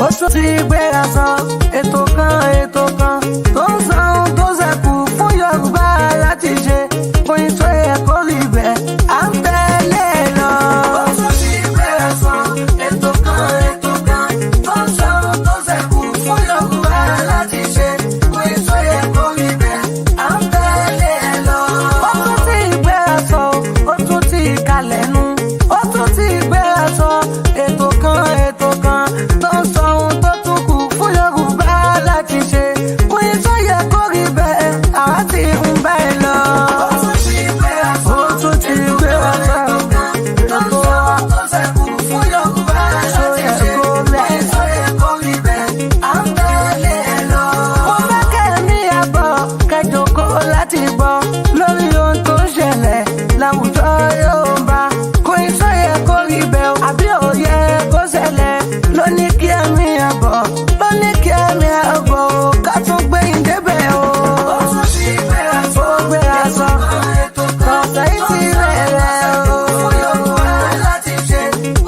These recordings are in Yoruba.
ó tún ti gbéra sọ ètò kan tó ń san tó ṣẹ́kù fún Yorùbá láti ṣe oyin tó yẹ kó rí bẹ́ẹ̀ à ń tẹ̀lé lọ. Ó tún ti gbéra sọ ètò kan tó ń san tó ṣẹ́kù fún Yorùbá láti ṣe oyin tó yẹ kó rí bẹ́ẹ̀ à ń tẹ̀lé lọ. Ó tún ti gbéra sọ ó tún ti kalẹ̀ nu ó tún ti gbéra sọ ètò kan tó ń sọ ohun tó tún kù fún Yorùbá láti ṣe oyin tó yẹ kó rí bẹ́ẹ̀ àwa ti ń bẹ́ẹ̀ lọ. Ó tún ti gbéra sọ ètò kan tó ṣẹ́kù fún Yorùbá láti ṣe oyin tó yẹ kó rí bẹ́ẹ̀ à ń tẹ̀lé lọ. Mo fẹ́ kẹ́ ní àbọ̀ kẹjọkọ́ láti gbọ́ lórí ohun tó ń ṣẹlẹ̀ láwùjọ Yorùbá oyin tó yẹ kó rí bẹ́ẹ̀ àbí ò yẹ kó ṣẹlẹ̀ lóní kí ẹ̀mí àbọ̀ ká tún gbé ìdébẹ̀ o. Ó tún ti gbéra sọ ọ̀sẹ̀ yìí ti bẹ̀rẹ̀ o. Fún Yorùbá láti ṣe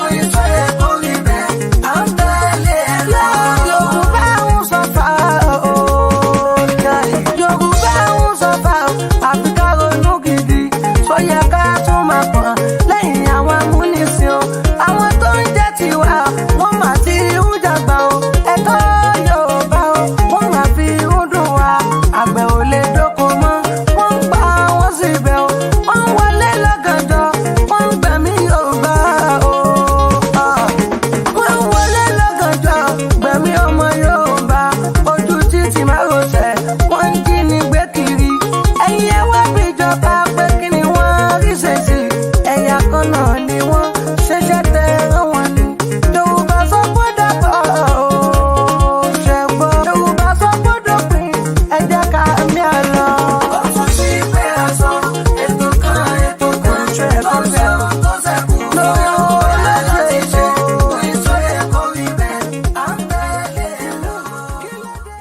oyin tó yẹ kó rí bẹ́ẹ̀ à ń tẹ̀lé lọ. Yorùbá ń sọ̀fà o. Yorùbá ń sọ̀fà o. Àfi ká ronú gidi tó yẹ ká tún máa pọ̀n lẹ́yìn àwọn amúnisìn o. Àwọn tó ń jẹ́ tiwa wọ́n máa ti ń jàgbá o. Ẹ̀tọ́ Yorùbá o wọ́n máa fi ń dùn wá. Àgbẹ̀ ò lè dóko mọ́ wọ́n ń pa wọ́n síbẹ̀ o. Wọ́n wọlé lọ́gànjọ́ wọ́n ń gbẹ̀mí Yorùbá o. Wọ́n wọlé lọ́gànjọ́ gbẹ̀mí ọmọ Yorùbá. Ojú títì márosẹ̀ wọ́n ń jí ní gbé kiri. Ẹ̀yin ẹ wá bíjọba pé kí ni wọ́n rí ṣe sí. Ẹ̀yà kan náà ni wọ́n ṣẹ̀ṣẹ̀ tẹ ẹran wọn ni. Yorùbá sọ gbọ́dọ̀ bọ̀ o ṣẹ̀gbọ́. Yorùbá sọ gbọ́dọ̀ pín ẹ jẹ́ ká mí àlọ́. Ó tún ti gbéra sọ ètò kan tó ń sọ tó ṣẹ́kù fún Yorùbá láti ṣe oyin tó yẹ kó rí bẹ́ẹ̀ à ń tẹ̀lé lọ. Kí ló dé?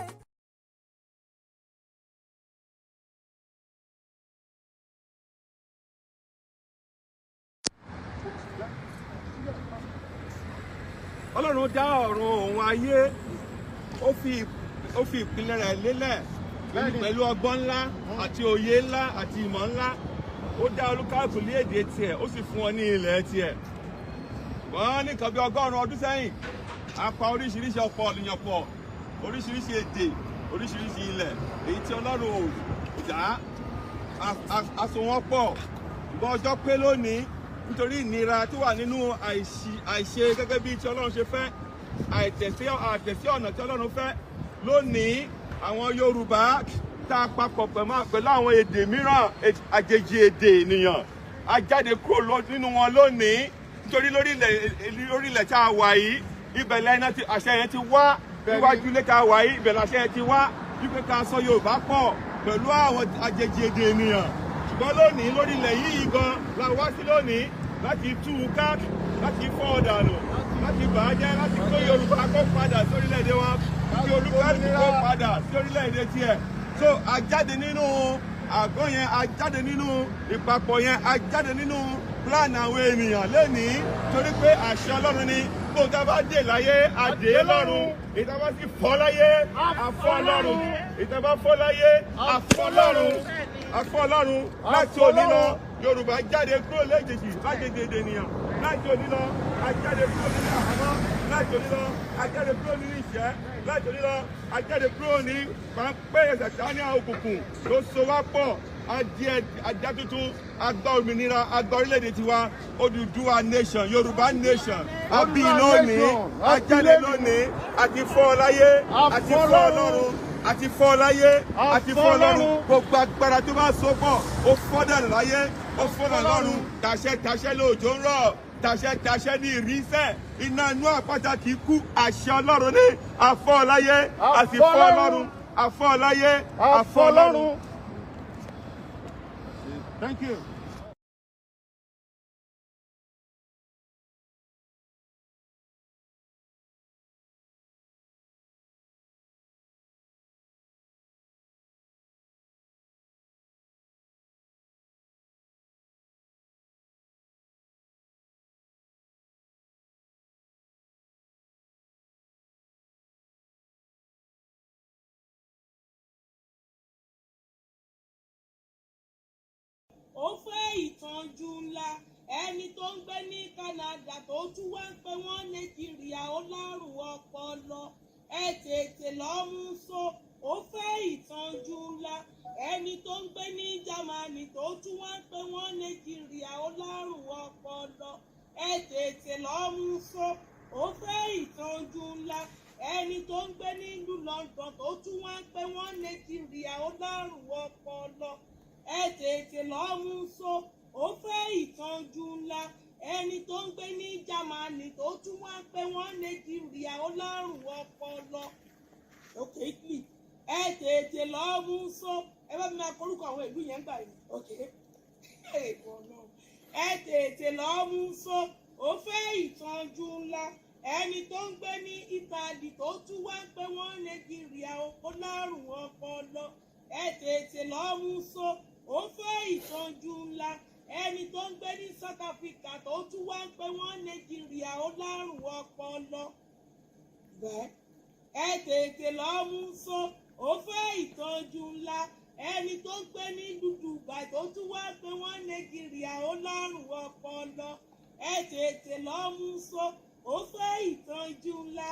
Ọlọ́run dá ọ̀run òun ayé ó fi ìpìlẹ̀ rẹ̀ lélẹ̀ pẹ̀lú ọgbọ́n ńlá àti òye ńlá àti ìmọ̀ ńlá. Ó dá olúkálùkù ní èdè tiẹ̀ ó sì fún ọ ní ilẹ̀ tiẹ̀. Wọ́n ní nǹkan bí 100 ọdún sẹ́yìn a pa oríṣiríṣi ọ̀pọ̀ ènìyàn pọ̀, oríṣiríṣi èdè, oríṣiríṣi ilẹ̀ èyí tí Ọlọ́run ò dá a so wọ́n pọ̀. Ṣùgbọ́n ọjọ́ pé lónìí nítorí ìnira tó wà nínú àìṣe gẹ́gẹ́ bí tí Ọlọ́run ṣe fẹ́, àìtẹ̀sí ọ̀nà tí Ọlọ́run fẹ́. Lónìí àwọn Yorùbá tá a papọ̀ pẹ̀lú àwọn èdè mìíràn, àjèjì èdè ènìyàn a jáde kúrò nínú wọn lónìí nítorí lórí ilẹ̀ tá a wà yìí ibẹ̀ lẹ́yìn àṣẹ yẹn ti wá. Níwájú ilé tá a wà yìí ibẹ̀ làṣẹ yẹn ti wá wípé ká sọ Yorùbá pọ̀ pẹ̀lú àwọn àjèjì èdè ènìyàn. Ṣùgbọ́n lónìí lórí ilẹ̀ yìí gan la wá sí lónìí láti tú u ká, láti fọ́ ọ̀dànù, láti bàájẹ́, láti kó Yorùbá kó padà sórílẹ̀-èdè wọn, kí olúkálùkù kó padà sí orílẹ̀-èdè tiẹ̀. So a jáde nínú àgọ́ yẹn, a jáde nínú ìpapọ̀ yẹn, a jáde nínú plan àwọn ènìyàn lénìí torí pé àṣẹ Ọlọ́run ni. Bó tá a bá dé láyé a dé lọ́run, ìta bá sì fọ́ láyé a fọ́ lọ́run, ìta bá fọ́ láyé a fọ́ lọ́run, a fọ́ lọ́run. Láti òní lọ Yorùbá jáde kúrò léjèèjì lájèjì èdè ènìyàn. Láti òní lọ a jáde kúrò nínú àhámọ́, láti òní lọ a jáde kúrò nínú ìṣẹ́, láti òní lọ a jáde kúrò ní páńpẹ́ Sátánì òkùnkùn tó so wá pọ̀. Ajá tuntun, agbá òmìnira, agbá orílẹ̀-èdè tiwa, Odùduwà nation, Yorùbá nation. A bí lónìí, a jáde lónìí, àti fọ́ láyé, àti fọ́ Ọlọ́run, àti fọ́ láyé, àti fọ́ Ọlọ́run. Gbogbo agbára tó bá so pọ̀, ó fọ́ dànù láyé, ó fọ́ dànù lọ́run. Tàṣẹ lóòjò ń rọ̀, tàṣẹ ní ìrísẹ̀. Iná inú àpáta kì í kú, àṣẹ Ọlọ́run ní àfọ́ láyé, àti fọ́ Ọlọ́run, àfọ́ láyé, àfọ́ Ọlọ́run. Thank you. ó fẹ́ ìtọ́jú ńlá. Ẹni tó ń gbé ní Canada tó tún wá ń pe wọ́n Nàìjíríà ó lárùn ọpọlọ. Ẹ tètè lọ mú so, ó fẹ́ ìtọ́jú ńlá. Ẹni tó ń gbé ní Germany tó tún wá ń pe wọ́n Nàìjíríà ó lárùn ọpọlọ. Ẹ tètè lọ mú so, ó fẹ́ ìtọ́jú ńlá. Ẹni tó ń gbé nílùú London tó tún wá ń pe wọ́n Nàìjíríà ó lárùn ọpọlọ. Ẹ tètè lọ mú so, ó fẹ́ ìtọ́jú ńlá. Ẹni tó ń gbé ní Germany tó tún wá ń pe wọ́n Nàìjíríà ó lárùn ọpọlọ. Okay, please. Ẹ tètè lọ mú so. Ẹ bá mi máa korúkọ àwọn ìlú yẹn gbà yìí. Okay. Ẹ tètè lọ mú so, ó fẹ́ ìtọ́jú ńlá. Ẹni tó ń gbé ní Italy tó tún wá ń pe wọ́n Nàìjíríà ó lárùn ọpọlọ. Ẹ tètè lọ mú so, ó fẹ́ ìtọ́jú ńlá. Ẹni tó ń gbé ní South Africa tó tún wá ń pe wọ́n Nàìjíríà ó lárùn ọpọlọ. Ẹ tètè lọ mú so, ó fẹ́ ìtọ́jú ńlá. Ẹni tó ń gbé ní Dubai tó tún wá ń pe wọ́n Nàìjíríà ó lárùn ọpọlọ. Ẹ tètè lọ mú so, ó fẹ́ ìtọ́jú ńlá.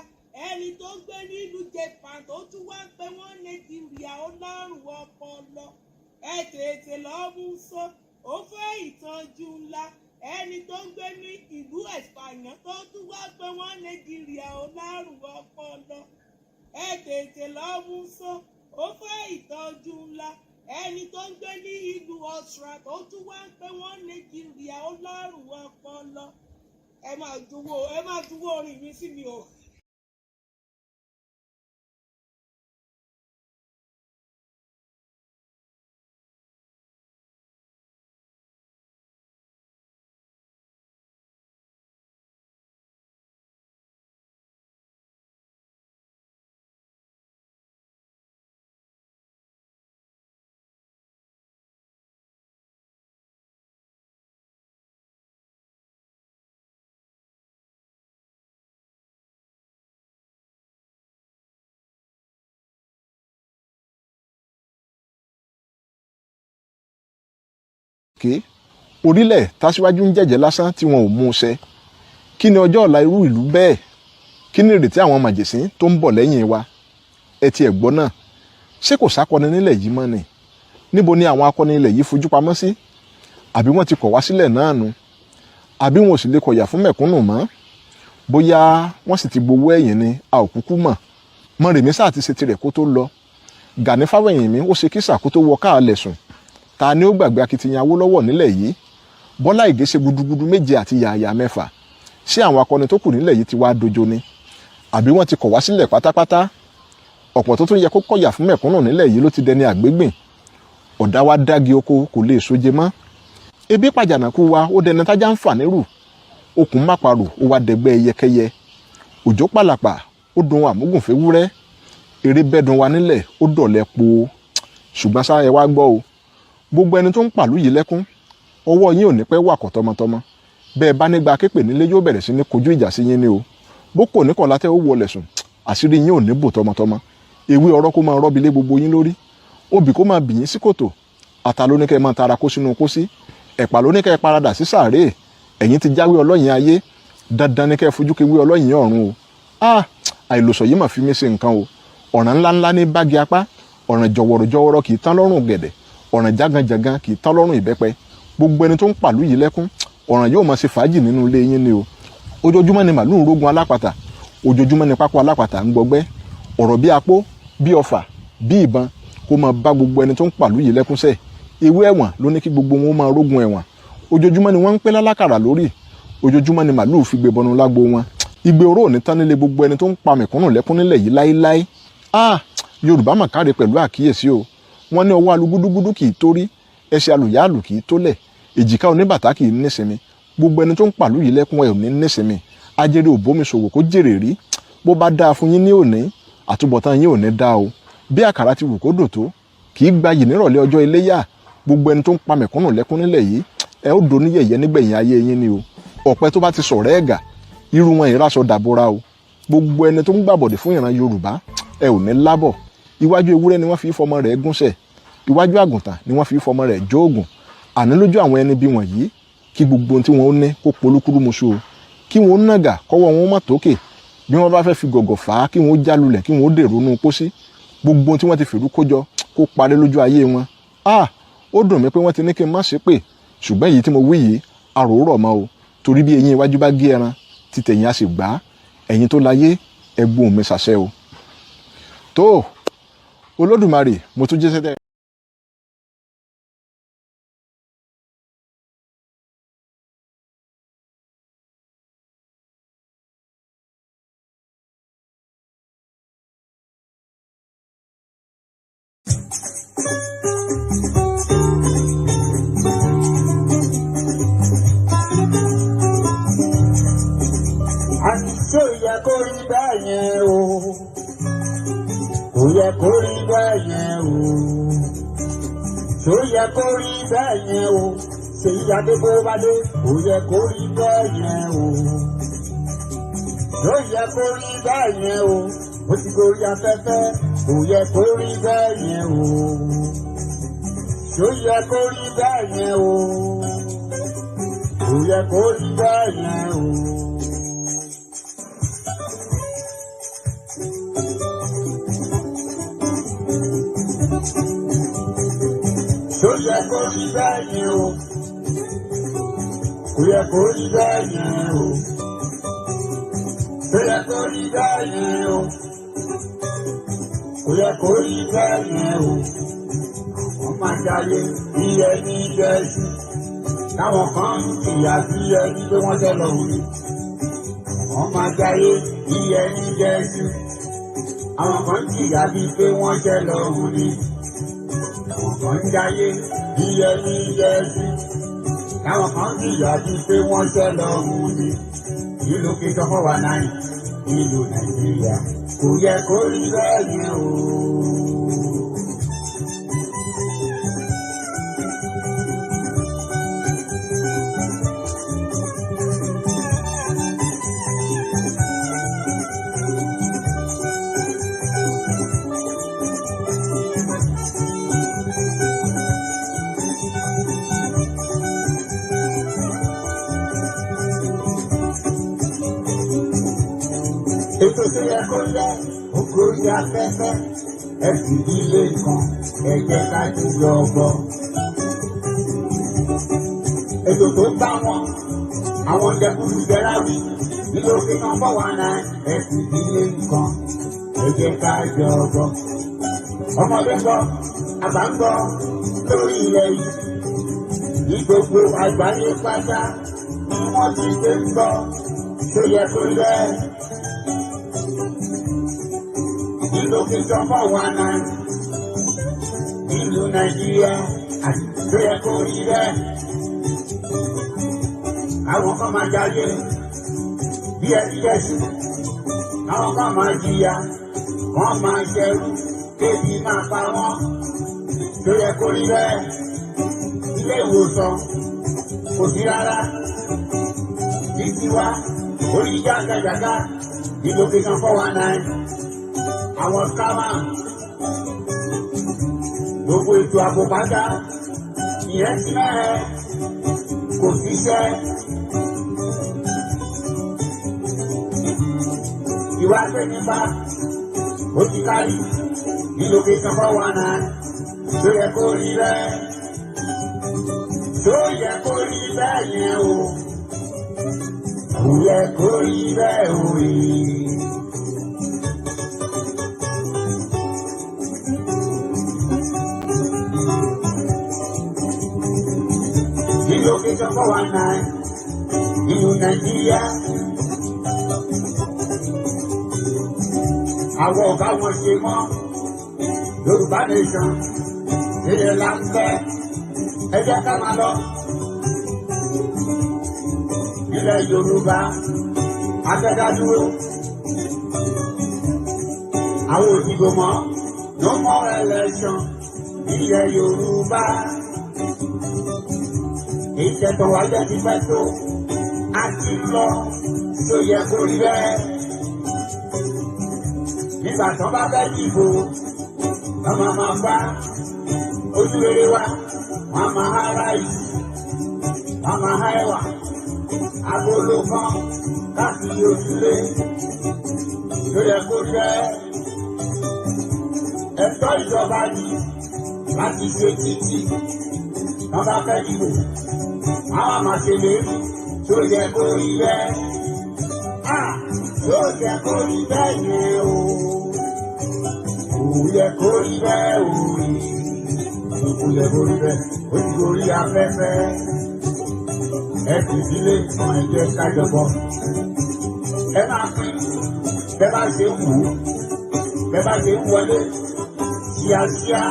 Ẹni tó ń gbé nílùú Japan tó tún wá ń pe wọ́n Nàìjíríà ó lárùn ọpọlọ. Ẹ tètè lọ mú so, ó fẹ́ ìtọ́jú ńlá. Ẹni tó ń gbé ní ìlú Espanya tó tún wá ń pe wọ́n Nàìjíríà ó lárùn ọpọlọ. Ẹ tètè lọ mú so, ó fẹ́ ìtọ́jú ńlá. Ẹni tó ń gbé ní ìlú Austria tó tún wá ń pe wọ́n Nàìjíríà ó lárùn ọpọlọ. Ẹ máa juwọ́ orin mi sí mi o. ké orílẹ̀ tàṣíwájú ń jẹ́jẹ́ lásán tí wọn ò mú un ṣẹ. Kí ni ọjọ́ ọ̀la irú ìlú bẹ́ẹ̀? Kí ni ìrètí àwọn màjèṣín tó ń bọ̀ lẹ́yìn wa? Ẹ ti ẹ̀ gbọ́ náà, ṣé kò sákọni nílẹ̀ yìí mọ́ ni? Níbo ni àwọn akọni ilẹ̀ yìí fojú pamọ́ sí? Àbí wọ́n ti kọ̀ wá sílẹ̀ náà nu? Àbí wọn ò sì lè kọ̀yà fún mẹ̀kúnnù mọ́? Bóyá wọ́n sì ti gbowó ẹ̀yìn ni a ò kúkú mọ̀. Mọ̀rèmí sáà ti ṣe tirẹ̀ kó tó lọ. Gani Fáwẹ̀hìnmí ó ṣe kísà kó tó wọ káàlẹ̀ sùn. Ta ni ó gbàgbé akitiyan Awólọ́wọ̀ nílẹ̀ yìí? Bọ́lá Ìgè ṣe gudugudu méje àti yàyà mẹ́fà. Ṣé àwọn akọni tó kù nílẹ̀ yìí ti wá dojo ni? Àbí wọ́n ti kọ̀ wá sílẹ̀ pátápátá? Ọ̀pọ̀ tó tún yẹ kó kọ̀yà fún mẹ̀kúnnù nílẹ̀ yìí ló ti dẹni àgbégbìn. Ọ̀dá wa dági oko kò lè sóje mọ́. Ebi pàjànàkú wa ó dẹni tájá ń fà nírù. Okùn máparò ó wá dẹgbẹ́ ẹyẹkẹyẹ. Òjò pàlàpà ó dun àmúgùnfẹ́ wúrẹ́. Eré bẹ́dùn wa nílẹ̀ ó dọ̀lẹ́ po. Ṣùgbọ́n sáà ẹ wá gbọ́ o. Gbogbo ẹni tó ń pàlú yìí lẹ́kún, ọwọ́ yín ò ní pẹ́ wàkọ̀ tọmọtọmọ. Bẹ́ẹ̀ bá nígbà képe nílé yóò bẹ̀rẹ̀ sí ní kojú ìjà sí yín ni o. Bó kò ní kọ̀lá tẹ́ ó wọlé sùn, àṣírí yín ò ní bò tọmọtọmọ. Ewé ọ̀rọ̀ kó máa rọ́bi lé gbogbo yín lórí. Obì kó máa bì yín sí kòtò. Ata ló ní kẹ́ máa tara kó sínú kósí. Ẹ̀pà ló ní kẹ́ paradà sí sàárè. Ẹ̀yin ti jáwé ọlọ́yin ayé. Dandan ní kẹ́ fojú kewé ọlọ́yin ọ̀run o. Àìlòsọ yìí mà fi mí ṣe nǹkan o. Ọ̀ràn ńláńlá ní bági apá. Ọ̀ràn jọ̀wọ̀rọ̀ kì í tán lọ́rùn gẹ̀dẹ̀. Ọ̀ràn jáganjàgan kì í tán lọ́rùn ìbẹ́pẹ. Gbogbo ẹni tó ń pàlú yìí lẹ́kún, ọ̀ràn yóò máa ṣe fàájì nínú ilé yín ni o. Ojoojúmọ́ ni màlúù ń rógun alápatà. Ojoojúmọ́ ni pápá alápatà ń gbọgbẹ́. Ọ̀rọ̀ bí apó, bí ọfà, bí ìbọn kó máa bá gbogbo ẹni tó ń pàlú yìí lẹ́kún sẹ̀. Ewé ẹ̀wọ̀n ló ní kí gbogbo wọn máa rógun ẹ̀wọ̀n. Ojoojúmọ́ ni wọ́n ń pẹ́ lálákàrà lórí. Ojoojúmọ́ ni màlúù fi gbé bọnu lágbo wọn. Igbe oró ò ní tán nílé gbogbo ẹni tó ń pa mẹ̀kúnnù lẹ́kún nílẹ̀ yìí láéláé. Yorùbá mà káre pẹ̀lú àkíyèsí o. Wọ́n ní ọwọ́ alúgúdúgúdú kì í torí, ẹsẹ̀ alùyáàlù kì í tólẹ̀, èjìká oníbàtà kì í nísinmi. Gbogbo ẹni tó ń pàlú yìí lẹ́kún ẹ̀ ò ní nísinmi. Ajere òbómi ṣòwò kó jèrè rí. Bó bá dáa fún yín ní òní, àtúbọ̀tán yín ò ní dáa o. Bí àkàrà ti wù kó dùn tó, kì í gbayì nírọ̀lẹ́ ọjọ́ iléyá. Gbogbo ẹni tó ń pa mẹ̀kúnnù lẹ́kún nílẹ̀ yìí, ẹ ó doni yẹ̀yẹ́ nígbẹ̀yìn ayé yín ni o. Ọ̀pẹ tó bá ti sọ̀rẹ́ ẹ̀gà, irú wọn ìraṣọ dàbora o. Gbogbo ẹni tó ń gbàbọ̀dẹ̀ fún ìran Yorùbá, ẹ ò ní lábọ̀. Iwájú ewúrẹ́ ni wọ́n fi fọmọ rẹ̀ gúnṣẹ̀. Iwájú àgùntàn ni wọ́n fi fọmọ rẹ̀ jóògùn. àní lójú àwọn ẹni bí wọ̀nyí kí gbogbo ohun tí wọ́n ní kó polúkúrúmuṣu o, kí wọ́n nàgà kọ́wọ́ wọn má tókè, bí wọ́n bá fẹ́ fi gọ̀gọ̀ fà á kí wọ́n jálulẹ̀ kí wọ́n dèrò nú pósí, gbogbo ohun tí wọ́n ti fèrú kójọ kó parẹ́ lójú ayé wọn. Ó dùn mí pé wọ́n ti ní kí n má ṣépè, ṣùgbọ́n èyí tí mo wí yìí àròórọ̀ mọ́ o, torí bí eyín iwájú bá gé ẹran tí tẹ̀yìn á sì gbà á, ẹ̀yin tó láyé ẹ gbóhùn mi ṣàṣẹ o. tó Olódùmarè mo tún jẹ́ sẹ́tẹ̀. Ṣé ó yẹ kó rí báyẹn o? Kò yẹ kó rí báyẹn o. Ṣé ó yẹ kó rí báyẹn o? Ṣé ìyá gbogbo bá dé? Kò yẹ kó rí báyẹn o. Ṣé ó yẹ kó rí báyẹn o? Ó ti gorí afẹ́fẹ́. Kò yẹ kó rí báyẹn o. Ṣé ó yẹ kó rí báyẹn o? Kò yẹ kó rí báyẹn o. Ṣó yẹ kó rí báyẹn o? Kò yẹ kó rí báyẹn o. Ṣó yẹ kó rí báyẹn o? Kò yẹ kó rí báyẹn o. Wọ́n máa jayé bí ẹni jẹ́sí. Táwọn kan ń jìyà bí ẹni pé wọ́n jẹ́ lọ́wọ́ ni. Wọ́n máa jayé bí ẹni jẹ́sí. Àwọn kan ń jìyà bí pé wọ́n jẹ́ lọ́wọ́ ni. Wọ́n ń jayé bí ẹni jẹ́sí. Táwọn kan jìyà bí pé wọ́n ṣẹ́ lọ́hùn ni. Ìlú kìtọ́ fún wa náà ìlú Nàìjíríà kò yẹ kó rí bẹ́ẹ̀ yẹn o. Ètò tó yẹ kó yẹ ògórí afẹ́fẹ́ ẹ̀sìn ilé kan ẹ̀jẹ̀ ká ti yọ ọgbọ́. Ètò tó ń bá wọn àwọn jẹkúrú jẹrá wí nílò kí wọ́n bọ̀ wá náà ẹ̀sìn ilé kan ẹ̀jẹ̀ ká yọ ọgbọ́. Ọmọdé gbọ́ àgbà ń gbọ́ lórí ilẹ̀ yìí ní gbogbo àgbáyé pátá ni wọ́n ti gbé ń gbọ́ tó yẹ kó yẹ. Ìlú kìtọ́ fọ́ wa náà ìlú Nàìjíríà àti tó yẹ kó rí bẹ́ẹ̀. Àwọn kan máa jayé bí ẹni jẹ́sí. Àwọn kan máa jìyà, wọ́n máa ṣẹrú, kéèkì máa pa wọ́n. Tó yẹ kó rí bẹ́ẹ̀. Ilé ìwòsàn kò sí rárá. Títí wá orí jágajàga ìlú kìtọ́ fọ́ wa náà. Àwọn kámá gbogbo ètò ààbò pátá ìyẹn ti mẹ́rẹ̀ kò fiṣẹ́. Ìwà pẹ̀lúbá ó ti kárí nílòkè sanfọ́ wa náà tó yẹ kó rí bẹ́ẹ̀. Tó yẹ kó rí bẹ́ẹ̀ yẹn o. Kò yẹ kó rí bẹ́ẹ̀ o yìí. Location for one night in Nigeria. Àwọn ọ̀gá wọn ṣe mọ́ Yorùbá nation ilẹ̀ láńpẹ́ ẹ jẹ́ ká máa lọ. Ilẹ̀ Yorùbá akẹ́dádúró. Àwọn òdìbò mọ́ no more election ilẹ̀ Yorùbá. Ìṣẹ̀tọ̀ wa jẹ́ ti fẹ́ tó, a ti lọ, tó yẹ kó rí bẹ́ẹ̀. Nígbà tó bá fẹ́ dìbò, ọmọ máa bá ojú rere wa, Mama Harai, Mama Haiwa, Agolofan, káàkiri òṣìlẹ̀ ló yẹ kó jẹ́ ẹ̀tọ́ ìjọba yìí láti ṣe títì wọ́n bá fẹ́ dìbò àwọn àmàṣẹlẹ̀ tó yẹ kó rí bẹ́ẹ̀ tó yẹ kó rí bẹ́ẹ̀ yẹn o kò yẹ kó rí bẹ́ẹ̀ o kò yẹ kó rí bẹ́ẹ̀ ó ti gorí afẹ́fẹ́ ẹ fi ìdílé ìtàn ẹ̀jẹ̀ kájọpọ̀ ẹ máa pín bẹ́ẹ̀ bá ṣe wù ú bẹ́ẹ̀ bá ṣe wọlé kíákíá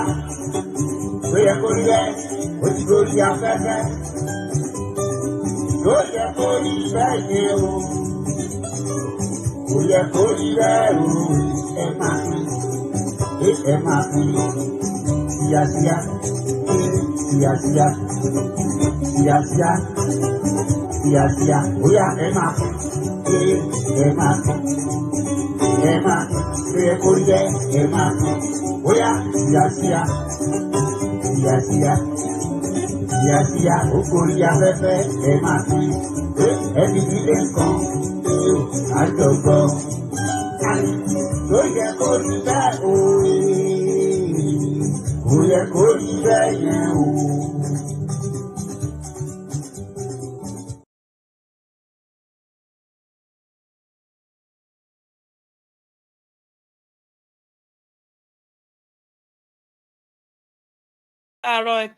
tó yẹ kó rí bẹ́ẹ̀ ó ti gorí afẹ́fẹ́ tó yẹ kó rí bẹ́ẹ̀ yẹn o kò yẹ kó rí bẹ́ẹ̀ o ẹ máa pín kíákíá kíákíá kíákíá kíákíá bóyá ẹ máa pín ẹ máa pín tó yẹ kó rí bẹ́ẹ̀ ẹ máa pín bóyá kíákíá kíákíá kíákíá ó gorí afẹ́fẹ́ ẹ máa pín ẹni nílé nǹkan àjọgbọ́ tó yẹ kó rí bẹ́ẹ̀ o kò yẹ kó rí bẹ́ẹ̀ yẹn o.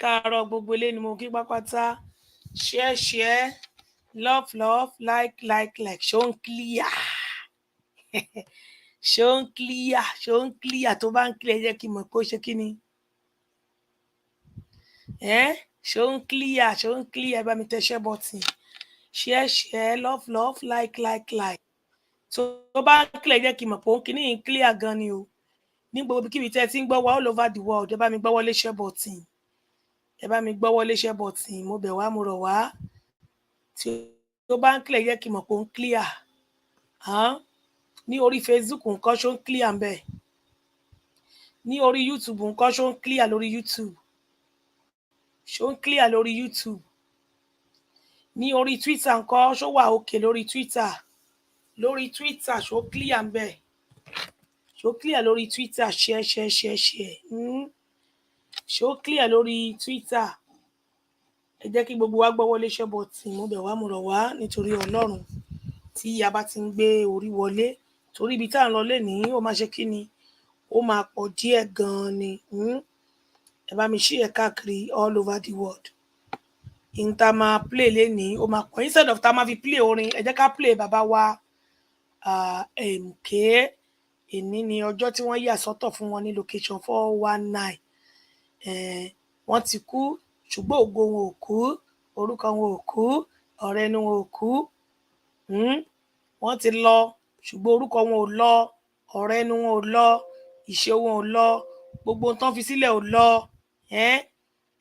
Káàárọ̀ gbogbo ilé ni mo kí pápátá share love like ṣó ń clear ṣó ń clear tó bá ń clear jẹ́ kí n mọ̀ pé ó ṣe kí ni ṣó ń clear bá mi tẹṣẹ́ bọ́tìn share love like tó bá ń clear jẹ́ kí n mọ̀ pé ó kí ni clear gan ni o ní gbogbo kíbi tẹ́ ti ń gbọ́ wa all over the world ẹ bá mi gbọ́ wọlé share bọ́tìn ẹ bá mi gbọ́ wọlé share button mo bẹ̀ wá mo rọ̀ wá tí ó bá ń clear jẹ́ kí n mọ̀ pé ó ń clear ní orí Facebook nǹkan ṣó ń clear ń bẹ̀ ní orí YouTube nǹkan ṣó ń clear lórí YouTube ṣó ń clear lórí YouTube ní orí Twitter nǹkan ṣó wà òkè lórí Twitter ṣó clear ń bẹ̀ ṣó clear lórí Twitter share ṣó clear lórí Twitter ẹ jẹ́ kí gbogbo wa gbọ́ wọlé share button mo bẹ̀ wá mo rọ̀ wá nítorí Ọlọ́run tí a bá ti ń gbé orí wọlé torí ibi tá à ń lọ lénìí ó máa ṣe kí ni ó máa pọ̀ díẹ̀ gan-an ni ẹ bá mi share káàkiri all over the world in tá máa play lénìí ó máa pọ̀ instead of tá máa fi play orin ẹ jẹ́ ká play bàbá wa MK èní ni ọjọ́ tí wọ́n yà sọ́tọ̀ fún wọn ní location 419 wọ́n ti kú ṣùgbọ́n ògo wọn ò kú orúkọ wọn ò kú ọ̀rẹ́ inú wọn ò kú wọ́n ti lọ ṣùgbọ́n orúkọ wọn ò lọ ọ̀rẹ́ inú wọn ò lọ ìṣe wọn ò lọ gbogbo ohun tán fi sílẹ̀ ò lọ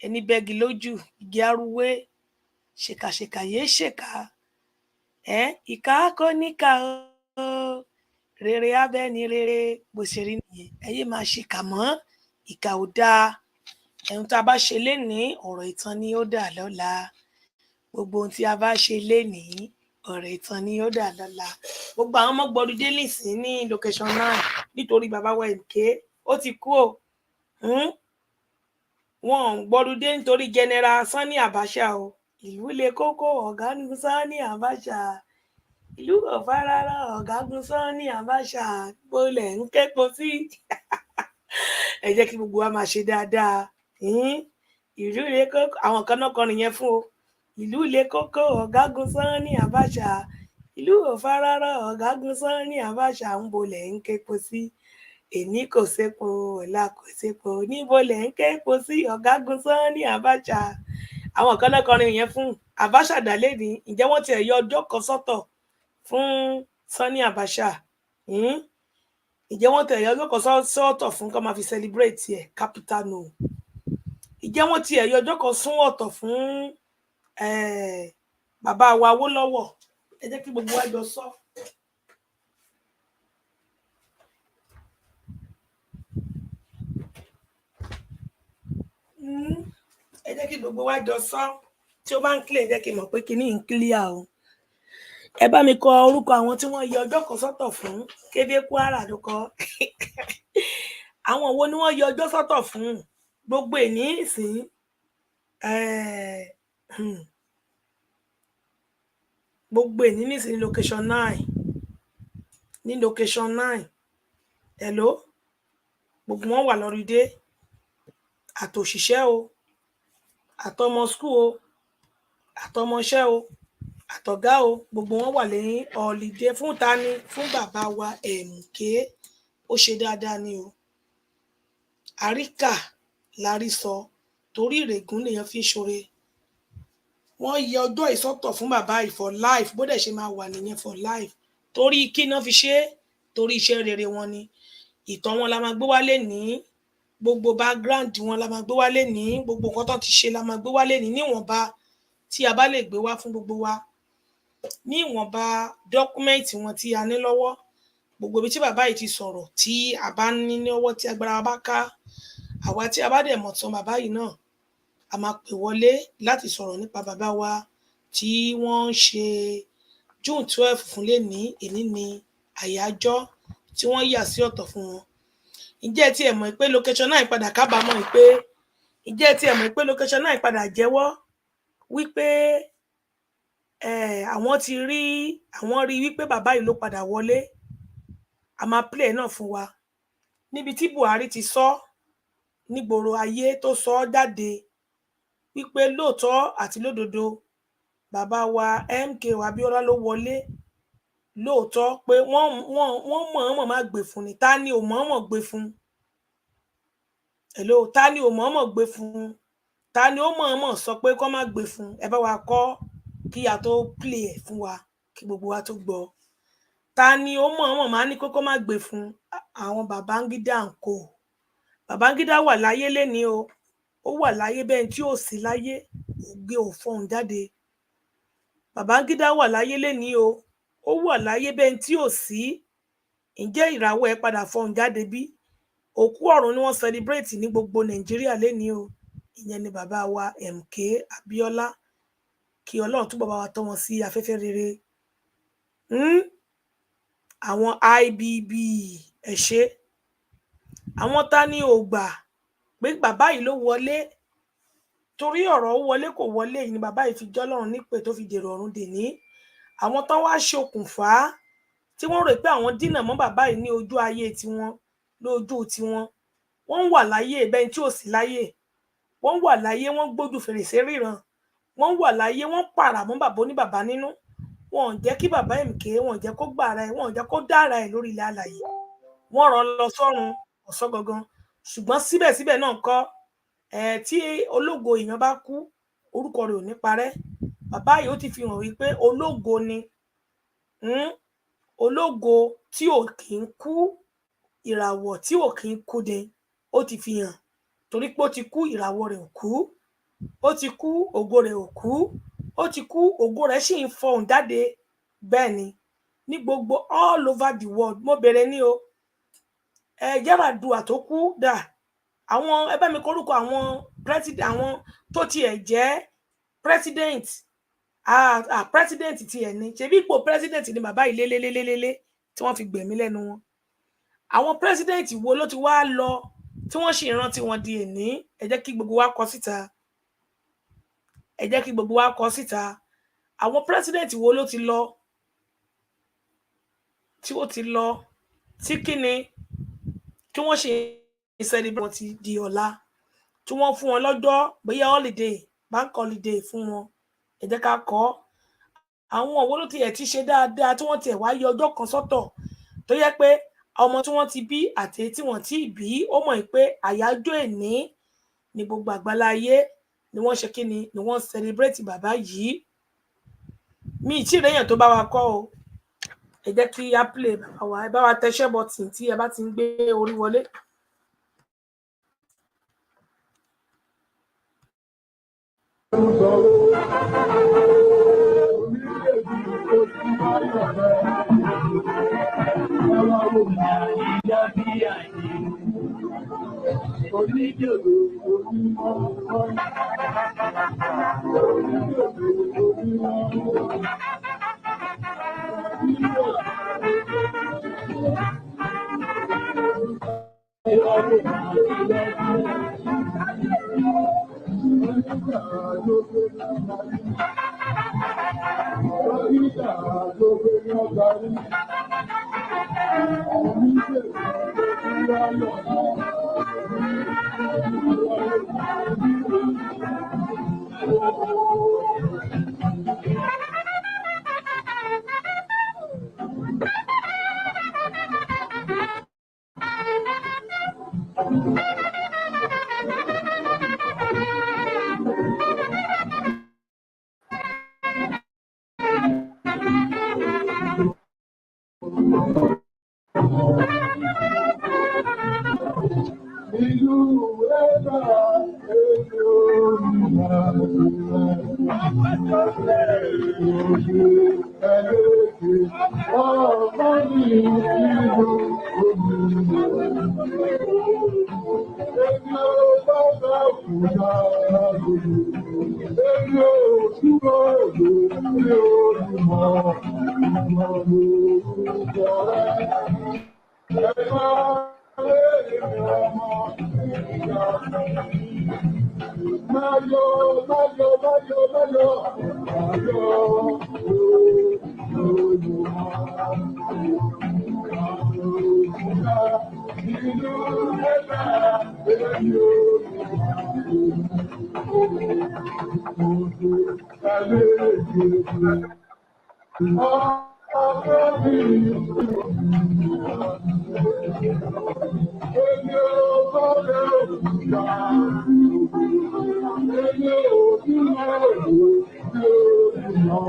ẹni bẹ́gi lójú igi arúwé ṣèkàṣèkà yéé ṣèkà ìkà kò níkà o rere abẹ́ ni rere bó ṣe rí nìyẹn ẹyẹ máa ṣèkà mọ́ ìkà ò dáa ẹ̀hún tá a bá ṣe lénìí ọ̀rọ̀ ìtàn ni ó dà lọ́la gbogbo ohun tí a bá ṣe lénìí ọ̀rọ̀ ìtàn ni ó dà lọ́la gbogbo àwọn ọmọ gbọ́dọ̀ dé nísìn ní location 9 nítorí bàbá wa MK ó ti kú o wọn gbọ́dọ̀ dé nítorí general Sani Abacha o ìlú le kókó ọ̀gágun Sani Abacha ìlú ọ̀fárárá ọ̀gágun Sani Abacha gbọ́lẹ̀ ń kẹ́kọ̀ọ́ sí ẹ jẹ́ kí gbogbo wa máa ṣe dáadáa ìlú ilé kókó àwọn kan náà kọrin yẹn fún o ìlú ilé kókó ọ̀gágun Sani Abacha ìlú ọ̀fárárá ọ̀gágun Sani Abacha ń bolẹ̀ ń képo sí èní kò sépo ọ̀la kò sépo níbo lẹ̀ ń képo sí ọ̀gágun Sani Abacha àwọn kan náà kọrin yẹn fún Abacha dálé ní ǹjẹ́ wọ́n ti yọ ọjọ́ kan sọ́tọ̀ fún Sani Abacha ǹjẹ́ wọ́n tẹ̀ yọ ọjọ́ kan sọ́tọ̀ fún kó máa fi celebrate ẹ̀ capital no ìjẹ́ wọ́n ti ẹ̀yọ ọjọ́ kan sún ọ̀tọ̀ fún bàbá wa Awólọ́wọ̀ ẹ jẹ́ kí gbogbo wa jọ sọ. ẹ jẹ́ kí gbogbo wa jọ sọ tí ó bá ń clear jẹ́ kí n mọ̀ pé kíní ń clear o. Ẹ bá mi kọ orúkọ àwọn tí wọ́n yọ ọjọ́ kan sọ́tọ̀ fún Kéde Kwara ló kọ. Àwọn wo ni wọ́n yọ ọjọ́ sọ́tọ̀ fún gbogbo èní ìsìn gbogbo èní nísìn location 9 ní location 9 hello gbogbo wọn wà lọ́rídé àtòṣìṣẹ́ o àtọmọ school o àtọmọṣẹ́ o àtọ̀gá o gbogbo wọn wà lẹ́yìn holiday fún tani fún bàbá wa MK ó ṣe dáadáa ni o àríkà lárí sọ torí ìrègùn lèèyàn fi ṣoore wọ́n yẹ ọjọ́ ìsọ́tọ̀ fún bàbá yìí for life bó dẹ̀ ṣe máa wà nìyẹn for life torí kí náà fi ṣe torí iṣẹ́ rere wọn ni ìtàn wọn la máa gbé wálé ní gbogbo background wọn la máa gbé wálé ní gbogbo nǹkan tó ti ṣe la máa gbé wálé ní níwọ̀nba tí a bá lè gbé wá fún gbogbo wa ní ìwọ̀nba dọ́kúmẹ́ǹtì wọn tí a ní lọ́wọ́ gbogbo ibi tí bàbá yìí ti sọ̀rọ̀ tí a bá ní lọ́wọ́ tí agbára wa bá ká àwa tí a bá dẹ̀ mọ̀ tán bàbá yìí náà a máa pè wọlé láti sọ̀rọ̀ nípa bàbá wa tí wọ́n ń ṣe June 12 fún lẹ́ni èní ni àyájọ́ tí wọ́n yà sí ọ̀tọ̀ fún wọn. Ǹjẹ́ tí ẹ mọ̀ pé location 9 padà kábàámọ̀ pé ǹjẹ́ tí ẹ mọ̀ pé location 9 padà jẹ́wọ́ wípé àwọn rí wípé bàbá yìí ló padà wọlé a máa play náà fún wa níbi tí Buhari ti sọ nígboro ayé tó sọ jáde wípé lóòótọ́ àti lódodo bàbá wa MK Abíọ́lá ló wọlé lóòótọ́ pé wọ́n mọ̀ọ́mọ̀ má gbé fún ni ta ni ò mọ̀ọ́mọ̀ gbé fún hello ta ni ò mọ̀ọ́mọ̀ gbé fún ta ni ó mọ̀ọ́mọ̀ sọ pé kó má gbé fún ẹ bá wa kọ kí a tó play ẹ̀ fún wa kí gbogbo wa tó gbọ́ ta ni ó mọ̀ọ́mọ̀ má ní kó má gbé fún àwọn Babangida ń kó Babangida wà láyé lẹ́ni o ó wà láyé bẹ́ẹ̀ tí ò sí láyé ògbé ò fọhùn jáde Babangida wà láyé lẹ́ni o ó wà láyé bẹ́ẹ̀ tí ò sí ǹjẹ́ ìràwọ̀ ẹ̀ padà fọhùn jáde bí òkú ọ̀run ni wọ́n celebrate ní gbogbo Nàìjíríà lẹ́ni o ìyẹn ni bàbá wa MK Abíọ́lá kí Ọlọ́run túbọ̀ bá wa tọ́ wọn sí afẹ́fẹ́ rere àwọn IBB ẹ ṣé àwọn ta ni ò gbà pé bàbá yìí ló wọlé torí ọ̀rọ̀ wọlé kò wọlé yìí ni bàbá yìí fi jọ́lọ́run nípè tó fi dèrò ọ̀run dèní àwọn tán wá ṣokùnfà tí wọ́n rò pé àwọn dínà mọ́ bàbá yìí ní ojú ayé tiwọn lójú tiwọn wọ́n wà láyé bẹ́ẹ̀ tí ò sí láyé wọ́n wà láyé wọ́n gbójú fèrèsé ríran wọ́n wà láyé wọ́n pààrà mọ́ bàbá ní bàbá nínú wọn ò jẹ́ kí bàbá MK wọn ò jẹ́ kó gbàrà ẹ̀ wọn ò jẹ́ kó dára ẹ̀ lórí ilẹ̀ alàyè wọ́n rán lọ sọ́run ọ̀sán gangan ṣùgbọ́n síbẹ̀síbẹ̀ náà kọ́ tí ológo èèyàn bá kú orúkọ rẹ̀ ò ní parẹ́ bàbá yìí ó ti fi hàn wípé ológo ni ológo tí ò kì í kú ìràwọ̀ tí ò kì í kú ni ó ti fi hàn torí pé ó ti kú ìràwọ̀ rẹ̀ ò kú ó ti kú ògo rẹ̀ ò kú ó ti kú ògo rẹ̀ sì ń fọhùn jáde bẹ́ẹ̀ ni ní gbogbo all over the world mo bẹ̀rẹ̀ ní o Yar'Adua tó kú dà àwọn ẹ bá mi kórúkọ àwọn president àwọn tó tiẹ̀ jẹ́ president president tiẹ̀ ní ṣebí ipò president ni bàbá yìí lélélélélé tí wọ́n fi gbẹ̀mí lẹ́nu wọn àwọn president wo ló ti wá lọ tí wọ́n sì rántí wọn di èní ẹ jẹ́ kí gbogbo wa kọ síta ẹ jẹ́ kí gbogbo wa kọ síta àwọn president wo ló ti lọ tí ó ti lọ tí kíni tí wọ́n ṣe celebrate ti di ọ̀la tí wọ́n fún wọn lọ́jọ́ bóyá holiday bank holiday fún wọn ẹ jẹ́ ká kọ àwọn òwò ló ti ẹ̀ ti ṣe dáadáa tí wọ́n ti ẹ̀ wá yọ ọjọ́ kan sọ́tọ̀ tó yẹ pé ọmọ tí wọ́n ti bí àti tí wọ́n ti bí ó mọ̀ pé àyájọ́ èní ní gbogbo àgbáláyé ni wọ́n ṣe kíni ni wọ́n celebrate bàbá yìí mi ì tí ì réyàn tó bá wa kọ́ o ẹ jẹ́ kí á play bàbá wa ẹ bá wa tẹṣẹ́ bọ́tìn tí ẹ bá ti ń gbé orí wọlé.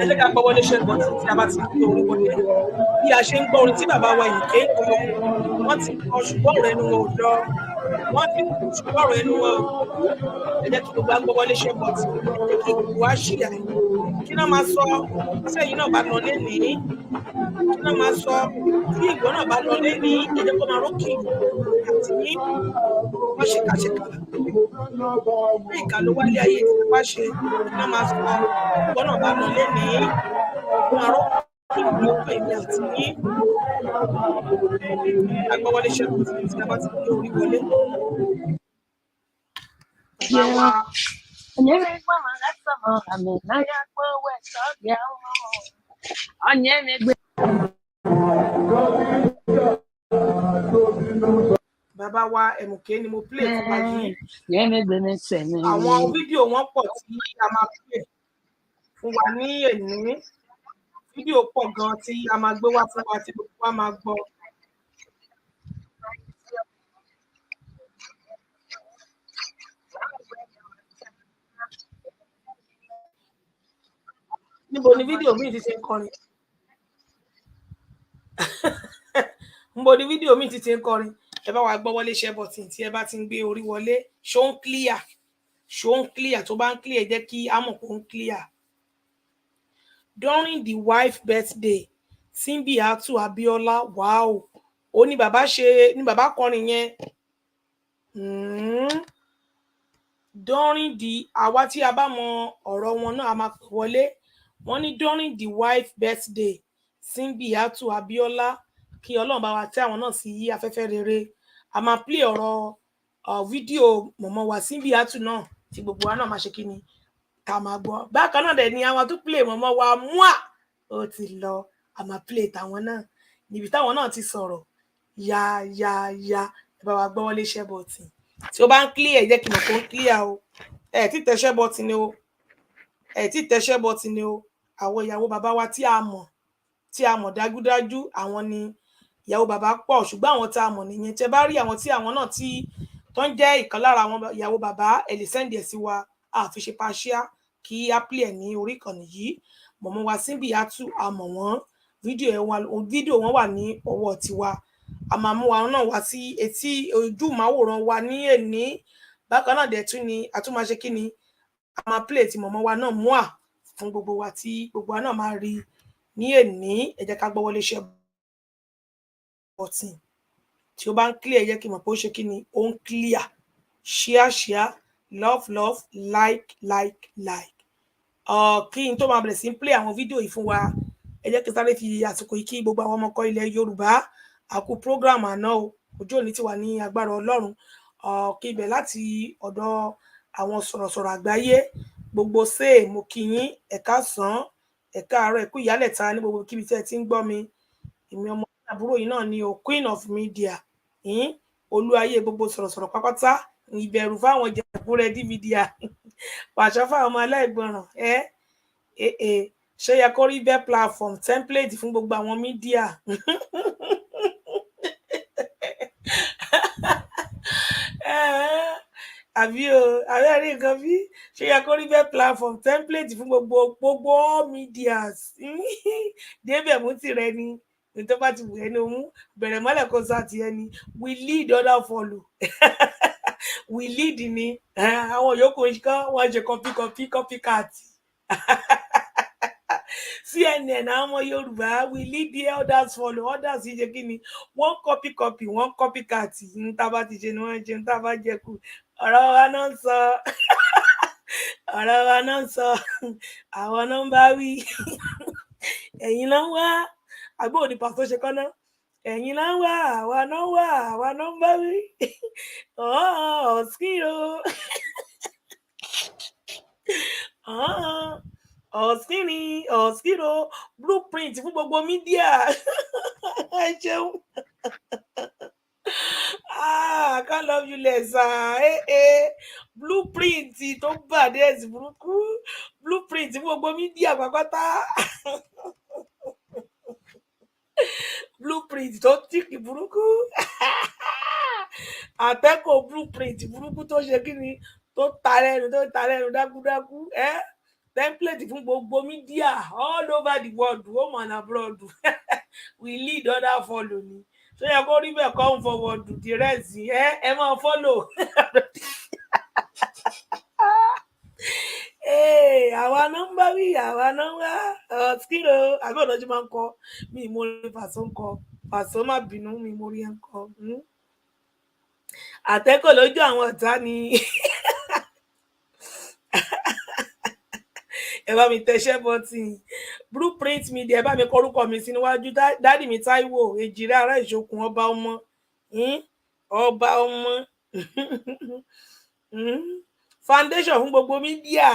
Ẹ jẹ́ ká gbọ́ wọlé ṣe bọ̀ tí a bá ti gbé orí wọlé bí a ṣe ń gbọ́ orin tí bàbá wa yìí ké kọ wọ́n ti kọ ṣùgbọ́n ọ̀rọ̀ ẹnu wọn ò lọ wọ́n ti kọ ṣùgbọ́n ọ̀rọ̀ ẹnu wọn ò ẹ jẹ́ kí gbogbo agbọ́ wọlé ṣe bọ̀ tí ẹ jẹ́ kí gbogbo wa ṣì àì kí náà máa sọ sẹ́yìn náà bá lọ lénìí kí náà máa sọ tí ìgbọ́ náà bá lọ lénìí ẹ jẹ́ kó máa rókè àti ní wọ́n ṣèkàṣèkà bí ìkà ló wálé ayé tí wọ́n ṣe kí náà máa sọ ìgbọ́ náà bá lọ lénìí kó máa rókè lókè èmi àti ní agbọ́wọlé ṣe bọ̀ tí a bá ti gbé orí wọlé. Bàbá wa ẹ̀mùké ni mo play fún wa yìí. Àwọn fídíò wọn pọ̀ tí a máa play fún wa ní èní. Fídíò pọ̀ gan tí a máa gbé wá fún wa tí gbogbo wa máa gbọ́. Níbo ni fídíò mi ti ṣe ń kọrin? Níbo ni fídíò mi ti ṣe ń kọrin? Ẹ bá wa gbọ́ wọlé share button tí ẹ bá ti ń gbé orí wọlé. Ṣó ń clear? Ṣó ń clear? Tó bá ń clear jẹ́ kí a mọ̀ pé ó ń clear. During the wife birthday, Simbiatu Abiola, wow. Ó ní bàbá kọrin yẹn. During the àwa tí a bá mọ ọ̀rọ̀ wọn náà a máa pè wọlé. Wọ́n ní during the wife birthday, Simbiatu Abiola, kí Ọlọ́run bá wa tẹ́ àwọn náà sí afẹ́fẹ́ rere. A máa play ọ̀rọ̀ fídíò mọ̀mọ́ wa Simbiatu náà tí gbogbo wa náà máa ṣe kí ni ká máa gbọ́. Bákan náà dẹ̀ ni àwọn tó play mọ̀mọ́ wa mua ó ti lọ a máa play tàwọn náà níbi táwọn náà ti sọ̀rọ̀ ya ẹ bá wa gbọ́ wọlé share button tí ó bá ń clear jẹ́ kí n mọ̀ pé ó ń clear o ẹ ti tẹ share button ni o ẹ ti tẹ share button ni o àwọn ìyàwó bàbá wa tí a mọ̀ dájúdájú àwọn ni ìyàwó bàbá pọ̀ ṣùgbọ́n àwọn tá a mọ̀ nìyẹn tẹ́ bá rí àwọn tí àwọn náà tí tó ń jẹ́ ìkan lára àwọn ìyàwó bàbá ẹ lè send ẹ̀ sí wa a fi ṣe partial kí a play ẹ̀ ní orí ìkànnì yìí mọ̀mọ́ wa Simbiatu a mọ̀ wọ́n fídíò wọn wà ní ọwọ́ tiwa a máa mú wa náà wá sí etí ojú máwòrán wa ní èní bákan náà dẹ̀ tún ni a tún máa ṣe kí ni a máa play ti mọ̀mọ́ wa náà mú à fún gbogbo wa tí gbogbo wa náà máa rí ní èní ẹ jẹ́ ká gbọ́ wọlé share button tí ó bá ń clear ẹ jẹ́ kí n mọ̀ pé ó ṣe kí ni ó ń clear share love like kí n tó máa bẹ̀rẹ̀ sí ń play àwọn fídíò yìí fún wa ẹ jẹ́ kí n sáré fi àsìkò yìí kí gbogbo àwọn ọmọkọ ilẹ̀ Yorùbá àkú program àná o ojú òní ti wà ní agbára Ọlọ́run kí ibẹ̀ láti ọ̀dọ̀ àwọn sọ̀rọ̀sọ̀rọ̀ àgbáyé gbogbo ṣe mo kí yín ẹ káàsán ẹ káàárọ̀ ẹ kú ìyálẹ̀ta ní gbogbo kíbi tí ẹ ti ń gbọ́ mi èmi ọmọ àbúrò yìí náà ni o Queen of Media olú ayé gbogbo sọ̀rọ̀sọ̀rọ̀ pápátá ìbẹ̀rù fáwọn jẹ̀búrẹ́ DVD pàṣẹ fáwọn ọmọ aláìgbọràn ṣé yẹ kó rí bẹ́ẹ̀ platform template fún gbogbo àwọn mídíà àbí o àbẹ́ rí nǹkan bí ṣé yẹ kó rí bẹ́ẹ̀ platform template fún gbogbo all medias débẹ̀ mú tirẹ̀ ni ní tó bá ti wù ẹni òun bẹ̀rẹ̀ mọ́lẹ̀ kó sá ti ẹni we lead other follow we lead ni àwọn yòókù kan wọ́n ṣe copycat CNN àwọn ọmọ Yorùbá we lead the others follow others ṣe kí ni wọ́n copy wọ́n copycat ní tá bá ti ṣe ni wọ́n ṣe ní tá bá jẹ kù ọ̀rọ̀ wa náà ń sọ ọ̀rọ̀ wa náà ń sọ àwọn náà ń bá wí ẹ̀yin náà ń wá àgbò ní pàtó ṣe kọ́ná ẹ̀yin náà ń wá àwa náà ń bá wí ọ̀sìkìrò ọ̀sìkìrò blueprint fún gbogbo mídíà ẹ ṣeun. I can't love you less. Blueprint tó bàdé ẹ̀sìn burúkú blueprint fún gbogbo mídíà pápátá blueprint tó tíkì burúkú àtẹ́kọ̀ọ́ blueprint burúkú tó ṣe kí ni tó ta lẹ́nu dákúdákú template fún gbogbo mídíà all over the world home and abroad we lead other follow ni so yẹ kó rí bẹ́ẹ̀ come forward the rest ẹ máa follow àwa nọ́mbà wí àwa nọ́mbà skiro àbí ọ̀nà tí máa ń kọ mi mo rí Pàṣọ ń kọ Pàṣọ má bínú mi mo rí ẹ ń kọ àtẹ́kọ̀ lójú àwọn ọ̀tá ni ẹ bá mi tẹṣẹ́ bọ́tì blueprint media ẹ bá mi kọrúkọ mi sí níwájú dádì mi Táíwò Èjìrẹ́ ará Ìṣòkun ọba ọmọ foundation fún gbogbo mídíà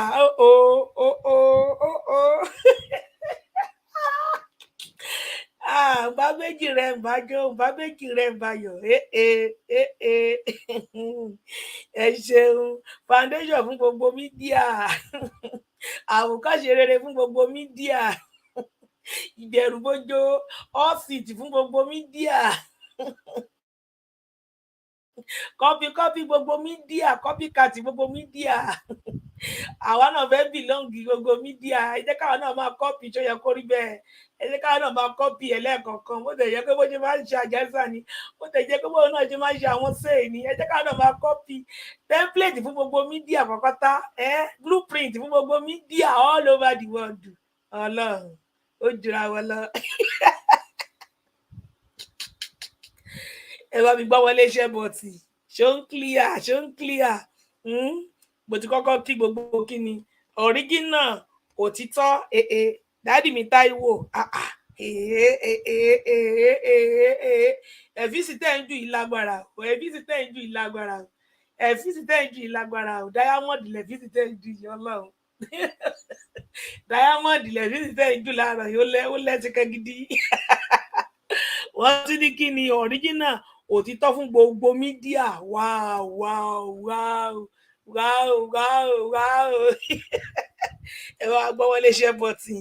bá méjì rẹ ń bájọ bá méjì rẹ ń bayọ ẹ ṣeun foundation fún gbogbo mídíà àwòkọ́ṣe rere fún gbogbo mídíà ìbẹ̀rùbojo ọ́fíìsì fún gbogbo mídíà kọ́pì gbogbo mídíà kọ́pìkàtì gbogbo mídíà àwa náà fẹ́ bìlọ́ǹgì gbogbo mídíà ẹ jẹ́ káwa náà máa kọ́pì tó yẹ kó rí bẹ́ẹ̀ ẹ jẹ́ káwa náà máa kọ́pì ẹlẹ́ẹ̀kọ̀ọ̀kan bó tẹ̀ jẹ́ pé bó ṣe máa ń ṣe àjẹsà ni bó tẹ̀ jẹ́ pé bó náà ṣe máa ń ṣe àwọn sẹ́ẹ̀ ni ẹ jẹ́ káwa náà máa kọ́pì template fún gbogbo mídíà pàpátá blueprint fún gbogbo mídíà all over the world Ọlọ́run ó jura wọn lọ. ẹ bá mi gbọ́ wọlé iṣẹ́ bọ̀tì ṣó ń clear mo ti kọ́kọ́ kí gbogbo kí ni original òtítọ́ dáàdì mi Táíwò ẹ̀fíìsì tẹ̀ ń ju ìlágbára diamond lẹ̀fíìsì tẹ̀ ń ju Ọlọ́run diamond lẹ̀fíìsì tẹ̀ ń ju lára ó lẹ́sìkẹ́ gidi wọ́n ti ní kí ni original òtítọ́ fún gbogbo mídíà wow ẹ wá gbọ́ wọlé iṣẹ́ bọ̀tì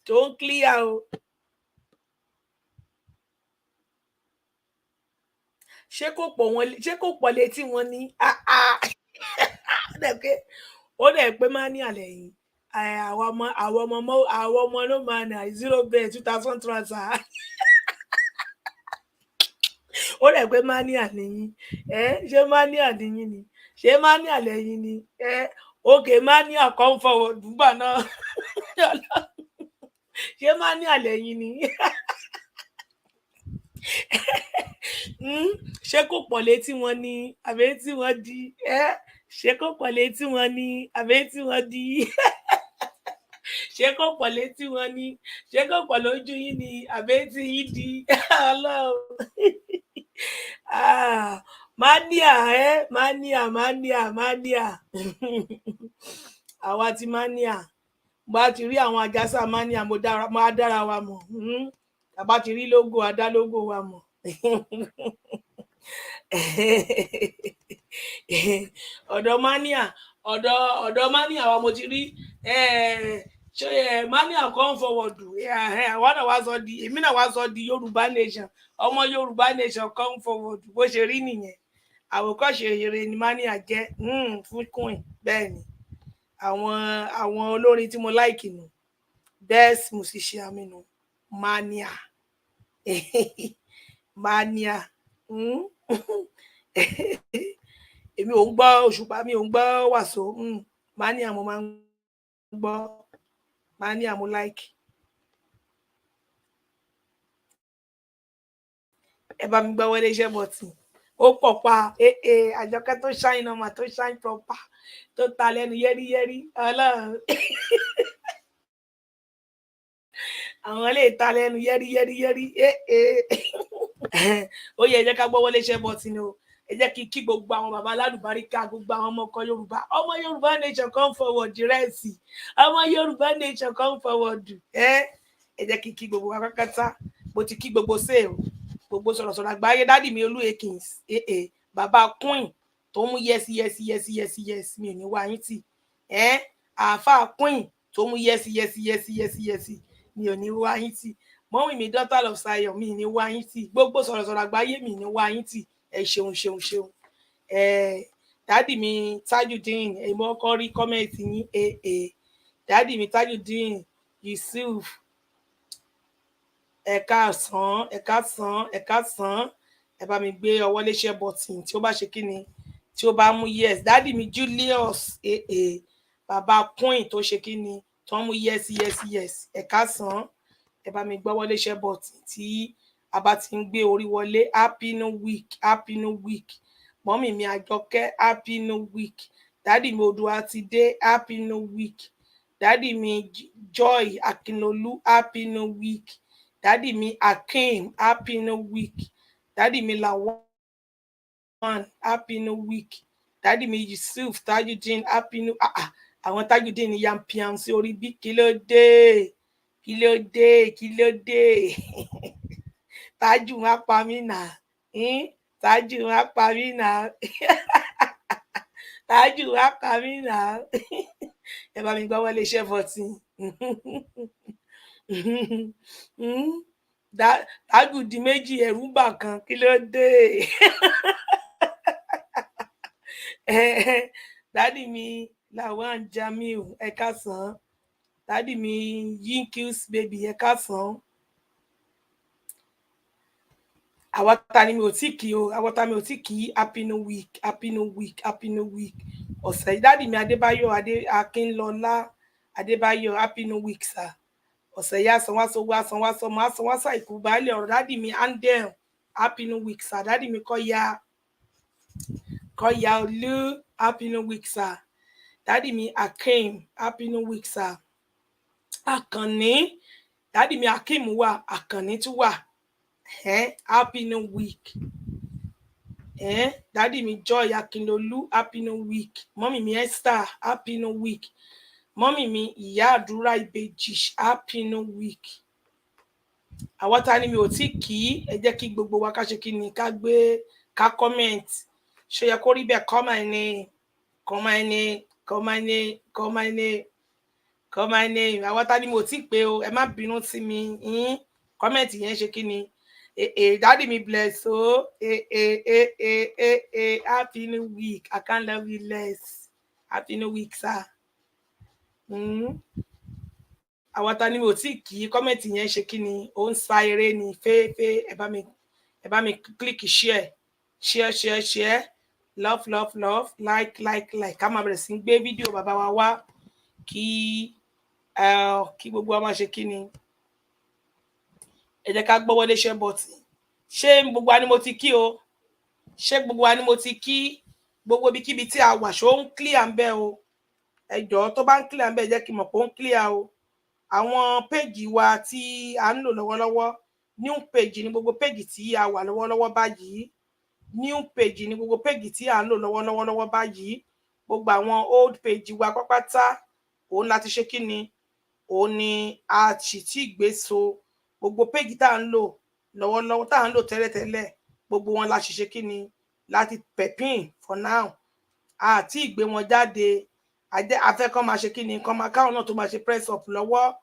tó ń clear o. ṣé kò pọ̀ létí wọn ní ó dẹ̀ pé máa ní àlẹ́ yìí àwọn ọmọ ló máa nà 0 bẹ́ẹ̀ 2000 transfer ó rẹ̀ pé má ní àlẹ́yìn ṣé má ní àlẹ́yìn ni ṣé má ní àlẹ́yìn ni òkè má ní àkọ́ńfọ̀wọ̀ dùgbà náà ṣé má ní àlẹ́yìn ni ṣé kò pọ̀ létí wọn ni àbí tí wọ́n di ṣé kò pọ̀ létí wọn ni àbí tí wọ́n di ṣé kò pọ̀ létí wọn ni ṣé kò pọ̀ lójú yín ni àbí tí yín di Ọlọ́run. Mania mania àwa ti mania bá ti rí àwọn àjàsà mania mo á dára wa mọ̀ bá ti rí lógò adá lógò wa mọ̀. ọ̀dọ̀ mania wa mo ti rí mania come forward àwa náà wá sọ di èmi náà wá sọ di Yorùbá nation ọmọ Yorùbá nation come forward bó ṣe rí nìyẹn àwòkọ́ṣe eré ni mania jẹ́ fún queen bẹ́ẹ̀ ni àwọn olórin tí mo láìkì nù best musician mi nù mania mania èmi ò ń gbọ́ Òṣùpá mi ò ń gbọ́ Wàsó mania mo máa ń gbọ́ mania mo láìkì. ẹ bá mi gbọ́ Wọlé iṣẹ́ bọ̀tì ó pọ̀ pa Àjọkẹ́ tó ṣáìn ọmọ tó ṣáìn proper tó ta lẹ́nu yẹ́rìyẹ́rì Ọlọ́run àwọn lè ta lẹ́nu yẹ́rìyẹ́rì ó yẹ ẹ jẹ́ ká gbọ́ Wọlé iṣẹ́ bọ̀tì ni o ẹ jẹ́ kí gbogbo àwọn bàbá alálùbáríkà gbogbo àwọn ọmọ ọkọ Yorùbá ọmọ Yorùbá nation come forward rẹ́ẹ̀sì ọmọ Yorùbá nation come forward ẹ jẹ́ kí gbogbo wa pátápátá mo ti kí gbogbo sèé o gbogbo sọ̀rọ̀sọ̀rọ̀ àgbáyé dádì mi Olú Akins bàbá queen tó mú yes mi ò ní wá yín tì àáfàá queen tó mú yes mi ò ní wá yín tì mọ́mì mi daughter of Zion mi ò ní wá yín tì gbogbo sọ̀rọ̀sọ̀rọ̀ àgbáyé mi ò ní wá yín tì ẹ ṣeun dádì mi Tajudeen èmo ọkọ rí kọ́mẹ̀ntì yín dádì mi Tajudeen Yusuf ẹ káàsán ẹ bá mi gbé ọwọ́ léṣẹ́ bọ̀tìn tí ó bá ṣe kíni tí ó bá mú yes dádì mi Julius bàbá queen tó ṣe kíni tó mú yes ẹ káàsán ẹ bá mi gbọ́wọ́ léṣẹ́ bọ̀tìn tí a bá ti ń gbé orí wọlé happy new week mọ́mì mi Àjọkẹ́ happy new week dádì mi Odùa ti dé happy new week dádì mi Joy Akinlolú happy new week dádì mi Akeem happy new week dádì mi Lawan happy new week dádì mi Yusuf Tajudeen happy new àwọn Tajudeen ni yampian sí orí bí kí ló dé Tájù má pa mí nà Tájù má pa mí nà Tájù má pa mí nà ẹ bá mi gbọ́ Wọlé iṣẹ́ bọ̀tìn. Tágùdì méjì ẹ̀rù bà kan kí ló dé dádì mi Lawan Jamiu ẹ káàsán dádì mi Yinkils baby ẹ káàsán àwọ̀tá ni mi ò tí kí o àwọ̀tá mi ò tí kí happy new week ọ̀sẹ̀ dádì mi Adébáyọ̀ Akínlọ́lá Adébáyọ̀ happy new week sir ọ̀sẹ̀ yá sanwó-sanwó ìkú baálẹ̀ ọ̀rọ̀ dádì mi Andel happy new week sir dádì mi Kọ́yà Olú happy new week sir dádì mi Akeem happy new week sir Àkànní dádì mi Akeem wà Àkànní tún wà happy new week dádì mi Joy Akinlolú happy new week mọ́mì mi Esther happy new week mọ́mì mi ìyá àdúrà ìbejì happy new week àwọn ta ni mi ò tí kí ẹ jẹ́ kí gbogbo wa ká ṣe kí ni ká gbé ká comment ṣe yẹ kó rí bẹ́ẹ̀ call my name àwọn ta ni mi ò tí pé o ẹ má bínú sí mi comment yẹn ṣe kí ni dádì mi bless o happy new week I can't love you less happy new week sir. Àwọn ta ni mo ti kí kọ́mẹ̀ntì yẹn ṣe kí ni ó ń sa eré ni fẹ́ẹ́fẹ́ ẹ bá mi click share love like ká máa bẹ̀rẹ̀ sí gbé fídíò bàbá wa wá kí gbogbo wa máa ṣe kí ni ẹ jẹ́ ká gbọ́ Wọlé iṣẹ́ bọ̀tì ṣé gbogbo wa ni mo ti kí o ṣé gbogbo wa ni mo ti kí gbogbo ibikíbi tí a wà ṣó ń clear ń bẹ o ẹ jọ̀ọ́ tó bá ń clear ń bẹ jẹ́ kí n mọ̀ pé ó ń clear o àwọn péjì wa tí a ń lò lọ́wọ́lọ́wọ́ new page ni gbogbo péjì tí a wà lọ́wọ́lọ́wọ́ báyìí new page ni gbogbo péjì tí a ń lò lọ́wọ́lọ́wọ́ báyìí gbogbo àwọn old page wa pápátá òun láti ṣe kí ni òun ni a sì tí gbé so gbogbo péjì tá à ń lò lọ́wọ́lọ́wọ́ tá à ń lò tẹ́lẹ̀tẹ́lẹ̀ gbogbo wọn la sì ṣe kí ni láti pẹ̀pìn for now àti ìgbé wọn jáde afẹ́ kan máa ṣe kí ni kan máa káwọn náà tó máa ṣe press up lọ́wọ́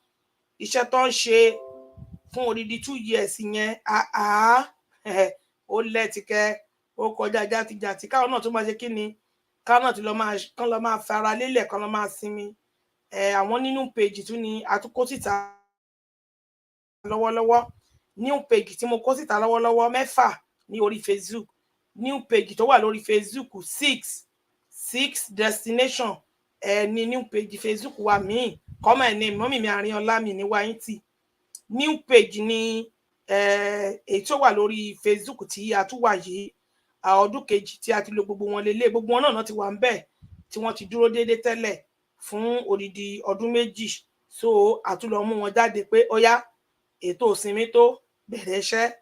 iṣẹ́ tó ń ṣe fún odidi 2 years yẹn ó lẹ́tìkẹ́ ó kọjá játijàti káwọn náà tó máa ṣe kí ni káwọn náà ti lọ máa fara lélẹ̀ kan lọ máa sinmi àwọn nínú page tún ni àtúkó síta lọ́wọ́lọ́wọ́ new page tí mo kó síta lọ́wọ́lọ́wọ́ 6 ní orí Facebook new page tó wà lórí Facebook 6 destination ní new page Facebook wa míì come my name mọ́mì mi Àrínọlá mi ní wáyìntì new page ní èyí tó wà lórí Facebook tí a tún wà yìí ọdún kejì tí a ti lo gbogbo wọn lélẹ̀ gbogbo wọn náà ti wà ń bẹ̀ tí wọ́n ti dúró déédé tẹ́lẹ̀ fún odidi ọdún 2 so àtúlọ mú wọn jáde pé ó yá ètò ìsinmi tó bẹ̀rẹ̀ iṣẹ́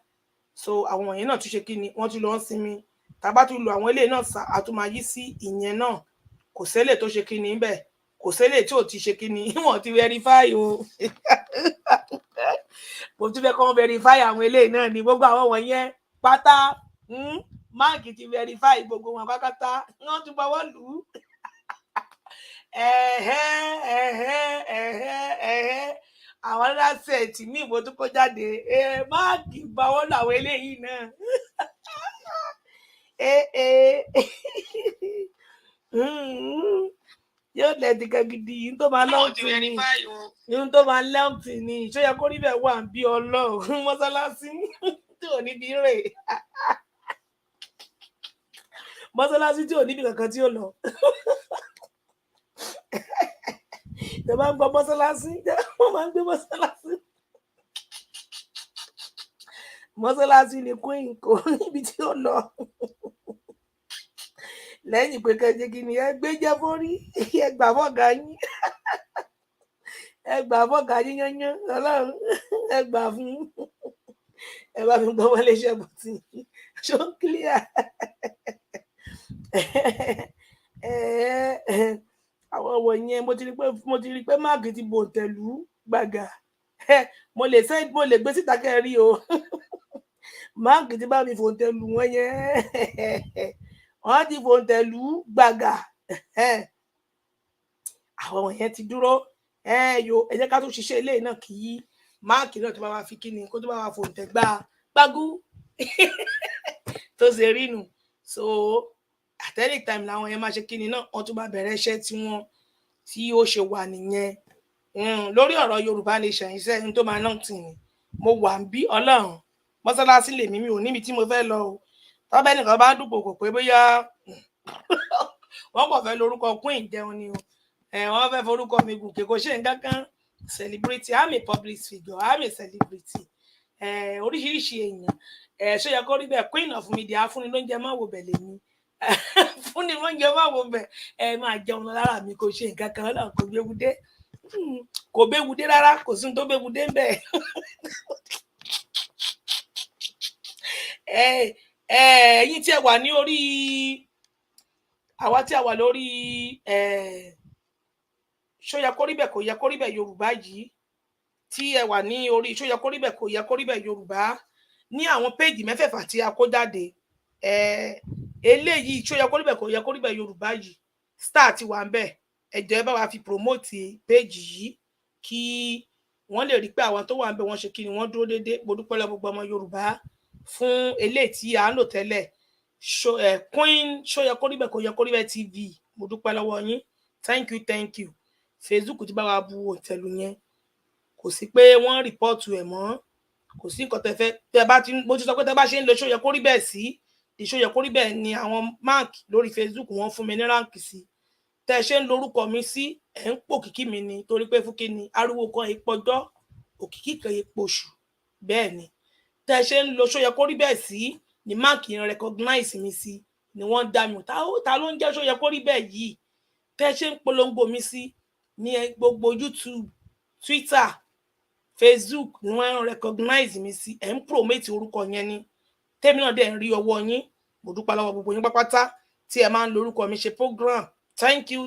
so àwọn wọ̀nyẹn náà tún ṣe kí ni wọ́n tún lọ ń sinmi tàbá tún lo àwọn eléyìí náà àtúmọ̀ yí sí ìyẹn náà kò sẹ́lẹ̀ tó ṣe kí ni bẹ́ẹ̀ kò sẹ́lẹ̀ tí ò ti ṣe kí ni wọ́n ti verify o mo tún fẹ́ kọ́ verify àwọn eléyìí náà ní gbogbo àwọn wọ̀nyẹn pátá máàkì ti verify gbogbo wọn pátápátá wọ́n tún bọ́wọ́ lù ú àwọn aláṣẹ̀tì ní ìbò tó kó jáde máàkì bọ́wọ́ lù àwọn eléyìí náà yóò lẹ́ẹ̀dì gidi yìí tó máa lọ́ọ̀tì ni yìí tó máa lọ́ọ̀tì ni ìṣóyẹ kó rí bẹ́ẹ̀ wà ń bí ọlọ́run mọ́sálásí tí ò níbi rè mọ́sálásí tí ò níbi kankan tí ó lọ tẹ bá ń gbọ́ mọ́sálásí wọ́n máa ń gbé mọ́sálásí ni queen kò níbi tí ó lọ lẹ́yìn pé kẹjẹ kí ni ẹ gbé jẹ fórí ẹ gbà fọgà yín yányán Ọlọ́run ẹ gbà fún ẹ bá fi gbọ́ wọlé iṣẹ́ bùtì ṣó ń clear àwọn wọ̀nyẹn mo ti rí pé máàkì ti bò tẹ̀lú gbàgà mo lè gbé síta kẹrí o máàkì ti bá mi fò tẹ̀lú wọn yẹn wọ́n ti fò tẹ̀lú gbàgà àwọn wọ̀nyẹn ti dúró ẹ jẹ́ ká tún ṣiṣẹ́ eléyìí náà kí máàkì náà tó bá wá fi kíni kó tó bá wá fò tẹ̀ gbágú tó ṣe rí nù so at any time làwọn yẹn máa ṣe kíni náà wọ́n tún bá bẹ̀rẹ̀ iṣẹ́ tí ó ṣe wà nìyẹn lórí ọ̀rọ̀ Yorùbá Nation iṣẹ́ ní tó máa náà tì ní mo wà ń bí Ọlọ́run mọ́sálásí lèmi mi ò níbi tí mo fẹ́ lọ o tọ́bẹ̀ nìkan bá dùpò kò pé bóyá wọ́n kàn fẹ́ lórúkọ queen jẹun ni o wọ́n fẹ́ forúkọ mi gùnkè kò ṣe nǹkan kan celebrity I'm a public figure I'm a celebrity oríṣiríṣi èèyàn ṣó yẹ kó rí bẹ́ẹ̀ queen of media fúnni ló ń jẹ máa wò bẹ̀ lèmi fúnni ló ń jẹ máa wò bẹ̀ máa jẹun lára mi kò ṣe nǹkan kan náà kò béwu dé rárá kò sí tó béwu dé ń bẹ̀ ẹ̀yin tí ẹ wà ní orí àwa tí a wà lórí ṣó yẹ kó rí bẹ́ẹ̀ kò yẹ kó rí bẹ́ẹ̀ Yorùbá yìí tí ẹ wà ní orí ṣó yẹ kó rí bẹ́ẹ̀ kò yẹ kó rí bẹ́ẹ̀ Yorùbá ní àwọn péèjì mẹ́fẹ̀ẹ̀fà tí a kó jáde eléyìí ṣó yẹ kó rí bẹ́ẹ̀ kò yẹ kó rí bẹ́ẹ̀ Yorùbá yìí star ti wà ń bẹ̀ ẹ jọ̀ọ́ ẹ bá wa fi promote péèjì yìí kí wọ́n lè rí pé àwọn tó wà ń bẹ̀ wọ́n ṣe kí ni wọ́n dúró déédéé mo dúpẹ́ lọ́wọ́ gbogbo ọmọ Yorùbá fún eléyìí tí à ń lò tẹ́lẹ̀ queen ṣó yẹ kó rí bẹ́ẹ̀ kò yẹ kó rí bẹ́ẹ̀ TV mo dúpẹ́ lọ́wọ́ yín thank you Facebook ti bá wa bu òtẹ̀lù yẹn kò sí pé wọ́n rìpọ́ọ̀tù ẹ̀ mọ́ kò sí nǹkan tẹ́fẹ́ tẹ́ bá ti mo ti sọ pé tẹ́ bá ṣe ń lo ṣó yẹ kó rí bẹ́ẹ̀ sí ìṣó yẹ kó rí bẹ́ẹ̀ ni àwọn mark lórí Facebook wọ́n fún mi ní ránkì sí tẹ́ ṣe ń lorúkọ mi sí ẹ̀ ń pò kìkì mi ni torí pé fún kí ni ariwo kan ìpọjọ́ òkìkí kan ìpòṣù bẹ́ẹ̀ ni tẹ́ ṣe ń lo ṣó yẹ kó rí bẹ́ẹ̀ sí ni máàkì yẹn recognize mi sí ni wọ́n dá mi ta ló ń jẹ́ ṣó yẹ kó rí bẹ́ẹ̀ yìí tẹ́ ṣe ń polongo mi sí ní gbogbo YouTube, Twitter, Facebook ni wọ́n recognize mi sí ẹ̀ ń promote orúkọ yẹn ni tèmi náà dẹ̀ ń rí ọwọ́ yín mo dúpẹ́ lọ́wọ́ gbogbo yín pápátá tí ẹ máa ń lo orúkọ mi ṣe program thank you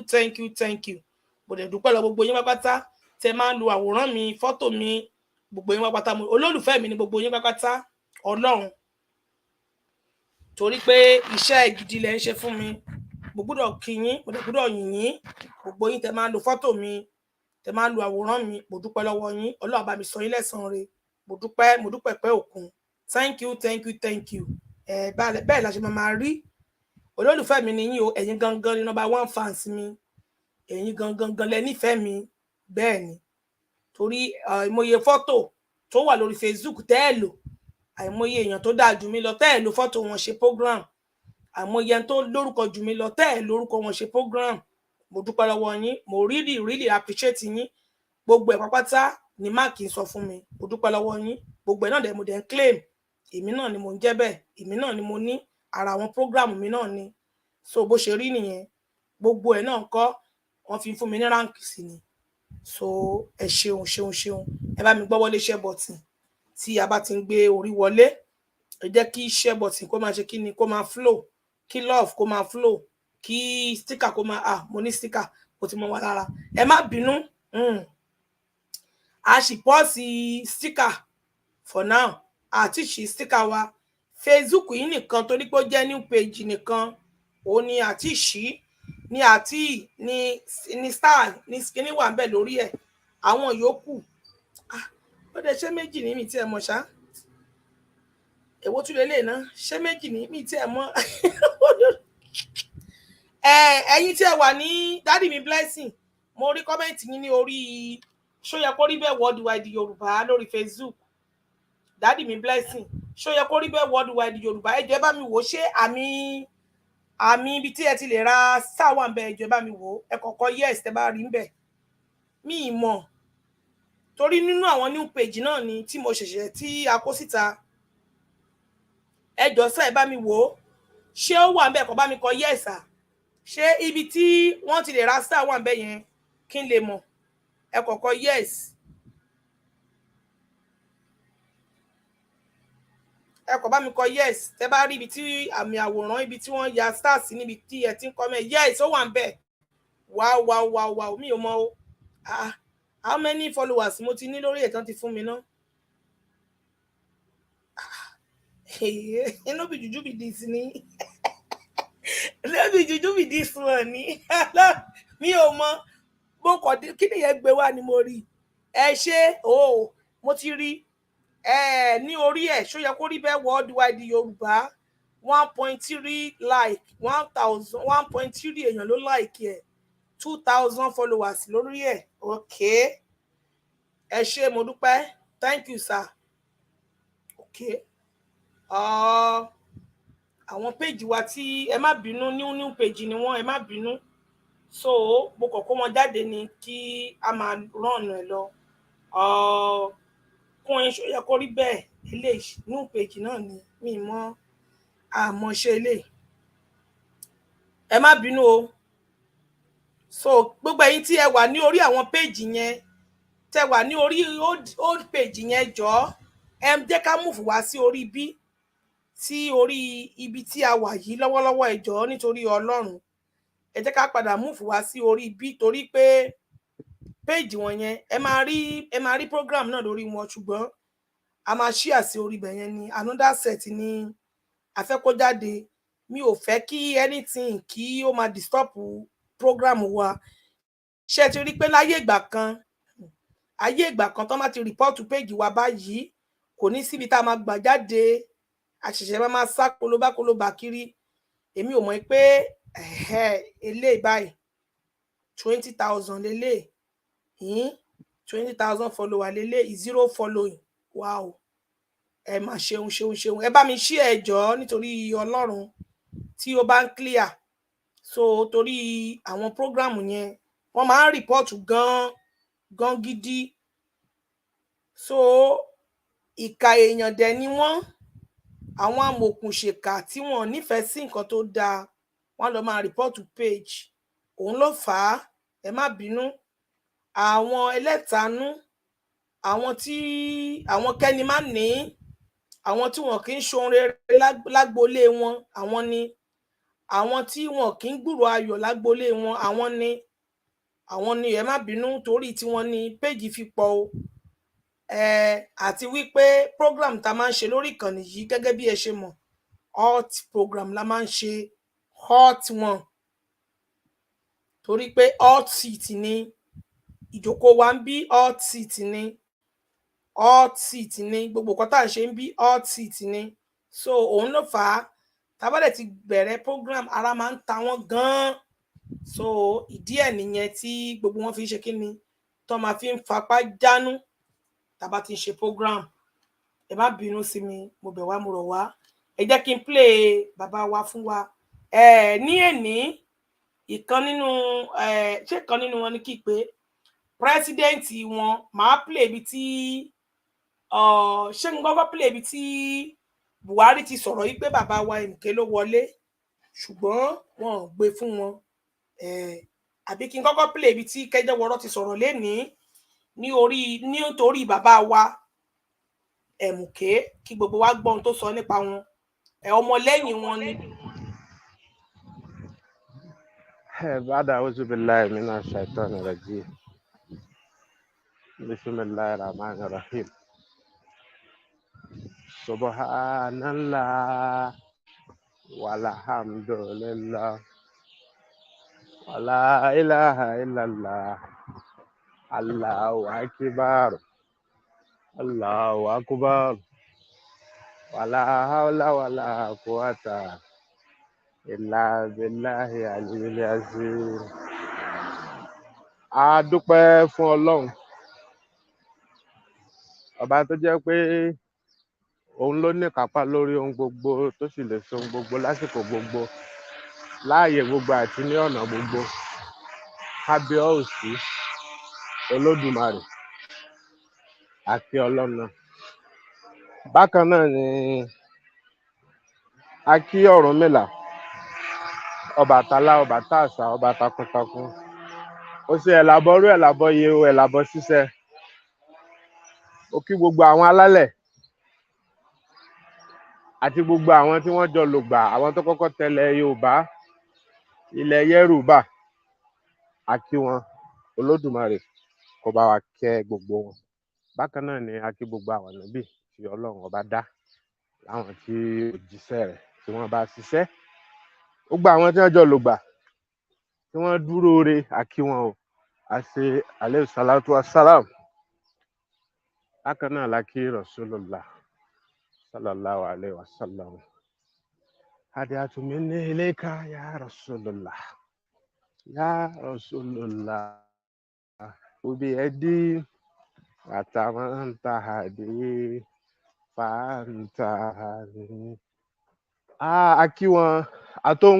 mo dẹ̀ dúpẹ́ lọ́wọ́ gbogbo yín pápátá tí ẹ máa ń lo àwòrán mi fọ́tò mi gbogbo yín pápátá olólùfẹ́ mi ni gbogbo yín pápátá Ọlọ́run torí pé iṣẹ́ gidi lẹ ń ṣe fún mi mo gbọ́dọ̀ kí yín mo dẹ̀ gbọ́dọ̀ yìn yín gbogbo yín tẹ́ máa ń lo fọ́tò mi tẹ́ máa ń lo àwòrán mi mo dúpẹ́ lọ́wọ́ yín Ọlọ́run bá mi sọ yín lẹ́san rẹ̀ mo dúpẹ́ pẹ́ òkun thank you bẹ́ẹ̀ la ṣe máa rí olólùfẹ́ mi ni yín o ẹ̀yin gangan ni number 1 fans mi ẹ̀yin gangan lẹ nífẹ̀ẹ́ mi bẹ́ẹ̀ ni torí àìmọye fọ́tò tó wà lórí Facebook tẹ́ ẹ lò àìmọye èèyàn tó dáa jù mí lọ tẹ́ ẹ lò fọ́tò wọn ṣe program àìmọye ẹni tó lórúkọ jù mí lọ tẹ́ ẹ lórúkọ wọn ṣe program mo dúpẹ́ lọ́wọ́ yín mo really appreciate yín gbogbo ẹ̀ pápátá ni máàkì sọ fún mi mo dúpẹ́ lọ́wọ́ yín gbogbo ẹ̀ náà dẹ̀ mo dẹ̀ ń claim èmi náà ni mo ń jẹ́ bẹ́ẹ̀ èmi náà ni mo ní ara àwọn program mi náà ni so bó ṣe rí nìyẹn gbogbo ẹ̀ náà kọ́ wọ́n fi fún mi ní rank sí ni so ẹ ṣeun ẹ bá mi gbọ́ wọlé share button tí a bá ti ń gbé orí wọlé ẹ jẹ́ kí share button kó máa ṣe kí ni kó máa flow kí love kó máa flow kí sticker kó máa mo ní sticker kó ti mọ wá lára ẹ má bínú a sì pọ́ọ̀sì sticker for now àti ṣì sticker wa Facebook yìí nìkan torí pé ó jẹ́ new page nìkan ó ní àti ṣì ní àti ní star ní skinny wà ń bẹ lórí ẹ̀ àwọn yòókù ó dẹ̀ ṣe méjì ní mi tí ẹ mọ̀ ṣá èwo tún lélẹ̀ náà ṣe méjì ní mi tí ẹ mọ̀ ẹ̀yin tí ẹ wà ní Daddy mi blessing mo rí kọ́mẹ́ǹtì yín ní orí ṣó yẹ kó rí bẹ́ẹ̀ worldwide Yorùbá lórí Facebook Daddy mi blessing ṣó yẹ kó rí bẹ́ẹ̀ worldwide Yorùbá ẹ jọ̀ọ́ ẹ bá mi wò ṣé àmì ibi tí ẹ ti lè ra star wà ń bẹ ẹ jọ̀ọ́ ẹ bá mi wò ẹ kọ́kọ́ yes tẹ bá rí ń bẹ mi mọ̀ torí nínú àwọn new page náà ni tí mo ṣẹ̀ṣẹ̀ tí a kó síta ẹ jọ̀ọ́ sá ẹ bá mi wò ṣé ó wà ń bẹ kó bá mi kọ yes ṣé ibi tí wọ́n ti lè ra star wà ń bẹ yẹn kí n lè mọ̀ ẹ kọ́kọ́ yes ẹ kọ bá mi kọ yes tẹ bá rí ibi tí àmì àwòrán ibi tí wọ́n ya stars níbi tí ẹ ti ń comment yes ó wà ń bẹ wow mi ò mọ̀ o how many followers mo ti ní lórí ẹ̀ tán ti fún mi ná no be juju be this ni no be juju be this one ni mi ò mọ̀ mo kọ kí ni yẹn gbé wá ni mo rí ẹ ṣe mo ti rí ní orí ẹ̀ ṣó yẹ kó rí bẹ́ẹ̀ worldwide Yorùbá 1.3 like 1.3 èèyàn ló like ẹ̀ 2,000 followers lórí ẹ̀ okay ẹ ṣé mo dúpẹ́ thank you sir okay àwọn page wa tí ẹ má bínú new page ni wọ́n ẹ má bínú so mo kọ́kọ́ wọn jáde ni kí a máa run ẹ lọ kún ẹ ṣó yẹ kó rí bẹ́ẹ̀ eléyìí new page náà ni mi mọ̀ àmọ̀ṣe eléyìí ẹ má bínú o so gbogbo ẹ̀yin tí ẹ wà ní orí àwọn page yẹn tẹ́ wà ní orí old page yẹn jọ̀ọ́ ẹ jẹ́ ká move wá sí orí bí sí orí ibi tí a wà yìí lọ́wọ́lọ́wọ́ ẹ jọ̀ọ́ nítorí Ọlọ́run ẹ jẹ́ ká padà move wá sí orí bí torí pé page wọn yẹn ẹ máa rí program náà lórí wọn ṣùgbọ́n a máa share sí orí bẹ̀ yẹn ni another set ni a fẹ́ kó jáde mi ò fẹ́ kí anything kí ó máa disturb program wa ṣé ti rí pé láyé ìgbà kan tó máa ti report page wa báyìí kò ní síbi tá a máa gbà jáde àṣẹ̀ṣẹ̀ máa sá kolobá kiri èmi ò mọ̀ pé eléyìí báyìí 20,000 lélẹ̀ 20,000 follower lélẹ̀ 0 following wow ẹ má ṣeun ẹ bá mi share ẹ jọ̀ọ́ nítorí Ọlọ́run tí ó bá ń clear so torí àwọn program yẹn wọ́n máa ń report gan gidi so ìka èèyàn dẹ̀ ni wọ́n, àwọn amòòkùnṣèkà tí wọn nífẹ̀ẹ́ sí nǹkan tó dáa wọ́n lọ máa report to page. Òun ló fà á, ẹ má bínú. Àwọn ẹlẹ́tanú, àwọn kẹ́ni má ní, àwọn tí wọn kì í ṣohun rere lágboolé wọn, àwọn ni. Àwọn tí wọn kì í gbúrò ayọ̀ lágboolé wọn, àwọn ni ẹ má bínú, torí tí wọ́n ní péjì fi pọ̀ o. Àti wípé program tá máa ń ṣe lórí ìkànnì yìí gẹ́gẹ́ bí ẹ ṣe mọ̀, hot program la máa ń ṣe, hot one, torí pé hot seat ni ìjókòó wa ń bí, hot seat ni, hot seat ni gbogbo nǹkan tá à ń ṣe ń bí, hot seat ni. So òun ló fà á, tá bá dẹ̀ ti bẹ̀rẹ̀ program ara máa ń ta wọ́n gan-an. So ìdí ẹ̀ nìyẹn tí gbogbo wọn fi ń ṣe kí ni, tó máa fi ń fapá jánu tá bá ti ń ṣe program. Ẹ má bínú sí mi, mo bẹ̀ wá, mo rọ̀ wá, ẹ jẹ́ kí n play bàbá wa fún wa. Ní èní ìkan nínú ṣé ìkan nínú wọn ni kí pé president wọn, máa play ibi tí ṣé n gbọ́dọ̀ play ibi tí Buhari ti sọ̀rọ̀ yìí pé bàbá wa MK ló wọlé, ṣùgbọ́n wọn ò gbé fún wọn. Àbí kí n kọ́kọ́ play ibi tí Kẹ́jẹ́wọ́rọ́ ti sọ̀rọ̀ lénìí nítorí bàbá wa MK, kí gbogbo wa gbọ́ ohun tó sọ nípa wọn. Ọmọlẹ́yìn wọn ni. بعد أعوذ بالله من الشيطان الرجيم بسم الله الرحمن الرحيم سبحان الله والحمد لله ولا إله إلا الله الله أكبر الله أكبر ولا حول ولا قوة إلا بالله العلي العظيم. A dúpẹ́ fún Ọlọ́run, ọba tó jẹ́ pé òun ló ní kápá lórí ohun gbogbo, tó sì lè ṣe ohun gbogbo lásìkò gbogbo, láàyè gbogbo àti ní ọ̀nà gbogbo. Kábíyèsí Olódùmarè àti Ọlọ́run náà. Bákan náà ni a kí Ọ̀rúnmìlà, Ọbàtálá, ọba tàṣà, ọba takuntakun. Ó ṣe ẹ̀làbọ̀rú, ẹ̀làbọ̀yè o, ẹ̀làbọ̀ ṣiṣẹ́. Ó kí gbogbo àwọn alálẹ̀ àti gbogbo àwọn tí wọ́n jọ lògbà, àwọn tó kọ́kọ́ tẹ̀lé Yorùbá, ilẹ̀ Yorùbá, a kí wọn. Olódùmarè kó bá wa kẹ́ gbogbo wọn. Bákan náà ni a kí gbogbo àwọn ànábì tí Ọlọ́run ọba dá, láwọn tí òjíṣẹ́ rẹ̀ tí wọ́n bá ṣiṣẹ́. Gbogbo àwọn tí wọ́n jọ lògbà, tí wọ́n dúró re, a kí wọn o. A ṣe alayhi salatu wassalam. Bákan náà la kí Rasulullah sallallahu alayhi wa sallam. Hadiyatu minni ilayka ya Rasulullah, ya Rasulullah, ubi edi atamanta hadi fantahani. A kí wọn àtòun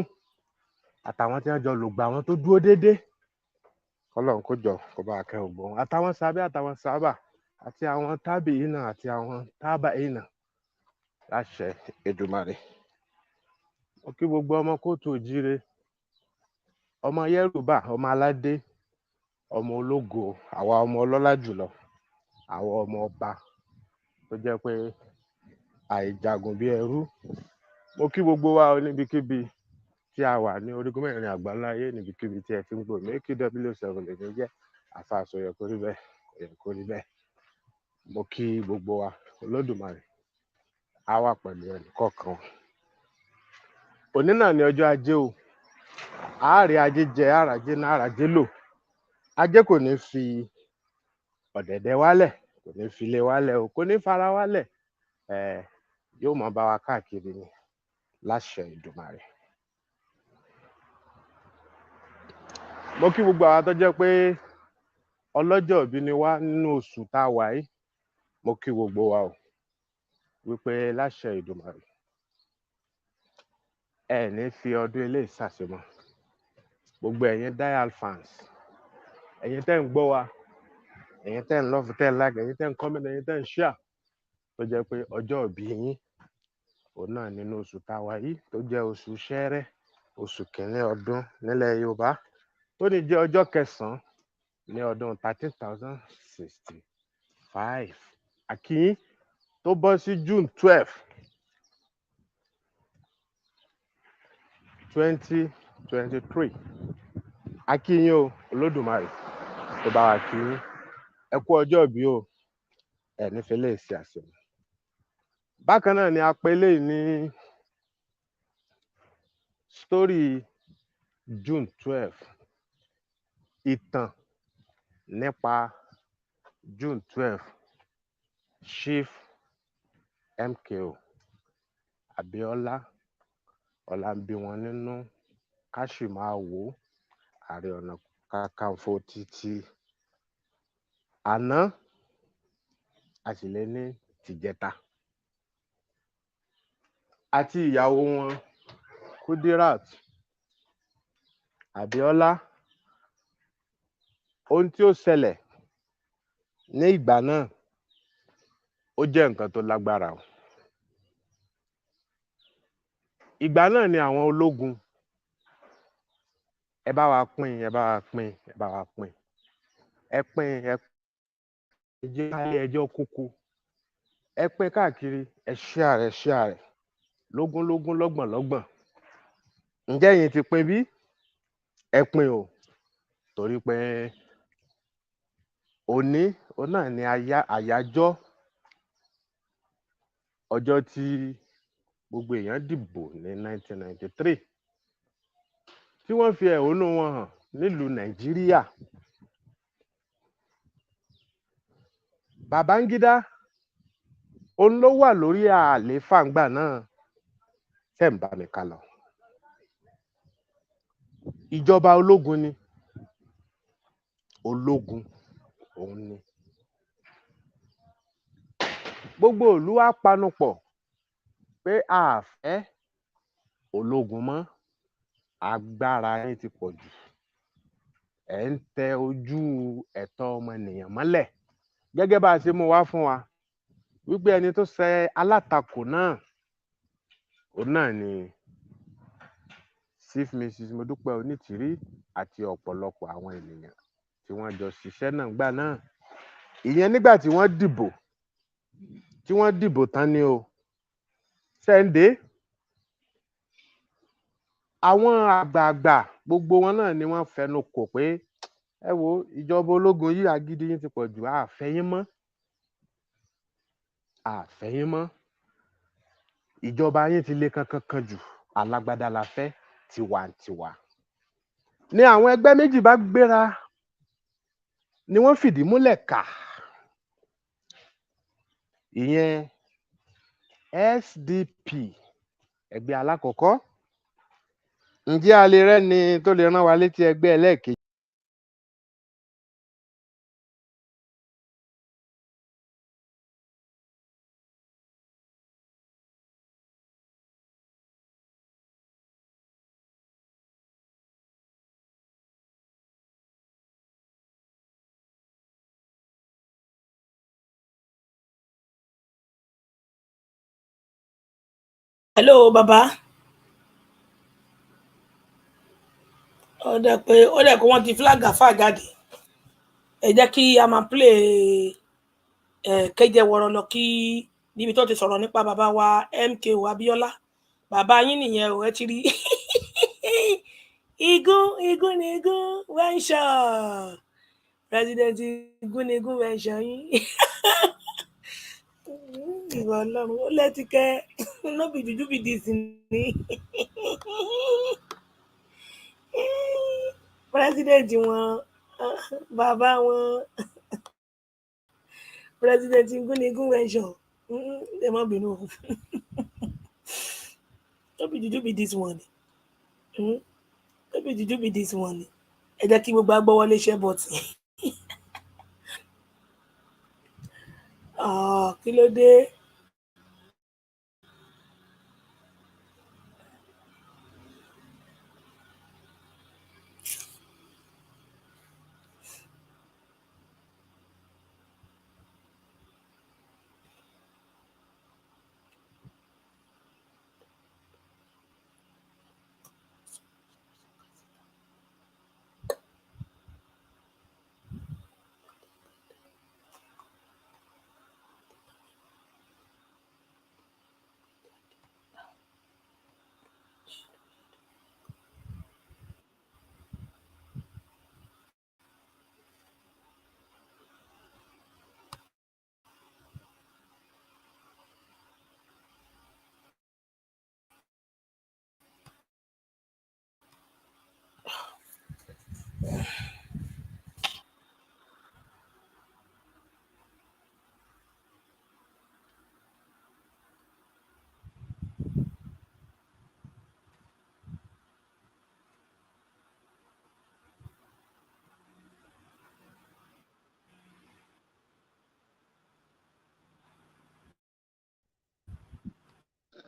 àtàwọn tí wọ́n jọ lògbà, àwọn tó dúró déédéé. Ọlọ́run kó jọ kó bá kẹ́ gbogbo wọn, àtàwọn sábẹ́, àtàwọn sábà, àti àwọn tábìínà, àti àwọn tábàínà, láṣẹ Èdùmàrè. Mo kí gbogbo ọmọ kóòtù òjíire, ọmọ Yorùbá, ọmọ aládé, ọmọ ológo, àwa ọmọ ọlọ́lá jùlọ, àwọn ọmọ ọba tó jẹ́ pé àìjagun bí ẹrú. Mo kí gbogbo wa níbikíbi tí a wà ní orígun mẹ́rin àgbáńlá ayé, níbikíbi tí ẹ ti ń gbọ́ mi. KW7 lè ní jẹ́ àfàsọ, yẹ kó rí bẹ́ẹ̀, yẹ kó rí bẹ́ẹ̀. Mo kí gbogbo wa. Olódùmarè á wà pẹ̀lú ẹnì kọ̀ọ̀kan. Òní náà ni ọjọ́ ajé o. Àárẹ̀ ajé jẹ, àràjé náà, àràjé lò. Ajé kò ní fi ọ̀dẹ̀dẹ̀ wálẹ̀, kò ní fi ilé wálẹ̀ o, kò ní fara wálẹ̀. Yóò máa bá wa káàkiri ni, láṣẹ Èdùmàrè. Mo kí gbogbo àwọn tó jẹ́ pé ọlọ́jọ́ ìbí ni wá nínú oṣù tá a wà yìí. Mo kí gbogbo wa o, wípé láṣẹ Èdùmàrè ẹ ní fi ọdún eléyìí ṣàṣemọ. Gbogbo ẹ̀yin dial fans, ẹ̀yin tẹ́ ń gbọ́ wa, ẹ̀yin tẹ́ ń love, tẹ́ ń like, ẹ̀yin tẹ́ ń comment, ẹ̀yin tẹ́ ń share, tó jẹ́ pé ọjọ́ ìbí yín òun náà nínú oṣù táwa yìí tó jẹ́ oṣù Ṣẹ́rẹ́, oṣù kìíní ọdún nílẹ̀ Yorùbá, tó ní jẹ́ ọjọ́ kẹsàn-án ní ọdún 13,065. Àkíyín tó bọ́ sí June 12, 2023. Àkíyín o, Olódùmarè tó bá wa kí yín. Ẹ kú ọjọ́ ìbí o, ẹ nífẹ̀ẹ́ lè ṣe àṣemọ. Bákan náà ni a pè eléyìí ní story June 12, ìtàn nípa June 12, Chief MKO Abíọ́lá Ọlámbíwọn nínú Káṣímáwo Ààrẹ Ọ̀nà Kakanfò títí àná àtìlẹ́ ní tìjẹta, àti ìyàwó wọn Kudirat Abíọ́lá. Ohun tí ó ṣẹlẹ̀ ní ìgbà náà ó jẹ́ nǹkan tó lágbára o. Ìgbà náà ni àwọn ológun ẹ bá wa pín, ẹ bá wa pín, ẹ bá wa pín, ẹ pín, ẹ jẹ́ káyé ẹjọ́ kókó, ẹ pín káàkiri, ẹ share rẹ̀ lógún lọ́gbọ̀n. Ǹjẹ́ ẹ̀yin ti pín bí? Ẹ pín o, torí pé òní òun náà ni àyájọ́ ọjọ́ tí gbogbo èèyàn dìbò ní 1993 tí wọ́n fi ẹ̀hónú wọn hàn nílùú Nàìjíríà. Babangida òun ló wà lórí àlééfà ńgbà náà, tẹ́ ń bá mi ká lọ. Ìjọba ológun ni, ológun òun ni. Gbogbo ìlú wa panupọ̀ pé a fẹ́ ológun mọ́, agbára yín ti pọ̀ jù, ẹ̀ ń tẹ ojú ẹ̀tọ́ ọmọnìyàn mọ́lẹ̀. Gẹ́gẹ́ bá a ṣe mú wá fún wa wípé ẹni tó ṣe alátakò náà òun náà ni Chief Mrs. Modúpẹ́ Onítìrí àti ọ̀pọ̀lọpọ̀ àwọn ènìyàn tí wọ́n jọ ṣiṣẹ́ náà gbà náà. Ìyẹn nígbà tí wọ́n dìbò tán ni o. Sẹ́ńdé àwọn àgbààgbà gbogbo wọn náà ni wọ́n fẹnu kò pé ẹ wo ìjọba ológun yìí agídí yín ti pọ̀ jù, àfẹ́yín mọ́, ìjọba yín ti le kankan jù, alágbádá la fẹ́, tiwantiwa. Ni àwọn ẹgbẹ́ méjì bá gbéra ni wọ́n fìdí múlẹ̀ kà. Ìyẹn SDP ẹgbẹ́ alákọ̀ọ́kọ́. Ǹjẹ́ a lè rẹ́ni tó lè rán wa létí ẹgbẹ́ ẹlẹ́ẹ̀kejì? Hello bàbá. Ó dẹ̀ pé wọ́n ti flag àfà jáde. Ẹ jẹ́ kí a máa play kéje wọ̀rọ̀ lọ kí níbi tó ti sọ̀rọ̀ nípa bàbá wa MKO Abíọ́lá. Bàbá yín nìyẹn o, ẹ ti rí. Igun ni igun venture. President igun ni igun venture yín. Ìwọ Ọlọ́run ó lẹ́tìkẹ́ no be juju be this ni. President wọn bàbá wọn President igun ni igun venture. Ẹ má bínú. No be juju be this one. No be juju be this one. Ẹ jẹ́ kí gbogbo agbọ́wọlé ṣẹ́ bọ̀tì. Kí ló dé?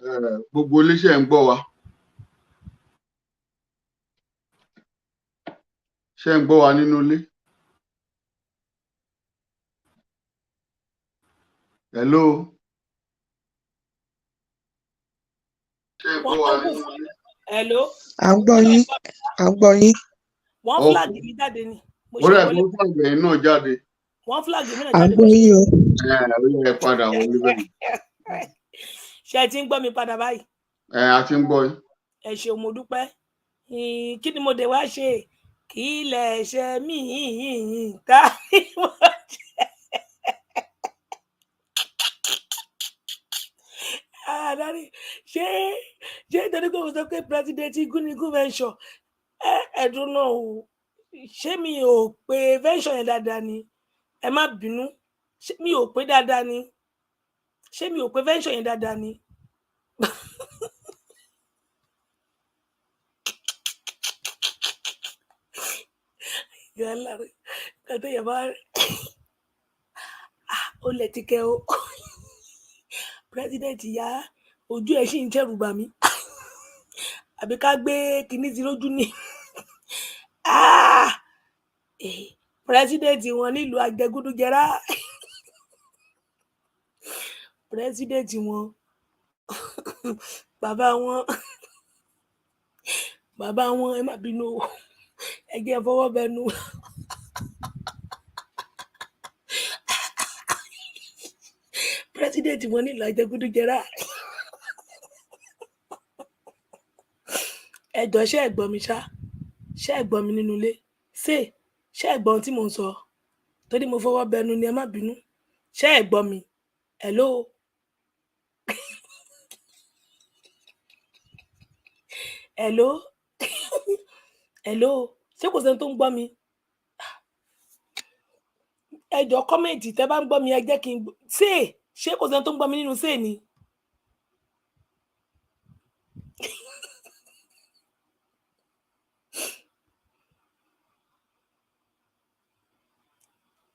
gbogbo iléeṣẹ́ ń gbọ́ wa. Ṣé ń gbọ́ wa nínú ilé? Hello. Ṣé ń gbọ́ wa nínú ilé? Hello. À ń gbọ́ yín. À ń gbọ́ yín. Wọ́n flag mi jáde ni. Ó rẹ̀ fún flag ẹ̀yin náà jáde. Wọ́n flag mi náà À ń jáde. gbọ́ yín o. Ó yẹ padà wọlé bẹ́ẹ̀. Ṣé ẹ ti ń gbọ́ mi padà báyìí? A ti ń gbọ́ yín. Ẹ ṣeun mo dúpẹ́. Kí ni mo dé wá ṣe? Kí lẹ̀ ṣe mí ká ní mo ṣe. Dárí, ṣé nítorí pé mo sọ pé president igúnnigún venture ẹ̀dùn náà o, ṣé mi ò pé venture yẹn dáadáa ni? Ẹ má bínú, mi ò pé dáadáa ni? Ṣé mi ò pé venture yẹn dáadáa ni? Kàtó yẹ bá ó lẹ ti kẹ o. President ya ojú ẹ ṣì ń tẹrù bà mí. Àbí ká gbé kinní sí lójú ni. President wọn nílùú àjẹgúdújẹrá. President wọn bàbá wọn ẹ má bínú o, ẹ jẹ́ fọwọ́ bẹnu. President wọn nílùú àjẹgúdújẹrá. Ẹjọ ṣé ẹ gbọ́ mi ṣá? Ṣé ẹ gbọ́ mi nínú ilé? Ṣé ẹ gbọ́ ohun tí mò ń sọ? Torí mo fọwọ́ bẹnu ni ẹ má bínú. Ṣé ẹ gbọ́ mi? Hello. Hello. Hello. Ṣé kò sẹ́ni tó ń gbọ́ mi? Ẹjọ kọ́mẹ̀ntì tẹ́ bá ń gbọ́ mi ẹ jẹ́ kí n gbọ́. Ṣé kò sẹ́ni tó ń gbọ́ mi nínú ṣé ni?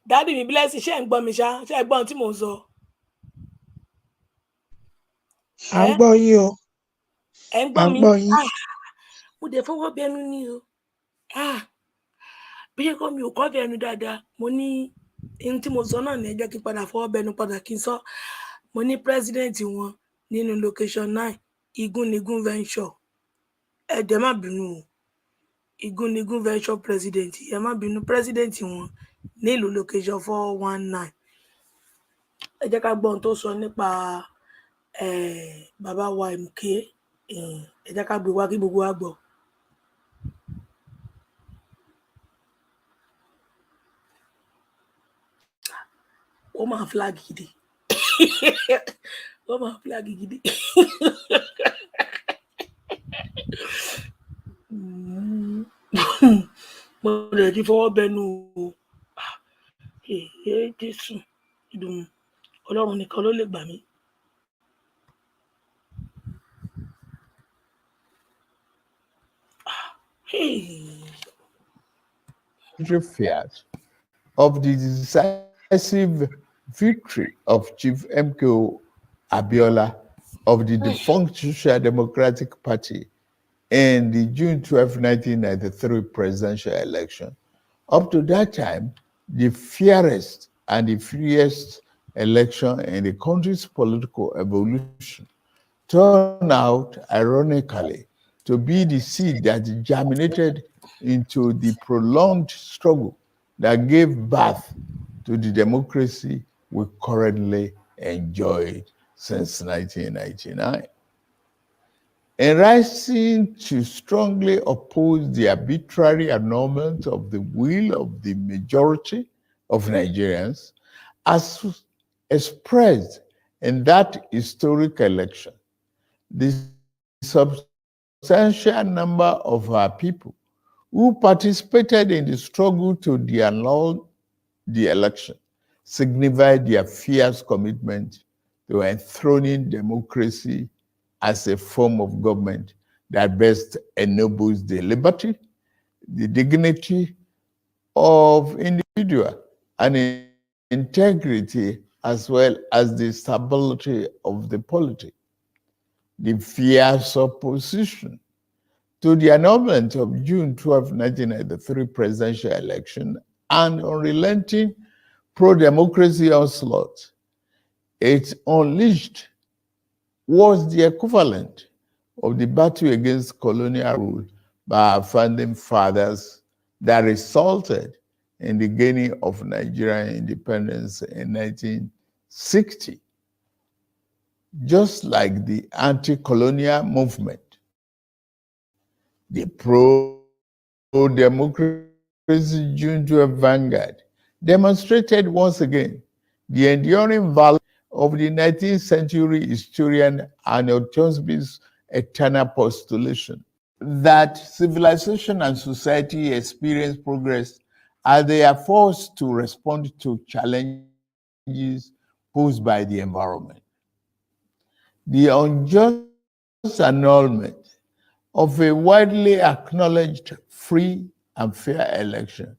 Daddy mi bless, ṣé ẹ ń gbọ́ mi ṣá? Ṣé ẹ gbọ́ ohun tí mò ń sọ? À ń gbọ́ yín o. Ẹ ń gbọ́ mi? Mo dẹ̀ fọwọ́ bẹnu ni o. Bí ṣe kọ́ mi ò kọ́ bẹnu dáadáa. Mo ní ohun tí mo sọ náà ní ẹ jẹ́ kí padà fọwọ́ bẹnu padà kí n sọ. Mo ní president wọn nínú location 9 igúnnigún venture. Ẹ dẹ̀ má bínú o. Igúnnigún venture president. Ẹ má bínú president wọn nílùú location 419. Ẹ jẹ́ ká gbọ́ ohun tó sọ nípa bàbá wa MK. Ẹ jẹ́ ká gbé wá kí gbogbo wa gbọ́. Ó máa flag gidi. Ó máa flag gidi. Mo lè ti fọwọ́ bẹnu o. Jésù ìdùnnú Ọlọ́run nìkan ló lè gbà mí. Fears of the decisive victory of Chief MKO Abiola of the defunct Social Democratic Party in the June 12, 1993 presidential election. Up to that time, the fairest and the freest election in the country's political evolution turned out, ironically, to be the seed that germinated into the prolonged struggle that gave birth to the democracy we currently enjoy since 1999. In rising to strongly oppose the arbitrary annulment of the will of the majority of Nigerians, as expressed in that historic election, the substantial number of our people who participated in the struggle to annul the election signified their fierce commitment to enthroning democracy as a form of government that best enables the liberty, the dignity of individual, and integrity, as well as the stability of the polity. the fierce opposition to the annulment of June 12, 1993 presidential election and unrelenting pro-democracy onslaught it unleashed was the equivalent of the battle against colonial rule by our founding fathers that resulted in the gaining of Nigerian independence in 1960. Just like the anti-colonial movement, the pro-democracy June 12 vanguard demonstrated once again the enduring value of the 19th century historian Arnold Toynbee's eternal postulation that civilization and society experience progress as they are forced to respond to challenges posed by the environment. The unjust annulment of a widely acknowledged free and fair election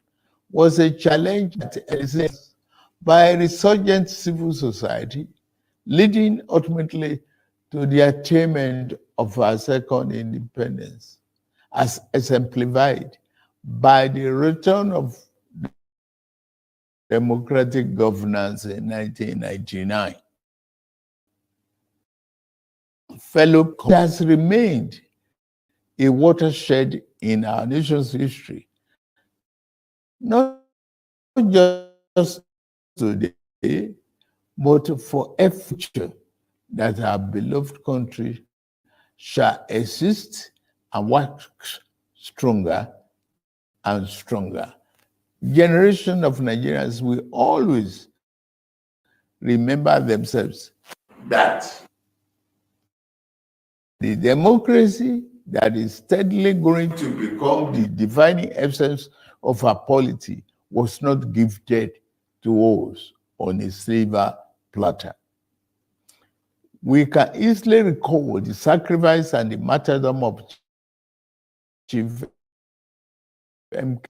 was a challenge that existed by a resurgent civil society, leading ultimately to the attainment of our second independence, as exemplified by the return of democratic governance in 1999. Fellow, has remained a watershed in our nation's history, not just today, but for a future that our beloved country shall exist and work stronger and stronger. Generation of Nigerians will always remember themselves that the democracy that is steadily going to become the defining essence of our polity was not gifted to us on a silver platter. We can easily recall the sacrifice and the martyrdom of Chief MK.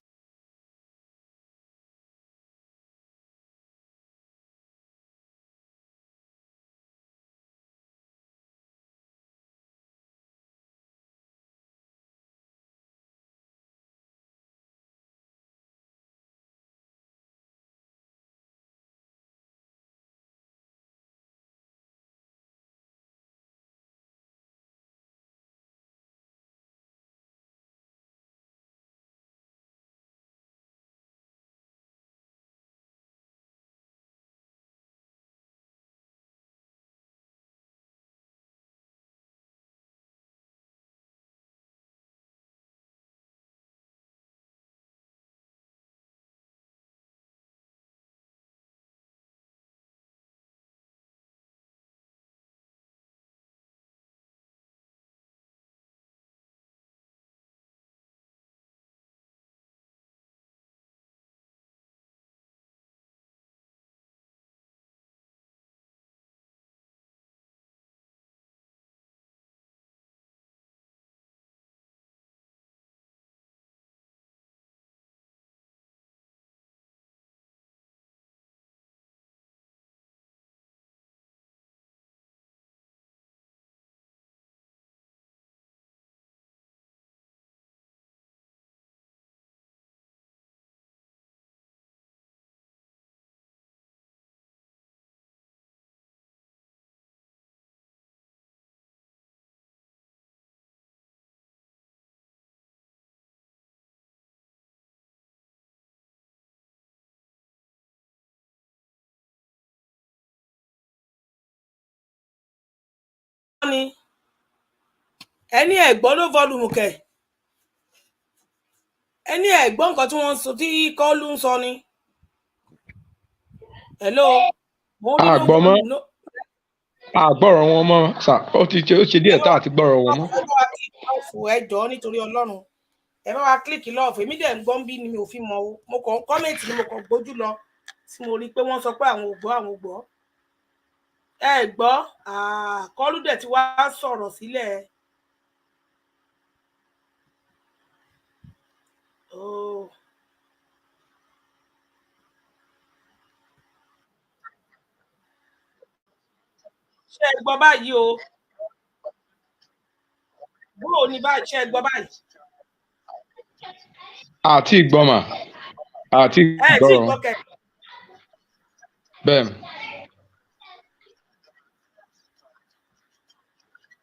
Ẹni ẹ̀gbọ́n ló volume kẹ̀. Ẹni ẹ̀gbọ́n nǹkan tí wọ́n ń sọ tí kọ́lù ń sọ ni. Hello. Mo ní ló volume ló. Àgbọ̀rọ̀ wọn mọ́ sà ó ṣe díẹ̀ tá àti gbọ́rọ̀ wọn mọ́. Ẹ jọ̀ọ́ nítorí Ọlọ́run ẹ bá wa click love èmi dẹ̀ ń gbọ́n bí ni mi ò fi mọ̀ o mo kàn kọ́mẹ̀ntì ni mo kàn gbójú lọ tí mo rí i pé wọ́n sọ pé àwọn ò gbọ́ ẹ gbọ́ kọ́lù dẹ̀ ti wá sọ̀rọ̀ sílẹ̀. Ṣé ẹ gbọ́ báyìí o? bò ní báyìí ṣe gbọ́ báyìí. Àti ìgbọ́mà. Àti Ẹ tí ìgbọ́rọ̀. gbọ́ kẹ. Bẹ́ẹ̀.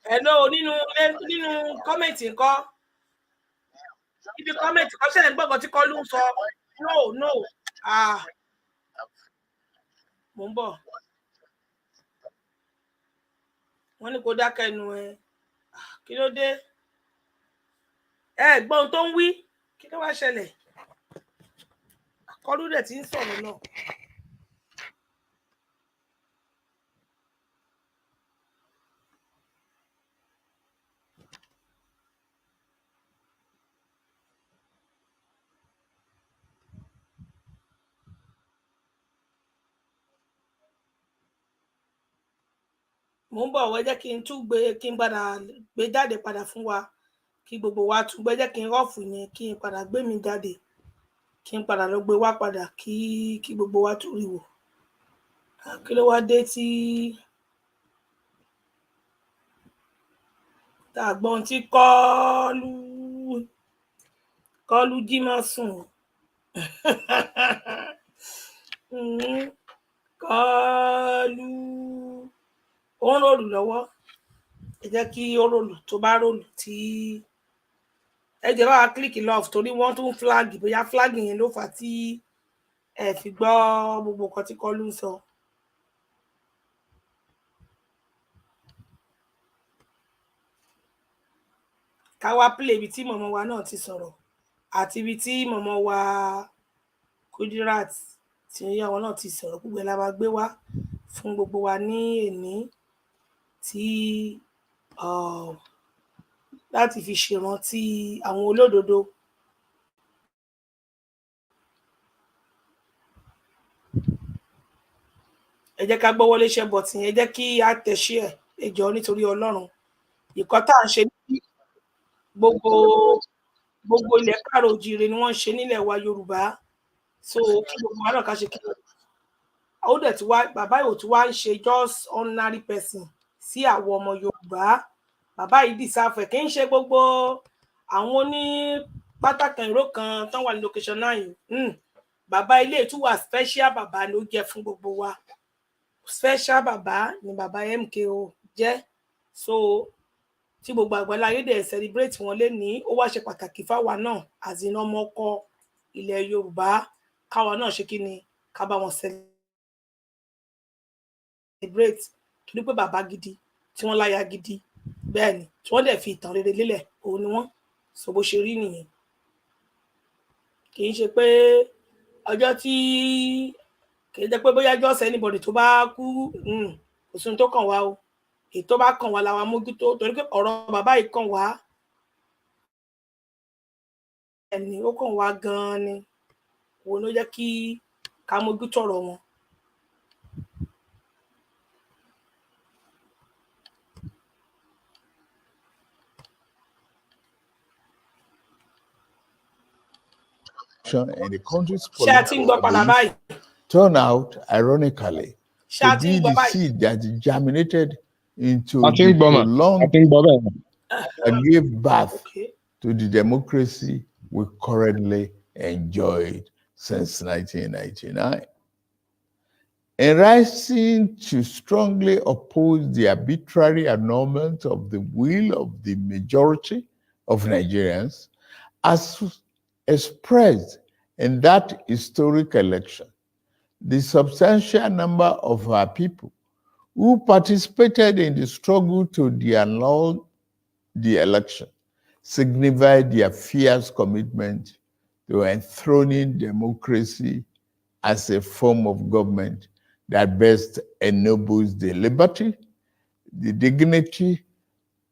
Hello nínú kọ́mẹ̀ntì ńkọ́. Ibi kọ́mẹ̀ntì kan ṣẹlẹ̀ gbọ́ngàn tí Kọ́lú ń sọ. No. Mo ń bọ̀. Wọ́n ní kó dákẹ́ ẹnu ẹ. Kí ló dé? Ẹ gbọ́ ohun tó ń wí. Kí ló wá ṣẹlẹ̀? Kọ́lú dẹ̀ ti ń sọ̀rọ̀ náà. Mo ń bọ̀ wẹ́ jẹ́ kí n tún kí n padà gbé jáde padà fún wa kí gbogbo wa tún gbé jẹ́ kí n rọ́ọ̀fù yẹn kí n padà gbé mi jáde kí n padà lọ gbé wá padà kí gbogbo wa tún rí wò. Kí ló wá dé tí tá a gbọ́n tí Kọ́lú jí máa sùn. Kọ́lú ó ń ròlù lọ́wọ́. Ẹ jẹ́ kí ó ròlù tó bá ròlù tí ẹ jẹ́ bá wa kílíkì love torí wọ́n tún flag bóyá flag yẹn ló fà á tí ẹ fi gbọ́ gbogbo nǹkan tí Kọ́lú ń sọ. Ká wá play ibi tí mọ̀mọ́ wa náà ti sọ̀rọ̀ àti ibi tí mọ̀mọ́ wa Kudirat tí àwọn náà ti sọ̀rọ̀ gbogbo ẹ̀ la máa gbé wá fún gbogbo wa ní èní tí láti fi ṣèrántí àwọn olódodo. Ẹ jẹ́ ká gbọ́wọ́ léṣẹ́ bọ̀tì ẹ jẹ́ kí á tẹ̀sí ẹ̀ ẹ jọ̀ọ́ nítorí Ọlọ́run. Ìkọ́ tá à ń ṣe ní gbogbo ilẹ̀ káàrọ̀ òjíire ni wọ́n ń ṣe nílẹ̀ wa Yorùbá. So kí gbogbo wa náà ká ṣe kí ó dẹ̀ tí wá bàbá yìí ò tí wá ń ṣe just ordinary person sí àwọn ọmọ Yorùbá. Bàbá yìí deserve kì í ṣe gbogbo àwọn oní pátákan ìró kan tán wà ní location 9. Bàbá ilé tún wà special bàbá ló jẹ́ fún gbogbo wa. Special bàbá ni bàbá MKO jẹ́. So tí gbogbo àgbáláyé dẹ̀ celebrate wọn lénìí ó wá ṣe pàtàkì fáwa náà as in ọmọ ọkọ ilẹ̀ Yorùbá káwa náà ṣe kí ni ká bá wọn celebrate torí pé bàbá gidi tí wọ́n láya gidi bẹ́ẹ̀ ni tí wọ́n dẹ̀ fi ìtàn rere lélẹ̀ òun ni wọ́n so bó ṣe rí nìyẹn. Kì í ṣe pé ọjọ́ tí kì í jẹ́ pé bóyá just anybody tó bá kú kò sí ohun tó kàn wá o èyí tó bá kàn wá la wa mójútó torí pé ọ̀rọ̀ bàbá yìí kàn wá ẹni ó kàn wá gan-an ni òun ló jẹ́ kí ká mójútó ọ̀rọ̀ wọn. In the country's political turned out, ironically, to be the seed that germinated into the prolonged and gave birth to the democracy we currently enjoyed since 1999. In rising to strongly oppose the arbitrary annulment of the will of the majority of Nigerians, as expressed in that historic election, the substantial number of our people who participated in the struggle to annul the election signified their fierce commitment to enthroning democracy as a form of government that best ennobles the liberty, the dignity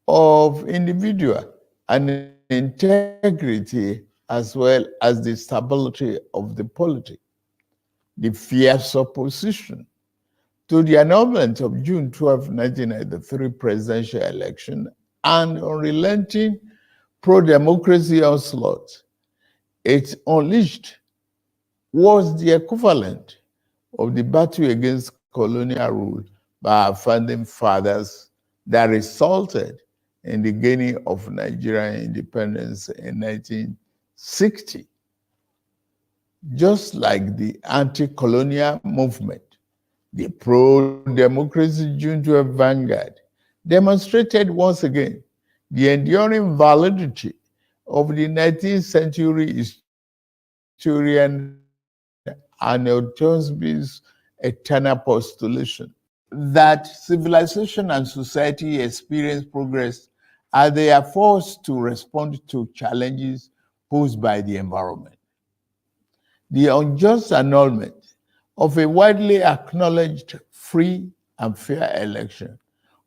of individual, and integrity, as well as the stability of the polity. The fierce opposition to the annulment of June 12, 1993 presidential election and unrelenting pro-democracy onslaught it unleashed was the equivalent of the battle against colonial rule by our founding fathers that resulted in the gaining of Nigerian independence in 1960. Just like the anti-colonial movement, the pro-democracy June 12 vanguard demonstrated once again the enduring validity of the 19th century historian Arnold Toynbee's eternal postulation that civilization and society experience progress as they are forced to respond to challenges posed by the environment. The unjust annulment of a widely acknowledged free and fair election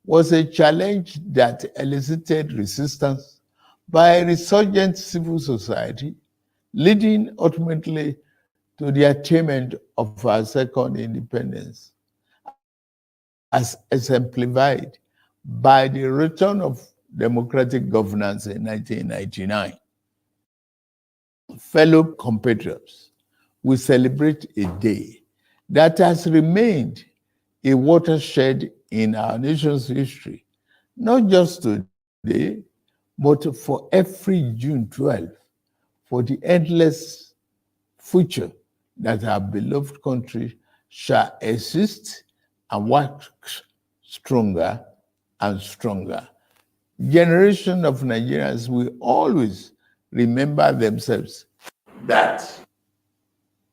was a challenge that elicited resistance by a resurgent civil society, leading ultimately to the attainment of our second independence, as exemplified by the return of democratic governance in 1999. Fellow compatriots, we celebrate a day that has remained a watershed in our nation's history, not just today, but for every June 12, for the endless future that our beloved country shall exist and work stronger and stronger. Generation of Nigerians will always remember themselves that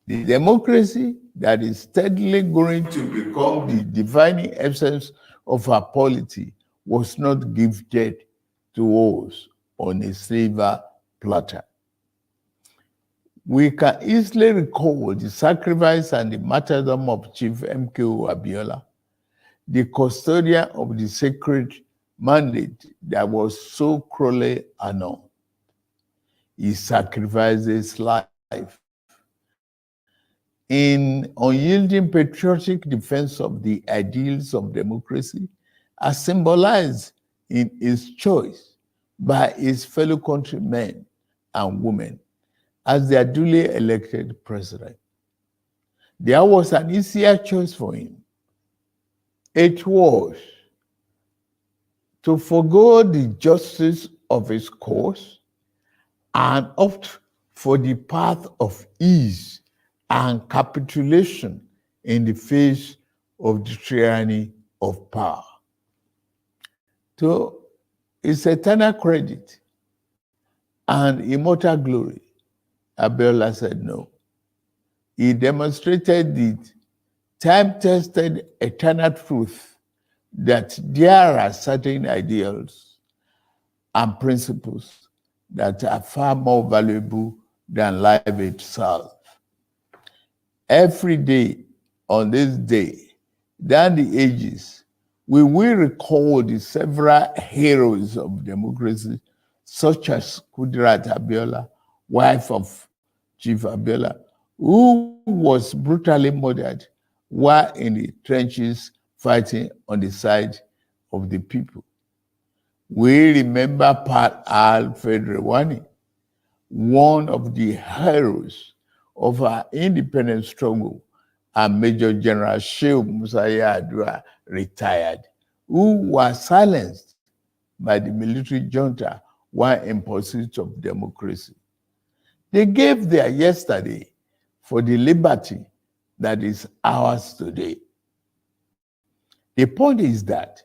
the democracy that is steadily going to become the defining essence of our polity was not gifted to us on a silver platter. We can easily recall the sacrifice and the martyrdom of Chief MKO Abiola, the custodian of the sacred mandate that was so cruelly annulled. He sacrificed his life in unyielding patriotic defense of the ideals of democracy, as symbolized in his choice by his fellow countrymen and women as their duly elected president. There was an easier choice for him. It was to forego the justice of his cause and opt for the path of ease and capitulation in the face of the tyranny of power. To his eternal credit and immortal glory, Abiola said no. He demonstrated the time-tested eternal truth that there are certain ideals and principles that are far more valuable than life itself. Every day on this day, down the ages, we will recall the several heroes of democracy, such as Kudirat Abiola, wife of Chief Abiola, who was brutally murdered while in the trenches fighting on the side of the people. We remember Pat Alfred Rewani, one of the heroes of our independence struggle, and Major General Shehu Musaya Adua, retired, who was silenced by the military junta while in pursuit of democracy. They gave their yesterday for the liberty that is ours today. The point is that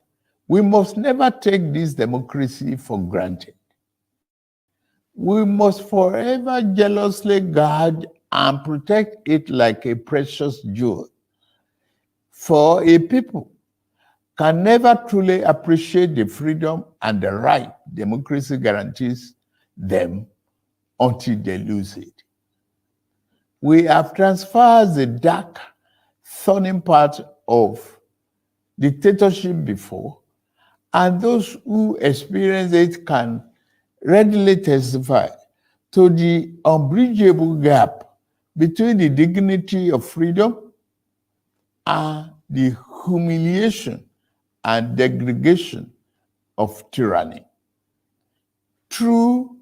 we must never take this democracy for granted. We must forever jealously guard and protect it like a precious jewel. For a people can never truly appreciate the freedom and the right democracy guarantees them until they lose it. We have transferred the dark, thorny part of dictatorship before, and those who experience it can readily testify to the unbridgeable gap between the dignity of freedom and the humiliation and degradation of tyranny. True,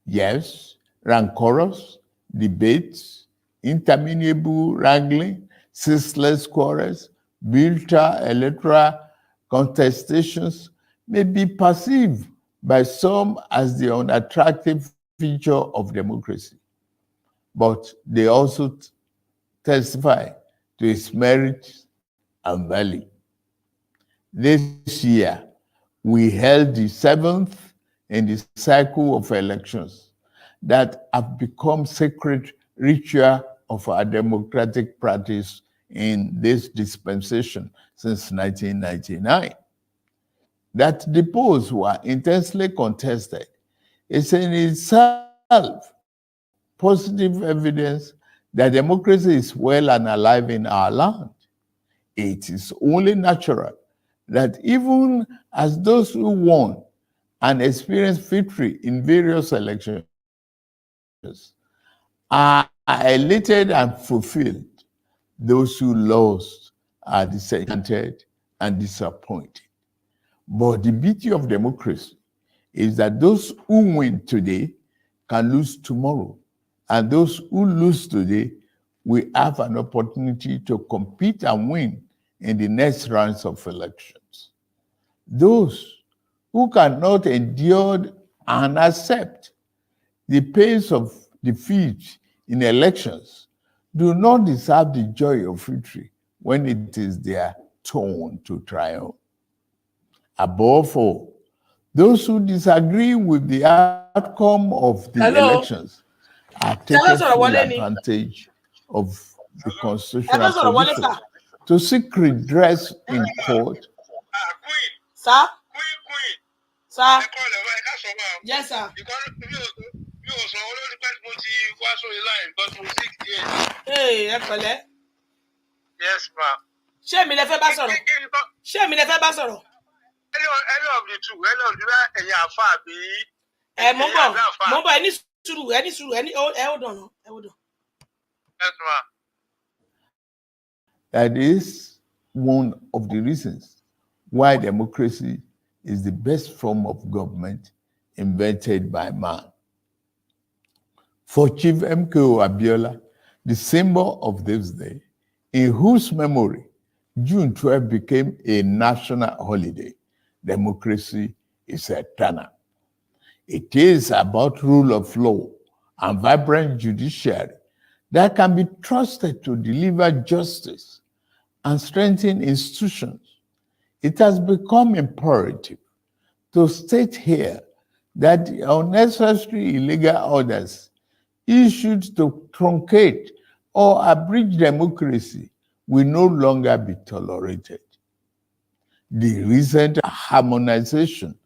yes, rancorous debates, interminable wrangling, ceaseless quarrels, bitter electoral contestations may be perceived by some as the unattractive feature of democracy, but they also testify to its merits and value. This year, we held the 7th in the cycle of elections that have become sacred ritual of our democratic practice in this dispensation since 1999. That the polls were intensely contested is in itself positive evidence that democracy is well and alive in our land. It is only natural that even as those who won and experienced victory in various elections are elated and fulfilled, those who lost are disenchanted and disappointed. But the beauty of democracy is that those who win today can lose tomorrow, and those who lose today will have an opportunity to compete and win in the next rounds of elections. Those who cannot endure and accept the pains of defeat in elections do not deserve the joy of victory when it is their turn to triumph. Above all, those who disagree with the outcome of the elections are taking full advantage of the constitutional provision to seek redress in court. Sir? Sir? Yes, sir. Hey, ẹ pẹ̀lẹ́. Yes, ma'am. Ṣé mi lẹ fẹ́ bá sọ̀rọ̀? Ṣé mi lẹ fẹ́ bá sọ̀rọ̀? Any of the two, any of the ẹ̀yà àfa àbí. Mo ń bọ̀, ẹ ní sùúrù, hold on. Yes, ma'am. That is one of the reasons why democracy is the best form of government invented by man. For Chief MKO Abiola, the symbol of this day, in whose memory June 12 became a national holiday, democracy is eternal. It is about rule of law and vibrant judiciary that can be trusted to deliver justice and strengthen institutions. It has become imperative to state here that the unnecessary illegal orders issued to truncate or abridge democracy will no longer be tolerated. The recent harmonization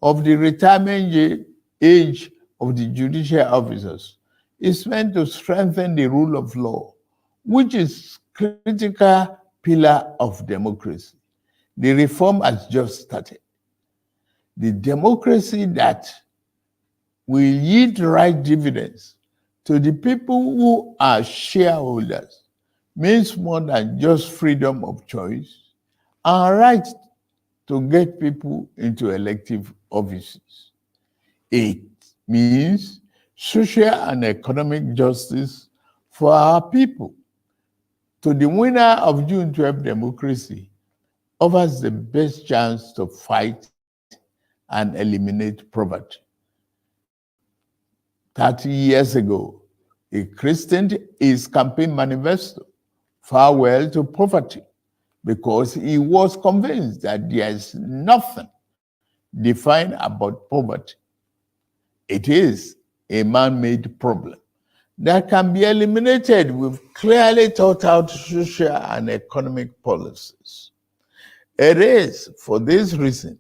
of the retirement age of the judicial officers is meant to strengthen the rule of law, which is a critical pillar of democracy. The reform has just started. The democracy that will yield right dividends to the people who are shareholders means more than just freedom of choice and right to get people into elective offices. It means social and economic justice for our people. To the winner of June 12 democracy offers the best chance to fight and eliminate poverty. 30 years ago, he christened his campaign manifesto, Farewell to Poverty, because he was convinced that there is nothing defined about poverty. It is a man-made problem that can be eliminated with clearly thought out social and economic policies. It is for this reason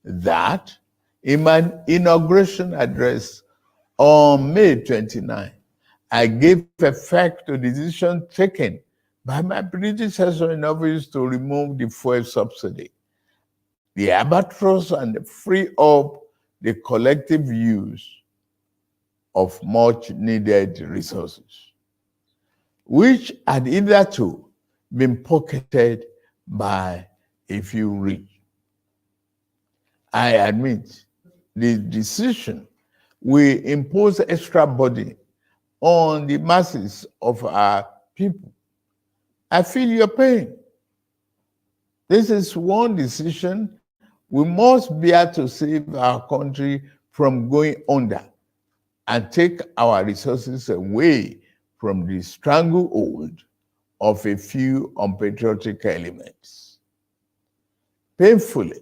that in my inauguration address on May 29, I gave effect to the decision taken by my predecessor in office to remove the fuel subsidy, the albatross, and free up the collective use of much needed resources, which had hitherto been pocketed by a few rich. I admit the decision will impose extra burden on the masses of our people. I feel your pain. This is one decision We must bear to save our country from going under and take our resources away from the stranglehold of a few unpatriotic elements. Painfully,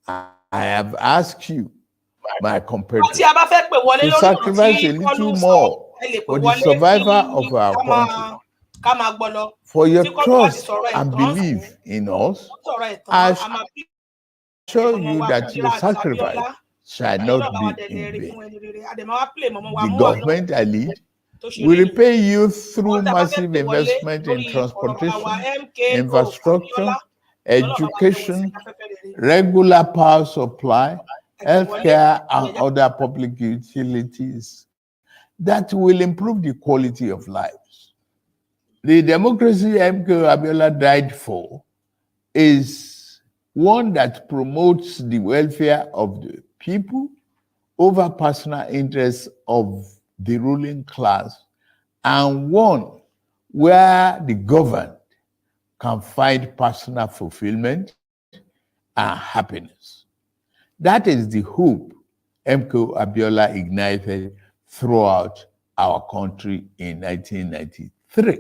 I have asked you, my competitors, to sacrifice a little more for the survival of our country. For your trust and belief in us, I assure you that your sacrifice shall not be in vain. The government I lead will repay you through massive investment in transportation, infrastructure, education, regular power supply, healthcare, and other public utilities that will improve the quality of lives. The democracy MK Abiola died for is one that promotes the welfare of the people over personal interests of the ruling class, and one where the governed can find personal fulfillment and happiness. That is the hope MK Abiola ignited throughout our country in 1993.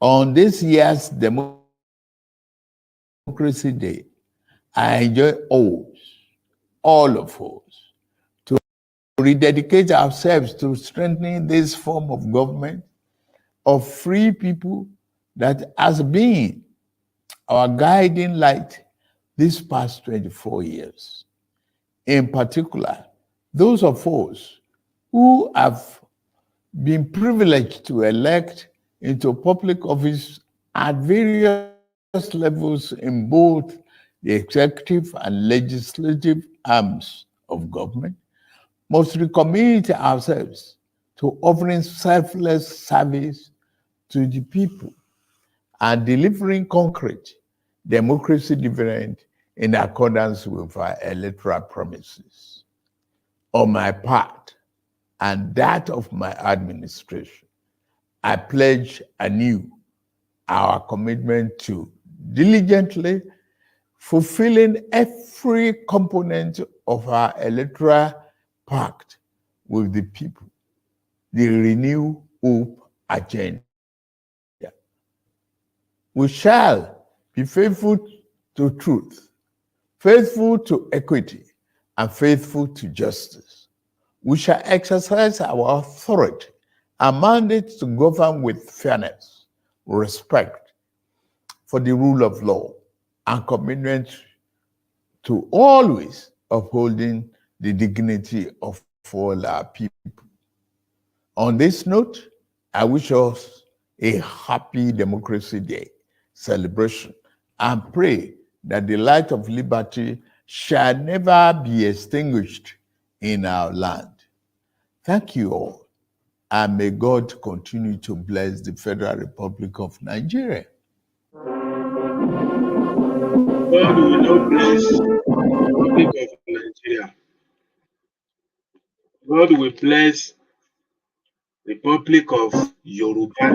On this year's Democracy Day, I enjoy all of us, to rededicate ourselves to strengthening this form of government of free people that has been our guiding light these past 24 years. In particular, those of us who have been privileged to elect into public office at various levels in both the executive and legislative arms of government must recommit ourselves to offering selfless service to the people and delivering concrete democracy dividend in accordance with our electoral promises. On my part and that of my administration, I pledge anew our commitment to diligently fulfilling every component of our electoral pact with the people, the Renew Hope agenda. We shall be faithful to truth, faithful to equity, and faithful to justice. We shall exercise our authority and mandate to govern with fairness, respect for the rule of law, and commitment to always upholding the dignity of all our people. On this note, I wish us a happy Democracy Day celebration and pray that the light of liberty shall never be extinguished in our land. Thank you all, and may God continue to bless the Federal Republic of Nigeria. God will not bless the Republic of Nigeria. God will bless the Republic of Yoruba.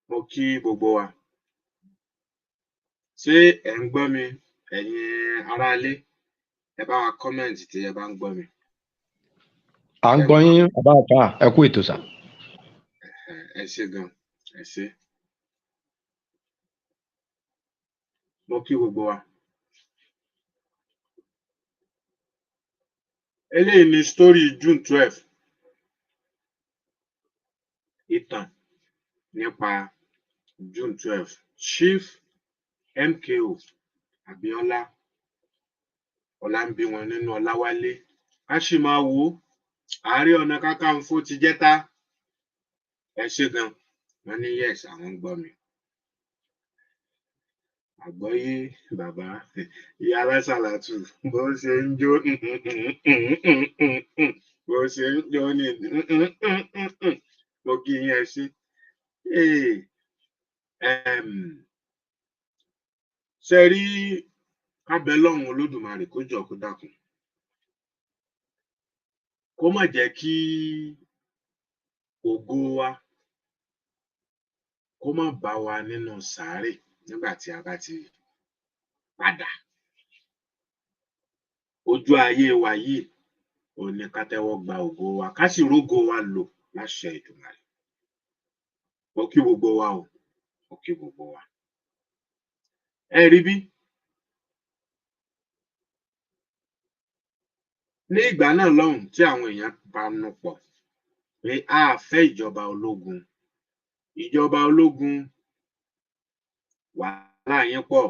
Mo kí gbogbo wa. Ṣé ẹ̀ ń gbọ́ mi, ẹ̀yin aráalé? Ẹ bá wa kọ́mẹ̀ntì tí ẹ bá ń gbọ́ mi. À ń gbọ́ yín bàbá àfà, ẹ kú ètò sà. Ẹ ṣé gan, ẹ ṣé. Mo kí gbogbo wa. Eléyìí ni story June 12. Ìtàn nípa June 12. Chief MKO Abiola Ọlámbíwọn nínú Ọláwálé. A sì máa wò ó. Ààrẹ Ọ̀nà Kakanfò ti jẹ́ta. Ẹ ṣé gan. Wọ́n ní yes, àwọn ń gbọ́ mi. Àgbọ́yé bàbá ìyá alásàlátù bó ṣe ń jó bó ṣe ń jó ní mo kí yín ẹ ṣé. Ṣé rí kábẹ́ lọ́hùn Olódùmarè kó jọ kó dákun. Kó má jẹ́ kí ògo wa kó má bá wa nínú sàárè nígbà tí a bá ti padà. Ojú ayé wa yìí òun ni ká tẹ́wọ́ gba ògo wa, ká sì rógo wa lò láṣẹ Èdùmàrè. Mo kí gbogbo wa o, mo kí gbogbo wa. Ẹ rí bí? Ní ìgbà náà lọ́hùn tí àwọn èèyàn panu pọ̀ pé a fẹ́ ìjọba ológun. Ìjọba ológun wàhálà yín pọ̀.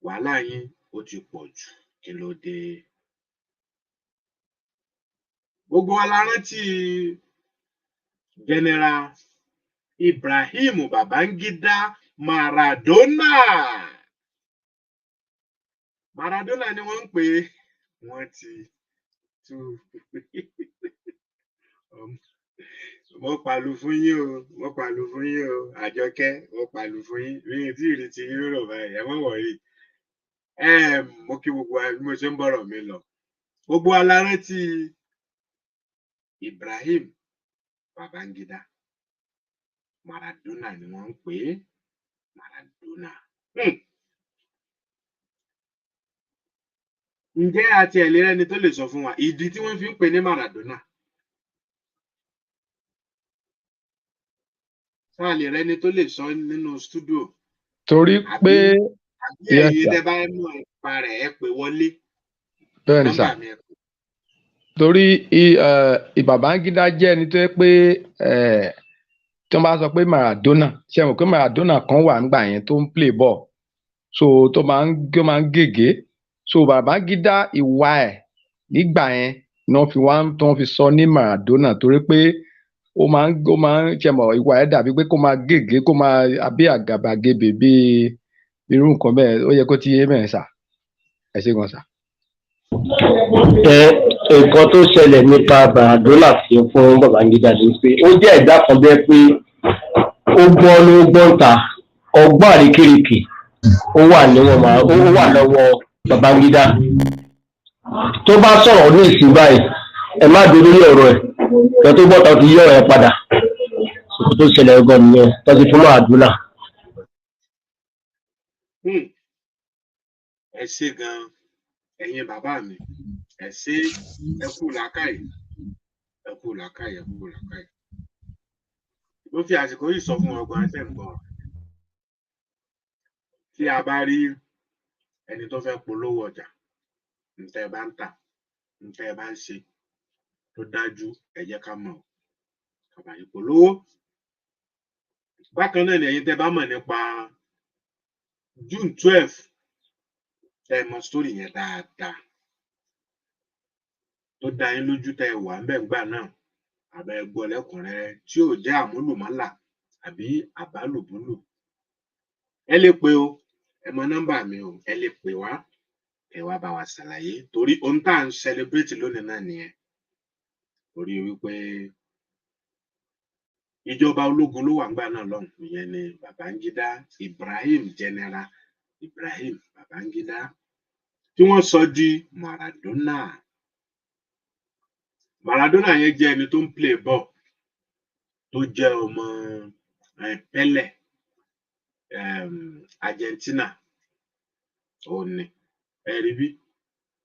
Wàhálà yín ó ti pọ̀ jù, kí ló dé? Gbogbo wa la rántí General Ibrahim Babangida Maradona. Maradona ni wọ́n ń pè é. Wọ́n ti tú. Mo pàlù fún yín o, mo pàlù fún yín o, Àjọkẹ́, mo pàlù fún yín. Mi ò tí ì rí ti yín rò báyìí, ẹ má wọ̀rí. Mo kí gbogbo wa bí mo ṣe ń bọ̀rọ̀ mi lọ. Gbogbo wa la rántí Ibrahim Babangida Maradona ni wọ́n ń pè é. Maradona. Ǹjẹ́ àti ẹ̀lẹ́ rẹ́ni tó lè sọ fún wa ìdí tí wọ́n fi ń pè ní Maradona? Sáà lè rẹ́ni tó lè sọ nínú stúdíò? Torí pé àbí ẹ̀yin tẹ́ bá mú ipa rẹ̀ ẹ pè wọlé. Bẹ́ẹ̀ni sà. Torí Babangida jẹ́ ẹni tó yẹ pé tí wọ́n bá sọ pé Maradona, ṣe mọ̀ pé Maradona kan wà nígbà yẹn tó ń play ball, so tó máa ń gègé. So Babangida ìwà ẹ̀ nígbà yẹn ni wọ́n fi sọ ní Maradona, torí pé ó máa ń ṣe mọ̀ ìwà ẹ̀ dàbí pé kó máa gègé, kó máa àbí àgàbàgebè bí irú nǹkan bẹ́ẹ̀. Ó yẹ kó ti yé mẹ́rin sà. Ẹ ṣé gan sà. Nǹkan tó ṣẹlẹ̀ nípa Maradona fi fún Babangida ni pé ó jẹ́ ẹ̀dá kan bẹ́ẹ̀ pé ó gbọ́n ló gbọ́n ta, ọgbọ́n àrékérekè ó wà lọ́wọ́ Babangida. Tó bá sọ̀rọ̀ ní ìsìn báyìí, ẹ má dúró lórí ọ̀rọ̀ ẹ̀, kẹ́ tó bọ́ta ti yọ ẹ̀ padà. Nǹkan tó ṣẹlẹ̀ gan nìyẹn tó ti fún Maradona. Ẹ ṣé gan ẹ̀yin bàbá mi, ẹ ṣé, ẹ kú làákàyè, ẹ kú làákàyè, ẹ kú làákàyè. Mo fi àsìkò yìí sọ fún ọgbọ́n àtẹ̀gbọ́n. Tí a bá rí ẹni tó fẹ́ polówó ọjà, ntẹ́ bá ń tà, ntẹ́ bá ń ṣe tó dájú, ẹ jẹ́ ká mọ̀ ká bá yín polówó. Bákan náà ni ẹ̀yin tẹ́ bá mọ̀ nípa June 12, ẹ mọ̀ sítórì yẹn dáadáa, tó dá yín lójú tẹ́ ẹ wà ńbẹ̀ ńgbà náà, àbẹ́ gbọ́ lẹ́kùnrẹ́rẹ́ tí ò jẹ́ àmúlùmálà àbí àbálòbólò. Ẹ lè pè o, ẹ mọ nọ́mbà mi o, ẹ lè pè wá, ẹ wá bá wa ṣàlàyé, torí ohun tá à ń celebrate lónìí náà nìyẹn. Torí wípé ìjọba ológun ló wà ńgbà náà lọ́hùn, ìyẹn ni Babangida General Ibrahim Babangida, tí wọ́n sọ di Maradona. Maradona yẹn jẹ́ ẹni tó ń play ball, tó jẹ́ ọmọ Pele Argentina. Ó ní ẹ rí bí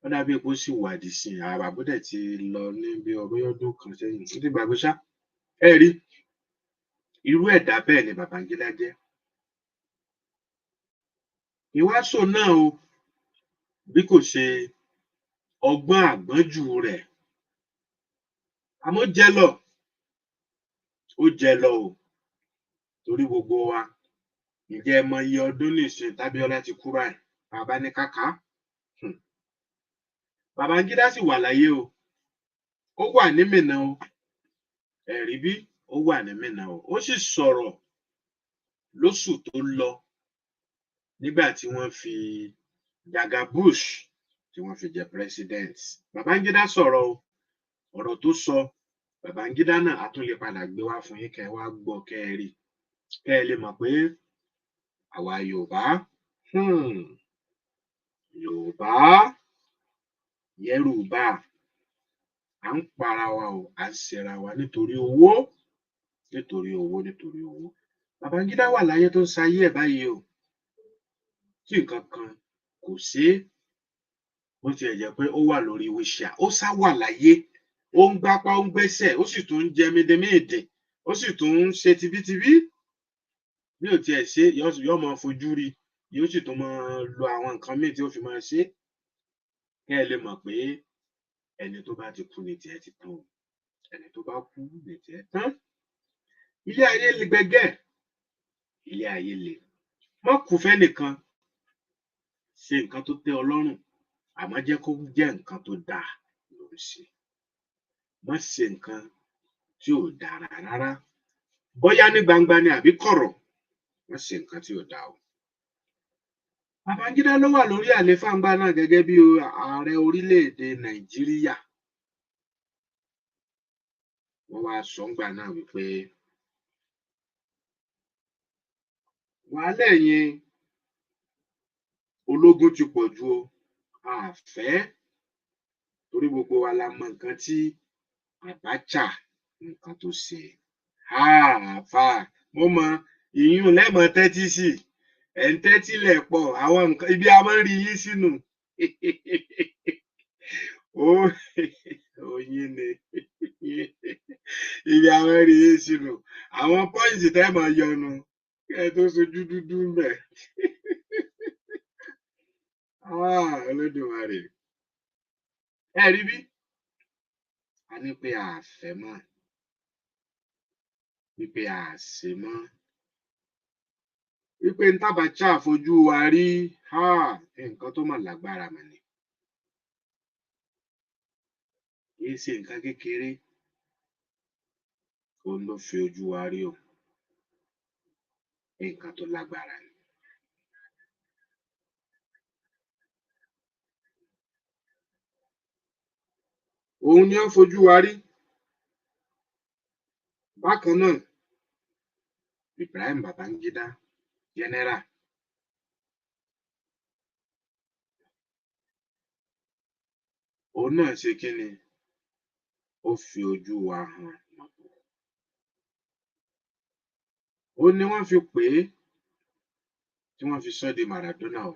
wọ́n dàbí epo sì wádìí sí i, àwọn àbúdẹ̀ ti lọ ní bí ọdún kan sẹ́yìn, ó ti gbàgbé ṣá. Ẹ rí irú ẹ̀dá bẹ́ẹ̀ ni Babangida jẹ́. Ìwàásù náà o, bí kò ṣe ọgbọ́n àgbọ́njù rẹ̀, àmọ́ ó jẹ lọ o, torí gbogbo wa ǹjẹ́ ẹ mọ iye ọdún nìsín tábíọ́lá ti kú báyìí, bàbá ní kàkà. Babangida sì wà láyé o, ó wà ní Mínà o, ẹ rí bí ó wà ní Mínà o, ó sì sọ̀rọ̀ lóṣù tó lọ nígbà tí wọ́n fi Jaga Bush tí wọ́n fi jẹ president. Babangida sọ̀rọ̀ o, ọ̀rọ̀ tó sọ Babangida náà a tún lè padà gbé wá fún yín kẹ́ ẹ wá gbọ́, kẹ́ ẹ rí, kẹ́ ẹ lè mọ̀ pé àwa Yorùbá Yorùbá à ń para wa o, à ń ṣera wa nítorí owó. nítorí owó. Babangida wà láyé tó ń sayé ẹ̀ báyìí o, tí nǹkan kan kò ṣe é, bó tiẹ̀ jẹ́ pé ó wà lórí wíṣà, ó sá wà láyé, ó ń gbápá, ó ń gbẹ́sẹ̀, ó sì tún ń jẹ médèmédè, ó sì tún ń ṣe tibítibí. Bí ò tiẹ̀ ṣe yóò máa fojú rí, yóò sì tún máa lo àwọn nǹkan míì tí ó fi máa ṣe, kẹ́ ẹ lè mọ̀ pé ẹni tó bá ti kú ni tiẹ̀ ti tán o, ẹni tó bá kú ni tiẹ̀ tán. Ilé ayé le gbẹgẹ́, ilé ayé le. Má kú fẹ́nìkan, ṣe nǹkan tó tẹ́ ọ lọ́rùn, àmọ́ jẹ́ kó jẹ́ nǹkan tó dáa ló ń ṣe. Má ṣe nǹkan tí ò dára rárá, bóyá ní gbangba ni àbí kọ̀rọ̀, má ṣe nǹkan tí ò dáa o. Babangida ló wà lórí àlééfà ńgbà náà gẹ́gẹ́ bí ààrẹ orílẹ̀-èdè Nàìjíríà. Wọ́n wá sọ ńgbà náà wípé wàhálà ẹ̀yin ológun ti pọ̀ jù o, a fẹ́, torí gbogbo wa la mọ nǹkan tí Abacha nǹkan tó ṣe. Àfà, mo mọ ìyún lẹ́mọ̀ tẹ́tí sí, ẹ̀ ń tẹ́tí lẹ̀ pọ̀, àwọn nǹkan ibi a máa ń rí yín sínú. Oyin ni ibi a máa ń rí yín sínú, àwọn pọ́ìntì tẹ́ mọ̀ yọnu kí ẹ tó sojú dúdú ń bẹ̀. Olódùmarè, ẹ rí bí a ní pé a fẹ́ mọ́, wípé a ṣe mọ́, wípé ń t'Abacha fojú wa rí, nǹkan tó mà lágbára mà ni, kì í ṣe nǹkan kékeré, òun ló fi ojú wa rí o, nǹkan tó lágbára ni. Òun ni wọ́n fojú wa rí. Bákan náà, Ibrahim Babangida general, òun náà ṣe kí ni, ó fi ojú wa hàn. Òun ni wọ́n fi pè é, tí wọ́n fi sọ́ di Maradona o,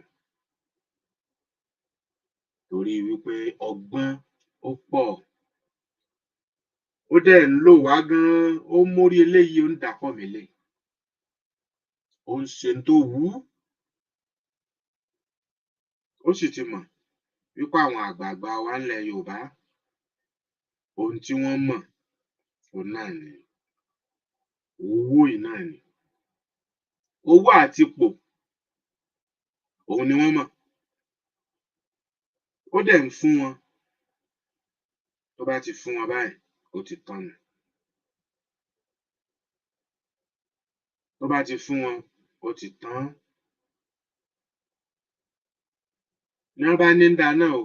torí wípé ọgbọ́n ó pọ̀, ó dẹ̀ ń lò wá gan-an, ó mórí eléyìí, ó ń dàpọ̀ mélé, ó ń ṣe tó wù ú, ó sì ti mọ̀ wípé àwọn àgbààgbà wa ńlẹ̀ Yorùbá, ohun tí wọ́n mọ̀, òun náà ni owó yìí náà ni, owó àti ipò, òun ni wọ́n mọ̀, ó dẹ̀ ń fún wọn, tó bá ti fún wọn báyìí, ó ti tán nù. Tó bá ti fún wọn, ó ti tán. Ní wọ́n bá ní ń dáa náà o,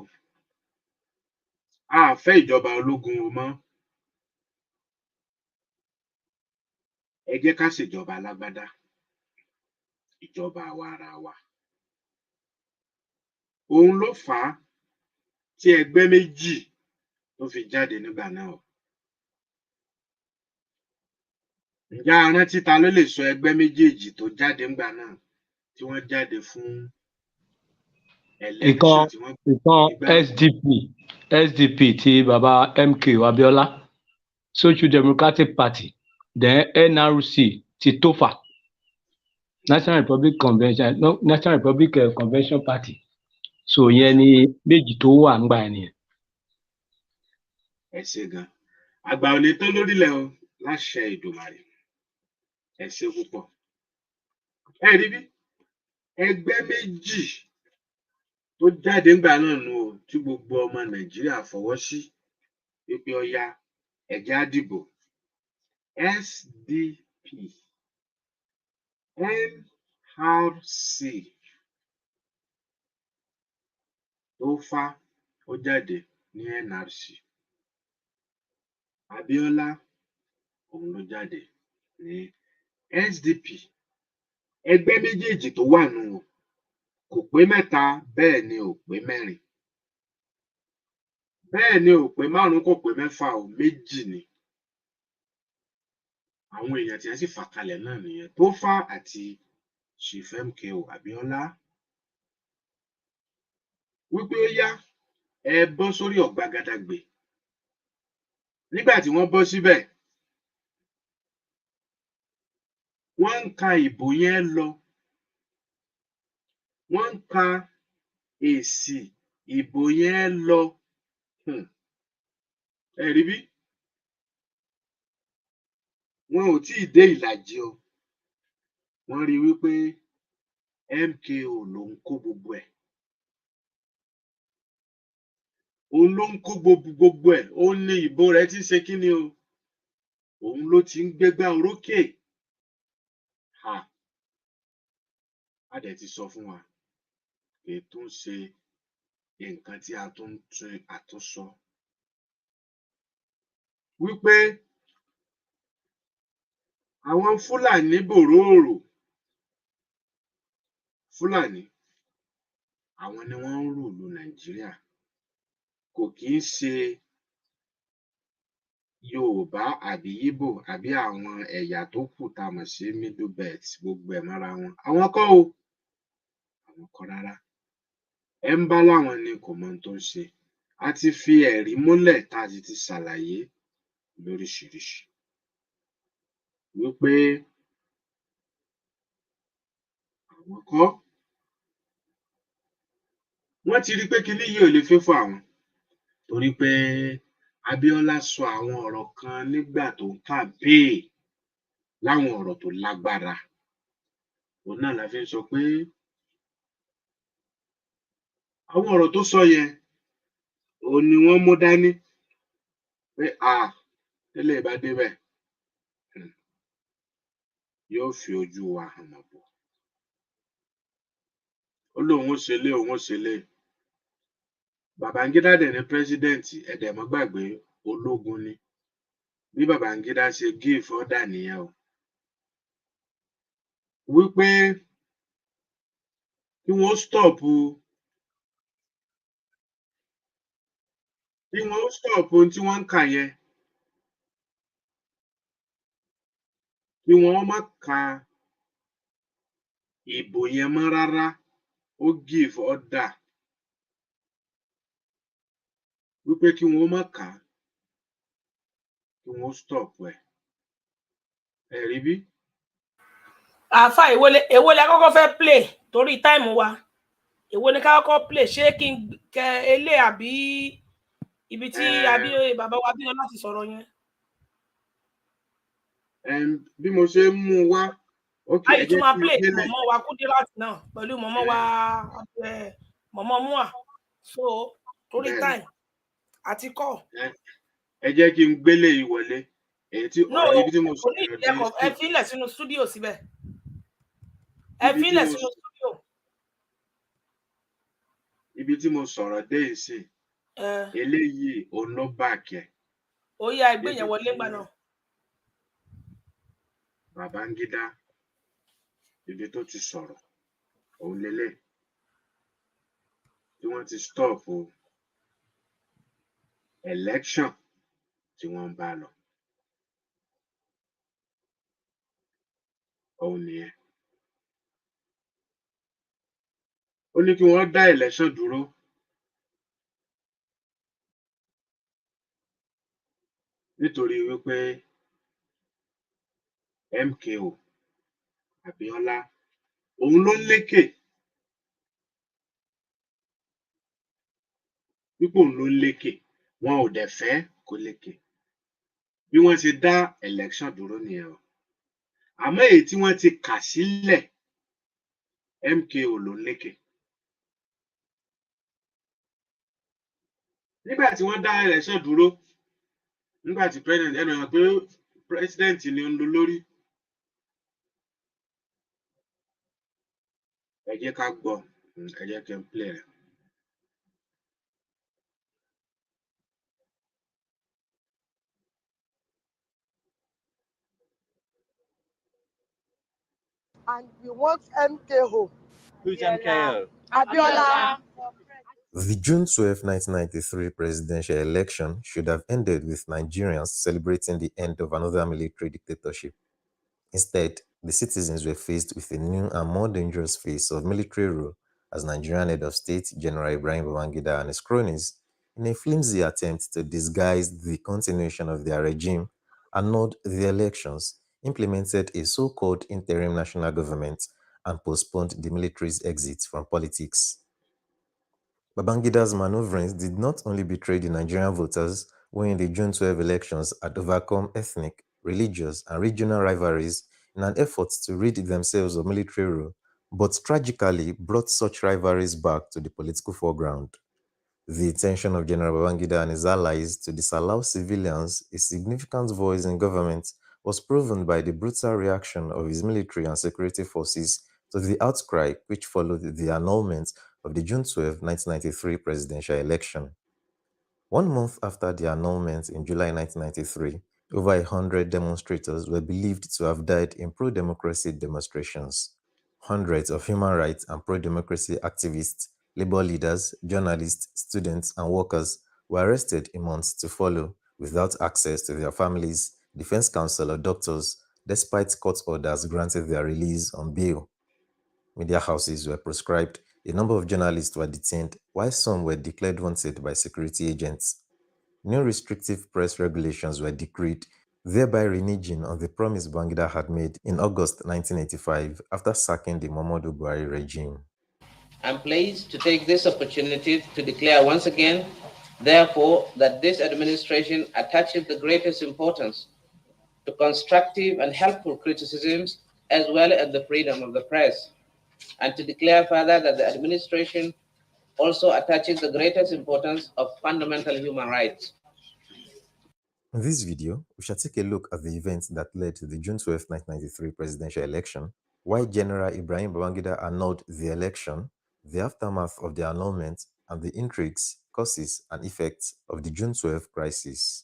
a fẹ́ ìjọba ológun o mọ́, ẹ jẹ́ ká ṣèjọba alágbádá, ìjọba àwa ara wa. Òun ló fà á tí ẹgbẹ́ méjì tó fi jáde nígbà náà o. Ǹjẹ́ a rántí ta ló lè sọ ẹgbẹ́ méjèèjì tó jáde nígbà náà, tí wọ́n jáde fún election tí wọ́n ìkan SDP ti baba MKO Abiola, Social Democratic Party, then NRC ti Tofa, National Republic Convention Party. So yẹn ni méjì tó wà ńgbà yẹn nìyẹn. Ẹ ṣé gan, àgbà ò lè tán lórílẹ̀ o, láṣẹ Èdùmàrè. Ẹ ṣé púpọ̀. Ẹ rí bí ẹgbẹ́ méjì tó jáde ńgbà náà nù o, tí gbogbo ọmọ Nàìjíríà fọwọ́ sí wípé ó yá, ẹ jẹ́ á dìbò. SDP, NRC, Tofa ó jáde ní NRC, Abiola òun ló jáde ní SDP. Ẹgbẹ́ méjèèjì tó wà nù wọn kò pé mẹ́ta, bẹ́ẹ̀ ni ò pé mẹ́rin, bẹ́ẹ̀ ni ò pé márùn-ún, kò pé mẹ́fà o, méjì ni. àwọn èèyàn tí wọ́n sì fà kalẹ̀ náà nìyẹn, Tófà àti Chief MKO Abíọ́lá, wípé ó yá ẹ bọ́ sórí ọ̀gbagadàgbè. Nígbà tí wọ́n bọ́ síbẹ̀, wọ́n ń ka ìbò yẹn lọ, wọ́n ń ka èsì ìbò yẹn lọ. Ẹ rí bí? Wọn ò tí ì dé ìlàjì o. Wọ́n rí wípé MKO ló ń kó gbogbo ẹ̀. Òun ló ń kó gbogbo ẹ̀. Òun ní ìbò rẹ̀ ti ṣe kíni o. Òun ló ti ń gbégbá orókè. A dẹ̀ ti sọ fún wa pé tó ń ṣe nǹkan tí a tún àtúnsọ. Wípé àwọn Fúlàní bòróòrò, Fúlàní, àwọn ni wọ́n ń rúùlù Nàìjíríà. Kò kì í ṣe Yorùbá àbí Ìgbò àbí àwọn ẹ̀yà tó kù tá a mọ̀ sí Middle Belt, gbogbo ẹ̀ mọ́ra wọn. Àwọn kọ́ o, àwọn kọ́ rárá. Ẹ ń bá láwọn ni kò mọ ohun tó ń ṣe. A ti fi ẹ̀rí múlẹ̀ tá a sì ti ṣàlàyé lóríṣiríṣi wípé àwọn kọ́. Wọ́n ti rí pé kinní yìí ò lè fẹ́ fún àwọn, torí pé Abíọ́lá sọ àwọn ọ̀rọ̀ kan nígbà tó ń campaign, láwọn ọ̀rọ̀ tó lágbára. Òun náà la fi ń sọ pé àwọn ọ̀rọ̀ tó sọ yẹn, òun ni wọ́n mú dání pé tẹ́lẹ̀ bá débẹ̀, yóò fi ojú wa hàn mọ́ bò. Ó lóun ó ṣe lé, òun ó ṣe lé. Babangida dẹ̀ ní pírẹ́sídẹ̀ǹtì, ẹ dẹ̀ mọ́ gbàgbé ológun ni. Bí Babangida ṣe give order nìyẹn o. Wípé kí wọ́n stop ohun tí wọ́n ń kà yẹn. Kí wọ́n má ka ìbò yẹn mọ́ rárá. Ó give order wípé kí wọ́n má kà á, kí wọ́n stop ẹ̀. Ẹ rí bí? Àáfà èwo lẹ kọ́kọ́ fẹ́ play torí táìmù wa. Èwo ni ká kọ́kọ́ play, ṣé kí n kẹ elé àbí ibi tí bàbá wa Abíọ́lá ti sọ̀rọ̀ yẹn? Bí mo ṣe ń mú wá, Àyè tún máa play mọ̀mọ́ wa Kúdírát náà pẹ̀lú mọ̀mọ́ wa mọ̀mọ́ Mua. So torí time àti kọ́. Ẹ jẹ́ kí n gbélé ìwọlé. Èyí tí ibi tí mo sọ̀rọ̀ dé. Ẹ fílẹ̀ sínú stúdíò síbẹ̀. Ẹ fílẹ̀ sínú stúdíò. Ibi tí mo sọ̀rọ̀ dé ìsìn. Eléyìí òun ló bàkẹ́. Ó yá ẹgbẹ́ yẹn wọlé gbà náà. Babangida, ibi tó ti sọ̀rọ̀ òun lélẹ̀ tí wọ́n ti stop election tí wọ́n ń bá lọ. Òun nìyẹn. Ó ní kí wọ́n dá election dúró. Nítorí wípé MKO Abíọ́lá òun ló lékè. Wípé òun ló lékè. Wọn ò dẹ̀ fẹ́ kó lékè. Bí wọ́n ṣe dá election dúró nìyẹn o. Àmọ́ èyí tí wọ́n ti kà sílẹ̀, MKO ló lékè. Nígbà tí wọ́n dá election dúró, nígbà tí president ẹnu hàn pé president ni ó ń lọ lórí. Ẹ jẹ́ ká gbọ́, ẹ jẹ́ kí n play rẹ̀. And we want MKO. Who's MKO? Abíọ́lá. The June 12, 1993 presidential election should have ended with Nigerians celebrating the end of another military dictatorship. Instead, the citizens were faced with a new and more dangerous phase of military rule as Nigerian head of state General Ibrahim Babangida and his cronies, in a flimsy attempt to disguise the continuation of their regime, annulled the elections, implemented a so-called interim national government, and postponed the military's exit from politics. Babangida's maneuverings did not only betray the Nigerian voters who in the June 12 elections had overcome ethnic, religious, and regional rivalries in an effort to rid themselves of military rule, but tragically brought such rivalries back to the political foreground. The intention of General Babangida and his allies to disallow civilians a significant voice in government was proven by the brutal reaction of his military and security forces to the outcry which followed the annulment of the June 12, 1993 presidential election. 1 month after the annulment in July 1993, over 100 demonstrators were believed to have died in pro-democracy demonstrations. Hundreds of human rights and pro-democracy activists, labor leaders, journalists, students, and workers were arrested in months to follow without access to their families, defense counsel, or doctors, despite court orders granting their release on bail. Media houses were proscribed, a number of journalists were detained, while some were declared wanted by security agents. New restrictive press regulations were decreed, thereby reneging on the promise Babangida had made in August 1985 after sacking the Muhammadu Buhari regime. I'm pleased to take this opportunity to declare once again, therefore, that this administration attaches the greatest importance to constructive and helpful criticisms as well as the freedom of the press, and to declare further that the administration also attaches the greatest importance of fundamental human rights. In this video, we shall take a look at the events that led to the June 12, 1993 presidential election, why General Ibrahim Babangida annulled the election, the aftermath of the annulment, and the intrigues, causes, and effects of the June 12 crisis.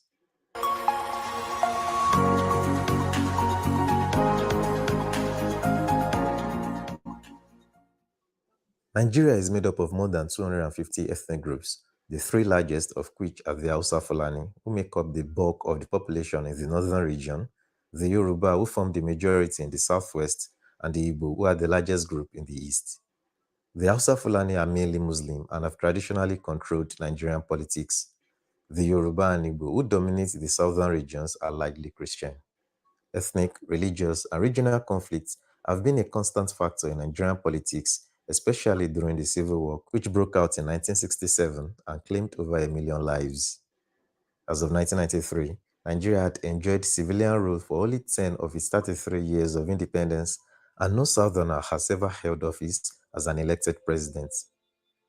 Nigeria is made up of more than 250 ethnic groups, the three largest of which are the Hausa Fulani, who make up the bulk of the population in the northern region, the Yoruba, who form the majority in the southwest, and the Igbo, who are the largest group in the east. The Hausa Fulani are mainly Muslim and have traditionally controlled Nigerian politics. The Yoruba and Igbo, who dominate the southern regions, are largely Christian. Ethnic, religious, and regional conflicts have been a constant factor in Nigerian politics, especially during the Civil War, which broke out in 1967 and claimed over 1 million lives. As of 1993, Nigeria had enjoyed civilian rule for only 10 of its 33 years of independence, and no Southerner has ever held office as an elected president.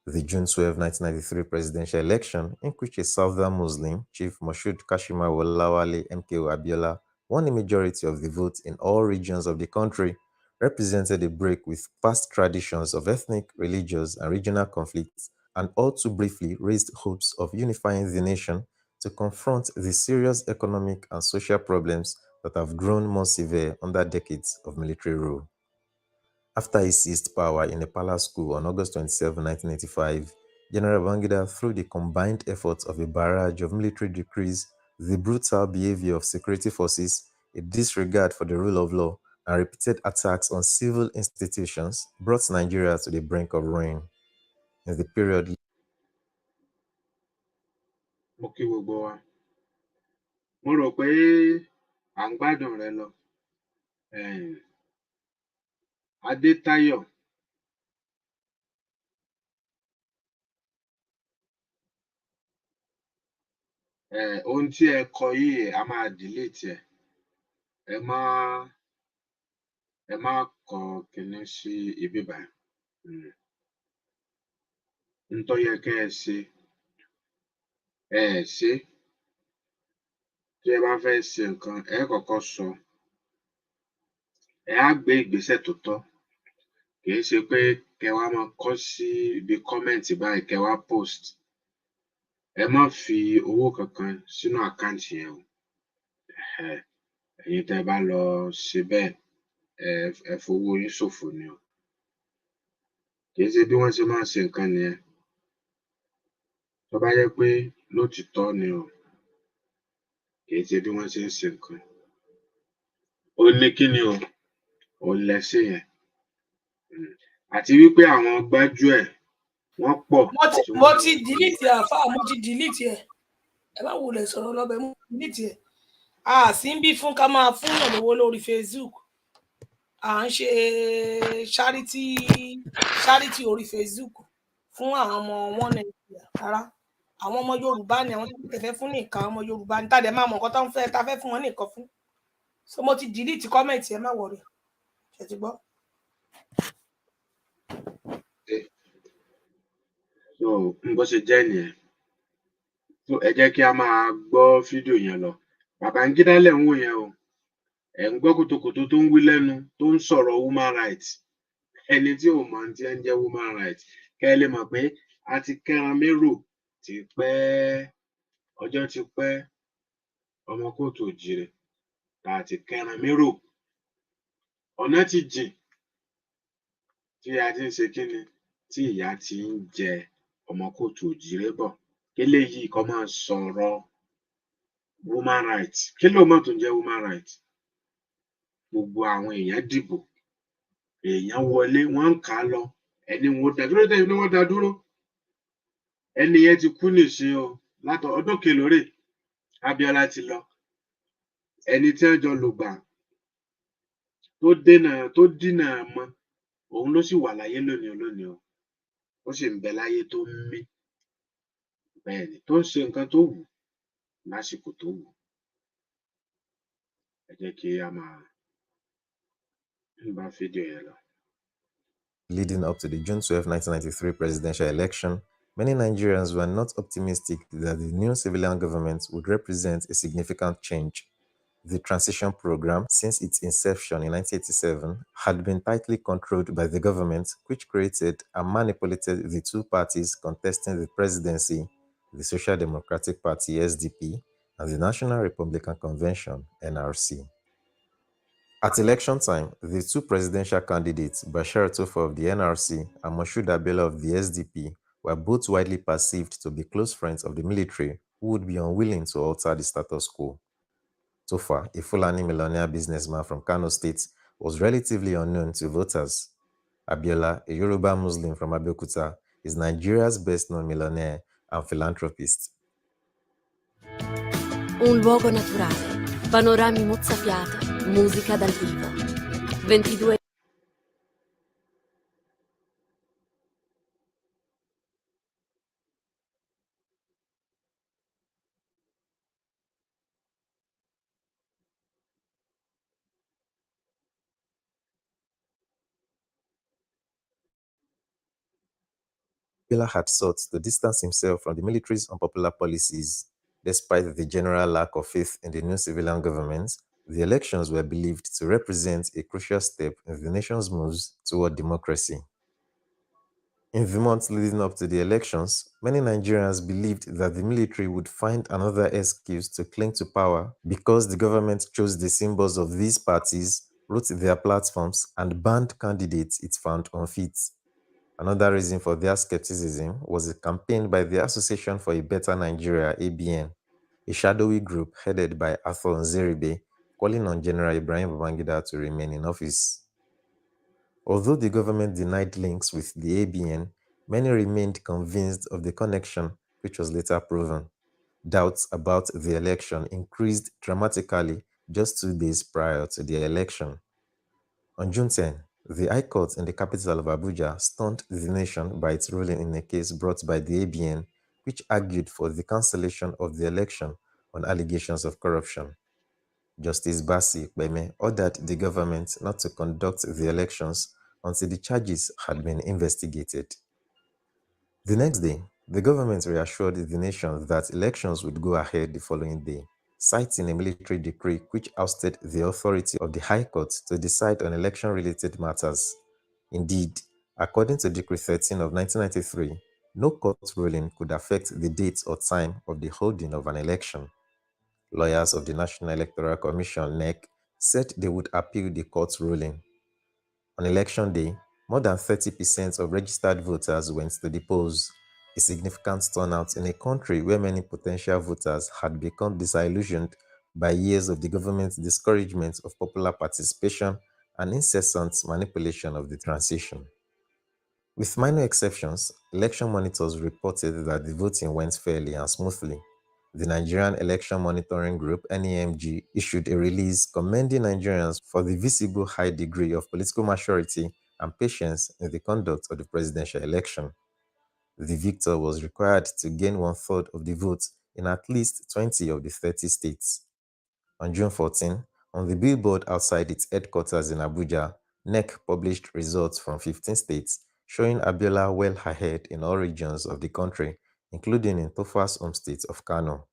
The June 12, 1993 presidential election, in which a Southern Muslim, Chief Moshood Kashimawo Lawale MKO Abiola, won a majority of the vote in all regions of the country, represented a break with past traditions of ethnic, religious, and regional conflicts, and all too briefly raised hopes of unifying the nation to confront the serious economic and social problems that have grown more severe under decades of military rule. After he seized power in a palace school on August 27, 1985, General Babangida, through the combined efforts of a barrage of military decrees, the brutal behavior of security forces, a disregard for the rule of law, and repeated attacks on civil institutions, brought Nigeria to the brink of ruin. In the period Mo kí gbogbo wa. Mo rò pé à ń gbádùn rẹ lọ. Adétáyọ̀ ohun tí ẹ kọ yìí a máa delete ẹ̀. Ẹ má kọ kinní sí ibí báyìí. N tó yẹ kẹ́ ẹ ṣe, ẹ ẹ̀ ṣé. Tí ẹ bá fẹ́ ṣe nǹkan, ẹ é kọ́kọ́ sọ. Ẹ á gbé ìgbésẹ̀ tó tọ́. Kì í ṣe pé kẹ wá máa kọ sí ibi comment báyìí kẹ wá post. Ẹ má fi owó kankan sínú àkáǹtì yẹn o. Ẹ̀yin tẹ́ bá lọ ṣe bẹ́ẹ̀, ẹ fowó yín ṣòfò ni o. Kì í ṣe bí wọ́n ṣe máa ń ṣe nǹkan nìyẹn. tó bá jẹ́ pé lótìítọ́ ni o kì í ṣe bí wọ́n ṣe ń ṣe nǹkan ó ní kí ni o ò lẹ́sẹ̀ yẹn àti wípé àwọn gbájúẹ̀ wọ́n pọ̀ tí mo wọ́n ti delete àfà mo ti delete ẹ má wulẹ̀ sọ̀rọ̀ lọ́bẹ̀ mo delete a sì ń bí fún ká máa fún yàn lówó lórí Facebook à ń ṣe charity orí Facebook fún àwọn ọmọ wọn Nàìjíríà rárá àwọn ọmọ Yorùbá ni àwọn tó fẹ́ fún nìkan ọmọ Yorùbá ní tàdé máa mọ̀ nǹkan tó ń fẹ́ ta fẹ́ fún wọn nìkan fún so mo ti delete comment ẹ má wọrí ṣe ti gbọ́. so bó ṣe jẹ́ nìyẹn so ẹ jẹ́ kí a máa gbọ́ fídíò yẹn lọ Babangida lẹ̀ ń wò yẹn o ẹ̀ ń gbọ́ kòtòkòtò tó ń wí lẹ́nu tó ń sọ̀rọ̀ human rights ẹni tí ò mọ̀ tí ń jẹ́ human rights kẹ́ ẹ lè mọ̀ pé a ti kẹ́ran mérò ti pẹ́ ọjọ́ ti pẹ́ ọmọ kóòtù òjìrè tá a ti kẹ́ran mérò ọ̀nà ti jìn tí a ti ń ṣe kíni tí ìyà ti ń jẹ ọmọ kóòtù òjìrè bọ̀ kéléyìí kọ́ máa sọ̀rọ̀ human rights kí ló mọ̀ tó ń jẹ́ human rights gbogbo àwọn èèyàn dìbò èèyàn wọlé wọ́n ń kà á lọ ẹni wọn dá dúró tẹ̀lé ni wọ́n dá dúró ẹni yẹn ti kú nìṣe o látọ̀ ọdún kelóore Abíọ́lá ti lọ ẹni tí wọ́n jọ lògbà tó dínà mọ́ òun ló sì wà láyé lónìí o ó sì ń bẹ láyé tó ń mí bẹ́ẹ̀ ni tó ń ṣe nǹkan tó wù lásìkò tó wù ẹ jẹ́ kí a máa bá fídíò yẹn lọ. Leading up to the June 12, 1993 presidential election, many Nigerians were not optimistic that the new civilian government would represent a significant change. The transition program, since its inception in 1987, had been tightly controlled by the government, which created and manipulated the two parties contesting the presidency, the Social Democratic Party (SDP) and the National Republican Convention (NRC). At election time, the two presidential candidates, Bashir Tofa of the NRC and Moshood Abiola of the SDP, were both widely perceived to be close friends of the military who would be unwilling to alter the status quo. Tofa, a Fulani millionaire businessman from Kano State, was relatively unknown to voters. Abiola, a Yoruba Muslim from Abeokuta, is Nigeria's best-known millionaire and philanthropist. Un luogo naturale, panorami mozzafiato, musica dal vivo. 22 Abiola had sought to distance himself from the military's unpopular policies. Despite the general lack of faith in the new civilian government, the elections were believed to represent a crucial step in the nation's moves toward democracy. In the months leading up to the elections, many Nigerians believed that the military would find another excuse to cling to power because the government chose the symbols of these parties, wrote their platforms, and banned candidates it found unfit. Another reason for their skepticism was a campaign by the Association for a Better Nigeria (ABN), a shadowy group headed by Arthur Nzeribe, calling on General Ibrahim Babangida to remain in office. Although the government denied links with the ABN, many remained convinced of the connection, which was later proven. Doubts about the election increased dramatically just 2 days prior to the election. On June 10, the High Court in the capital of Abuja stunned the nation by its ruling in a case brought by the ABN, which argued for the cancellation of the election on allegations of corruption. Justice Basi Beme ordered the government not to conduct the elections until the charges had been investigated. The next day, the government reassured the nation that elections would go ahead the following day, citing a military decree which ousted the authority of the High Court to decide on election-related matters. Indeed, according to Decree 13 of 1993, no court ruling could affect the date or time of the holding of an election. Lawyers of the National Electoral Commission (NEC) said they would appeal the court's ruling. On election day, more than 30% of registered voters went to the polls. a significant turnout in a country where many potential voters had become disillusioned by years of the government's discouragement of popular participation and incessant manipulation of the transition. With minor exceptions, election monitors reported that the voting went fairly and smoothly. The Nigerian Election Monitoring Group (NEMG) issued a release commending Nigerians for the visible high degree of political maturity and patience in the conduct of the presidential election. The victor was required to gain one-third of the vote in at least 20 of the 30 states. On June 14, on the billboard outside its headquarters in Abuja, NEC published results from 15 states, showing Abiola well ahead in all regions of the country, including in Tofa's home state of Kano.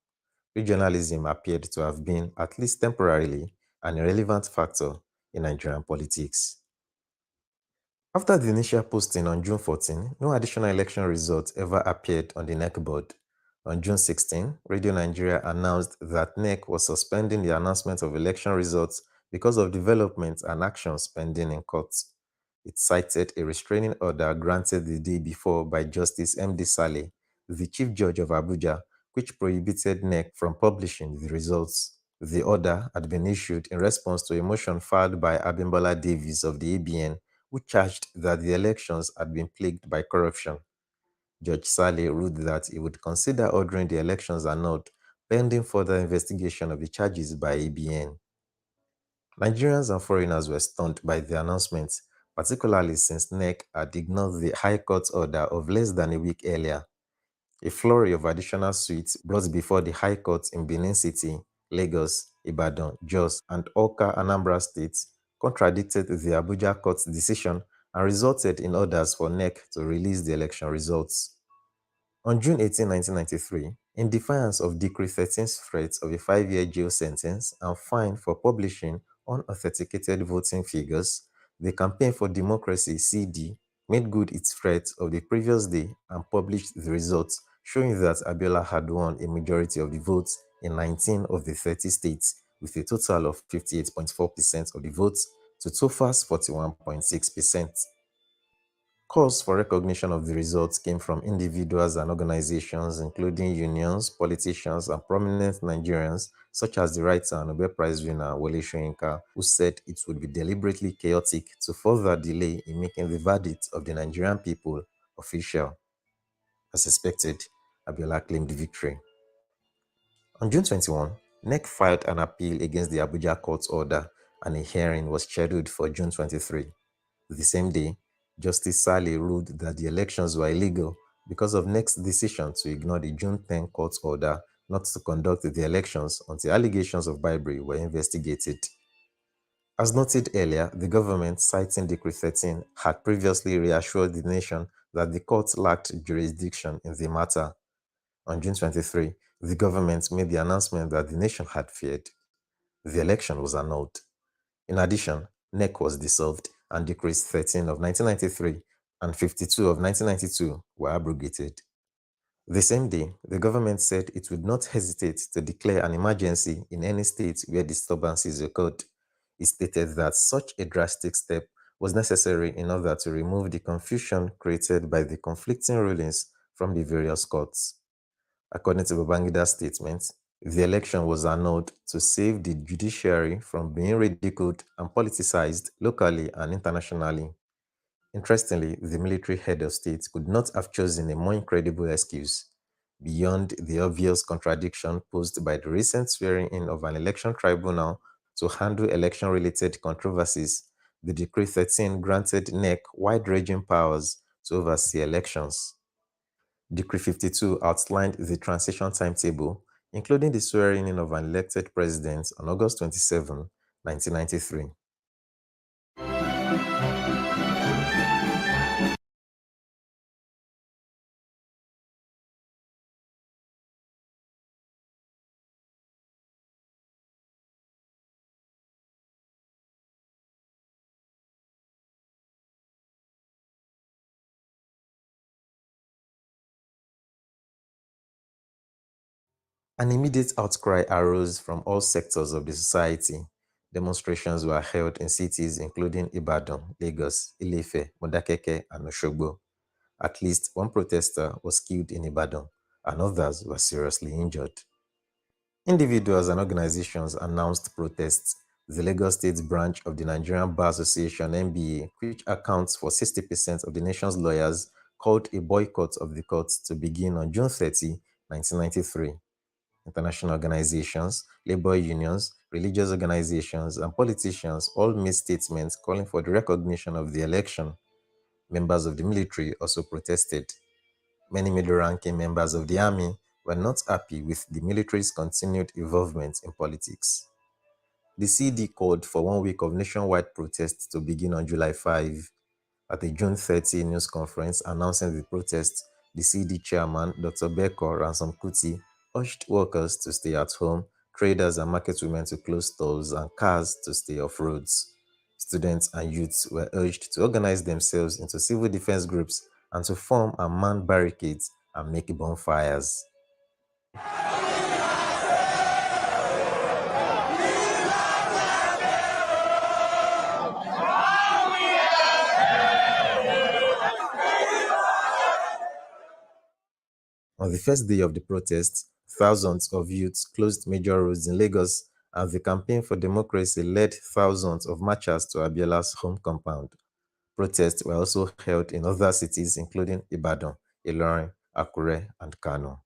Regionalism appeared to have been, at least temporarily, an irrelevant factor in Nigerian politics. After the initial posting on June 14, no additional election results ever appeared on the NEC board. On June 16, Radio Nigeria announced that NEC was suspending the announcement of election results because of developments and actions pending in courts. It cited a restraining order granted the day before by Justice M.D. Saleh, the Chief Judge of Abuja, which prohibited NEC from publishing the results. The order had been issued in response to a motion filed by Abimbola Davis of the ABN, who charged that the elections had been plagued by corruption. Judge Saleh ruled that he would consider ordering the elections annulled, pending further investigation of the charges by ABN. Nigerians and foreigners were stunned by the announcement, particularly since NEC had ignored the High Court's order of less than a week earlier. A flurry of additional suits brought before the High Court in Benin City, Lagos, Ibadan, Jos, and Awka, Anambra states contradicted the Abuja Court's decision and resulted in orders for NEC to release the election results. On June 18, 1993, in defiance of Decree 13's threat of a 5-year jail sentence and fine for publishing unauthenticated voting figures, the Campaign for Democracy (CD) made good its threat of the previous day and published the results, showing that Abiola had won a majority of the votes in 19 of the 30 states, with a total of 58.4% of the votes to Tofa's 41.6%. Calls for recognition of the results came from individuals and organizations, including unions, politicians, and prominent Nigerians, such as the writer and Nobel Prize winner Wole Soyinka, who said it would be deliberately chaotic to further delay in making the verdict of the Nigerian people official. As expected, Abiola claimed victory. On June 21, NEC filed an appeal against the Abuja court's order, and a hearing was scheduled for June 23. The same day, Justice Saleh ruled that the elections were illegal because of NEC's decision to ignore the June 10 court order not to conduct the elections until allegations of bribery were investigated. As noted earlier, the government, citing Decree 13, had previously reassured the nation that the court lacked jurisdiction in the matter. On June 23, the government made the announcement that the nation had feared. The election was annulled. In addition, NEC was dissolved and Decrees 13 of 1993 and 52 of 1992 were abrogated. The same day, the government said it would not hesitate to declare an emergency in any state where disturbances occurred. It stated that such a drastic step was necessary in order to remove the confusion created by the conflicting rulings from the various courts. According to Babangida's statement, the election was annulled to save the judiciary from being ridiculed and politicized locally and internationally. Interestingly, the military head of state could not have chosen a more incredible excuse. Beyond the obvious contradiction posed by the recent swearing-in of an election tribunal to handle election-related controversies, the Decree 13 granted NEC wide-ranging powers to oversee elections. Decree 52 outlined the transition timetable, including the swearing-in of an elected president on August 27, 1993. An immediate outcry arose from all sectors of the society. Demonstrations were held in cities including Ibadan, Lagos, Ile-Ife, Modakeke, and Osogbo. At least one protester was killed in Ibadan and others were seriously injured. Individuals and organizations announced protests. The Lagos State branch of the Nigerian Bar Association (NBA), which accounts for 60% of the nation's lawyers, called a boycott of the courts to begin on June 30, 1993. International organizations, labor unions, religious organizations, and politicians all made statements calling for the recognition of the election. Members of the military also protested. Many middle-ranking members of the army were not happy with the military's continued involvement in politics. The CD called for 1 week of nationwide protests to begin on July 5. At a June 30 news conference announcing the protest, the CD chairman, Dr. Beko Ransom Kuti, urged workers to stay at home, traders and market women to close stores, and cars to stay off roads. Students and youths were urged to organize themselves into civil defense groups and to form and man barricades and make bonfires. On the first day of the protests, thousands of youths closed major roads in Lagos, and the Campaign for Democracy led thousands of marchers to Abiola's home compound. Protests were also held in other cities, including Ibadan, Ilorin, Akure, and Kano.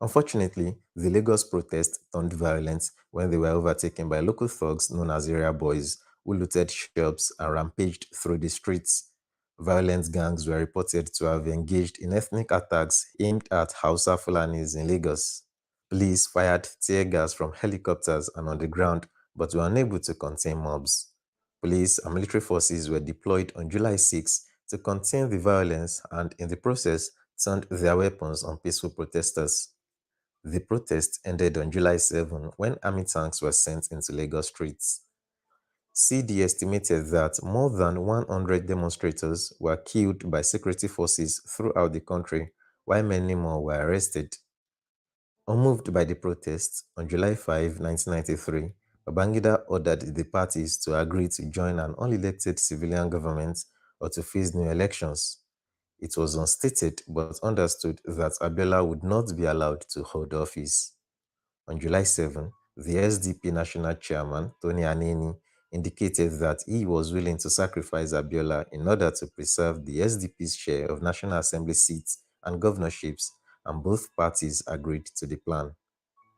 Unfortunately, the Lagos protests turned violent when they were overtaken by local thugs known as area boys, who looted shops and rampaged through the streets. Violent gangs were reported to have engaged in ethnic attacks aimed at Hausa Fulanis in Lagos. Police fired tear gas from helicopters and on the ground, but were unable to contain mobs. Police and military forces were deployed on July 6 to contain the violence and, in the process, turned their weapons on peaceful protesters. The protest ended on July 7 when army tanks were sent into Lagos streets. CD estimated that more than 100 demonstrators were killed by security forces throughout the country, while many more were arrested. Unmoved by the protests, on July 5, 1993, Babangida ordered the parties to agree to join an unelected civilian government or to face new elections. It was unstated but understood that Abiola would not be allowed to hold office. On July 7, the SDP national chairman, Tony Aneni, indicated that he was willing to sacrifice Abiola in order to preserve the SDP's share of National Assembly seats and governorships, and both parties agreed to the plan.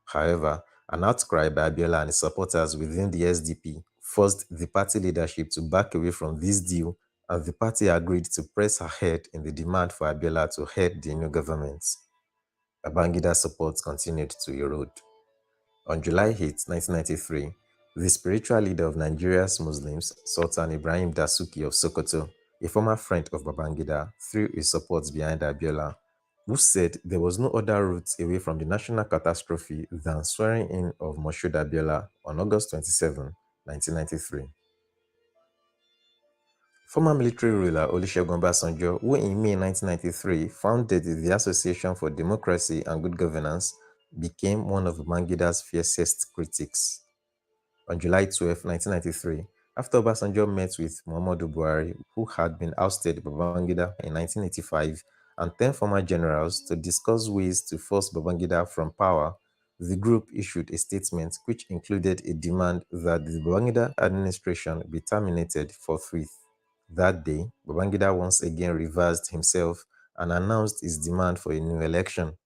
However, an outcry by Abiola and his supporters within the SDP forced the party leadership to back away from this deal, and the party agreed to press ahead in the demand for Abiola to head the new government. Babangida's support continued to erode. On July 8, 1993, the spiritual leader of Nigeria's Muslims, Sultan Ibrahim Dasuki of Sokoto, a former friend of Babangida, threw his support behind Abiola, who said there was no other route away from the national catastrophe than swearing in of Moshood Abiola on August 27, 1993. Former military ruler Olusegun Obasanjo, who in May 1993 founded the Association for Democracy and Good Governance, became one of Babangida's fiercest critics. On July 12, 1993, after Obasanjo met with Muhammadu Buhari, who had been ousted by Babangida in 1985, and 10 former generals to discuss ways to force Babangida from power, the group issued a statement which included a demand that the Babangida administration be terminated forthwith. That day, Babangida once again reversed himself and announced his demand for a new election.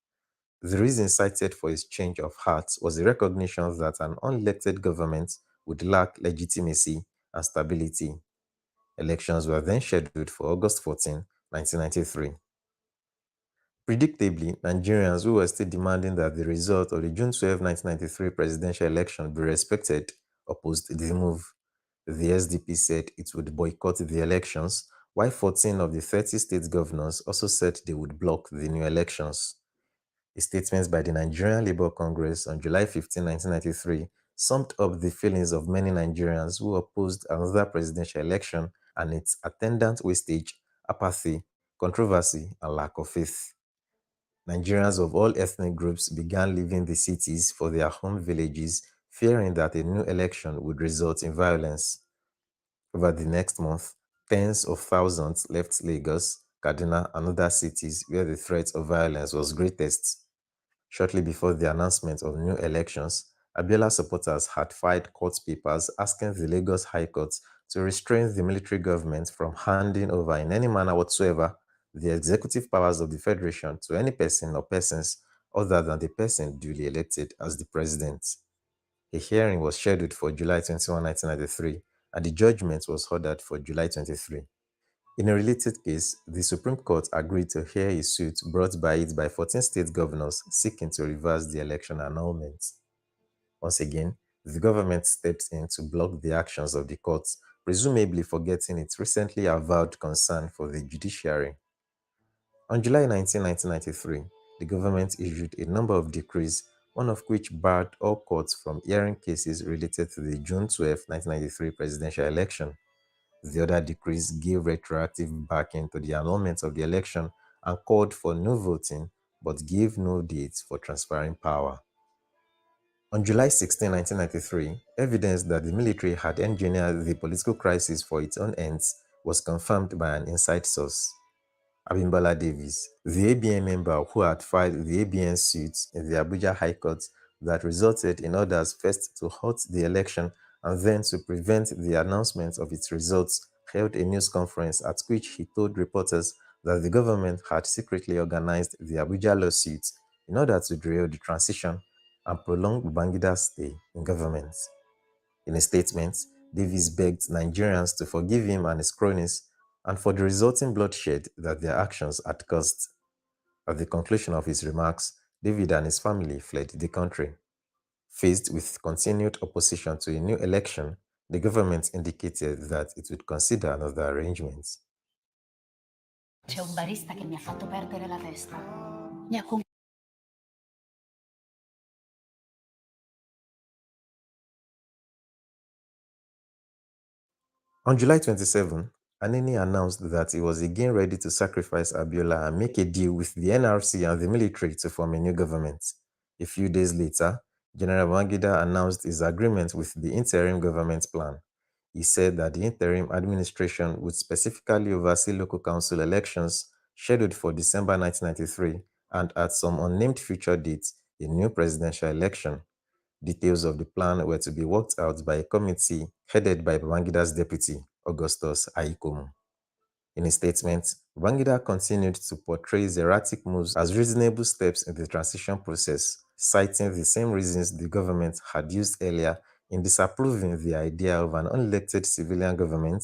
The reason cited for his change of heart was the recognition that an unelected government would lack legitimacy and stability. Elections were then scheduled for August 14, 1993. Predictably, Nigerians who were still demanding that the result of the June 12, 1993 presidential election be respected opposed the move. The SDP said it would boycott the elections, while 14 of the 30 state governors also said they would block the new elections. A statement by the Nigerian Labour Congress on July 15, 1993, summed up the feelings of many Nigerians who opposed another presidential election and its attendant wastage, apathy, controversy, and lack of faith. Nigerians of all ethnic groups began leaving the cities for their home villages, fearing that a new election would result in violence. Over the next month, tens of thousands left Lagos, Kaduna, and other cities where the threat of violence was greatest. Shortly before the announcement of new elections, Abiola supporters had filed court papers asking the Lagos High Court to restrain the military government from handing over in any manner whatsoever the executive powers of the Federation to any person or persons other than the person duly elected as the president. A hearing was scheduled for July 21, 1993, and the judgment was ordered for July 23. In a related case, the Supreme Court agreed to hear a suit brought by it by 14 state governors seeking to reverse the election annulment. Once again, the government stepped in to block the actions of the courts, presumably forgetting its recently avowed concern for the judiciary. On July 19, 1993, the government issued a number of decrees, one of which barred all courts from hearing cases related to the June 12, 1993 presidential election. The other decrees gave retroactive backing to the annulment of the election and called for no voting, but gave no dates for transferring power. On July 16, 1993, evidence that the military had engineered the political crisis for its own ends was confirmed by an inside source. Abimbola Davis, the ABN member who had filed the ABN suit in the Abuja High Court that resulted in orders first to halt the election and then to prevent the announcement of its results, held a news conference at which he told reporters that the government had secretly organized the Abuja lawsuit in order to derail the transition and prolong Babangida's stay in government. In a statement, Davis begged Nigerians to forgive him and his cronies and for the resulting bloodshed that their actions had caused. At the conclusion of his remarks, David and his family fled the country. Faced with continued opposition to a new election, the government indicated that it would consider another arrangement. C'è un barista che mi ha fatto perdere la testa. Mi ha On July 27, Anini announced that he was again ready to sacrifice Abiola and make a deal with the NRC and the military to form a new government. A few days later, General Babangida announced his agreement with the interim government plan. He said that the interim administration would specifically oversee local council elections scheduled for December 1993 and at some unnamed future date, a new presidential election. Details of the plan were to be worked out by a committee headed by Babangida's deputy, Augustus Aikomu. In a statement, Babangida continued to portray his erratic moves as reasonable steps in the transition process, citing the same reasons the government had used earlier in disapproving the idea of an unelected civilian government.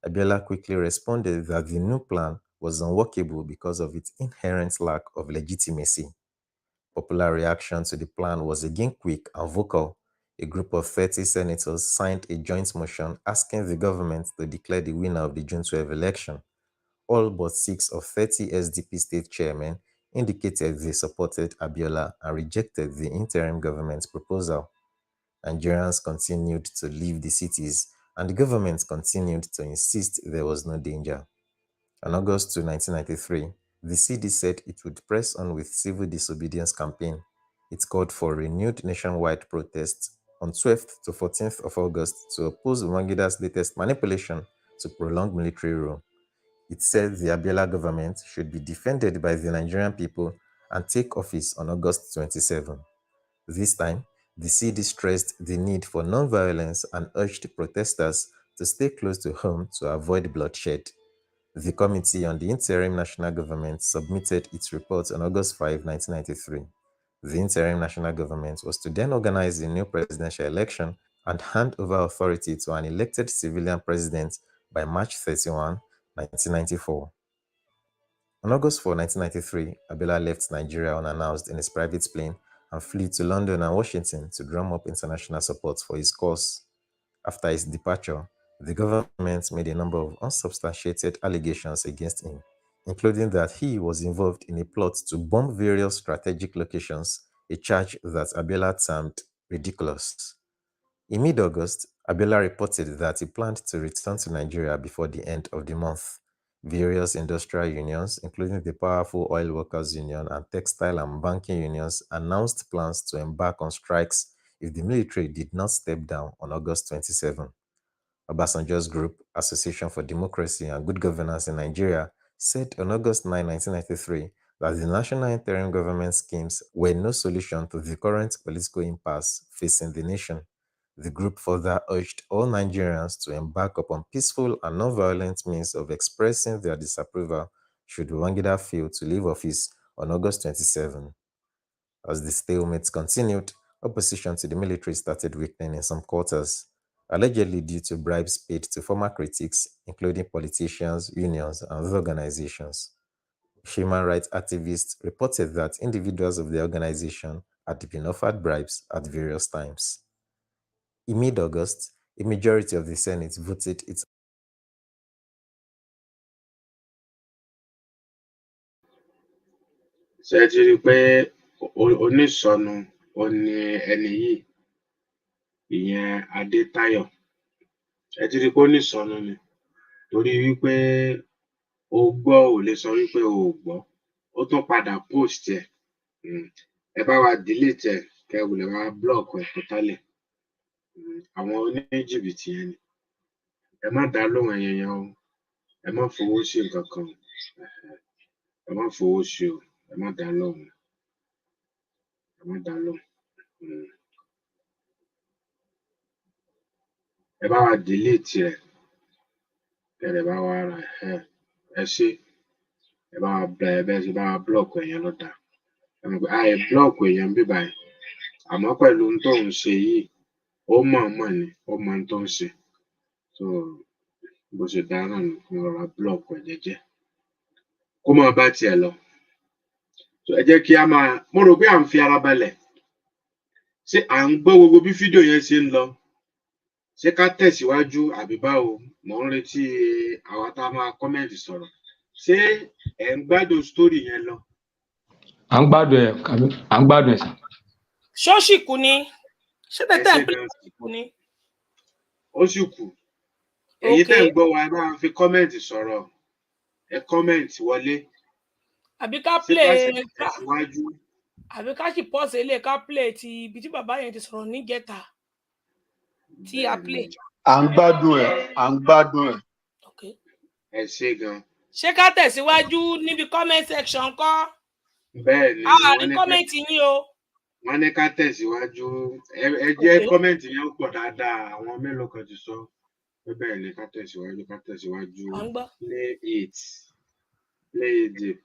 Abiola quickly responded that the new plan was unworkable because of its inherent lack of legitimacy. Popular reaction to the plan was again quick and vocal. A group of 30 senators signed a joint motion asking the government to declare the winner of the June 12 election. All but 6 of 30 SDP state chairmen indicated they supported Abiola and rejected the interim government's proposal. Nigerians continued to leave the cities, and the government continued to insist there was no danger. On August 2, 1993, the CD said it would press on with civil disobedience campaign. It called for renewed nationwide protests on 12th to 14th of August to oppose Umangida's latest manipulation to prolong military rule. It said the Abiola government should be defended by the Nigerian people and take office on August 27. This time, the CD stressed the need for non-violence and urged protesters to stay close to home to avoid bloodshed. The Committee on the Interim National Government submitted its report on August 5, 1993. The Interim National Government was to then organize a new presidential election and hand over authority to an elected civilian president by March 31, 1994. On August 4, 1993, Abiola left Nigeria unannounced in his private plane and flew to London and Washington to drum up international support for his cause. After his departure, the government made a number of unsubstantiated allegations against him, including that he was involved in a plot to bomb various strategic locations, a charge that Abiola termed ridiculous. In mid-August, Abiola reported that he planned to return to Nigeria before the end of the month. Various industrial unions, including the powerful Oil Workers Union and textile and banking unions, announced plans to embark on strikes if the military did not step down on August 27. Obasanjo's group, Association for Democracy and Good Governance in Nigeria, said on August 9, 1993, that the national interim government schemes were no solution to the current political impasse facing the nation. The group further urged all Nigerians to embark upon peaceful and non-violent means of expressing their disapproval should Babangida fail to leave office on August 27. As the stalemate continued, opposition to the military started weakening in some quarters, allegedly due to bribes paid to former critics, including politicians, unions, and other organizations. Human rights activists reported that individuals of the organization had been offered bribes at various times. In mid-August, a majority of the Senate voted its ṣé ẹ ti rí i pé onísọnù ó ní ẹni yìí ìyẹn Adétáyọ̀ ẹ ti rí i pé onísọnù ni torí wípé ó gbọ́ ò lè sọ wípé o ò gbọ́ ó tún padà post ẹ̀ ẹ bá wa delete ẹ̀ kẹ́ ẹ wulẹ̀ wá block ẹ̀ totally àwọn oníjìbìtì yẹn ni ẹ má dá lóhùn ẹ̀yin èèyàn o ẹ má fowó sí nǹkan kan o ẹ má fowó sí o ẹ má dá lóhùn ẹ má dá lóhùn ẹ bá wa delete ẹ̀ kẹ́ ẹ dẹ̀ bá wa ẹ ṣé ẹ bá wa bẹ́ẹ̀ ṣe bá wa block ẹ̀ yẹn ló dáa ẹ mọ̀ pé àì block èèyàn níbí báyìí àmọ́ pẹ̀lú ohun tóun ṣe yìí ó mọ̀ọ́mọ̀ ni ó mọ ohun tó ń ṣe so bó ṣe dáa náà ni kí wọ́n rọra block ẹ̀ jẹ́jẹ́ kó máa bá tiẹ̀ lọ so ẹ jẹ́ kí a máa mo rò pé à ń fi ara balẹ̀ ṣé à ń gbọ́ gbogbo bí fídíò yẹn ṣe ń lọ ṣé ká tẹ̀síwájú àbí báwo mò ń retí àwa tá a máa kọ́mẹ̀ntì sọ̀rọ̀ ṣé ẹ̀ ń gbádùn story yẹn lọ. à ń gbádùn ẹ̀ à ń gbádùn ẹ̀ sà. ṣọ́ọ̀ṣì kù ni ṣé tẹ́tẹ́ ń pè é kù ni. ó sì kù ẹ̀yin tẹ́ ń gbọ́ wa ẹ bá fi kọ́mẹ̀ntì sọ̀rọ̀ ẹ kọ́mẹ̀ntì wọlé. àbí ká play àbí ká sì pọ́ọ̀sì ilé ká play ti ibi tí bàbá yẹn ti sọ̀rọ̀ níjẹta tí a play. à ń gbádùn ẹ̀ à ń gbádùn ẹ̀. ẹ ṣé gan. ṣé ká tẹ̀síwájú níbi comment section kọ́. bẹ́ẹ̀ ni wọ́n ní kọ́mẹ̀ntì yín o. wọ́n ní ká tẹ̀síwájú ẹ jẹ́ kọ́mẹ̀ntì yẹn pọ̀ dáadáa àwọn mélòó kan ti sọ pé bẹ́ẹ̀ ni ká tẹ̀síwájú play it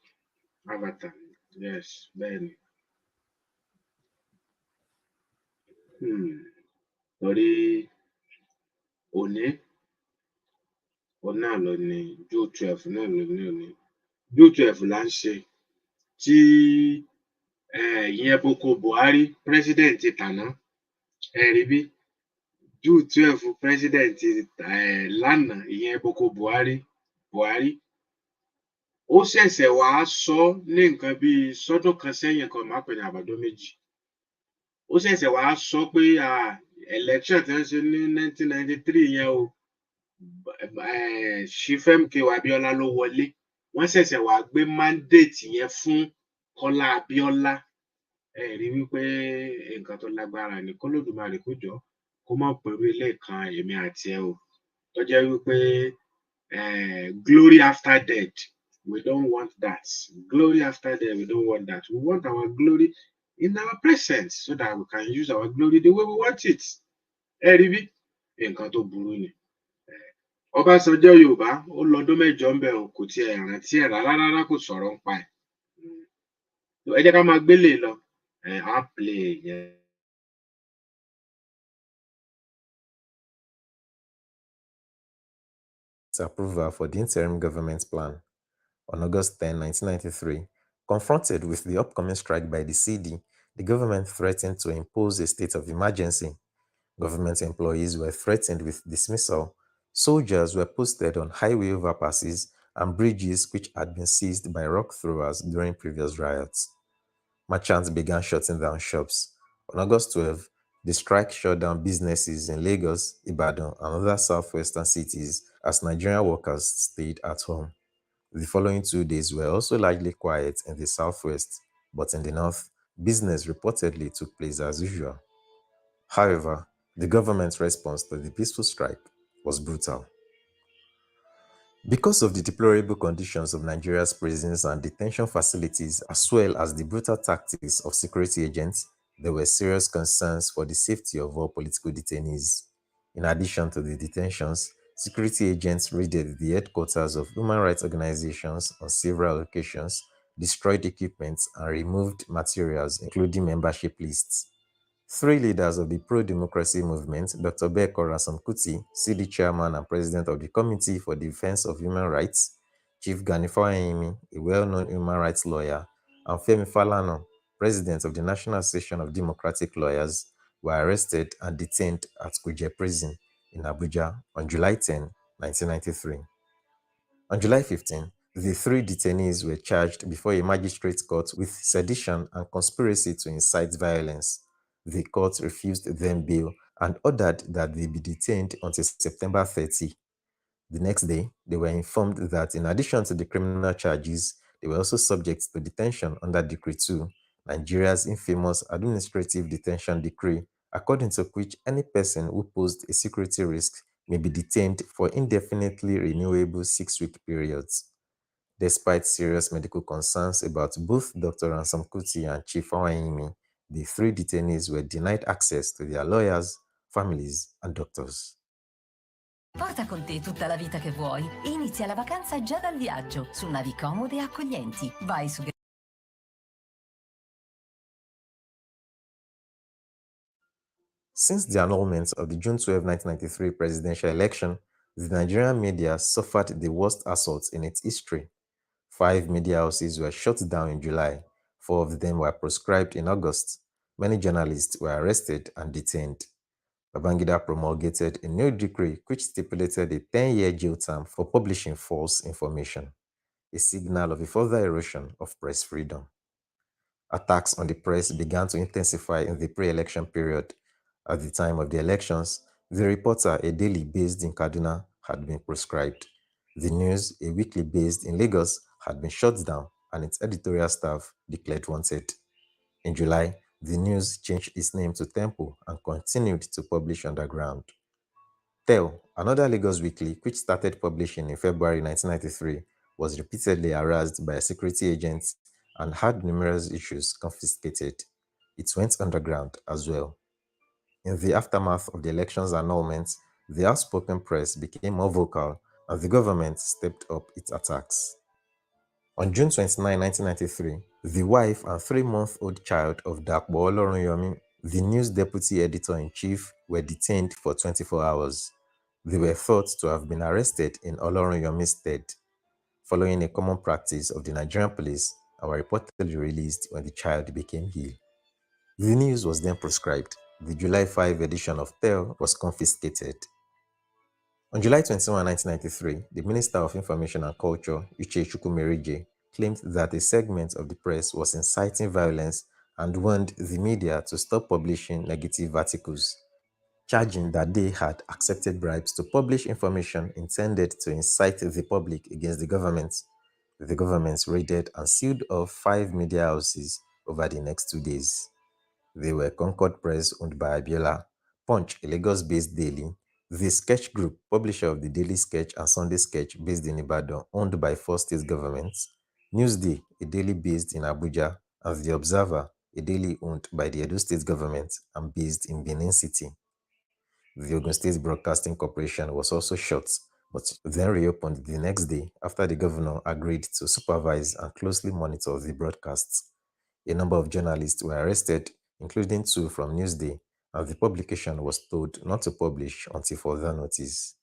avatar yes bẹ́ẹ̀ ni. torí òní náà ló ní June 12 náà ló ní òní June 12 là ń ṣe tí ìyẹn Boko Buhari president tàná ẹ rí bí June 12 president lánàá ìyẹn Boko Buhari ó ṣẹ̀ṣẹ̀ wàá sọ ní nǹkan bíi sọ́dún kan sẹ́yìn kan má pè ní àbádọ́ méjì ó ṣẹ̀ṣẹ̀ wàá sọ pé election tí wọ́n ṣe ní 1993 yẹn o Chief MKO Abiola ló wọlé wọ́n ṣẹ̀ṣẹ̀ wàá gbé mandate yẹn fún Kọ́lá Abíọ́lá ẹ rí wípé nǹkan tó lágbára ni k'Olódùmarè kó jọ̀ọ́ kó má pẹ̀lú ilé kan èmi àti ẹ o tó jẹ́ wípé glory after death we don't want that glory after death we don't want that we want our glory in our present so that we can use our glory the way we want it ẹ rí bí nǹkan tó burú ni Ọbásanjọ́ Yorùbá ó lọ́dún mẹ́jọ ń bẹ̀ o kò tiẹ̀ rántí ẹ̀ rárá kò sọ̀rọ̀ ń pa ẹ̀ ẹ jẹ́ ká máa gbélé lọ á play yẹn. approval for the interim government plan. On August 10, 1993, confronted with the upcoming strike by the CD, the government threatened to impose a state of emergency. Government employees were threatened with dismissal. Soldiers were posted on highway overpasses and bridges which had been seized by rock throwers during previous riots. Merchants began shutting down shops. On August 12, the strike shut down businesses in Lagos, Ibadan, and other southwestern cities as Nigerian workers stayed at home. The following 2 days were also largely quiet in the southwest, but in the north, business reportedly took place as usual. However, the government's response to the peaceful strike was brutal. Because of the deplorable conditions of Nigeria's prisons and detention facilities, as well as the brutal tactics of security agents, there were serious concerns for the safety of all political detainees. In addition to the detentions, security agents raided the headquarters of human rights organizations on several occasions, destroyed equipment, and removed materials, including membership lists. Three leaders of the pro-democracy movement, Dr. Beko Ransome Kuti, CD chairman and president of the Committee for the Defense of Human Rights, Chief Gani Fawayemi, a well-known human rights lawyer, and Femi Falana, president of the National Association of Democratic Lawyers, were arrested and detained at Kuje Prison in Abuja on July 10, 1993. On July 15, the three detainees were charged before a magistrate court with sedition and conspiracy to incite violence. The court refused them bail and ordered that they be detained until September 30. The next day, they were informed that in addition to the criminal charges, they were also subject to detention under Decree 2, Nigeria's infamous administrative detention decree, according to which any person who posed a security risk may be detained for indefinitely renewable 6-week periods. Despite serious medical concerns about both Dr. Ransome Kuti and Chief Fawayemi, the three detainees were denied access to their lawyers, families, and doctors. Porta con te tutta la vita che vuoi e inizia la vacanza già dal viaggio su navi comode e accoglienti. Vai su Since the annulment of the June 12, 1993 presidential election, the Nigerian media suffered the worst assaults in its history. 5 media houses were shut down in July. 4 of them were proscribed in August. Many journalists were arrested and detained. Babangida promulgated a new decree which stipulated a 10-year jail term for publishing false information, a signal of a further erosion of press freedom. Attacks on the press began to intensify in the pre-election period. At the time of the elections, The Reporter, a daily based in Kaduna, had been proscribed. The News, a weekly based in Lagos, had been shut down and its editorial staff declared wanted. In July, The News changed its name to Tempo and continued to publish underground. Tel, another Lagos weekly which started publishing in February 1993, was repeatedly harassed by security agents and had numerous issues confiscated. It went underground as well. In the aftermath of the election's annulment, the outspoken press became more vocal and the government stepped up its attacks. On June 29, 1993, the wife and 3-month-old child of Dapo Olorunyomi, the News deputy editor-in-chief, were detained for 24 hours. They were thought to have been arrested in Olorunyomi's stead, following a common practice of the Nigerian police, and were reportedly released when the child became ill. The News was then proscribed. The July 5 edition of Tel was confiscated. On July 21, 1993, the Minister of Information and Culture, Uche Chukwumerije, claimed that a segment of the press was inciting violence and warned the media to stop publishing negative articles, charging that they had accepted bribes to publish information intended to incite the public against the government. The government raided and sealed off 5 media houses over the next 2 days. They were Concord Press, owned by Abiola; Punch, a Lagos-based daily; The Sketch Group, publisher of the Daily Sketch and Sunday Sketch, based in Ibadan, owned by 4 state governments; Newsday, a daily based in Abuja; and The Observer, a daily owned by the Edo State government and based in Benin City. The Ogun State Broadcasting Corporation was also shut, but then reopened the next day after the governor agreed to supervise and closely monitor the broadcasts. A number of journalists were arrested, including 2 from Newsday, and the publication was told not to publish until further notice.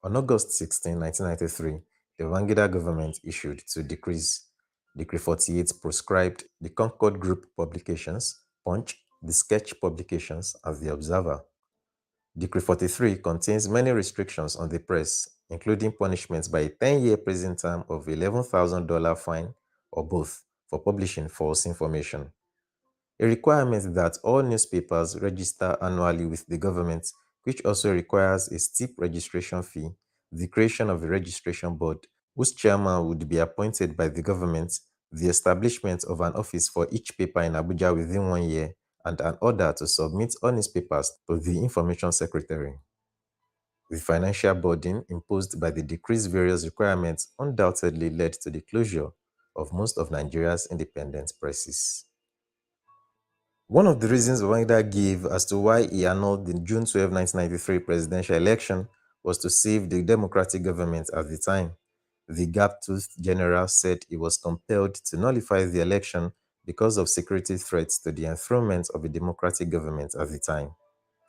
On August 16, 1993, the Babangida government issued 2 decrees. Decree 48 proscribed the Concord Group publications, Punch, The Sketch publications, and The Observer. Decree 43 contains many restrictions on the press, including punishments by a 10-year prison term of $11,000 fine or both for publishing false information. A requirement that all newspapers register annually with the government, which also requires a steep registration fee, the creation of a registration board, whose chairman would be appointed by the government, the establishment of an office for each paper in Abuja within 1 year, and an order to submit all newspapers to the Information Secretary. The financial burden imposed by the decreased various requirements undoubtedly led to the closure of most of Nigeria's independent presses. One of the reasons Babangida gave as to why he annulled the June 12, 1993 presidential election was to save the democratic government at the time. The gap-toothed general said he was compelled to nullify the election because of security threats to the enthronement of a democratic government at the time.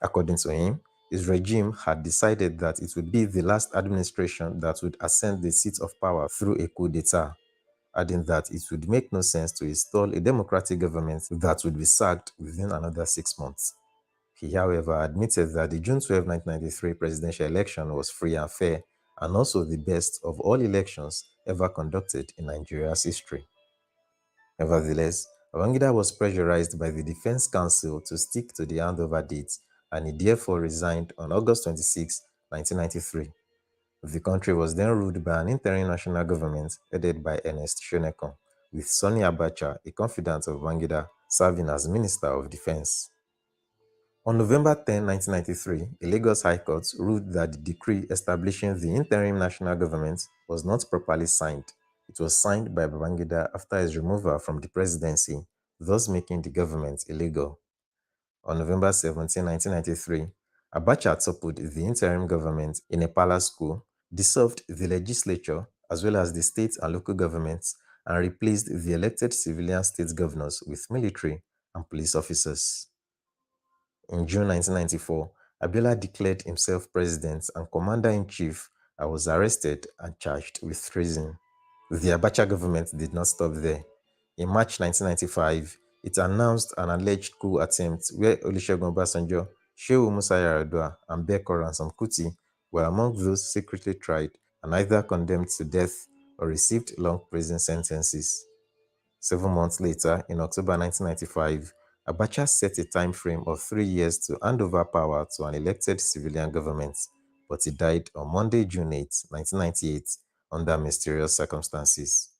According to him, his regime had decided that it would be the last administration that would ascend the seat of power through a coup d'etat, adding that it would make no sense to install a democratic government that would be sacked within another 6 months. He, however, admitted that the June 12, 1993 presidential election was free and fair, and also the best of all elections ever conducted in Nigeria's history. Nevertheless, Babangida was pressurized by the Defense Council to stick to the handover date, and he therefore resigned on August 26, 1993. The country was then ruled by an interim national government headed by Ernest Shonekan, with Sani Abacha, a confidant of Babangida, serving as Minister of Defense. On November 10, 1993, a Lagos High Court ruled that the decree establishing the interim national government was not properly signed. It was signed by Babangida after his removal from the presidency, thus making the government illegal. On November 17, 1993, Abacha toppled the interim government in a palace coup, dissolved the legislature as well as the state and local governments, and replaced the elected civilian state governors with military and police officers. In June 1994, Abiola declared himself president and commander-in-chief and was arrested and charged with treason. The Abacha government did not stop there. In March 1995, it announced an alleged coup attempt where Olusegun Obasanjo, Shehu Musa Yar'Adua, and Beko Ransom Kuti were among those secretly tried and either condemned to death or received long prison sentences. 7 months later, in October 1995, Abacha set a time frame of 3 years to hand over power to an elected civilian government, but he died on Monday, June 8, 1998, under mysterious circumstances.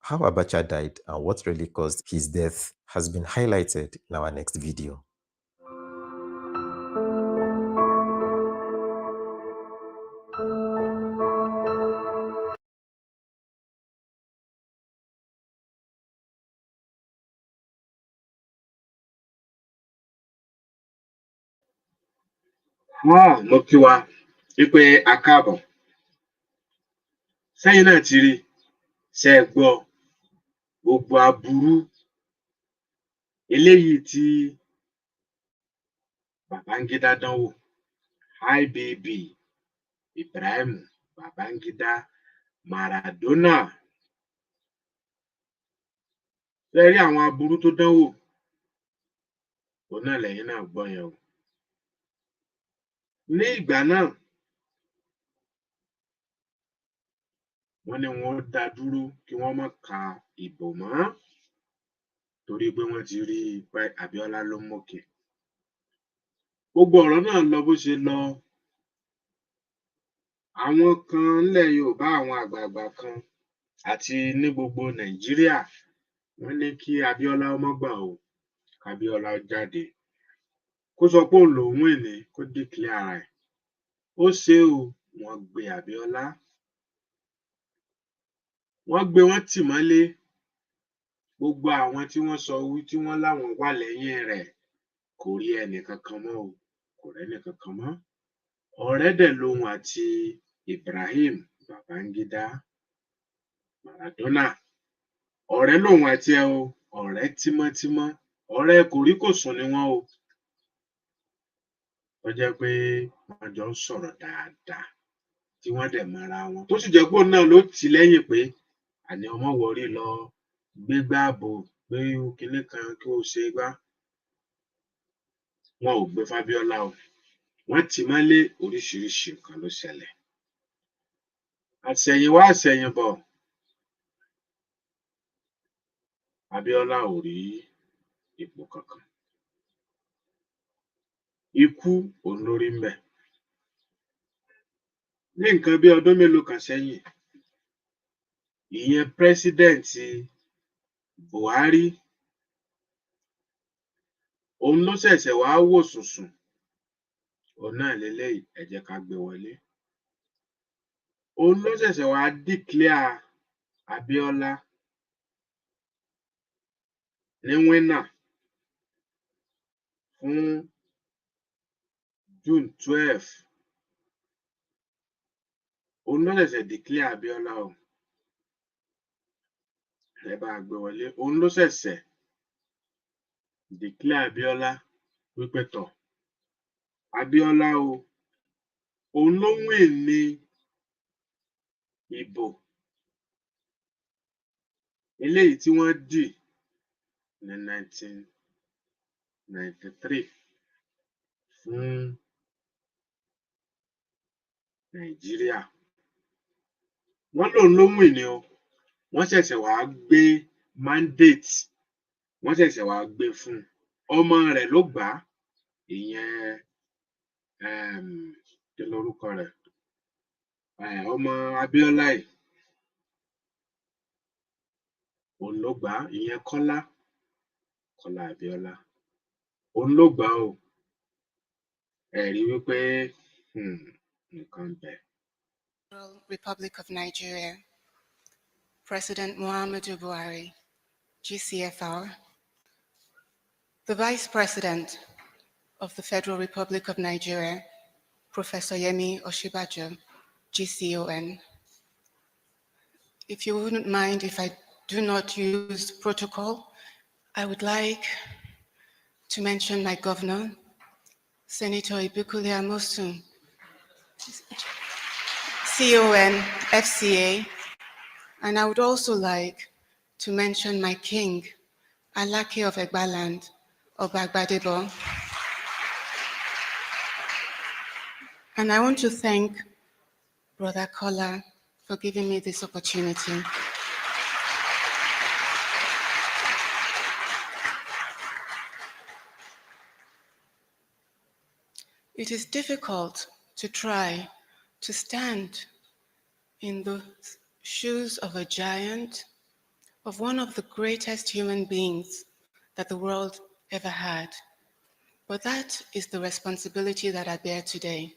How Abacha died and what really caused his death has been highlighted in our next video. Mo kí wa wípé a káàbọ̀. Sẹ́yìn náà ti rí, ṣé ẹ gbọ́ gbogbo aburú eléyìí tí Babangida dánwò, IBB, Ibrahim Babangida, Maradona. Ṣé ẹ rí àwọn aburú tó dánwò? Òun náà lẹ́yìn náà gbọ́ yẹn o. Ní ìgbà náà, wọ́n ní wọ́n dá dúró kí wọ́n má ka ìbò mọ́ torí pé wọ́n ti rí i pé Abiola ló mókè. Gbogbo ọ̀rọ̀ náà lọ bó ṣe lọ. Àwọn kan ńlẹ̀ Yorùbá, àwọn àgbààgbà kan àti ní gbogbo Nàìjíríà, wọ́n ní kí Abiola ó má gbà o, k'Abiola ó jáde. Kó sọ pé òun lòún win ní, kó declare ara ẹ̀. Ó ṣe o, wọ́n gbé Abiola. Wọ́n gbé, wọ́n tì mọ́lé. Gbogbo àwọn tí wọ́n sọ tí wọ́n láwọn wà lẹ́yìn rẹ̀ kò rí ẹnì kankan mọ́ o, kò rẹ́nì kankan mọ́. Ọ̀rẹ́ dẹ̀ lòun àti Ibrahim Babangida Maradona. Ọ̀rẹ́ lòun àti ẹ̀ o, ọ̀rẹ́ tímọ́tímọ́, ọ̀rẹ́ kòríkòsùn ni wọ́n o. Tó jẹ́ pé wọ́n jọ ń sọ̀rọ̀ dáadáa tí wọ́n dẹ̀ mọ́ra wọn. Tó sì jẹ́ pé òun náà ló tì lẹ́yìn pé àní ọmọ wọ̀rí lọ gbégbá ààbò, gbé kinní kan kí ó ṣe gbá. Wọn ò gbé f'Abiola o. Wọ́n tì mọ́lé, oríṣiríṣi nǹkan ló ṣẹlẹ̀. Àṣẹ̀yìnwá àṣẹ̀yìnbọ̀, Abiola ò rí ipò kankan. Ikú òun ló rí ńbẹ̀. Ní nǹkan bí ọdún mélòó kan sẹ́yìn, ìyẹn pírẹ́sídẹ̀ǹtì Buhari, òun ló ṣẹ̀ṣẹ̀ wá wò sùnsùn òun náà lélẹ́yìí ẹ jẹ́ ká gbé wọlé. Òun ló ṣẹ̀ṣẹ̀ wá declare Abíọ́lá ní winner fún June 12. Òun ló ṣẹ̀ṣẹ̀ declare Abíọ́lá o. Ẹ bá gbé wọlé. Òun ló ṣẹ̀ṣẹ̀ declare Abíọ́lá wípé tọ̀ Abíọ́lá o, òun ló win ní ìbò eléyìí tí wọ́n dì ní 1993 fún Nàìjíríà. Wọ́n lòun ló win ni o. Wọ́n ṣẹ̀ṣẹ̀ wá gbé mandate, wọ́n ṣẹ̀ṣẹ̀ wá gbé fún ọmọ rẹ̀ ló gbà á, ìyẹn kí lorúkọ rẹ̀, ọmọ Abíọ́lá yìí, òun ló gbà á, ìyẹn Kọ́lá Abíọ́lá, òun ló gbà á o. Ẹ rí wípé nǹkan bẹ̀. Republic of Nigeria, President Muhammadu Buhari, GCFR, the Vice President of the Federal Republic of Nigeria, Professor Yemi Osinbajo, GCON. If you wouldn't mind if I do not use protocol, I would like to mention my governor, Senator Ibukule Amosun, CON, FCA, and I would also like to mention my king, Alake of Egbaland, Obagbadebo. And I want to thank Brother Kola for giving me this opportunity. It is difficult to try to stand in the shoes of a giant, of one of the greatest human beings that the world ever had. But that is the responsibility that I bear today.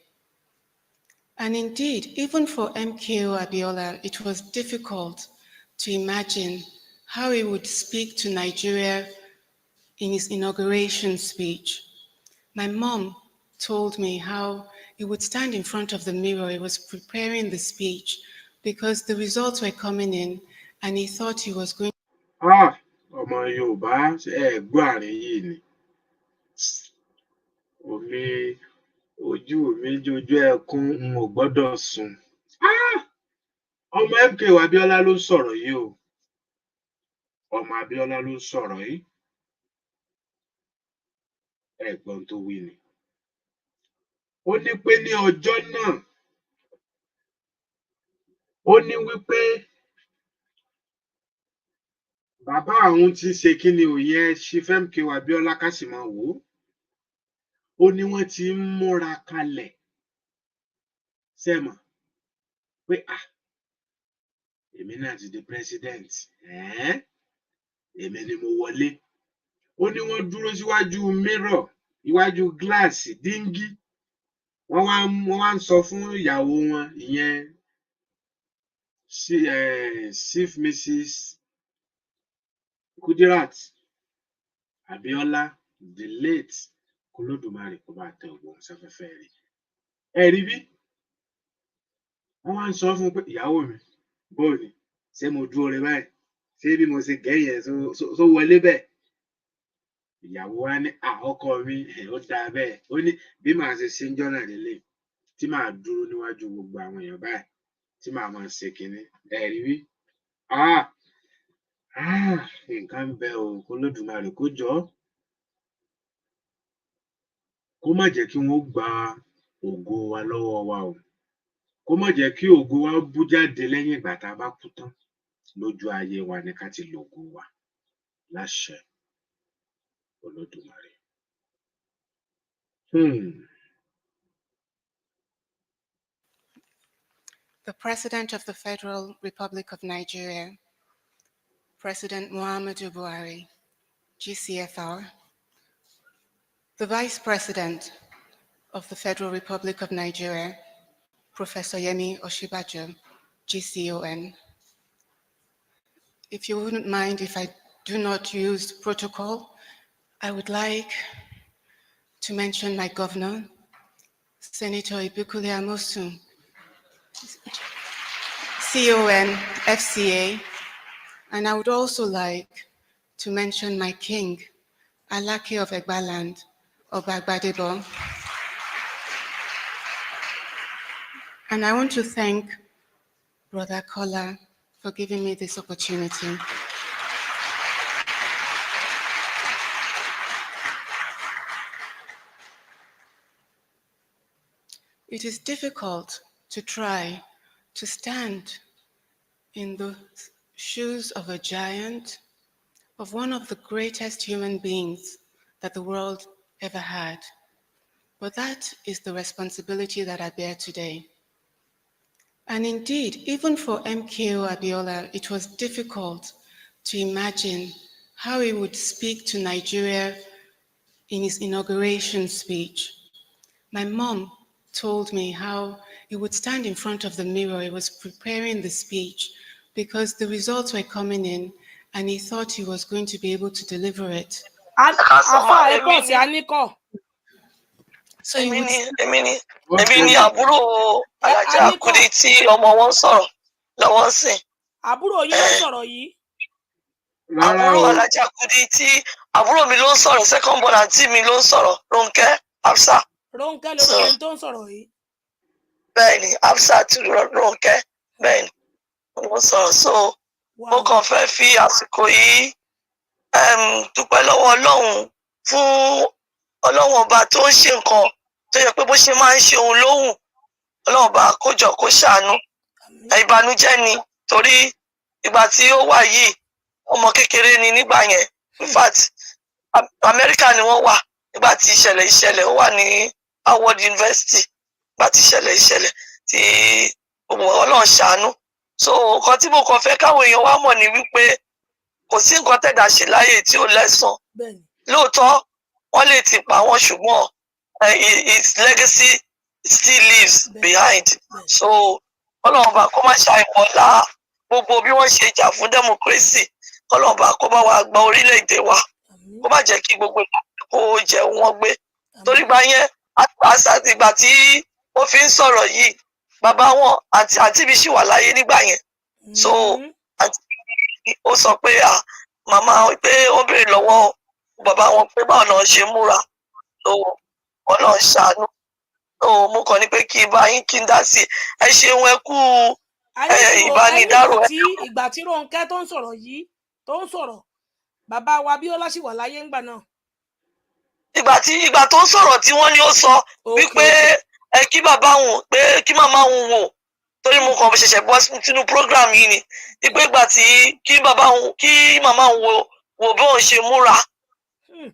And indeed, even for MKO Abiola, it was difficult to imagine how he would speak to Nigeria in his inauguration speech. My mom told me how he would stand in front of the mirror. He was preparing the speech because the results were coming in and he thought he was going. Ọmọ Yorùbá ẹ gbọ́ àárín yìí ni. Ojú mi jojú ẹkún n ò gbọ́dọ̀ sùn. Ọmọ MKO Abíọ́lá ló ń sọ̀rọ̀ yìí o. Ọmọ Abíọ́lá ló ń sọ̀rọ̀ yìí. Ẹ̀gbọ́n tó wí ni. Ó ní pé ní ọjọ́ náà, ó ní wípé bàbá àwọn ti ṣe kí ni òye Chief MKO Abíọ́lá ká sì máa wò ó. Ó ní wọ́n ti ń múra kalẹ̀ sẹ́mọ̀ pé èmi náà ti di president, èmi ni mo wọlé. Ó ní wọ́n dúró síwájú mirror, iwájú gíláàsì díngí. Wọ́n wá ń sọ fún ìyàwó wọn, ìyẹn Chief Mrs. Kudirat Abíọ́lá, the late, k'Olódùmarè kó bá tẹ ògbón sáfẹ́fẹ́ rí. Ẹ rí bí? Wọ́n wá ń sọ fún un pé ìyàwó mi, bóò ni, ṣé mo dúró rẹ báyìí? Ṣé bí mo ṣe gẹ̀yẹ̀ tó wọlé bẹ́ẹ̀? Ìyàwó wa ní ọkọ mi ó dáa bẹ́ẹ̀. Ó ní bí màá ṣe ń jọ́nà lélẹ̀ tí màá dúró níwájú gbogbo àwọn èèyàn báyìí tí màá máa ṣe kinní. Ẹ rí bí? Nǹkan ń bẹ o, k'Olódùmarè kó jọ̀ọ́ kó má jẹ́ kí wọ́n gba ògo wa lọ́wọ́ wa o. Kó má jẹ́ kí ògo wa bú jáde lẹ́yìn ìgbà tá a bá kú tán. Lójú ayé wa ni ká ti lo ògo wa láṣẹ Olódùmarè. The President of the Federal Republic of Nigeria, President Muhammadu Buhari, GCFR, the Vice President of the Federal Republic of Nigeria, Professor Yemi Osinbajo, GCON. If you wouldn't mind if I do not use protocol, I would like to mention my governor, Senator Ibukule Amosun, CON, FCA, and I would also like to mention my king, Alake of Egbaland, Obagbadebo. And I want to thank Brother Kola for giving me this opportunity. It is difficult to try to stand in the shoes of a giant, of one of the greatest human beings that the world ever had. But that is the responsibility that I bear today. And indeed, even for MKO Abiola, it was difficult to imagine how he would speak to Nigeria in his inauguration speech. My mom told me how he would stand in front of the mirror. He was preparing the speech because the results were coming in and he thought he was going to be able to deliver it. So he would èmi ni àbúrò Alájà Kúdí tí ọmọ wọn sọ̀rọ̀ lọ́wọ́ sìn. Àbúrò yín ló ń sọ̀rọ̀ yìí. Àbúrò Alájà Kúdí tí àbúrò mi ló ń sọ̀rọ̀, second born àǹtí mi ló ń sọ̀rọ̀, Rónkẹ́ Hafsa. Rónkẹ́ lórúkọ ẹni tó ń sọ̀rọ̀ yìí. Bẹ́ẹ̀ni, Hafsa àti Rónkẹ́, bẹ́ẹ̀ni, ló ń sọ̀rọ̀. So mo kàn fẹ́ fi àsìkò yìí dúpẹ́ lọ́wọ́ Ọlọ́run fún Ọlọ́run ọba tó ń ṣe nǹkan tó yẹ pé bó ṣe máa ń ṣe òun lóhùn. Ọlọ́run ọba kó jọ kó ṣàánú. Ìbànújẹ́ ni torí ìgbà tí ó wà yìí ọmọ kékeré ni nígbà yẹn. In fact, Amẹ́ríkà ni wọ́n wà nígbà tí ìṣẹ̀lẹ̀ ó wà ní Howard University nígbà tí ìṣẹ̀lẹ̀ tí Ọlọ́run ṣàánú. So nǹkan tí mo kàn fẹ́ káwọn èèyàn wá mọ̀ ni wípé kò sí nǹkan tẹ̀dá ṣe láyé tí ó lẹ́san. Lóòótọ́ wọ́n lè ti pa wọ́n ṣùgbọ́n its legacy still lives behind. So Ọlọ́run bá kó má ṣàìmọ̀lá gbogbo bí wọ́n ṣe jà fún democracy. Ọlọ́run bá kó bá wa gba orílẹ̀-èdè wa. Kó má jẹ́ kí gbogbo kó jẹ wọ́n gbé. Torí gbà yẹn àṣà ìgbà tí ó fi ń sọ̀rọ̀ yìí bàbá wọn àǹtí mi ṣì wà láyé nígbà yẹn. So ó sọ pé màmá pé ó béèrè lọ́wọ́ bàbá wọn pé báwo náà ṣe múra. So Ọlọ́run ṣàánú. Mo kàn ní pé kí n bá yín kí n dá sí ẹ ṣeun ẹ kú ìbánidárò. Ìgbà tí Rónkẹ́ tó ń sọ̀rọ̀ yìí tó ń sọ̀rọ̀ bàbá wa Abíọ́lá ṣì wà láyé ńgbà náà. Ìgbà tó ń sọ̀rọ̀ tí wọ́n ní ó sọ wípé kí bàbá òun pé kí màmá òun wò torí mo kàn ṣẹ̀ṣẹ̀ bọ́ sínú program yìí ni wípé ìgbà tí kí màmá òun wò bí òun ṣe múra.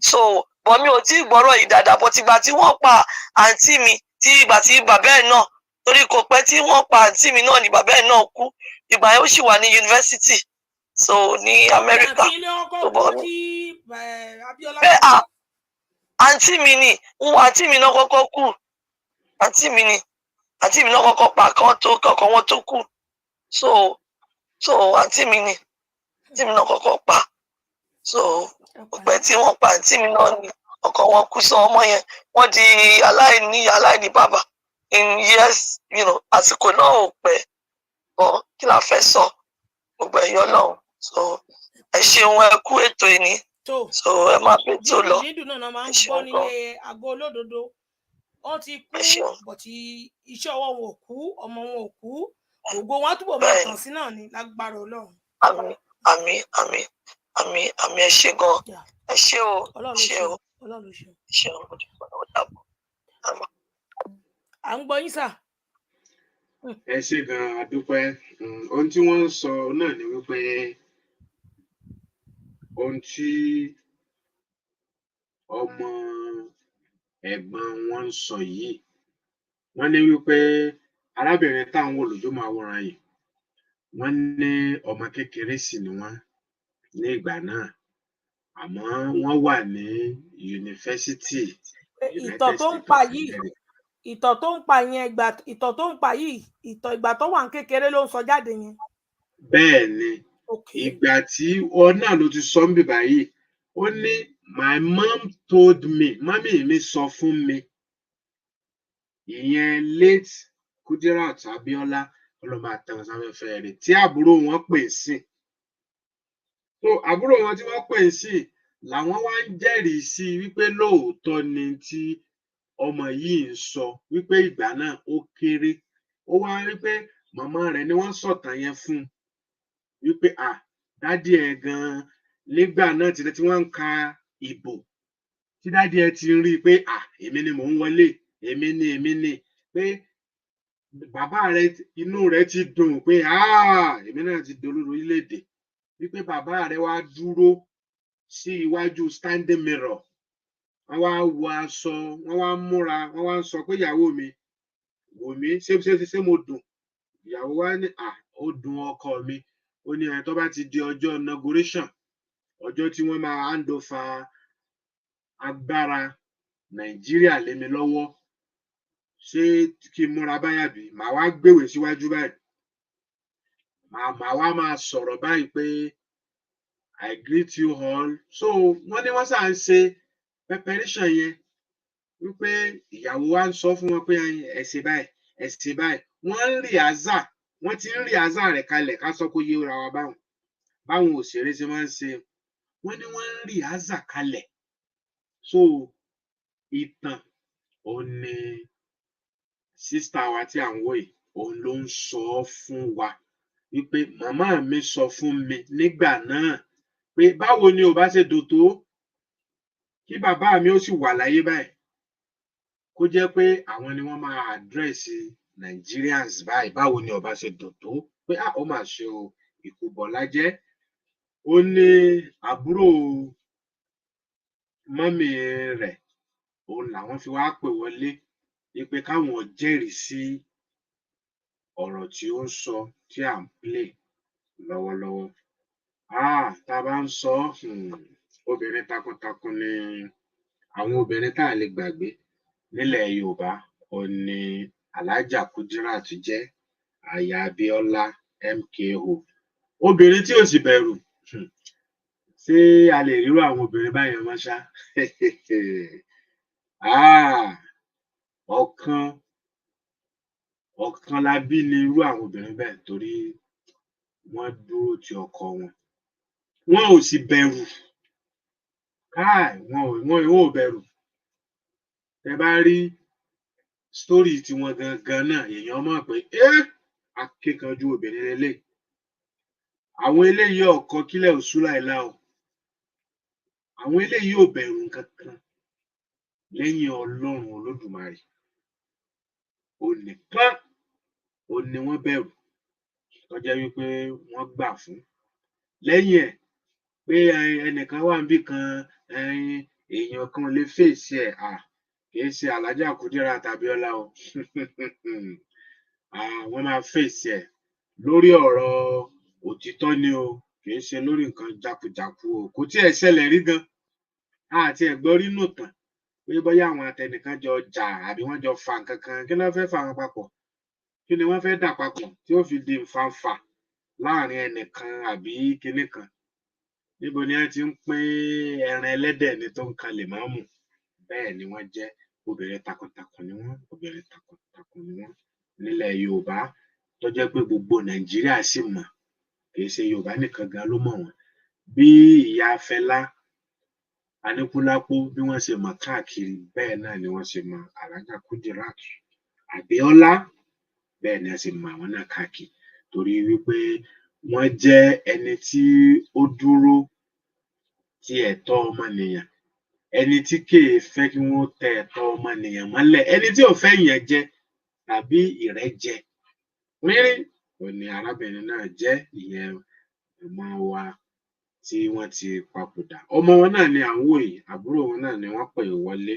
So bọ́ mi ò tí ì gbọ́rọ̀ yìí dáadáa bọ́ tìgbà tí wọ́n pa àǹtí mi tí ìgbà tí bàbá ẹ̀ náà torí kò pẹ́ tí wọ́n pa àǹtí mi náà ni bàbá ẹ̀ náà kú ìgbà yẹn ó sì wà ní yunifásitì so ní Amẹ́ríkà. Àǹtí mi ni àǹtí mi náà kọ́kọ́ kú àǹtí mi náà kọ́kọ́ pa kọ́kọ́ wọn tó kú so àǹtí mi náà kọ́kọ́ pa so ọpẹ́ tí wọ́n pa àǹtí mi náà ni ọkọ wọn kú sọ ọmọ yẹn wọ́n di aláìní bàbá in years àsìkò náà ò pẹ́ ọ kí la fẹ́ sọ gbogbo ẹ̀yọ́ lọ́hùn so ẹ ṣeun ẹ kú ètò ìní so ẹ máa fi tó lọ ẹ ṣeun gan. Àgọ́ olódodo wọ́n ti kú bọ̀tí iṣẹ́ ọwọ́ wọn ò kú ọmọ wọn ò kú ògo wọn á túbọ̀ máa tàn sí náà ní lágbára Ọlọ́run. Àmín ẹ ṣé gan ẹ ṣé o ṣé o ṣé o ó dàbọ̀. À ń gbọ́ yín sà. Ẹ ṣé gan adúpẹ́ ohun tí wọ́n ń sọ náà ni wípé ohun tí ọmọ ẹ̀gbọ́n wọn ń sọ yìí wọ́n ní wípé arábìnrin táwọn olùjọ́ máa wòran yìí wọ́n ní ọmọ kékeré sì ni wọ́n ní ìgbà náà àmọ́ wọ́n wà ní yunifásitì ìtàn tó ń pa yìí ìtọ̀ tó ń pa yẹn ìtọ̀ tó ń pa yìí ìgbà tó wà ní kékeré ló ń sọ jáde yẹn. bẹ́ẹ̀ ni ìgbà tí ọ náà ló ti sọ ń bì báyìí ó ní my mom told me mami mi sọ fún mi ìyẹn late Kudirat Abiola ọlọmọ àtàwọn sáfẹ́fẹ́ rẹ̀ tí àbúrò wọn pè sí so àbúrò wọn tí wọ́n pè sí làwọn wá ń jẹ́rìí sí wípé lóòótọ́ ni tí ọmọ yìí ń sọ wípé ìgbà náà ó kéré ó wá rí pé màmá rẹ̀ ni wọ́n sọ̀tàn yẹn fún un wípé dádì ẹ̀ gan-an nígbà náà tí wọ́n ń ka ìbò tí dádì ẹ̀ ti rí i pé èmi ni mò ń wọlé èmi ni pé bàbá rẹ̀ inú rẹ̀ ti dùn pé èmi náà ti dolórí orílẹ̀-èdè wípé bàbá rẹ̀ wá dúró sí iwájú standing mirror wọ́n wá wọ aṣọ wọ́n wá múra wọ́n wá ń sọ pé ìyàwó mi wò mí ṣé mo dùn ìyàwó wa ní ó dùn ọkọ mi ó ní tó bá ti di ọjọ́ inauguration ọjọ́ tí wọ́n máa hand over agbára Nàìjíríà lé mi lọ́wọ́ ṣé kí n múra báyà bí màá wá gbèwé síwájú báyìí màá wá máa sọ̀rọ̀ báyìí pé I greet you all so wọ́n ní wọ́n ṣáà ń ṣe preparation yẹn wípé ìyàwó wa ń sọ fún wọn pé ẹ ṣe báyìí wọ́n ń rí àzà wọ́n ti ń rí àzà rẹ̀ kalẹ̀ ká sọ pé yé ra wa báwọn òṣèré ṣe máa ń ṣe wọ́n ní wọ́n ń rí àzà kalẹ̀ so ìtàn òun ni sísítà wa tí à ń wò yìí òun ló ń sọ fún wa wípé màmá mi sọ fún mi nígbà náà pé báwo ni ò bá ṣe dùn tó kí bàbá mi ó sì wà láyé báyìí kó jẹ́ pé àwọn ni wọ́n máa àdírẹ́sì Nigerians báyìí báwo ni ó bá ṣe dùn tó pé ó mà ṣe o ikú Bọ́lá jẹ́ ó ní àbúrò mọ́mì rẹ̀ òun làwọn fi wá pè wọlé wípé káwọn jẹ́rìí sí ọ̀rọ̀ tí ó ń sọ tí à ń play lọ́wọ́lọ́wọ́ tá a bá ń sọ obìnrin takuntakun ni àwọn obìnrin tá a lè gbàgbé nílẹ̀ Yorùbá òun ni Alhaja Kudirat jẹ́ aya Abiola MKO obìnrin tí ò sì bẹ̀rù ṣé a lè rírò àwọn obìnrin báyẹn mọ́ ṣá ọ̀kan la bí ní irú àwọn obìnrin bẹ́ẹ̀ torí wọ́n dúró ti ọkọ wọn ò sì bẹ̀rù wọn ò bẹ̀rù ẹ bá rí sítórì tiwọn gangan náà èèyàn mọ̀ pé akíkanjú obìnrin lélẹ̀ àwọn eléyìí ọkọ kílẹ̀ òṣù láìlá o àwọn eléyìí ò bẹ̀rù kankan lẹ́yìn Ọlọ́run Olódùmarè onìkan ó ní wọ́n bẹ̀rù tó jẹ́ wípé wọ́n gbà fún lẹ́yìn ẹ̀ pé ẹnìkan wà níbì kan èèyàn kan lè fèsì ẹ̀ kìí ṣe Alhaja Kudirat Abiola o wọ́n máa fèsì ẹ̀ lórí ọ̀rọ̀ òtítọ́ ni o kìí ṣe lórí nǹkan jákujàku o kò tí ẹ̀ ṣẹlẹ̀ rí gan àti ẹ̀gbọ́n rí nù tán pé bóyá àwọn àtẹnìkan jọ jà àbí wọ́n jọ fa nǹkan kan kí ló fẹ́ fà wọn papọ̀ kí ni wọ́n fẹ́ dà papọ̀ tí ó fi di nfànfà láàrin ẹnìkan àbí kinní kan níbo ni wọ́n ti ń pín ẹran ẹlẹ́dẹ̀ ní tó ń kan lèmọ́mù bẹ́ẹ̀ ni wọ́n jẹ́ obìnrin takuntakun ni wọ́n obìnrin takuntakun ni wọ́n nílẹ̀ Yorùbá tó jẹ́ pé gbogbo Nàìjíríà sì mọ̀ kìí ṣe Yorùbá nìkan gan ló mọ̀ wọ́n bí ìyá Fẹlá Aníkúlápó bí wọ́n ṣe mọ̀ káàkiri bẹ́ẹ̀ náà ni wọ́n ṣe mọ̀ Alhaja Kudirat Abiola bẹ́ẹ̀ ni wọ́n ṣe mọ̀ àwọn náà káàkiri torí wípé wọ́n jẹ́ ẹni tí ó dúró ti ẹ̀tọ́ ọmọnìyàn ẹni tí kìí fẹ́ kí wọ́n tẹ ẹ̀tọ́ ọmọnìyàn mọ́lẹ̀ ẹni tí ò fẹ́ yẹn jẹ tàbí ìrẹ́jẹ rírí ò ní arábìnrin náà jẹ́ ìyẹn ọmọ wa tí wọ́n ti papòdà ọmọ wọn náà ni à ń wò yìí àbúrò wọn náà ni wọ́n pè wọlé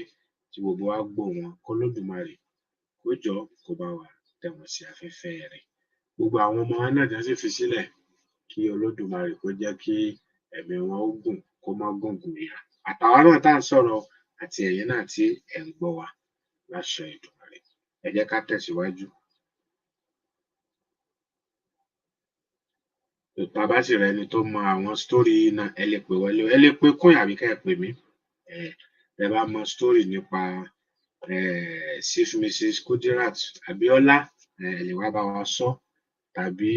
tí gbogbo wa gbọ́ wọn k'Olódùmarè kó jọ kó bá wa tẹ̀ wọ́n sí afẹ́fẹ́ rẹ̀ gbogbo àwọn ọmọ wọn náà tí wọ́n sì fi sílẹ̀ kí Olódùmarè kó jẹ́ kí ẹ̀mí wọn ó gùn kó má gùngùn ìyà àtàwọn náà tá à ń sọ̀rọ̀ àti ẹ̀yin náà tí ẹ̀ ń gbọ́ wa láṣẹ Èdùmàrè ẹ jẹ́ ká tẹ̀síwájú. Bàbá sì rẹ ni tó mọ àwọn story náà ẹ lè pè wọlé ẹ lè pè kún àbí kẹ́ ẹ pè mí ẹ bá mọ story nípa Chief Mrs. Kudirat Abiola ẹ lè wá bá wa sọ tàbí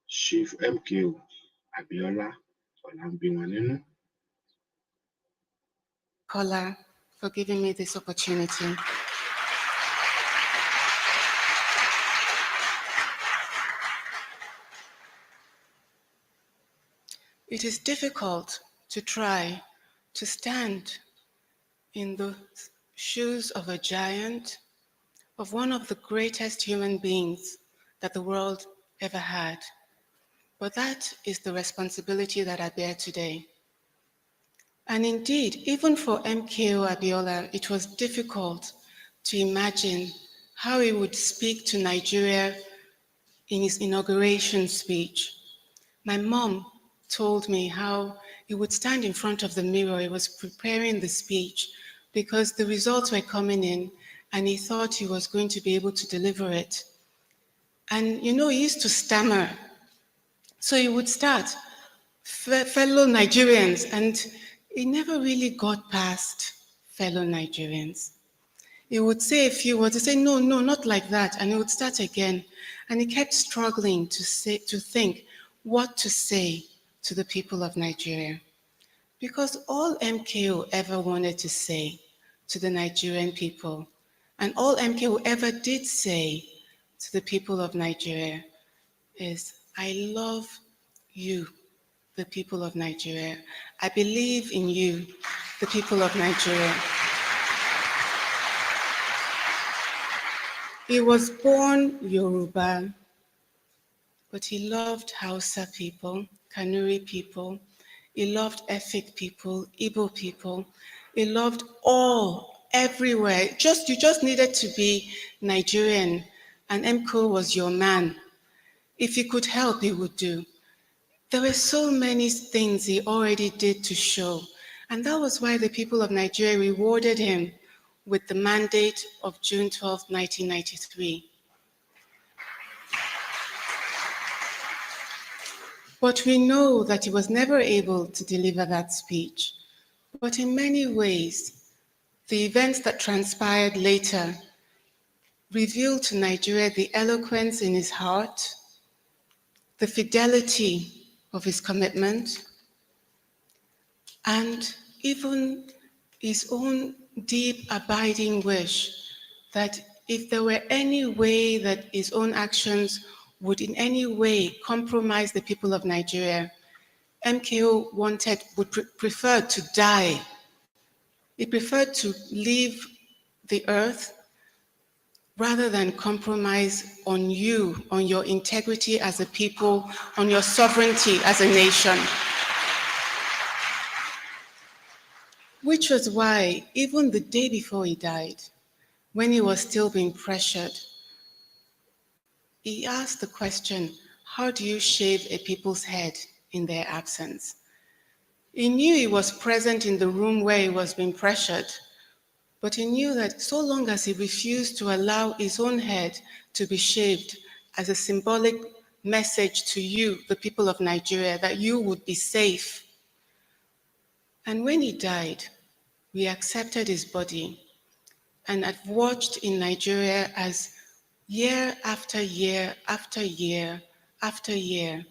Chief MKO Abiola ọ̀la ń bí wọn nínú. Kola, for giving me this opportunity. It is difficult to try to stand in the shoes of a giant, of one of the greatest human beings that the world ever had. But that is the responsibility that I bear today. And indeed, even for MKO Abiola, it was difficult to imagine how he would speak to Nigeria in his inauguration speech. My mom told me how he would stand in front of the mirror. He was preparing the speech because the results were coming in and he thought he was going to be able to deliver it. And he used to stammer. So he would start, fellow Nigerians, and he never really got past fellow Nigerians. He would say a few words, he'd say, no, not like that. And he would start again. And he kept struggling to think what to say to the people of Nigeria. Because all MKO ever wanted to say to the Nigerian people, and all MKO ever did say to the people of Nigeria is, I love you, the people of Nigeria. I believe in you, the people of Nigeria. He was born Yoruba, but he loved Hausa people, Kanuri people. He loved Efik people, Igbo people. He loved all, everywhere. You just needed to be Nigerian, and MKO was your man. If he could help, he would do. There were so many things he already did to show, and that was why the people of Nigeria rewarded him with the mandate of June 12, 1993. But we know that he was never able to deliver that speech. But in many ways, the events that transpired later revealed to Nigeria the eloquence in his heart, the fidelity of his commitment, and even his own deep, abiding wish that if there were any way that his own actions would in any way compromise the people of Nigeria, MKO would prefer to die. He preferred to leave the earth rather than compromise on you, on your integrity as a people, on your sovereignty as a nation. Which was why, even the day before he died, when he was still being pressured, he asked the question, how do you shave a people's head in their absence? He knew he was present in the room where he was being pressured, but he knew that so long as he refused to allow his own head to be shaved as a symbolic message to you, the people of Nigeria, that you would be safe. And when he died, we accepted his body and have watched in Nigeria as year after year after year after year,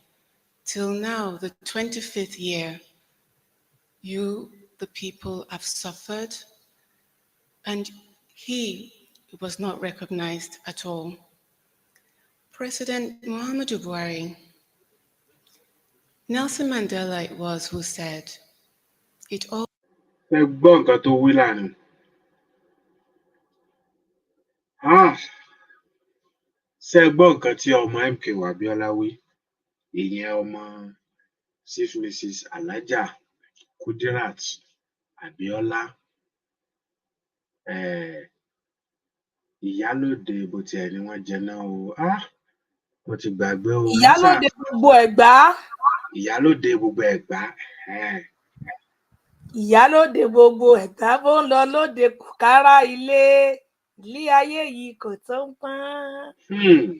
till now, the 25th year, you, the people, have suffered, and he was not recognized at all. President Muhammadu Buhari, Nelson Mandela it was who said, it all... Ẹ gbọ́ nǹkan tó wí lánàá. Ṣé ẹ gbọ́ nǹkan tí ọmọ MKO Abiola wí? Ìyẹn ọmọ Chief Mrs. Alhaja Kudirat Abiola. Ìyálóde bó tiẹ̀ ni wọ́n jẹ náà o. Mo ti gbàgbé o. Ìyálóde gbogbo Ẹ̀gbá. Ìyálóde gbogbo Ẹ̀gbá. Ìyálóde gbogbo Ẹ̀gbá bó ń lọ lóde kò kára ilé. ilé ayé yìí kò tó nǹkan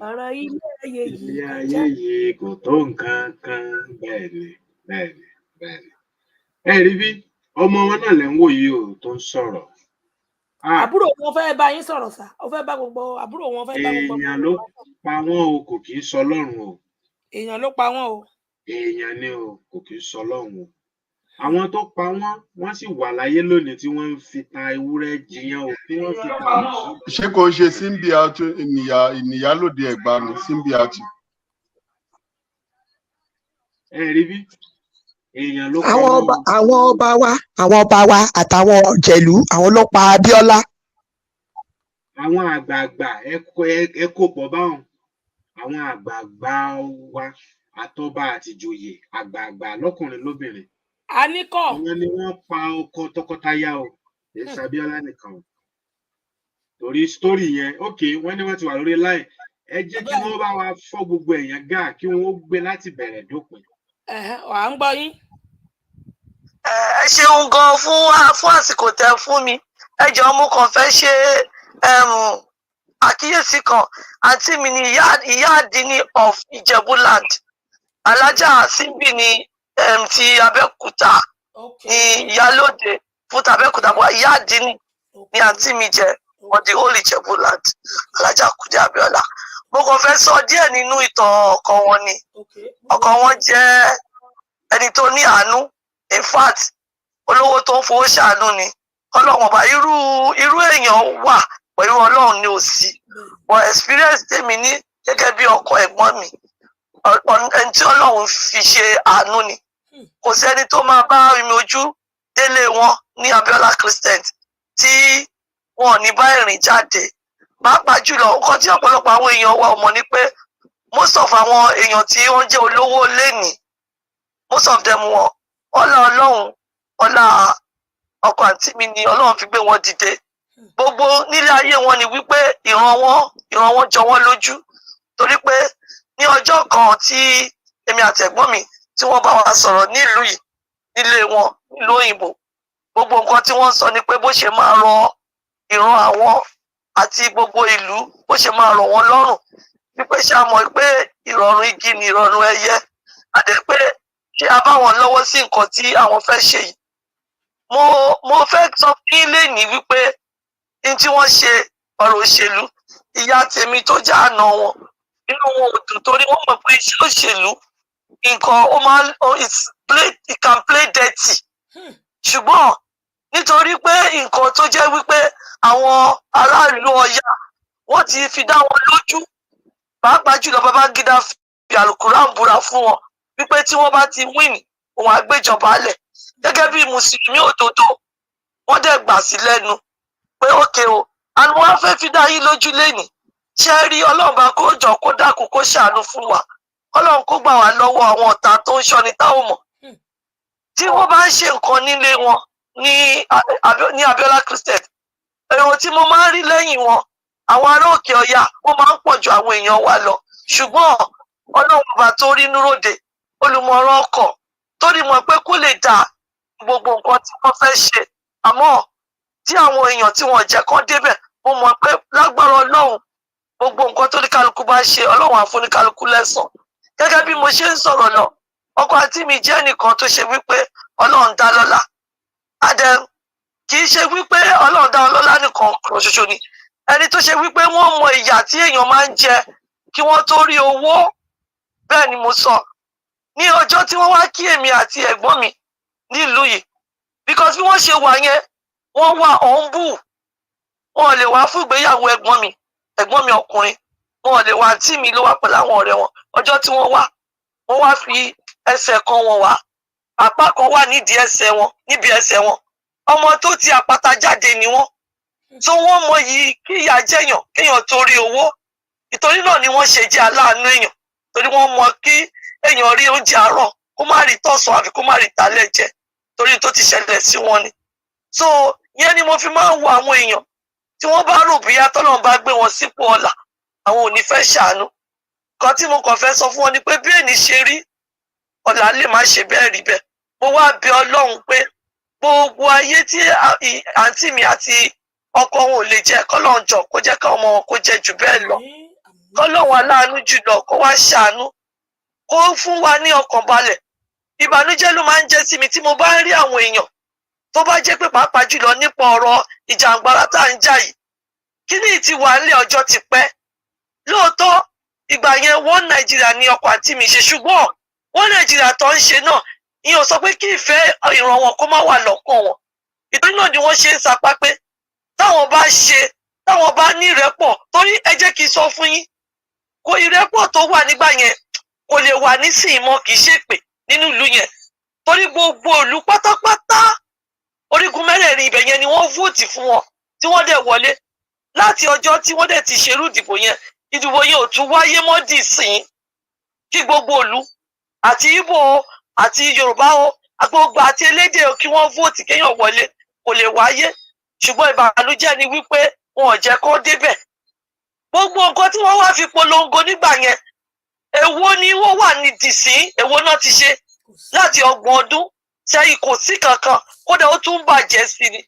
ọ̀rọ̀ ilé ayé yìí ilé kò ayé já. yìí kò tó nǹkan kan bẹ́ẹ̀ ni bẹ́ẹ̀ ni bẹ́ẹ̀ ni. ẹ rí bí ọmọ wọn náà lẹ ń wò yìí o tó ń sọ̀rọ̀. àbúrò wọn fẹ́ bá yín sọ̀rọ̀ sá ó fẹ́ bá gbogbo àbúrò wọn fẹ́ bá gbogbo. èèyàn ló pa wọn o kò kì í sọ Ọlọ́run o. èèyàn ló pa wọn o. èèyàn ni o kò kì í sọ Ọlọ́run o. àwọn tó pa wọn sì wà láyé lónìí tí wọ́n ń fi ta ewúrẹ́ jiyàn o tí wọ́n fi ta màálù. ṣé kò ń ṣe símbíàtù ìníyálòdì Ẹ̀gbá ni símbíàtù. ẹ rí bí èèyàn ló pa àwọn wọn. ọba wa àtàwọn ọ̀jẹ̀lú àwọn ló pa Abíọ́lá. àwọn àgbààgbà ẹ kó pọ̀ báwọn àwọn àgbààgbà wa àtọba àtìjòyè àgbààgbà lọ́kùnrin lóbìnrin. a ní kọ́. àwọn ni wọ́n pa ọkọ tọkọtaya o kì í ṣàbíọ́lá nìkan o. torí sítórì yẹn ókè wọ́n ní wọ́n ti wà lórí láì ẹ jẹ́ kí wọ́n bá wa fọ́ gbogbo èèyàn gà kí wọ́n gbé láti bẹ̀rẹ̀ dópin. wà á ń gbọ́ yín. ẹ ṣeun gan fún àsìkò tẹ́ fún mi ẹ jọ̀ọ́ mo kàn fẹ́ ṣe àkíyèsí kan àǹtí mi ni ìyá àdínní of Ìjẹ̀bú-land alájà síbì ní ti Abẹ́òkúta ní ìyálóde fún tàbẹ́òkúta bọ́ ìyá àdínní ní àǹtí mi jẹ́ on the whole Ìjẹ̀bú-land alájà Kúdí Abíọ́lá mo kàn fẹ́ sọ díẹ̀ nínú ìtàn ọkọ wọn ni ọkọ wọn jẹ́ ẹni tó ní àánú in fact olówó tó ń fowó ṣàánú ni Ọlọ́run ọba irú èèyàn wà pẹ̀lú Ọlọ́run ní òsì but experience tèmi ní gẹ́gẹ́ bí ọkọ ẹ̀gbọ́n mi ẹni tí Ọlọ́run fi ṣe àánú ni kò sẹ́ni tó máa bá mi ojú délé wọn ní Abiola Christian tí wọn ò ní bá ìrìn jáde pàápàá jùlọ nǹkan tí ọ̀pọ̀lọpọ̀ àwọn èèyàn wa mọ̀ ni pé most of àwọn èèyàn tí wọ́n jẹ́ olówó lénìí most of them wọn ọlá Ọlọ́run ọlá ọkọ àǹtí mi ni Ọlọ́run fi gbé wọn dìde gbogbo nílé ayé wọn ni wípé ìran wọn jọ wọn lójú torí pé ní ọjọ́ kan tí èmi àti ẹ̀gbọ́n mi tí wọ́n bá wa sọ̀rọ̀ nílùú yìí nílé wọn nílùú òyìnbó gbogbo nǹkan tí wọ́n sọ ni pé bó ṣe máa rọ ìran àwọn àti gbogbo ìlú bó ṣe máa rọ̀ wọ́n lọ́rùn wípé ṣé a mọ̀ pé ìrọ̀rùn igi ni ìrọ̀rùn ẹyẹ àti pé ṣé a bá wọn lọ́wọ́ sí nǹkan tí àwọn fẹ́ ṣe yìí mo fẹ́ sọ fún ilé ní wípé ní tí wọ́n ṣe ọ̀rọ̀ òṣèlú ìyá tèmi tó jẹ́ àná wọn nínú wọn ò dùn torí wọ́n mọ̀ pé iṣẹ́ òṣèlú nǹkan ó máa it can play dirty ṣùgbọ́n nítorí pé nǹkan tó jẹ́ wípé àwọn aráàlú Ọ̀yá wọ́n ti fi dá wọn lójú pàápàá jùlọ Babangida fi àlùkùránì búra fún wọn wípé tí wọ́n bá ti win òun àgbéjọba lẹ̀ gẹ́gẹ́ bí mùsùlùmí òdodo wọ́n dẹ̀ gbà sí lẹ́nu pé ókè o àwọn wọn fẹ́ fi dá yín lójú lẹ́nìí ṣe rí Ọlọ́run bá kó jọ kó dákun kó ṣàánú fún wa Ọlọ́run kó gbà wá lọ́wọ́ àwọn ọ̀tá tó ń ṣọ́ni táwọn mọ̀ tí wọ́n bá ń ṣe nǹkan nílé wọn ní Abiola Christian èrò tí mo máa ń rí lẹ́yìn wọn àwọn ará òkè Ọya wọ́n máa ń pọ̀ ju àwọn èèyàn wa lọ ṣùgbọ́n Ọlọ́run bá tó rí núròde olùmọ̀ràn ọkọ̀ tó rí mọ̀ pé kó lè dá gbogbo nǹkan tí wọ́n fẹ́ ṣe àmọ́ tí àwọn èèyàn tí wọ́n jẹ́ kán débẹ̀ mo mọ̀ pé lágbára Ọlọ́run gbogbo nǹkan tó ní kálukú bá ṣe Ọlọ́run á fún ní kálukú lẹ́san gẹ́gẹ́ bí mo ṣe ń sọ̀rọ̀ lọ ọkọ àti mi jẹ́ nìkan tó ṣe wípé Ọlọ́run dá lọ́lá adẹ́m kì í ṣe wípé Ọlọ́run dá ọlọ́lá nìkan kan ṣoṣo ni ẹni tó ṣe wípé wọ́n mọ ìyà tí èèyàn máa ń jẹ kí wọ́n tó rí owó bẹ́ẹ̀ ni mo sọ ní ọjọ́ tí wọ́n wá kí èmi àti ẹ̀gbọ́n mi nílùú yìí because bí wọ́n ṣe wà yẹn wọ́n wà ọ̀nbù wọn ò lè wá fún ìgbéyàwó ẹ̀gbọ́n mi ọkùnrin wọn ò lè wá àǹtí mi ló wá pẹ̀lú àwọn ọ̀rẹ́ wọn ọjọ́ tí wọ́n wá fi ẹsẹ̀ kan wọn wá apá kan wà níbi ẹsẹ̀ wọn ọmọ tó ti àpáta jáde ni wọ́n tó wọ́n mọ yìí kí ìyà jẹyàn kéèyàn torí owó ìtorí náà ni wọ́n ṣe jẹ́ aláàánú èèyàn torí wọ́n mọ kí èèyàn rí oúnjẹ àárọ̀ kó má rí tọ̀sán àfi kó má rí tálẹ́ jẹ torí tó ti ṣẹlẹ̀ sí wọn ni so yẹn ni mo fi máa ń wo àwọn èèyàn tí wọ́n bá rò bí Ọlọ́run bá gbé wọn sípò ọlà àwọn ò ní fẹ́ ṣàánú kan tí mo kàn fẹ́ sọ fún wọn ni pé bí ènì ṣe rí ọ̀la lè má ṣe bẹ́ẹ̀ rí bẹ́ẹ̀ mo wá bẹ̀ Ọlọ́run pé gbogbo ayé tí àǹtí mi àti ọkọ wọn ò lè jẹ kọ́lọ́run jọ kó jẹ́ ká ọmọ wọn kó jẹ jù bẹ́ẹ̀ lọ kọ́lọ́run aláàánú jùlọ kó wá ṣàánú kó fún wa ní ọkàn balẹ̀ ìbànújẹ́ ló máa ń jẹ́ sí mi tí mo bá ń rí àwọn èèyàn tó bá jẹ́ pé pàápàá jùlọ nípa ọ̀rọ̀ ìjàngbara tá à ń jà yìí kíní ti wà nílé ọjọ́ ti pẹ́ lóòótọ́ ìgbà yẹn wọ́n Nàìjíríà ní ọkọ àti mi ṣe ṣùgbọ́n wọ́n Nàìjíríà tó ń ṣe náà ìyẹn ò sọ pé kí ìfẹ́ ìran wọn kó má wà lọ́kàn wọn ìtorí náà ni wọ́n ṣe ń sapá pé táwọn bá ní ìrẹ́pọ̀ torí ẹ jẹ́ kí n sọ fún yín kò ìrẹ́pọ̀ tó wà nígbà yẹn kò lè wà nísìnyí mọ́ kì í ṣèpè nínú ìlú yẹn torí gbogbo ìlú pátápátá orígun mẹ́rẹ̀ẹ̀rin ibẹ̀ yẹn ni wọ́n vóòtì fún wọn tí wọ́n dẹ̀ wọlé láti ọjọ́ tí wọ́n dẹ̀ ti ṣerú ìdìbò yẹn ò tún wáyé mọ́ dì sín kí gbogbo ìlú àti Ìgbò àti Yorùbá gbogbo àti elédè kí wọ́n vóòtì kéèyàn wọlé kò lè wáyé ṣùgbọ́n ìbànújẹ́ ni wípé wọn ò jẹ́ kó débẹ̀ gbogbo nǹkan tí wọ́n wá fi polongo nígbà yẹn èwo ni wọ́n wà ní dìsín èwo náà ti ṣe láti 30 ọdún sẹ́yìn kò sí kankan kódà ó tún bàjẹ́ sí ni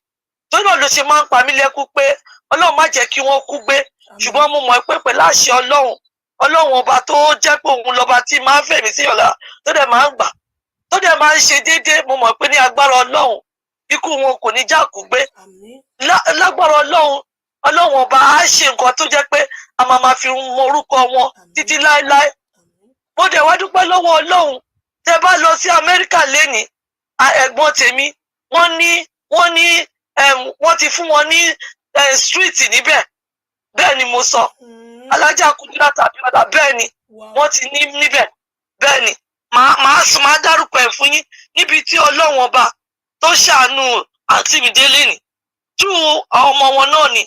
torí náà ló ṣe máa ń pa mí lẹ́kún pé Ọlọ́run má jẹ́ kí wọ́n kú gbé ṣùgbọ́n mo mọ̀ pé pẹ̀lú àṣẹ Ọlọ́run ọba tó jẹ́ pé òun lọ́ba tí máa ń fẹ̀mí sí ọ̀la tó dẹ̀ máa ń gbà tó dẹ̀ máa ń ṣe déédéé mo mọ̀ pé ní agbára Ọlọ́run ikú wọn kò ní já kú gbé lágbára Ọlọ́run ọba á ṣe nǹkan tó jẹ́ pé a máa fi mọ orúkọ wọn títí láéláé mo dẹ̀ wá dúpẹ́ lọ́wọ́ Ọlọ́run tẹ́ bá lọ sí Amẹ́ríkà lénìí ẹ̀gbọ́n tèmi wọ́n ti fún wọn ní street níbẹ̀ bẹ́ẹ̀ ni mo sọ alájà kúndínlá tàbí ọ̀dà bẹ́ẹ̀ ni wọ́n ti ní níbẹ̀ bẹ́ẹ̀ ni màá dárúkọ ẹ̀ fún yín níbi tí Ọlọ́run ọba tó ṣàánú àǹtí mi délé ni tú àwọn ọmọ wọn náà ni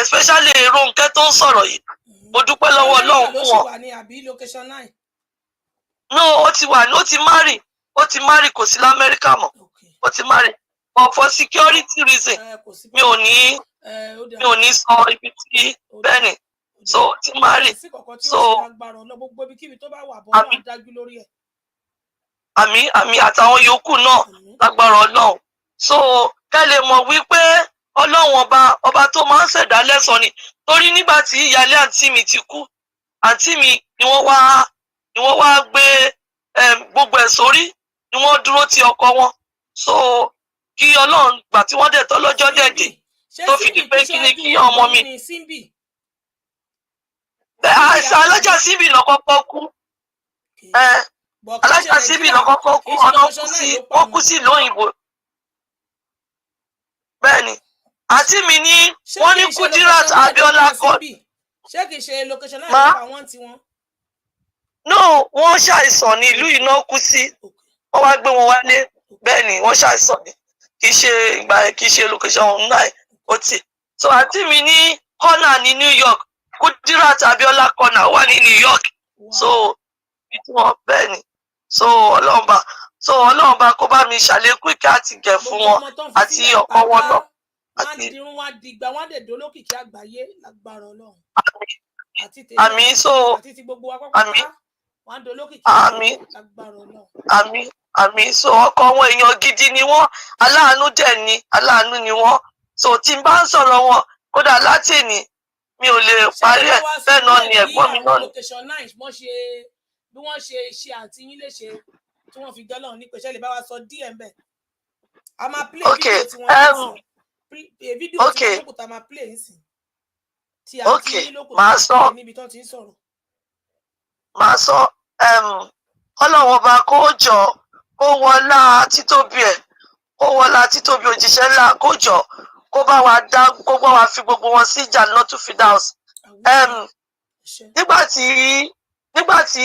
especially Rónkẹ́ tó ń sọ̀rọ̀ yìí mo dúpẹ́ lọ́wọ́ Ọlọ́run fún wọn. No, ó ti wà ní ó ti marry kò sí l'Amẹ́ríkà mọ́ ó ti marry but for security reason mi ò ní sọ ibi tí bẹ́ẹ̀ ni so ó ti marry so àmì àtàwọn yòókù náà lágbára Ọlọ́run so kẹ́ lè mọ̀ wípé Ọlọ́run ọba tó máa ń ṣẹ̀dá lẹ́san ni torí nígbà tí ìyálé àǹtí mi ti kú àǹtí mi ni wọ́n wá gbé gbogbo ẹ̀ sórí ni wọ́n dúró ti ọkọ wọn so kí Ọlọ́run gbà tí wọ́n dẹ̀ tọ́ lọ́jọ́ dẹ̀dẹ̀ tó fi di pé kí ni kí ọmọ mi alájà síbì lọ kọ́kọ́ kú alájà síbì lọ kọ́kọ́ kú ọ̀nà ó kú sí ìlú òyìnbó bẹ́ẹ̀ ni àti mi ní wọ́n ní Kudirat Abiola kọ́ ṣé kìí ṣe location náà nípa wọn tí wọn. no wọ́n ṣàìsàn ní ìlú yìí náà kú sí wọ́n wá gbé wọn wálé bẹ́ẹ̀ ni wọ́n ṣàìsàn ní kìí ṣe location náà ó ti so àti mi ní corner ní New York Kudirat Abiola corner wà ní New York so ìtumọ̀ bẹ́ẹ̀ ni so Ọlọ́run kó bá mi ṣàlékún ìkẹ́ àti gẹ̀ fún wọn àti ọkọ wọn náà. Wọ́n dirun wá dìgbà wọ́n dẹ̀ dolókìkí àgbáyé lágbára Ọlọ́run. Àmín so àti ti gbogbo wa pápá wọ́n dolókìkí lágbára Ọlọ́run. Àmín so ọkọ wọn èèyàn gidi ni wọ́n aláàánú dẹ̀ ni aláàánú ni wọ́n so tí n bá ń sọ̀rọ̀ wọn kódà láti èní mi ò lè parí ẹ̀ bẹ́ẹ̀ náà ni ẹ̀gbọ́n mi náà ni. Bí wọ́n ṣe àǹtí yín lè ṣe tí wọ́n fi dọ́lọ́run ní pẹ̀ṣẹ́ lè bá wa sọ díẹ̀ ń bẹ̀. A máa play video tí wọ́n fídíò tí wọ́n lókùtà máa play nsìn tí àti lókùtà níbi tó ti ń sọ̀rọ̀. Màá sọ Ọlọ́run ọba kó jọ kó wọlá títóbi ẹ̀ kó wọlá títóbi òjíṣẹ́ ńlá kó jọ kó bá wa fi gbogbo wọn sí Jannatu Firdaus. Nígbà tí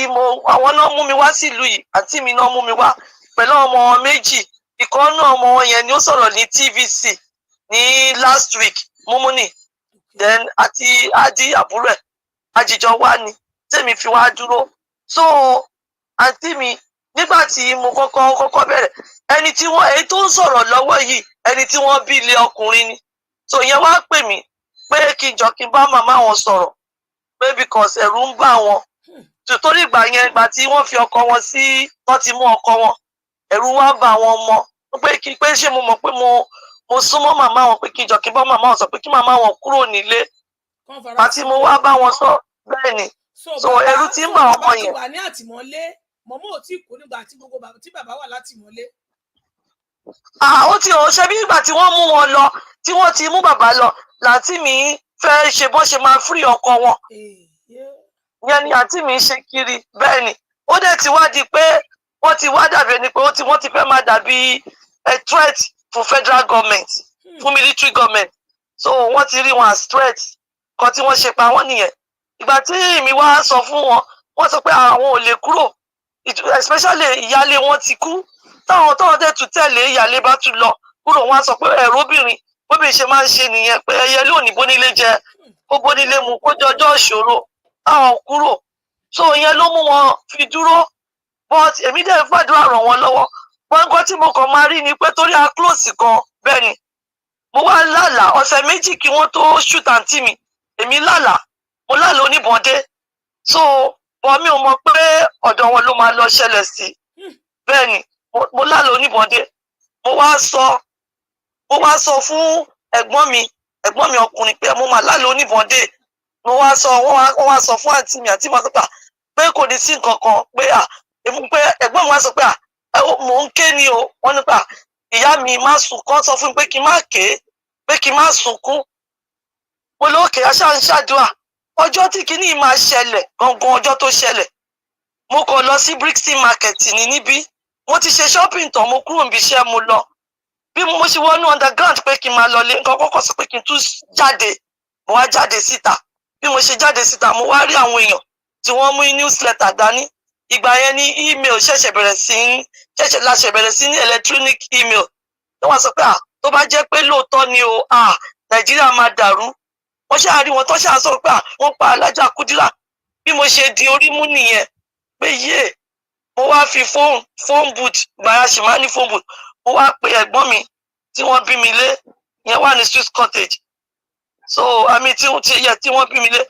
àwọn náà mú mi wá sílùú yìí àǹtí mi náà mú mi wá pẹ̀lú ọmọ wọn méjì ìkan náà ọmọ wọn yẹn ni ó sọ̀rọ̀ ní TVC ní last week Mumuni then àti adi àbúrò ẹ̀ àjìjọ wá ni tèmi fi wá dúró so àǹtí mi nígbà tí mo kọ́kọ́ bẹ̀rẹ̀ èyí tó ń sọ̀rọ̀ lọ́wọ́ yìí ẹni tí wọ́n bí ilé ọkùnrin ni so ìyẹn wá pè mí pé kí n bá màmá wọn sọ̀rọ̀ pé because ẹ̀rù ń bà wọn torí ìgbà tí wọ́n fi ọkọ wọn sí wọ́n ti mú ọkọ wọn ẹ̀rù wá bà wọn mọ́ pé ṣé mo mọ̀ pé mo súnmọ́ màmá wọn pé kí jọ kí bọ́ màmá wọn sọ pé kí màmá wọn kúrò nílé àti mo wá bá wọn sọ bẹ́ẹ̀ ni so ẹ̀rù ti ń bà ọmọ yẹn. wà ní àtìmọ́lé mọ́mọ́ ò tí kú nígbà tí gbogbo tí bàbá wà látìmọ́lé. Ó ti ò ṣe bí ìgbà tí wọ́n mú wọn lọ tí wọ́n ti mú bàbá lọ láti mi fẹ́ ṣe bọ́n ṣe máa fírí ọkọ wọn yẹn ni àǹtí mi ṣe kiri bẹ́ẹ̀ ni ó dẹ̀ ti wá di pé wọ́n ti wá dàbí ẹni pé wọ́n ti fẹ́ máa dàbí a threat fún federal government fún military government so wọ́n ti rí wọn as threat kan tí wọ́n ṣe pa wọ́n nìyẹn ìgbà tí mi wá sọ fún wọn wọ́n sọ pé àwọn ò lè kúrò especially ìyáálé wọn ti kú táwọn tó dẹ̀ tún tẹ̀lé ìyáálé bá tún lọ kúrò wọn sọ pé ẹ̀rọ obìnrin bóbi ṣe máa ń ṣe nìyẹn pé ẹyẹ lónìí bónílé jẹ ó bónílé mu kó jọjọ́ ìṣòro táwọn kúrò so ìyẹn ló mú wọn fi dúró but èmi dẹ̀ gbàdúrà ràn wọ́n lọ́wọ́ gbọ́ngàn tí mo kàn máa rí ni pé torí a close kan bẹ́ẹ̀ ni mo wá lálàá ọ̀sẹ̀ méjì kí wọ́n tó shoot àǹtí mi èmi lálàá mo lálàá oníbọ̀ndé so bọ́ mi ò mọ̀ pé ọ̀dọ̀ wọn ló máa lọ ṣẹlẹ̀ sí bẹ́ẹ̀ ni mo lálàá oníbọ̀ndé mo wá sọ fún ẹ̀gbọ́n mi ọkùnrin pé mo máa lálàá oníbọ̀ndé wọ́n wá sọ fún àǹtí mi wọ́n sọ pé kò ní sí nǹkan kan pé ẹ̀gbọ́n mi wá sọ pé mò ń ké ni o wọ́n nípa ìyá mi má sunkún sọ fún mi pé kí n má ké pé kí n má sunkún mo lókè aṣá ń ṣàdúrà ọjọ́ tí kinní máa ṣẹlẹ̀ gangan ọjọ́ tó ṣẹlẹ̀ mo kàn lọ sí Brixton market ní níbí mo ti ṣe shopping tán mo kúrò níbi iṣẹ́ mo lọ bí mo ṣe wọnú underground pé kí n máa lọlé nǹkan kọ́kọ́ sọ pé kí n tún jáde mo wá jáde síta bí mo ṣe jáde síta mo wá rí àwọn èèyàn tí wọ́n mú newsletter dání ìgbà yẹn ní email ṣẹ̀ṣẹ̀ bẹ̀rẹ̀ sí ní electronic email tí wọ́n sọ pé tó bá jẹ́ pé lóòótọ́ ni o Nàìjíríà máa dàrú wọ́n ṣáà rí wọn tó ṣáà sọ pé wọ́n pa Alájà Kúdírà bí mo ṣe di orí mú nìyẹn pé yé mo wá fi phone booth gbàyà ṣì máa ní phone booth mo wá pe ẹ̀gbọ́n mi tí wọ́n bí mi lé yẹn wà ní Swiss Cottage so àmì tí wọ́n bí mi lé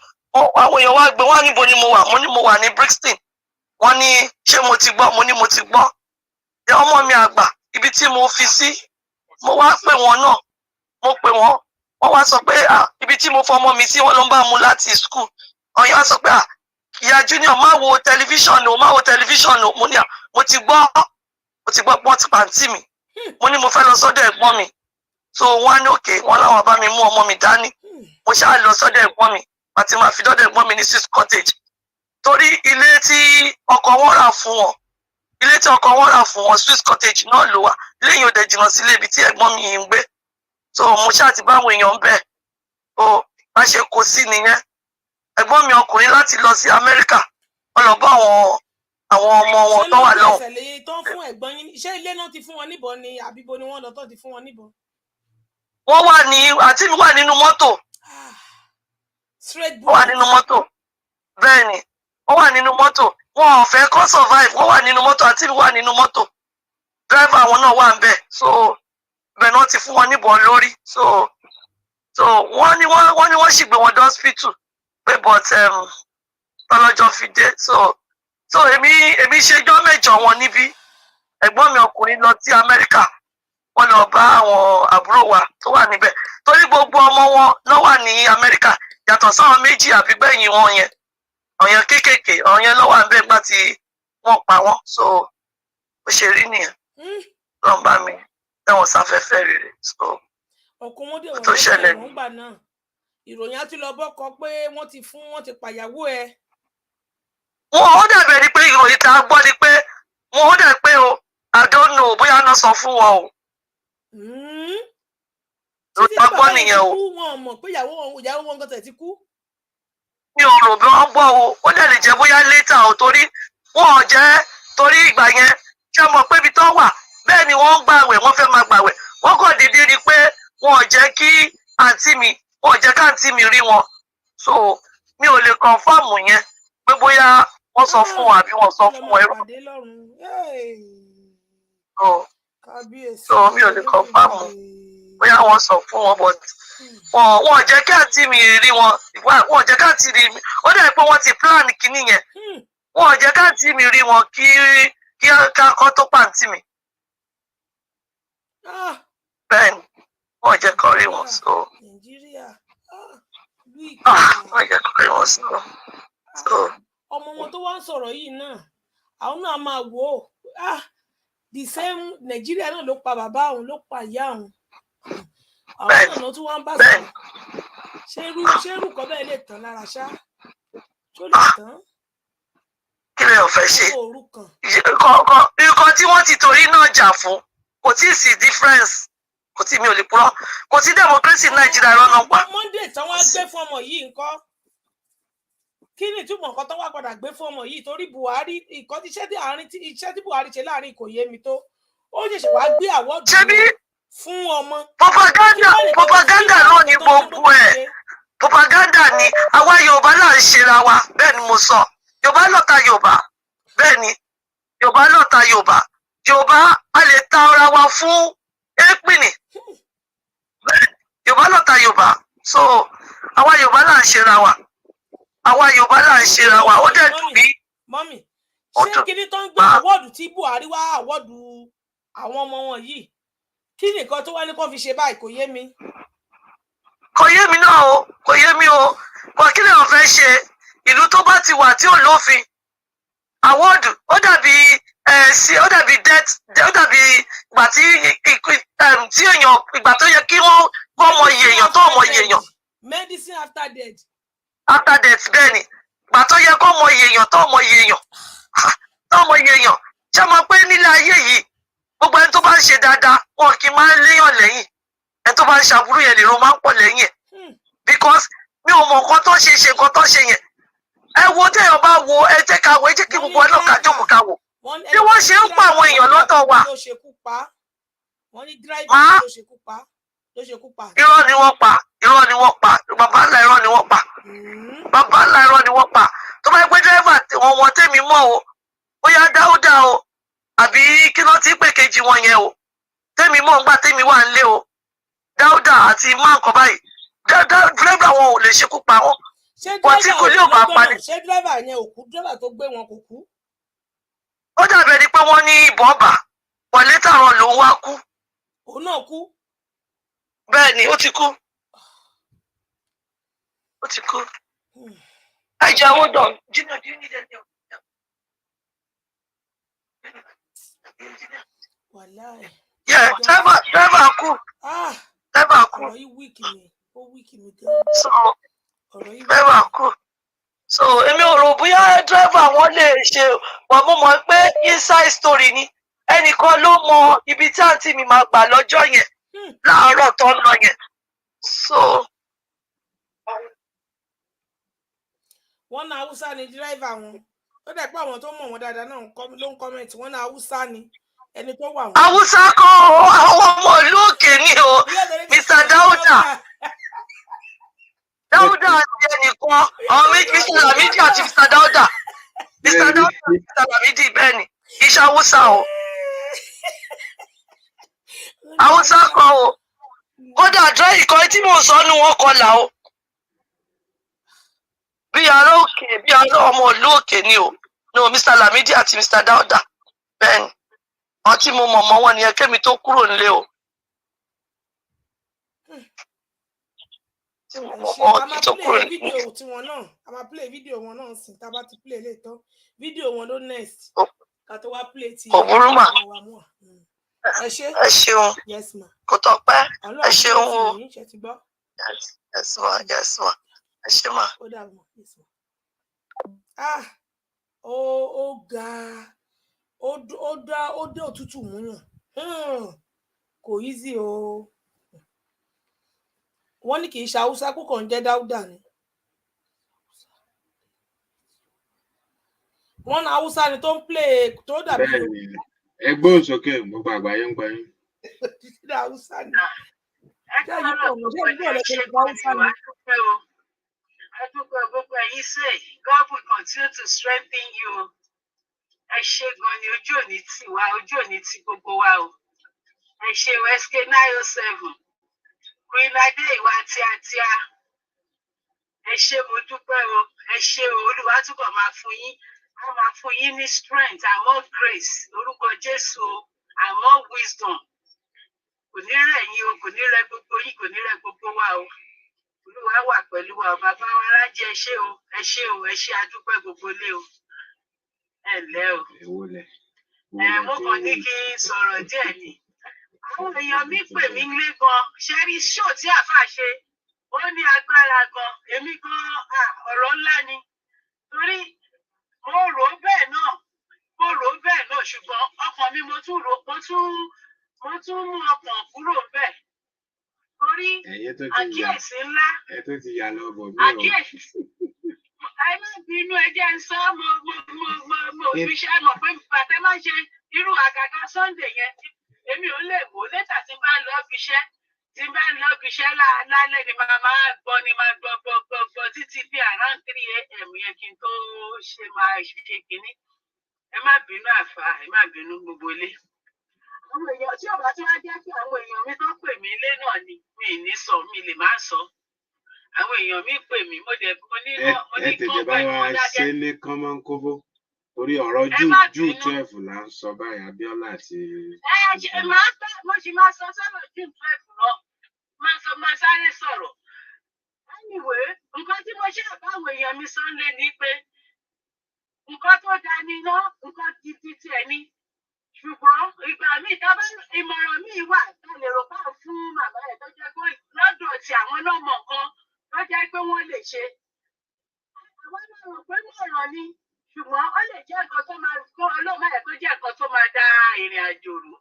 àwọn èèyàn wá gbé wọ́n níbo ni mo wà mo ní mo wà ní Brixton wọ́n ní ṣé mo ti gbọ́ mo ní mo ti gbọ́ ẹ ọmọ mi àgbà ibi tí mo fi sí mo wá pè wọ́n náà mo pè wọ́n wá sọ pé ibi tí mo fọmọ mi sí wọ́n ló ń bá mu láti school ọ̀yàn wá sọ pé ìyá junior má wo tẹlifíṣàn o mo ní mo ti gbọ́ pọ́n ti pàǹtí mi mo ní mo fẹ́ lọ sọ́dọ̀ ẹ̀gbọ́n mi so wọ́n á ní òkè wọ́n láwọn bá mi mú ọmọ mi dání mo ṣáà lọ sọ́dọ̀ ẹ̀gbọ́n mi àti máa fi dọ́dọ̀ ẹ̀gbọ́n mi ní Swiss Cottage torí ilé tí ọkọ wọn rà fún wọn Swiss Cottage náà ló wà lẹ́yìn òde jìnnà sílé ibi tí ẹ̀gbọ́n mi yìí ń gbé so mo ṣáà ti bá àwọn èèyàn bẹ́ẹ̀ o má ṣe kó sí nìyẹn ẹ̀gbọ́n mi ọkùnrin láti lọ sí Amẹ́ríkà wọ́n lọ bá àwọn ọmọ wọn tó wà lọ́hùn. ṣé ló ń ṣẹlẹ̀ tó ń fún ẹ̀gbọ́n yín ṣé ilé náà ti fún wọn níbọn ni àbíbo ni wọ́n lọ tó ti fún wọn níbọn. wọ́n wà ní àǹtí mi wà nínú mọ́tò wọ́n wà nínú mọ́tò bẹ́ẹ̀ ni wọ́n wà nínú mọ́tò wọn ò fẹ́ kó survive wọ́n wà nínú mọ́tò àǹtí mi wà nínú mọ́tò driver àwọn náà wà ń bẹ̀ so bẹ́ẹ̀ náà ti fún wọn níbọn lórí so wọ́n ní wọ́n sì gbé wọn dé hospital pé but tọ́lọ́jọ́ fi dé so èmi ṣèjọ́ mẹ́jọ wọn níbí ẹ̀gbọ́n mi ọkùnrin lọ sí Amẹ́ríkà wọ́n lọ bá àwọn àbúrò wa tó wà níbẹ̀ torí gbogbo ọmọ wọn ló wà ní Amẹ́ríkà yàtọ̀ sáwọn méjì àbí gbẹ̀yìn wọn yẹn ọ̀yàn kéékèèké ọ̀yàn ló wà ń bẹ̀ gbà tí wọ́n pa wọ́n so ó ṣe rí nìyẹn lọ́n bá mi tẹ̀wọ̀n sáfẹ́fẹ́ rere so tó ṣẹlẹ̀ ní. ìròyìn àti lọ́bọ̀ kọ pé wọ́n ti pàyàwó ẹ̀. wọn ò dàbẹ̀ ni pé ìròyìn tá a gbọ́ ni pé wọn ò dẹ̀ pé o I don't know bóyá náà sọ fún wọn o. ló ta gbọ́ nìyẹn o. wọn mọ̀ pé ìyàwó wọn gan-an ti kú. mi ò rò bí wọ́n gbọ́ o ó dẹ̀ lè jẹ́ bóyá létà o torí wọn ò jẹ́ torí ìgbà yẹn ṣé mọ̀ pé ibi tó wà bẹ́ẹ̀ ni wọ́n ń gbàwẹ̀ wọ́n fẹ́ máa gbàwẹ̀ wọ́n kàn déédéé rí pé wọn ò jẹ́ kí àǹtí mi rí wọn so mi ò lè kọ̀ǹfàmù yẹn pé bóyá wọ́n sọ fún wọn àbí wọ́n sọ fún wọn ẹrú. so mi ò lè kọ̀ǹfàmù bóyá wọ́n sọ fún wọn but wọn ò jẹ́ kí àǹtí mi rí wọn wọn ò jẹ́ kí àǹtí rí mi ó dẹ̀ pé wọ́n ti plan kínní yẹn wọn ò jẹ́ kí àǹtí mi rí wọn kí ká kọ́ tó pàǹtí mi. bẹ́ẹ̀ni wọ́n jẹ́ kó rí wọn so. Nàìjíríà wọ́n jẹ́ kó rí wọn so. ọmọ wọn tó wá ń sọ̀rọ̀ yìí náà àwọn náà máa wò ó the same Nàìjíríà náà ló pa bàbá òun ló pa ìyá òun àwọn náà tún wá ń bá sọ̀rọ̀ ṣé irú kan bẹ́ẹ̀ lè tán lára ṣá tó lè tán. kí lè ọ̀fẹ́ ṣe nǹkan tí wọ́n ti torí náà jà fún kò tí ì sí difference kò tí mi ò lè purọ́ kò tí democracy Nàìjíríà rọ́nà pa. Monday tí wọ́n á gbé fún ọmọ yìí nǹkan kí ni ìtumọ̀ nǹkan tó wá padà gbé fún ọmọ yìí torí Buhari nǹkan tí iṣẹ́ tí Buhari ṣe láàrin kò yé mi tó ó ṣẹ̀ṣẹ̀ wá gbé àwọ́dù fún ọmọ. propaganda náà ni gbogbo ẹ̀ propaganda ni àwa Yorùbá náà ń ṣera wa bẹ́ẹ̀ ni mo sọ Yorùbá lọ́ta Yorùbá bẹ́ẹ̀ ni Yorùbá lọ́ta Yorùbá Yorùbá a lè ta ara wa fún èpìnì Yorùbá lọ́ta Yorùbá so àwa Yorùbá náà ń ṣera wa àwa Yorùbá náà ń ṣera wa ó dẹ̀ dùn bí. mọ́mì ṣé kíní tó ń gbé àwọ́dù tí Buhari wá àwọ́dù àwọn ọmọ wọn yìí kí nìkan tó wá ní kó fi ṣe báyìí kò yé mi. kò yé mi náà o kò yé mi o kò kí lè fẹ́ ṣe ìlú tó bá ti wà tí ò lófin àwọ́dù ó dàbí ó dàbí ó dàbí ìgbà tí èèyàn ìgbà tó yẹ kí wọ́n mọ iye èèyàn tó mọ iye èèyàn. medicine after death. after death bẹ́ẹ̀ ni ìgbà tó yẹ kó mọ iye èèyàn tó mọ iye èèyàn tó mọ iye èèyàn ṣé mo pé nílé ayé yìí gbogbo ẹni tó bá ń ṣe dáadáa wọn kì í máa ń léèyàn lẹ́yìn ẹni tó bá ń ṣàbúrú yẹn lèrò máa ń pọ̀ lẹ́yìn ẹ̀ because mi ò mọ nǹkan tó ṣe nǹkan tó ṣe yẹn ẹ wo téèyàn bá wo ẹ jẹ́ ká wo ẹ jẹ́ kí gbogbo ọlọ́ọ̀ ká jókòó ká wò bí wọ́n ṣe ń pa àwọn èèyàn lọ́dọ̀ wa. wọ́n ní dírẹ́bà ló ṣekú pa. irọ́ ni wọ́n pa bàbá ńlá irọ́ ni wọ́n pa bàbá ńlá irọ́ ni wọ́n pa tó bá yẹ pé dírẹ́bà wọn tèmi mọ̀ o ó yá Dáúdà o àbí kí ló ti pè kejì wọn yẹn o tèmi mọ̀ ńgbà tèmi wà nílé o Dáúdà àti máa nǹkan báyìí dírẹ́bà wọn ò lè ṣekú pa wọn wọn tí kò ní ò bá pa ni. ṣé dírẹ́bà yẹn ò kú dírẹ́bà tó gbé wọn kò kú. ó dàbẹ̀ ni pé wọ́n ní ìbọn bà wọ́n létà wọn lòún wá kú. òun náà kú. bẹ́ẹ̀ ni ó ti kú ó ti kú. àìjẹ́ owó dàn jìnnà do you need any of them? wàláì. dírẹ́bà kú. dírẹ́bà kú. ọ̀rọ̀ yìí wíìkì mi ó wíìkì mi gan. dírẹ́bà kú. so èmi ò rò bóyá dírẹ́bà wọn lè ṣe wọ́n mú mọ́ pé inside story ni ẹnìkan ló mọ ibi tí àǹtí mi máa gbà lọ́jọ́ yẹn láàárọ̀ tó ń lọ yẹn. so. wọ́n ní haúsá ni dírẹ́bà wọn ó dẹ̀ pé àwọn tó mọ̀ wọn dáadáa náà ló ń kọ́mẹ̀ntì wọ́n ní haúsá ni ẹni tó wà wọn. haúsá kọ́ àwọn ọmọ ìlú òkè ni o Mr. Dáúdà Dáúdà àti ẹnìkan àwọn méjì Mr. Lamidi àti Mr. Dáúdà Mr. Dáúdà àti Mr. Lamidi bẹ́ẹ̀ ni iṣẹ́ haúsá o haúsá kọ́ o kódà dírẹ́ ìkọ́ tí mò ń sọ ni wọ́n kọlà o bí ará òkè bí ará ọmọ ìlú òkè ni o no Mr. Lamidi àti Mr. Dáúdà bẹ́ẹ̀ ni àwọn tí mo mọ̀ mọ́ wọn nìyẹn kémi tó kúrò nílé o. a máa play fídíò tiwọn náà a máa play fídíò wọn náà sìn tá a bá ti play lè tán fídíò wọn ló next ká tó wá play ti òbúrú mà ẹ ṣé ẹ ṣeun kò tọ́pẹ́ ẹ ṣeun o yes ma ẹ ṣe mà. ó ga ó dé òtútù múyàn kò easy o wọ́n ní kì í ṣe haúsá kó kàn ń jẹ́ Dáúdà ni wọ́n ní haúsá ni tó ń play tó dàbí ẹgbẹ́ òsókè gbogbo àgbáyé ń gbáyé. haúsá ni ṣé yìí pọ̀ ní ṣé ìgbọ́ rẹ̀ tó lọ haúsá ni. Gbogbo ẹ̀yin say God will continue to strengthen you. Ẹ ṣé gan ni ojú òní tì wá ojú òní tì gbogbo wa o. Ẹ ṣé SK 907 Queen Adé ìwà tíátíá. Ẹ ṣé mo dúpẹ́ o. Ẹ ṣé o Olúwa túbọ̀ máa fún yín. A máa fún yín ní strength and more grace lórúkọ Jésù o and more wisdom. kò ní rẹ̀ yín o, kò ní rẹ̀ gbogbo yín, kò ní rẹ̀ gbogbo wa o. Olúwa wà pẹ̀lú wa, bàbá wa rájẹ ẹ ṣé o, ẹ ṣé o, ẹ ṣé adúpẹ́ gbogbo lé o. Ẹ ǹlẹ́ o. Mo kàn ní kí n sọ̀rọ̀ díẹ̀ ni. Àwọn èèyàn mi pè mí lé gan, ṣe rí ṣó tí àfà ṣe, ó ní agbára gan, èmi gan ọ̀rọ̀ ńlá ni. Torí mo rò ó bẹ́ẹ̀ náà, ṣùgbọ́n ọkàn mi mo tún mú ọkàn kúrò bẹ́ẹ̀. Torí àkíyèsí ńlá. Àkíyèsí. Ẹ má bínú, ẹ jẹ́ ń sọ, mo fi ṣe mọ̀ pé bàtẹ́ máa ṣe irú àgàgà Sunday yẹn. Èmi ò lè wò létà tí bá lọ bí iṣẹ́ lálẹ́ ni máa gbọ́ títí bí around 3 AM yẹn kí n tó máa ṣe kínní. Ẹ má bínú àfà, ẹ má bínú gbogbo ilé. Àwọn èèyàn tí ọba tí wá jẹ́ kí àwọn èèyàn mi tó pè mí ilé náà ni mi ní sọ, mi lè má sọ. Àwọn èèyàn mi pè mí, mo ní kán pè mí wọ́n dákẹ́. Ṣé ní kánmọ́ ń kóbó? Torí ọ̀rọ̀ June 12 là ń sọ báyìí, Abíọ́lá àti. Mo sì máa sọ sọ́rọ̀ June 12 náà, máa sáré sọ̀rọ̀. Anyway, nǹkan tí mo ṣe àbáwọ̀ èèyàn mi Sunday ni pé nǹkan tó dání ná, nǹkan gidi tiẹ̀ ni. Ṣùgbọ́n ìgbà míì ìmọ̀ràn míì wà tá lè rò bá fún màmá ẹ̀ tó jẹ́ pé lọ́dọ̀ tí àwọn náà mọ̀ nǹkan tó jẹ́ pé wọ́n lè ṣe. Àwọn náà rò pé mọ̀ràn ni, ṣùgbọ́n ó lè jẹ́ nǹkan tó máa kó ọlọ́mọ ẹ̀ tó jẹ́ nǹkan tó máa da ìrìn àjò rú.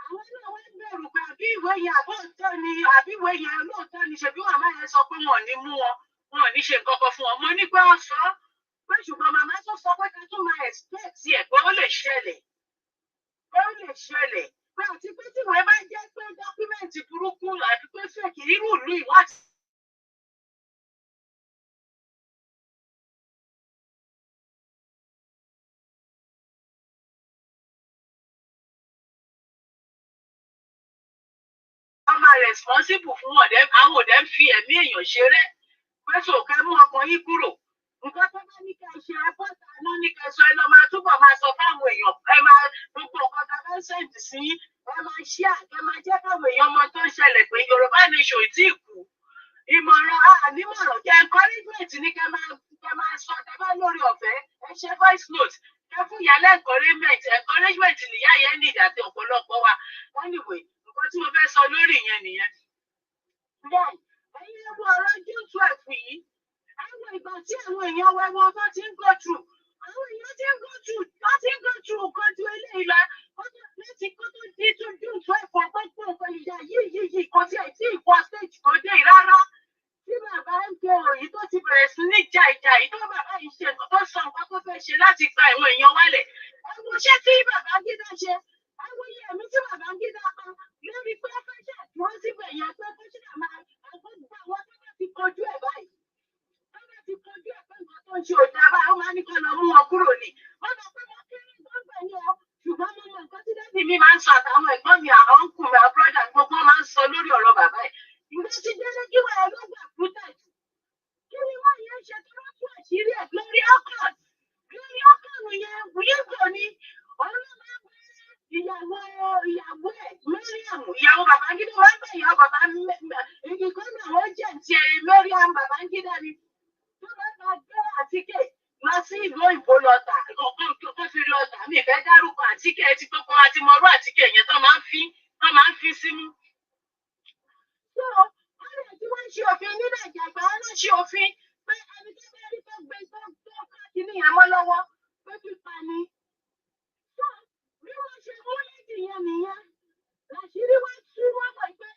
Àwọn náà wọ́n bẹ̀rù pé àbí ìwé yẹn àbí ìwé yẹn lóòótọ́ ni, ṣebí màmá yẹn sọ pé wọn ò ní mú wọn ò ní ṣe nǹkan kan fún wọn. Mo ní pé wọ́n sọ pé ṣùgbọ́n màmá tó sọ pé ká tún máa expect ẹ̀ pé ó lè ṣẹlẹ̀. Pé àti pé tí wọ́n bá jẹ́ pé dọ́kúmẹ̀ntì burúkú àti pé fèkì irú ìlú ìwádìí. Wọ́n máa responsible fún àwọn òde ń fi ẹ̀mí èèyàn ṣeré. Pé sòkè mú ọkàn yín kúrò. Nǹkan tó bá ní ká ṣe abọ́ta náà ní ká sọ ẹ lọ máa túbọ̀ máa sọ fáwọn èèyàn. Ẹ máa gbogbo nǹkan tá a bá ń sẹ́ǹdì sí, ẹ máa ṣíà, ẹ máa jẹ́ káwọn èèyàn mọ tó ń ṣẹlẹ̀ pé Yorùbá nation ò tíì kú. Ìmọ̀ràn jẹ́ encouragement ní kẹ́ máa sọ tẹ́ bá lórí ọ̀fẹ́, ẹ ṣe voice note, ẹ fún ìyálẹ̀ encouragement nìyá yẹn ní ìdàtí ọ̀pọ̀lọpọ̀ wa. Anyway, nǹkan tí mo fẹ́ sọ lórí ìyẹn nìyẹn. Bẹ́ẹ̀ ẹ̀yin ẹ̀wọ̀n ọ̀rọ̀ June 12 yìí, àwọn ìgbà tí àwọn èèyàn wẹ́wọ́ tó ti ń go through, àwọn èèyàn ti ń go through nǹkan ju eléyìí lọ. Láti kó tó di June 12 ọgbọ́n nǹkan ìyá yìí kò tí ì tí ì kọ́ stage tó dé rárá. Tí bàbá ń pe òyìn tó ti bẹ̀rẹ̀ sí ní jà yìí tó bàbá yìí ṣe nǹkan tó sọ nǹkan tó fẹ́ ṣe láti gba àwọn èèyàn wálẹ̀. Ẹ̀wọ̀n ṣé tí Babangida ṣe, àwọn iye ẹ̀mí tí Babangida pa lórí pé ó fẹ́ ṣàdúró síbẹ̀ yẹn pé kó ṣe máa àgbọ̀gbọ̀ àwọn tó bá ti kojú ẹ̀ báyìí. Tó bá ti kojú ẹ̀ pé nǹkan tó ń ṣe òdà bá ó máa ní kó lọ mú wọn kúrò ní. Wọ́n lọ pé wọ́n kéré gbọ́ngbẹ̀ ni ọ, ṣùgbọ́n mo mọ nǹkan tí dádì mi máa ń sọ àtàwọn ẹ̀gbọ́n mi, àwọn ọ̀nkùn mi, àwọn bírọ́dà mi gbogbo máa ń sọ lórí ọ̀rọ̀ bàbá ẹ̀. Ìgbà tí délé kí wọ́n ẹ lọ́gbà kúta jù. Kí ni wọ́n yẹn ṣe tó wọ́n tún àṣírí ẹ̀ Glory Okon yẹn wíìgò ni ọlọ́mọ ìyàwó ẹ̀ Mariam, ìyàwó Babangida wọ́n gbé ìyàwó bàbá ìgbìkan náà wọ́n jẹ́ ti Mariam Babangida ni. Tó bá bá gbé àtíkè lọ sí ìlú òyìnbó lọ́tà kó fi lọ́tà, mi ìfẹ́ dárúkọ àtíkè ti gbogbo àti mọ̀rú àtíkè yẹn tó máa ń fi símú. So wọ́n lè tí wọ́n ṣe òfin ní Nàìjíríà, wọ́n ló ṣe òfin pé ẹni tó bá rí tó gbé tó káàkiri yẹn mọ́ lọ́wọ́ pé pípa ni. So bí wọ́n ṣe mú lédi yẹn nìyẹn, làṣírí wá tú wọ́n mọ̀ pé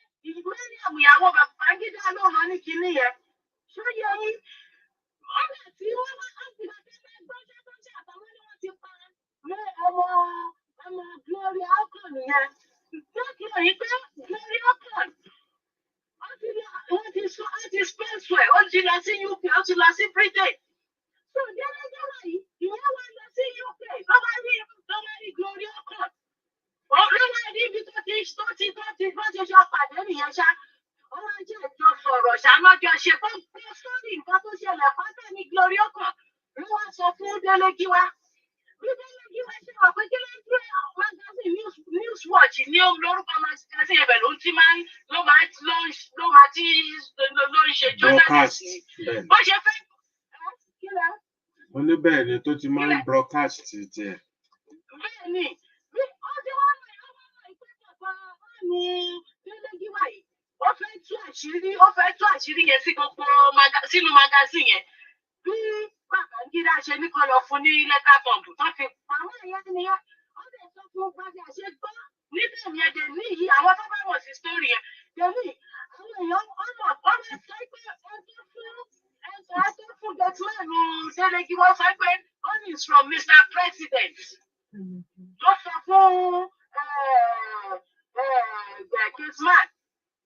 Mariam ìyàwó Babangida ló rán ní kinní yẹn. Ṣó yẹ yín? Ọ̀nà tí wọ́n wá láti bàtẹ́ gbọ́njẹ́ àtàwọn ni wọ́n ti pa ọmọ Glory Okon yẹn. Lọ́kìlọ̀ yìí pé Glory Okon wọ́n ti sponsor ẹ̀, ó ti lọ sí UK, ó ti lọ sí Britain. So gẹ́gẹ́ yìí ìyẹn wá lọ sí UK lọ́wọ́ rí Glory Okon. Lọ́wọ́ rí ibi tó ti ṣe pàdé nìyẹn ṣá. Wọ́n á jẹ́ ìjọ sọ̀rọ̀ ṣàmọ́jọ ṣe fún sórí nǹkan tó ṣẹlẹ̀ pátá ní Glory Okon. Ló wá sọ fún Délé Gíwá. Bí Délé ìwé ṣe wà pé kí ló ń gbé magazine news watch ní lórúkọ magazine ẹ̀bẹ̀ ló ti máa ló máa ti ló ń ṣe journalist bó ṣe fẹ́ kí lẹ. Mo ní bẹ́ẹ̀ ni tó ti máa ń broadcast tiẹ̀. Bẹ́ẹ̀ ni bí ó ti wá lọ ìyàwó ìpè bàbá ní délégí wáyé ó fẹ́ tú àṣírí yẹn sí gbogbo sínú magazine yẹn bí Babangida ṣe ní kó lọ fún ní lẹ́tà bọ̀m̀bù tó fi àwọn èèyàn nìyẹn ó lè sọ fún gbadé àṣegbọ́ níbẹ̀ yẹn dè ní yìí àwọn tó bá wọ̀ sí sítórì yẹn dè ní àwọn èèyàn ọmọ sọ pé ẹjọ́ fún gẹ̀tìmánù délégí wọ́n sọ pé money is from Mr. President ló sọ fún gẹ̀tìmán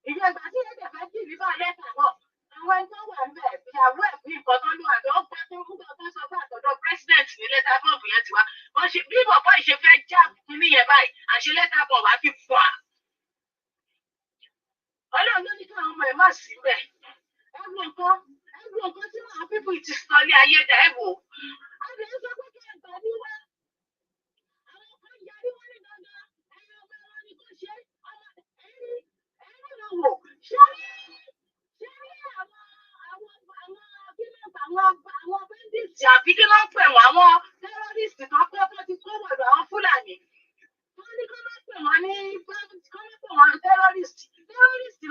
ìyẹn ìgbà tí ẹ̀jẹ̀ fẹ́ jì nígbà lẹ́tà náà àwọn ẹjọ́ wà ń bẹ̀ ìyàwó ẹ̀ bí nǹkan tó lù àbí ó gbọ́ tó fún bàbá sọ fún àtọ̀dọ̀ president ní lẹ́tà bọ́ọ̀bù yẹn ti wá wọ́n ṣe bí bàbá ìṣe fẹ́ já kíní yẹn báyìí àṣẹ lẹ́tà bọ́ọ̀bù á fi fọ́ à. Ọlọ́run ló ní kí àwọn ọmọ ẹ̀ má sí bẹ̀ ẹ̀rù nǹkan tí àwọn pípọ̀ ti sọ ní ayé dà ẹ̀ wò àbí ẹ̀ sọ pé kí ẹ̀ gbà ní wá àwọn kan yarí wọ́n ní dandan ẹ̀yìn ọmọ wọn ni kò ṣe ẹ̀rí wò ṣé àwọn bandits àbí kí ló ń pè wọ́n àwọn terrorist kan pé wọ́n ti kó wọ̀lú àwọn Fúlàní wọ́n ní kí wọ́n pè wọ́n ní terrorist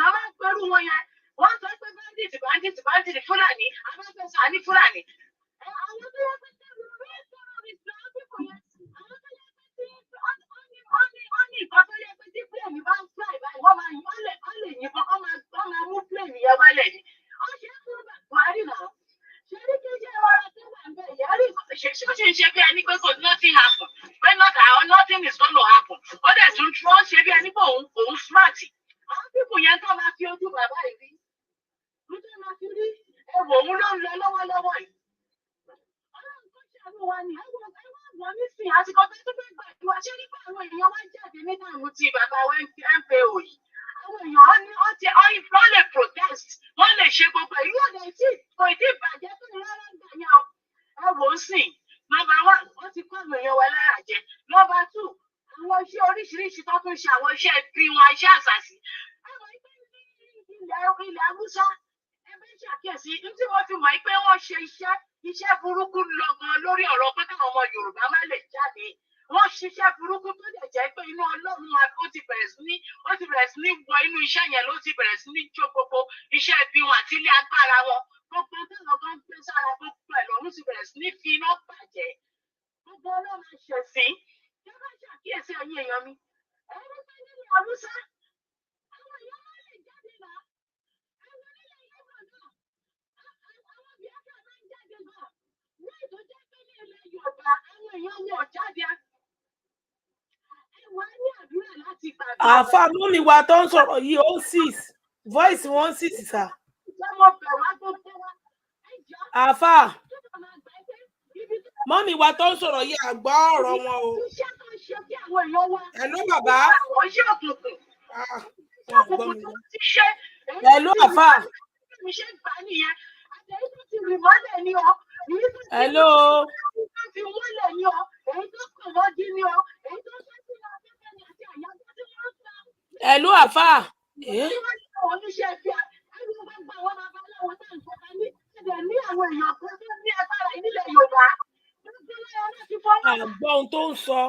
ló máa ń pẹ̀lú wọn yẹn wọ́n sọ pé bandit Fúlàní abáfẹ́sà ní Fúlàní àwọn tó yẹ pé terrorist náà pípò yẹn àwọn tó yẹ pé ó ní nǹkan tó yẹ pé tí plane bá ń fly báyìí wọ́n lè yìnbọn wọ́n máa mú plane yẹn wálẹ̀ ni wọ́n ṣe é fún Buhari náà ṣe ní kí ṣe ọ̀rọ̀ tó wà ń bẹ̀ yẹ́rì ṣe ń ṣe bí ẹni pé kò nothing happen pé nothing is gonna happen ó dẹ̀ tún wọ́n ṣe bí ẹni pé òun smart àwọn pípò yẹn tó máa fi ojú bàbá yìí rí lójú máa fi rí ẹ̀wọ̀ òun ló ń lọ lọ́wọ́lọ́wọ́ yìí ọlọ́run kò ṣàánú wa ni ẹ̀wọ̀n nísìnyí àsìkò tó tó fẹ́ gbàdúrà ṣé nípa àwọn èèyàn wá jáde nínú àwọn ti bàbá wa MPO yìí àwọn èèyàn wọ́n lè protest wọ́n lè ṣe gbogbo èyí ò lè tí kò tí ì bàjẹ́ tó rárá ń gbà yẹn o ẹ wò ó sìn nọ́mbà 1 wọ́n ti kọ́ àwọn èèyàn wa lára jẹ nọ́mbà 2 àwọn iṣẹ́ oríṣiríṣi tó tún ṣe àwọn iṣẹ́ bí wọn iṣẹ́ àṣàṣì àwọn ìpín ilẹ̀ Haúsá ẹgbẹ́ ṣàkíyèsí tí wọ́n fi mọ̀ pé wọ́n ṣe iṣẹ́ burúkú lọ gan lórí ọ̀rọ̀ pé káwọn ọmọ Yorùbá má lè jáde wọ́n ṣiṣẹ́ burúkú tó dẹ̀ jẹ́ pé inú Ọlọ́run ó ti bẹ̀rẹ̀ sí ní wọ inú iṣẹ́ yẹn ló ti bẹ̀rẹ̀ sí ní jó gbogbo iṣẹ́ bí wọn àti ilé agbára wọn gbogbo táwọn kan gbé sára gbogbo ẹ̀ lọ́run ti bẹ̀rẹ̀ sí ní fi iná bàjẹ́ gbogbo Ọlọ́run ṣẹ̀sìn tí wọ́n ṣàkíyèsí ẹ̀yin èèyàn mi ẹ̀rọ pé nínú Haúsá àwọn èèyàn má lè jáde náà ẹ̀rọ nílẹ̀ Yorùbá náà àwọn Biafra máa ń jáde náà ní ìtọ́jẹ́ pé ní ilẹ̀ Yorùbá àwọn èèyàn wọn jáde àfa mọ́mí wa tó ń sọ̀rọ̀ yìí ó 6 voice 1 6 sà. àfa mọ́mí wa tó ń sọ̀rọ̀ yìí àgbọ́ ọ̀rọ̀ wọn o. hello bàbá. hello àfa. hello. hello àfa. àgbọ̀ ohun tó ń sọ.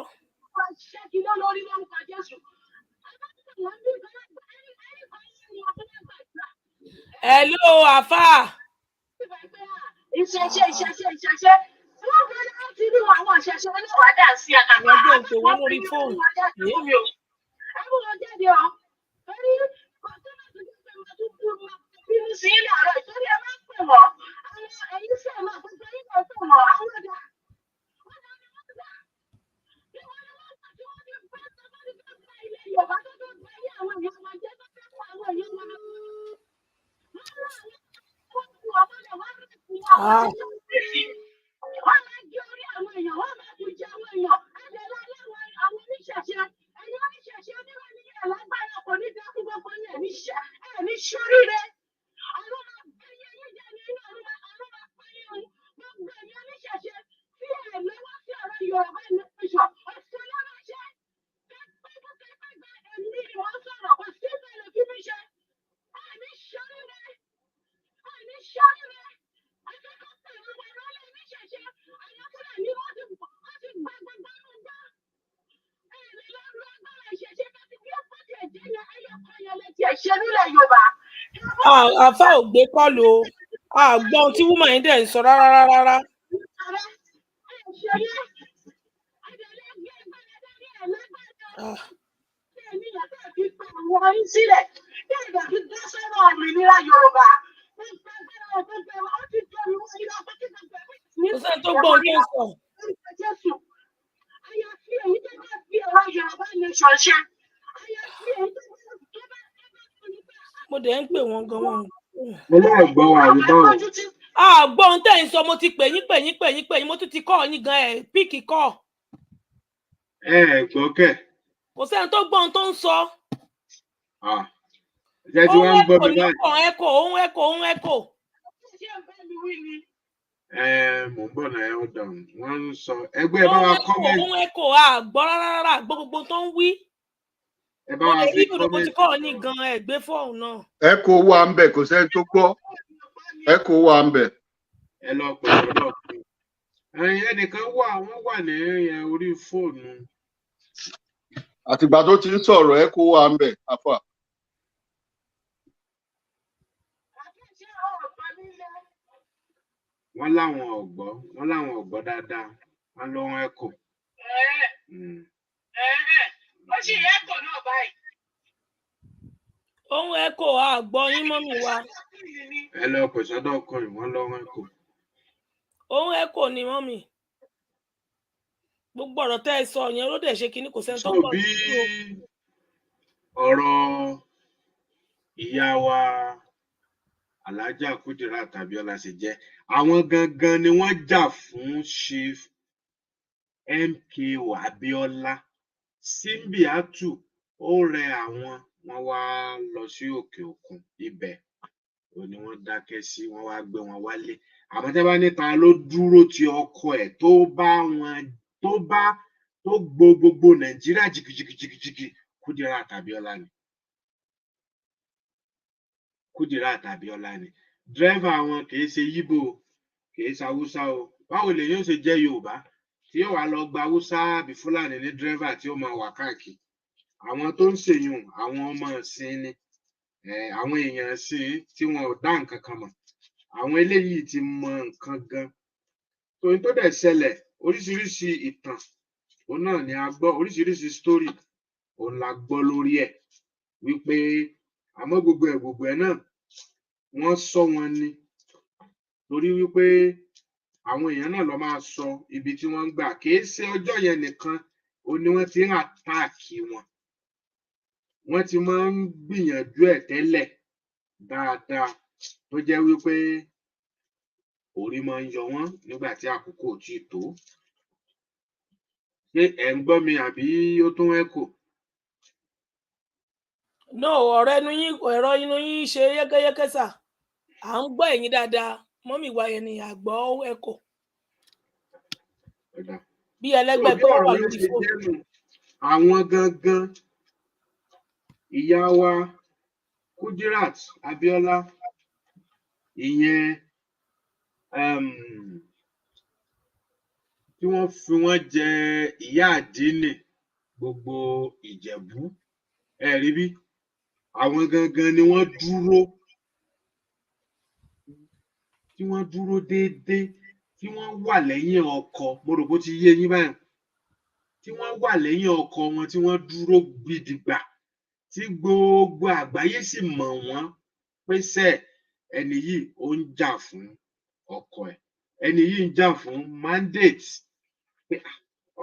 hello àfa. ìṣẹ̀ṣe wọ́n fẹ́ láti rí àwọn ìṣẹ̀ṣe oníwàdà sí àkàkọ́ àwọn tó wọ́n lórí fóònù. ẹ̀rù wọn jáde ọ́ torí kọ́ńtínà tó jẹ́ pé wọ́n tún kú bínú sí ilé àárọ̀ ìtọ́jú ẹ máa ń pè wọ́n àwọn ẹ̀yìn sí ẹ̀ máa gbogbo ẹ̀yìn náà pè wọ́n àwọn ọ̀dà Yorùbá tó tó gba ayé àwọn èèyàn wọn jẹ́ tó fẹ́ kó àwọn èèyàn wọn wọ́n máa gé orí àwọn èèyàn wọ́n máa bù jẹ àwọn èèyàn ẹ̀dẹ̀ lọ́wọ́ àwọn oníṣẹ̀ṣe ẹ̀yin oníṣẹ̀ṣe onírọ̀ ní ẹ̀ lágbára kò ní dákú gbogbo ní ẹ̀mí ṣoríire ọ̀run máa gbẹ́yẹ yíyẹ ní inú ọ̀run máa pẹ́yẹ ohun gbogbo ẹ̀yin oníṣẹ̀ṣe tí ẹ̀ lọ́wọ́ sí ọ̀rọ̀ Yorùbá nation ṣe nílẹ̀ Yorùbá. Àfà ò gbé kọ́ọ̀lù o. Gbọ́ ohun tí woman yìí dẹ̀ ń sọ rárá. Àwọn yín sílẹ̀ kí ẹ̀dá fi dá sọ́rọ̀ òmìnira Yorùbá. Kò sẹ́ni tó gbọ́ ohun tó ń sọ. Àyàfi èyí tó bá fi ọ̀rọ̀ Yorùbá nation ṣe. Àyàfi èyí tó bá mo dẹ̀ ń pè wọ́n gan wọn. Mo náà gbọ́ wà ní báwọn. Gbọ́ ohun tẹ́ ń sọ, mo ti pè yín mo tún ti kọ́ yín gan ẹ̀ píìkì kọ́. Gbọ́ kẹ̀. Kò sẹ́ni tó gbọ́ ohun tó ń sọ. Ṣé tí wọ́n ń gbọ́ mi báyìí? Ohun ẹ̀kọ́. Mò ń bọ̀ náà ẹ̀ ń dàn. Wọ́n ń sọ ẹgbẹ́ bá wa kọ́mẹ́ntì. Ohun ẹ̀kọ́ àgbọ́ rárá gbọ́ gbogbo tó ń wí. Ẹ bá wa fi kọ́mẹ́ntì. Mo ti kọ́ ní gan ẹgbẹ́ fọ́ọ̀hún náà. Ẹ̀kọ́ wà ń bẹ̀, kò sẹ́ni tó gbọ́. Ẹ̀kọ́ wà ń bẹ̀. Ẹ lọ pẹ̀lú ọlọ́ọ̀kùn. Ẹnìkan wọ́n wà ní orí fóònù. Àtìgbà tó ti ń sọ̀rọ̀ ẹ̀kọ́ wà ń bẹ̀, àfà. Wọ́n láwọn ọ̀gbọ́ dáadáa. Wọ́n lọ wọn ẹ̀kọ́. Ó sì rí ẹ̀kọ́ náà báyìí. Ohun ẹ̀kọ́ àgbọ̀ yín mọ́mì wa. Ẹ lọ pè sọ́dọ̀ ọkọ yìí, wọ́n lọ wọn ẹ̀kọ́. Ohun ẹ̀kọ́ ni mọ́mì. Gbogbo ọ̀rọ̀ tẹ́ ẹ sọ yẹn ló dẹ̀ ṣe kinní kò sẹ́ni tó gbọ́. Bí ọ̀rọ̀ ìyá wa Alhaja Kudirat Abiola ṣe jẹ́, àwọn gangan ni wọ́n jà fún Chief MKO Abiola. Simbiatu ó rẹ àwọn, wọ́n wá lọ sí òkè òkun, ibẹ̀ ò ní wọ́n dákẹ́ sí, wọ́n wá gbé wọn wálé. Àmọ́ tẹ́ bá níta ló dúró ti ọkọ ẹ̀ tó gbogbo Nàìjíríà jìgìjìgìjìgì, Kudirat Abiola ni. Kudirat Abiola ni. Dírẹ́fà wọn kì í ṣe Yíbò, kì í ṣe Haúsá o. Báwo lè yóò ṣe jẹ́ Yorùbá tí yóò wá lọ gba Haúsá àbí Fúlàní ní dírẹ́fà tí ó máa wà káàkiri? Àwọn tó ń ṣèyún àwọn ọmọ ìsìn ni, àwọn èèyàn ìsìn tí wọn ò dá nǹkan kan mọ̀. Àwọn eléyìí ti mọ nǹkan gan. Torí tó dẹ̀ ṣẹlẹ̀, oríṣiríṣi ìtàn òun náà ni a gbọ́, oríṣiríṣi story òun la gbọ́ lórí ẹ̀, wípé àmọ́ gbogbo ẹ̀ náà wọ́n sọ wọn ni, torí wípé àwọn èèyàn náà lọ máa sọ ibi tí wọ́n ń gbà. Kì í ṣe ọjọ́ yẹn nìkan òun ni wọ́n ti ń àtáàkì wọn. Wọ́n ti máa ń gbìyànjú ẹ̀ tẹ́lẹ̀ dáadáa, tó jẹ́ wípé orí máa ń yọ wọ́n nígbà tí àkókò ò tíì tó. Ṣé ẹ̀ ń gbọ́ mi àbí ó tún ẹ̀kọ́? No, ẹ̀rọ inú yín ṣe yẹ́kẹ́yẹ́kẹ́ sà. À ń gbọ́ ẹ̀yin dáadáa. Mọ́mì wa yẹn ni àgbọ̀ ẹ̀kọ́. Bí ẹlẹ́gbẹ́ pé wọ́n wà lórí fóònù. Àwọn gangan ìyá wa Kudirat Abiola, ìyẹn tí wọ́n fi wọ́n jẹ ìyá àdínì gbogbo Ìjẹ̀bú, rí bí àwọn gangan ni wọ́n dúró déédéé, tí wọ́n wà lẹ́yìn ọkọ. Mo rò bó ti yé yín báyìí. Tí wọ́n wà lẹ́yìn ọkọ wọn, tí wọ́n dúró gidigba, tí gbogbo àgbáyé sì mọ̀ wọ́n pé ẹni yìí ó ń jà fún ọkọ ẹ̀, ẹni yìí ń jà fún mandate, pé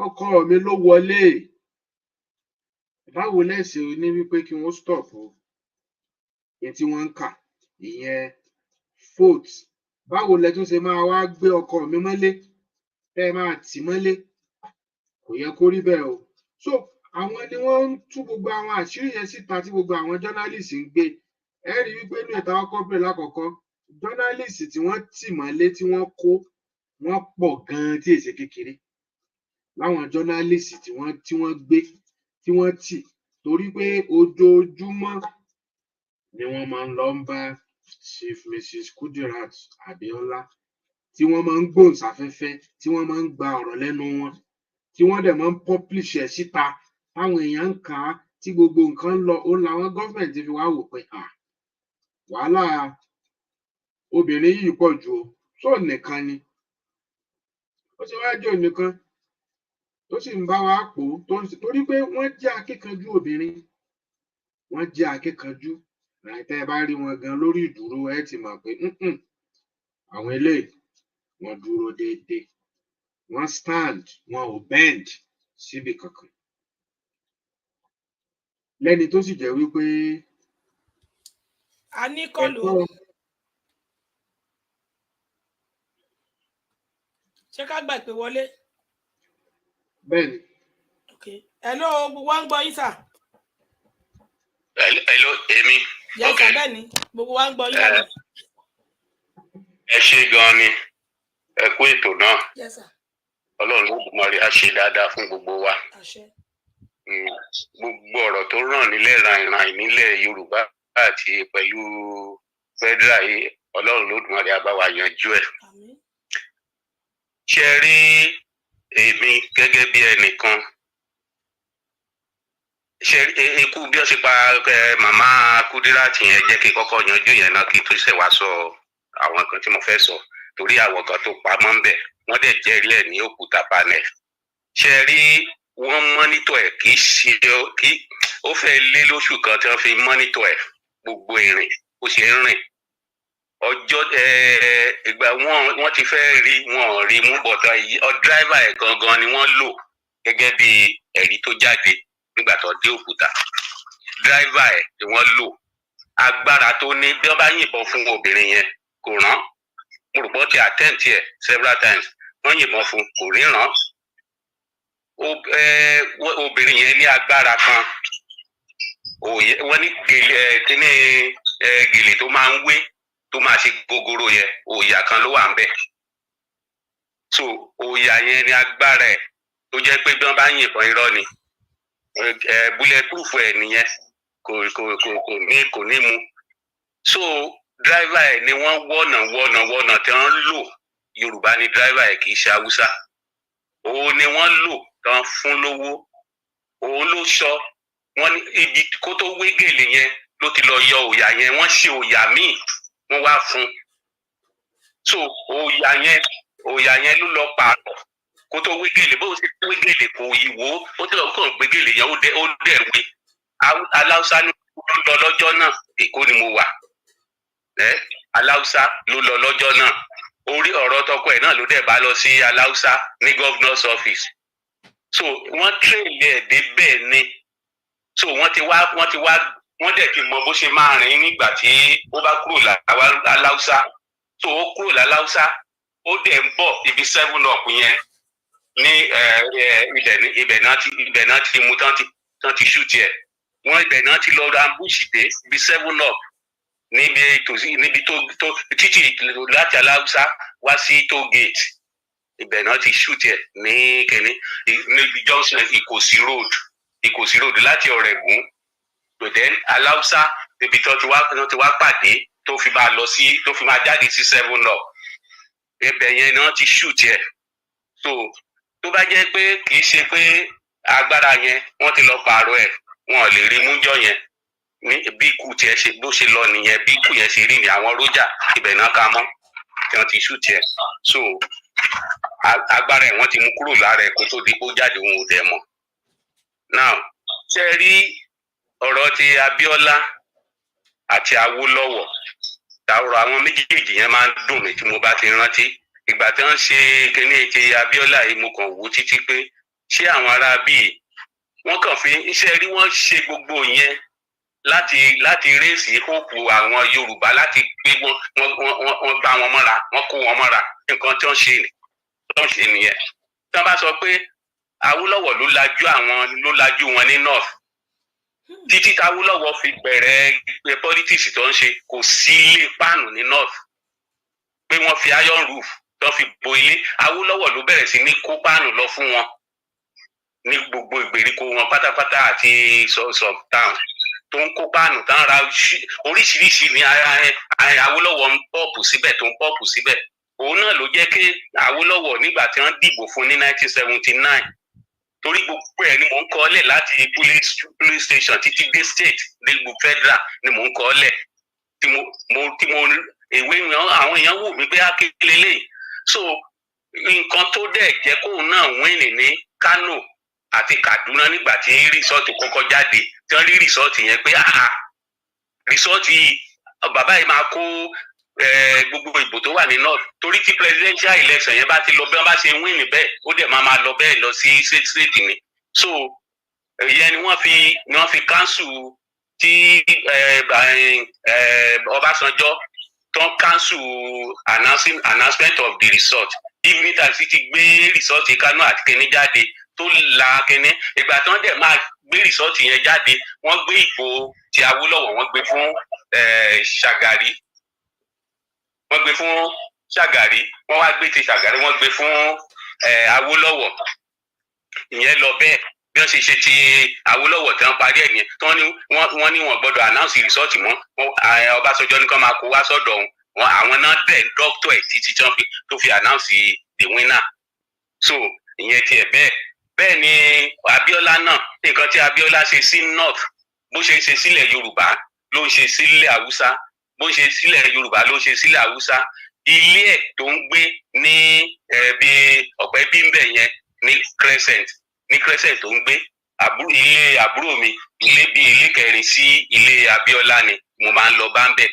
ọkọ mi ló wọlé. Báwo lẹ́sẹ̀ ní wípé kí wọ́n stop èyí tí wọ́n ń kà, ìyẹn vote? Báwo lẹ tún ṣe máa wá gbé ọkọ mi mọ́lé, ẹ máa tì mọ́lé? Kò yẹ kó rí bẹ́ẹ̀ o. So àwọn ni wọ́n ń tú gbogbo àwọn àṣírí yẹn síta tí gbogbo àwọn journalist ń gbé. Ẹ rí wípé inú ìta ọkọ̀ bẹ̀rẹ̀ lákọ̀ọ́kọ́, journalist tí wọ́n tì mọ́lé, tí wọ́n kó, wọ́n pọ̀ gan-an tí èsè kékeré. Láwọn journalist tí wọ́n gbé, tí wọ́n tì, torí pé ojoojúmọ́ ni wọ́n máa ń lọ bá Chief Mrs. Kudirat Abiola, tí wọ́n máa ń gbóhùnsáfẹ́fẹ́, tí wọ́n máa ń gba ọ̀rọ̀ lẹ́nu wọn, tí wọ́n dẹ̀ máa ń publish ẹ̀ síta, táwọn èèyàn ń kà á, tí gbogbo nǹkan ń lọ ó làwọn gọ́fìmẹ̀ntì fi wá wò pé wàhálà obìnrin yìí pọ̀ jù o tó nìkan ni ó ti wá jẹ́ ònìkan tó sì ń bá wa pò ó torí pé wọ́n jẹ́ akíkanjú obìnrin wọ́n jẹ́ akíkanjú tẹ́ ẹ bá rí wọn gan lórí ìdúró ẹ ti mọ̀ pé àwọn eléyìí wọ́n dúró déédéé wọ́n stand wọn ò bend síbi kankan lẹ́ni tó sì jẹ́ wípé a ní kọlù ṣé ká gbà pé wọlé. bẹ́ẹ̀ni. hello gbogbo wa ń gbọ́ yín sà. hello èmi. yes sà bẹ́ẹ̀ni gbogbo wa ń gbọ́ yín báyìí. ẹ ṣé gan ni ẹ kú ètò náà. yes sà. Ọlọ́run ló mọ̀ rí a ṣe dáadáa fún gbogbo wa. Gbogbo ọ̀rọ̀ tó ràn nílẹ̀ ràn nílẹ̀ Yorùbá àti pẹ̀lú federal yìí Ọlọ́run ló mọ̀ rí a bá wa yanjú ẹ̀. Ṣé rí èmi gẹ́gẹ́ bí ẹnìkan ṣe ikú bí ó ṣe pa màmá Kúdírátì yẹn jẹ́ kí kọ́kọ́ yanjú yẹn náà kí tó ṣe wá sọ àwọn nǹkan tí mo fẹ́ sọ torí àwọn kan tó pamọ́ ń bẹ̀ wọ́n dẹ̀ jẹ́rìí ẹ̀ ní òkúta panel. Ṣé rí wọ́n mọ́nítọ̀ ẹ̀ kì í ṣe kí ó fẹ́ lé lóṣù kan tí wọ́n fi mọ́nítọ̀ ẹ̀ gbogbo ìrìn ó ṣe ń rìn. Ọjọ́ ìgbà wọ́n ti fẹ́ rí wọn rí mú bọ̀tọ̀ dráìvà ẹ̀ gangan ni wọ́n lò gẹ́gẹ́ bí ẹ̀rí tó jáde nígbà tó dé òkúta. Dráìvà ẹ̀ ni wọ́n lò agbára tó ní bí wọ́n bá yìnbọn fún obìnrin yẹn kò rán. Mo rò pé ó ti attempt ẹ̀ several times wọ́n yìnbọn fún kò ríran. Obìnrin yẹn ní agbára kan wọ́n ní gèlè tó máa ń wé tó máa ṣe gogoro yẹn òòyà kan ló wà ń bẹ̀. So òòyà yẹn ní agbára ẹ̀ tó jẹ́ pé bí wọ́n bá yìnbọn irọ́ ni bulletproof ẹ̀ nìyẹn kò ní mu. So driver ẹ̀ ni wọ́n wọ̀nà tí wọ́n lò Yorùbá ni driver ẹ̀ kì í ṣe Haúsá. Òun ni wọ́n lò tán fún lówó òun ló sọ wọ́n ní ibi kó tó wé gèlè yẹn ló ti lọ yọ òòyà yẹn wọ́n ṣe òòyà míì wọ́n wá fún. So òòyà yẹn ló lọ pààrọ̀ kó tó wé gèlè bó ṣe wé gèlè kò ìwò ó ti lọ kàn gbé gèlè yẹn ó dẹ̀ wé. Aláùsá ló lọ lọ́jọ́ náà Èkó ni mo wà. Aláùsá ló lọ lọ́jọ́ náà orí ọ̀rọ̀ tọkọ ẹ̀ náà ló dẹ̀ bá lọ sí Aláùsá ní governor's office. So wọ́n tírèlì ẹ̀ dé bẹ́ẹ̀ ni. So wọ́n dẹ̀ ti mọ bó ṣe máa rìn nígbà tí ó bá kúrò l'Aláùsá. So ó kúrò l'Aláùsá ó dẹ̀ ń bọ̀ ibi 7up yẹn ní ibẹ̀ náà ti mú tán ti shoot ẹ̀. Wọ́n ibẹ̀ náà ti lọ ra ambush dé ibi 7up níbi tó títì láti Aláùsá wá sí toll gate ibẹ̀ náà ti shoot ẹ̀ ní kẹ́ni níbi junction Ìkòsí road láti Ọ̀rẹ́gùn to then Aláùsá níbi tó ti wá pàdé tó fi máa jáde sí 7up ibẹ̀ yẹn náà ti shoot ẹ̀. So tó bá jẹ́ pé kì í ṣe pé agbára yẹn wọ́n ti lọ pààrọ̀ ẹ̀ wọn ò lè rí mújọ yẹn ní bí ikú tiẹ̀ ṣe bó ṣe lọ nìyẹn bí ikú yẹn ṣe rí ní àwọn rójà ibẹ̀ náà ká mọ́ tí wọ́n ti shoot ẹ̀. So agbára ẹ̀ wọ́n ti mú kúrò lára ẹ̀ kó tó di kó jáde òun ò dẹ̀ mọ̀. Now ṣe rí ọ̀rọ̀ ti Abíọ́lá àti Awólọ́wọ̀ tààrọ̀ àwọn méjèèjì yẹn máa ń dùn mí tí mo bá ti rántí ìgbà tí wọ́n ṣe kíní ti Abíọ́lá yìí mo kàn wò títí pé ṣé àwọn ará bíi wọ́n kàn fi iṣẹ́ rí wọ́n ṣe gbogbo yẹn láti rèsì hóòpù àwọn Yorùbá láti pé wọ́n bá wọn mọ́ra wọ́n kó wọn mọ́ra nǹkan tí wọ́n ṣe nìyẹn. Tí wọ́n bá sọ pé Awólọ́wọ̀ ló lajú wọn ní north títí Awólọ́wọ̀ fi bẹ̀rẹ̀ politics tó ń ṣe kò sí ilé páànù ní north pé wọ́n fi iron roof tó fi bo ilé Awólọ́wọ̀ ló bẹ̀rẹ̀ sí ní kó páànù lọ fún wọn ní gbogbo ìgbèríko wọn pátápátá àti some town tó ń kó páànù tán ra oríṣiríṣi ní Awólọ́wọ̀ ń pọ́ọ̀pù síbẹ̀ tó ń pọ́ọ̀pù síbẹ̀. Òun náà ló jẹ́ kí Awólọ́wọ̀ nígbà tí wọ́n dìbò fún ní 1979 torí gbogbo ẹ̀ ni mò ń kọ lẹ̀ láti police station títí dé state dé gbogbo federal ni mò ń kọ lẹ̀ tí mo ìwé yan àwọn èèyàn wò mí pé akéèlé lè so nǹkan tó dẹ̀ jẹ́ kóun náà win ní Kano àti Kaduna nígbà tí rìsọ́ọ̀tì kọ́kọ́ jáde tí wọ́n rí rìsọ́ọ̀tì yẹn pé rìsọ́ọ̀tì bàbá yìí máa kó gbogbo ìbò tó wà ní north torí tí presidential election yẹn bá ti lọ bí wọ́n bá ṣe win bẹ́ẹ̀ ó dẹ̀ máa lọ bẹ́ẹ̀ lọ sí state ni so ìyẹn ni wọ́n fi cancel tí Ọbásanjọ́ tó ń cancel announcement of the result evening time sì ti gbé result Kano àti Kẹ́ní jáde tó la Kẹ́ní ìgbà tí wọ́n dẹ̀ máa gbé result yẹn jáde wọ́n gbé ìbò ti Awólọ́wọ̀ wọ́n gbé fún Ṣàgàrí wọ́n wá gbé ti Ṣàgàrí wọ́n gbé fún Awólọ́wọ̀ ìyẹn lọ bẹ́ẹ̀ bí wọ́n ṣe ti Awólọ́wọ̀ tí wọ́n parí ẹ̀ nìyẹn tí wọ́n ní wọ́n gbọ́dọ̀ announce result mọ́ Ọbásanjọ́ ní kán máa kó wá sọ́dọ̀ wọn àwọn náà dẹ̀ dọ́kítọ̀ ẹ̀ títí tí wọ́n tó fi announce the winner so ìyẹn tiẹ̀ bẹ́ẹ̀ ni Abíọ́lá náà nǹkan tí Abíọ́lá ṣe sí north bó ṣe ń ṣe sílẹ̀ Yorùbá ló ń ṣe sílẹ̀ Haúsá bó ń ṣe sílẹ̀ Yorùbá ló ń ṣe sílẹ̀ Haúsá ilé ẹ̀ tó ń gbé ní bí ọ̀pẹ bímbẹ̀ yẹn ní crescent tó ń gbé ilé àbúrò mi ilé kẹrin sí ilé Abíọ́lá ni mo máa ń lọ bá ń bẹ̀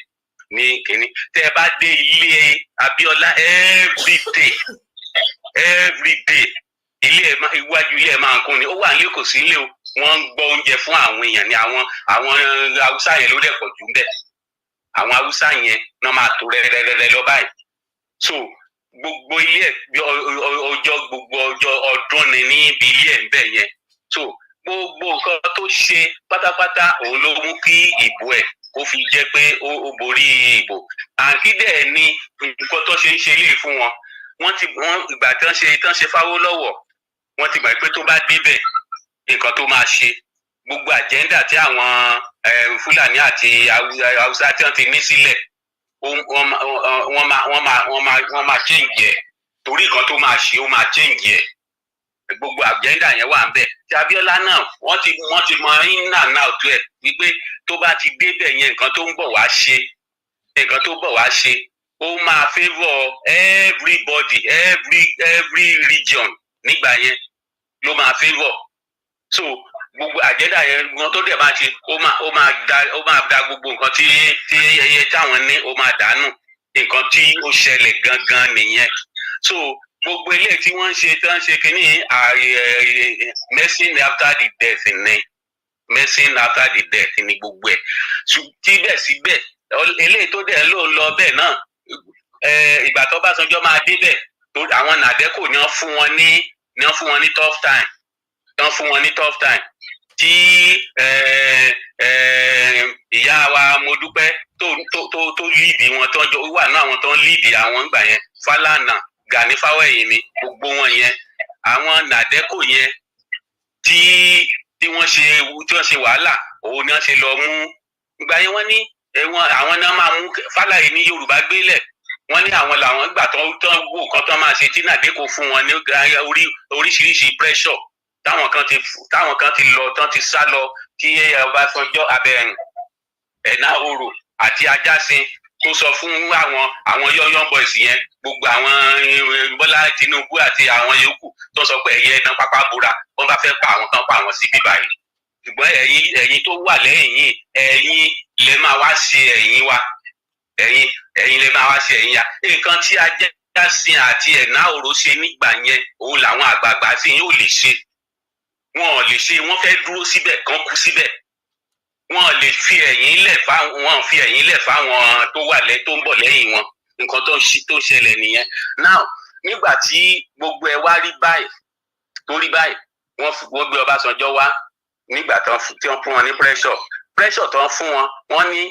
ní kínní tẹ́ ẹ bá dé ilé Abíọ́lá every day iwájú ilé ẹ̀ máa ń kún ni ó wà nílé kò sí ilé o wọ́n ń gbọ́ oúnjẹ fún àwọn èèyàn ní àwọn Haúsá yẹn ló dẹ̀ pọ̀ jù ń bẹ̀ àwọn Haúsá yẹn náà máa tó rẹ́rẹ́rẹ́rẹ́ lọ báyìí so gbogbo ilé ẹ̀ gbogbo ọjọ́ ọdún ni níbi ilé ẹ̀ ń bẹ̀ yẹn so gbogbo nǹkan tó ṣe pátápátá òun ló mú kí ìbò ẹ̀ kó fi jẹ́ pé ó borí ìbò àkídẹ̀ ni nǹkan tó ṣe ń ṣe lé fún wọn ìgbà tán ṣe Fáwólọ́wọ̀ wọ́n ti mọ̀ pé tó bá débẹ̀ nǹkan tó máa ṣe gbogbo àjẹ́ndà tí àwọn Fúlàní àti Haúsá tí wọ́n ti ní sílẹ̀ wọ́n máa change ẹ̀ torí nǹkan tó máa ṣe ó máa change ẹ̀ gbogbo àjẹ́ndà yẹn wà ń bẹ̀ tí Abíọ́lá náà wọ́n ti mọ in and out ẹ̀ wípé tó bá ti débẹ̀ yẹn nǹkan tó ń bọ̀ wá ṣe ó máa favour everybody every region nígbà yẹn ló máa favour so gbogbo àjẹ́dà yẹn gan tó dẹ̀ máa ṣe ó máa da gbogbo nǹkan tí ẹyẹ táwọn ní ó máa dànù nǹkan tí ó ṣẹlẹ̀ gangan nìyẹn so gbogbo eléyìí tí wọ́n ń ṣe tí wọ́n ń ṣe kínní medicine after the death ni medicine after the death ni gbogbo ẹ̀ síbẹ̀síbẹ̀ eléyìí tó dẹ̀ ló ń lọ bẹ́ẹ̀ náà ìgbà tó Ọbásanjọ́ máa débẹ̀ àwọn nàdẹ́kò ni wọ́n fún wọn ní tough time tí ìyá wa Modúpẹ́ tó líìdì wọn tó wà náà àwọn tó ń líìdì àwọn ìgbà yẹn Fálànà Gani Fáwẹ́hìn ni gbogbo wọn yẹn àwọn nàdẹ́kò yẹn tí wọ́n ṣe wàhálà òun ni wọ́n ṣe lọ mú ìgbà yẹn wọ́n ní àwọn náà máa mú Fálànà ní Yorùbá gbélẹ̀ wọ́n ní àwọn làwọn gbà tó wò kan tó máa ṣe tí nàdẹ́kò fún wọn ní oríṣiríṣi pressure táwọn kan ti lọ tán ti sá lọ tí Ọbásanjọ́ Ẹ̀náhòrò àti Ajásin tó sọ fún àwọn young boys yẹn gbogbo àwọn Bọ́lá Tinubu àti àwọn yòókù tó sọ pé ẹ̀yẹ ẹ̀dán pápá bora wọ́n bá fẹ́ pa àwọn kan pa àwọn sí bíbá yìí ṣùgbọ́n ẹ̀yin tó wà lẹ́yìn yìí ẹ̀yin lè máa wá ṣe ẹ̀yìn wa ẹ̀yin lè máa wá ṣe ẹ̀yìn ya nǹkan tí Ajásin àti Ẹ̀náhòrò ṣe nígbà yẹn òun làwọn àgbààgbà sí yóò lè ṣe wọn ò lè ṣe wọn fẹ́ dúró síbẹ̀ kán kú síbẹ̀ wọn lè fi ẹ̀yìn lẹ̀ fáwọn tó wà tó ń bọ̀ lẹ́yìn wọn nǹkan tó ṣẹlẹ̀ nìyẹn now nígbà tí gbogbo ẹ wá rí báyìí wọ́n gbé Ọbásanjọ́ wá nígbà tí wọ́n fún wọn ní pressure tó ń fún wọn wọ́n ní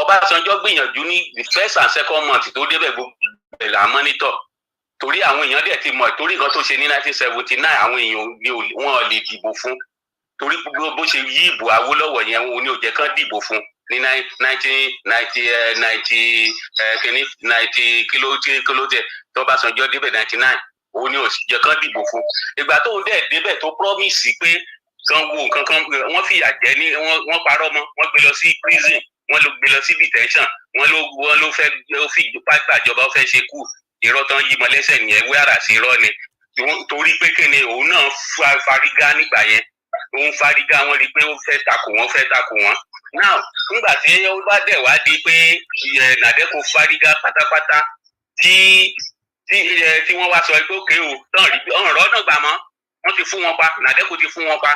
Ọbásanjọ́ gbìyànjú ní the first and second month tó débẹ̀ gbogbo ẹ̀ là ń monitor torí àwọn èèyàn dẹ̀ ti mọ̀ torí nǹkan tó ṣe ní 1979 àwọn èèyàn wọn lè dìbò fún torí gbogbo bó ṣe yí ìbò Awólọ́wọ̀ yẹn òun ni ò jẹ́ kán dìbò fún ní 1990 kílódé tó Ọbásanjọ́ débẹ̀ 99 òun ni òsìjẹ́ kan dìbò fún ìgbà tó ń dẹ̀ débẹ̀ tó promise pé kan wo nǹkan kan wọ́n fìyà jẹ ní wọ́n parọ́ mọ́ wọ́n gbé lọ sí prison wọ́n ló gbé lọ sí detention wọ́n ló fẹ́ fi gbàjọba ó fẹ́ ṣe kú irọ́ tán yí mọ́ lẹ́sẹ̀ nìyẹn wíwárà sí irọ́ ni torí pé kí ni òun náà fárígá nígbà yẹn òun fárígá wọn rí pé ó fẹ́ takò wọ́n now nígbà tí ó bá dẹ̀ wá di pé nàdẹ́kò fárígá pátápátá tí wọ́n wá sọ pé òkè o tán rí ọ̀rọ̀ náà gbà mọ́ wọ́n ti fún wọn pa nàdẹ́kò ti fún wọn pa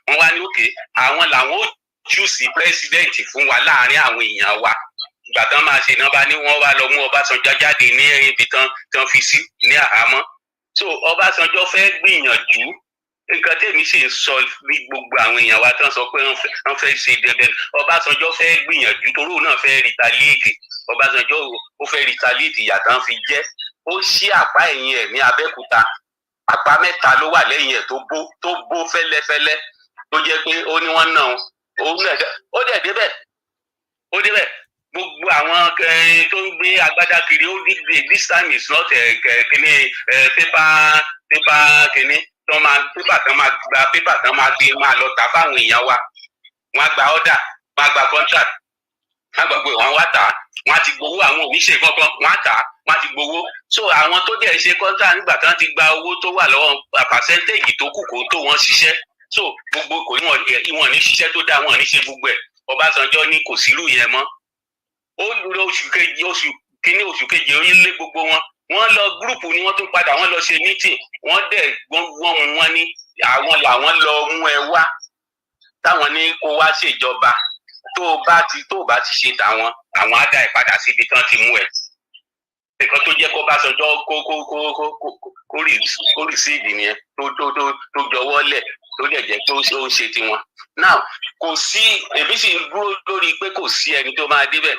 wọ́n wá ní òkè àwọn làwọn ó chúùsì pírẹsidẹ́ǹtì fún wa láàrin àwọn èèyàn wa ìgbà tán máa ṣe náà bá ní wọ́n wá lọ mú Ọbásanjọ́ jáde ní ibi tán fi sí ní àhámọ́ so Ọbásanjọ́ fẹ́ gbìyànjú nǹkan tèmi sì ń sọ bí gbogbo àwọn èèyàn wa tán sọ pé wọ́n fẹ́ ṣe dandan Ọbásanjọ́ fẹ́ gbìyànjú torí òun náà fẹ́ retaliate Ọbásanjọ́ ó fẹ́ retaliate ìyàtọ̀ fi jẹ́ ó ṣí àpá ẹ̀yìn ẹ̀ ní Abẹ́òkúta àpá mẹ́ta ló wà lẹ́yìn ẹ̀ tó bó fẹ́lẹ́fẹ́lẹ́ tó jẹ́ pé ó ní wọ́n náà ó dẹ̀ débẹ̀ gbogbo àwọn tó ń gbé agbádá kiri ó ní this time is not kíní pépà kíní pépà tán máa gbé máa lọ tà fáwọn èèyàn wa wọ́n á gba order wọ́n á gba contract wọ́n á gbà pé wọ́n wá tà wọ́n á ti gbowó àwọn oníṣe kankan wọ́n á tà wọ́n á ti gbowó so àwọn tó dẹ̀ ṣe contract nígbà tán ti gba owó tó wà lọ́wọ́ percentage tó kù kó tó wọ́n ṣiṣẹ́ so gbogbo kò ní wọn ní ṣiṣẹ́ tó dáa wọn ní ṣe gbogbo ẹ̀ Ọbásanjọ́ ní kò sírú yẹn mọ́ ó lọ oṣù kejì ó lé gbogbo wọn lọ gúrùpù ni wọ́n tún padà wọ́n lọ ṣe meeting wọ́n dẹ̀ wọ́n ní àwọn làwọn lọ mú ẹ wá táwọn ní kó wá ṣèjọba tó bá ti ṣe tàwọn àwọn á dá ẹ padà síbi tán ti mú ẹ nǹkan tó jẹ́ kó Ọbásanjọ́ kó rìsíìdì nìyẹn tó jọwọ́ lẹ̀ tó dẹ̀ jẹ́ pé ó ṣe tiwọn now kò sí èmi sì ń dúró lórí pé kò sí ẹni tó máa débẹ̀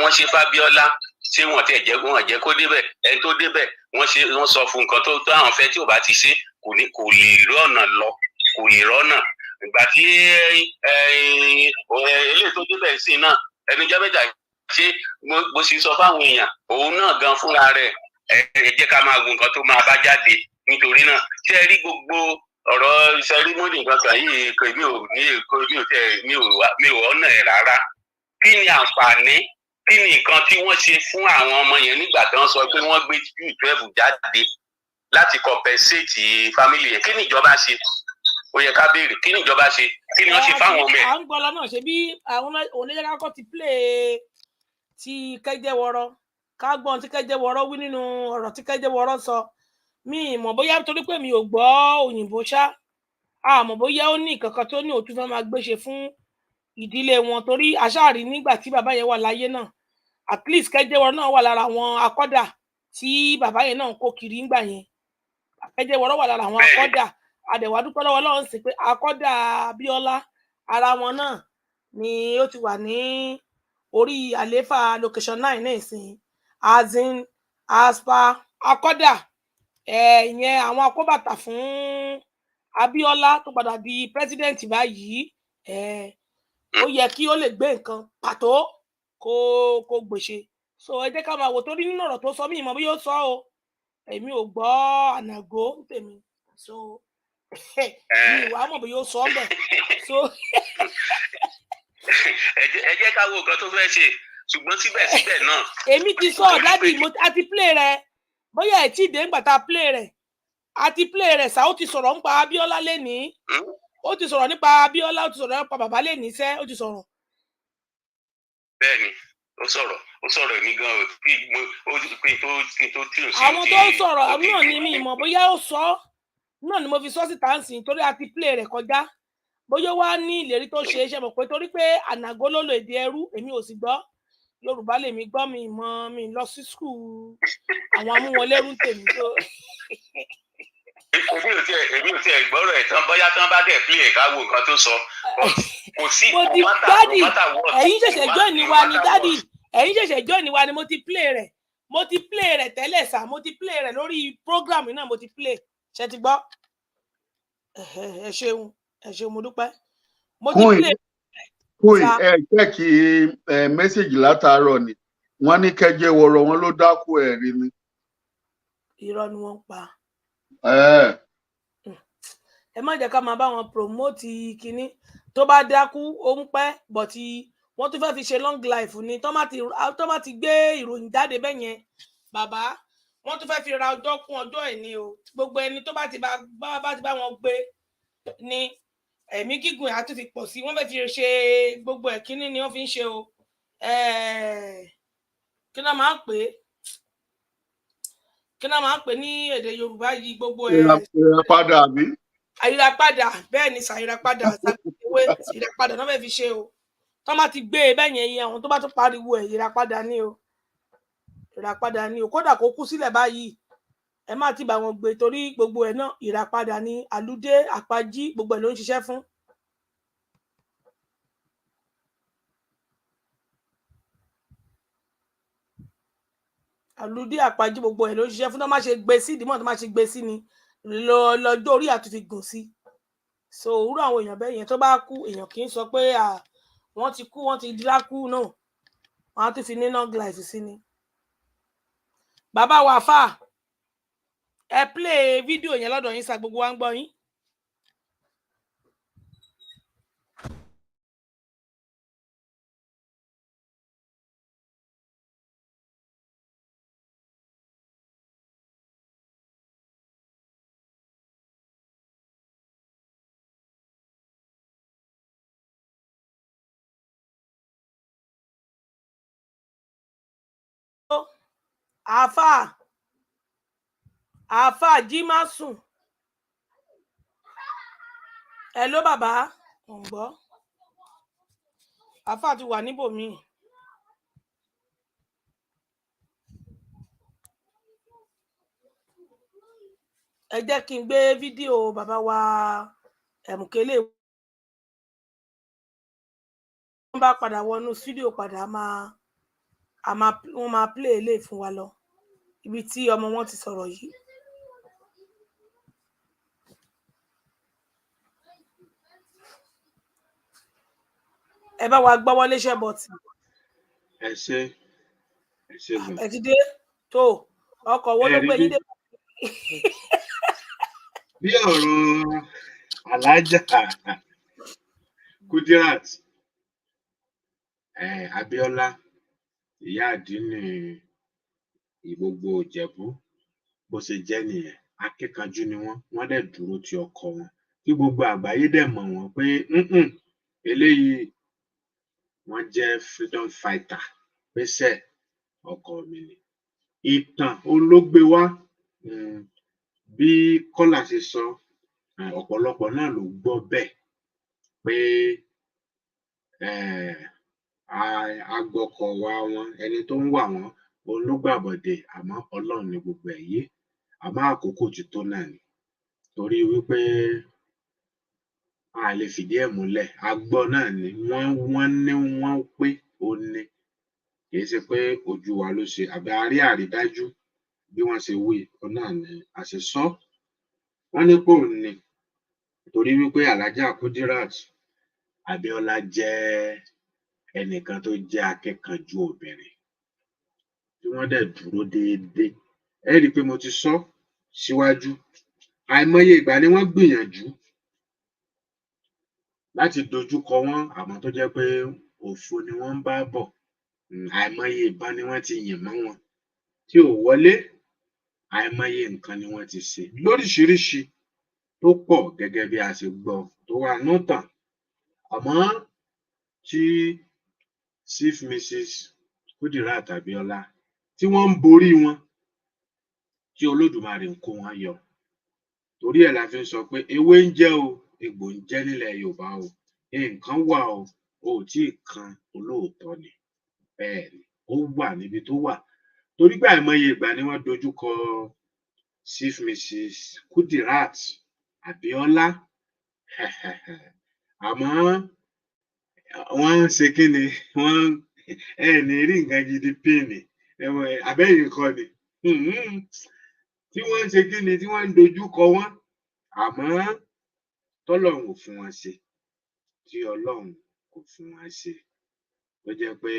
wọ́n ṣe Fábíọ́lá ṣé wọ́n jẹ́ kó débẹ̀ ẹni tó débẹ̀ wọ́n sọ fún nǹkan tó àwọn fẹ́ tí ò bá ti ṣe kò lè rọ́nà lọ kò lè rọ́nà ìgbà tí eléyìí tó débẹ̀ sí náà ẹni jẹ́ mẹ́ta ṣé bó ṣe sọ fáwọn èèyàn òun náà gan fúnra rẹ̀ ẹ jẹ́ ká máa wo nǹkan tó máa bá jáde nítorí náà ṣé ẹ rí gbogbo ọ̀rọ̀ sẹ́rímọ́nì kankan yìí mi ò ọ̀nà ẹ̀ rárá kí ni àǹfààní kí ni nǹkan tí wọ́n ṣe fún àwọn ọmọ yẹn nígbà tí wọ́n sọ pé wọ́n gbé Q12 jáde láti compensate family yẹn kí ni ìjọba ṣe ó yẹ ká béèrè kí ni ìjọba ṣe kí ni wọ́n ṣe fáwọn ọmọ ẹ̀. à ń gbọ́ lọ́nà ṣe bí àwọn oníjẹ́ká kọ́ ti play ti Kẹ́jẹ́wọ́rọ́ ká gbọ́n tí Kẹ́jẹ́wọ́rọ́ wí nínú ọ̀rọ̀ tí Kẹ́jẹ́wọ́rọ́ sọ mi mọ̀ bóyá torí pé mi ò gbọ́ òyìnbó ṣá àmọ́ bóyá ó ní kankan tó ní òtún fẹ́ máa gbéṣe fún ìdílé wọn torí àṣàrí nígbà tí bàbá yẹn wà láyé náà at least Kẹ́jẹ́wọ́rọ́ náà wà lára àwọn akọ́dà tí bàbá yẹn náà kó kiri ńgbà yẹn Kẹ́jẹ́wọ́rọ́ wà lára àwọn akọ́dà àdẹ̀wà dúpẹ́ lọ́wọ́ Ọlọ́run sí pé akọ́dà Abíọ́lá ara wọn náà ni ó ti wà ní orí àlééfà location 9 náà ìsìn azin aspa akọ́dà ìyẹn àwọn akóbàtà fún Abíọ́lá tó padà di president báyìí ó yẹ kí ó lè gbé nǹkan pàtó kó gbèsè so ẹ jẹ́ ká máa wò torí nínú ọ̀rọ̀ tó sọ mí ìmọ̀ bí yóò sọ o èmi ò gbọ́ ànàgó tèmi so mi ìwà mọ̀ bí yóò sọ ọ́ bẹ̀ so. ẹ jẹ́ ká wo nǹkan tó fẹ́ ṣe ṣùgbọ́n síbẹ̀síbẹ̀ náà. èmi ti sọ ọ̀dádì àti play rẹ̀ bóyá ẹ̀ tí ì dé ńgbà tá a play rẹ̀ àti play rẹ̀ sá ó ti sọ̀rọ̀ nípa Abíọ́lá lénìí ó ti sọ̀rọ̀ nípa Abíọ́lá ó ti sọ̀rọ̀ nípa bàbá lénìí sẹ́ ó ti sọ̀rọ̀. bẹ́ẹ̀ni ó sọ̀rọ̀ èmi gan kí n tó tí ò sí. àwọn tó ń sọ̀rọ̀ náà ni mi mọ̀ bóyá ó sọ náà ni mo fi sọ síta ń sìn torí àti play rẹ̀ kọjá bóyá wá ní ìlérí tó ṣe é ṣe mọ̀ pé torí pé ànàgó ló lo èdè ẹrú èmi ò sì gbọ́ Yorùbá lèmi gbọ́ mi lọ sí skul àwọn amúwọlẹ́rú tèmi tó. èmi ò tiẹ̀ gbọ́rọ̀ ẹ̀ tán bóyá tán bá dẹ̀ pílẹ̀ ká wo nǹkan tó sọ kò sí dádì ẹ̀yin ṣẹ̀ṣẹ̀ join wa ni dádì ẹ̀yin ṣẹ̀ṣẹ̀ join wa ni mo ti play rẹ̀ tẹ́lẹ̀ sá mo ti play rẹ̀ lórí program náà mo ti play ṣe ti gbọ́ ẹ ṣeun mo dúpẹ́ mo ti play. Chẹ́ẹ̀kì mẹ́sẹ̀gì látàárọ̀ ni wọ́n ní Kẹ́jẹ́wọ́rọ́ wọn ló dákú ẹ̀rí ni. irọ́ ni wọ́n ń pa. Ẹ má jẹ́ ká máa bá wọn promote kinní tó bá dákú ó ń pẹ́ bọ̀tí wọ́n tún fẹ́ẹ́ fi ṣe long life ni tó bá ti gbé ìròyìn jáde bẹ́ẹ̀ yẹn bàbá wọ́n tún fẹ́ẹ́ fi ra ọjọ́ kún ọjọ́ ẹ̀ ni o gbogbo ẹni tó bá ti bá wọn gbé ní ẹ̀mí gígùn ẹ̀ á tún fi pọ̀ sí wọ́n fẹ́ẹ́ fi ṣe gbogbo ẹ̀ kínní ni wọ́n fi ń ṣe o kí náà máa ń pè é kí náà máa ń pè ní èdè Yorùbá yìí gbogbo ẹ̀. ìràpadà àbí. Àyírapadà bẹ́ẹ̀ ni ṣàyírapadà ṣàgbéwé ìyírapadà náà fẹ́ẹ́ fi ṣe o tó bá ti gbé e bẹ́ẹ̀ yẹn àwọn tó bá tún pariwo ẹ̀ ìyírapadà ni o ìyírapadà ni o kódà kó kú sílẹ̀ báyìí ẹ má ti bá wọn gbé torí gbogbo ẹ̀ náà ìyírapadà ni àlùdé àpájí gbogbo ẹ̀ ló ń ṣiṣẹ́ fún. àlùdé àpájí gbogbo ẹ̀ ló ń ṣiṣẹ́ fún tó má ṣe gbé sí ìdímọ̀ tó má ṣe gbé sí ni lọ́jọ́ orí àtúntì gùn sí so òwúrò àwọn èèyàn bẹ́ẹ̀ yẹn tó bá kú èèyàn kì í sọ pé wọ́n ti kú wọ́n ti dákú náà wọ́n á tún fi ní long life sí ni. bàbá wa fà ẹ play fídíò yẹn lọ́dọ̀ yín sa gbogbo wa ń gbọ́ yín. àáfà jí má sùn ẹ ló bàbá ò ń gbọ́ àáfà ti wà níbòmíì. ẹ jẹ́ kí n gbé fídíò bàbá wa ẹ̀mùkélé wọ́n bá padà wọnú fídíò padà wọ́n máa play lè fún wa lọ ibi tí ọmọ wọn ti sọ̀rọ̀ yìí. ẹ bá wa gbọ́wọ́ léṣẹ́ bọ̀tì. ẹ ṣe gan. ẹ ti dé tó ọkọ̀ wo ló gbé yín dé. bí ọ̀rọ̀ alájà Kudirat Abíọ́lá ìyá àdínní gbogbo Ìjẹ̀bú bó ṣe jẹ́ nìyẹn akíkanjú ni wọ́n dẹ̀ dúró ti ọkọ wọn kí gbogbo àgbáyé dẹ̀ mọ̀ wọ́n pé eléyìí wọ́n jẹ́ freedom fighter pèsè ọkọ mi ni ìtàn olóògbé wa bí Kọ́lá ṣe sọ ọ̀pọ̀lọpọ̀ náà ló gbọ́ bẹ́ẹ̀ pé agbọkọ̀ wa wọn ẹni tó ń wà wọ́n olùgbàbọ̀dé àmọ́ Ọlọ́run ni gbogbo ẹ̀ yé àmọ́ àkókò ti tó náà ni torí wípé a lè fìdí ẹ̀ múlẹ̀ agbọ́ náà ni wọ́n pé ó ní kì í ṣe pé ojú wa ló ṣe àbí arí àrídájú bí wọ́n ṣe wí ọ náà ni a ṣe sọ wọ́n ní pò ní torí wípé Alájà Kudirat Abíọ́lá jẹ́ ẹnìkan tó jẹ́ akíkanjú obìnrin tí wọ́n dẹ̀ dúró déédéé ẹ rí i pé mo ti sọ síwájú àìmọye ìgbà ni wọ́n gbìyànjú láti dojúkọ wọn àmọ́ tó jẹ́ pé òfo ni wọ́n ń bá bọ̀ àìmọye ìbọn ni wọ́n ti yìn mọ́ wọn tí ò wọlé àìmọye nǹkan ni wọ́n ti ṣe lóríṣiríṣi tó pọ̀ gẹ́gẹ́ bí a ṣe gbọ́ tó wà nùtàn àmọ́ tí Chief Mrs. Kudirat Abíọ́lá tí wọ́n ń borí wọn tí Olódùmarè ń kó wọn yọ torí ẹ̀ la fi ń sọ pé ewé ń jẹ́ o egbò ń jẹ́ nílẹ̀ Yorùbá o nǹkan wà o ò tí ì kan olóòótọ́ ni bẹ́ẹ̀ ni ó wà níbi tó wà torí pé àìmọye ìgbà ni wọ́n dojúkọ Chief Mrs. Kudirat Abíọ́lá àmọ́ wọ́n ń ṣe kí ni wọ́n ní rí nǹkan gidi píìnì abẹ́yìn kan ni tí wọ́n ń ṣe kí ni tí wọ́n ń dojúkọ wọn àmọ́ tọ́lọ́run ò fún wọn ṣe tí Ọlọ́run kò fún wọn ṣe ó jẹ́ pé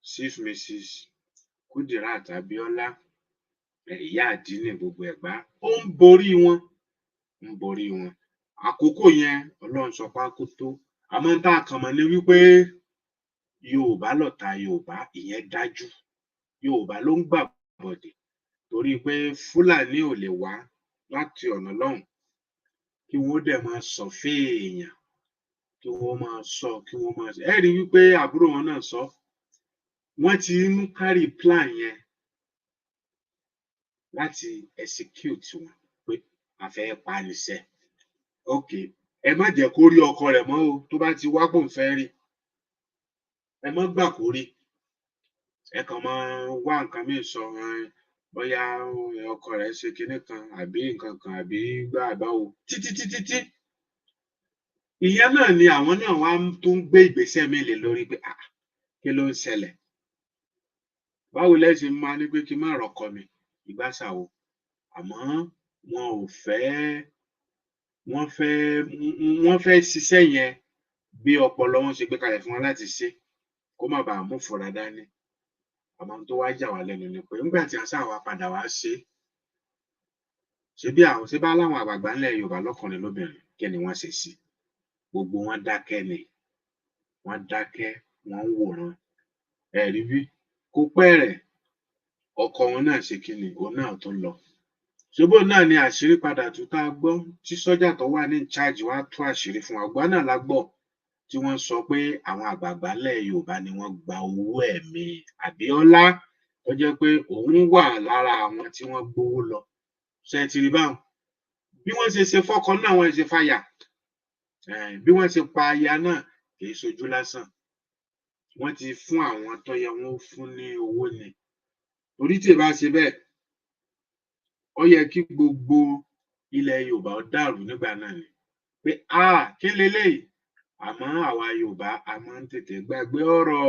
Chief Mrs. Kudirat Abíọ́lá ìyá àdínì gbogbo Ẹ̀gbá ó ń borí wọn àkókò yẹn Ọlọ́run sọ pé kó tó àmọ́ tá a kàn mọ̀ ní wípé Yorùbá lọ̀tá Yorùbá ìyẹn dájú Yorùbá ló ń gbàbọ̀dè torí pé Fúlàní ò lè wá láti ọ̀nà lọ́hùn kí wọ́n dẹ̀ máa sọ fèèyàn kí wọ́n máa sọ ẹ rí wípé àbúrò wọn náà sọ wọ́n ti ń carry plan yẹn láti execute wọn pé a fẹ́ pa níṣẹ́ ok ẹ má jẹ́ kó rí ọkọ rẹ̀ mọ́ o tó bá ti wá pò ń fẹ́ rí ẹ má gbà kó rí ẹ kàn máa wá nǹkan míì sọ bóyá ọkọ rẹ̀ ṣe kinní kan àbí nǹkan kan àbí gbá àbáwo títí ìyẹn náà ni àwọn náà wá tó ń gbé ìgbésẹ̀ mi lé lórí pé kí ló ń ṣẹlẹ̀ báwo lẹ́sìn máa ní pé kí n má rọ́kọ mi ìgbàsàwò àmọ́ wọn ò fẹ́ wọ́n fẹ́ ṣiṣẹ́ yẹn bí ọpọlọ wọn ṣe gbé kalẹ̀ fún wọn láti ṣe kó má bàa mú fura dání àmọ́ tó wá jà wá lẹ́nu ni pé nígbà tí a sáà wá padà wá ṣe bá láwọn àgbààgbà ńlẹ̀ Yorùbá lọ́kùnrin lóbìnrin kí ni wọ́n ṣe sí gbogbo wọn dákẹ́ ni wọ́n dákẹ́ wọ́n ń wòran ẹ̀rí bí kó pẹ́rẹ̀ ọkọ wọn náà ṣe kí ni òun náà tó lọ ṣùgbọ́n náà ni àṣírí padà tún tá a gbọ́ tí sọ́jà tó wà ní ìcháàjì wá tú àṣírí fún àgbà náà la gbọ́ tí wọ́n sọ pé àwọn àgbààgbà ilẹ̀ Yorùbá ni wọ́n gba owó ẹ̀mí Abíọ́lá tó jẹ́ pé òun wà lára àwọn tí wọ́n gbowó lọ ṣe ti rí báwọn bí wọ́n ṣe fọ́kọ náà wọ́n ṣe fàyà bí wọ́n ṣe pa aya náà kì í ṣojú lásán wọ́n ti fún àwọn tó yẹ wọ́n fún ní owó ni torí tí ì bá ṣe bẹ́ẹ̀ ó yẹ kí gbogbo ilẹ̀ Yorùbá ó dàrú nígbà náà ni pé kí leléyìí àmọ́ àwa Yorùbá a máa ń tètè gbàgbé ọ̀rọ̀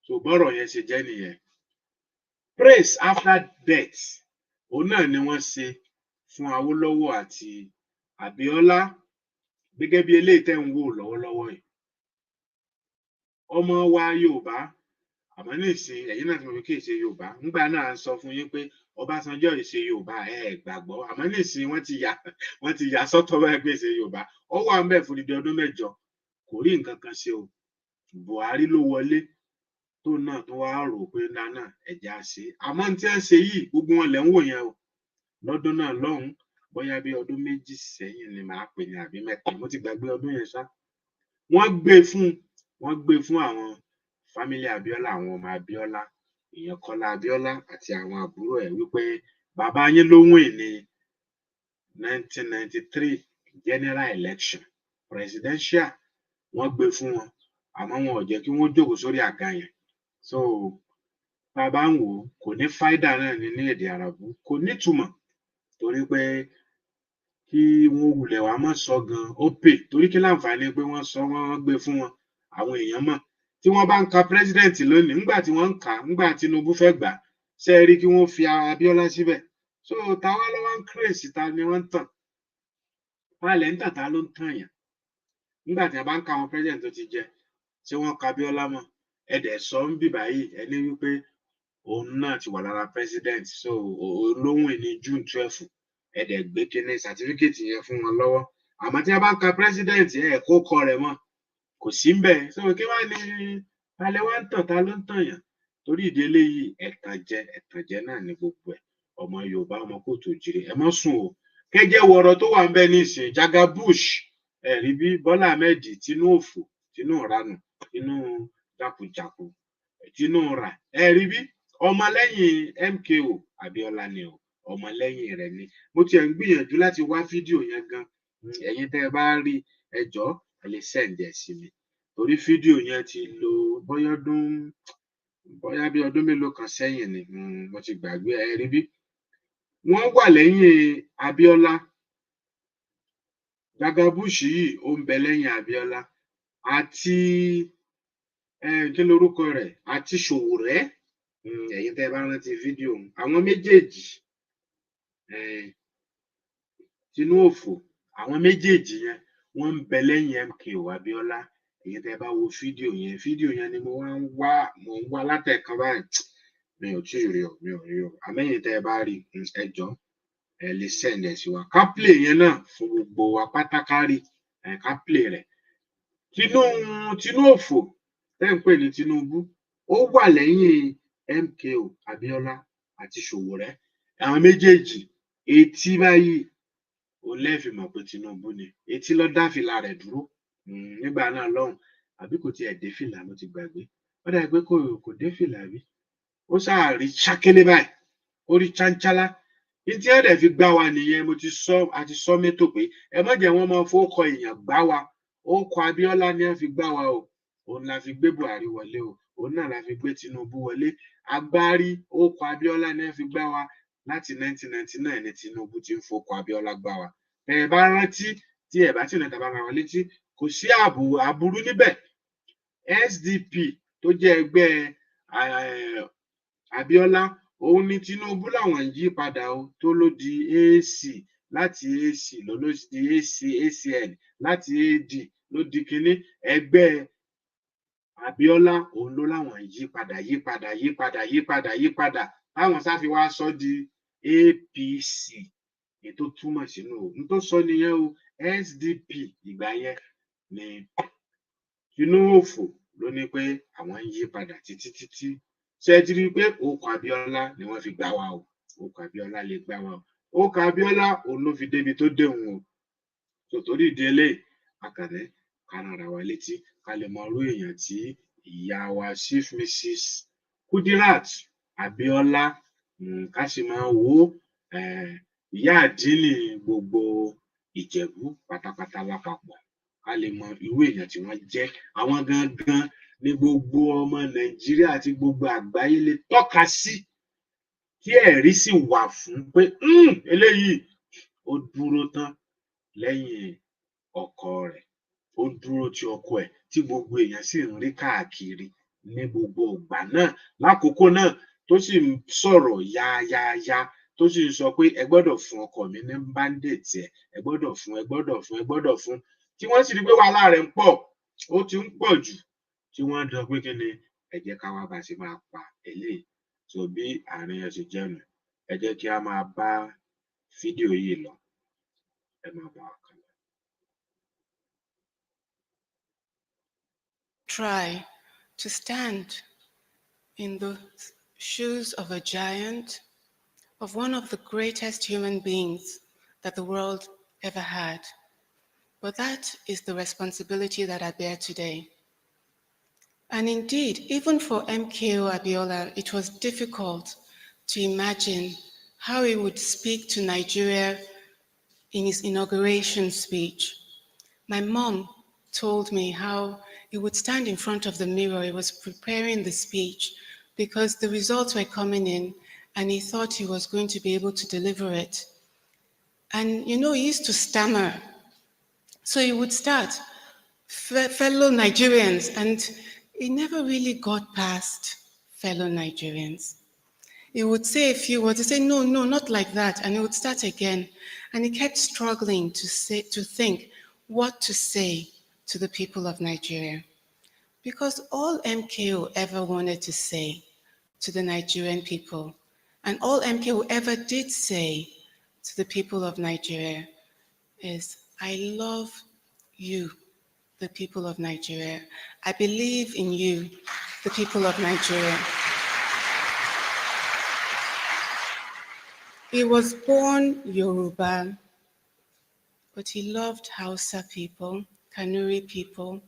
tó bọ́rọ̀ yẹn ṣe jẹ́ nìyẹn praise after death òun náà ni wọ́n ṣe fún Awólọ́wọ̀ àti Abíọ́lá gẹ́gẹ́ bí eléyìí tẹ́ ń wò lọ́wọ́lọ́wọ́ yìí ọmọ wa Yorùbá àmọ́ nísìnyí ẹ̀yin náà ti mọ̀ pé kì í ṣe Yorùbá nígbà náà a sọ fún yín pé Ọbásanjọ́ yìí ṣe Yorùbá gbàgbọ́ àmọ́ nísìnyí wọ́n ti yà sọ́tọ̀ báyìí pé ṣe Yorùbá ó wà ń bẹ̀ fún dídí ọdún 8 kò rí nǹkan kan ṣe o Buhari ló wọlé tó náà tó wá rò pé nánà ẹ̀já ṣe àmọ́ tí wọ́n ṣe yìí gbogbo wọn lẹ́ ń wò yẹn o lọ́dún náà lọ́hùn bóyá bí ọdún 2 sẹ́yìn ni màá pè ní àbí 3 mo ti gbàgbé ọdún yẹn ṣá wọ́n gbé fún àwọn fámílì Abíọ́lá àwọn ọmọ Abíọ́lá ìyẹn Kọ́lá Abíọ́lá àti àwọn àbúrò ẹ̀ wípé bàbá yín ló wìn ní 1993 general election presidential wọ́n gbé fún wọn àmọ́ wọn ò jẹ́ kí wọ́n jókòó sórí àga yẹn so bàbá ń wò kò ní fáídà náà ní èdè àràbù kò nítumọ̀ torí pé kí wọ́n wulẹ̀ wá mọ́ sọ gan ó pè torí kí láǹfààní pé wọ́n sọ wọ́n gbé fún wọn àwọn èèyàn mọ̀ tí wọ́n bá ń ka president lónìí nígbà tí wọ́n ń kà á nígbà Tinubu fẹ́ gbà ṣe rí kí wọ́n fi Abíọ́lá síbẹ̀ so táwa ló wá ń kírèsì ta ni wọ́n ń tàn wálẹ̀ ń tàn ta ló ń tàn yàn nígbà tí wọ́n bá ń ka àwọn president tó ti jẹ ṣé wọ́n ka Abíọ́lá mọ́ ẹ̀dẹ̀ sọ ń bì báyìí ẹni wípé òun náà ti wà lára president so olóhùn ní June 12 ẹ̀dẹ̀ gbé kíní certificate yẹn fún wọn lọ́wọ́ àmọ́ tí wọ́n bá ń ka president kó kọ rẹ̀ mọ́ kò sí ń bẹ̀ so kí wàá ní alẹ́ wá ń tàn ta ló ń tàn yàn torí ìdílé yìí ẹ̀tànjẹ náà ní gbogbo ẹ̀ ọmọ Yorùbá ọmọ kóòtù òjìrì ẹ mọ́ sùn o kẹjẹ wọ̀rọ̀ tó wà ń bẹ nísìnyí Jaga Bush ẹ̀rí bí Bọ́lá Ahmed tinú òfò tinú ìranù tinú jákujàku tinú ra ẹ̀rí bí ọmọlẹ́yìn MKO Abíọ́lá ni o ọmọlẹ́yìn rẹ̀ ni mo tiẹ̀ ń gbìyànjú láti wá fídíò yẹn gan ẹ̀yin tẹ́ ẹ bá rí ẹjọ́ ẹ lè send ẹ̀ sí mi torí fídíò yẹn ti lò bóyá bí ọdún mélòó kan sẹ́yìn ni mo ti gbàgbé ẹ̀rí bí wọ́n wà lẹ́yìn Abíọ́lá Jaga Bush yìí ó ń bẹ lẹ́yìn Abíọ́lá àti kí lorúkọ rẹ̀ àti Sowore ẹ̀yin tẹ́ ẹ bá rántí fídíò àwọn méjèèjì tinú òfò àwọn méjèèjì yẹn wọ́n ń bẹ lẹ́yìn MKO Abíọ́lá ẹ̀yin tẹ́ ẹ bá wo fídíò yẹn ni mo ń wá látẹ̀kan báyìí mi ò tí ì rí o mi ò rí o àmẹ́yìn tẹ́ ẹ bá rí ẹ jọ̀ọ́ ẹ lè send ẹ̀ sí wa ká play yẹn náà fún gbogbo wa pátákárì ká play rẹ̀ tinú òfò tẹ́ ń pè ní Tinubu ó wà lẹ́yìn MKO Abiola àti Sowore àwọn méjèèjì etí báyìí ó lẹ́ẹ̀fì mọ̀ pé Tinubu ni etí ló dá fìlà rẹ̀ dúró nígbà náà lọ́hùn àbí kò tiẹ̀ dé fìlà ló ti gbàgbé ó dà pé kò dé fìlà bí ó sáà rí ṣákélé báyìí ó rí cháncálá tí ẹ̀ dẹ̀ fi gbá wa nìyẹn mo ti sọ àti sọ mẹ́tò pé ẹ má jẹ́ wọ́n máa fowókọ èèyàn gbá wa orúkọ Abíọ́lá ni wọ́n fi gbá wa o òun la fi gbé Buhari wọlé o òun náà la fi gbé Tinubu wọlé agbárí orúkọ Abíọ́lá ni wọ́n fi gbá wa láti 1999 ní Tinubu ti ń fowókọ Abíọ́lá gbá wa ẹ bá rántí tí ẹ bá tí ìrìnàjò bá ra wọn létí kò sí àbúrú níbẹ̀ SDP tó jẹ́ ẹgbẹ́ Abíọ́lá òun ni Tinubu làwọn ń yí padà o tó ló di AC láti AC ló di ACN láti AD ló di kinní ẹgbẹ́ Abíọ́lá òun ló làwọn ń yí padà táwọn sáfi wá sọ di APC ètò túmọ̀ sínú òun tó sọ nìyẹn o SDP ìgbà yẹn ni Tinubu òfò ló ní pé àwọn ń yí padà títí ṣe ti rí i pé orúkọ Abíọ́lá ni wọ́n fi gbá wa o orúkọ Abíọ́lá lè gbá wa o orúkọ Abíọ́lá òun ló fi débi tó déhùn o tòtórí ìdí eléyìí akànnì kárára wa létí ká lè mọ irú èèyàn tí ìyá wa Chief Mrs. Kudirat Abíọ́lá ká sì máa wo ìyá àdínì gbogbo Ìjẹ̀bú pátápátá lápapọ̀ ká lè mọ irú èèyàn tí wọ́n jẹ́ àwọn gangan ní gbogbo ọmọ Nàìjíríà àti gbogbo àgbáyé lè tọ́ka sí tí ẹ̀rí sì wà fún pé eléyìí ó dúró tán lẹ́yìn ọkọ rẹ̀ ó dúró ti ọkọ ẹ̀ tí gbogbo èèyàn sì ń rí káàkiri ní gbogbo ìgbà náà lákòókò náà tó sì ń sọ̀rọ̀ yáyáyá tó sì ń sọ pé ẹ gbọ́dọ̀ fún ọkọ mi ní báńdẹ̀tì ẹ gbọ́dọ̀ fún tí wọ́n sì rí pé wàhálà rẹ̀ ń pọ̀ ó ti ń pọ̀ jù tí wọ́n dán pé kí ni ẹ jẹ́ ká wá bá ṣe máa pa eléyìí tó bí àárín ẹ̀ ṣe jẹ́ nù ẹ jẹ́ kí a máa bá fídíò yìí lọ ẹ máa bá wa kàn lọ. Try to stand in the shoes of a giant, of one of the greatest human beings that the world ever had. But that is the responsibility that I bear today. And indeed, even for MKO Abiola, it was difficult to imagine how he would speak to Nigeria in his inauguration speech. My mom told me how he would stand in front of the mirror. He was preparing the speech because the results were coming in and he thought he was going to be able to deliver it. And he used to stammer. So he would start, fellow Nigerians, and he never really got past fellow Nigerians. He would say a few words, he'd say, no, not like that. And he would start again. And he kept struggling to think what to say to the people of Nigeria. Because all MKO ever wanted to say to the Nigerian people, and all MKO ever did say to the people of Nigeria is, I love you, the people of Nigeria. I believe in you, the people of Nigeria. He was born Yoruba, but he loved Hausa people, Kanuri people.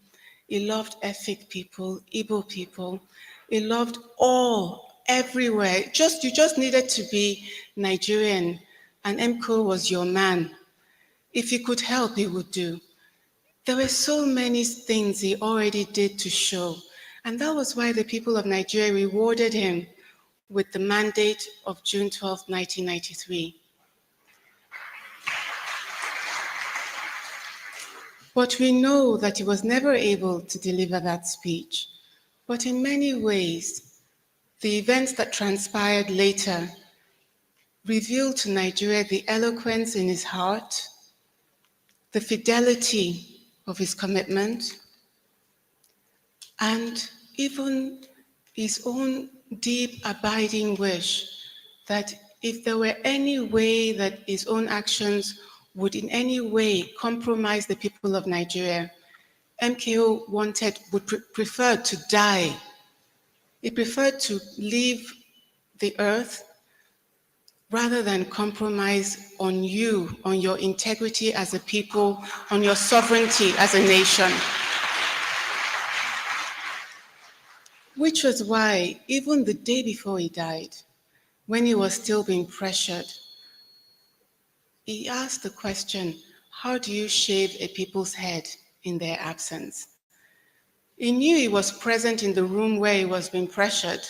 He loved Efik people, Igbo people. He loved all, everywhere. You just needed to be Nigerian, and MKO was your man. If he could help, he would do. There were so many things he already did to show, and that was why the people of Nigeria rewarded him with the mandate of June 12, 1993. But we know that he was never able to deliver that speech. But in many ways, the events that transpired later revealed to Nigeria the eloquence in his heart, the fidelity of his commitment, and even his own deep, abiding wish that if there were any way that his own actions would in any way compromise the people of Nigeria, MKO would prefer to die. He preferred to leave the earth rather than compromise on you, on your integrity as a people, on your sovereignty as a nation. Which was why, even the day before he died, when he was still being pressured, he asked the question, how do you shave a people's head in their absence? He knew he was present in the room where he was being pressured,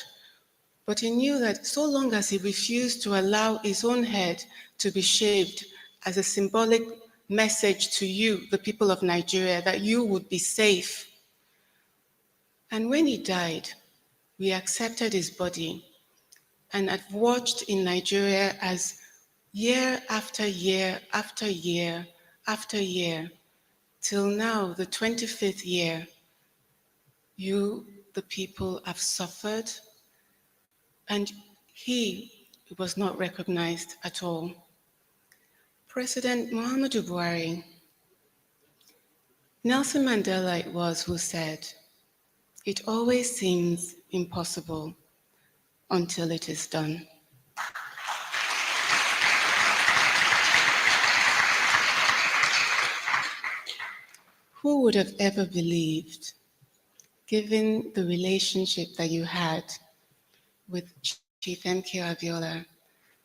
but he knew that so long as he refused to allow his own head to be shaved as a symbolic message to you, the people of Nigeria, that you would be safe. And when he died, we accepted his body and had watched in Nigeria as year after year after year after year, till now, the 25th year, you, the people, have suffered, and he was not recognized at all. President Muhammadu Buhari, Nelson Mandela it was who said, "It always seems impossible until it is done." Who would have ever believed, given the relationship that you had with Chief MK Abiola,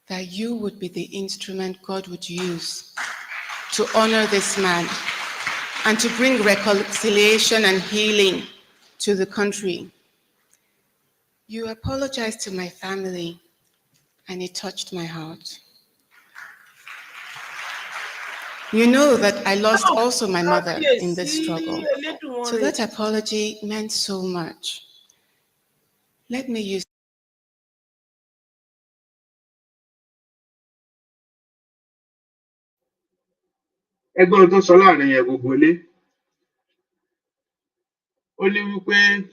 that you would be the instrument God would use to honor this man and to bring reconciliation and healing to the country? You apologized to my family, and it touched my heart. You know that I lost also my mother in this struggle, so that apology meant so much. Let me use ẹgbọ́n tó sọ láàrin yẹn gbogbo ilé ó ní wípé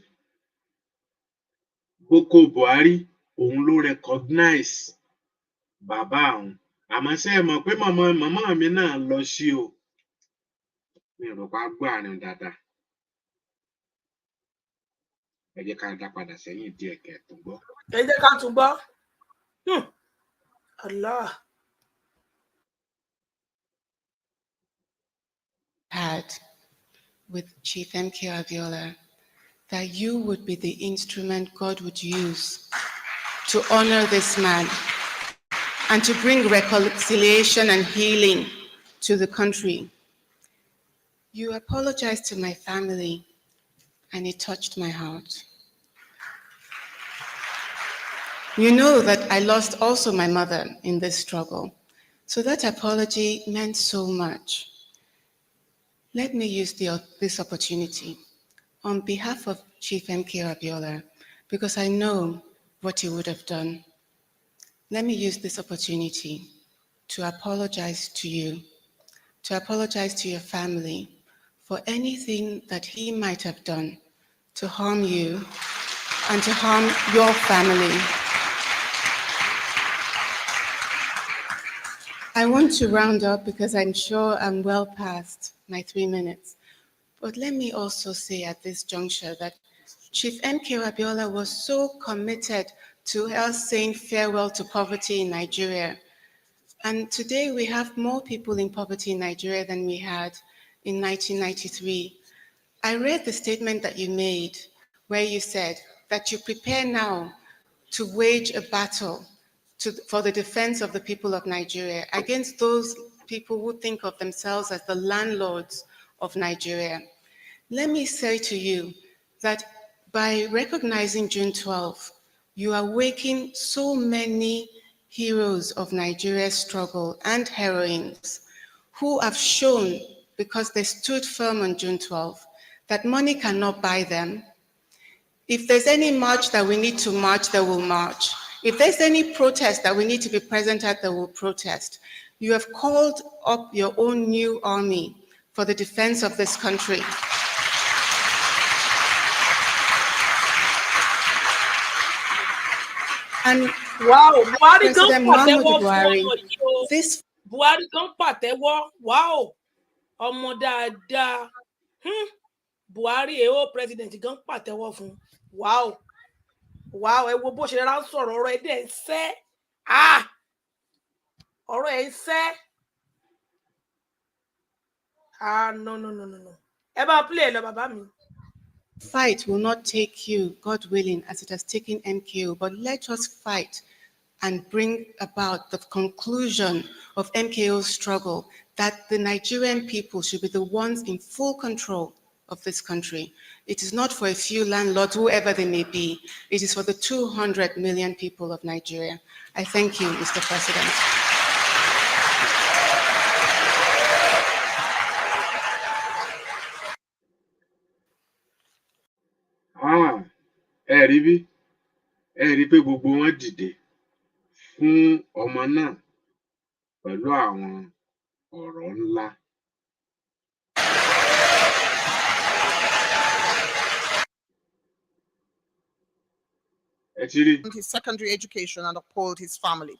Boko Buhari òun ló recognize bàbá àwọn, àmọ́ ṣé ẹ mọ̀ pé màmá mi náà lọ sí o, mi ò rò pé a gbọ́ àárín dáadáa. Ẹ jẹ́ ká dá padà sẹ́yìn díẹ̀ kẹ́ ẹ tún gbọ́. Ẹ jẹ́ ká tún gbọ́. Allah. Had with Chief MK Abiola, that you would be the instrument God would use to honor this man and to bring reconciliation and healing to the country. You apologized to my family, and it touched my heart. You know that I lost also my mother in this struggle, so that apology meant so much. Let me use this opportunity on behalf of Chief MK Abiola, because I know what he would have done. Let me use this opportunity to apologize to you, to apologize to your family for anything that he might have done to harm you and to harm your family. I want to round up because I'm sure I'm well past my 3 minutes. But let me also say at this juncture that Chief MK Abiola was so committed to us saying farewell to poverty in Nigeria. And today we have more people in poverty in Nigeria than we had in 1993. I read the statement that you made where you said that you prepare now to wage a battle for the defense of the people of Nigeria against those people who think of themselves as the landlords of Nigeria. Let me say to you that by recognizing June 12th, you are waking so many heroes of Nigeria's struggle and heroines who have shown, because they stood firm on June 12th, that money cannot buy them. If there's any march that we need to march, they will march. If there's any protest that we need to be present at, they will protest. You have called up your own new army for the defense of this country. And Wow, Buhari gan President Muhammadu pàtẹ́wọ́ fún Buhari, ọmọ yìí o. this Buhari gan pàtẹ́wọ́. Wow, ọmọ dáadáa. Buhari èho president gan pàtẹ́wọ́ fún. Wow, wow, ẹ wo bó ṣe rárá ń sọ̀rọ̀ ọ̀rọ̀ ẹ̀ dẹ̀ ń sẹ́. Ọ̀rọ̀ ẹ̀ ń sẹ́. No. Ẹ bá play ẹ lọ bàbá mi. fight will not take you, God willing, as it has taken MKO, but let us fight and bring about the conclusion of MKO's struggle, that the Nigerian people should be the ones in full control of this country. It is not for a few landlords, whoever they may be. It is for the 200 million people of Nigeria. I thank you, Mr. President. Ẹ rí bí ẹ rí pé gbogbo wọn dìde fún ọmọ náà pẹ̀lú àwọn ọ̀rọ̀ ńlá. Ẹ ti rí. His secondary education and uphold his family.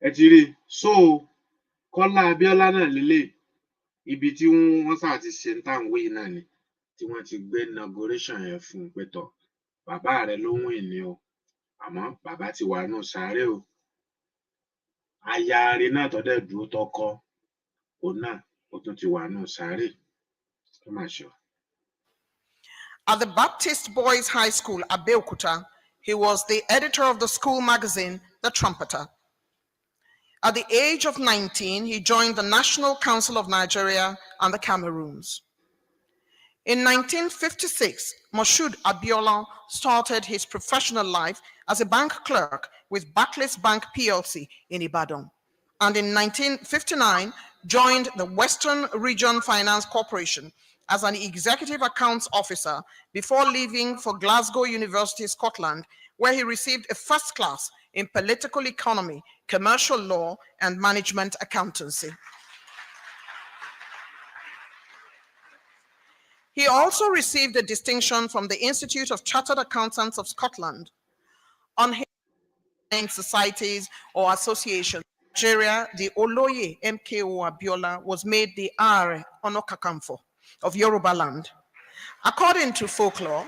Ẹ ti rí. So Kọ́lá Abíọ́lá náà lélẹ̀ ibi tí wọ́n sá ti ṣe ń tàn wí náà ni tí wọ́n ti gbé inauguration yẹn fún un pé tọ̀ bàbá rẹ̀ ló wìn ní o àmọ́ bàbá ti wà nù sáré o aya rẹ̀ náà tó dẹ̀ dúró tọkọ òun náà ó tún ti wà nù sáré ó mà ṣe o. At the Baptist Boys High School, Abeokuta, he was the editor of the school magazine, The Trumpeter. At the age of 19, he joined the National Council of Nigeria and the Cameroons. In 1956, Moshood Abiola started his professional life as a bank clerk with Barclays Bank PLC in Ibadan, and in 1959 joined the Western Region Finance Corporation as an executive accounts officer before leaving for Glasgow University, Scotland, where he received a first class in political economy, commercial law, and management accountancy. He also received a distinction from the Institute of Chartered Accountants of Scotland on his societies or associations. Nigeria, the Oloye MKO Abiola was made the Are Onokakamfo of Yoruba land. According to folklore,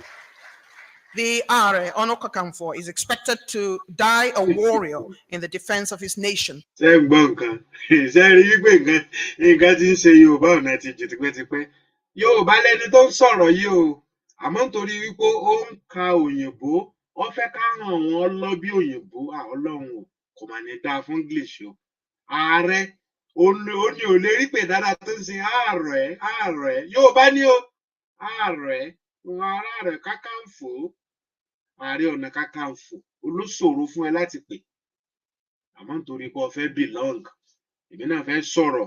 the Are Onokakamfo is expected to die a warrior in the defense of his nation. Ṣé ń gbọ́ nǹkan? Ṣé rí wípé nǹkan tí ń ṣe Yorùbá ọ̀nà ti jù tipẹ́tipẹ́? Yorùbá lẹni tó ń sọ̀rọ̀ yìí o, àmọ́ nítorí wípé ó ń ka òyìnbó, ó fẹ́ ká ràn wọ́n lọ bí òyìnbó, Ọlọ́run o, kò mà ní dáa fún English o. Ààrẹ ó ní ò lè rí pé dáadáa tó ń ṣe ààrẹ Yorùbá ní o, ààrẹ Kakanfò, Ààrẹ Ọ̀nà Kakanfò olóṣòro fún ẹ láti pè. Àmọ́ nítorí pé o fẹ́ belong, èmi náà fẹ́ sọ̀rọ̀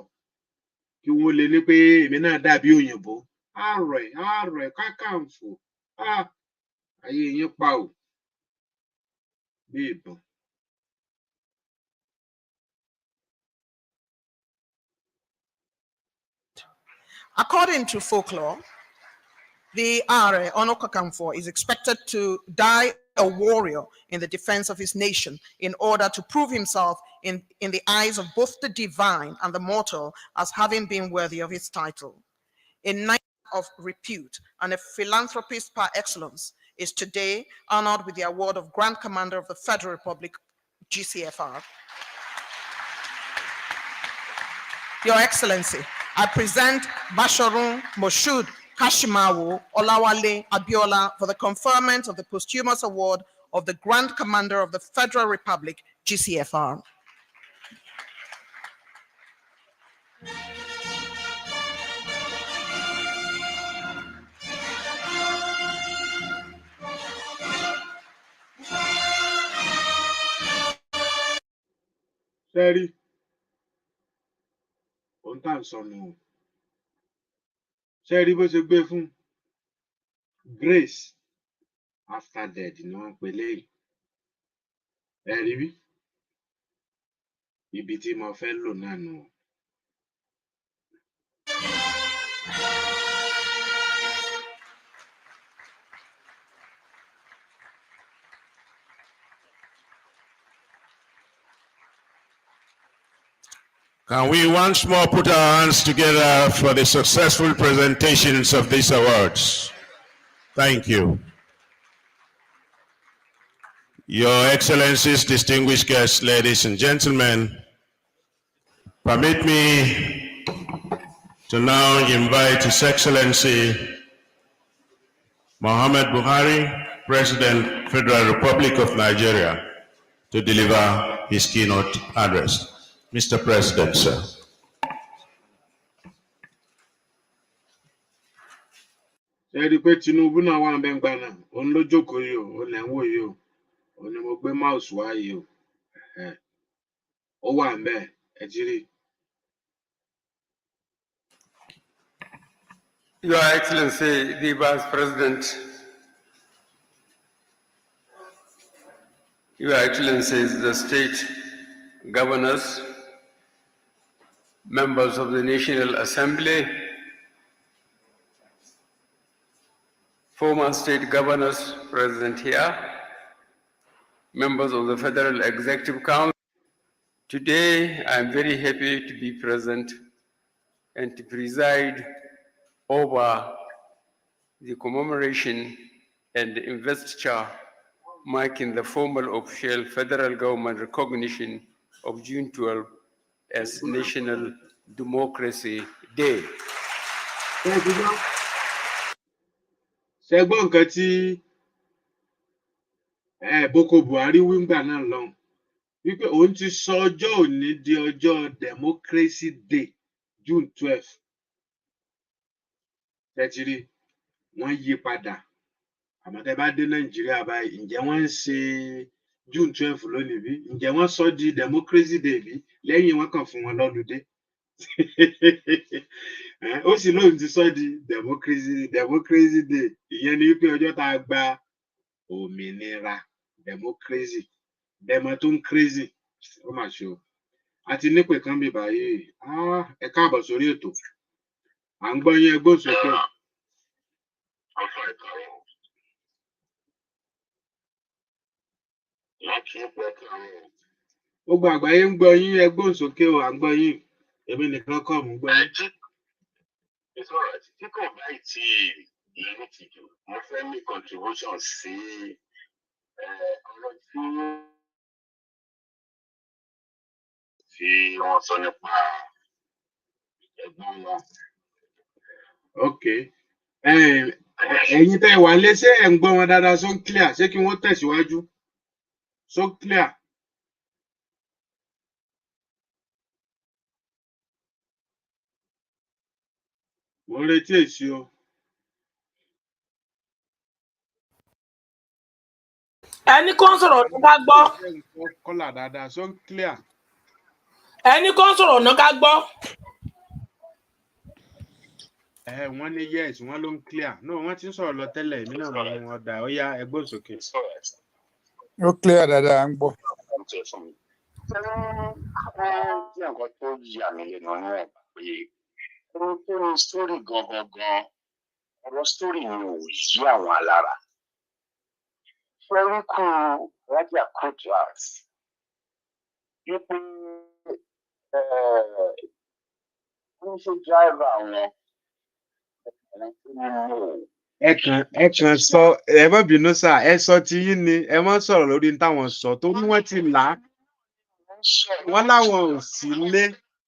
kí wọ́n lè ní pé èmi náà dàbí òyìnbó. Ààrẹ Kakanfò, ayé yín pa ò bí ìbọn. According to folklore, the Are Onokakamfo is expected to die a warrior in the defense of his nation in order to prove himself in the eyes of both the divine and the mortal as having been worthy of his title. A knight of repute and a philanthropist par excellence is today honored with the award of Grand Commander of the Federal Republic, GCFR. Your Excellency, I present Basharun Moshood Kashimawo Olawale Abiola for the conferment of the posthumous award of the Grand Commander of the Federal Republic, GCFR. Ṣé rí ohun tá à ń sọ nù o? Ṣé rí bó ṣe gbé fún Grace after death ni wọ́n pe léyìí? Ẹ rí bí? Ibi tí mo fẹ́ lò náà nù o. Can we once more put our hands together for the successful presentations of these awards? Thank you. Your Excellencies, distinguished guests, ladies and gentlemen, permit me to now invite His Excellency Muhammad Buhari, President, Federal Republic of Nigeria, to deliver his keynote address. Mr. President, sir. ẹ rí i pé Tinubu náà wà ń bẹ́ ń gbà náà òun ló jókòó yìí o òun lẹ̀ ń wò yìí o òun ni mo gbé mouse wá yìí o ó wà ń bẹ́ ẹ ti rí. Your Excellency, the Vice President, Your Excellencies, the state governors, members of the National Assembly, former state governors present here, members of the Federal Executive Council. Today, I am very happy to be present and to preside over the commemoration and investiture marking the formal official federal government recognition of June 12 as National Democracy Day. ṣẹgbọ́n nǹkan tí Boko Buhari wí ńgbà náà lọ́hùn wípé òun ti sọ ọjọ́ òní di ọjọ́ Democracy Day June 12. Tẹ́tìrí wọ́n yí padà àmọ́ tẹ́ bá dé Nàìjíríà báyìí ǹjẹ́ wọ́n ń ṣe June 12 lónìí bí ǹjẹ́ wọ́n sọ di Democracy Day bí lẹ́yìn wọ́n kàn fún wọn lọ́lùdé ó sì lóun ti sọ di Democracy Day ìyẹn ni wípé ọjọ́ tá a gba òmìnira democracy demo tó ń crazy ó mà ṣe o àti nípè kan bí báyìí ẹ káàbọ̀ sórí ètò à ń gbọ́ yín ẹgbẹ́ òsókè. Gbogbo àgbáyé ń gbọ́ yín ẹgbẹ́ òsókè o à ń gbọ́ yín èmi nìkan kọ́ mò ń gbọ́ yín. Tí kò bá tí ìlú ti jù mo fẹ́ ní contribution sí ọ̀rọ̀ tí wọ́n sọ nípa ẹ̀gbọ́n wọn. Ok ẹ̀yin tẹ́ wà lé ṣé ẹ̀ ń gbọ́ wọn dáadáa so clear ṣé kí wọ́n tẹ̀síwájú so clear. Mo ń retí èsì o. Ẹni kan sọ̀rọ̀ ọ̀nà ká gbọ́. Kọ́là dáadáa so clear. Ẹni kan sọ̀rọ̀ ọ̀nà ká gbọ́. Wọ́n ní yes wọ́n ló ń clear no wọ́n ti ń sọ̀rọ̀ lọ tẹ́lẹ̀ èmi náà lọ mú wọn dà ó yá ẹgbẹ́ òsókè. Ó clear dáadáa ń gbọ́. Jẹ́ nǹkan tó yà mí lẹ́nu náà pé ohun tó ní sítórì gangan ọ̀rọ̀ sítórì ni ò yí àwọn alára. Fẹ́ríkù Raja Kudrat wípé wọ́n ṣe dráìvà wọn. Ẹ kàn sọ ẹ má bínú sá ẹ sọ ti yín ni ẹ má sọ̀rọ̀ lórí táwọn sọ torí wọ́n ti là á wọ́n láwọn ò sí lé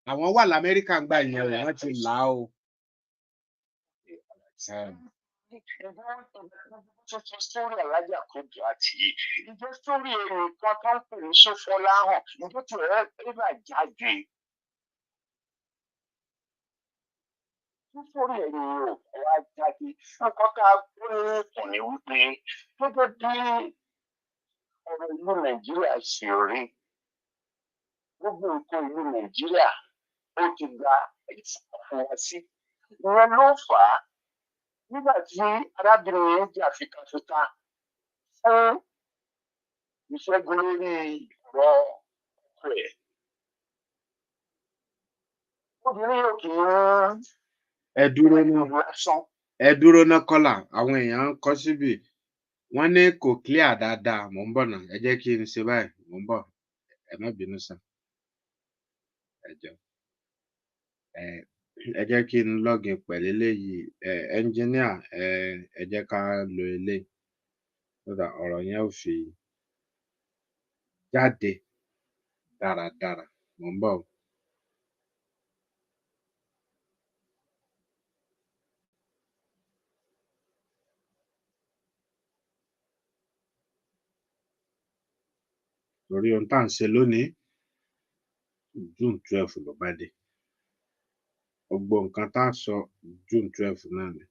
àwọn wà l'Amẹ́ríkà gbà yẹn o wọ́n ti là á o. Tuntun sórí Alájà Kudrat yìí ìjọ sórí ẹnìkan tó ń pè ní Ṣófọlá hàn ìjọ tí ẹ bá jáde. Nítorí ẹ̀yin ò wá jáde nǹkan tá a gbọ́ ní ìtàn ni wípé gẹ́gẹ́ bí ọ̀rọ̀ ìlú Nàìjíríà ṣe rí gbogbo nǹkan ìlú Nàìjíríà ó ti gba ìfọwọ́sí ìyẹn ló fà á nígbà tí arábìnrin yẹn jà fitafita fún ìṣẹ́gun lórí ọ̀rọ̀ ọkọ ẹ̀. Obìnrin yóò kì í ẹ dúró ná kọ́là àwọn èèyàn ń kọ síbì wọ́n ní kò clear dáadáa mò ń bọ̀ náà ẹ jẹ́ kí n ṣe báyìí mò ń bọ̀ ẹ má bínú sá ẹ jẹun. ẹ jẹ́ kí n login pẹ̀lú eléyìí engineer ẹ jẹ́ ká lo eléyìí so that ọ̀rọ̀ yẹn ò fi jáde dáradára mò ń bọ̀ o. Torí ohun tá à ń ṣe lónìí June 12 ló bá dé gbogbo nǹkan tá a sọ June 12 náà ni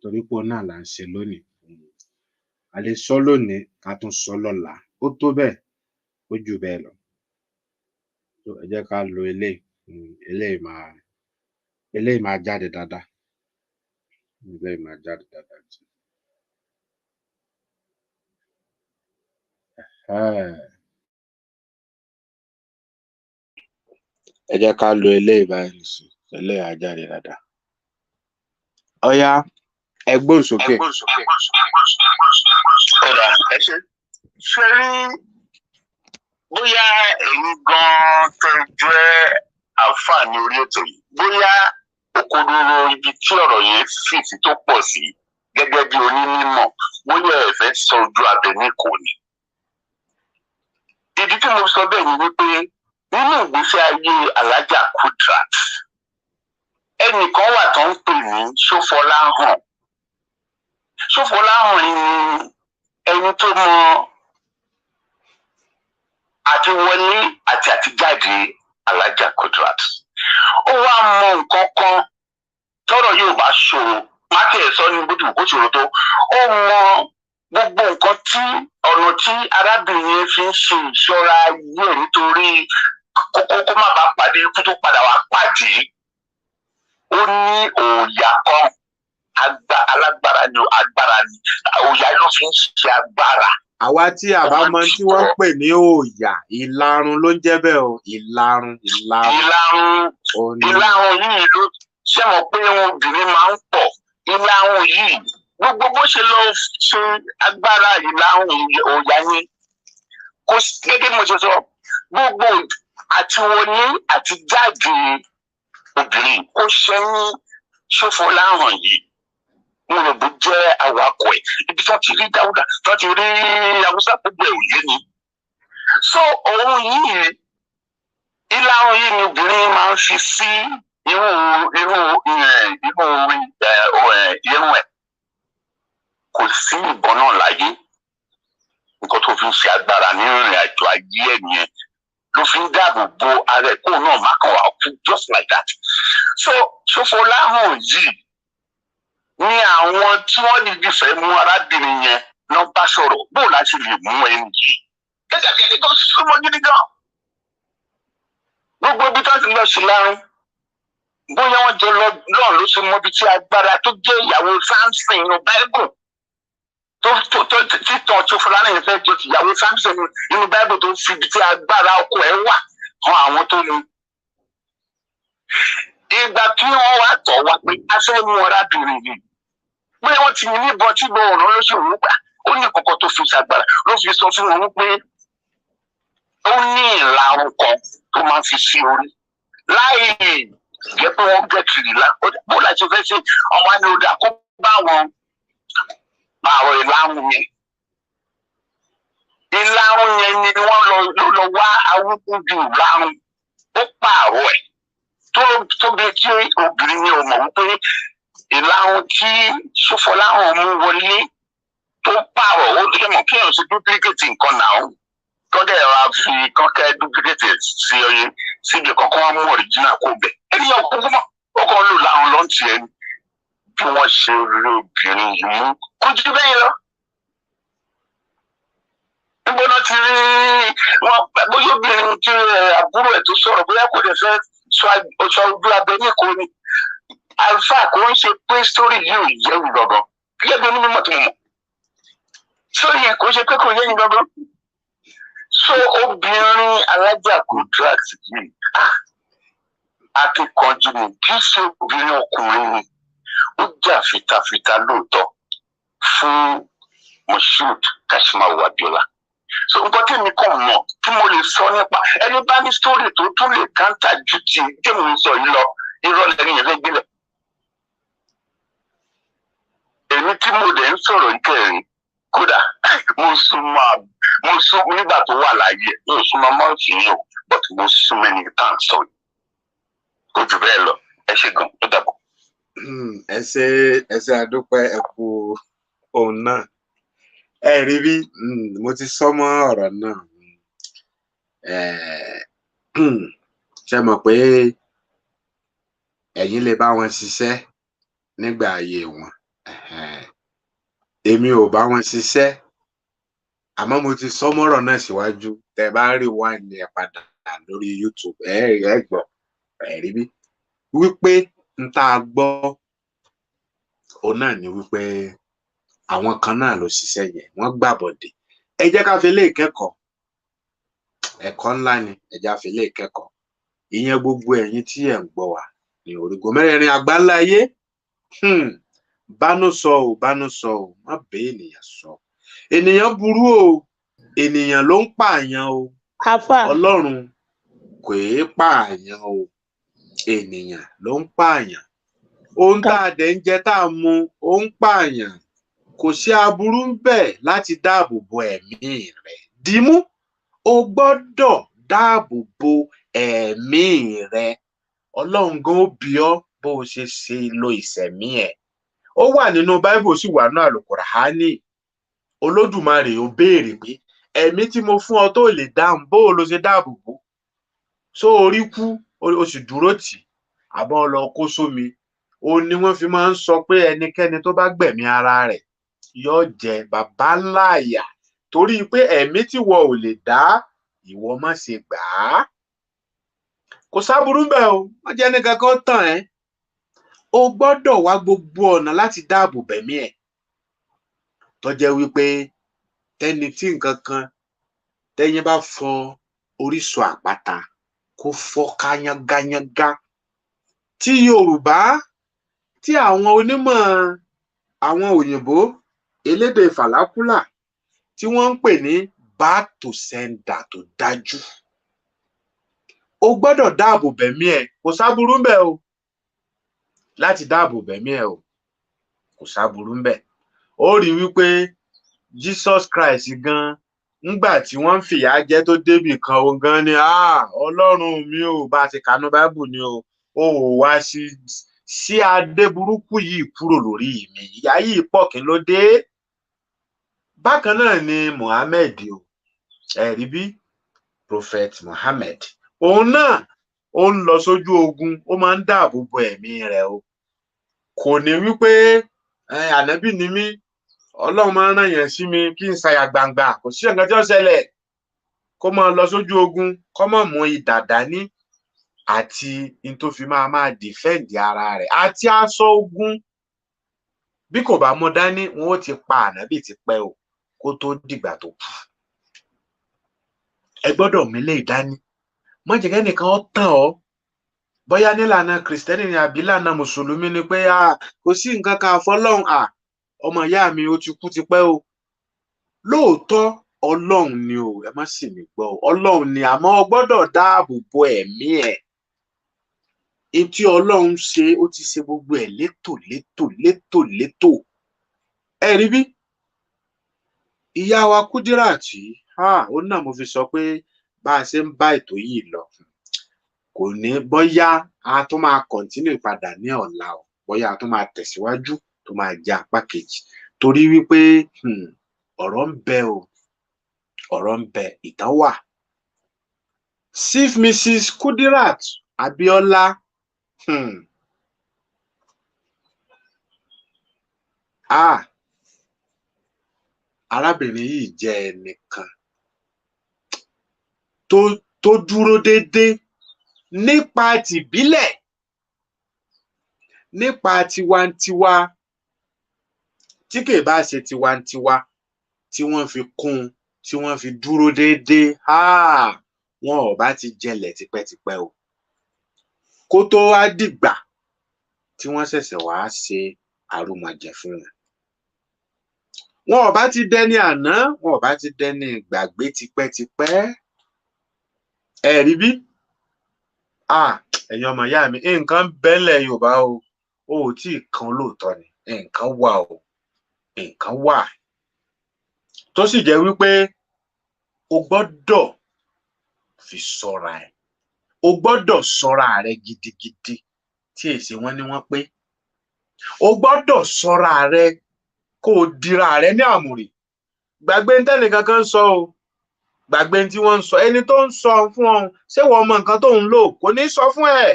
torí pé òun náà là ń ṣe lónìí a lè sọ lónìí ká tún sọ lọ́la ó tó bẹ́ẹ̀ ó jù bẹ́ẹ̀ lọ so ẹ jẹ́ ká lo eléyìí máa jáde dáadáa eléyìí máa jáde dáadáa ẹ jẹ́ ká lo eléyìí báyìí nìsín eléyìí á jáde dáadáa ó yá ẹ gbóhùn sókè. Ọ̀rọ̀ ẹ ṣe rí bóyá ẹ̀yin gan-an tẹ jẹ́ àǹfààní orí ètò yìí bóyá òkodoro ibi tí ọ̀rọ̀ yẹn fìtì tó pọ̀ sí gẹ́gẹ́ bí onímọ̀ bóyá ẹ fẹ́ sọ ojú abẹ ní kò ní. Ìdí tí mo sọ bẹ́ẹ̀ ni wípé nínú ìgbésí ayé Alájà Kudrat ẹnìkan wà tó ń pè ní Ṣófọláhàn. Ṣófọláhàn ni ẹni tó mọ àti wọlé àti àtijáde Alájà Kudrat. Ó wá mọ nǹkan kan tọ́rọ̀ yóò bá ṣòro má tiẹ̀ sọ ní bó ti wù kó ṣòro tó ó mọ gbogbo nǹkan tí ọ̀nà tí arábìnrin fi ń ṣe ìṣọ́ra ayé nítorí kókó má bàa pàdé ikú tó padà wá pàdé. Ó ní òòyà kan alágbára ni agbára ni òòyà ló fi ń ṣe agbára. Àwa tí a bá mọ tí wọ́n ń pè ní òòyà ìlarun ló ń jẹ́ bẹ́ẹ̀ o ìlarun yìí ló ṣe mọ̀ pé obìnrin máa ń pọ̀ ìlarun yìí gbogbo bó ṣe lọ ṣe agbára ìlarun òòyà yẹn kò sí gẹ́gẹ́ bí mo ṣe sọ gbogbo àti wọlé àti jáde obìnrin kò ṣẹ́yìn Ṣófọláhàn yìí mo rò bó jẹ́ awakọ̀ ẹ̀ ibi tó ti rí Dáúdà tó ti rí Haúsá gbogbo ẹ̀ òye ni. So òun yìí ìlarun yìí ni obìnrin máa ń fi sí irun ẹ̀ kò sí ìbọn náà láyé nǹkan tó fi ń ṣe agbára ní ìrìn àjò ayé ẹ̀ nìyẹn ló fi ń dáàbò bo ara ẹ̀ kó náà má kàn wá kú just like that. So Ṣófọláhàn yìí ní àwọn tí wọ́n dìbò fẹ́ mú arábìnrin yẹn lọ bá sọ̀rọ̀ bóun láti lè mú ẹni yìí gẹ́gẹ́ bí ẹni tó súnmọ́ gidi gan. Gbogbo ibi tó ti lọ sí lárún bóyá wọ́n jọ lọ náà ló ṣe mọ ibi tí agbára tó jẹ́ ìyàwó Samson inú Báíbù tó títàn Ṣófọláhàn yẹn fẹ́ jọ ti ìyàwó Samson inú Báíbù tó fi ibi tí agbára ọkọ ẹ̀ wà hàn àwọn tó ní. Ìgbà tí wọ́n wá tọ̀ wá pé a fẹ́ mú arábìnrin yìí bóyá wọ́n ti ní ìbọn tí gbọ́ ọ̀rọ̀ ló ṣe òun gbà ó ní kọ̀kọ́ tó fi ṣàgbára ló fi sọ fún wọn pé ó ní ìlarun kan tó máa ń fi sí orí láì jẹ́ pé wọ́n gẹ̀tìrì bó la ṣe fẹ́ ṣe ọmọ ní ọdà kó bá wọn pààrọ̀ ìlarun yẹn. Ìlarun yẹn ni wọ́n lọ wá awúkúndùn ìlarun ó pààrọ̀ ẹ̀ tó bí tí obìnrin ni ò mọ̀ wípé ìlarun tí Ṣófọláhàn mú wọlé tó pààrọ̀ ó ṣe mọ̀ kéèyàn ṣe dúpílíkètì nǹkan náà kọ́dẹ̀ ra fi kọ́kẹ́ dúpílíkètì sí ọyẹ síbi kankan wọn mú ọ̀ríjìnà kó bẹ̀. Ẹni yẹn kúkú mọ̀ ó kàn lò láwọn lọ́ǹtì ẹni bí wọ́n ṣe rí obìnrin yìí mú kó jù bẹ́ẹ̀ lọ. Níbo náà ti rí wọn bóyá obìnrin tí àbúrò ẹ̀ tó sọ̀rọ̀ bóyá kò lè fẹ́ sọ ojú abẹ ní kò ní. Alfa kò ń ṣe pé sórí yìí ò yẹ wù gangan gẹ́gẹ́ bí onímọ̀ tó mọ̀ sórí yẹn kò ń ṣe pé kò yẹ yín gangan. So obìnrin Alájà Kudrat yìí akíkanjú ni kì í ṣe obìnrin ọkùnrin ni ó jà fitafita lóòótọ́ fún Moshood Kashimawo Abiola so nǹkan tí mi kàn mọ̀ tí mo lè sọ nípa ẹni bá ní story tó tún lè káńtà ju ti tèmi ń sọ yìí lọ irọ́ lẹ́ni yẹn fẹ́ gbélẹ̀. èmi tí mo dẹ̀ ń sọ̀rọ̀ ìkẹrin kódà mo sún nígbà tó wà láyé mo súnmọ́ mọ́ọ̀sì yìí o but mo sún mẹ́ni tá à ń sọ yìí kò jù bẹ́ẹ̀ lọ ẹ ṣe gan tó dàbọ̀. ẹ ṣe àdúpẹ́ ẹ kú òun náà ẹ rí bí mo ti sọ mọ́ ọ̀rọ̀ náà ṣe mọ̀ pé ẹ̀yin lè bá wọn ṣiṣẹ́ nígbà ayé wọn èmi ò bá wọn ṣiṣẹ́ àmọ́ mo ti sọ mọ́rọ̀ náà síwájú tẹ́ bá rí wá ní ẹ padà lórí YouTube ẹ gbọ́ ẹ rí bí wípé n tá a gbọ́ òun náà ni wípé àwọn kan náà ló ṣiṣẹ́ yẹn wọ́n gbàbọ̀dé ẹ jẹ́ ká fi lè kẹ́kọ̀ọ́ ẹ̀kọ́ ńlá ni ẹ jẹ́ ká fi lè kẹ́kọ̀ọ́ ìyẹn gbogbo ẹ̀yin tí ẹ̀ ń gbọ́ wá ní orígun mẹ́rẹ̀ẹ̀rin àgbáńlá ayé bánú sọ ò má bẹ́ẹ̀ ènìyàn sọ ènìyàn burú o ènìyàn ló ń pààyàn o Ọlọ́run kò é pààyàn o ènìyàn ló ń pààyàn ohun tá a dẹ̀ ń jẹ tá a mu ó ń pààyàn kò sí aburú ń bẹ láti dáàbò bo ẹ̀mí rẹ dìímú o gbọ́dọ̀ dáàbò bo ẹ̀mí rẹ Ọlọ́run gan ó bi ọ́ bó o ṣe lo ìṣẹ̀mí ẹ̀ ó wà nínú Báíbù sì wà ní Àlùkùránì Olódùmarè ó béèrè pé ẹ̀mí tí mo fún ọ tó lè dáhùn bó o lo ṣe dáàbò bò so orí kú o sì dúró tì àbọ̀ lọ kó sómi ó ní wọ́n fi máa ń sọ pé ẹnikẹ́ni tó bá gbẹ̀mí ara rẹ̀ yóò jẹ bàbá ńlá àyà torí pé ẹ̀mí tí wọ́n ò lè dá ìwọ má ṣe gbà á kò sáburú bẹ́ẹ̀ o má jẹ́ nìkan kan tàn ẹ́ o gbọ́dọ̀ wá gbogbo ọ̀nà láti dáàbò bẹ̀mí ẹ̀ tó jẹ́ wípé tẹ́ni tí nǹkan kan tẹ́yin bá fọ orísun àpáta kó fọ́ ká yángayánga tí Yorùbá tí àwọn onímọ̀ àwọn òyìnbó elédè fàlákúlà tí wọ́n ń pè ní back to sender tó dájú o gbọ́dọ̀ dáàbò bẹ̀mí ẹ̀ kò sáburú ń bẹ o láti dáàbò bẹ̀mí ẹ̀ o kò sáburú ń bẹ ó rí wípé Jesus Christ gan ńgbà tí wọ́n ń fìyà jẹ tó débì kan o gan ni Ọlọ́run mi ò bá ti kànú Báíbù ni o ò wá sí adé burúkú yìí kúrò lórí mi ìyà yìí pọ̀ kí ló dé bákan náà ni Muhammad o ẹ̀rí bí Prophet Muhammad òun náà ó ń lọ sójú ogun ó máa ń dáàbò bo ẹ̀mí rẹ̀ o kò ní wípé ànábì ni mí Ọlọ́run máa ń rán yẹn sí mi kí n ṣàyà gbangba kò sí nǹkan tí ó ṣẹlẹ̀ kó máa lọ sójú ogun kó máa mú idà dání àti n tó fi máa dìfẹ́ǹdì ara rẹ̀ àti aṣọ ogun bí kò bá mú dání wọn ó ti pa ànábì ti pẹ́ o kó tó dìgbà tó kù ẹ gbọ́dọ̀ mílé ìdání má jẹ́ kẹ́nìkan ó tàn ọ́ bóyá nílànà kìrìsìtẹ́nì ni àbí ìlànà mùsùlùmí ni pé kò sí nǹkan kan àfọlọ́run ọmọ ìyá mi ó ti kú ti pẹ́ o lóòótọ́ Ọlọ́run ni o ẹ má sì mí gbọ́ Ọlọ́run ni àmọ́ o gbọ́dọ̀ dáàbò bo ẹ̀mí ẹ̀ etí Ọlọ́run ṣe ó ti ṣe gbogbo ẹ̀ létò ẹ rí bí ìyá wa Kudirat ó náà mo fi sọ pé bá a ṣe ń bá ètò yìí lọ kò ní bóyá a tún máa kọ̀ntínú padà ní ọ̀la o bóyá a tún máa tẹ̀síwájú tó máa jẹ́ apá kejì torí wípé ọ̀rọ̀ ń bẹ o ọ̀rọ̀ ń bẹ ìtàn wà Chief Mrs. Kudirat Abiola arábìnrin yìí jẹ́ ẹnìkan tó dúró déédéé nípa tìbílẹ̀ nípa tiwantiwa tí kì í bá ṣe tiwantiwa tí wọ́n fi kún tí wọ́n fi dúró déédéé wọn ò bá ti jẹlẹ̀ tipẹ́tipẹ́ o kó tó wá dìgbà tí wọ́n ṣẹ̀ṣẹ̀ wá ṣe àrùmọ̀jẹ̀ fún wọn wọn ò bá ti dẹni àná wọn ò bá ti dẹni ìgbàgbé tipẹ́tipẹ́ ẹ̀rí bí ẹ̀yin ọmọ ìyá mi nǹkan bẹ́lẹ̀ Yorùbá o ò tí ì kan lóòótọ́ ni nǹkan wà o nǹkan wà tó sì jẹ́ wípé o gbọ́dọ̀ fi ṣọ́ra ẹ̀ o gbọ́dọ̀ ṣọ́ra rẹ gidigidi tí èsì wọn ni wọ́n pé o gbọ́dọ̀ ṣọ́ra rẹ kó o dira rẹ ní àmùrè gbàgbé ntẹ́nì kankan sọ o gbàgbé tí wọ́n ń sọ ẹni tó ń sọ fún ọ ṣé wọ́n mọ nǹkan tó ń lò kò ní sọ fún ẹ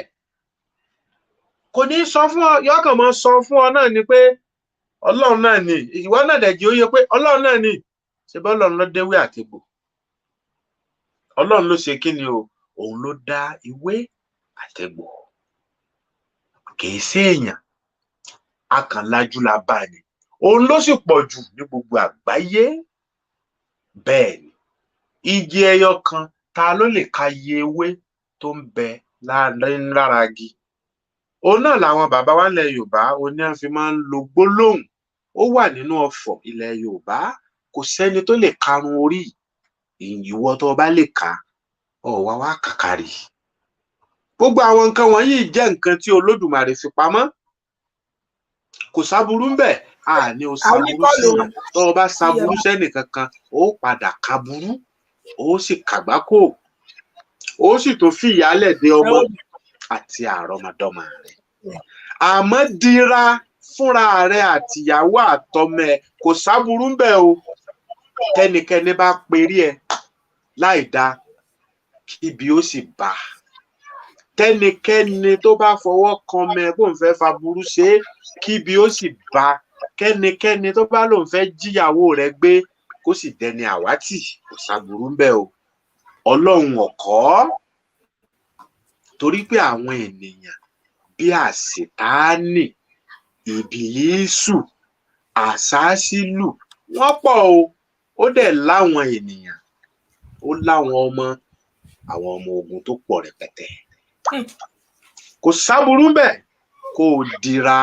kò ní sọ fún ọ yọkàn mọ sọ fún ọ náà ni pé Ọlọ́run náà ni ìwọ náà dẹ̀jì ó yẹ pé Ọlọ́run náà ni ṣe bọ́ Ọlọ́run ló déwé àtegbò Ọlọ́run ló ṣe kí ni o òun ló dá ìwé àtegbò kìí sí èèyàn akànlájú la bá ní òun ló sì pọ̀ jù ní gbogbo àgbáyé bẹ́ẹ̀ ni igi ẹyọ kan ta ló lè ka iye ewé tó ń bẹ lára igi òun náà làwọn bàbá wa ilẹ̀ Yorùbá oní àfi máa ń lo gbólóhùn ó wà nínú ọ̀fọ̀ ilẹ̀ Yorùbá kò sẹ́ni tó lè karùn orí ìwọ tó bá lè kà ọ̀wá wá kàkàrí gbogbo àwọn nǹkan wọ̀nyí jẹ́ nǹkan tí Olódùmarè fi pamọ́ kò sáburú ń bẹ àní o sáburú sí tó o bá sáburú sẹ́nì kankan ó padà kaburú ó sì kàgbákò ó sì tó fi ìyálẹ̀ dé ọmọ àti àrọmọdọ́mọ rẹ̀ àmọ́ dira fúnra rẹ̀ àtìyàwó àtọmọ ẹ̀ kò sáburú ń bẹ o tẹnikẹ́ni bá perí ẹ láì dá kíbi ó sì bá tẹnikẹ́ni tó bá fọwọ́ kan mẹ kó n fẹ́ faburú ṣe é kíbi ó sì bá kẹ́nikẹ́ni tó bá lòun fẹ́ jíyàwó rẹ̀ gbé kó sì dẹni àwátì kò sáburú ń bẹ o Ọlọ́run ọ̀kọ́ torí pé àwọn ènìyàn bí àṣetáánì ìbílísù àṣáṣílù wọ́n pọ̀ o ó dẹ̀ láwọn ènìyàn ó láwọn àwọn ọmọ ogun tó pọ̀ rẹpẹtẹ kò sáburú bẹ́ẹ̀ kó o dira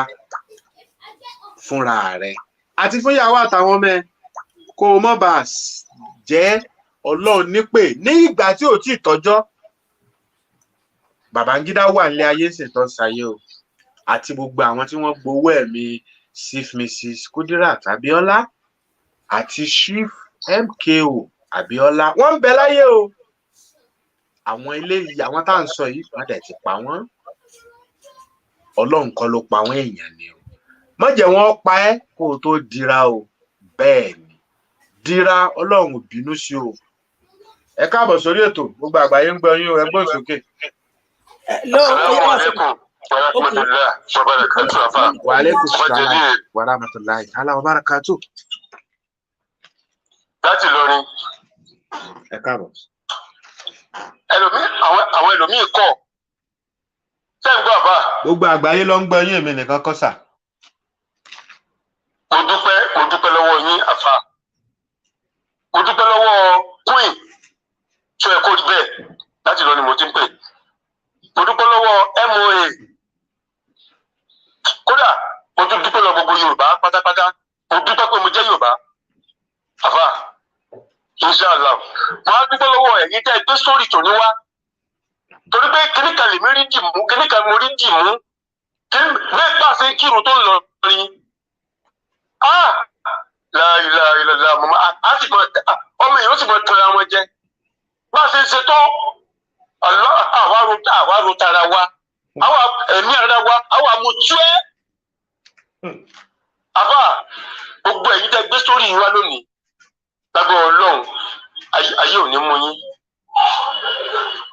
fúnra rẹ àti fún ìyàwó àtàwọn ọmọ ẹ kó o má bàa jẹ́ Ọlọ́run nípè ní ìgbà tí ò tí ì tọ́jọ́ Babangida wà nílé ayé ṣètò ṣayé o àti gbogbo àwọn tí wọ́n gbowó ẹ̀mí Chief Mrs. Kudirat Abiola àti Chief MKO Abiola wọ́n ń bẹ láyé o àwọn eléyìí àwọn tá à ń sọ yìí wọ́n dẹ̀ ti pa wọ́n Ọlọ́run kọ́ ló pa wọ́n èèyàn ni o má jẹ́ wọ́n pa ẹ́ kó o tó dira o bẹ́ẹ̀ ni dira Ọlọ́run ò bínú sí o ẹ káàbọ̀ sórí ètò gbogbo àgbáyé ń gbọ́ yín o ẹ gbọ́ sókè. Wa alaikum salaam wa rahmatullahi ta'ala wa barakatuh. Láti Ìlọrin. Ẹ káàbọ̀. Àwọn ẹlòmíì kọ̀. Ṣé ń gbọ́ àbá? Gbogbo àgbáyé ló ń gbọ́ yín èmi nìkan kọ́ sà. Mo dúpẹ́ lọ́wọ́ yín àfà. Mo dúpẹ́ lọ́wọ́ Queen tó ẹ kó rí bẹ́ẹ̀ láti Ìlọrin mo ti ń pè. Mo dúpẹ́ lọ́wọ́ MOA. Kódà mo tún dúpẹ́ lọ gbogbo Yorùbá pátápátá. Mo dúpẹ́ pé mo jẹ́ Yorùbá. Àfà, inshallah. Mo á dúpẹ́ lọ́wọ́ ẹ̀yin tẹ́ ẹ gbé sórí tòní wá. Torí pé kíníkà lèmi rí dìmú, kíníkà mo rí dìmú. Bẹ́ẹ̀ bá ṣe ń kírun tó ń lọ rin. La ilaha illallah ọmọ èèyàn ó sì mọ tọrọ àwọn jẹ. Bá a ṣe ń ṣe tó àwa ro tara wa, àwa ẹ̀mí ara wa, àwa mo tú ẹ́. Àbá gbogbo ẹ̀yin tẹ́ gbé sórí yín wá lónìí. Lágbára Ọlọ́run ayé ò ní mú yín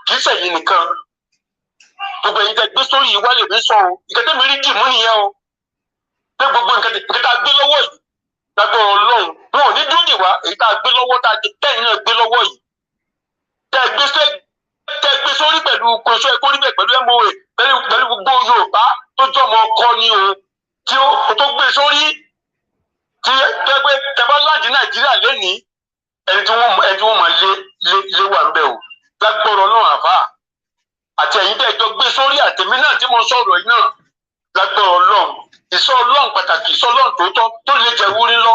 kì í ṣẹ̀yin nìkan gbogbo ẹ̀yin tẹ́ gbé sórí yìí wá lè mí sọ o nǹkan tẹ́mi rí dì mú nìyẹn o pé gbogbo nǹkan tá a gbé lọ́wọ́ yìí lágbára Ọlọ́run wọn ò ní dúró dì wá èyí tá a gbé lọ́wọ́ tá a ti tẹ́yìn náà gbé lọ́wọ́ yìí tẹ́ gbé sórí pẹ̀lú kòsó ẹ̀kọ́ níbẹ̀ pẹ̀lú MOA pẹ̀lú gbogbo Yorùbá tó jọmọ ọkọ ni o tí ó tó gbé sórí tí tẹ́gbẹ́ tẹ́bá láti Nàìjíríà lẹ́nìí ẹni tí wọ́n máa lé wà ń bẹ̀ o lágbọ́rọ̀ náà àfà àti ẹ̀yin tẹ́ jọ gbé sórí àtẹ̀mí náà tí mo sọ̀rọ̀ yìí náà lágbọ́rọ̀ Ọlọ́run ìsọ Ọlọ́run pàtàkì ìsọ Ọlọ́run tòótọ́ tó lè jẹ́ wúrí lọ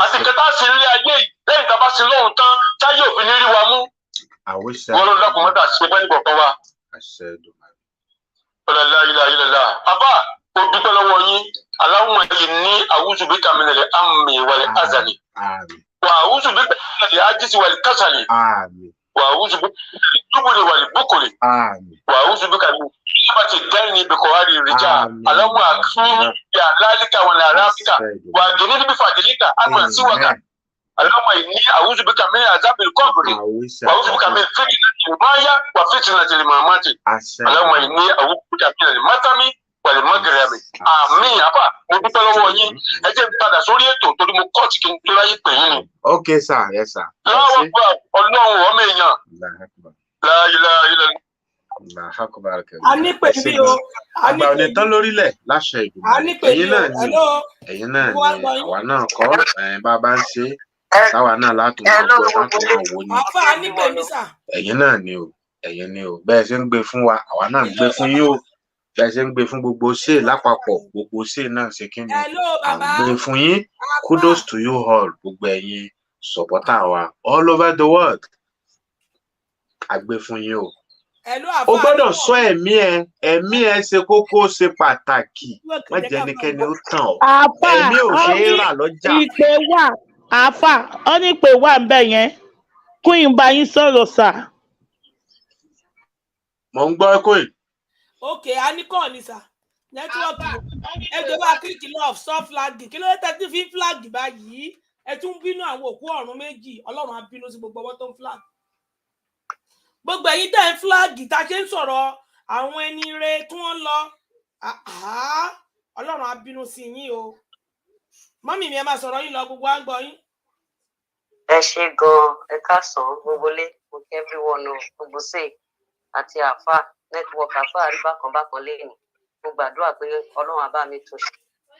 àti kẹta sí ilé ayé yìí lẹ́yìn tá a bá sí lọ́hùn tán táyé òfin ní rí wa mú. Wọ́n ló dákun mọ́tà sí ẹgbẹ́ nìkan wa. Ọlọ́lá ilà. Àbá mo dúpẹ́ lọ́wọ́ yín. Aláwọ̀ yìí ní àwùjọ bí kàmínẹ̀lẹ̀ àmì wàlẹ̀ azali. Wà àwùjọ bí kàmínẹ̀lẹ̀ àjísí wàlẹ̀ kásálì. Wà àwùjọ bí kàmínẹ̀lẹ̀ túbùlẹ̀ wàlẹ̀ búkùlẹ̀. Wà àwùjọ bí kàmínẹ̀lẹ̀ ti dẹ́ni bìkọ̀wárì rìjà. Aláwọ̀ àkúrú yà lálíkà wọn là ráfíkà. Wà gẹ̀nẹ́ níbi fàdílíkà àmọ̀ síwága. Aláwọ̀ yìí ní àwùjọ bí kàmínẹ̀lẹ̀ àzábìlì kọ́ọ̀bùrì. Wà àwùjọ bí kàmínẹ̀lẹ̀ fìtìnà máyà wà fìtìnà tẹ̀lé màmáàtì. Aláwọ̀ yìí ní àwùjọ bí kàmínẹ̀lẹ̀ mátàmí wàlẹ̀ mọ́gẹ̀rẹ̀mì. Àmín àbá mo dúpẹ́ lọ́wọ́ yín. Ẹ jẹ́ padà sórí ètò torí mo kọ́ tí kì í tó láyé pè yín ni. Okay sir, yes sir. Láwọn gba ọlọ́run ọmọ èèyàn. Láyé. A ní pè mí o. Àgbà ò lè tán lórílẹ̀ láṣẹ ìgbìmọ̀. A ní pè mí o. Ẹ̀yin náà ni àwa náà kọ́ bàbá ń ṣe táwa náà látùmọ̀ ọgbẹ́ látùmọ̀ wò ni. Àfà a ní pè mí sà. Ẹ̀yin náà ni o. Ẹ̀yin ni o. Bẹ́ẹ̀ ṣe ń gbé fún wa, àwa náà ń gbé fún yín o. Bẹ́ẹ̀ ṣe ń gbé fún gbogbo ṣe lápapọ̀, gbogbo ṣe náà ṣe kí ni à ń gbé fún yín. Kudos to you all, gbogbo ẹ̀yin supporter wa all over the world. A gbé fún yín o. O gbọ́dọ̀ sọ ẹ̀mí ẹ ṣe kókó ṣe pàtàkì. Má jẹ́ ẹnikẹ́ni ó tàn ọ́. Ẹ̀mí ò ṣe é rà lọ́jà. Ìpè wà àáfà ó ní ìpè wà ń bẹ̀ yẹn Queen bá yín sọ̀rọ̀ sà. Mo ń gbọ́ Queen. Ok, a ní kọ́ ni sà. Nẹ́tíwọ́ọ̀kì ẹjọ́ bá kíríkì love soft flag kí ló dé tẹ́tí fi flag báyìí? Ẹ tún bínú àwọn òkú ọ̀run méjì, Ọlọ́run á bínú sí gbogbo ọwọ́ tó ń flag. Gbogbo ẹ̀yin tẹ́ ń flag tá a ṣe ń sọ̀rọ̀ àwọn ẹni re tí wọ́n lọ. Ọlọ́run á bínú sí yín o. Mọ́mì mi ẹ máa sọ̀rọ̀ yín lọ gbogbo à ń gbọ́ yín. Ẹ ṣe gan-an, ẹ káàsán gbogbo lé, mo kí everyone o, gbogbo ṣe àti àáfà network àáfà àríbá kan bákan lẹ́yìn. Mo gbàdúrà pé Ọlọ́run á bá mi tó ṣe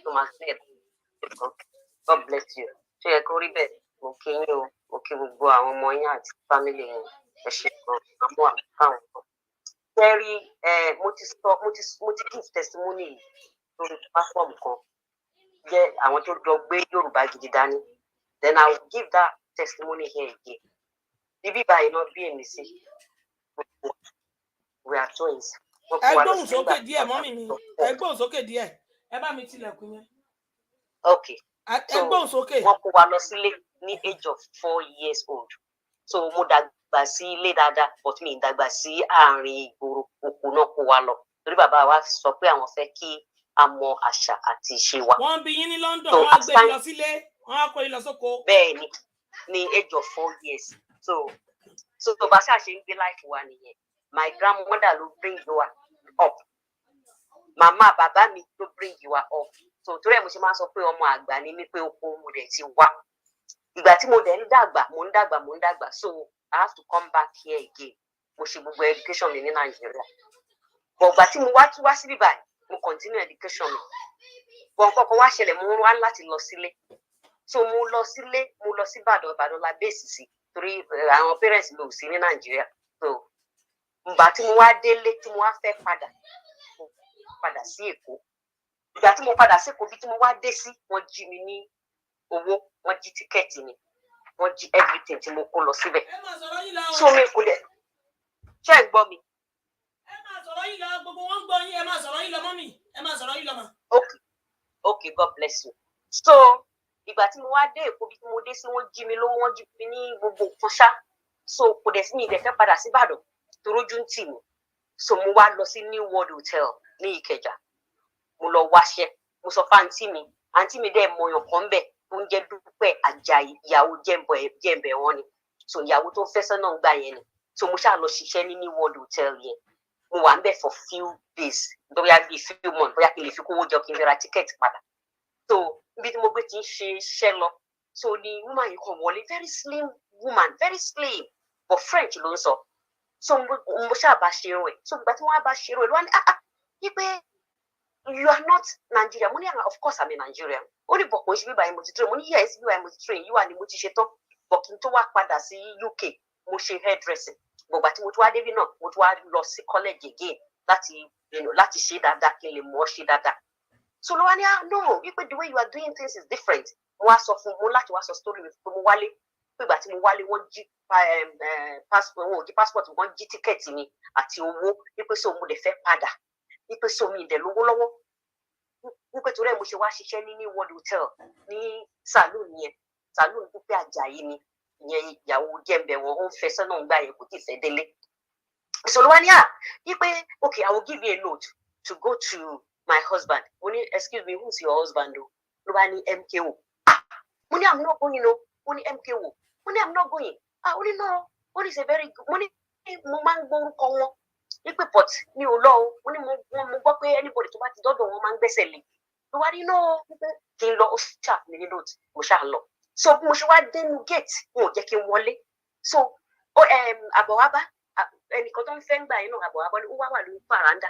tó máa ṣe ẹ̀kọ́. God bless you. Ṣé ẹ kó rí bẹ́ẹ̀? Mo kí yín o, mo kí gbogbo àwọn ọmọ yín àti family yín. Ẹ ṣe gan-an, àmọ́ àkáwọn kan. Kẹ́rí mo ti give testimony lórí platform kan. Jẹ́ àwọn tó jọ gbé Yorùbá gidi dání. Then I will give that testimony here again. Bíbí báyìí náà bí èmi sí. We are twins. Ẹ gbóhùn sókè díẹ̀ mọ́mì mi. Ẹ gbóhùn sókè díẹ̀. Ẹ bá mi tilẹ̀kùn yẹn. Okay. Ẹ gbóhùn sókè. Wọ́n kó wa lọ sílé ní age of 4 years old. So mo dàgbà sí ilé dáadáa but mi dàgbà sí àárín ìgboro òkú náà kó wa lọ. Torí bàbá wa sọ pé àwọn fẹ́ kí a mọ àṣà àti ìṣe wa. Wọ́n bí yín ní London, wọ́n á gbé yín lọ sílé, wọ́n á kó yín lọ sóko. Bẹ́ẹ̀ni, ní age of 4 years. So bá ṣáà ṣe ń gbé life wa nìyẹn. My grandmother ló bring you up. Màmá bàbá mi ló bring you up. So torí ẹ̀ mo ṣe máa ń sọ pé ọmọ àgbà ni mí pé oko mo dẹ̀ ti wá. Ìgbà tí mo dẹ̀ ń dàgbà. So I have to come back here again. Mo ṣe gbogbo education mi ní Nàìjíríà. But ìgbà tí mo wá síbí báyìí, mo continue education mi. But nǹkan kan wá ṣẹlẹ̀, mo wá láti lọ sílé. So mo lọ sí Ìbàdàn la base sí torí àwọn parents mi ò sí ní Nàìjíríà. So ìgbà tí mo wá délé tí mo wá fẹ́ padà sí Èkó. Ìgbà tí mo padà sí Èkó bí tí mo wá dé sí, wọ́n jí mi ní owó, wọ́n jí tíkẹ́ẹ̀tì mi, wọ́n jí everything tí mo kó lọ síbẹ̀. So mi kò dẹ̀ ṣé ẹ gbọ́ mi. Ẹ máa sọ̀rọ̀ yín lọ, gbogbo wọn gbọ́ yín, ẹ máa sọ̀rọ̀ yín lọ mọ́mì, ẹ máa sọ̀rọ̀ yín lọ mà. Okay, God bless you. So ìgbà tí mo wá dé Èkó bí tí mo dé sí, wọ́n jí mi lówó, wọ́n jí mi ní gbogbo nǹkan ṣá. So kò dẹ̀ sí mi ìdẹ̀fẹ́ padà sí Ìbàdàn torójú ń tì mí. So mo wá lọ sí New World Hotel ní Ìkẹjà. Mo lọ wáṣẹ́, mo sọ fún àǹtí mi dẹ̀ mọyàn kan bẹ̀ tó ń jẹ́ Dúpẹ́ Àjàyí, ìyàwó jẹ́ǹbẹ̀ wọn ni. So ìyàwó tó fẹ́ sọ́nà ń gbà yẹn ni. So mo ṣáà lọ ṣiṣẹ́ ní New World Hotel yẹn. Mo wà ń bẹ̀ for few days, bóyá bíi few months, bóyá kí n lè fi kówó jọ kí n lè ra ticket padà. So ibi tí mo gbé ti ń ṣiṣẹ́ lọ. So ni woman yìí kàn wọlé, very slim woman, very slim, but French ló ń sọ. So mo ṣáà bá ṣe irun ẹ̀. So ìgbà tí wọ́n á bá ṣe irun ẹ̀ ló wá ní wípé you are not Nigerian. Mo ní of course I'm a Nigerian. Ó ní bọ̀kùn ṣe bíbá yẹn mo ti train. Mo ní yes bíbá yẹn mo ti train. Yíwà ni mo ti ṣe tán. Bọ̀kùn tó wá padà sí UK, mo ṣe hairdressing. Gbọ̀gbà tí mo tún wá débí náà, mo tún wá lọ sí college again láti ṣe dáadáa kí n lè mọ̀ ọ́ ṣe dáadáa. So no, no, the way you are doing things is different. Mo wá sọ fún mo láti wá sọ story with mo wálé. Pé ìgbà tí mo wálé wọ́n jí passport wọn ò jí passport wọ́n jí tíkẹ́ẹ̀tì mi àti owó wípé so mo dẹ̀ fẹ́ padà wípé so mi ìdẹ̀ lówó lọ́wọ́ wípé torí ẹ̀ mo ṣe wá ṣiṣẹ́ ní World Hotel ní saloon yẹn saloon Dúpẹ́ Àjàyí ni ìyẹn ìyàwó jẹ́ǹbẹ̀ wọn ó ń fẹsẹ̀ náà ń gbà yẹn kò tí ì fẹ́ délé. So wá ní wípé okay, I will give you a note to go to my husband. Money, excuse me, who's your husband? Nobody MKO. Money, I'm not going, Only MKO. Money, I'm not going. Only no. What is a very good money? Moment bon come. If we put new law, only more anybody to what don't woman bestselling. Nobody know. King law chat me note. Mushallo. So Mushwa then get Jackie Wally. So Aboaba and cotton fang by Aboaba who paranda.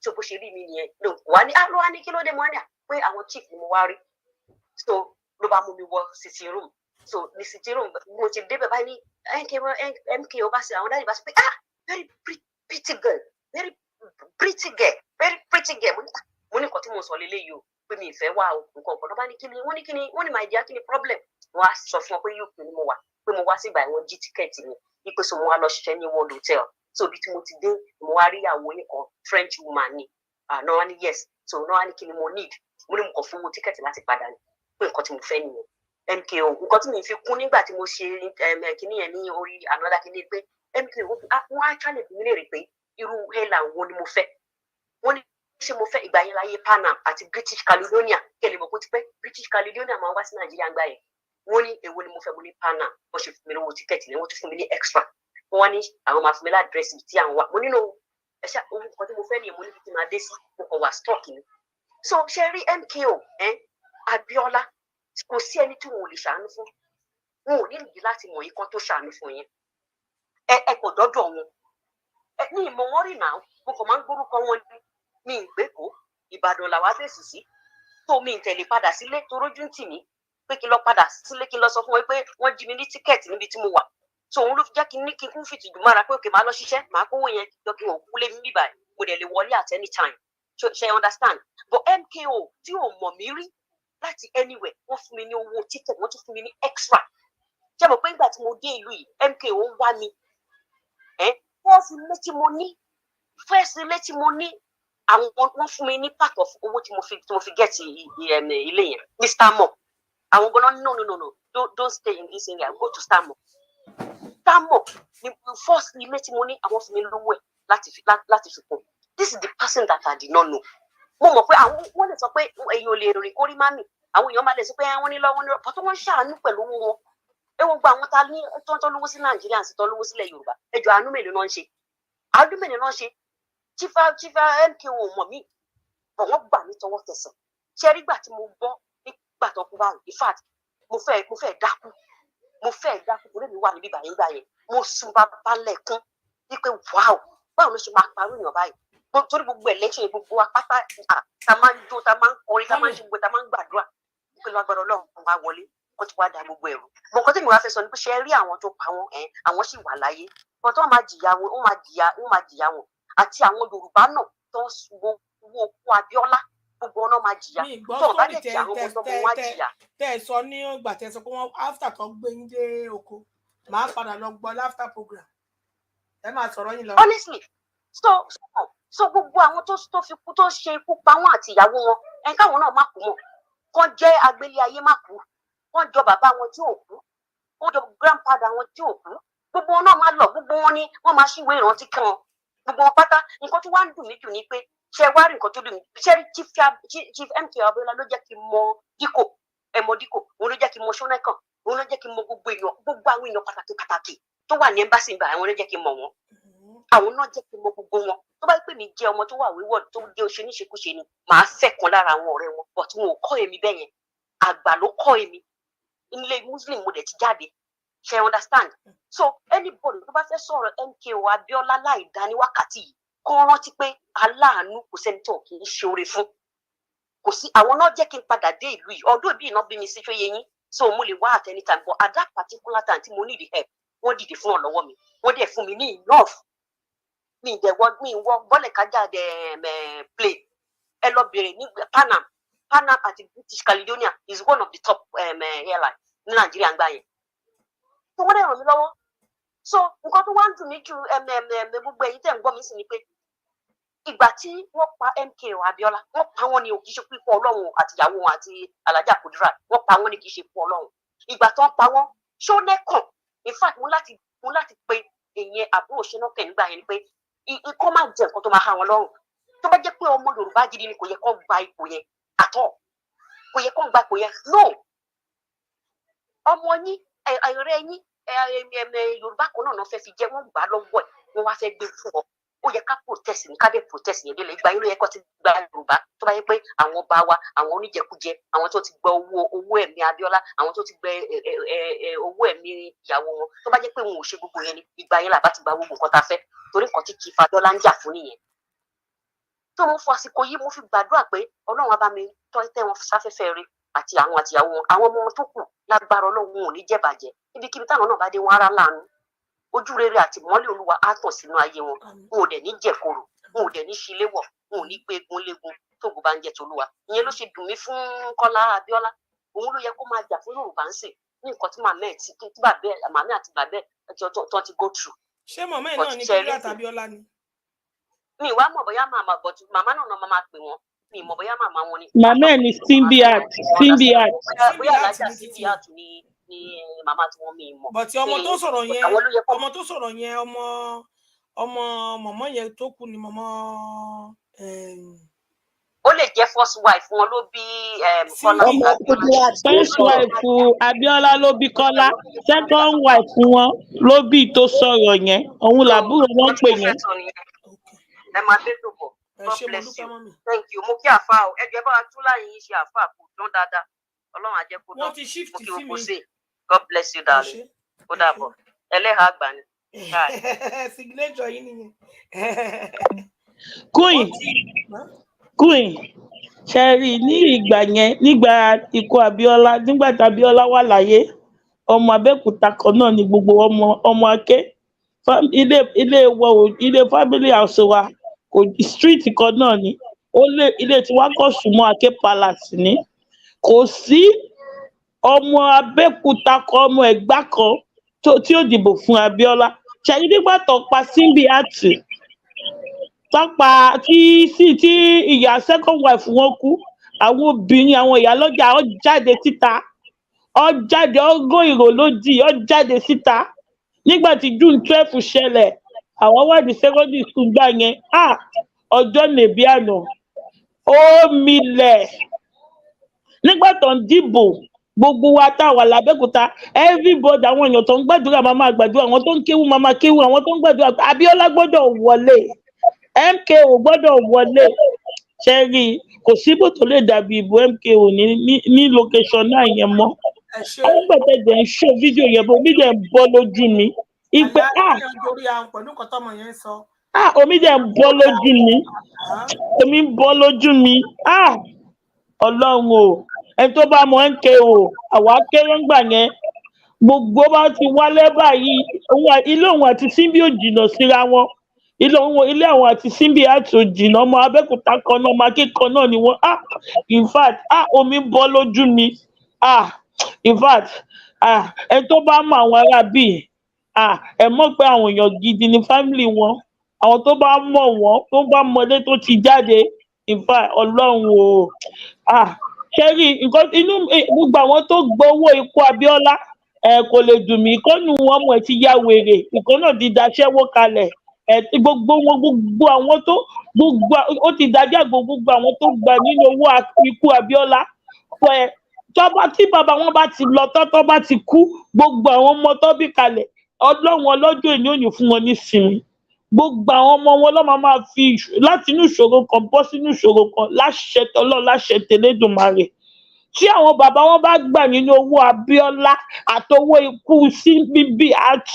So bó ṣe rí mi nìyẹn no wà ní ló wá ní kí ló dé mọ́ ní pé àwọn chief ni mo wá rí so ló bá mú mi wọ sitting room so ní sitting room mo ti débẹ̀ báyìí ní MKO bá ṣe àwọn dáàbì bá ṣe pé very pretty girl very pretty girl mo ní nǹkan tí mo sọ lélẹ́yìí o pé mi ìfẹ́ wà o nǹkan ọ̀pọ̀ ló bá ní kíni wọ́n ní my dear kíni problem wọ́n á sọ fún ọ pé yóò pè ní mo wà pé mo wá sígbà ìwọ̀n jí tíkẹ́ẹ̀tì mi wípé so mo wá lọ ṣiṣẹ́ ní World Hotel. So bí tí mo ti dé mo wá rí ìyàwó yẹn kan French woman ni náà wá ní yes so náà wá ní kí ni mo need mo ní mo kàn fún owó tíkẹ́ẹ̀tì láti padà ní pé nǹkan tí mo fẹ́ nìyẹn MKO nǹkan tí mi fi kún nígbà tí mo ṣe kíní yẹn ní orí another kíní pé MKO wọ́n á challenge bí mi léèrè pé irú airline wo ni mo fẹ́ wọ́n ní ṣé mo fẹ́ ìgbà yẹn láyé Pan Am àti British Caledonia kẹlẹ̀ mọ̀ kó ti pẹ́ British Caledonia máa wá sí Nàìjíríà gbà yẹn wọ́n ní èwo ni mo fẹ́ mo ní Pan Am wọ́n ṣe fún mi lówó tíkẹ́ẹ̀tì ni wọ́n tún fún mi ní extra wọ́n ní àwọn máa fún mi ládírẹ́sì tí àwọn wà mo nínú ẹ̀ṣẹ̀ ohun kan tí mo fẹ́ nìyẹn mo ní kí n máa dé sí mo kàn wá stock ni so ṣe rí MKO Abíọ́lá kò sí ẹni tí wọn ò lè ṣàánú fún wọn ò ní ìdí láti mọ̀ yìí kan tó ṣàánú fún yín ẹ kò dọ́dọ̀ wọn ní ìmọ̀ wọn rìn náà mo kàn máa ń gbórúkọ wọn ní mi ìgbéko Ìbàdàn làwa bẹ̀sì sí tó mi ìtẹ̀lé padà sílé tó rójú ń tì mí pé kí n lọ padà sílé kí n lọ sọ fún wọn pé wọ́n jí mi ní tíkẹ́ẹ̀tì níbi tí mo wà so òun ló fi jẹ́ kí n ní kí n kún fìtì dùn mára pé òkè máa lọ ṣiṣẹ́ máa kówó yẹn jọ kí wọ́n kú lé mi bíbá mo dẹ̀ lè wọlé at any time ṣe understand but MKO tí ò mọ̀ mí rí láti anywhere wọ́n fún mi ní owó ticket wọ́n tún fún mi ní extra ṣé mo pé nígbà tí mo dé ìlú yìí MKO ń wá mi first ilé tí mo ní àwọn wọ́n fún mi ní part of owó tí mo fi get ilé yẹn ní Starmore àwọn gbọ́dọ̀ no don't stay in this area go to Starmore ni first ilé tí mo ní àwọn fún mi lówó ẹ̀ láti fi kún this is the person that I did not know mo mọ̀ pé àwọn wọ́n lè sọ pé èyí ò lè rìn kórí mami àwọn èèyàn máa lè sọ pé wọ́n ní lọ́wọ́ ní pọ̀tọ́ wọ́n ṣàánú pẹ̀lú owó wọn ewu gba àwọn ta ní tó lówó sí Nàìjíríà sí tó lówó sílẹ̀ Yorùbá ẹjọ́ àánú mélòó náà ń ṣe chifa MKO mọ̀ mí bọ̀ wọ́n gbà mí tọwọ́ tẹsẹ̀ ṣé rí gbà tí mo gbọ́ nígbà tó kú báyìí in fact mo fẹ́ dákú torí mi wà níbí báyìí gbà yẹn mo sun bàbá lẹ́kún wípé wow báwo ló ṣe máa parí èèyàn báyìí torí gbogbo election gbogbo apáta ta máa ń jó ta máa ń kọrin ta máa ń ṣe gbogbo ta máa ń gbàdúrà wípé lágbára Ọlọ́run wá wọlé wọ́n ti wá da gbogbo ẹ̀rù mọ nǹkan tí mi wá fẹ́ sọ ni pé ṣe rí àwọn tó pa wọn àwọn sì wà láyé wọn tó máa jìyà wọn ó máa jìyà wọn àti àwọn Yorùbá náà tó ń wo okú Abíọ́lá gbogbo wọn náà máa jìyà tó bá lè jẹ àwọn ọmọ wọn wá jìyà. tẹ ẹ sọ ní ìgbà tẹ ẹ sọ pé wọn after tó gbé yín dé oko máa padà lọ gbọ́ after program ẹ máa sọ̀rọ̀ yín lọ. honestly so gbogbo àwọn tó fi kú tó ṣe ikú pa wọn àti ìyàwó wọn káwọn náà má kú mọ́ kán jẹ́ agbélé ayé má kú wọ́n jọ bàbá wọn tí ò kú wọ́n jọ grandfather wọn tí ò kú gbogbo wọn náà máa lọ gbogbo wọn ni wọ́n máa ṣíwé ìrántí kan gbogbo wọn pátá nǹkan tó wá ń dùn mí jù ni pé ṣe wá rí nǹkan tó dùn mí ṣe rí chief MKO Abíọ́lá ló jẹ́ kí n mọ díkò òun ló jẹ́ kí n mọ ṣọ́nẹ́kàn òun ló jẹ́ kí n mọ gbogbo àwọn èèyàn pàtàkì tó wà ní embassy ìgbà àwọn ló jẹ́ kí n mọ wọn àwọn náà jẹ́ kí n mọ gbogbo wọn tó bá pè mí jẹ́ ọmọ tó wà wíwọ́ tó jẹ́ oṣù níṣekúṣe ni màá fẹ́ kan lára àwọn ọ̀rẹ́ wọn but wọn ò kọ́ èmi bẹ́yẹn àgbà ló kọ́ èmi ilé muslim mo dẹ̀ ti jáde ṣe understand so anybody tó bá fẹ́ sọ̀rọ̀ MKO Abíọ́lá láì dá ní wákàtí yìí kó rántí pé aláàánú kò sẹ́ni tó kì í ṣe oore fún kò sí àwọn náà jẹ́ kí n padà dé ìlú yìí ọdún ìbí iná bí mi sí fẹ́ yẹn so mo lè wá at any time but at that particular time tí mo need help wọ́n dìde fún ọ̀lọ́wọ́ mi wọ́n dẹ̀ fún mi ní enough mi wọ bọ́ọ̀lù kájà play ẹ lọ bèrè ní Panam àti British Caledonia is one of the top airline ní Nàìjíríà ń gbà yẹn. tó wọ́n dẹ̀ ràn mí lọ́wọ́. so nǹkan tó wá ń dùn mí ju gbogbo ẹ̀yin tẹ̀ ń gbọ́ mi sí ni pé ìgbà tí wọ́n pa MKO Abiola wọ́n pa wọ́n ní o kì í ṣe pípọ̀ Ọlọ́run àtìyàwó wọn àti Alhaja Kudirat wọ́n pa wọ́n ní kì í ṣe pípọ̀ Ọlọ́run. ìgbà tó ń pa wọ́n ṣó lẹ́kàn in fact mo láti pe èyàn àbúrò Ṣónẹ́kàn nígbà yẹn ni pé ikọ́ máa jẹ nǹkan tó máa há wọn lọ́rùn. tó bá jẹ́ pé ọmọ Yorùbá gidi ni kò yẹ kó gba ipò yẹn àtọ̀ kò yẹ kó gba ipò yẹn no ọmọ yín ọ̀rẹ́ yín Yorùbá kan náà fẹ́ fi jẹ́ wọ́n gbà lọ́wọ́ ẹ̀ wọ́n wá fẹ́ gbé fún ọ ó yẹ ká protest ní ká dé protest yẹn délé ìgbà yẹn ló yẹ kó ti gba Yorùbá tó bá yẹ pé àwọn ọba wa àwọn oníjẹkújẹ àwọn tó ti gba owó ẹ̀mí Abíọ́lá àwọn tó ti gba owó ẹ̀mí ìyàwó wọn tó bá jẹ́ pé wọn ò ṣe gbogbo yẹn ni ìgbà yẹn làbá ti gba gbogbo nǹkan tá a fẹ́ torí nǹkan tí kì í fa Abíọ́lá ń jà fún nìyẹn. tó mo fọ àsìkò yìí mo fi gbàdúrà pé Ọlọ́run á bá mi tẹ́ wọn sáfẹ́fẹ́ rẹ̀ àti àwọn àtìyàwó wọn àwọn ọmọ wọn tó kù lágbára Ọlọ́run ò ní jẹ̀bàjẹ́ ibikíbi táwọn náà bá dé wọn ara láàánú ojú rere àti mọ́lẹ̀ Olúwa á tàn sínú ayé wọn wọn ò dẹ̀ ní jẹ̀kọ̀rọ̀ wọn ò dẹ̀ ní ṣiléwọ̀ wọn ò ní gbé egun léegun tóògùn bá ń jẹ tolúwa ìyẹn ló ṣe dùn mí fún Kọ́lá Abíọ́lá òun ló yẹ kó máa jà fún Yorùbá ń sè ní nǹkan tí màmá ẹ̀ tí màmá àti bàbá ẹ̀ tó ti go through. ṣé màmá ẹ̀ náà ní Kúdírát Abíọ́lá ni. mi ìwà mọ̀ bóyá màmá náà máa pè wọ́n mi ìmọ̀ bóyá màmá wọn ni. màmá ẹ̀ ní Simbiat bóyá alájà Simbiat ni màmá tí wọ́n mi mọ̀. bọ̀tí ọmọ tó sọ̀rọ̀ yẹn ọmọ mọ̀mọ́ yẹn tó kù ni mọ̀mọ́. ó lè jẹ́ first wife wọn ló bí Kọ́lá. first wife Abíọ́lá ló bí Kọ́lá second wife wọn ló bí tó sọ̀rọ̀ yẹn òun làbúrò wọn pè yẹn. ẹ máa dé tó bọ̀ God bless you thank you mo kí àfa o ẹgbẹ́ bá wa tún láyé yín ṣe àfa kò dán dáadáa Ọlọ́run á jẹ́ kó dán mo kí wọn kó sè God bless you darling ó dàbọ̀ ẹlẹ́hàá àgbà ni. signature yìí nìyẹn. Queen ṣẹ́rí ní ìgbà yẹn nígbà ikú Abíọ́lá nígbà tí Abíọ́lá wà láyé ọmọ Abẹ́òkúta kan náà ni gbogbo ọmọ Aké ilé family house wa kò street kan náà ni ilé tí wàá kọ́ súnmọ́ Aké palace ni kò sí ọmọ Abẹ́òkúta kan ọmọ Ẹ̀gbá kan tí ó dìbò fún Abíọ́lá ṣẹ́rí nígbà tó pa Simbiat tọ́pa tí ìyá second wife wọn kú àwọn obìnrin àwọn ìyálọ́jà ó jáde síta ó gó ìrò lódì ó jáde síta nígbà tí June 12 ṣẹlẹ̀ àwọn wà ní secondary school gbà yẹn ọjọ́ nèbí àná ó milẹ̀ nígbà tó ń dìbò gbogbo wa tá a wà l'Abẹ́òkúta everybody àwọn èèyàn tó ń gbàdúrà máa gbàdúrà àwọn tó ń kéwú máa kéwú àwọn tó ń gbàdúrà Abíọ́lá gbọ́dọ̀ wọlé MKO gbọ́dọ̀ wọlé ṣẹ́rí kò síbò tó lè dàbí ìbò MKO ní location náà yẹn mọ́ àwọn gbẹ̀tẹ̀jẹ̀ ń ṣó fídíò yẹn bó omi dẹ̀ ń bọ́ lójú mi ìpè omi dẹ̀ ń bọ́ lójú mi omi ń bọ́ lójú mi Ọlọ́run o ẹni tó bá mọ MKO àwa kéré ńgbà yẹn gbogbo bá ti wálé báyìí ilé òun àti Simbi ò jìnnà síra wọn ilé àwọn àti Simbiat ò jìnnà ọmọ Abẹ́òkúta kan náà ọmọ Aké kan náà ni wọ́n in fact omi bọ́ lójú mi in fact ẹni tó bá mọ àwọn ará bíi ẹ mọ̀ pé àwọn èèyàn gidi ni family wọn àwọn tó bá mọ̀ wọ́n tó bá mọlé tó ti jáde in fact Ọlọ́run o ṣẹ́rí nǹkan inú gbogbo àwọn tó gbowó ikú Abíọ́lá kò lè dùn mí ìkọ́nù wọn mọ̀ ẹ́ ti ya wèrè ìkọ́ náà ti daṣẹ́wó kalẹ̀ gbogbo àwọn tó ó ti dájà gbogbo àwọn tó gbà nínú owó ikú Abíọ́lá tí bàbá wọn bá ti lọ tọ́tọ́ bá ti kú gbogbo àwọn ọmọ tó bí kalẹ̀ Ọlọ́run ọlọ́jọ́ ìní òní fún wọn nísìnyí gbogbo àwọn ọmọ wọn lọ́mọ máa fi láti inú ìṣòro kan bọ́ sínú ìṣòro kan láṣẹ tọ́lọ́ láṣẹ tẹlẹ́dùnmarè tí àwọn bàbá wọn bá gbà nínú owó Abíọ́lá àtowó ikú Simbiat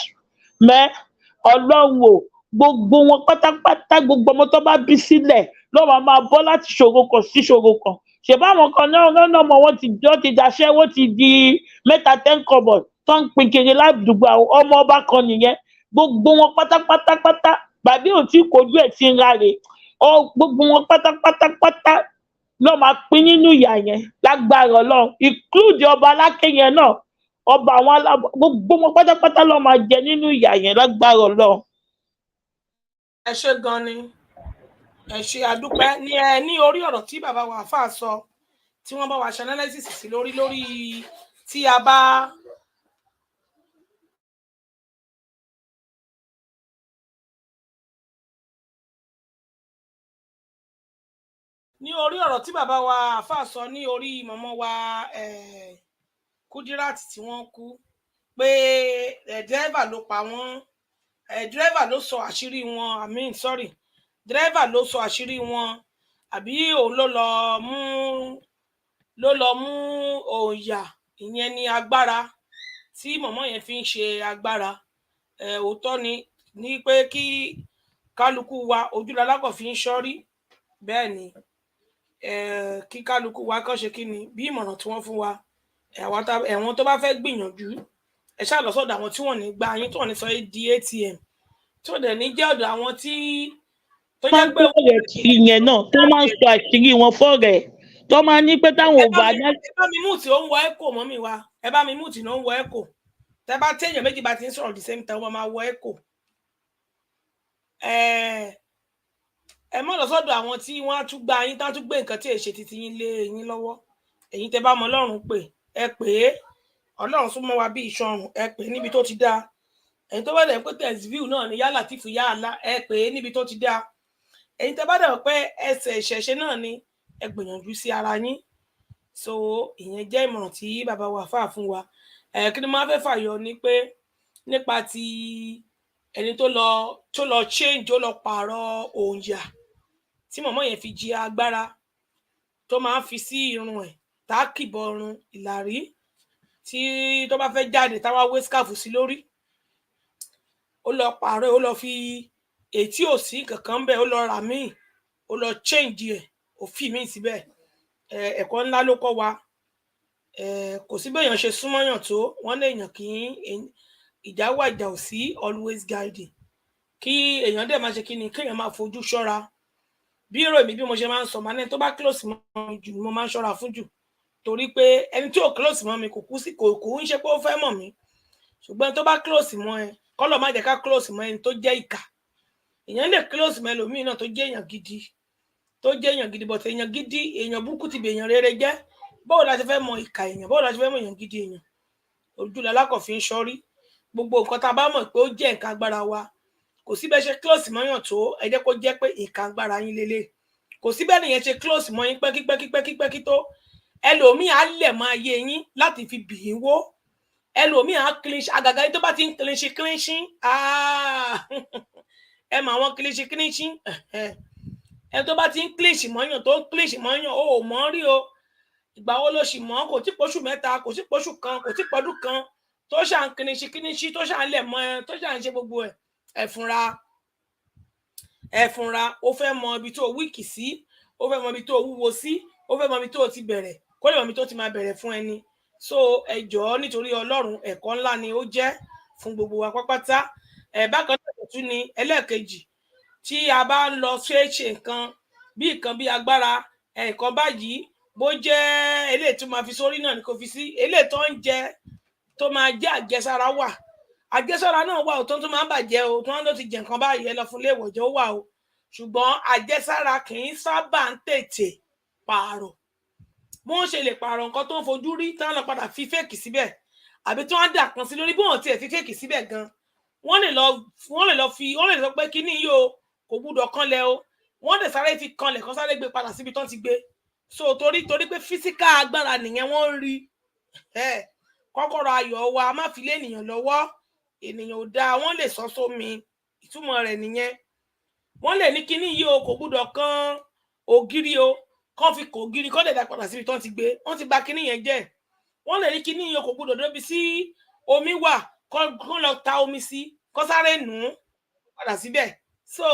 Ọlọ́run o gbogbo wọn pátápátá gbogbo ọmọ tó bá bí sílẹ̀ lọ́wọ́ máa bọ́ láti ṣòro kan sí ṣòro kan ṣèbá àwọn kan náà mọ̀ wọ́n ti daṣẹ́ wọ́n ti di mẹ́ta 10 kọ́bọ̀ tó ń pin kiri ládùúgbò ọmọ ọba kan nìyẹn gbogbo wọn pátápátá bàbí ò tí kojú ẹ̀ ti ń ráre gbogbo wọn pátápátá ló máa pín nínú ìyà yẹn lágbára Ọlọ́run, include ọba aláké yẹn náà, ọba àwọn gbogbo wọn pátápátá ló máa jẹ nínú ìyà yẹn lágbára Ọlọ́run. Ẹ ṣé gan ni, ẹ ṣé àdúpẹ́ ní orí ọ̀rọ̀ tí bàbá wa àfáà sọ, tí wọ́n bá wa ṣe analysis sí lórí tí a bá ní orí ọ̀rọ̀ tí bàbá wa àfáà sọ ní orí mọ̀mọ́ wa Kudirat tí wọ́n kú pé dírẹ́fà ló pa wọ́n, dírẹ́fà ló sọ àṣírí wọn, dírẹ́fà ló sọ àṣírí wọn, àbí òun ló lọ mú òòyà, ìyẹn ni agbára tí mọ̀mọ́ yẹn fi ń ṣe agbára. Òótọ́ ni pé kí kálukú wa ojúlalákọ̀ fi ń ṣọ́rí, bẹ́ẹ̀ ni kí kálukú wa kàn ṣe kí ni bí ìmọ̀ràn tí wọ́n fún wa, ẹ̀wọ̀n tó bá fẹ́ gbìyànjú ẹ ṣáà lọ sọ́dọ̀ àwọn tí wọ́n ní gba yín, tí wọ́n ní sọ di ATM, tí wọ́n dẹ̀ ní jẹ́ ọ̀dọ̀ àwọn tí tó jẹ́ pé ìyẹn náà tó máa ń sọ àṣírí wọn fọ́rẹ̀ tó máa ní pé táwọn ò bá dá. ẹ bá mi mú tí ó ń wọ ẹ̀kọ́ mọ́ mi wá, ẹ bá mi mú tí ó ń wọ ẹ̀kọ́, tẹ bá téèyàn méjì bá ti ń sọ̀rọ̀ the same time wọ́n máa wọ ẹ̀kọ́. Ẹ mọ̀ lọ sọ́dọ̀ àwọn tí wọ́n á tún gba yín, tá tún gbé nǹkan tí èṣe titi yín lé yín lọ́wọ́. Ẹ̀yin tẹ bá mọ Ọlọ́run pè, ẹ pè é, Ọlọ́run súnmọ́ wa bí iṣan ọrùn, ẹ pè é níbi tó ti dáa. Ẹ̀yin tó bá dẹ̀ pé tẹ̀sívíù náà ni yálà tí fún yálà, ẹ pè é níbi tó ti dáa. Ẹ̀yin tẹ bá dẹ̀ pé ẹsẹ̀ ìṣẹ̀ṣe náà ni, ẹ gbìyànjú sí ara yín. So ìyẹn jẹ́ ìmọ̀ràn tí bàbá wa fà fún wa. Kí ni máa fẹ́ fàyọ ni pé nípa ti ẹni tó lọ change, ó lọ pààrọ̀ òòyà tí mọ̀mọ́ yẹn fi jí agbára, tó máa ń fi sí irun ẹ̀, tá a kìbọ̀ irun ìlàrí, tí tó bá fẹ́ jáde táwa wé skáàfù sí lórí, ó lọ pààrọ̀, ó lọ fi ètí òsì kankan bẹ́ẹ̀, ó lọ rà míì, ó lọ change ẹ̀, ó fi míì síbẹ̀. Ẹ̀kọ́ ńlá ló kọ́ wa. Kò sí béèyàn ṣe súnmọ́yàn tó, wọ́n lè yàn kí ìjà wà ìjà ò sí, always guiding, kí èèyàn dẹ̀ máa ṣe kí ni, kéèyàn máa fojú ṣọ́ra. Bí èrò mi bí mo ṣe máa ń sọ, màá ní tó bá close mọ́ mi jù ni mo máa ń ṣọ́ra fún jù, torí pé ẹni tí ò close mọ́ mi kò ń ṣe pé ó fẹ́ mọ̀ mí, ṣùgbọ́n tó bá close mọ́ ẹ, kọ́lọ̀ má jẹ́ ká close mọ́ ẹni tó jẹ́ ìkà. Èèyàn lè close mọ́ ẹlòmíì náà tó jẹ́ èèyàn gidi, but èèyàn gidi, èèyàn burúkú ti bèèyàn rere jẹ́. Báwo la ṣe fẹ́ mọ ìkà èèyàn, báwo la ṣe fẹ́ mọ èèyàn gidi èèyàn? Ojúlalákọ̀ fi ń ṣọ́rí. Gbogbo nǹkan tá a bá mọ̀ pé ó jẹ́ nǹkan agbára wa, kò sí bẹ́ẹ̀ ṣe close mọ́yàn tó, ẹ jẹ́ kó jẹ́ pé nǹkan agbára yín lélẹ̀. Kò sí bẹ́ẹ̀ nìyẹn ṣe close mọ́ yín pẹ́kípẹ́kí tó, ẹlòmíì á lẹ̀ máa yé yín láti fi bì yín wó. Ẹlòmíì á clinch, àgàgà yín tó bá ti ń clinching, ẹ mọ àwọn clinching, ẹ tó bá ti ń clinch mọ́yàn, tó ń clinch mọ́yàn, ó mọ̀ rí o. Ìgbà wo ló sì mọ̀? Kò tí pọ̀ṣù mẹ́ta, kò tí pọ̀ṣù kan, kò tí pọ̀dún kan tó ṣà ń clinch, tó ṣà ń lẹ̀ mọ́ ẹ, tó ṣà ń ṣe gbogbo ẹ̀. Ẹ fúnra, ó fẹ́ mọ ibi tó wíìkì sí, ó fẹ́ mọ ibi tó wúwo sí, ó fẹ́ mọ ibi tó ti bẹ̀rẹ̀, kó lè mọ ibi tó ti máa bẹ̀rẹ̀ fún ẹni. So ẹ jọ̀ọ́ nítorí Ọlọ́run, ẹ̀kọ́ ńlá ni ó jẹ́ fún gbogbo wa pápátá. Bákan náà tún ni ẹlẹ́ẹ̀kejì, tí a bá ń lọ ṣe nǹkan bí agbára, nǹkan báyìí, bó jẹ́ eléyìí tó máa fi sórí náà ni kò fi sí, eléyìí tó ń jẹ tó máa jẹ́ àjẹsára wà, àjẹsára náà wà, tó máa ń bàjẹ́ o, tó ń ti jẹ nǹkan báyìí, ẹ lọ fún ilé ìwòjọ́ wà o, ṣùgbọ́n àjẹsára kì í sábà ń tètè pààrọ̀. Bí wọ́n ṣe lè pààrọ̀ nǹkan tó ń fojú rí, tí wọ́n lọ padà fi fèkì síbẹ̀, àbí tí wọ́n dà kan sí lórí, bí wọ́n tiẹ̀ fi fèkì síbẹ̀ gan, wọ́n lè sọ pé kíní yìí o kò gbúdọ̀ kanlẹ̀ o, wọ́n lè sáré fi kanlẹ̀ kan sáré gbé padà síbi tán ti gbé. So torí pé físíkà agbára nìyẹn wọ́n ń rí. Kọ́kọ́rọ́ ayọ̀ wa má fi lé ènìyàn lọ́wọ́, ènìyàn ò dáa, wọ́n lè sọ sómi, ìtumọ̀ rẹ̀ nìyẹn. Wọ́n lè ní kíní yìí o kò gbúdọ̀ kan ògiri o, kán fi kò ògiri kán lè dá padà síbi tán ti gbé, wọ́n ti bà kíní yẹn jẹ́. Wọ́n lè ní kíní yìí o kò gbúdọ̀ débi sí omi wà, kán lọ ta omi sí, kán sáré nù ún padà síbẹ̀. So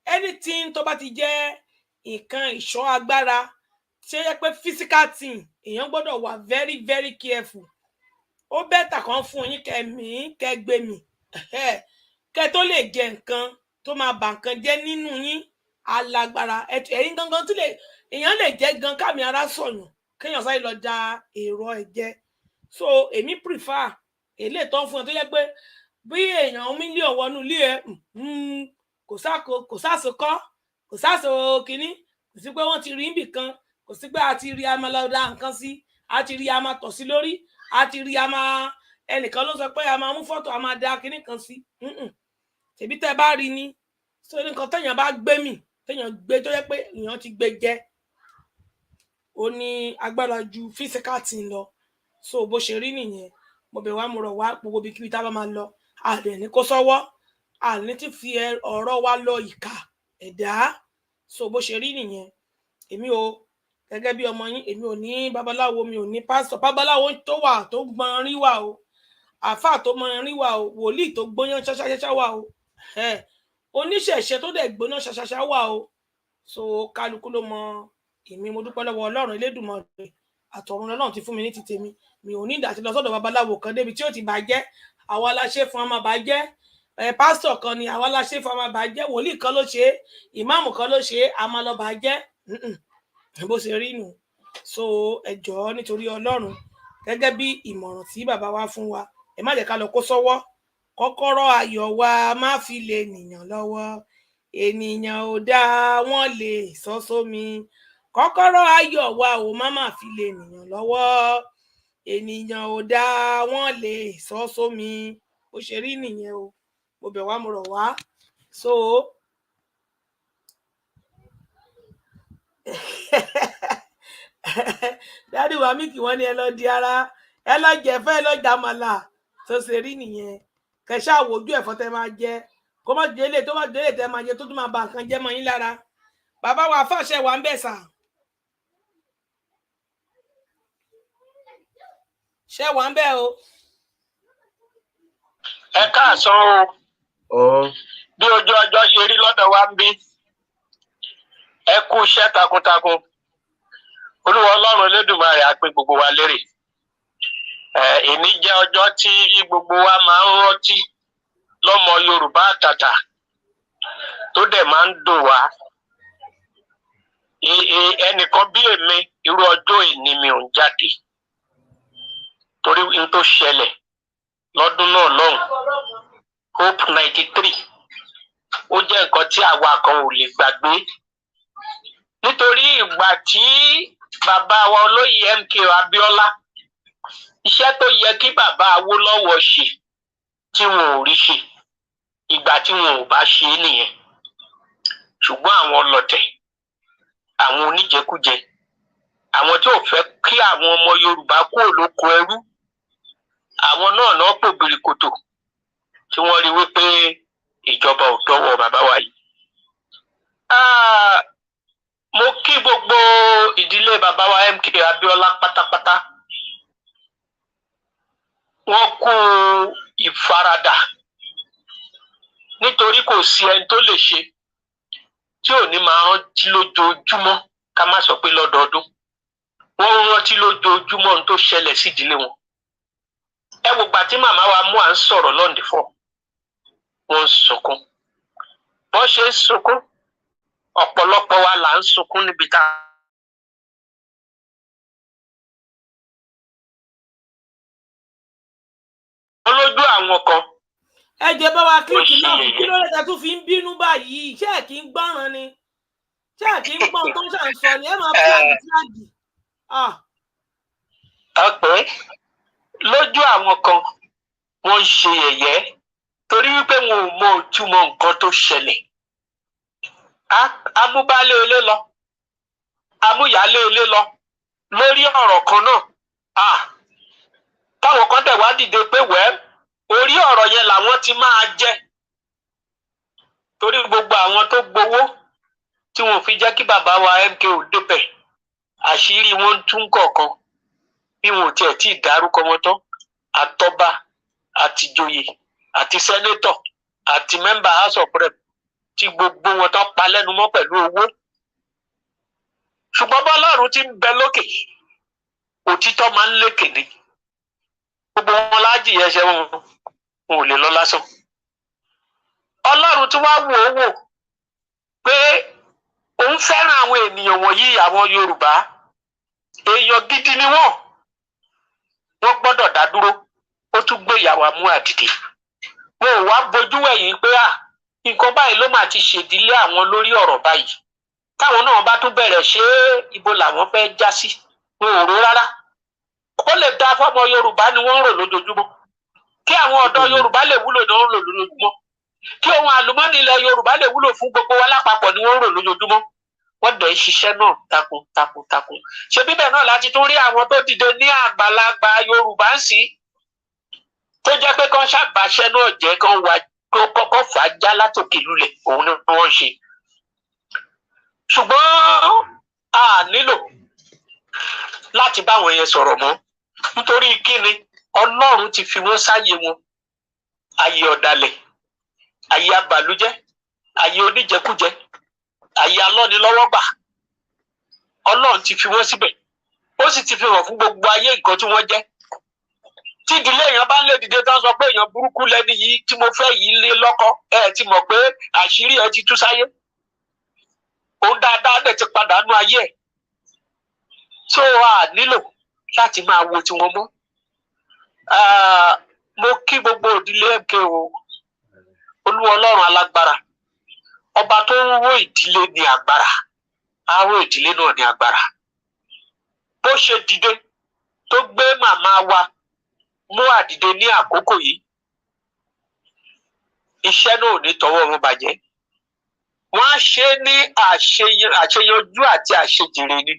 anything tó bá ti jẹ́ nǹkan ìṣọ́ agbára, ṣe yẹ pé physical thing, èèyàn gbọ́dọ̀ wà very very careful. Ó bẹ́tà kan fún yín kẹgbẹ́mì kẹ tó lè jẹ nǹkan tó máa bà nǹkan jẹ́ nínú yín, alágbára. Ẹ̀yin gangan tí lè, èèyàn lè jẹ́ gan kámi ara sọ̀yàn kéèyàn sáré lọ da èrò ẹ̀jẹ̀ so èmi prefer èlé tó ń fún ẹ tó yẹ pé bí èèyàn mílíọ̀nù wọnú ilé ẹ kò sáàsókọ́ kò sáàsó kínní kò sí pé wọ́n ti rí ibì kan kò sí pé a ti rí amalọ́dá nǹkan sí a ti rí a máa tọ̀ sí lórí a ti rí a máa ẹnìkan ló sọ pé a máa mú fọ́tò a máa da kínní kan sí tèmi tẹ́ bá rí ni so nǹkan téèyàn bá gbé mì téèyàn gbé tó yẹ pé èèyàn ti gbé jẹ ó ní agbára ju physical thing lọ so bó ṣe rí nìyẹn mo bẹ̀ wá mo rọ̀ wá gbogbo ibi kíbi tá a bá máa lọ àdẹ̀ ní kó sọ́wọ́ àní ti fi ọ̀rọ̀ wa lọ ìkà ẹ̀dá so bó ṣe rí nìyẹn èmi ò gẹ́gẹ́ bí ọmọ yín èmi ò ní babaláwo mi ò ní pásítọ̀ babaláwo tó wà tó gbọ́n rí wà o àáfàá tó mọ rí wà o wòlíì tó gbóyán ṣáṣáṣá wà o oníṣẹ̀ṣe tó dẹ̀ gbóná ṣáṣáṣá wà o so kálukú ló mọ èmi mo dúpẹ́ lọ́wọ́ Ọlọ́run Elédùmarè àtọ̀run Ọlọ́run ti fún mi ní ti tèmi mi ò ní ìdàtí lọ sọ́dọ̀ babaláwo kan débi tí ó ti bàjẹ́ àwa la ṣe fún ọmọ bàjẹ́ pásítọ̀ kan ni àwa la ṣe fún ọmọ bàjẹ́ wòlíì kan ló ṣe ìmáàmù kan ló ṣe àmọ́ lọ bàjẹ́ bó ṣe rí nù so ẹ jọ̀ọ́ nítorí Ọlọ́run gẹ́gẹ́ bí ìmọ̀ràn tí bàbá wa fún wa ẹ má jẹ́ ká lọ kó sọ́wọ́ kọ́kọ́rọ́ ayọ̀ wa má fi lè nìyàn lọ́wọ́ ènìyàn ò dáa wọ́n lè sọ sómi kọ́kọ́rọ́ ayọ̀ wa ò má fi lè nìyàn lọ́wọ́ ènìyàn ò dáa wọ́n lè sọ sómi ó ṣe rí nìyẹn o mo bẹ̀ wá mo rọ̀ wá so dáàdì wa mí kí wọ́n ní ẹ lọ di ara ẹ lọ jẹ̀fẹ́ ẹ lọ jàmàlà tó ṣe rí nìyẹn kẹṣà wojú ẹ̀fọ́ tẹ máa jẹ kó má délé tó má délé tẹ máa jẹ tó tún máa ba nǹkan jẹ́ mọ́ yín lára bàbá wa fàṣẹ wà ń bẹ̀ sà ṣé wà ń bẹ̀ o. ẹ káàsán o bí ojú ọjọ́ ṣe rí lọ́dọ̀ wa ń bí ẹ kú iṣẹ́ takuntakun Olúwa Ọlọ́run Elédùmarè á pín gbogbo wa lérè èmi jẹ́ ọjọ́ tí gbogbo wa máa ń rántí lọ́mọ Yorùbá àtàtà tó dẹ̀ máa ń dùn wá ẹnìkan bí èmi irú ọjọ́ ìní mi ò ń jáde torí n tó ṣẹlẹ̀ lọ́dún náà lọ́hùn Hope 93 ó jẹ́ nǹkan tí àwa kan ò lè gbàgbé nítorí ìgbà tí bàbá wa olóyè MK Abíọ́lá iṣẹ́ tó yẹ kí bàbá Awólọ́wọ̀ ṣe tí wọn ò rí ṣe ìgbà tí wọn ò bá ṣe é nìyẹn ṣùgbọ́n àwọn ọlọ̀tẹ̀ àwọn oníjẹkújẹ àwọn tí ò fẹ́ kí àwọn ọmọ Yorùbá kúrò lóko ẹrú àwọn náà pò birikoto tí wọ́n rí wípé ìjọba ò dọ́wọ́ bàbá wa yìí. Mo kí gbogbo ìdílé bàbá wa MK Abíọ́lá pátápátá wọ́n kú ìfaradà nítorí kò sí ẹni tó lè ṣe tí ò ní máa rántí lójoojúmọ́ ká má sọ pé lọ́dọọdún wọ́n rántí lójoojúmọ́ ohun tó ṣẹlẹ̀ sí ìdílé wọn. Ẹ wò gbà tí màmá wa mú à ń sọ̀rọ̀ lọ́ǹdí fọ́ wọ́n ń sunkún bọ́n ṣe ń sunkún ọ̀pọ̀lọpọ̀ wa là ń sunkún níbi tá wọ́n lójú àwọn kan. ẹ jẹ́ bá wa kílíkì náà kí ló lè ta tún fi ń bínú báyìí ṣé ẹ kì í gbọ́ràn ni ṣé ẹ kì í gbọ́n tó ń ṣàǹsọ ni ẹ máa fíláàgì. ọpẹ́ lójú àwọn kan wọ́n ń ṣe yẹ̀yẹ́ torí wípé wọn ò mọ ìtumọ̀ nǹkan tó ṣẹlẹ̀. Amúbálé ilé lọ amúyálé ilé lọ lórí ọ̀rọ̀ kan náà táwọn kan tẹ̀ wá dìde pé orí ọ̀rọ̀ yẹn làwọn ti máa jẹ torí gbogbo àwọn tó gbowó tí wọn fi jẹ́ kí bàbá wa MK ò débẹ̀ àṣírí wọn tún kọ̀ọ̀kan bí wọn ò tiẹ̀ tí ì dárúkọ wọn tán àtọba àtìjòyè àti sẹ́nétọ̀ àti mẹ́mbà House of Rep tí gbogbo wọn tán pa lẹ́nu mọ́ pẹ̀lú owó ṣùgbọ́n bọ́lọ́run ti ń bẹ lókè òtítọ́ máa ń lékè ní gbogbo wọn lájì ẹsẹ̀ wọn ò lè lọ lásán. Ọlọ́run tí wàá wò ó wò pé òun fẹ́ràn àwọn ènìyàn wọ̀nyí, àwọn Yorùbá èèyàn gidi ni wọ́n gbọ́dọ̀ dá dúró. Ó tún gbé ìyàwó Amúàdìdé. Wọn ò wá bojú ẹ̀yìn pé nǹkan báyìí ló máa ti ṣèdílé àwọn lórí ọ̀rọ̀ báyìí. Táwọn náà bá tún bẹ̀rẹ̀ ṣé ibo làwọn fẹ́ já sí. Wọn ò rò rárá. Ó lè dá fọ́mọ Yorùbá ni wọ́n ń rò lójoojúmọ́. Kí àwọn ọ̀dọ́ Yorùbá lè wúlò ni wọ́n ń rò lójoojúmọ́. Kí ohun àlùmọ́ọ́nì ilẹ̀ Yorùbá lè wúlò fún gbogbo wa lápapọ̀ ni wọ́n ń rò lójoojúmọ́. Wọ́n dẹ̀ ń ṣiṣẹ́ náà takuntakun. Ṣé bíbẹ̀ náà láti tún rí àwọn tó dìde ní àgbàlagbà Yorùbá ń sí tó jẹ́ pé kán ṣàbàṣẹ́ náà jẹ́ kán wá tó kọ́kọ́ fà á já látòkè lulẹ̀, òun ni wọ́n ṣe. Ṣùgbọ́n a nílò láti bá àwọn yẹn sọ̀rọ̀ mọ́ nítorí kíni Ọlọ́run ti fi wọ́n sáyé wọn. Ayé ọ̀dàlẹ̀, ayé abàlújẹ́, ayé oníjẹkújẹ, ayé alọ́nilọ́wọ́gbà. Ọlọ́run ti fi wọ́n síbẹ̀. Ó sì ti fi hàn fún gbogbo ayé nǹkan tí wọ́n jẹ́. Tí ìdílé èèyàn bá ń lé dìde tán sọ pé èèyàn burúkú lẹ́ni yìí tí mo fẹ́ yìí lé lọ́kọ, ti mọ̀ pé àṣírí ẹ ti tú sáyé. Òun dáadáa dẹ̀ ti padà nú ayé ẹ̀. So a nílò láti máa wo tiwọn mọ́. Mo kí gbogbo ìdílé MK o. Olúwa Ọlọ́run alágbára. Ọba tó ń ró ìdílé ní agbára. Á ró ìdílé náà ní agbára. Bó ṣe dìde tó gbé màmá wa mú àdìde ní àkókò yìí, iṣẹ́ náà ò ní tọwọ́ wọn bàjẹ́. Wọ́n á ṣe ní àṣeyọjú àti àṣejèrè ni.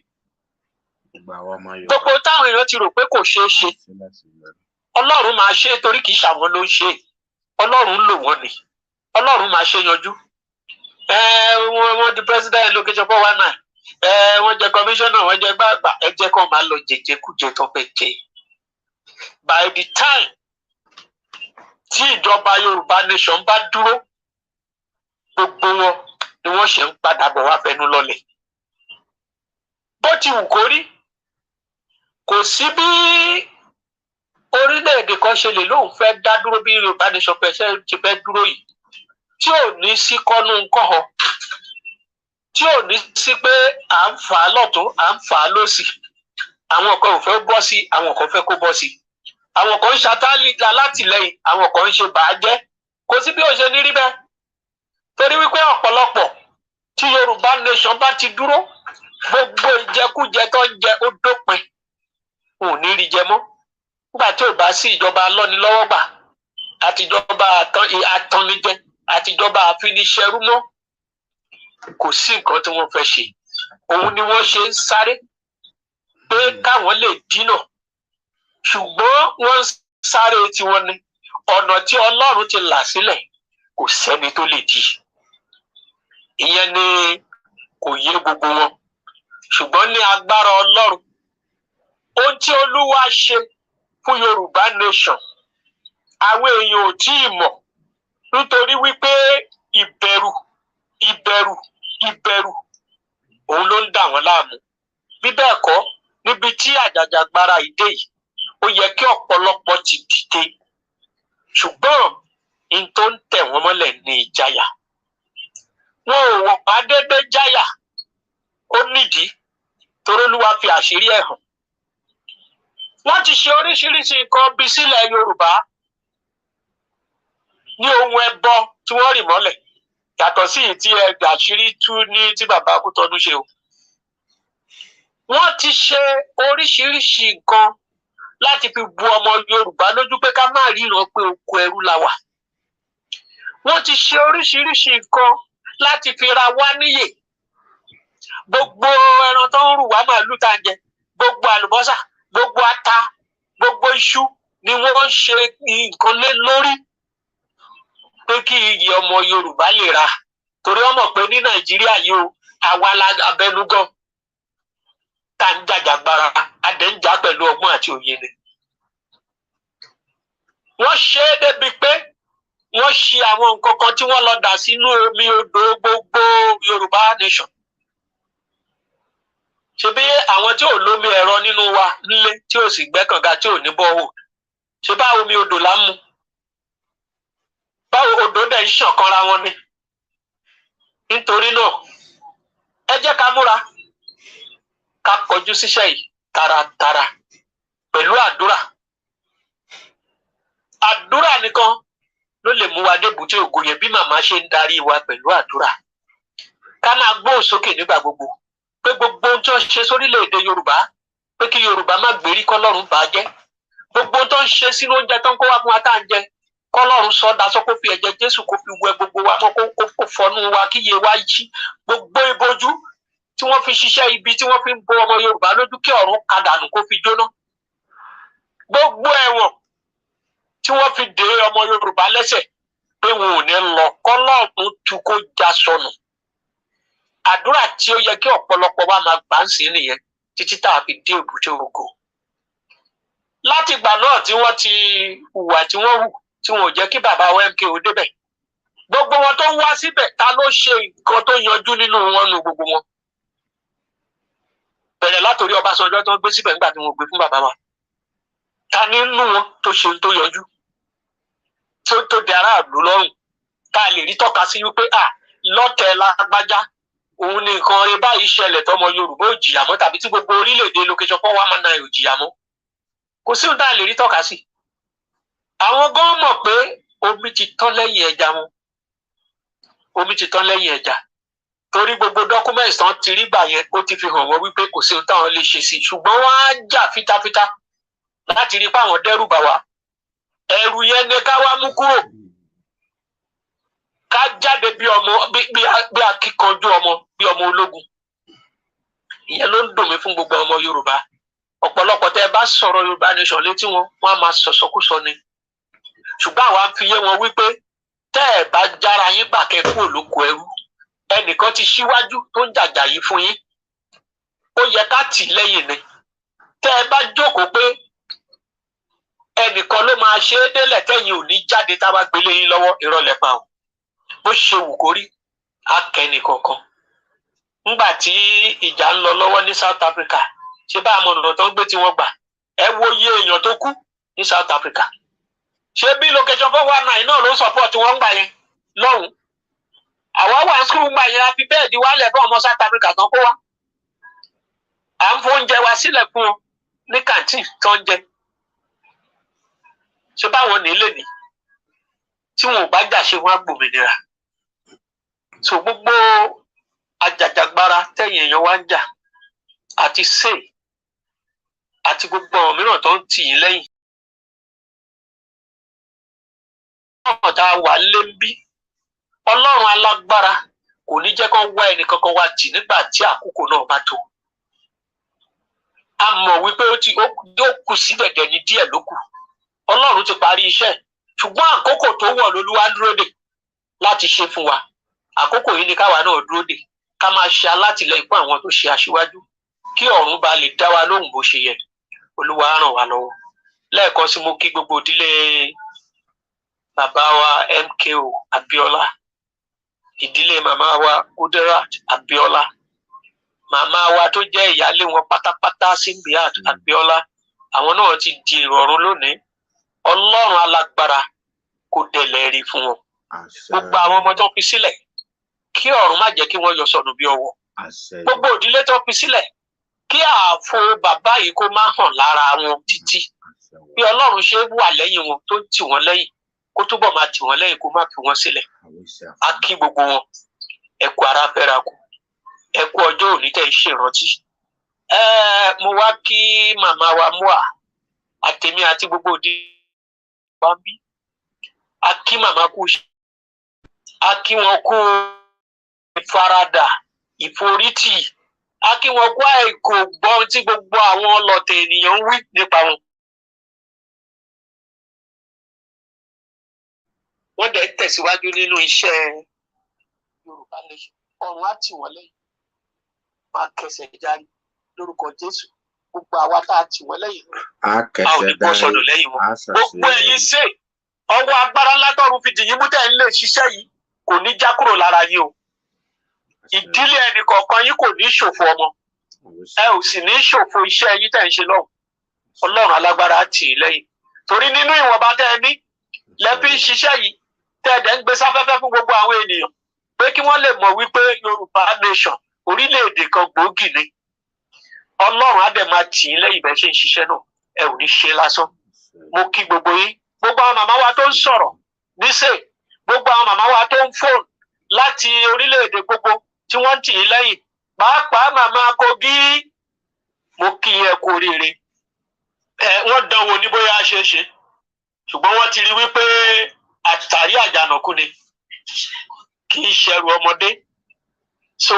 Gbogbo táwọn èèyàn ti rò pé kò ṣeé ṣe, Ọlọ́run máa ṣe torí kìí ṣàwọn ló ń ṣe. Ọlọ́run lò wọ́n ni. Ọlọ́run máa ṣe yanjú. Wọ́n di president location 419. Wọ́n jẹ commissioner, wọ́n jẹ gbàgbà. Ẹ jẹ́ kó máa lọ jẹjẹkújẹ tó fẹ́ jẹ. By the time tí ìjọba Yorùbá nation bá dúró, gbogbo wọn ni wọ́n ṣe ń padà bọ̀ wá fẹnu lọ́lẹ̀. Bó ti wù kó rí, kò sí bí orílẹ̀-èdè kan ṣe lè lóun fẹ́ dá dúró bí Yorùbá nation pẹ̀sẹ̀ ti fẹ́ dúró yìí, tí ò ní sí kọ́nú ńkọ́họ, tí ò ní sí pé à ń fà á lọ́tún, à ń fà á lósì. Àwọn kan ò fẹ́ bọ́ sí, àwọn kan fẹ́ kó bọ́ sí. Àwọn kan ń ṣàtàlíta látìlẹ́yìn, àwọn kan ń ṣe bàájẹ́. Kò sí bí ó ṣe ní rí bẹ́ẹ̀. Torí wípé ọ̀pọ̀lọpọ̀ tí Yorùbá nation bá ti dúró, gbogbo ìjẹkújẹ tó ń jẹ ó dópin. Wọn ò ní rí jẹ mọ́. Nígbà tí ò bá sí ìjọba alọ́nilọ́wọ́gbà, àtijọba atannijẹ, àtijọba àfiniṣẹrú mọ́, kò sí nǹkan tí wọ́n fẹ́ ṣe. Òun ni wọ́n ṣe ń sáré pé káwọn lè dínà. Ṣùgbọ́n wọ́n ń sáré tiwọn ni. Ọ̀nà tí Ọlọ́run ti là sílẹ̀ kò sẹ́ni tó lè dí. Ìyẹn ni kò yé gbogbo wọn. Ṣùgbọ́n ní agbára Ọlọ́run, ohun tí Olúwa ṣe fún Yorùbá nation, àwọn èèyàn ò tí ì mọ̀ nítorí wípé ìbẹ̀rù òun ló ń dà wọ́n láàmú. Bí bẹ́ẹ̀ kọ́, níbi tí àjàjàgbara ìdè yìí, ó yẹ kí ọ̀pọ̀lọpọ̀ ti dìde. Ṣùgbọ́n in tó ń tẹ̀ wọ́n mọ́lẹ̀ ní ìjáyà. Wọn ò wọ̀ bá dédé jáyà. Ó nídìí torí Olúwa fi àṣírí ẹ̀ hàn. Wọ́n ti ṣe oríṣiríṣi nǹkan bí sílẹ̀ Yorùbá ní ohun ẹbọ tí wọ́n rì mọ́lẹ̀. Yàtọ̀ sí ìtí ẹgbẹ́ àṣírí tú ní tí bàbá Akútọ́dún ṣe o. Wọ́n ti ṣe oríṣiríṣi nǹkan láti fi bu ọmọ Yorùbá lójú pé ká má ríran pé oko ẹrú la wà. Wọ́n ti ṣe oríṣiríṣi nǹkan láti fi ra wá níyè. Gbogbo ẹran tó ń rù wá màálù tá ń jẹ, gbogbo àlùbọ́sà, gbogbo ata, gbogbo iṣu ni wọ́n ń ṣe nǹkan lé lórí pé kí iyì ọmọ Yorùbá lè ra. Torí wọ́n mọ̀ pé ní Nàìjíríà yìí o, àwa la abẹnugan tá ń jàjàgbara, adẹ̀ ń jà pẹ̀lú ọgbọ́n àti òye ni. Wọ́n ṣe é débi pé wọ́n ṣe àwọn nǹkan kan tí wọ́n lọ dà sínú omi odò gbogbo Yorùbá nation. Ṣebí àwọn tí ò lómi ẹ̀rọ nínú wa nílé tí ò sì gbẹ́kànga tí ò ní bọ́wọ́, ṣe bá omi odò là ń mu? Báwo odò dẹ̀ ń ṣàn kanra wọn ni? Nítorí náà ẹ jẹ́ ká múra ká kọjú síṣẹ́ yìí taratara pẹ̀lú àdúrà. Àdúrà nìkan ló lè mú wa débùté ògo yẹn bí màmá ṣe ń darí wa pẹ̀lú àdúrà. Ká máa gbóhùn sókè nígbà gbogbo pé gbogbo ohun tó ń ṣe sórílẹ̀-èdè Yorùbá pé kí Yorùbá má gbèrí kọ́lọ́run bà á jẹ́. Gbogbo ohun tó ń ṣe sínú oúnjẹ tó ń kó wá fún wa tá à ń jẹ kọ́lọ́run sọ daṣọ kó fi ẹ̀jẹ̀ Jésù kó fi wẹ gbogbo wa mọ́ kó fọnú wa kíyè wa yí. Gbogbo ìbojú tí wọ́n fi ṣiṣẹ́ ibi tí wọ́n fi ń bo ọmọ Yorùbá lójú kí ọ̀run kadànù kó fi jóná. Gbogbo ẹ̀wọ̀n tí wọ́n fi dè ọmọ Yorùbá lẹ́sẹ̀ pé wọn ò ní lọ kọ́lọ́run tú kó já sọnù. Àdúrà tí ó yẹ kí ọ̀pọ̀lọpọ̀ wa máa gbà ń sìn nìyẹn títí tá a fi dé èbúté ògo. Láti ìgbà náà tí wọ́n ti hùwà tí wọ́n hù tí wọn ò jẹ́ kí bàbá wa MKO débẹ̀. Gbogbo wọn tó ń wá síbẹ̀ ta ló ṣe nǹkan tó yanjú nínú wọn nu gbogbo wọn. Bẹ̀rẹ̀ látòrí Ọbásanjọ́ tó ń gbé síbẹ̀ nígbà tí wọ́n gbé fún bàbá wa. Ta nínú wọn tó ṣe tó yanjú tó di aráàlú lọ́rùn tá a lè rí tọ́ka sí wípé lọ́tẹ̀ lágbájá òun ni nǹkan rẹ báyìí ṣẹlẹ̀ tọmọ Yorùbá ò jìyà mọ́ tàbí tí gbogbo orílẹ̀-èdè location 419 ò jìyà mọ́. Kò sí ohun tá a lè rí tọ́ka sí. Àwọn gan mọ̀ pé omi ti tán lẹ́yìn ẹja wọn. Omi ti tán lẹ́yìn ẹja. Torí gbogbo documents tán ti rí gbà yẹn ó ti fi hàn wọ́n wípé kò sí ohun táwọn lè ṣe sí. Ṣùgbọ́n wọ́n á jà fitafita láti rí pé àwọn dẹ́rù bà wá. Ẹ̀rù yẹn ni ká wá mú kúrò. Ká jáde bí akíkanjú ọmọ bí ọmọ ológun. Ìyẹn ló ń dùn mí fún gbogbo ọmọ Yorùbá. Ọ̀pọ̀lọpọ̀ tẹ́ ẹ bá sọ̀rọ̀ Yorùbá nation létí wọn á máa sọ̀sọ́kúsọ ni. Ṣùgbọ́n àwa fi yé wọn wípé tẹ́ ẹ bá jára yín gbà kẹ́ kúrò lóko ẹrú. Ẹnìkan ti ṣíwájú tó ń jàjà yìí fún yín. Ó yẹ ká tì lẹ́yìn ni. Tẹ́ ẹ bá jókòó pé ẹnìkan ló máa ṣe é délẹ̀ tẹ́yìn ò ní jáde tá a bá gbélé yín lọ́wọ́ ìrọ̀lẹ́ pa ọ́. Bó ṣe wù kó rí akẹ́ni kankan. Nígbà tí ìjà ń lọ lọ́wọ́ ní South Africa ṣé bá àmọ́ ọ̀nà tó ń gbé tí wọ́n gbà ẹ wo iye èèyàn tó kú ní South Africa. Ṣé bí location 419 náà ló ń support wọn gbà yẹn lọ́hùn. Àwa wà ní school gbà yẹn a fi bẹ́ẹ̀dì wálẹ̀ fún ọmọ South Africa tán kó wá. À ń fóúnjẹ wa sílẹ̀ fún wọn ní canteen tó ń jẹ. Ṣé báwọn nílé ni tí wọn ò bá jà ṣe wọn á gbòmìnira. So gbogbo ajàjàgbara tẹ̀yìn èèyàn wá ń jà àti sè àti gbogbo àwọn mìíràn tó ń tì yín lẹ́yìn. Ọ̀nà tá a wà lé ń bí Ọlọ́run alágbára kò ní jẹ́ kó wá ẹnì kankan wá tì nígbà tí àkókò náà bá tó. A mọ̀ wípé ó kù síbẹ̀ dẹ̀ ní díẹ̀ ló kù. Ọlọ́run ti parí iṣẹ́ ṣùgbọ́n àkókò tó wọ̀ lolúwa dúró dè láti ṣe fún wa. Àkókò yìí ni káwa náà dúró dè ká máa ṣe alátìlẹ́yìn fún àwọn tó ṣe aṣíwájú kí ọ̀run bá lè dá wa lóhùn bó ṣe yẹ. Olúwa á ràn wá lọ́wọ́. Lẹ́ẹ̀kan sí mo kí gbogbo ìdílé bàbá wa MKO Abíọ́lá, ìdílé màmá wa Kudirat Abíọ́lá, màmá wa tó jẹ́ ìyálé wọn pátápátá Simbiat Abíọ́lá, àwọn náà ti di èrò ọ̀run lónìí. Ọlọ́run alágbára kò dẹ̀lẹ̀ rí fún wọn. Gbogbo àwọn ọmọ tó fi sílẹ̀ kí ọ̀run má jẹ́ kí wọ́n yọ sọnù bí ọwọ́. Gbogbo ìdílé tó fi sílẹ̀ kí ààfo bàbá yìí kó má hàn lára wọn títí. Bí Ọlọ́run ṣe wà lẹ́yìn wọn tó ń tì wọ́n lẹ́yìn kó túbọ̀ máa tì wọ́n lẹ́yìn kó má fi wọ́n sílẹ̀. A kí gbogbo wọn. Ẹ kú ara fẹ́ra kù. Ẹ kú ọjọ́ òní tẹ̀ ń ṣèrántí. Mo wá kí màmá wa Mua àtèmi àti gbogbo òdi wa bí. A kí màmá kú. A kí wọn kú ìfaradà, ìforítì. A kí wọn kú àìkò gbọ́ tí gbogbo àwọn ọlọ̀tẹ̀ ènìyàn ń wí nípa wọn. Wọ́n dẹ̀ tẹ̀síwájú nínú iṣẹ́ Yorùbá nation. Ọ̀run á tì wọ́n lẹ́yìn. Máa kẹsẹ̀ járí lórúkọ Jésù. Gbogbo àwa tá a tì wọ́n lẹ́yìn. A ò ní bọ́ sọnù lẹ́yìn wọn. Gbogbo ẹ̀yin ṣe ọwọ́ agbára látọ̀run fi dìyín mú tẹ̀ ń lè ṣiṣẹ́ yìí kò ní já kúrò lára yín o. Ìdílé ẹnì kọ̀ọ̀kan yín kò ní ṣòfò ọmọ. Ẹ ò sì ní ṣòfò iṣẹ́ yín tẹ̀ ń ṣe lọ́hùn. Ọlọ́run alágbára á tì í lẹ́yìn. Torí nínú ìwọ̀nba tẹ́ ẹ ní lẹ́bí ń ṣiṣẹ́ yìí tẹ́ ẹ dẹ̀ ń gbé sáfẹ́fẹ́ fún gbogbo àwọn ènìyàn pé kí wọ́n lè mọ̀ wípé Yorùbá nation orílẹ̀-èdè kan gbòógì ni Ọlọ́run á dẹ̀ máa tì í lẹ́yìn bẹ́ẹ̀ ṣe ń ṣiṣẹ́ náà ẹ ò ní ṣe lásán. Mo kí gbogbo yín, gbogbo àwọn màmá wa tó ń sọ̀rọ̀ níṣẹ́, gbogbo àwọn màmá wa tó ń fóònù láti orílẹ̀-èdè gbogbo tí wọ́n tì í lẹ́yìn, pàápàá màmá Kogi, mo kí yín kú oríire. Wọ́n dánwò ní bóyá ṣe é ṣe, ṣùgbọ́n wọ́n ti rí wípé àtàrí àjànàkú ni kì í ṣẹrù ọmọdé, so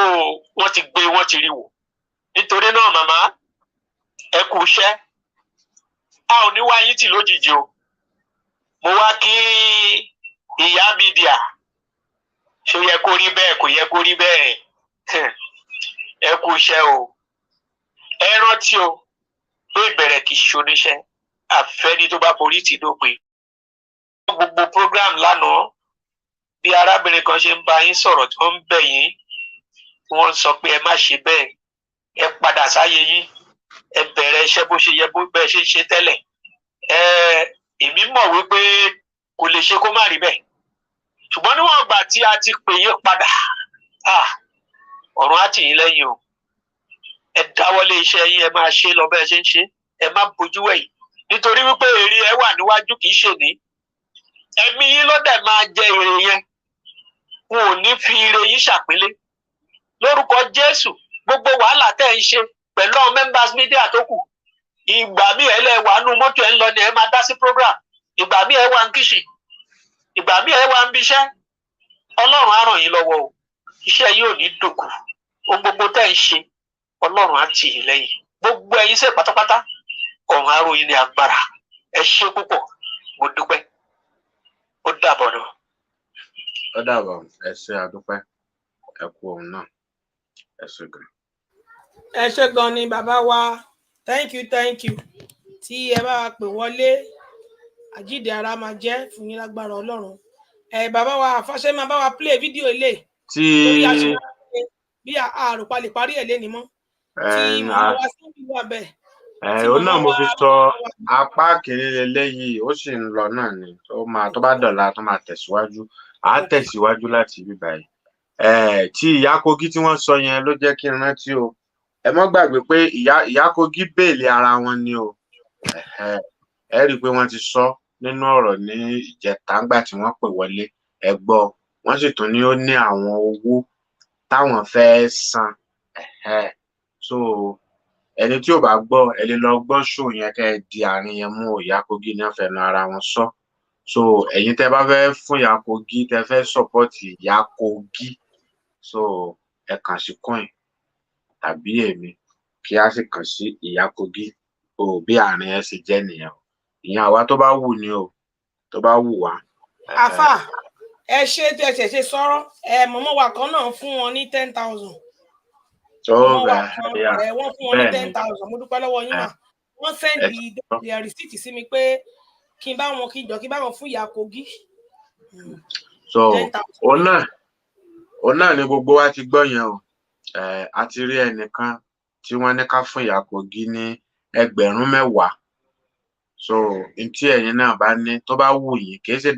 wọ́n ti gbé wọ́n ti rí wò. Nítorí náà màmá ẹ kú iṣẹ́, a ò ní wá yín tì lójijì o. Mo wá kí ìyá mídíà, ṣó yẹ kó rí bẹ́ẹ̀ kò yẹ kó rí bẹ́ẹ̀, ẹ kú iṣẹ́ o. Ẹ rántí o pé ìbẹ̀rẹ̀ kì í ṣoníṣẹ́ àfẹ́ni tó bá forí tì dópin. Gbogbo program lánàá bí arábìnrin kan ṣe ń bá yín sọ̀rọ̀ tí wọ́n ń bẹ̀ yín, wọ́n sọ pé ẹ má ṣe bẹ́ẹ̀, ẹ padà sáyé yín, ẹ bẹ̀rẹ̀ iṣẹ́ bó ṣe yẹ bó bẹ́ẹ̀ ṣe ń ṣe tẹ́lẹ̀. Èmi mọ̀ wípé kò lè ṣe kó má rí bẹ́ẹ̀, ṣùgbọ́n níwọ̀n ìgbà tí a ti pè yín padà, ọ̀run á tì yín lẹ́yìn o. Ẹ dáwọ́lé iṣẹ́ yín, ẹ máa ṣe lọ bẹ́ẹ̀ ṣe ń ṣe, ẹ má bojú wẹ̀yìn, nítorí wípé èrè ẹ wà níwájú kì í ṣe ní. Ẹ̀mí yín ló dẹ̀ máa jẹ èrè yẹn, wọn ò ní fi ire yín ṣàpínlé. Lórúkọ Jésù, gbogbo wàhálà tẹ́ ń ṣe pẹ̀lú àwọn members media tó kù, ìgbà míì ẹ lẹ́wà nú mọ́tò ẹ ń lọ ni ẹ máa dá sí program, ìgbà míì ẹ wà ń kíṣì, ìgbà míì ẹ wà ń bíṣẹ́. Ọlọ́run á ràn yín lọ́wọ́ o, iṣẹ́ yìí ò ní dòkú. Ohun gbogbo tẹ́ ń ṣe Ọlọ́run á tì yín lẹ́yìn. Gbogbo ẹ̀yin ṣe pátápátá ọ̀run á ró yín ní agbára. Ẹ ṣé púpọ̀, mo dúpẹ́. Ó dàbọ̀ náà. Ó dàbọ̀, ẹ ṣé àdúpẹ́, ẹ kú òun náà, ẹ ṣé gan. Ẹ ṣé gan ni bàbá wa, thank you tí ẹ bá wa pè wọlé, àjíǹde ara máa jẹ́ fún yín lágbára Ọlọ́run. Bàbá wa àfàṣẹ máa bá wa play fídíò ilé torí a ṣe bí àròpá lè parí ẹ̀ lénìí mọ́ tí màmá wa sí ìlú abẹ. Ó náà mo fi sọ apá kìíní lélẹ́yìí, ó sì ń lọ náà ni tó bá dọ̀la tó máa tẹ̀síwájú, á tẹ̀síwájú láti ibi báyìí. Tí ìyá Kogi tí wọ́n sọ yẹn ló jẹ́ kí n rántí o. Ẹ mọ́ gbàgbé pé ìyá Kogi bèèlì ara wọn ni o. Ẹ rí i pé wọ́n ti sọ nínú ọ̀rọ̀ ní ìjẹta ńgbà tí wọ́n pè wọlé, ẹ gbọ́, wọ́n sì tún ní ó ní àwọn owó táwọn fẹ́ san. So ẹni tí ò bá gbọ́ ẹ lè lọ gbọ́ ṣó yẹn kẹ́ ẹ di àárín yẹn mú ìyá Kogi ní ọ̀fẹ́nu ara wọn sọ. So ẹ̀yin tẹ́ bá fẹ́ fún ìyá Kogi, tẹ́ fẹ́ sọ́pọ́ọ̀tì ìyá Kogi, so ẹ kàn sí coin tàbí èmi kí a sì kàn sí ìyá Kogi. Bí àárín ẹ ṣe jẹ́ nìyẹn o. Ìyẹn àwa tó bá wù ni o, tó bá wù wá. Àfà ẹ ṣe tí ẹ ṣẹ̀ṣẹ̀ sọ̀rọ̀ mọ̀mọ́ wa kan náà fún wọn ní 10,000. Wọ́n fún wọn ní 10,000. Mo dúpẹ́ lọ́wọ́ yín mà. Wọ́n sẹ́ndì their receipt sí mi pé kí n bá wọn fún ìyá Kogi. So òun náà ni gbogbo wa ti gbọ́ yẹn o. A ti rí ẹnìkan tí wọ́n ní ká fún ìyá Kogi ní 10,000. So ntí ẹ̀yin náà bá ní tó bá wù yín, kìí ṣe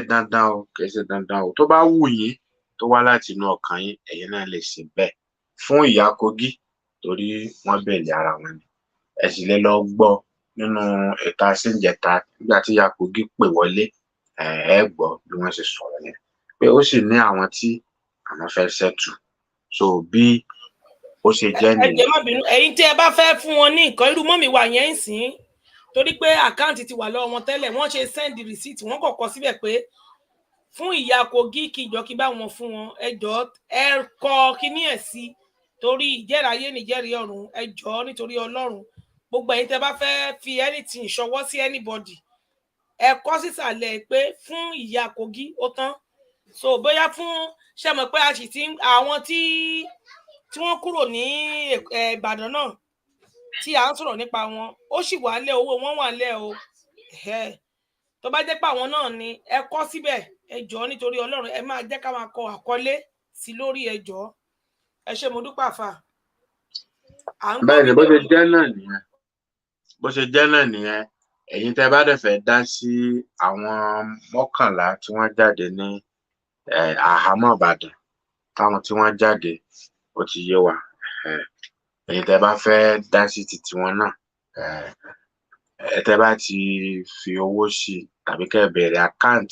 dandan o, tó bá wù yín tó wá láti inú ọkàn yín, ẹ̀yin náà lè ṣe bẹ́ẹ̀ fún ìyá Kogi torí wọ́n bèèlì ara wọn ni. Ẹ sì lè lọ gbọ́ nínú ètò àṣìǹjẹta nígbà tí ìyá Kogi pè wọlé, ẹ gbọ́ bí wọ́n ṣe sọ̀rọ̀ yẹn pé ó sì ní àwọn tí àwọn fẹ́ ṣẹ́tù. So bí ó ṣe jẹ́ nìyẹn. Ẹ jẹ́ má bínú, ẹ̀yin tí ẹ bá fẹ́ fún wọn ní nǹkan irú mọ́mì wa yẹn ń sìn torí pé àkáǹtì ti wà lọ́wọ́ wọn tẹ́lẹ̀, wọ́n ṣe send receipt, wọ́n kò kọ síbẹ̀ pé fún ìyá Kogi kíjọ kí bá wọn fún wọn, ẹ jọ̀ọ́ ẹ kọ kíní ẹ̀ sí torí ìjẹ́ráyé nìjẹ́rìí ọ̀run, ẹ jọ̀ọ́ nítorí Ọlọ́run. Gbogbo ẹ̀yin tẹ́ bá fẹ́ fi anything ṣọwọ́ sí anybody, ẹ kọ sísàlẹ̀ pé fún ìyá Kogi ó tán. So bóyá fún ṣe mọ̀ pé a sì ti àwọn tí wọ́n kúrò ní Ìbàdàn náà tí à ń sọ̀rọ̀ nípa wọn, ó sì wà lẹ́ owó wọn wà lẹ́ o. Tó bá jẹ́ pé àwọn náà ni ẹ kọ síbẹ̀, ẹ jọ̀ọ́ nítorí Ọlọ́run, ẹ máa jẹ́ ká máa kọ àkọlé sí lórí, ẹ jọ̀ọ́. Ẹ ṣé mo dúpẹ́ àfà. Bẹ́ẹ̀ ni bó ṣe jẹ́ náà nìyẹn. Ẹ̀yin tẹ́ bá dẹ̀ fẹ́ dá sí àwọn 11 tí wọ́n jáde ní àhámọ́ Ìbàdàn, táwọn tí wọ́n jáde ó ti yé wa. Èyí tẹ́ bá fẹ́ dá sí ti tiwọn náà, tẹ́ bá ti fi owó sí tàbí kẹ́ bẹ̀rẹ̀ account,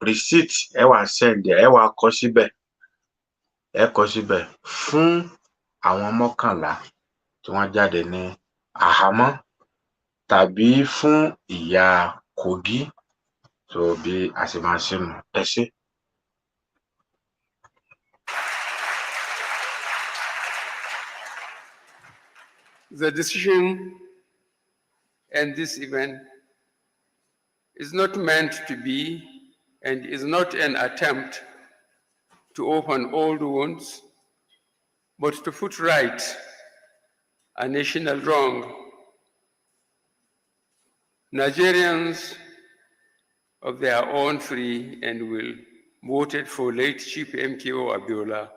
receipt ẹ wá send ẹ wá kọ síbẹ̀, fún àwọn 11 tí wọ́n jáde ní àhámọ́ tàbí fún ìyá Kogi. So bí a ṣe máa ṣe nù. Ẹ ṣé. The decision and this event is not meant to be and is not an attempt to open old wounds, but to put right a national wrong. Nigerians of their own free and will voted for late Chief MKO Abiola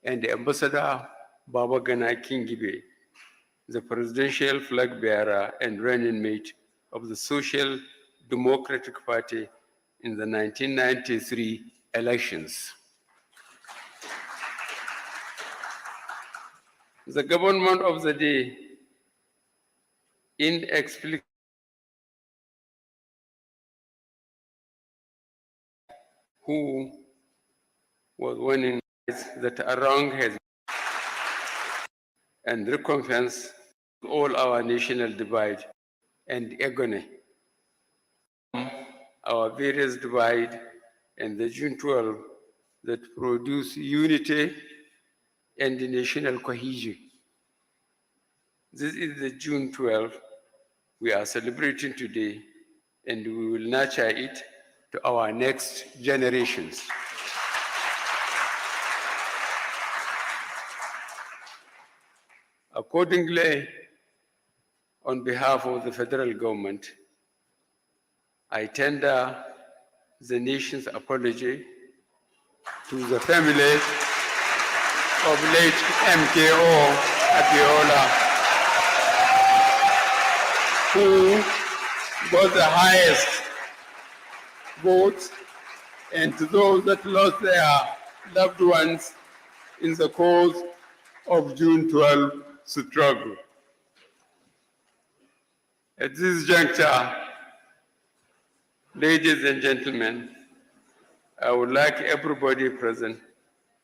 and Ambassador Babagana Kingibe, the presidential flag bearer and running mate of the Social Democratic Party in the 1993 elections. The government of the day inexplicably who was winning that a wrong has and recompense all our national divide and agony. Our various divide and the June 12 that produce unity and national cohesion. This is the June 12 we are celebrating today, and we will nurture it to our next generations. Accordingly, on behalf of the federal government, I tender the nation's apology to the families of late MKO Abiola, who got the highest votes, and to those that lost their loved ones in the cause of June 12 struggle. At this juncture, ladies and gentlemen, I would like everybody present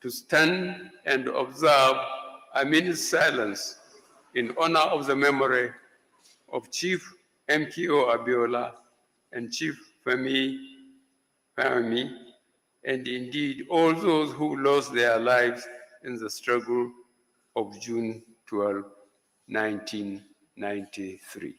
to stand and observe a minute's silence in honor of the memory of Chief MKO Abiola and Chief Femi, and indeed all those who lost their lives in the struggle of June 12, 1993.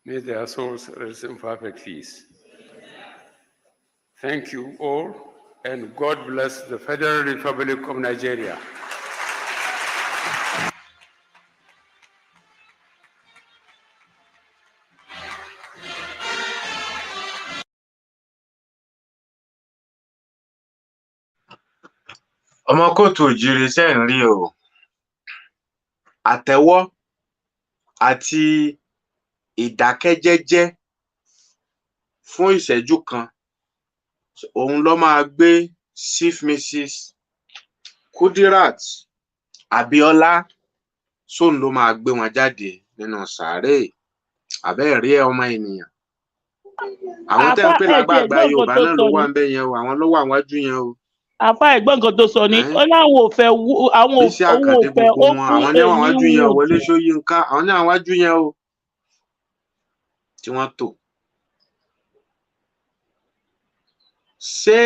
May their souls rest in perfect peace. Thank you all, and God bless the Federal Republic of Nigeria. Ọmọ kóòtù òjíire ṣe ń rí o. Àtẹ́wọ́ àti ìdákẹ́jẹ́jẹ́ fún ìṣẹ́jú kan, òun ló máa gbé Chief Mrs. Kudirat Abiola, sóun ló máa gbé wọn jáde nínú sàárè. Àbẹ́ẹ̀ rí ọmọ ènìyàn. Àwọn tẹ́ ń pè lágbààgbà Yorùbá náà ló wà ń bẹ̀ yẹn o, àwọn ló wà wájú yẹn o. Àfá ẹ̀gbọ́n nǹkan tó sọ ni ó láwọn ò fẹ́ àwọn Bísí Àkàndé gbogbo wọn, àwọn ní àwọn wájú yẹn o, Wọlé Ṣóyínká, àwọn ní àwọn wájú yẹn o, tí wọ́n tò. Ṣé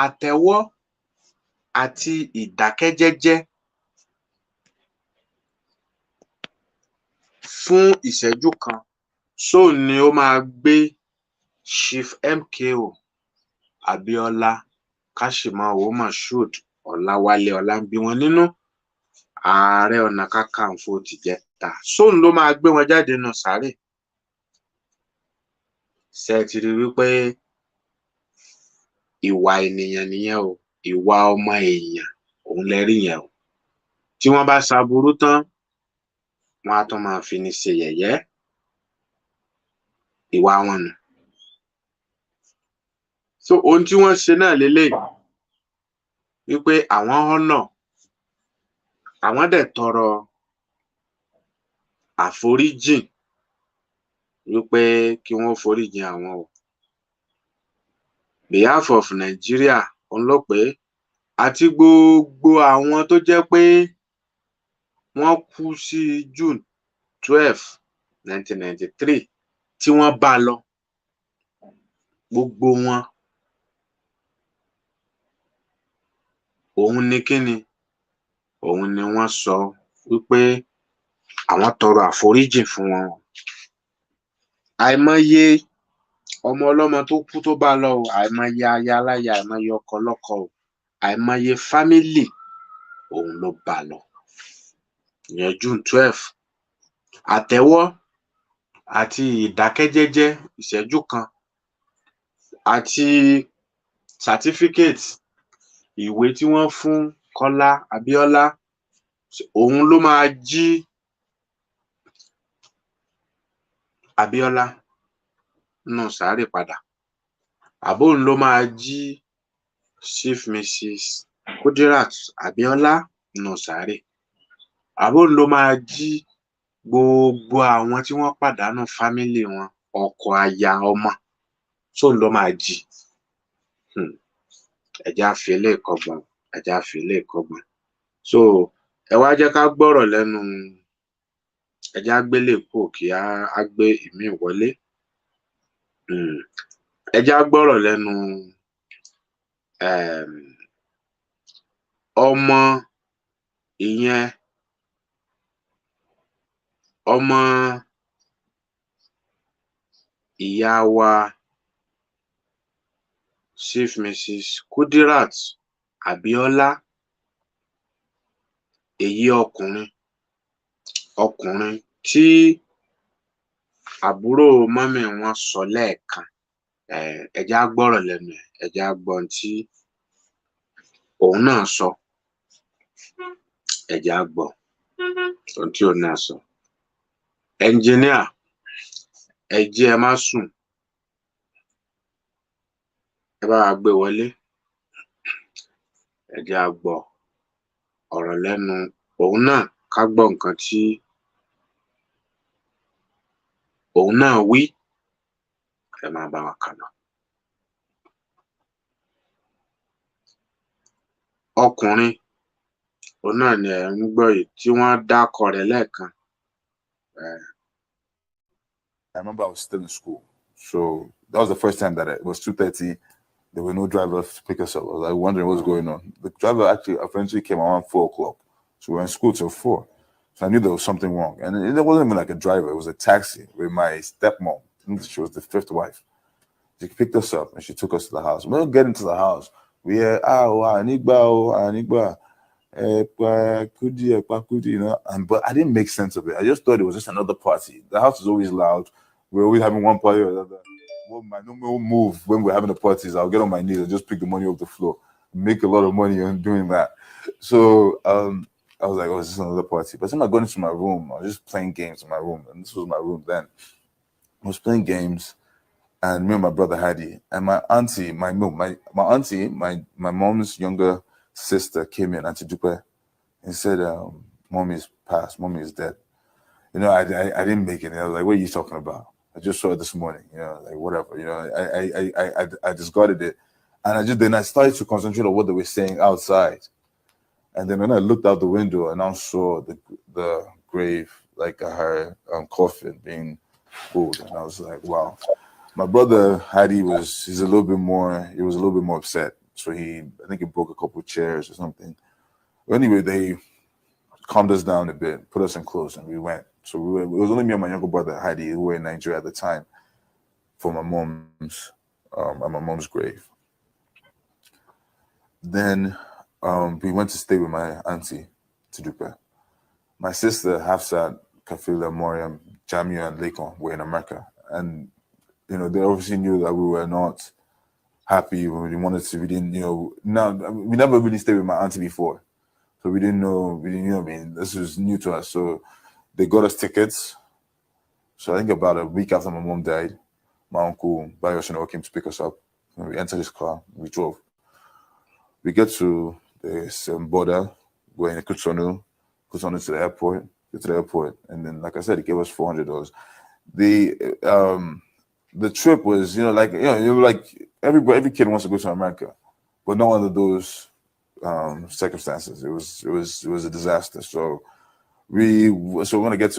àtẹ́wọ́ àti ìdákẹ́jẹ́jẹ́ fún ìṣẹ́jú kan, sóun ni ó máa gbé Chief MKO Abiola Kashimawo Mashood Ọláwálé Ọlámbíwọn nínú Ààrẹ Ọ̀nà Kakanfò tìjẹta, sóun ló máa gbé wọn jáde nínú sàárè? Ṣé ẹ ti rí wípé ìwà ènìyàn nìyẹn o, ìwà ọmọ èèyàn òun lẹ rí yẹn o. tí wọ́n bá ṣaburú tán wọ́n á tún máa fi ní ṣe yẹ̀yẹ́. Ìwà wọn nù. So ohun tí wọ́n ṣe náà leléyìí wípé àwọn honor, àwọn dẹ̀ tọrọ àforíjìn wípé kí wọ́n foríjìn àwọn o. Behalf of Nigeria òun ló pé àti gbogbo àwọn tó jẹ́ pé wọ́n kú sí June 12, 1993 tí wọ́n bá lọ. Gbogbo wọn òun ni kíni? Òun ni wọ́n sọ wípé àwọn tọrọ àforíjìn fún wọn. Àìmọye ọmọ ọlọ́mọ tó kú tó bá lọ o, àìmọye aya aláya, àìmọye ọkọ ọlọ́kọ o, àìmọye fámílì òun ló bá lọ. Ìyẹn June 12. Àtẹ́wọ́ àti ìdákẹ́jẹ́jẹ́ ìṣẹ́jú kan àti certificate ìwé tí wọ́n fún Kọ́lá Abíọ́lá òun ló máa jí Abíọ́lá nù sàárè padà. Àbóun ló máa jí Chief Mrs. Kudirat Abíọ́lá nù sàárè. Àbóun ló máa jí gbogbo àwọn tí wọ́n pàdánù fámílì wọn, ọkọ, aya, ọmọ. Sóun ló máa jí. Ẹ jẹ́ á fi eléyìí kọ́gbọ́n, ẹ jẹ́ á fi eléyìí kọ́gbọ́n. So ẹ wá jẹ́ ká gbọ́rọ̀ lẹ́nu, ẹ jẹ́ á gbélé kúrò kí á gbé ìmíì wọlé. Ẹ jẹ́ á gbọ́rọ̀ lẹ́nu ọmọ ìyẹn ọmọ ìyá wa Chief Mrs. Kudirat Abíọ́lá, èyí ọkùnrin tí àbúrò mọ́mì wọn sọ lẹ́ẹ̀kan. Ẹ jẹ́ á gbọ́rọ̀ lẹ́nu ẹ̀, ẹ jẹ́ á gbọ́ ohun tí òun náà sọ. Ẹ jẹ́ á gbọ́ ohun tí òun náà sọ. Engineer, ẹ jí ẹ má sùn, ẹ bá wa gbé wọlé. Ẹ jẹ́ á gbọ́ ọ̀rọ̀ lẹ́nu òun náà, ká gbọ́ nǹkan tí òun náà wí. Ẹ máa bá wa kà lọ. Ọkùnrin òun náà ni ẹ̀ ń gbọ́ yìí tí wọ́n dákọ rẹ̀ lẹ́ẹ̀kan. I remember I was still in school. So that was the first time that it was 2:30. There were no drivers to pick us up. I was like wondering what's going on. The driver actually eventually came around 4 o'clock. So we were in school till 4. So I knew there was something wrong. And it wasn't even like a driver. It was a taxi with my stepmom. She was the 5th wife. She picked us up and she took us to the house. When we get into the house, we hear, Anigba, you know, but I didn't make sense of it. I just thought it was just another party. The house is always loud. We're always having one party or another. Well, my normal move when we're having the parties, I'll get on my knees and just pick the money off the floor, make a lot of money on doing that. So I was like, oh, is this another party? But then I got into my room. I was just playing games in my room, and this was my room then. I was playing games, and me and my brother Hadi and my auntie, my mom's younger sister came in, Auntie Dupe, and said, "Mommy is passed. Mommy is dead." You know, I didn't make it. I was like, "What are you talking about? I just saw it this morning." You know, like whatever. You know, I discarded it, and I started to concentrate on what they were saying outside. And then when I looked out the window and I saw the grave, like her coffin being pulled, and I was like, wow. My brother Hadi was a little bit more upset. So I think he broke a couple of chairs or something. But anyway, they calmed us down a bit, put us in clothes, and we went. So it was only me and my younger brother Hadi who were in Nigeria at the time for my mom's grave. Then we went to stay with my auntie, Tidupe. My sister, Hafsat, Kafila, Moriam, Jamia, and Lekon were in America. And, you know, they obviously knew that we were not happy when we didn't, you know, we never really stayed with my auntie before. So we didn't know, you know what I mean? This was new to us. So they got us tickets. So I think about a week after my mom died, my uncle Bayoshino came to pick us up. And we entered his car, we drove. We get to the border, we're in Kutonu to the airport, get to the airport. And then, like I said, he gave us $400. The trip was, like every kid wants to go to America, but not under those circumstances. It was a disaster. So we want to get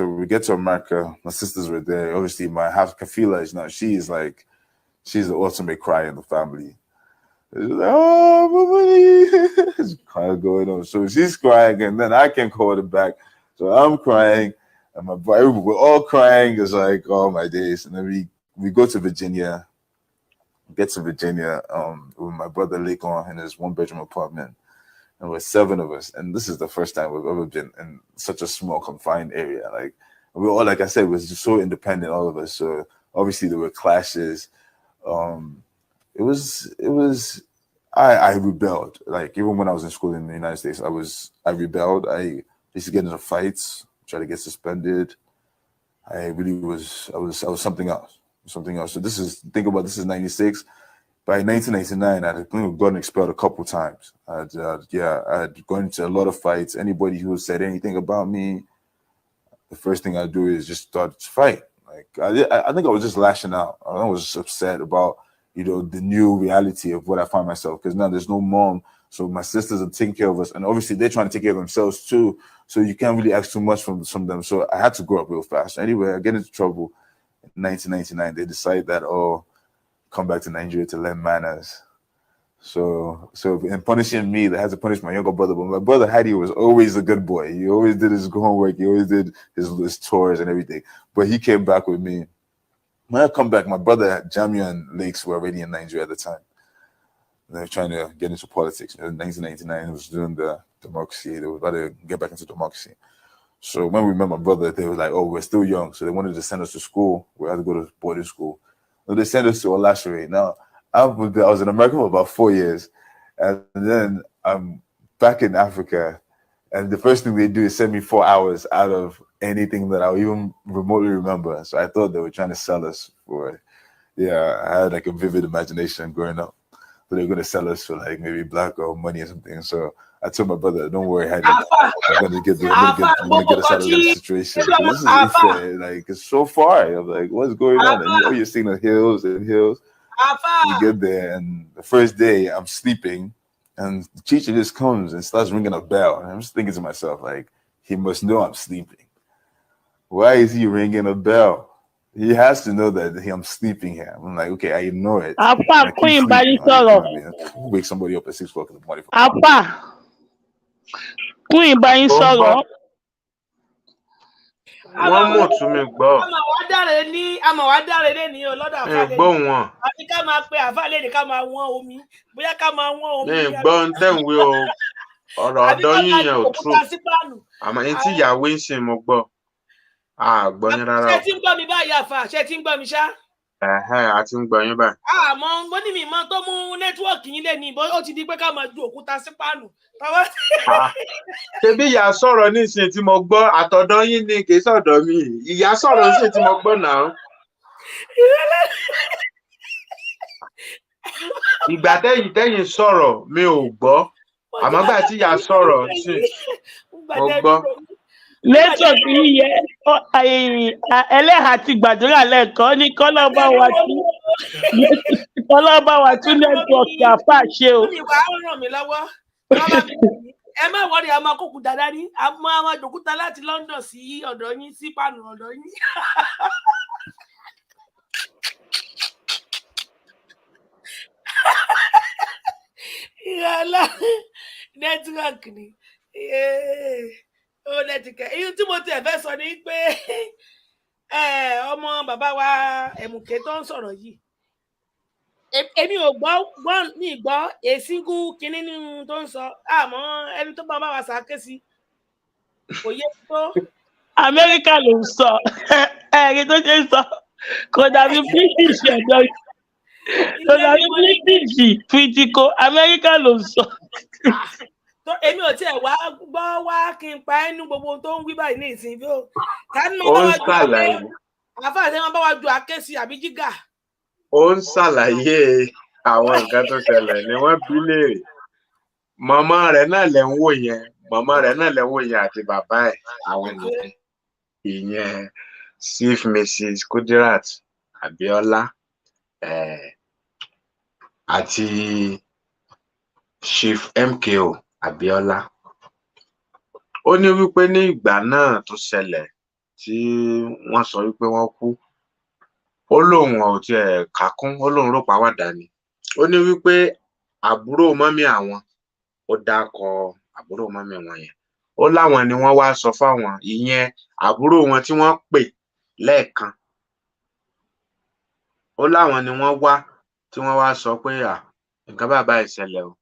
to America. My sisters were there. Obviously, my half Kafila is now. She's the ultimate cry in the family. She's like, oh, it's crying going on. So she's crying, and then I can't hold it back. So I'm crying, and my brother, we're all crying. It's like, oh my days. And then we go to Virginia. Get to Virginia with my brother Lakon in his 1-bedroom apartment. And we're 7 of us. And this is the first time we've ever been in such a small, confined area. Like, we all, like I said, was just so independent, all of us. So obviously there were clashes. I rebelled. Like, even when I was in school in the United States, I rebelled. I used to get into fights, try to get suspended. I was something else. So this is 96. By 1999, I had gotten expelled a couple times. I had gone into a lot of fights. Anybody who said anything about me, the first thing I do is just start to fight. Like, I think I was just lashing out. I was upset about, the new reality of what I find myself, because now there's no mom. So my sisters are taking care of us, and obviously they're trying to take care of themselves too. So you can't really ask too much from them. So I had to grow up real fast. Anyway, I get into trouble in 1999. They decide that, come back to Nigeria to learn manners. So in punishing me, they had to punish my younger brother. But my brother Hadi was always a good boy. He always did his homework. He always did his chores and everything. But he came back with me. When I come back, my brother Jamia and Lakes were already in Nigeria at the time. They were trying to get into politics. In 1999, it was during the democracy. They were about to get back into democracy. So when we met my brother, they were like, oh, we're still young. So they wanted to send us to school. We had to go to boarding school. So they sent us to Ashiri. Now, I was in America for about 4 years. And then I'm back in Africa. And the first thing they do is send me 4 hours out of anything that I even remotely remember. So I thought they were trying to sell us for, I had like a vivid imagination growing up. So they were going to sell us for like maybe black or money or something. So I told my brother, don't worry, Hadi, I'm going to get us out of this situation. So this is Ife. Like, it's so far. I'm like, what's going on? And you're seeing the hills and hills. We get there, and the first day I'm sleeping, and the teacher just comes and starts ringing a bell. And I'm just thinking to myself, like, he must know I'm sleeping. Why is he ringing a bell? He has to know that I'm sleeping here. I'm like, okay, I ignore it. Wake somebody up at 6 o'clock in the morning. Wọ́n mọ̀ tún mi gbọ́. Àmọ̀ wá dáre lé ní ọlọ́dọ̀ àfàlẹ́. Gbọ́ wọn. Àti ká máa pe àfàlẹ́ ní ká máa wọ́n omi. Bóyá ká máa wọ́n omi. Gbọ́ ń tẹ̀wé o. Ọ̀rọ̀ ọ̀dọ́ yín yẹn ò true. Àmọ́ etí ìyàwó ń sìn mo gbọ́. Gbọ́ yín rárá. Ṣé tí ń gbọ́ mi báyìí àfà? Ṣé tí ń gbọ́ mi ṣá? A ti ń gbọ́ yín báyìí. Àmọ́ mo ní mi mọ́ tó mú nẹ́tíwọ̀kì yín lé ní ó ti di pé ká máa ju òkúta sí páànù. Ṣebí ìyá sọ̀rọ̀ nísìnyí tí mo gbọ́, àtọ̀dọ̀ yín ni kì í sọ̀dọ̀ mi. Ìyá sọ̀rọ̀ nísìnyí tí mo gbọ́ náà. Ìgbà tẹ́yìn sọ̀rọ̀ mi ò gbọ́. Àmọ́ gbà tí ìyá sọ̀rọ̀ sí mo gbọ́. Lẹ́tọ̀ tí yẹ ẹlẹ́hà ti gbàdúrà lẹ́ẹ̀kan ní kọ́lọ́bà wa tún nẹ́tíwọ̀kì àfà ṣe o. Ìwà ràn mí lọ́wọ́. Ẹ má wọrí a máa kókù dáadáa ní a máa dòkúta láti London sí ọ̀dọ̀ yín sí pàánù ọ̀dọ̀ yín. Ìyàlá nẹ́tíwọ̀kì ni. Ó lẹ́tìkẹ́. Èyí tí mo ti ẹ̀ fẹ́ sọ ni pé ọmọ bàbá wa Ẹ̀mùké tó ń sọ̀rọ̀ yìí. Èmi ò gbọ́ èsíngú kínní nínú tó ń sọ àmọ́ ẹni tó bá wa ṣàké sí kò yé tó. Amẹ́ríkà ló ń sọ ẹ̀rí tó ṣe ń sọ kò dàbí British ọ̀dọ́ kò dàbí British fìtìkò Amẹ́ríkà ló ń sọ. tó èmi ò tiẹ̀ wá gbọ́ wá kí n pa ẹnu gbogbo tó ń wí báyìí ní ìsìn bí ó ká ní wọn bá wá ju àké àfáà tí wọn bá wá ju àké sí àbí jígà. Ó ń ṣàlàyé àwọn nǹkan tó ṣẹlẹ̀ ni wọ́n bí léèrè. Màmá rẹ̀ náà lẹ̀ ń wò yẹn, màmá rẹ̀ náà lẹ̀ ń wò yẹn àti bàbá ẹ̀, àwọn nìyẹn. Ìyẹn Chief Mrs. Kudirat Abiola àti Chief MKO Abiola. Ó ní wípé ní ìgbà náà tó ṣẹlẹ̀ tí wọ́n sọ wípé wọ́n kú, ó lóun ò tiẹ̀ kákún, ó lóun rò pàwàdà ni. Ó ní wípé àbúrò mọ́mì àwọn, ó dákọ àbúrò mọ́mì wọn yẹn. Ó láwọn ni wọ́n wá sọ fáwọn, ìyẹn àbúrò wọn tí wọ́n pè lẹ́ẹ̀kan. Ó láwọn ni wọ́n wá tí wọ́n wá sọ pé nǹkan bàbá ìṣẹ̀lẹ̀ o.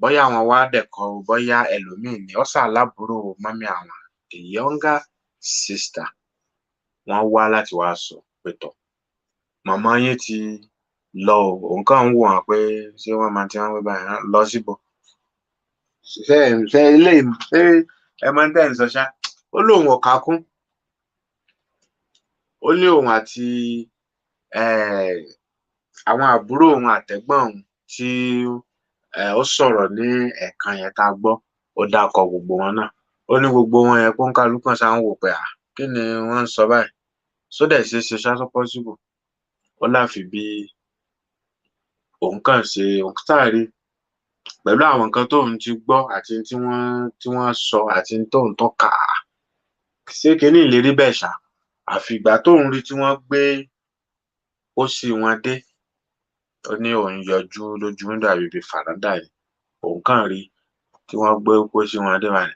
Bóyá àwọn wá dẹ̀kọ́ o, bóyá ẹlòmíì ni. Ó ṣàlábúrò mọ́mì àwọn, the younger sister. Wọ́n wá láti wá sọ pé tọ̀, màmá yín ti lọ o. Òun kàn ń wò wọ́n pé ṣé wọ́n máa ti wọ́n wí báyìí lọ síbò. Ṣé ilé ṣé ẹ máa ń tẹ̀ ń sọ ṣá? Ó lóun ò kákún. Ó ní òun àti àwọn àbúrò òun àtẹ̀gbọ́n òun tí ó sọ̀rọ̀ ní ẹ̀ẹ̀kan yẹn tá a gbọ́, ó dákọ gbogbo wọn náà. Ó ní gbogbo wọn yẹn kó ń kálukú kan ṣáà ń wò pé kí ni wọ́n ń sọ báyìí? Sódẹ̀ ṣe ṣe ṣáṣọ possible. Ó láfi bí òun kàn ṣe òun sáàrí pẹ̀lú àwọn nǹkan tóun ti gbọ́ àti tí wọ́n sọ àti tóun tó kà á. Ṣé kinní lè rí bẹ́ẹ̀ ṣá? Àfi ìgbà tóun rí tí wọ́n gbé pósí wọn dé. Ó ní òun yọjú lójú wíńdò àbí ibi fàrándà yìí. Òun kàn rí tí wọ́n gbé pósí wọn dé báyìí.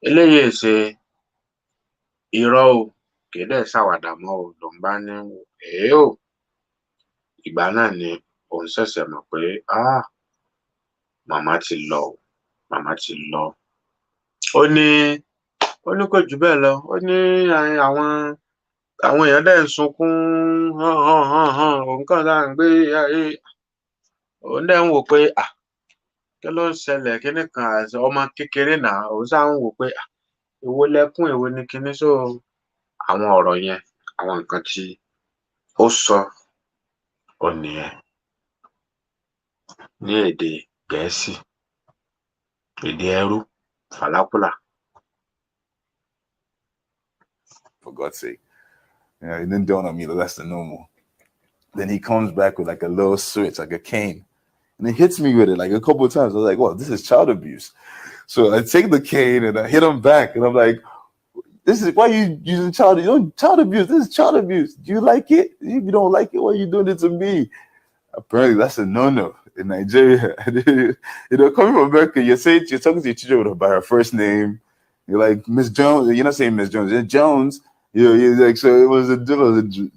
Eléyìí ṣe irọ́ o, kì í dẹ̀ ṣàwàdà mọ́ o. Lòun bá ní o. Ìgbà náà ni òun ṣẹ̀ṣẹ̀ mọ̀ pé màmá ti lọ o, màmá ti lọ. Ó ní kò jù bẹ́ẹ̀ lọ. Ó ní àwọn èèyàn dẹ̀ ń sunkún òun kàn sáà ń gbé òun dẹ̀ ń wò pé kí ló ń ṣẹlẹ̀ kíní kan àti ọmọ kékeré náà. Òun sáà ń wò pé èwo lẹkún èwo ni kíní. So àwọn ọ̀rọ̀ yẹn, àwọn nǹkan tí ó sọ ó nìyẹn ní èdè Gẹ̀ẹ́sì, èdè ẹrú Fàlákùlà. For God's sake. You know, it didn't dawn on me that that's the normal. Then he comes back with like a little switch, like a cane. And he hits me with it like a couple of times. I was like, well, this is child abuse. So I take the cane and I hit him back. And I'm like, this is why you using child abuse. This is child abuse. Do you like it? If you don't like it, why are you doing it to me? Apparently, that's a no-no in Nigeria. You know, coming from America, you're talking to your children by her first name. You're like, Miss Jones. You're not saying Miss Jones. It's Jones. You know, you're like, so it was a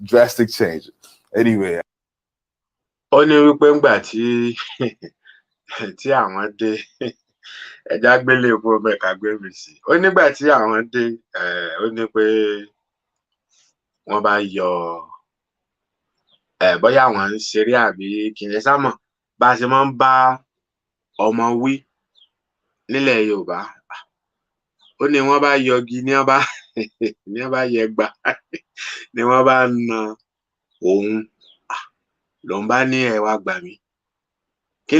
drastic change. Anyway. Ó ní wípé ńgbà tí àwọn dé ẹja gbélé epo mẹ́ka gbé mi sí. Ó nígbà tí àwọn dé ó ní pé wọ́n bá yọ bóyá àwọn ń ṣeré àbí kìnìún sámọ̀ bá a ṣe máa ń bá ọmọ wí nílẹ̀ Yorùbá. Ó ní wọ́n bá yọgi ní wọ́n bá yẹgba ni wọ́n bá na òun. Lòun bá ní ẹ wá gbà mí. Kí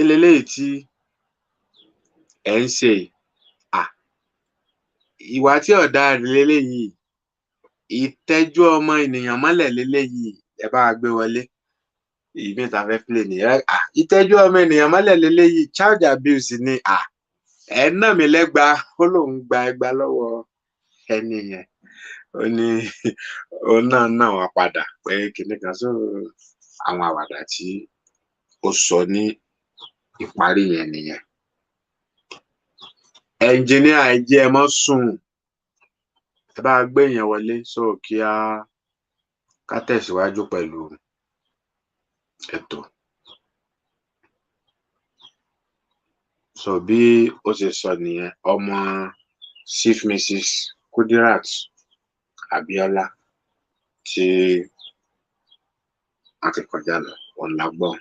leléyìí tí ẹ ń ṣe? Ìwà tí ọ̀dà leléyìí, ìtẹ́jú ọmọ ènìyàn mọ́lẹ̀ leléyìí, ẹ bá gbé wọlé. Ìmí ta fẹ́ play nìyẹn. Ìtẹ́jú ọmọ ènìyàn mọ́lẹ̀ leléyìí, child abuse ni. Ẹ nà mí lẹ́gba. Ó lóun gba ẹgba lọ́wọ́ ẹni yẹn. Ó ní òun náà nà wọ́n padà pé kinní kan. So àwọn àwàdà tí ó sọ ní ìparí yẹn nìyẹn. Ẹnjìníà ẹ jẹ́ ẹ mọ́ sùn. Ẹ bá gbé yẹn wọlé so kí ká tẹ̀síwájú pẹ̀lú ètò. So bí ó ṣe sọ nìyẹn, ọmọ Chief Mrs. Kudirat Abiola tí wọ́n ti kọjá lọ, òun la gbọ́.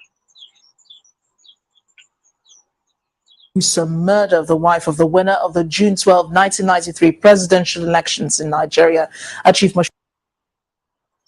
gruesome murder of the wife of the winner of the June 12, 1993 presidential elections in Nigeria. Chief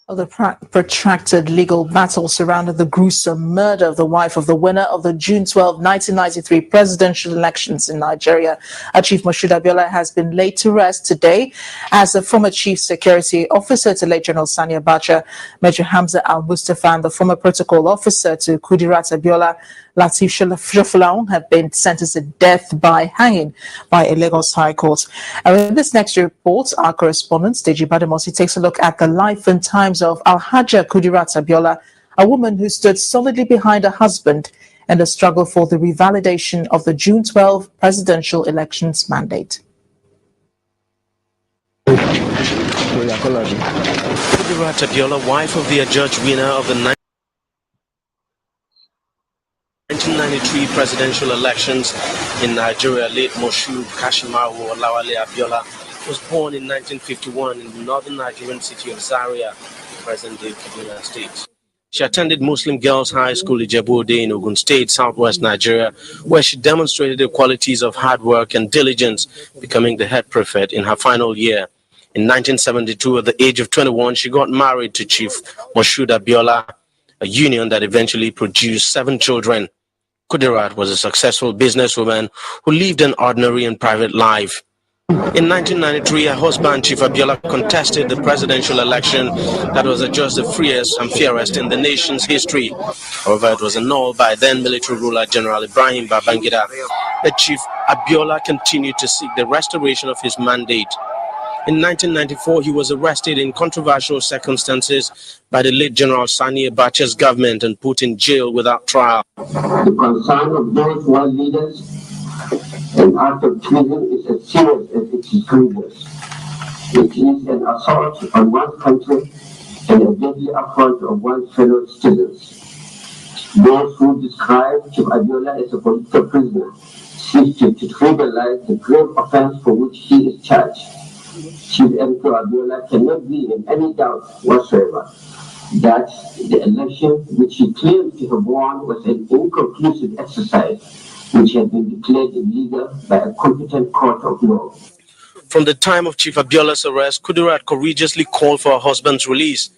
of the protracted legal battle surrounding the gruesome murder of the wife of the winner of the June 12, 1993 presidential elections in Nigeria. Chief Moshood Abiola has been laid to rest today as the former Chief Security Officer to late General Sani Abacha, Major Hamza Al-Mustafa, and the former Protocol Officer to Kudirat Abiola, Latif Shofalaun, have been sentenced to death by hanging by a Lagos High Court. And in this next report, our correspondent, Deji Bademosi, takes a look at the life and times of Alhaja Kudirat Abiola, a woman who stood solidly behind her husband in the struggle for the revalidation of the June 12 presidential elections mandate. Kudirat Abiola, wife of the adjudged winner of the 1993 presidential elections in Nigeria, late Moshood Kashimawo Olawale Abiola, was born in 1951 in the northern Nigerian city of Zaria, present-day Kaduna State. She attended Muslim Girls High School Ijebu-Ode in Ogun State, southwest Nigeria, where she demonstrated the qualities of hard work and diligence, becoming the head prefect in her final year. In 1972, at the age of 21, she got married to Chief Moshood Abiola, a union that eventually produced 7 children. Kudirat was a successful businesswoman who lived an ordinary and private life. In 1993, her husband, Chief Abiola, contested the presidential election that was adjudged the freest and fairest in the nation's history. However, it was annulled by then military ruler General Ibrahim Babangida. The Chief Abiola continued to seek the restoration of his mandate. In 1994, he was arrested in controversial circumstances by the late General Sani Abacha's government and put in jail without trial. The concern of those world leaders and act of treason is as serious as it is grievous. It is an assault on one's country and a deadly affront of one's fellow citizens. Those who describe Chief Abiola as a political prisoner seek to trivialize the grave offense for which he is charged. Chief M.K. Abiola cannot be in any doubt whatsoever that the election which he claimed to have won was an inconclusive exercise which had been declared illegal by a competent court of law. From the time of Chief Abiola's arrest, Kudirat courageously called for her husband's release.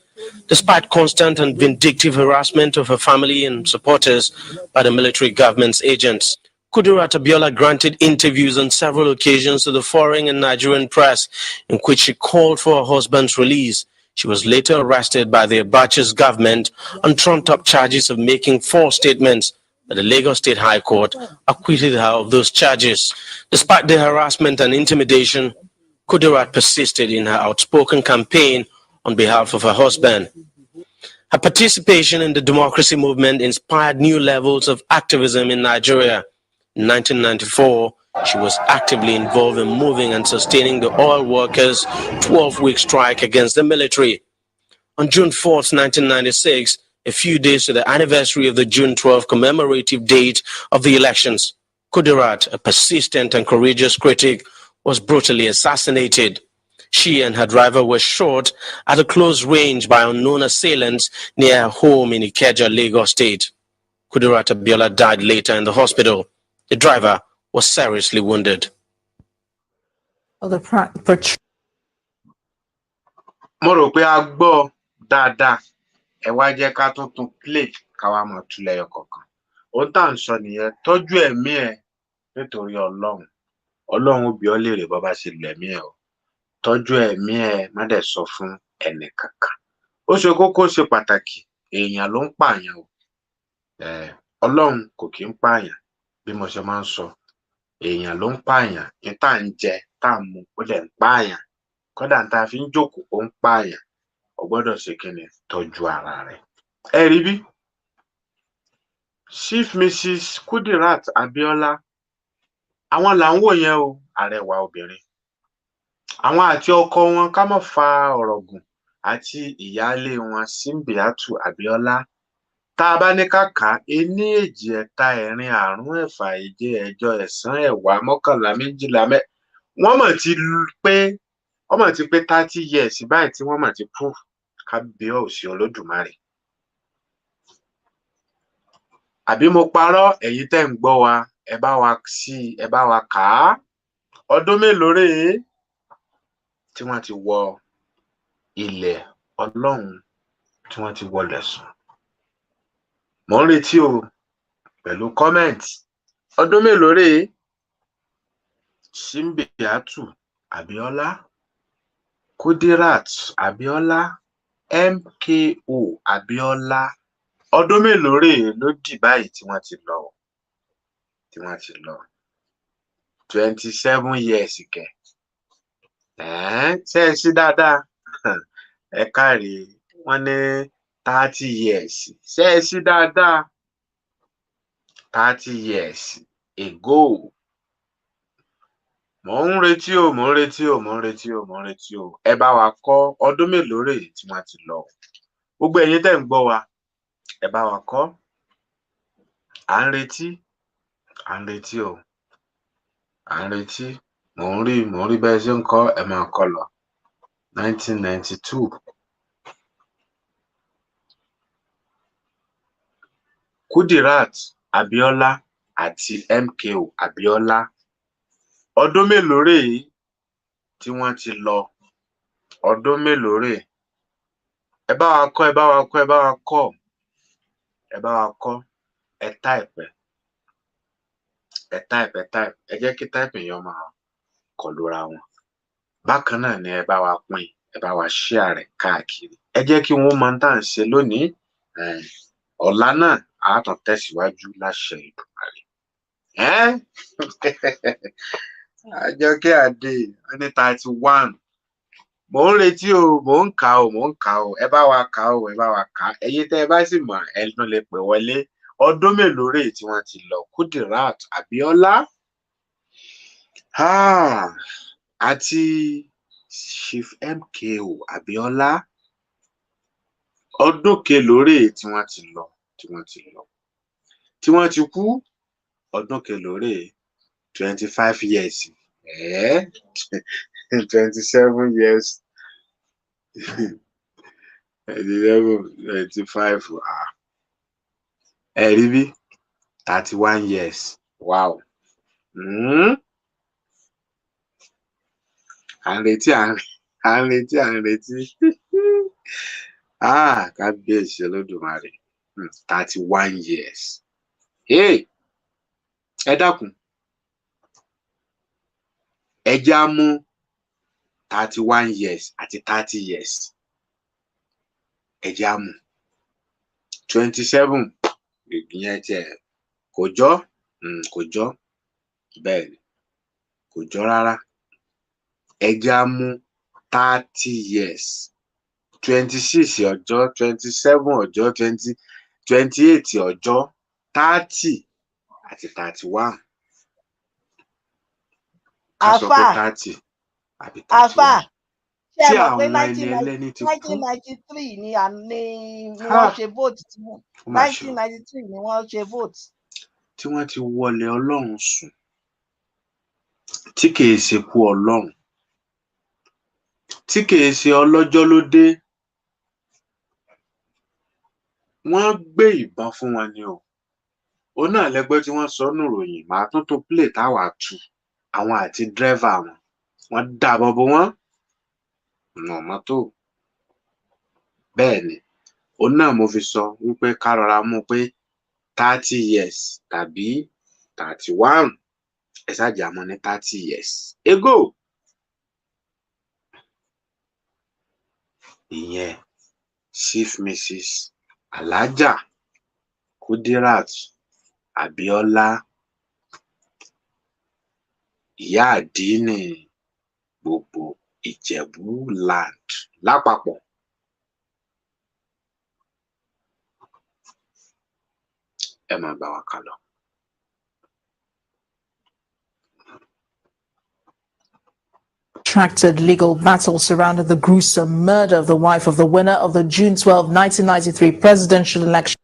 Despite constant and vindictive harassment of her family and supporters by the military government's agents, Kudirat Abiola granted interviews on several occasions to the foreign and Nigerian press in which she called for her husband's release. She was later arrested by the Abacha's government on trumped-up charges of making false statements, but the Lagos State High Court acquitted her of those charges. Despite the harassment and intimidation, Kudirat persisted in her outspoken campaign on behalf of her husband. Her participation in the democracy movement inspired new levels of activism in Nigeria. In 1994, she was actively involved in moving and sustaining the oil workers' 12-week strike against the military. On June 4, 1996, a few days to the anniversary of the June 12 commemorative date of the elections, Kudirat, a persistent and courageous critic, was brutally assassinated. She and her driver were shot at a close range by unknown assailants near her home in Ikeja, Lagos State. Kudirat Abiola died later in the hospital. The driver was seriously wounded. Mo rò pé a gbọ́ dáadáa, ẹ wá jẹ́ ká tún play káwa mọ̀ tú lẹ́yọ kọ̀ọ̀kan. Ohun tá à ń sọ nìyẹn, tọ́jú ẹ̀mí ẹ nítorí Ọlọ́run. Ọlọ́run ó bi ọ́ léèrè bó bá ṣe lẹ̀mí ẹ o. Tọ́jú ẹ̀mí ẹ, má dẹ̀ sọ fún ẹnì kankan. Ó ṣe kókó, ṣe pàtàkì, èèyàn ló ń pààyàn o. Ọlọ́run kò kí ń pààyàn, bí mo ṣe máa ń sọ. Èèyàn ló ń pààyàn, ní tá à ń jẹ, tá à ń mu, ó dẹ̀ ń pààyàn. Kódà tá a fi ń jókòó, ó ń pààyàn. O gbọ́dọ̀ ṣe kíni, tọ́jú ara rẹ̀. Ẹ rí bí? Chief Mrs. Kudirat Abiola, àwọn là ń wò yẹn o, arẹwà obìnrin. Àwọn àti ọkọ wọn, ká má fa ọ̀rọ̀ gùn, àti ìyáálé wọn Simbiatu Abiola. Tá a bá ní ká kà á, 1, 2, 3, 4, 5, 6, 7, 8, 9, 10, 11, 12, wọ́n mọ̀ ti pé 30 years báyìí tí wọ́n mọ̀ ti kú. Kábíyèsí Olódùmarè. Àbí mo parọ́, ẹ̀yin tẹ́ ń gbọ́ wa, ẹ bá wa sí ẹ bá wa kà á. Ọdún mélòó rèé tí wọ́n ti wọ ilẹ̀ Ọlọ́run, tí wọ́n ti wọlẹ̀ sùn? Mò ń retí o pẹ̀lú comment. Ọdún mélòó rèé? Simbiatu Abiola, Kudirat Abiola, MKO Abiola. Ọdún mélòó rèé ló dì báyìí tí wọ́n ti lọ? Tí wọ́n ti lọ 27 years kẹ̀. Ṣé ẹ sí dáadáa? Ẹ káre, wọ́n ní 30 years. Ṣé ẹ sí dáadáa? 30 years ago. Mò ń retí o, mò ń retí o, mò ń retí o, mò ń retí o. Ẹ bá wa kọ ọdún mélòó rèé tí wọ́n ti lọ. Gbogbo ẹ̀yin tẹ́ ń gbọ́ wa, ẹ bá wa kọ. À ń retí o, à ń retí. Mò ń rí bẹ́ẹ̀ ṣe ń kọ, ẹ máa kọ lọ. 1992. Kudirat Abiola àti MKO Abiola. Ọdún mélòó rèé tí wọ́n ti lọ? Ọdún mélòó rèé? Ẹ bá wa kọ, ẹ bá wa kọ, ẹ bá wa kọ. Ẹ bá wa kọ. Ẹ type. Ẹ type. Ẹ jẹ́ kí type yẹn máa kọlura wọn. Bákan náà ni ẹ bá wa pín, ẹ bá wa share rẹ̀ káàkiri. Ẹ jẹ́ kí wọ́n mọ̀ tá à ń ṣe lónìí. Ọ̀la náà a tún tẹ̀síwájú láṣẹ Èdùmàrè. Àjọkẹ́ Adé ní 31. Mò ń retí o, mò ń kà o, mò ń kà o. Ẹ bá wa kà o, ẹ bá wa kà. Ẹ̀yin tẹ́ ẹ bá sì mọ̀, ẹ tún lè pè wọlé. Ọdún mélòó rèé tí wọ́n ti lọ? Kudirat Abiola àti Chief MKO Abiola. Ọdún kelòó rèé tí wọ́n ti lọ? Tí wọ́n ti kú? Ọdún kelòó rèé? 25 years. 27 years. 25. Ẹ rí bí? 31 years. Wow. À ń retí. Kábíyèsí Olódùmarè. 31 years. Ẹ dákun. Ẹ já mú 31 years àti 30 years. Ẹ já mú 27. Ìyẹn tiẹ̀ kò jọ́. Kò jọ́. Bẹ́ẹ̀ ni, kò jọ́ rárá. Ẹ já mú 30 years. 26 ọjọ́, 27 ọjọ́, 28 ọjọ́, 30 àti 31. Ká sọ pé 30 àbí 31. ṣé Tí ẹ mọ̀ pé àwọn ẹni ẹlẹ́ni ti kú. 1993 ni wọ́n ṣe vote. 1993 ni wọ́n ṣe vote. Tí wọ́n ti wọlé Ọlọ́run sùn, tí kìí ṣe kú Ọlọ́run, tí kìí ṣe ọlọ́jọ́ ló dé. Wọ́n gbé ìbọn fún wọn ni o. Òun náà lẹ́gbẹ́ tí wọ́n sọ nù ròyìn. Màá tún play táwa tú. Àwọn àti dírẹ́fà wọn. Wọ́n dàbọ̀ bò wọ́n. Ọ̀nà mọ́tò. Bẹ́ẹ̀ ni, òun náà mo fi sọ wípé ká rọra mú pé 30 years tàbí 31. Ẹ ṣáàjì àmọ́ ní 30 years ago. Ìyẹn Chief Mrs. Alhaja Kudirat Abiola, ìyá àdínì gbogbo Ìjẹ̀bú land lápapọ̀. Ẹ máa bá wa kà lọ. Protracted legal battle surrounded the gruesome murder of the wife of the winner of the June 12, 1993 presidential election.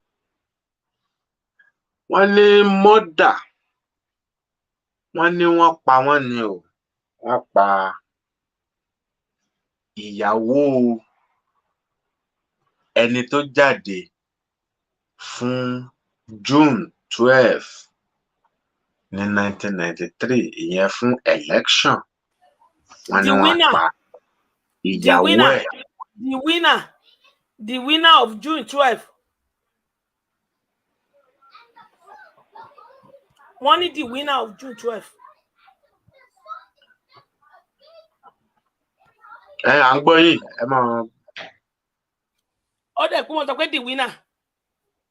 Wọ́n ní mọ́dà. Wọ́n ní wọ́n pa wọ́n ni o. Wọ́n pa ìyàwó ẹni tó jáde fún June 12 ní 1993 ìyẹn fún election. Wọ́n ní The wọ́n winner. pa The ìyàwó winner. ẹ̀. The winner of June 12. Wọ́n ní the winner of June 12. À ń gbọ́ yìí, ẹ máa. Ó dẹ̀ pé wọ́n sọ pé the winner.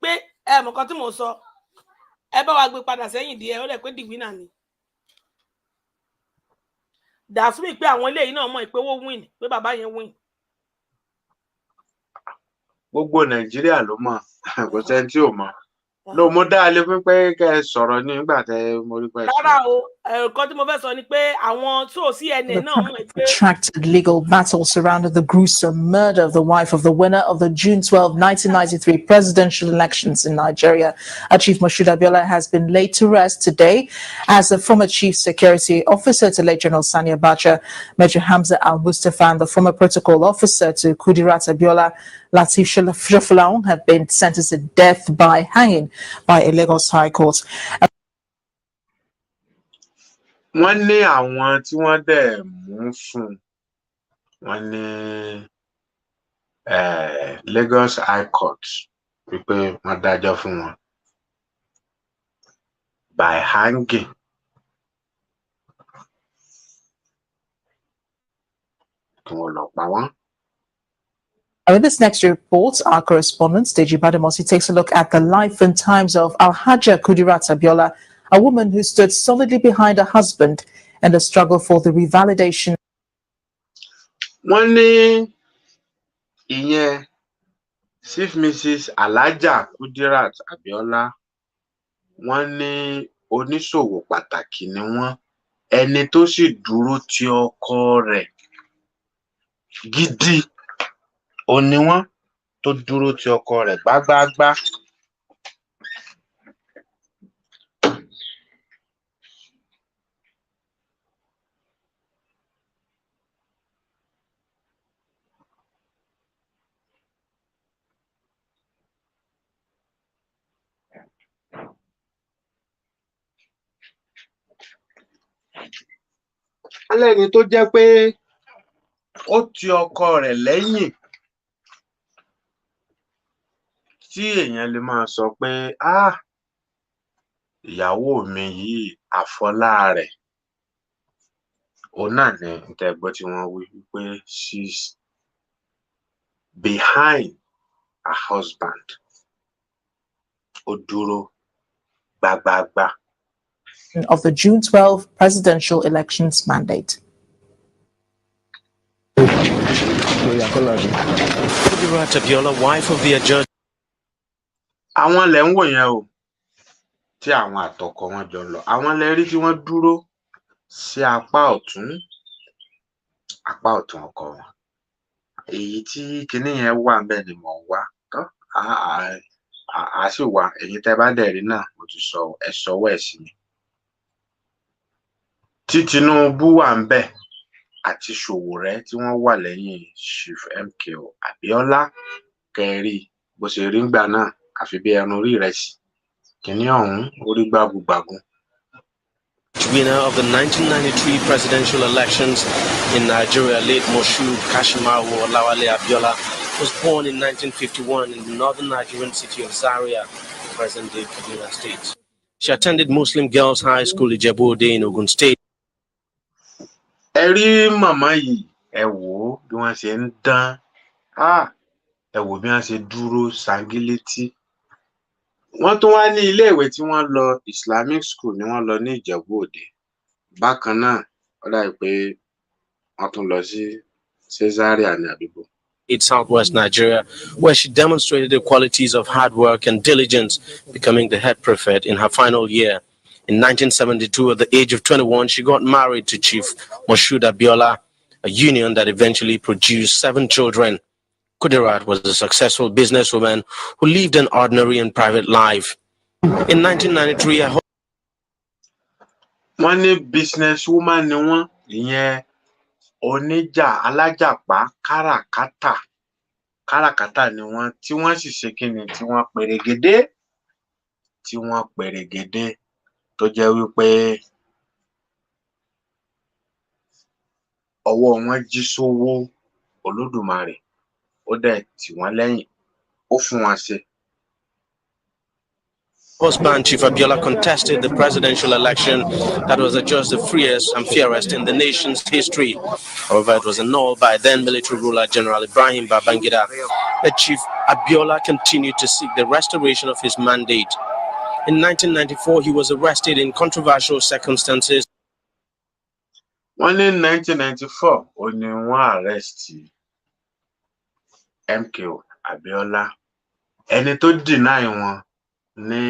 Pé mọ̀ kan tí mo sọ. Ẹ bá wa gbé padà sẹ́yìn díẹ̀, ó dẹ̀ pé the winner ni. Dàsúmì pé àwọn eléyìí náà mọ̀ pé wọ́n win, pé bàbá yẹn win. Gbogbo Nàìjíríà ló mọ̀, kò sẹ́ni tí ò mọ̀. No, mo dá lé fún pé kẹ́ ẹ sọ̀rọ̀ ní nígbà tẹ́ mo rí pé sọ̀rọ̀. Rárá o, nǹkan tí mo fẹ́ sọ ni pé àwọn tó CNN náà mọ̀ pé. Protracted legal battle surrounded the gruesome murder of the wife of the winner of the June 12, 1993 presidential elections in Nigeria. Chief Moshood Abiola has been laid to rest today as the former chief security officer to late General Sani Abacha, Major Hamza Al-Mustafa, and the former protocol officer to Kudirat Abiola, Latif Shafalaun, have been sentenced to death by hanging by a Lagos High Court. Wọ́n ní àwọn tí wọ́n dẹ̀ mú fún wọ́n ní Lagos High Court wípé wọ́n dájọ́ fún wọn by hanging. Kí wọ́n lọ pa wọ́n. In this next report, our correspondent, Deji Bademosi, takes a look at the life and times of Alhaja Kudirat Abiola, a woman who stood solidly behind her husband in the struggle for the revalidation. Wọ́n ní ìyẹn Chief Mrs. Alhaja Kudirat Abiola, wọ́n ní oníṣòwò pàtàkì ni wọ́n, ẹni tó sì dúró ti ọkọ rẹ̀ gidi. Ó ní wọ́n tó dúró ti ọkọ rẹ̀ gbágbáágbá. Alẹ́ni tó jẹ́ pé ó ti ọkọ rẹ̀ lẹ́yìn tí èèyàn lè máa sọ pé ìyàwó mi yìí àfọlá rẹ̀. Òun náà ni ntẹ̀gbọ́ tí wọ́n wí wípé she's behind her husband. Ó dúró gbágbáágbá. Of the June 12 presidential elections mandate. Kudirat Abiola, wife of the adjudge. Àwọn lẹ̀ ń wò yẹn o, tí àwọn àtọkọ wọn jọ lọ. Àwọn lẹ rí tí wọ́n dúró sí apá ọ̀tún ọkọ wọn. Èyí tí kinní yẹn wà ńbẹ̀ ni mò ń wá. A sì wà, èyí tẹ́ bá dẹ̀ rí náà mo ti sọ ẹ sọwọ́ ẹ̀ sí mi. Tí Tinubu wà ńbẹ̀ àti Sowore tí wọ́n wà lẹ́yìn Chief MKO Abiola, kẹrí bó ṣe rí ńgbà náà àfi bí ẹran orí ìrẹsì. Kinní ọ̀hún orí gbágùgbàgù. Winner of the 1993 presidential elections in Nigeria, late Moshood Kashimawo Olawale Abiola, was born in 1951 in the northern Nigerian city of Zaria, present-day Kaduna State. She attended Muslim Girls High School Ijebu-Ode in Ogun State. Ẹ rí màmá yìí, ẹ wò ó bí wọ́n ṣe ń dán. Ẹ wò bí wọ́n ṣe dúró ṣangílétí. Wọ́n tún wá ní ilé-ìwé tí wọ́n lọ, Islamic school ni wọ́n lọ ní Ìjẹ̀bú-Òde. Bákan náà, ó dàbí pé wọ́n tún lọ sí Zaria ní àbíbò. In southwest Nigeria, where she demonstrated the qualities of hard work and diligence, becoming the head prefect in her final year. In 1972, at the age of 21, she got married to Chief Moshood Abiola, a union that eventually produced 7 children. Kudirat was a successful businesswoman who lived an ordinary and private life. In 1993, wọ́n ní businesswoman ni wọ́n, ìyẹn oníjà alájàpá káràkátà ni wọ́n, tí wọ́n sì ṣe kíni tí wọ́n pèrègédé tó jẹ́ wípé ọwọ́ wọn jí sówó Olódùmarè ó dẹ̀ tì wọ́n lẹ́yìn ó fún wọn ṣe. Husband Chief Abiola contested the presidential election that was adjudged the freest and fairest in the nation's history. However, it was annulled by then military ruler General Ibrahim Babangida. Chief Abiola continued to seek the restoration of his mandate. In 1994, he was arrested in controversial circumstances. Wọ́n ní 1994 ó ní wọ́n arrest MKO Abiola, ẹni tó deny wọn ní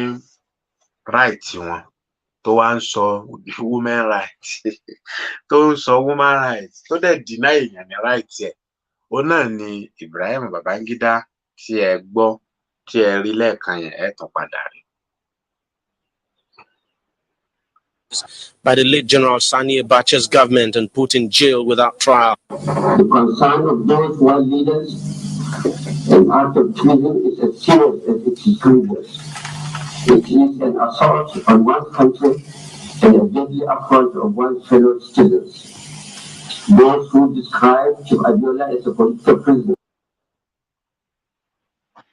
right wọn tó wá ń sọ women rights tó ń sọ woman rights tó dẹ̀ deny èèyàn ní right ẹ̀ ó náà ni Ibrahim Babangida tí ẹ gbọ́ tí ẹ rí lẹ́ẹ̀kan yẹn ẹ tún padà rí. By the late General Sani Abacha's government and put in jail without trial. The concern of those who are leaders and act of treason is as serious as it is grievous. It is an assault on one's country and a deadly affront of one's fellow citizens. Those who describe Chief Abiola as a political prisoner.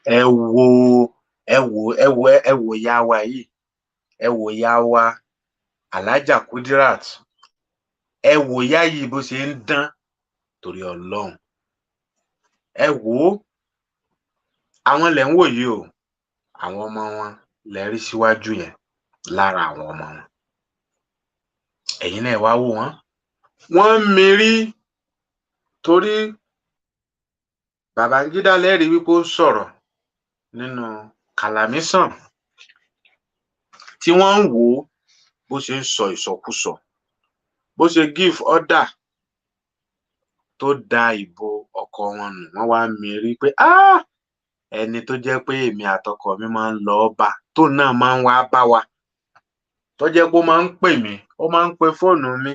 Ẹ wo ya wa yìí, ẹ wo ya wa Alhaja Kudirat, ẹ wo ya yìí bó ṣe ń dán torí Ọlọ́run. Ẹ wo àwọn lẹ ń wò yìí o, àwọn ọmọ wọn lẹ rí síwájú yẹn lára àwọn ọmọ wọn. Ẹ̀yin náà wá wò wọ́n. Wọ́n mérí torí Babangida lẹ́rìí wípé ó sọ̀rọ̀ nínú kàlàmísàn tí wọ́n ń wò ó bó ṣe ń sọ ìsọkúsọ, bó ṣe give order tó da ìbò ọkọ wọn nù. Wọ́n wá mérí pé ẹni tó jẹ́ pé èmi àtọkọ mi máa ń lọ bá tó náà máa ń wá bá wa, tó jẹ́ pé ó máa ń pè mí, ó máa ń pe fóònù mi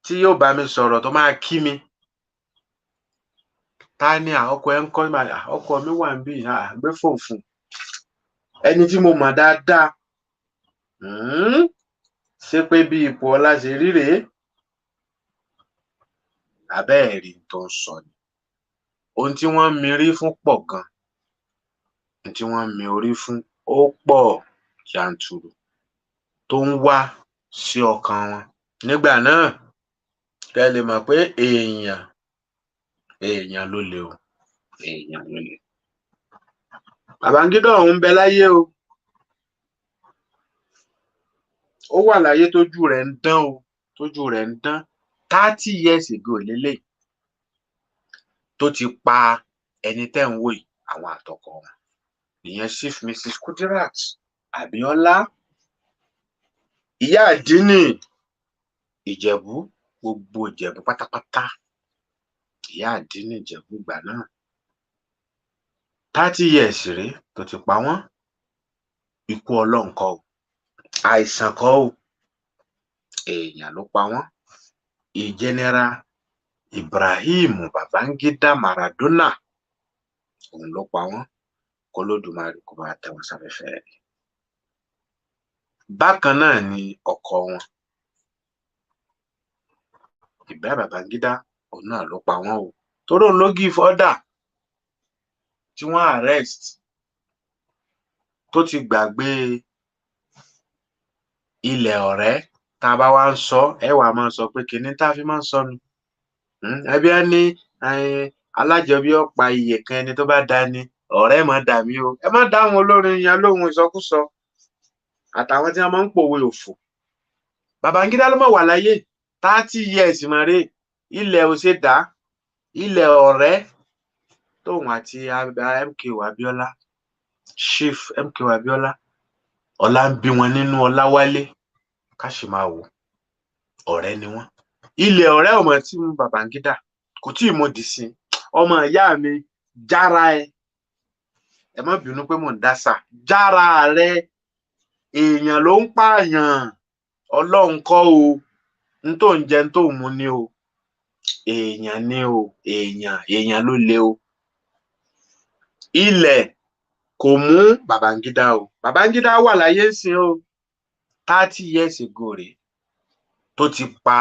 tí yóò bá mi sọ̀rọ̀ tó máa kí mi. Ta ni ọkọ ẹ ń kọ́ ọkọ mi wà níbí gbé fóònù fún ẹni tí mo mọ̀ dáadáa. Ṣé pé bí ipò ọlá ṣe rí rèé? Abẹ́ẹ̀rí tó ń sọ ni. Ohun tí wọ́n mérí fún pọ̀ gan. Ohun tí wọ́n mé orí fún ó pọ̀ yanturu tó ń wá sí ọkàn wọn. Nígbà náà kẹ́ lè mọ̀ pé èèyàn ló le o, èèyàn ló le. Babangida ọ̀hún ń bẹ láyé o. Ó wà láyé tójú rẹ̀ ń dán o, tójú rẹ̀ ń dán. 30 years ago lélẹ́yìí tó ti pa ẹni tẹ́ ń wò yìí, àwọn àtọkọ wọn. Ìyẹn Chief Mrs. Kudirat Abiola, ìyá àdínì Ìjẹ̀bú, gbogbo Ìjẹ̀bú pátápátá. Ìyá àdínì Ìjẹ̀bú ìgbà náà. 30 years rèé tó ti pa wọ́n. Ikú Ọlọ́run kọ́ o, àìsàn kọ́ o, èèyàn ló pa wọ́n. General Ibrahim Babangida Maradona òun ló pa wọ́n. K'Olódùmarè kó bá tẹ́ wọn sáfẹ́fẹ́ rẹ̀. Bákan náà ni ọkọ wọn Ibrahim Babangida òun náà ló pa wọ́n o, torí òun ló give order tí wọ́n arrest tó ti gbàgbé ilẹ̀ ọ̀rẹ́. Tá a bá wá ń sọ ẹ wá máa sọ pé kíní tá a fi máa ń sọ nu. Ẹbí á ní alájọbí ọ̀pá iye kan ẹni tó bá dání ọ̀rẹ́ mọ̀ dà mí o. Ẹ má dá àwọn olórin yẹn lóhùn ìsọkúsọ àtàwọn tí wọ́n máa ń pòwe òfò. Babangida ló mọ̀ wà láyé 30 years mọ̀rẹ́. Ilẹ̀ ò ṣe dá, ilẹ̀ ọ̀rẹ́ tóun àti MKO Abiola, Chief MKO Abiola, ọlá ń bí wọn nínú Ọláwálé ká sì máa wò ọ̀rẹ́ ni wọ́n. Ilẹ̀ ọ̀rẹ́ ọmọ tí mú Babangida kò tí ì mọ̀ dì sí. Ọmọ ìyá mi jára ẹ má bínú pé mò ń dásà, jára rẹ. Èèyàn ló ń pààyàn, Ọlọ́run kọ́ o. N tó ń jẹ n tó ń mu ni o. Èèyàn ni o, èèyàn ló le o. Ilẹ̀ kò mú Babangida o. Babangida wà láyé sí o. 30 years ago rèé tó ti pa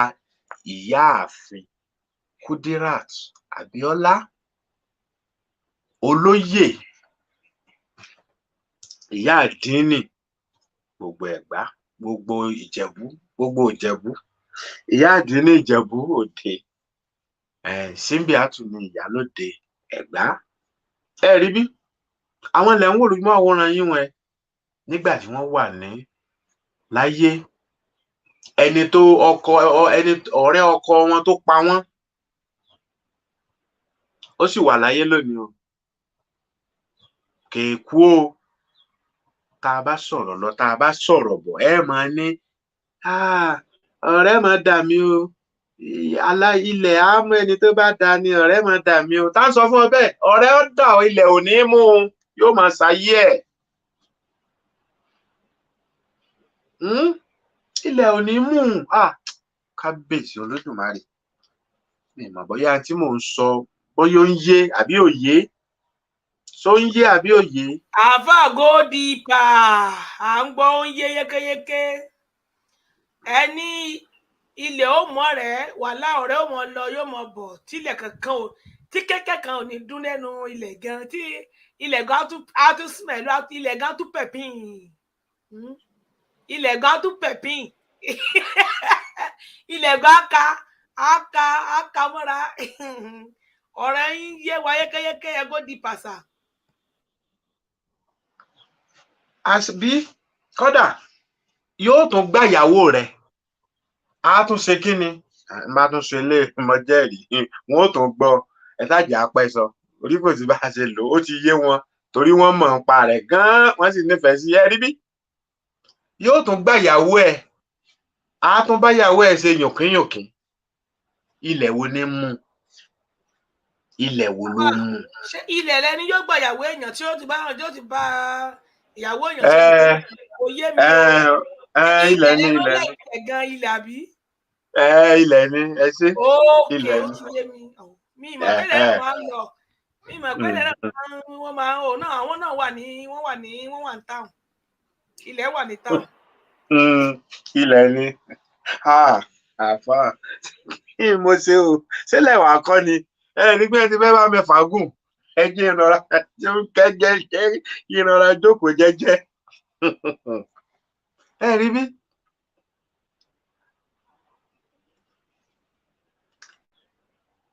ìyáàfin Kudirat Abiola, olóyè ìyá àdínì gbogbo Ẹ̀gbá, gbogbo Ìjẹ̀bú, ìyá àdínì Ìjẹ̀bú Òde, Símbíàtù ni ìyálóde Ẹ̀gbá. Ẹ rí bí àwọn ilẹ̀ ń wò lójúmọ́ àwòrán yín wọn nígbà tí wọ́n wà ní láyé, ọ̀rẹ́ ọkọ wọn tó pa wọ́n ó sì wà láyé lónìí o, kèékú o. Tá a bá sọ̀rọ̀ lọ, tá a bá sọ̀rọ̀ bọ̀, ẹ máa ní ọ̀rẹ́ máa dà mí o, ilẹ̀ á mú ẹni tó bá da ni, ọ̀rẹ́ máa dà mí o. Tá ń sọ fún ọ bẹ́ẹ̀, ọ̀rẹ́ ó dà ọ, ilẹ̀ ò ní mú un, yóò máa ṣayé ẹ̀. Ilẹ̀ ò ní mú un. Kábíyèsí Olódùmarè, mi mọ̀ bóyá tí mò ń sọ bóyá ó ń yé àbí òye, so ń yé àbí òye. Àfà go deeper, à ń gbọ́ ó ń yé yékéyéké. Ẹni ilẹ̀ ó mọ̀ rẹ̀, wàhálà ọ̀rẹ́ ó mọ̀ lọ yóò mọ̀ bọ̀, tí kẹ́kẹ́ kan ò ní dún lẹ́nu ilẹ̀ gan, tí ilẹ̀ gan á tún smell, ilẹ̀ gan tún pẹ̀pìn. Ilẹ̀ gan tún pẹ̀pìn. Ilẹ̀ gan á ka mọ́ra. Ọ̀rẹ́ yín yé wa yékéyéké, ẹ go deeper sà. Àbí kódà yóò tún gbá ìyàwó rẹ̀, á tún ṣe kí ni, má tún ṣe ilé ìmọ̀jẹ́rìí, wọn ó tún gbọ́ ẹ sáàjì apẹ́ sọ, orí kò sí bá a ṣe lò ó ti yé wọn, torí wọ́n mọ̀ ń pa rẹ̀ gan-an, wọ́n sì nífẹ̀ẹ́ sí ẹ rí bí. Yóò tún gbá ìyàwó ẹ̀, á tún bá ìyàwó ẹ̀ ṣe yòkínyòkín. Ilẹ̀ wo ni mú? Ilẹ̀ wo ló mú? Ṣé ilẹ̀ lẹni yóò gbà ìyàwó èèyàn tí ó ti bá ìyàwó èèyàn ṣe kò yé mi o. Ilẹ̀ ni gan ilẹ̀ àbí. Ilẹ̀ ni ẹ ṣe. Ilẹ̀ ni. Mi ìmọ̀ pẹ́lẹ́ náà máa ń lọ. Mi ìmọ̀ pẹ́lẹ́ náà wọ́n máa ń hò náà, àwọn náà wà ní town. Ilẹ̀ wà ní town. Ilẹ̀ ni. Àfà kí mo ṣe o, sílẹ̀ wà kọ́ ni. Ní pé ẹ ti fẹ́ bá mi fàágùn, ẹ jẹ́ ìrọ̀rà jókòó jẹ́jẹ́. Ẹ rí bí.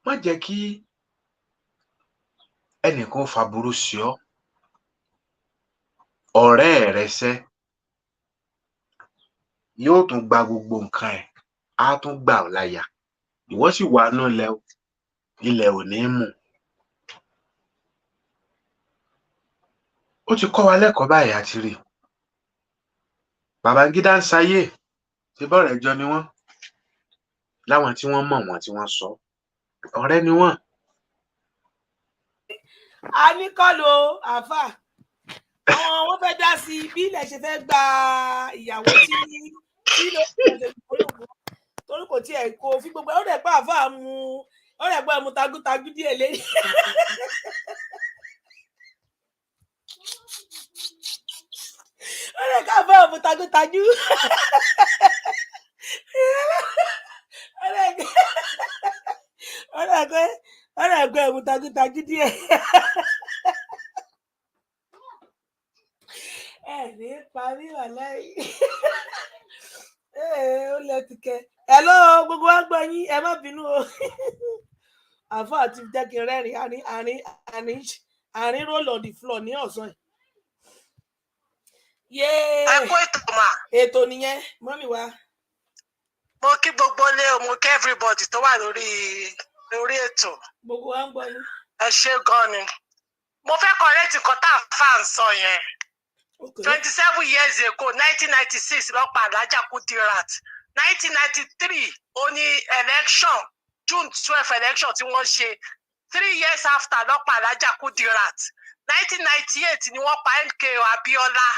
Má jẹ́ kí ẹnìkan fàbúrú sí ọ, ọ̀rẹ́ rẹ ṣẹ́ yóò tún gba gbogbo nǹkan ẹ̀, á tún gbà ọ́ láyà, ìwọ sì wà nù ilẹ̀ ò ní mú. Ó ti kọ́ wa lẹ́kọ̀ọ́ báyìí àti rí. Babangida ń sayé, ṣe bọ́ọ̀rẹ́ jọ ni wọ́n, láwọn tí wọ́n mọ̀ wọ́n tí wọ́n sọ, ọ̀rẹ́ ni wọ́n. A ní kọ́lù àfà, àwọn wọn fẹ́ dá sí bí ilẹ̀ ṣe fẹ́ gba ìyàwó tí ló torí kò tiẹ̀ kó fi gbogbo ó dẹ̀ pa àfà mu tagútagú díẹ̀ lẹ́yìn. Ó lè ká àfà mu tagútagú. Ó lè gbé mu tagútagú díẹ̀. Ní parí wà lẹ́yìn. Ó lẹ́tìkẹ́. Hello, gbogbo wa gbọ́ yín, ẹ má bínú o. Àfà àti jẹ́ kí n rẹ́rìn àárín roll on the floor ní ọ̀sán yìí. Ẹ kú ètò mà. Ètò nìyẹn, mọ́mì wa. Mo kí gbogbo ilé o, mo kí everybody tó wà lórí ètò. Gbogbo wa ń gbọ́ yín. Ẹ ṣé gan ni. Mo fẹ́ correct nǹkan tá a fà ń sọ yẹn. 27 years ago, 1996 ló pa Alhaja Kudirat. 1993 ó ní election, June 12 election tí wọ́n ṣe. 3 years after ló pa Alhaja Kudirat. 1998 ni wọ́n pa MKO Abiola.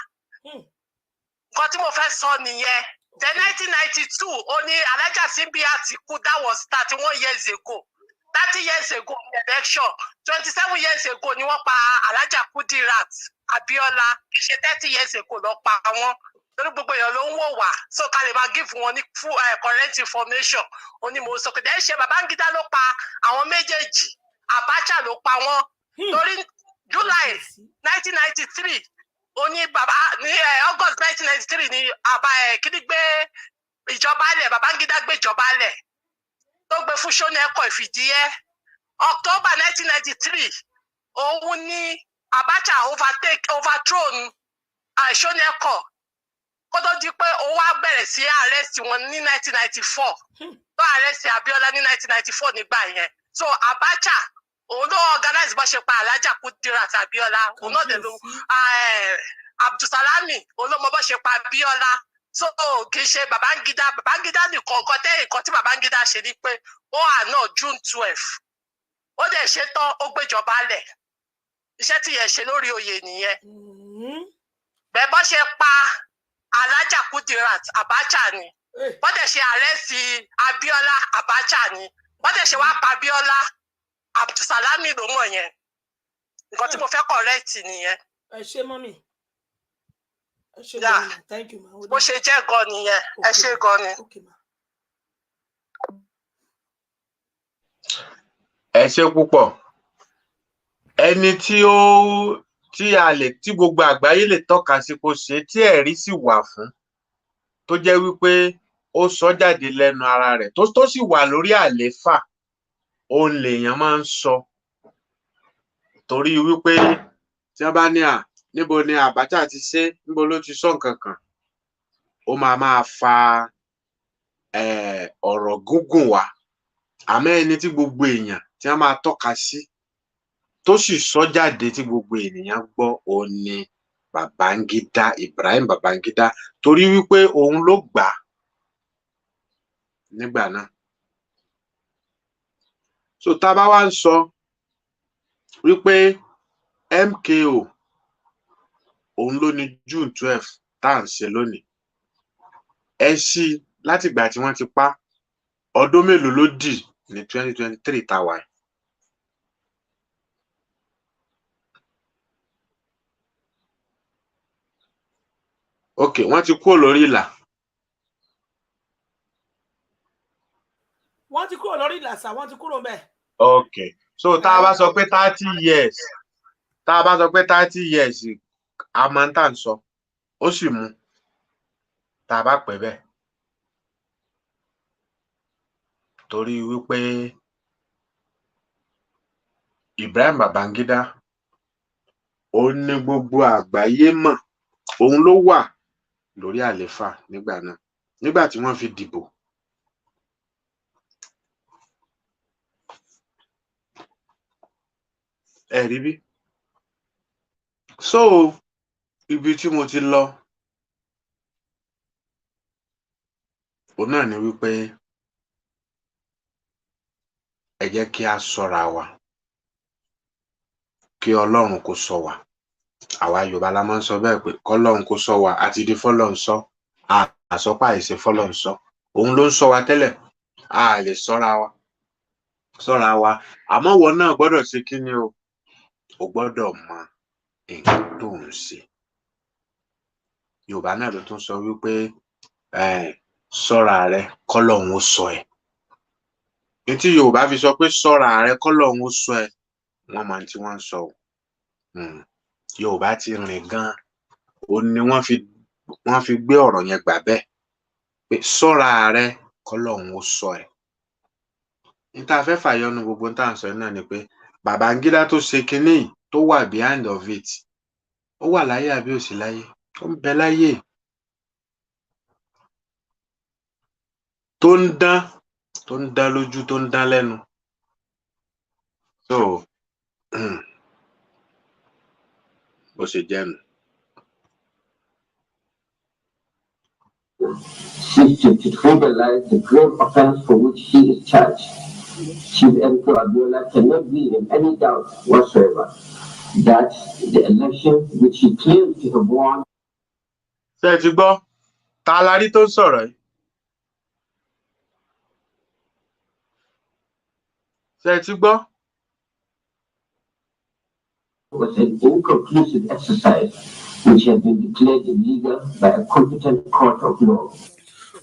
Nǹkan tí mo fẹ́ sọ nìyẹn. Then 1992 ó ní Alhaja Simbiat kú, that was 31 years ago. 30 years ago election, 27 years ago ni wọ́n pa Alhaja Kudirat Abiola. Ṣe 30 years ago ló pa wọ́n. torí gbogbo èèyàn ló ń wò wá so ká lè máa give wọn ní full correct information ó ní mo sọ pé dẹ́ ṣe Babangida ló pa àwọn méjèèjì Abacha ló pa wọ́n torí July 1993 ó ní bàbá ní August 1993 ní kíní gbé ìjọba lẹ̀ Babangida gbé ìjọba lẹ̀ tó gbé fún Ṣónẹ́kọ̀ Ìfìdíhẹ́ October 1993 òun ní Abacha overthrown Ṣónẹ́kọ̀ kó tó di pé ó wá bẹ̀rẹ̀ sí arrest wọn ní 1994 tó arrest Abiola ní 1994 nígbà yẹn so Abacha òun ló organize bó ṣe pa Alhaja Kudirat Abiola òun náà dẹ̀ ló Abdulsalami òun ló mọ bó ṣe pa Abiola so kì í ṣe Babangida nìkan nǹkan tí Babangida ṣe ni pé ó àná June 12 ó dẹ̀ ṣe tán ó gbéjọba lẹ̀ iṣẹ́ tí yẹn ṣe lórí oyè nìyẹn bẹ́ẹ̀ bó ṣe pa Alhaja Kudirat Abacha ni wọ́n dẹ̀ ṣe àrẹ́sì Abiola Abacha ni wọ́n dẹ̀ ṣe wá pa Abiola Abdulsalami ló mọ̀ yẹn nǹkan tí mo fẹ́ correct nìyẹn. ẹ ṣé mọ́mì ẹ ṣé gan ni thank you ma. bó ṣe jẹ́ gan nìyẹn ẹ ṣé gan ni. ẹ ṣé púpọ̀ ẹni tí gbogbo àgbáyé lè tọ́ka sí kó ṣe tí ẹ̀rí sì wà fún tó jẹ́ wípé ó sọ jáde lẹ́nu ara rẹ̀ tó sì wà lórí àlééfà òun lèèyàn máa ń sọ torí wípé tí wọ́n bá ní níbo ni Abacha ti ṣe níbo ló ti sọ nǹkan kan ó máa fa ọ̀rọ̀ gúngùn wá àmọ́ ẹni tí gbogbo èèyàn tí wọ́n máa tọ́ka sí tó sì sọ jáde tí gbogbo ènìyàn gbọ́ òun ni Babangida Ibrahim Babangida torí wípé òun ló gbà á nígbà náà so tá a bá wá ń sọ wípé MKO òun ló ní June 12 tá à ń ṣe lónìí ẹ sí láti ìgbà tí wọ́n ti pa ọdún mélòó ló dì ní 2023 tá a wà yìí. ok wọ́n ti kúrò lórí ìlà. wọ́n ti kúrò lórí ìlà sá wọ́n ti kúrò ńbẹ̀. ok so tá a bá sọ pé 30 years tá a bá sọ pé 30 years a máa ń tà ń sọ ó sì mú tá a bá pẹ́ bẹ́ẹ̀ torí wípé Ibrahim Babangida òun ní gbogbo àgbáyé mọ̀ òun ló wà lórí àlééfà nígbà náà nígbà tí wọ́n fi dìbò ẹ rí bí so ibi tí mo ti lọ òun náà ni wípé ẹ jẹ́ kí a ṣọ́ra wa kí Ọlọ́run kó ṣọ́ wa àwa Yorùbá la máa ń sọ bẹ́ẹ̀ pé kọ́lọ́run kó ṣọ́ wa àti di fọ́lọ́run ṣọ́ àsọpá àìṣe fọ́lọ́run ṣọ́ òun ló ń ṣọ́ wa tẹ́lẹ̀ a lè ṣọ́ra wa àmọ́ wọn náà gbọ́dọ̀ ṣe kí ni o gbọ́dọ̀ mọ nǹkan tó ń ṣe Yorùbá náà ló tún sọ wípé ṣọ́ra rẹ kọ́lọ́run ó ṣọ́ ẹ ní tí Yorùbá fi sọ pé ṣọ́ra rẹ kọ́lọ́run ó ṣọ́ ẹ wọ́n máa tí wọ́n ń sọ Yorùbá ti rìn gan ó ní wọ́n fi gbé ọ̀rọ̀ yẹn gbà bẹ́ẹ̀ pé ṣọ́ra rẹ kọ́lọ́run ó ṣọ́ ẹ níta fẹ́ fàyọnu gbogbo tá à ń sọ náà ni pé Babangida tó ṣe kinní tó wà behind of it ó wà láyé àbí ò sí láyé ó ń bẹ láyé tó ń dán lójú tó ń dán lẹ́nu so bó ṣe jẹ́ nu. Seek to trivialize the grave offense for which he is charged. Chief MK Abiola cannot be in any doubt whatsoever that the election which he claims to have won. Ṣé ẹ ti gbọ́ ta la rí tó ń sọ̀rọ̀ yìí? Ṣé ẹ ti gbọ́? Was an inconclusive exercise which have been declared illegal by a competent court of law.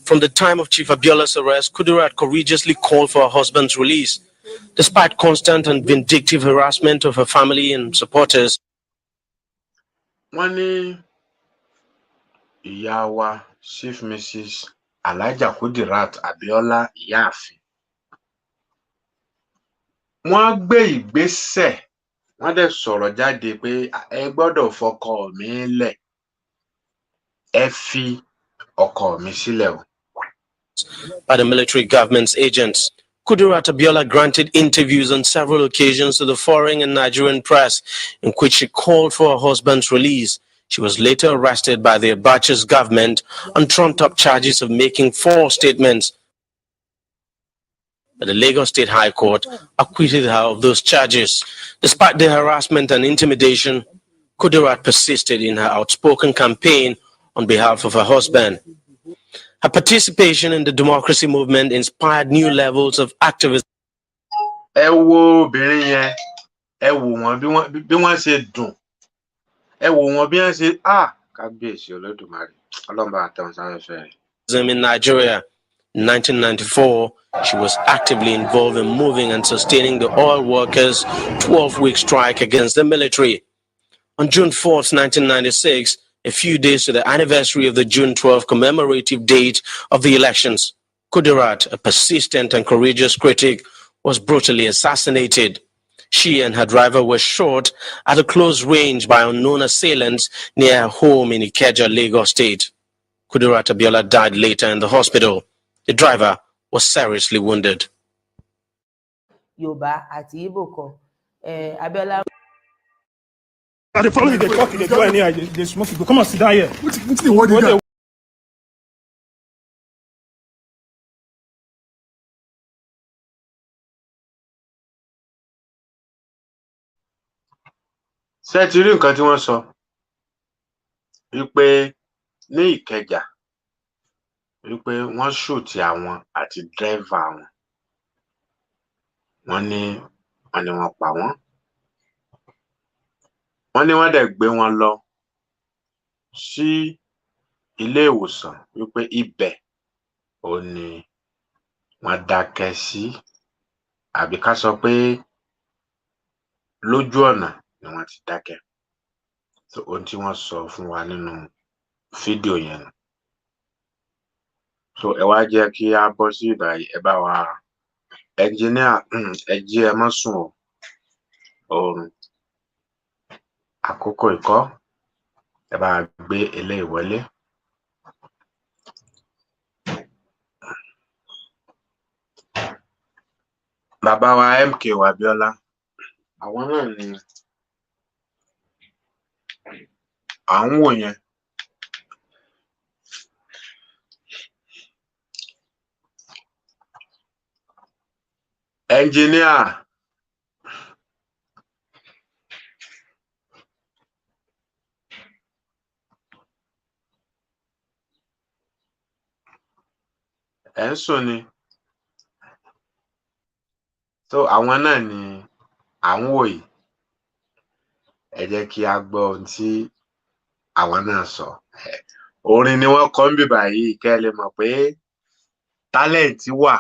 From the time of Chief Abiola's arrest, Kudirat courageously called for her husband's release, despite constant and vindictive harassment of her family and supporters. Wọ́n ní ìyá wa Chief Mrs. Alhaja Kudirat Abiola ìyáàfin. Wọ́n gbé ìgbésẹ̀, wọ́n dẹ̀ sọ̀rọ̀ jáde pé ẹ gbọ́dọ̀ fọkọ mi lẹ̀, ẹ fi ọkọ mi sílẹ̀ o. By the military government's agents. Kudirat Abiola granted interviews on several occasions to the foreign and Nigerian press in which she called for her husband's release. She was later arrested by the Abacha's government on trumped-up charges of making false statements. But the Lagos State High Court acquitted her of those charges. Despite the harassment and intimidation, Kudirat persisted in her outspoken campaign on behalf of her husband. Her participation in the democracy movement inspired new levels of activism. Ẹ wo obìnrin yẹn, ẹ wò wọ́n bí wọ́n ṣe dùn, ẹ wò wọ́n bí wọ́n ṣe kábíyèsí Olódùmarè, Ọlọ́run bá tẹ̀ wọ́n sáfẹ́fẹ́ rẹ̀. In Nigeria, in 1994, she was actively involved in moving and sustaining the oil workers' 12-week strike against the military. On June 4th, 1996, a few days to the anniversary of the June 12th commemorative date of the elections, Kudirat, a persistent and courageous critic, was brutally assassinated. She and her driver were shot at a close range by unknown assailants near her home in Ikeja, Lagos State. Kudirat Abiola died later in the hospital. The driver was seriously wounded. Yoruba àti Igbo kan. Abiola. They follow you, they talk, they go anywhere, they smoke, you go come and sit down here. What's the word? Ṣé ti rí nǹkan tí wọ́n sọ wípé ní Ìkẹjà wípé wọ́n ṣùtì àwọn àti dírẹ́fà wọn, wọ́n ní wọ́n pa wọ́n, wọ́n ní wọ́n dẹ̀ gbé wọn lọ sí ilé ìwòsàn wípé ibẹ̀ ò ní wọ́n dákẹ́ sí, àbí ká sọ pé lójú ọ̀nà ni wọ́n ti dákẹ́. So ohun tí wọ́n sọ fún wa nínú fídíò yẹn. So ẹ wá jẹ́ kí a bọ́ sí ìbàyí, ẹ bá wa ẹnjíníà, ẹ jí ẹ má sùn o, oorun àkókò ìkọ́, ẹ bá gbé eléyìí wọlé. Bàbá wa MK Abiola, àwọn náà ni à ń wò yẹn. Ẹnjíníà, ẹ ń sùn ni. So àwọn náà ni à ń wò yìí. Ẹ jẹ́ kí a gbọ́ ohun tí àwọn náà sọ. Orin ni wọ́n kọ níbí báyìí kẹ́ ẹ lè mọ̀ pé tálẹ̀ǹtì wà.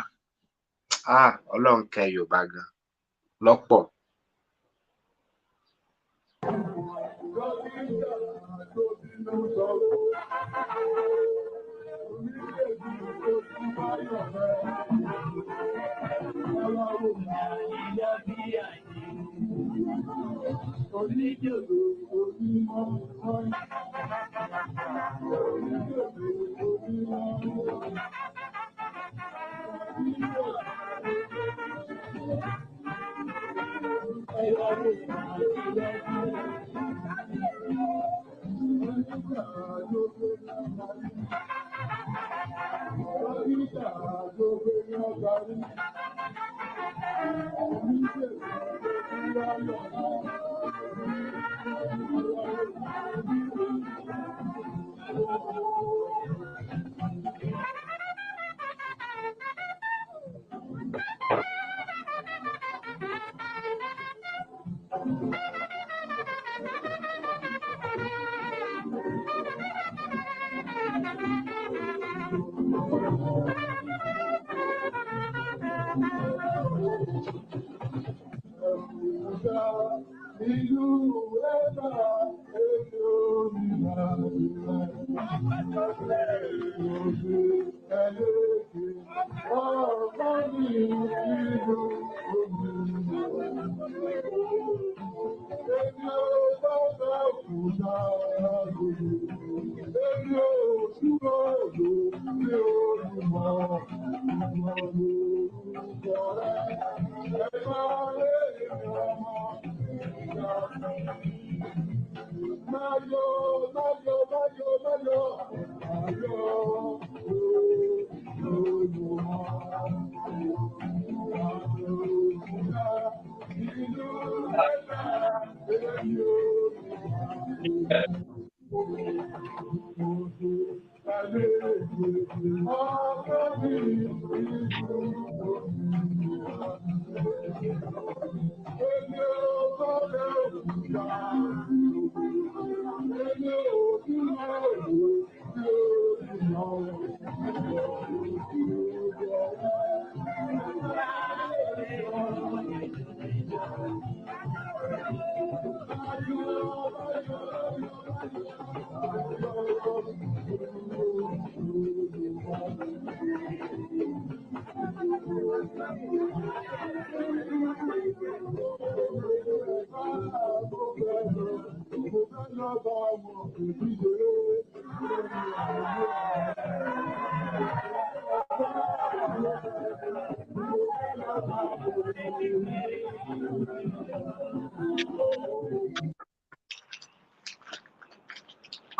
Ọlọ́run kẹ́ Yorùbá gan lọ́pọ̀.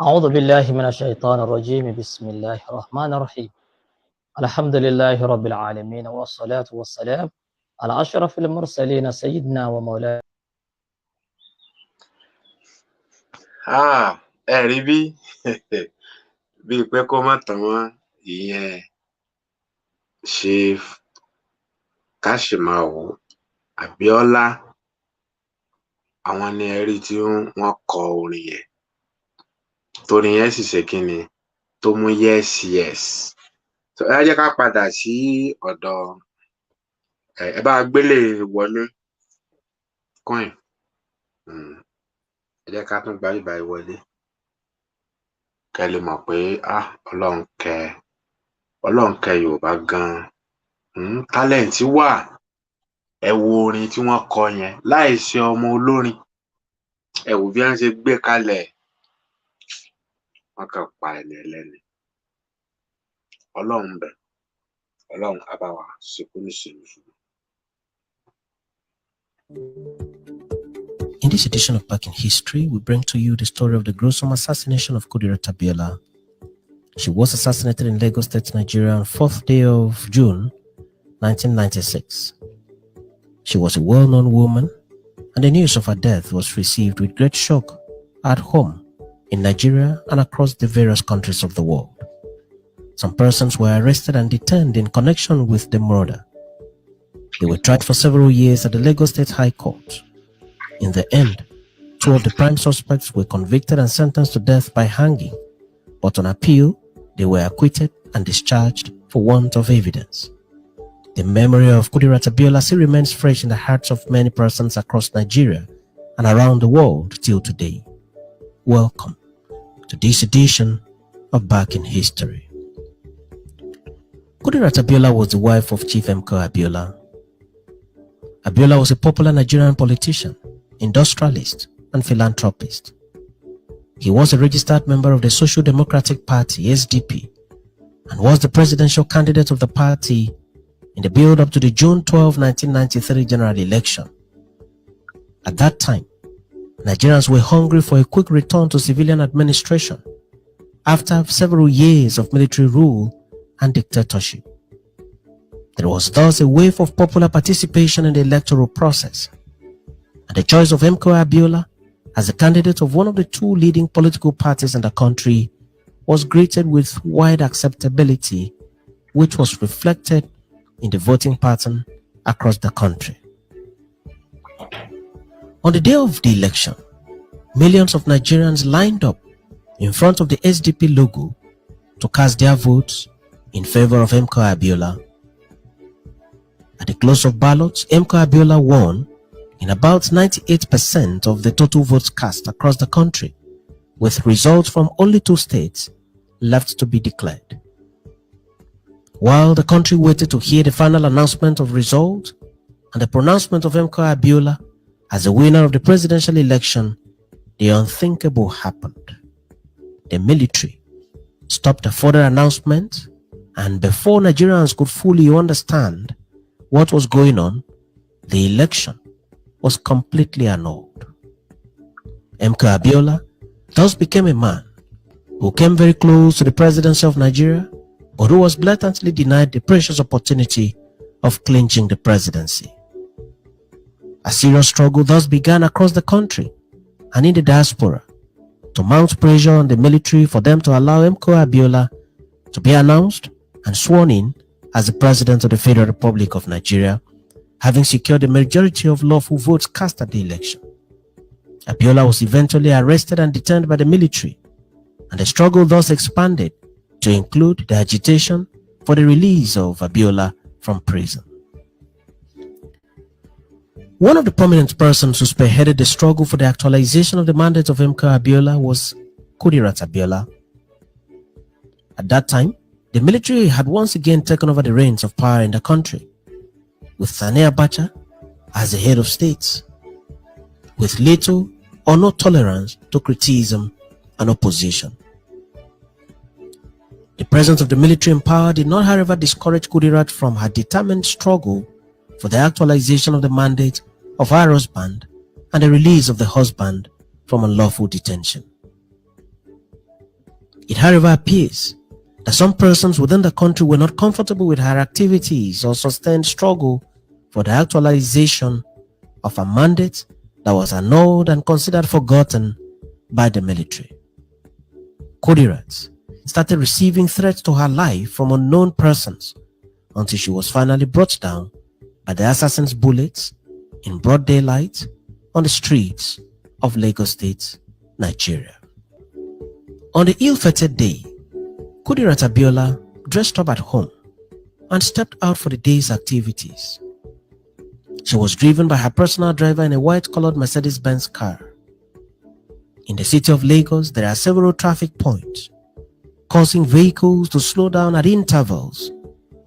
أعوذ بالله من الشيطان الرجيم بسم الله الرحمن الرحيم الحمد لله رب العالمين والصلاة والسلام على أشرف المرسلين سيدنا ومولانا. ẹ rí bíi pé kó má tàn wọ́n ìyẹn Chief Káṣímáwo Abíọ́lá àwọn ni ẹ rí tí wọ́n kọ orin yẹn torin yẹn sì ṣe kínni tó mú yes yes. ẹ jẹ́ ká padà sí ọ̀dọ̀ ẹ bá gbélé wọlé coin ẹ jẹ́ ká tún gba ìbá wọlé kẹ́ lè mọ̀ pé Ọlọ́run kẹ́ Yorùbá gan-an tálẹ̀ǹtì wà. Ẹ wo orin tí wọ́n kọ yẹn láì ṣe ọmọ olórin, ẹ wò bí wọ́n ṣe gbé kalẹ̀, wọ́n kàn pa ẹni ẹlẹ́ni. Ọlọ́run bẹ̀, Ọlọ́run á bá wa ṣekú níṣèlú fún mi. In this edition of Back in History, we bring to you the story of the gruesome assassination of Kudirat Abiola. She was assassinated in Lagos State, Nigeria on 4th day of June, 1996. She was a well-known woman, and the news of her death was received with great shock at home, in Nigeria, and across the various countries of the world. Some persons were arrested and detained in connection with the murder. They were tried for several years at the Lagos State High Court. In the end, 2 of the prime suspects were convicted and sentenced to death by hanging, but on appeal, they were acquitted and discharged for want of evidence. The memory of Kudirat Abiola still remains fresh in the hearts of many persons across Nigeria and around the world till today. Welcome to this edition of Back in History. Kudirat Abiola was the wife of Chief Emeka Abiola. Abiola was a popular Nigerian politician, industrialist, and philanthropist. He was a registered member of the Social Democratic Party, SDP, and was the presidential candidate of the party in the build-up to the June 12, 1993 general election. At that time, Nigerians were hungry for a quick return to civilian administration after several years of military rule and dictatorship. There was thus a wave of popular participation in the electoral process, and the choice of Emeka Abiola as the candidate of one of the 2 leading political parties in the country was greeted with wide acceptability, which was reflected in the voting pattern across the country. On the day of the election, millions of Nigerians lined up in front of the SDP logo to cast their votes in favor of MKO Abiola. At the close of ballots, MKO Abiola won in about 98% of the total votes cast across the country, with results from only 2 states left to be declared. While the country waited to hear the final announcement of results and the pronouncement of MKO Abiola as the winner of the presidential election, the unthinkable happened. The military stopped the further announcement, and before Nigerians could fully understand what was going on, the election was completely annulled. MKO Abiola thus became a man who came very close to the presidency of Nigeria, but who was blatantly denied the precious opportunity of clinching the presidency. A serious struggle thus began across the country and in the diaspora to mount pressure on the military for them to allow MKO Abiola to be announced and sworn in as the President of the Federal Republic of Nigeria, having secured the majority of lawful votes cast at the election. Abiola was eventually arrested and detained by the military, and the struggle thus expanded to include the agitation for the release of Abiola from prison. One of the prominent persons who spearheaded the struggle for the actualization of the mandate of MKO Abiola was Kudirat Abiola. At that time, the military had once again taken over the reins of power in the country, with Sani Abacha as the head of state, with little or no tolerance to criticism and opposition. The presence of the military in power did not, however, discourage Kudirat from her determined struggle for the actualization of the mandate of her husband and the release of the husband from unlawful detention. It, however, appears that some persons within the country were not comfortable with her activities or sustained struggle for the actualization of a mandate that was annulled and considered forgotten by the military. Kudirat started receiving threats to her life from unknown persons until she was finally brought down by the assassin's bullets in broad daylight on the streets of Lagos State, Nigeria. On the ill-fated day, Kudirat Abiola dressed up at home and stepped out for the day's activities. She was driven by her personal driver in a white-colored Mercedes-Benz car. In the city of Lagos, there are several traffic points, causing vehicles to slow down at intervals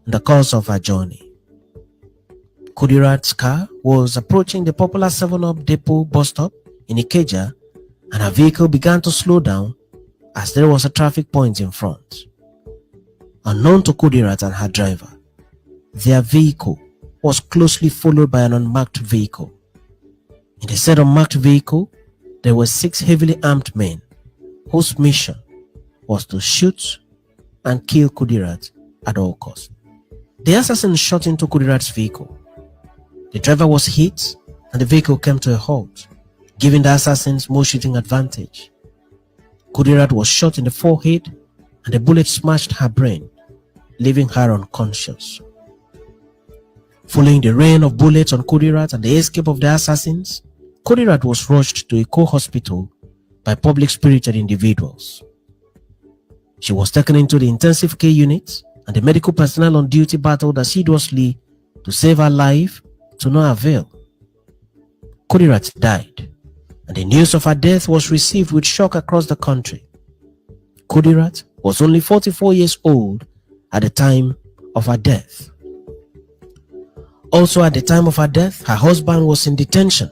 in the course of her journey. Kudirat's car was approaching the popular 7-Up depot bus stop in Ikeja, and her vehicle began to slow down as there was a traffic point in front. Unknown to Kudirat and her driver, their vehicle was closely followed by an unmarked vehicle. In the said unmarked vehicle, there were 6 heavily armed men whose mission was to shoot and kill Kudirat at all costs. The assassins shot into Kudirat's vehicle. The driver was hit and the vehicle came to a halt, giving the assassins more shooting advantage. Kudirat was shot in the forehead and the bullet smashed her brain, leaving her unconscious. Following the rain of bullets on Kudirat and the escape of the assassins, Kudirat was rushed to a hospital by public-spirited individuals. She was taken into the intensive care unit, and the medical personnel on duty battled assiduously to save her life, to no avail. Kudirat died, and the news of her death was received with shock across the country. Kudirat was only 44 years old at the time of her death. Also at the time of her death, her husband was in detention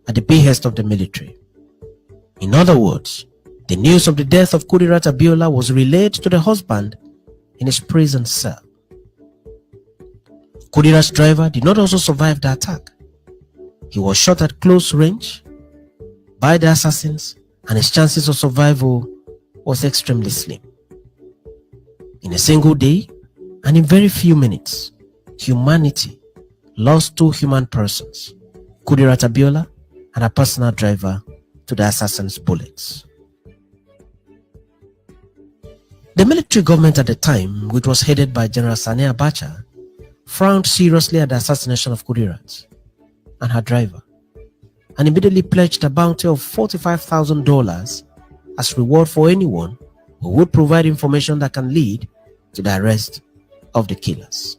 at the behest of the military. In other words, the news of the death of Kudirat Abiola was relayed to the husband in his prison cell. Kudirat's driver did not also survive the attack. He was shot at close range by the assassins, and his chances of survival was extremely slim. In a single day and in very few minutes, humanity lost 2 human persons, Kudirat Abiola and her personal driver, to the assassin's bullets. The military government at the time, which was headed by General Sani Abacha, frowned seriously at the assassination of Kudirat and her driver, and immediately pledged a bounty of $45,000 as reward for anyone who would provide information that can lead to the arrest of the killers.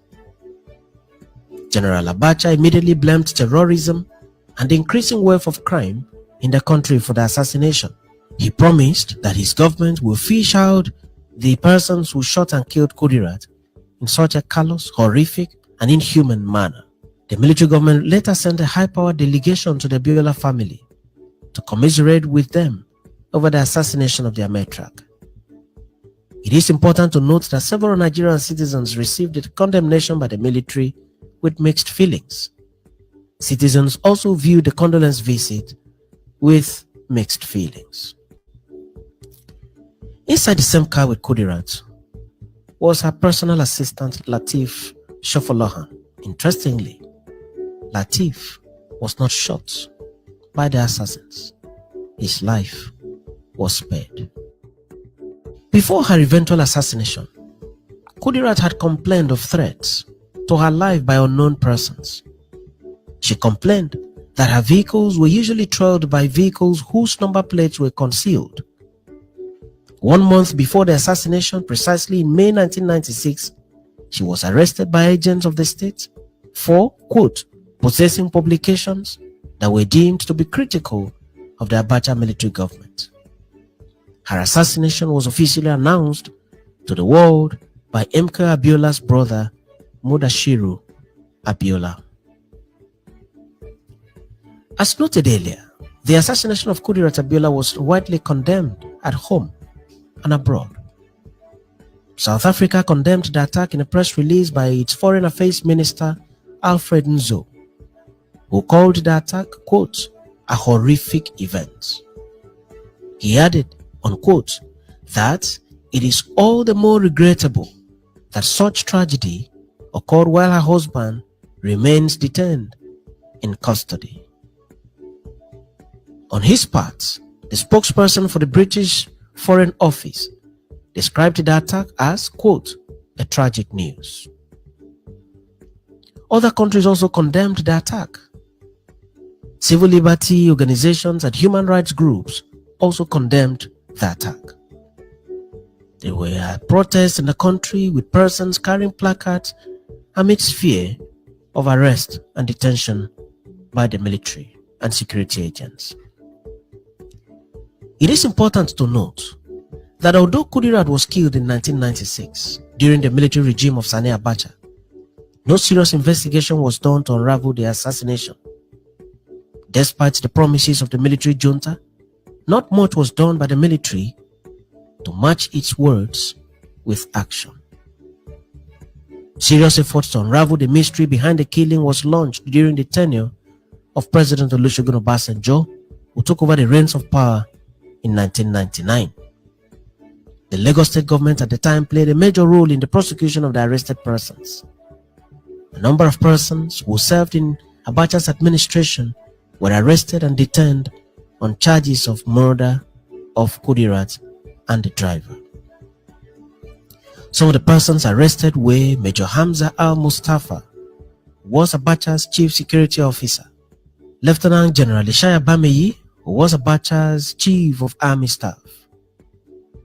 General Abacha immediately blamed terrorism and the increasing wealth of crime in the country for the assassination. He promised that his government will fish out the persons who shot and killed Kudirat in such a callous, horrific, and inhuman manner. The military government later sent a high-powered delegation to the Abiola family to commiserate with them over the assassination of their matriarch. It is important to note that several Nigerian citizens received the condemnation by the military with mixed feelings. Citizens also viewed the condolence visit with mixed feelings. Inside the same car with Kudirat was her personal assistant Lateef Shofolohan. Interestingly, Lateef was not shot by the assassins. His life was spared. Before her eventual assassination, Kudirat had complained of threats to her life by unknown persons. She complained that her vehicles were usually trailed by vehicles whose number plates were concealed. 1 month before the assassination, precisely in May 1996, she was arrested by agents of the state for, quote, possessing publications that were deemed to be critical of the Abacha military government. Her assassination was officially announced to the world by MK Abiola's brother, Mudashiru Abiola. As noted earlier, the assassination of Kudirat Abiola was widely condemned at home and abroad. South Africa condemned the attack in a press release by its Foreign Affairs Minister Alfred Nzo, who called the attack, quote, a horrific event. He added, unquote, that it is all the more regrettable that such tragedy occurred while her husband remains detained in custody. On his part, the spokesperson for the British Foreign Office described the attack as, quote, a tragic news. Other countries also condemned the attack. Civil liberty organizations and human rights groups also condemned the attack. There were protests in the country with persons carrying placards amidst fear of arrest and detention by the military and security agents. It is important to note that although Kudirat was killed in 1996 during the military regime of Sani Abacha, no serious investigation was done to unravel the assassination. Despite the promises of the military junta, not much was done by the military to match its words with action. Serious efforts to unravel the mystery behind the killing was launched during the tenure of President Olusegun Obasanjo, who took over the reins of power in 1999. The Lagos state government at the time played a major role in the prosecution of the arrested persons. A number of persons who served in Abacha's administration were arrested and detained on charges of murder of Kudirat and the driver. Some of the persons arrested were Major Hamza Al-Mustafa, who was Abacha's chief security officer, Lieutenant General Ishaya Bameyi, who was Abacha's chief of army staff,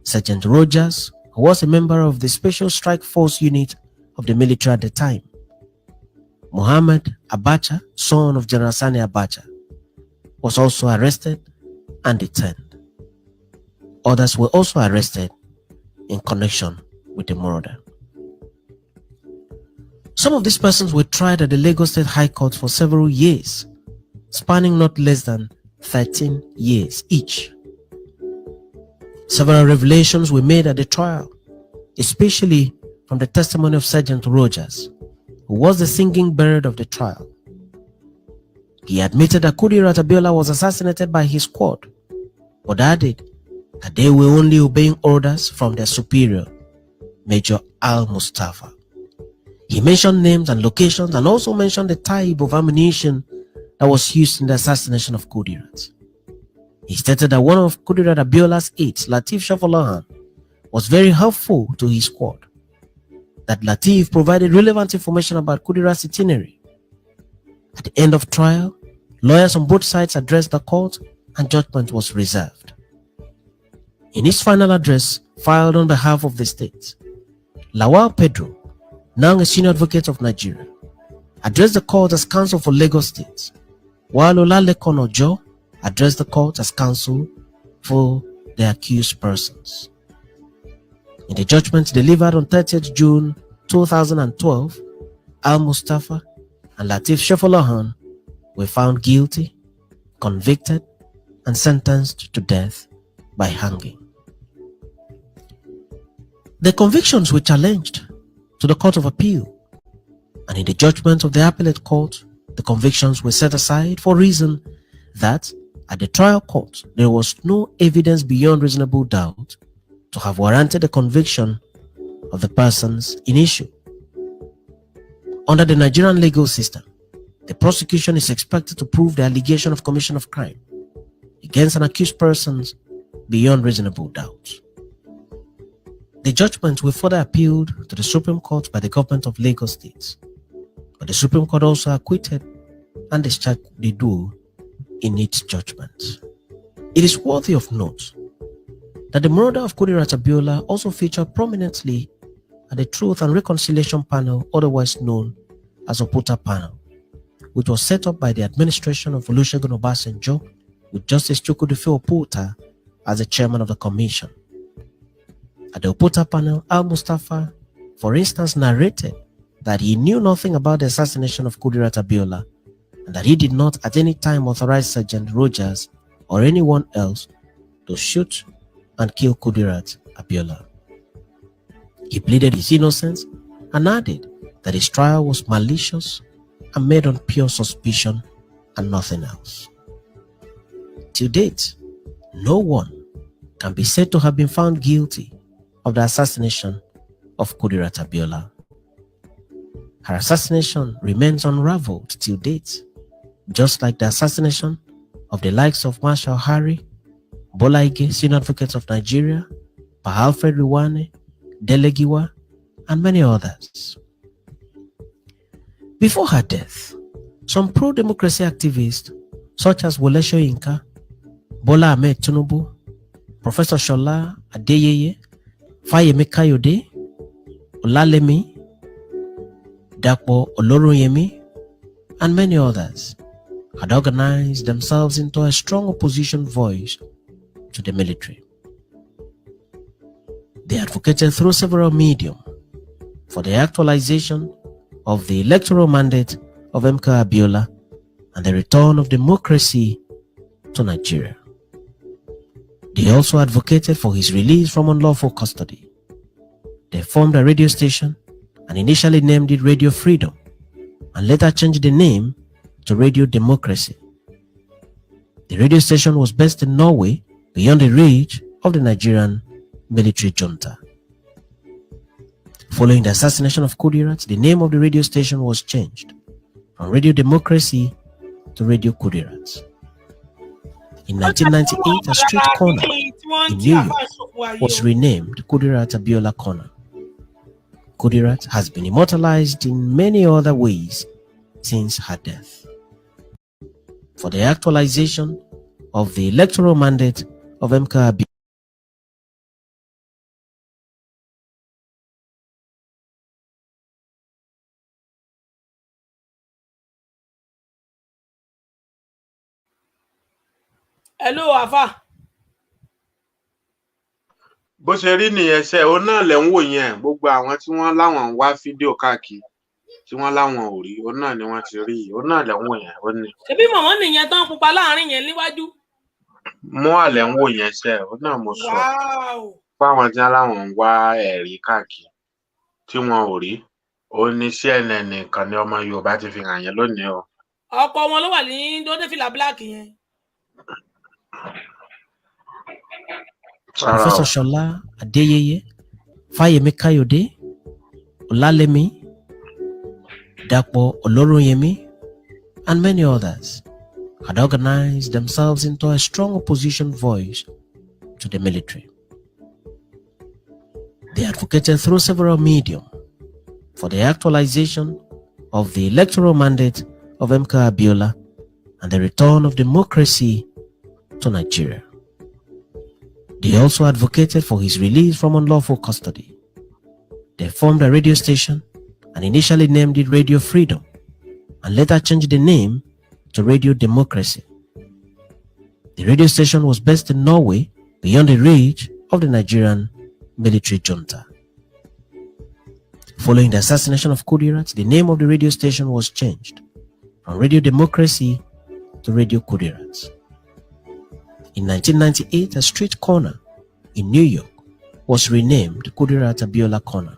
Sergeant Rogers, who was a member of the Special Strike Force unit of the military at the time, Muhammad Abacha, son of General Sani Abacha, was also arrested and detained. Others were also arrested in connection with the murder. Some of these persons were tried at the Lagos State High Court for several years, spanning not less than 13 years each. Several revelations were made at the trial, especially from the testimony of Sergeant Rogers, who was the singing bird of the trial. He admitted that Kudirat Abiola was assassinated by his squad, but added that they were only obeying orders from their superior, Major Al-Mustafa. He mentioned names and locations and also mentioned the type of ammunition that was used in the assassination of Kudirat. He stated that one of Kudirat Abiola's aides, Lateef Shofolohan, was very helpful to his squad, that Lateef provided relevant information about Kudirat's itinerary. At the end of trial, lawyers on both sides addressed the court and judgment was reserved. In his final address filed on behalf of the state, Lawal Pedro now a senior advocate of Nigeria, addressed the court as counsel for Lagos State, while Olalekan Ojo addressed the court as counsel for the accused persons. In the judgment delivered on 30th June 2012, Al-Mustafa and Latif Shefolahan were found guilty, convicted, and sentenced to death by hanging. The convictions were challenged to the Court of Appeal, and in the judgment of the appellate court, the convictions were set aside for reason that at the trial court there was no evidence beyond reasonable doubt to have warranted the conviction of the persons in issue. Under the Nigerian legal system, the prosecution is expected to prove the allegation of commission of crime against an accused person beyond reasonable doubt. The judgment will further appealed to the Supreme Court by the government of Lagos State, but the Supreme Court also acquitted and discharged the duo in its judgment. It is worthy of note that the murder of Kudirat Abiola also featured prominently at the Truth and Reconciliation Panel, otherwise known as Oputa Panel, which was set up by the administration of Olusegun Obasanjo with Justice Chukwudufo Oputa as the chairman of the commission. At the Oputa Panel, Al-Mustafa, for instance, narrated that he knew nothing about the assassination of Kudirat Abiola and that he did not at any time authorize Sergeant Rogers or anyone else to shoot and kill Kudirat Abiola. He pleaded his innocence and added that his trial was malicious and made on pure suspicion and nothing else. To date, no one can be said to have been found guilty of the assassination of Kudirat Abiola. Her assassination remains unraveled till date, just like the assassination of the likes of Marshal Harry, Bola Ige, Senior Advocate of Nigeria, Pa Alfred Riwane, Delegiwa, and many others. Before her death, some pro-democracy activists such as Wole Soyinka, Bola Ahmed Tinubu, Professor Shola Adeyeye, Fayemi Kayode, Olalemi, Dapo Oloroyemi, and many others had organized themselves into a strong opposition voice to the military. They advocated through several mediums for the actualization of the electoral mandate of MK Abiola and the return of democracy to Nigeria. They also advocated for his release from unlawful custody. They formed a radio station and initially named it Radio Freedom and later changed the name to Radio Democracy. The radio station was based in Norway, beyond the reach of the Nigerian military junta. Following the assassination of Kudirat, the name of the radio station was changed from Radio Democracy to Radio Kudirat. In 1998, a street corner in New York was renamed Kudirat Abiola Corner. Kudirat has been immortalized in many other ways since her death. For the actualization of the electoral mandate of MK Abiola, hello Afa. bó ṣe rí nìyẹn ṣe òun náà lẹ ń wò yẹn gbogbo àwọn tí wọ́n láwọn ń wá fídíò káàkiri tí wọ́n láwọn ò rí òun náà ni wọ́n ti rí òun náà lẹ ń wò yẹn ó ní. ṣebí mọ̀mọ́ nìyẹn tán pupa láàrin yẹn níwájú. mú àlẹ ń wò yẹn ṣe òun náà mo sọ fáwọn tí wọ́n láwọn ń wá ẹ̀rí káàkiri tí wọ́n ò rí òun ní CNN nìkan ni ọmọ Yorùbá ti fi hàn yẹn lónìí o. ọkọ wọn ló wà ní dódéfìlà black yẹn. Professor Shola Adeyeye, Fayemi Kayode, Olalemi, Dapo Oloroyemi, and many others had organized themselves into a strong opposition voice to the military. They advocated through several mediums for the actualization of the electoral mandate of MK Abiola and the return of democracy to Nigeria. They also advocated for his release from unlawful custody. They formed a radio station and initially named it Radio Freedom, and later changed the name to Radio Democracy. The radio station was based in Norway, beyond the reach of the Nigerian military junta. Following the assassination of Kudirat, the name of the radio station was changed from Radio Democracy to Radio Kudirat. In 1998, a street corner in New York was renamed Kudirat Abiola Corner.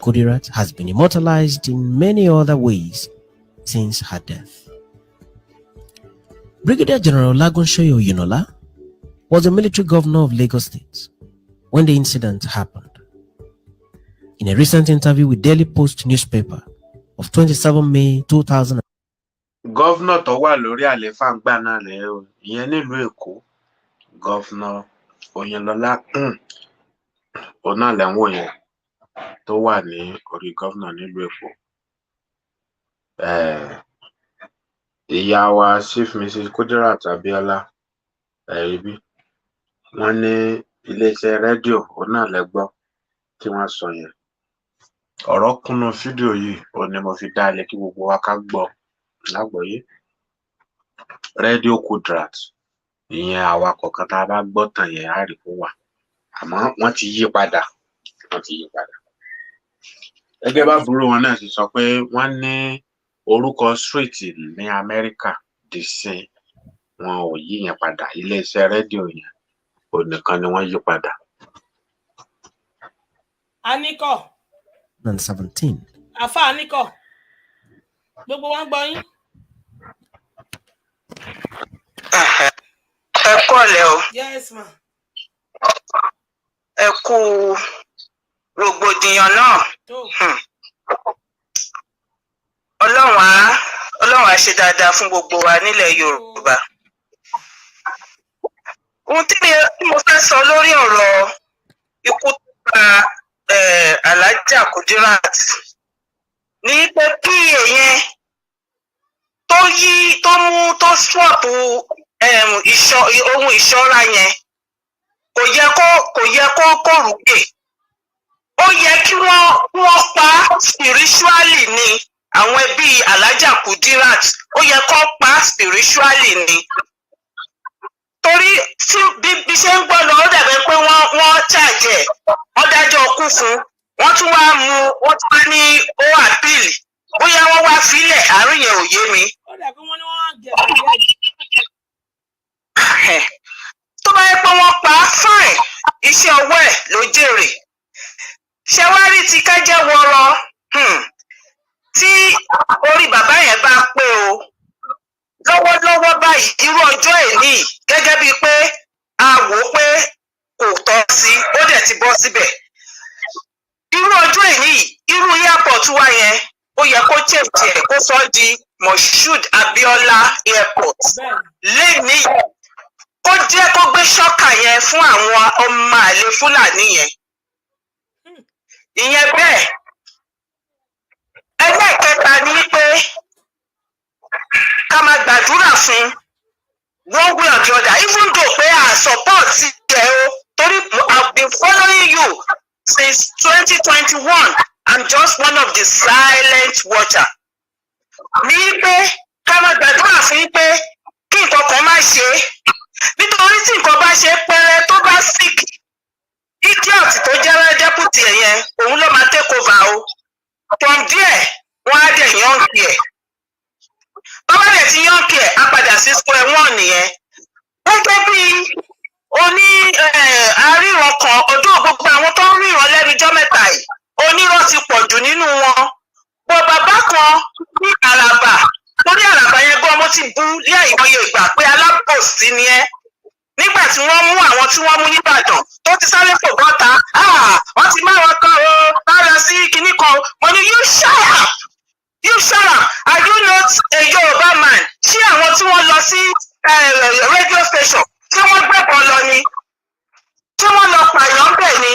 Kudirat has been immortalized in many other ways since her death. Brigadier General Olagunshoye Oyinola was the military governor of Lagos State when the incident happened. In a recent interview with Daily Post newspaper of 27 May 2000, Governor tó wà lórí àlééfà ń gbà náà lẹ o, ìyẹn nílùú Èkó, Governor Oyinlọlá òun náà lẹ ń wò yẹn tó wà ní orí governor nílùú Èkó. Ìyá wa Chief Mrs. Kudirat Abiola ẹ̀ríbí wọ́n ní iléeṣẹ́ rédíò òun náà lẹ gbọ́ tí wọ́n sọ yẹn. Ọ̀rọ̀ kúnnú fídíò yìí òun ni mo fi dá ilé kí gbogbo wa ká gbọ́ lágbọ́yé. Radio Kudirat ìyẹn awakọ̀ kan tá a bá gbọ́ tàn yẹn á rí kó wà, àmọ́ wọ́n ti yí padà. Gẹ́gẹ́ bá burú wọn náà sì sọ pé wọ́n ní orúkọ street ní Amẹ́ríkà dìsín wọn ò yí yẹn padà, iléeṣẹ́ rédíò yẹn òun nìkan ni wọ́n yí padà. Aniko. 2017. Àfà Aniko. Gbogbo wa ń gbọ́ yín. Ẹ kúrọ̀lẹ́ o. Yes ma. Ẹ kú rògbòdìyàn náà. Ọlọ́run á ṣe dáadáa fún gbogbo wa nílẹ̀ Yorùbá. Ohun tí mo fẹ́ sọ lórí ọ̀rọ̀ ikú tó pa Alhaja Kudirat ní pé kí èèyàn tó swap ohun ìṣọ́ra yẹn kò yẹ kó rúgbè. Ó yẹ kí wọ́n pa spiritually ni àwọn ẹbí Alhaja Kudirat, ó yẹ kó pa spiritually ni. Torí tí bí ṣe ń gbọ́ lọ ó dàbí pé wọ́n charge ẹ̀, wọ́n dájọ́ kú fún, wọ́n tún wá ní ó appeal, bóyá wọ́n wá filẹ̀ àárín yẹn ò yé mi. Ó dàbí wọ́n ní wọ́n gẹ̀ ẹ́. Tó bá yẹ pé wọ́n pa á fine, iṣẹ́ ọwọ́ ẹ̀ ló jèrè. Ṣé wá rí ti kájẹ́ wọrọ tí orí bàbá yẹn bá pé o lọ́wọ́lọ́wọ́ báyìí irú ọjọ́ èní gẹ́gẹ́ bíi pé a wò ó pé kò tọ́ sí, ó dẹ̀ ti bọ́ síbẹ̀. Irú ọjọ́ èní irú airport wa yẹn ó yẹ kó change ẹ̀ kó sọ di Moshood Abiola Airport lẹ́ni kó jẹ́ kó gbé ṣọ́kà yẹn fún àwọn ọmọ àlè Fúlàní yẹn. Ìyẹn bẹ́ẹ̀. Ẹlẹ́ẹ̀kẹta ni pé ká máa gbàdúrà fún one way or the other, even though pé à support ẹ̀ o, torí I've been following you since 2021. I'm just one of the silent watcher. Ní pé ká máa gbàdúrà fún pé kí nǹkan kan má ṣe, nítorí tí nǹkan bá ṣe pẹ́rẹ́ tó bá sick, idiot tó jẹ́ deputy yẹn òun ló máa take over o. From there wọ́n á dẹ̀ yànkì ẹ̀. Bàbá dẹ̀ ti yànkì ẹ̀ á padà sí square one nìyẹn. Gẹ́gẹ́ bí àríran kan ọdún gbogbo àwọn tó ń ríran lẹ́nujọ́ mẹ́ta yìí onírọ́ ti pọ̀ jù nínú wọn. Bọ̀ bàbá kan ní Àràbà, lórí Àràbà yẹn gbọ́ mo ti bú ní àìmọye ìgbà pé alábòsí ni ẹ́. Nígbà tí wọ́n mú àwọn tí wọ́n mú nìbàdàn tó ti sáré fò bọ́ta, wọ́n ti máa wọn kan o lára sí kinní kan. Mo ní you shut up, you shut up. Are you not a Yorùbá man? Ṣé àwọn tí wọ́n lọ sí radio station tí wọ́n gbẹ̀bọ̀ lọ ni? Tí wọ́n lọ pààyàn bẹ̀ ni?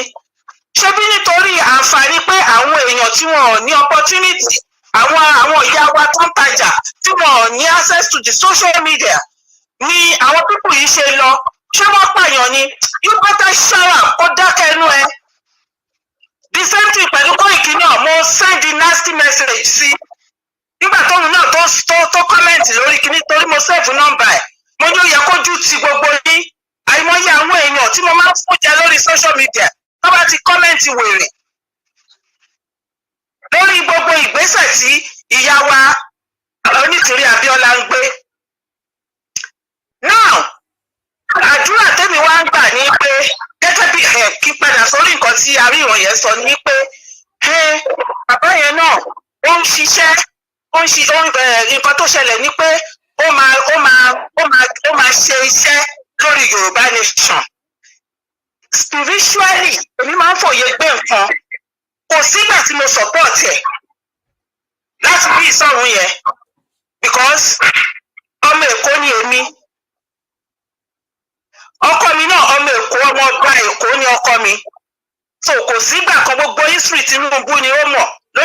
Ṣebí nítorí àǹfààní pé àwọn èèyàn tí wọn ò ní opportunity, àwọn ìyá wa tó ń tajà tí wọn ò ní access to the social media ni àwọn pípù yìí ṣe lọ. Ṣé wọ́n pààyàn ni? You better shut up, kó dákẹ́ inú ẹ. The same thing pẹ̀lú Koiki náà, mo send nasty message sí nígbà tóun náà tó comment lórí kíní torí mo save nọ́mbà ẹ̀ mo ní ó yẹ kójú ti gbogbo yín àìmọye àwọn èèyàn tí mo máa ń fún jẹ lórí social media tó bá ti comment wèrè lórí gbogbo ìgbésẹ̀ tí ìyá wa Onítìrí Abíọ́lá ń gbé. Now àdúrà tèmi wá ń gbà ní pé gẹ́gẹ́ bí kí padà sórí nǹkan tí àríwọ̀n yẹn sọ ní pé bàbá yẹn náà ó ń ṣiṣẹ́ nǹkan tó ṣẹlẹ̀ ní pé ó máa ṣe iṣẹ́ lórí Yorùbá nation. Spiritually èmi máa ń fòye gbé nǹkan kò sígbà tí mo support ẹ̀ láti bí ìsọ̀run yẹn because ọmọ Èkó ni èmi ọkọ mi náà ọmọ Èkó ọmọ ọba Èkó ni ọkọ mi so kò sígbà kan gbogbo history Tinubu ni ó mọ̀ ló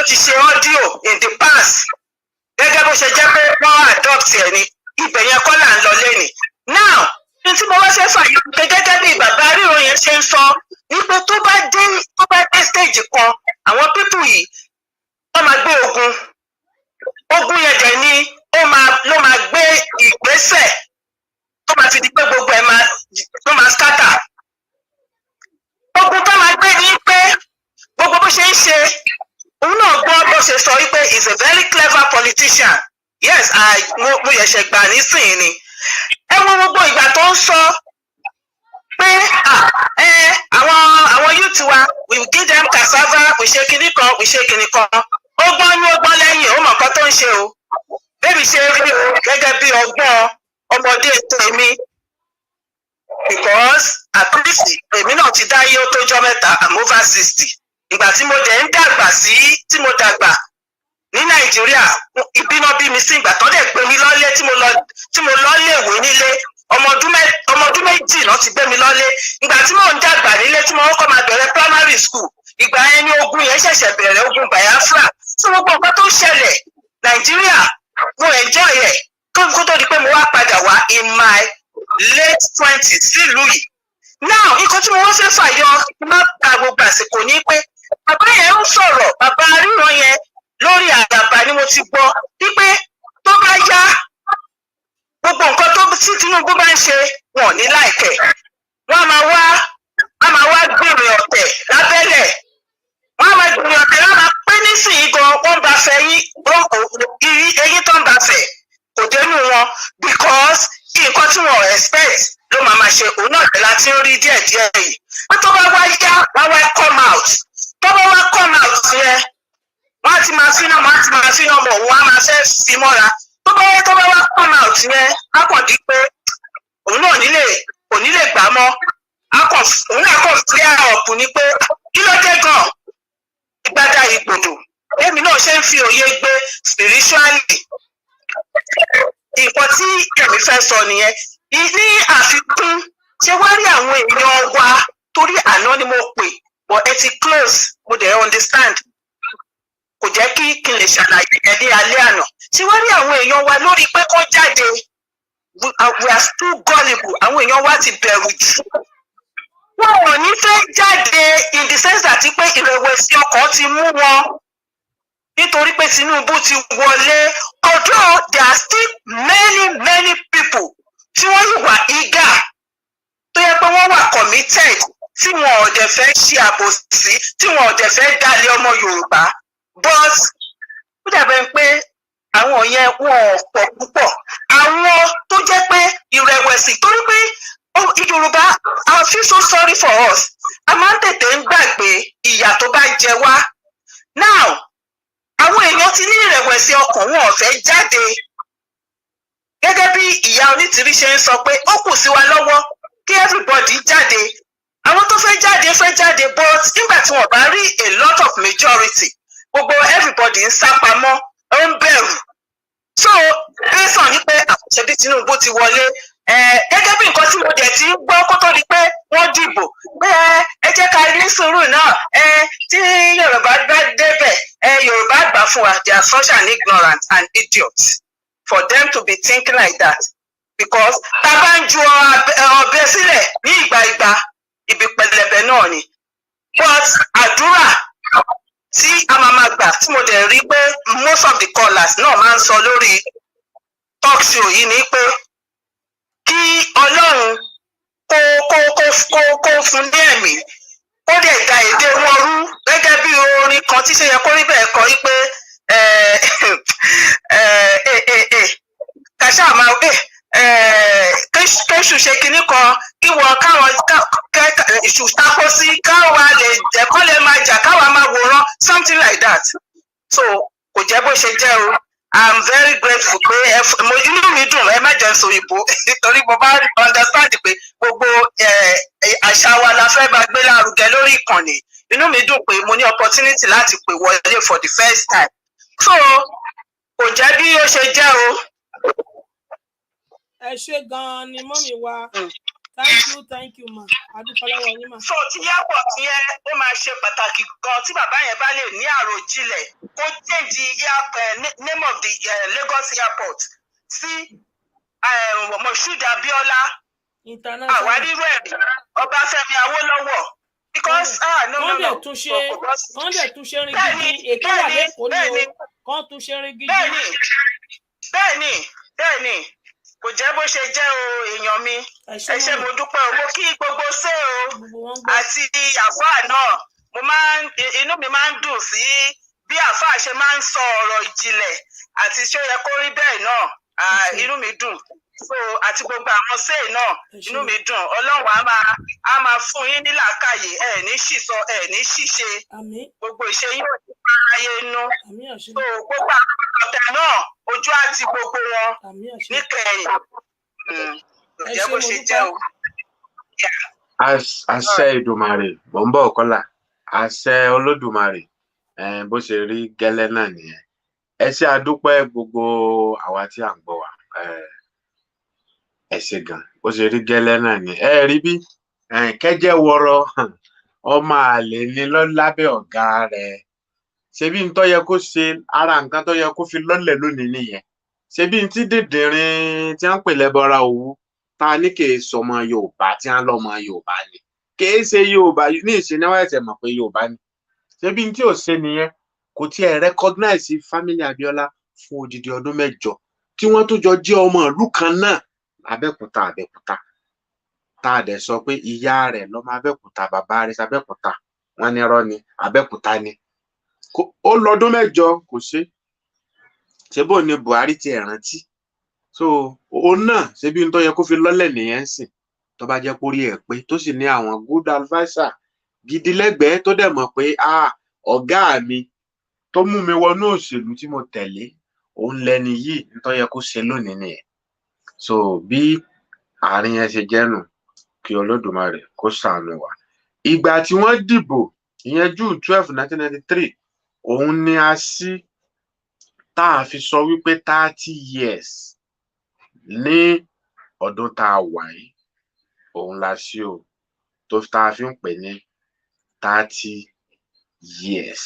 ti ṣe audio in the past gẹ́gẹ́ bó ṣe jẹ́ pé wọ́n adopt ẹ̀ ni ibẹ̀ yẹn kọ́ là ń lọ lẹ́nìí. Now ní tí mo wá fẹ́ fàyọ pé gẹ́gẹ́ bí bàbá ríro yẹn ṣe ń sọ wípé tó bá dé stage kan àwọn people yìí wọ́n máa gbé ogun yẹn dẹ̀ ni ló máa gbé ìgbésẹ̀ tó máa fi di pé gbogbo ẹ̀ ló máa scatter. Ogun tó máa gbé ní pé gbogbo bó ṣe ń ṣe òun náà gbọ́ bó ṣe sọ wípé is a very clever politician. Yes, mo yẹ̀ṣẹ̀ gbà nísìnyí ni. Ẹ wo gbogbo ìgbà tó ń sọ pé àwọn youth wa we give them cassava we ṣe kinní kan ó gbọ́n lẹ́yìn ó mọ̀ nǹkan tó ń ṣe o bébí ṣe rí o gẹ́gẹ́ bí ọgbọ́n ọmọdé tèmi because at least èmi náà ti dáyé ó tójọ́ mẹ́ta I'm over 60 ìgbà tí mo dẹ̀ ń dàgbà tí mo dàgbà ní Nàìjíríà ìbínú bí mi sí ìgbà tó dẹ̀ gbé mi lọ́lé tí mo lọ léèwé nílé ọmọ ọdún méjì náà ti gbé mi lọ́lé ìgbà tí mò ń dàgbà nílé tí mo kọ́kọ́ máa bẹ̀rẹ̀ primary school ìgbà yẹn ni ogun yẹn ṣẹ̀ṣẹ̀ bẹ̀rẹ̀ ogun Biafra tí gbogbo nǹkan tó ṣẹlẹ̀ Nàìjíríà mo enjoy ẹ̀ kó tó di pé mo wá padà wá in my late 20s sílùú yìí. Now nǹkan tí mo wá fẹ́ fàyọ má ta gbogbo àsìkò ní pé bàbá yẹn ń sọ̀rọ̀ bàbá ríran yẹn lórí àdàbà ni mo ti gbọ́ wípé tó bá yá gbogbo nǹkan tó tí Tinubu bá ń ṣe wọn ò ní láìpẹ́ wọ́n á máa wá gbèrè ọ̀tẹ̀ lábẹ́lẹ̀ wọ́n á máa gbèrè ọ̀tẹ̀ wọ́n á máa pé nísìnyí gan wọ́n bá fẹ́ eyín tó ń bá fẹ́ kò dénú wọn because nǹkan tí wọn expect ló máa ṣe òun náà tẹ̀lá tí ń rí díẹ̀díẹ̀ yìí pé tó bá wá yá wá come out tó bá wá come out yẹn wọ́n á ti máa fi náà mọ̀ òun á máa fẹ́ fi mọ́ra tó bá wá come out yẹn á kàn di pé òun náà kò ní lè gbà mọ́ òun náà kàn clear up ni pé kí ló dé gan ìgbádà ìgbòdò èmi náà ṣe ń fi òye gbé spiritually nǹkan tí èmi fẹ́ sọ nìyẹn ní àfikún ṣé wá rí àwọn èèyàn wa torí àná ni mo pè but ẹ ti close mo dẹ̀ understand kò jẹ́ kí n lè ṣàlàyé ẹ̀ ní alẹ́ àná ṣé wá rí àwọn èèyàn wa lórí pé kó jáde we are still gullible àwọn èèyàn wa ti bẹ̀rù jù wọn ò ní fẹ́ jáde in the sense that pé ìrẹ̀wẹ̀sì ọkàn ti mú wọn nítorí pé Tinubu ti wọlé although there are still many people tí wọ́n yìí wà eager tó yẹ pé wọ́n wà committed tí wọn ò dẹ̀ fẹ́ ṣe àbòsí tí wọn ò dẹ̀ fẹ́ dalẹ̀ ọmọ Yorùbá but ó dàbẹ̀ pé àwọn yẹn wọn pọ̀ púpọ̀ àwọn tó jẹ́ pé ìrẹ̀wẹ̀sì torí pé Yorùbá I feel so sorry for us a máa ń tètè ń gbàgbé ìyà tó bá jẹ wá now àwọn èèyàn ti ní ìrẹ̀wẹ̀sì ọkàn wọn ò fẹ́ jáde gẹ́gẹ́ bí ìyá Onítìrí ṣe ń sọ pé ó kù sí wa lọ́wọ́ kí everybody jáde àwọn tó fẹ́ jáde but nígbà tí wọ́n bá rí a lot of majority gbogbo everybody ń sá pamọ́ ó ń bẹ̀rù so ẹ̀sán ní pé àṣẹbí Tinubu ti wọlé gẹ́gẹ́ bí nǹkan tí mo dẹ̀ ti ń gbọ́ kó tó di pé wọ́n dìbò pé ẹ jẹ́ ká ní sùúrù náà tí Yorùbá bá débẹ̀ Yorùbá gbà fún wa they are such an ignorant and idiot for them to be thinking like that because tá a bá ń ju ọbẹ̀ sílẹ̀ ní ìgbà ibi pẹlẹbẹ náà ni but àdúrà tí mo dẹ̀ rí pé most of the callers náà máa ń sọ lórí talk show yìí ni pé kí Ọlọ́run kó fún ní ẹ̀mí ó dẹ̀ da èdè wọn rú gẹ́gẹ́ bí orin kan tí ṣe yẹ kó rí bẹ́ẹ̀ kọ́ wípé kàṣà máa kéṣù ṣe kinní kan kí wọn káwọn ìṣù tako sí káwa lè jẹ́ kó lè máa jà káwa máa wòran something like that. So kò jẹ́ bó ṣe jẹ́ o. I'm very grateful pé inú mi dùn ẹ má jẹ́ sòyìnbó torí mo bá understand pé gbogbo àṣà wa la fẹ́ bá gbé lárugẹ lórí ìkànnì. Inú mi dùn pé mo ní opportunity láti pè wọlé for the first time. So kò jẹ́ bí ó ṣe jẹ́ o. Ẹ ṣé gan-an ni mọ́mì wa. Thank you ma. Adúpọ̀lọ́wọ́ yín ma. So ti airport yẹn ó máa ṣe pàtàkì gan tí bàbá yẹn bá lè ní àròjinlẹ̀ kó change name of the Lagos airport sí Moshood Abiola àwárí rẹ̀ Ọbáfẹ́mi Awólọ́wọ̀ because no. Kán dẹ̀ tún ṣe rin gidi ètò wà lẹ́kọ̀ọ́ ni o. Kán tún ṣe rin gidi. Bẹ́ẹ̀ni. Kò jẹ́ bó ṣe jẹ́ o èèyàn mi. Ẹ ṣé mo dúpẹ́ o. Mo kí gbogbo ṣé o àti àfáà náà. Inú mi máa ń dùn sí bí àfáà ṣe máa ń sọ ọ̀rọ̀ ìjìnlẹ̀ àti ṣó yẹ kó rí bẹ́ẹ̀ náà. Inú mi dùn. So àti gbogbo àwọn ṣé náà inú mi dùn. Ọlọ́run á máa fún yín ní làákàyè ẹ̀ ní ṣìṣọ ẹ̀ ní ṣìṣe. Gbogbo ìṣe yín ò ní máa ráyé inú. So gbogbo àwọn ọ̀tẹ̀ náà ojú àti gbogbo wọn níkẹyìn jẹ́ bó ṣe jẹ́ o. Àṣẹ Èdùmàrè mò ń bọ̀ Kọ́lá àṣẹ Olódùmarè bó ṣe rí gẹ́lẹ́ náà nìyẹn. Ẹ ṣé àdúpẹ́ gbogbo àwa tí à ń gbọ́ wa ẹ ṣé gan bó ṣe rí gẹ́lẹ́ náà nìyẹn. Ẹ rí bí kẹ́jẹ́ wọrọ ọmọ àlè ni lábẹ́ ọ̀gá rẹ̀. Ṣebí n tó yẹ kó ṣe ara nǹkan tó yẹ kó fi lọ́lẹ̀ lónìí nìyẹn. Ṣebí n tí dìndìnrín tí wọ́n pè lẹ́bọra òwú ta ní kì í sọmọ Yorùbá tí wọ́n lọ́mọ Yorùbá ni kì í ṣe Yorùbá ní ìṣẹ́náwó ẹ̀sẹ̀ mọ̀ pé Yorùbá ni. Ṣebí n tí ò ṣe nìyẹn kò tiẹ̀ recognize family Abiola fún odidi ọdún 8 tí wọ́n tó jọ jẹ́ ọmọ ìlú kan náà Abẹ́òkúta tá a dẹ̀ sọ pé ìyá rẹ̀ lọ́mọ Abẹ́òkúta bàbá rẹ̀ s'Abẹ́òkúta wọ́n ní irọ́ ni Abẹ́òkúta ni. Ó lọ́dún 8 kò ṣe bó ni Buhari ti rántí. So òun náà ṣebí n tó yẹ kó fi lọ́lẹ̀ nìyẹn sìn tó bá jẹ́ kórí ẹ̀ pé tó sì ní àwọn good adviser gidi lẹ́gbẹ̀ẹ́ tó dẹ̀ mọ̀ pé ọ̀gá mi tó mú mi wọnú òṣèlú tí mo tẹ̀lé òun lẹni yìí n tó yẹ kó ṣe lónìí nìyẹn. So bí àárín yẹn ṣe jẹ́ nù kí Olódùmarè kó ṣàánú wa. Ìgbà tí wọ́n dìbò ìyẹn June 12, 1993 òun ni a sí tá a fi sọ wípé 30 years ní ọdún tá a wà yìí òun la sí o tó tá a fi ń pè ní 30 years.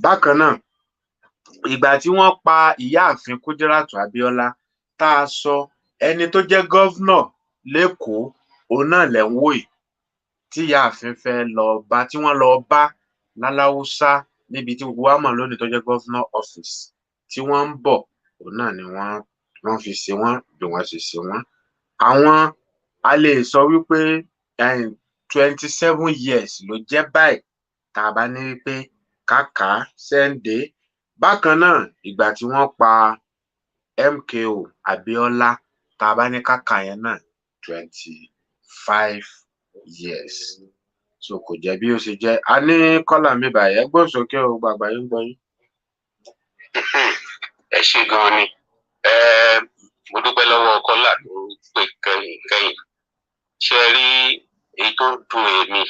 Bákan náà ìgbà tí wọ́n pa ìyáàfin Kúdírátù Abíọ́lá tá a sọ ẹni tó jẹ́ gọ́vnọ̀ lẹ́kọ̀ọ́ òun náà lẹ̀ ń wò yìí tí ìyáàfin fẹ́ lọ bá tí wọ́n lọ bá láláúsá níbi tí gbogbo wa mọ̀ lónìí tó jẹ́ governor office tí wọ́n ń bọ̀ òun náà ni wọ́n fi ṣe wọ́n bí wọ́n ṣe ṣe wọ́n. Àwọn a lè sọ wípé 27 years ló jẹ́ báyìí tá a bá ní wípé kàkà sẹ́ǹdé. Bákan náà ìgbà tí wọ́n pa MKO Abíọ́lá tá a bá ní kàkà yẹn náà 25 years. So kò jẹ́ bí ó ṣe jẹ́. A ní kọ́là mi báyìí ẹgbọ́n sókè o gbàgbà yín gbọ́ yín. Ẹ ṣé gan ni mo dúpẹ́ lọ́wọ́ kọ́là tó pè kẹ́yìn ṣe rí èyí tó dùn èmi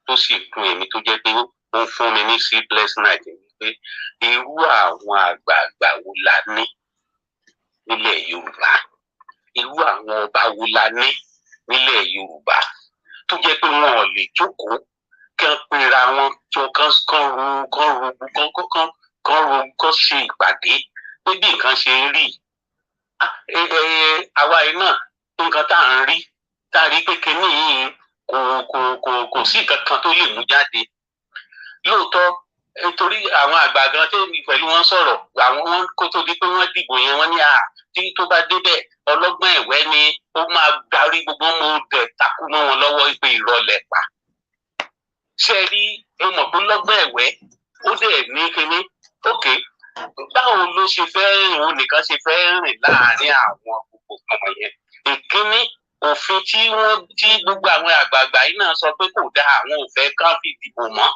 tó sì dùn èmi tó jẹ́ pé ó fún mi ní sleepless night ni pé irú àwọn àgbààgbà wo la ní nílẹ̀ Yorùbá irú àwọn ọba wo la ní nílẹ̀ Yorùbá tó jẹ́ pé wọn ò lè jókòó kán pera wọn jọ kán ṣe ìpàdé pé bí nǹkan ṣe rí àwa yìí náà nǹkan tá à ń rí tá a rí pé kinní yìí kò sí nǹkan kan tó lè mú jáde lóòótọ́ nítorí àwọn àgbà gan tẹ́mi pẹ̀lú wọn sọ̀rọ̀ àwọn wọn kó tó di pé wọ́n dìbò yẹn wọ́n ní tí tó bá débẹ̀ ọlọ́gbọ́n ẹ̀wẹ́ ni ó máa darí gbogbo mọ́ bẹ̀ takú mọ́ wọn lọ́wọ́ pé ìrọ̀lẹ́ pa. ṣé ẹ rí mo mọ̀ pé lọ́gbọ́n ẹ̀wẹ́ ó dẹ̀ ní kinní òkè báwo ló ṣe fẹ́ òun nìkan ṣe fẹ́ rìn láàárín àwọn gbogbo ọmọ yẹn. ìkíní òfin tí gbogbo àwọn àgbààgbà yìí náà sọ pé kò dáa àwọn ò fẹ́ kán fi dìbò mọ́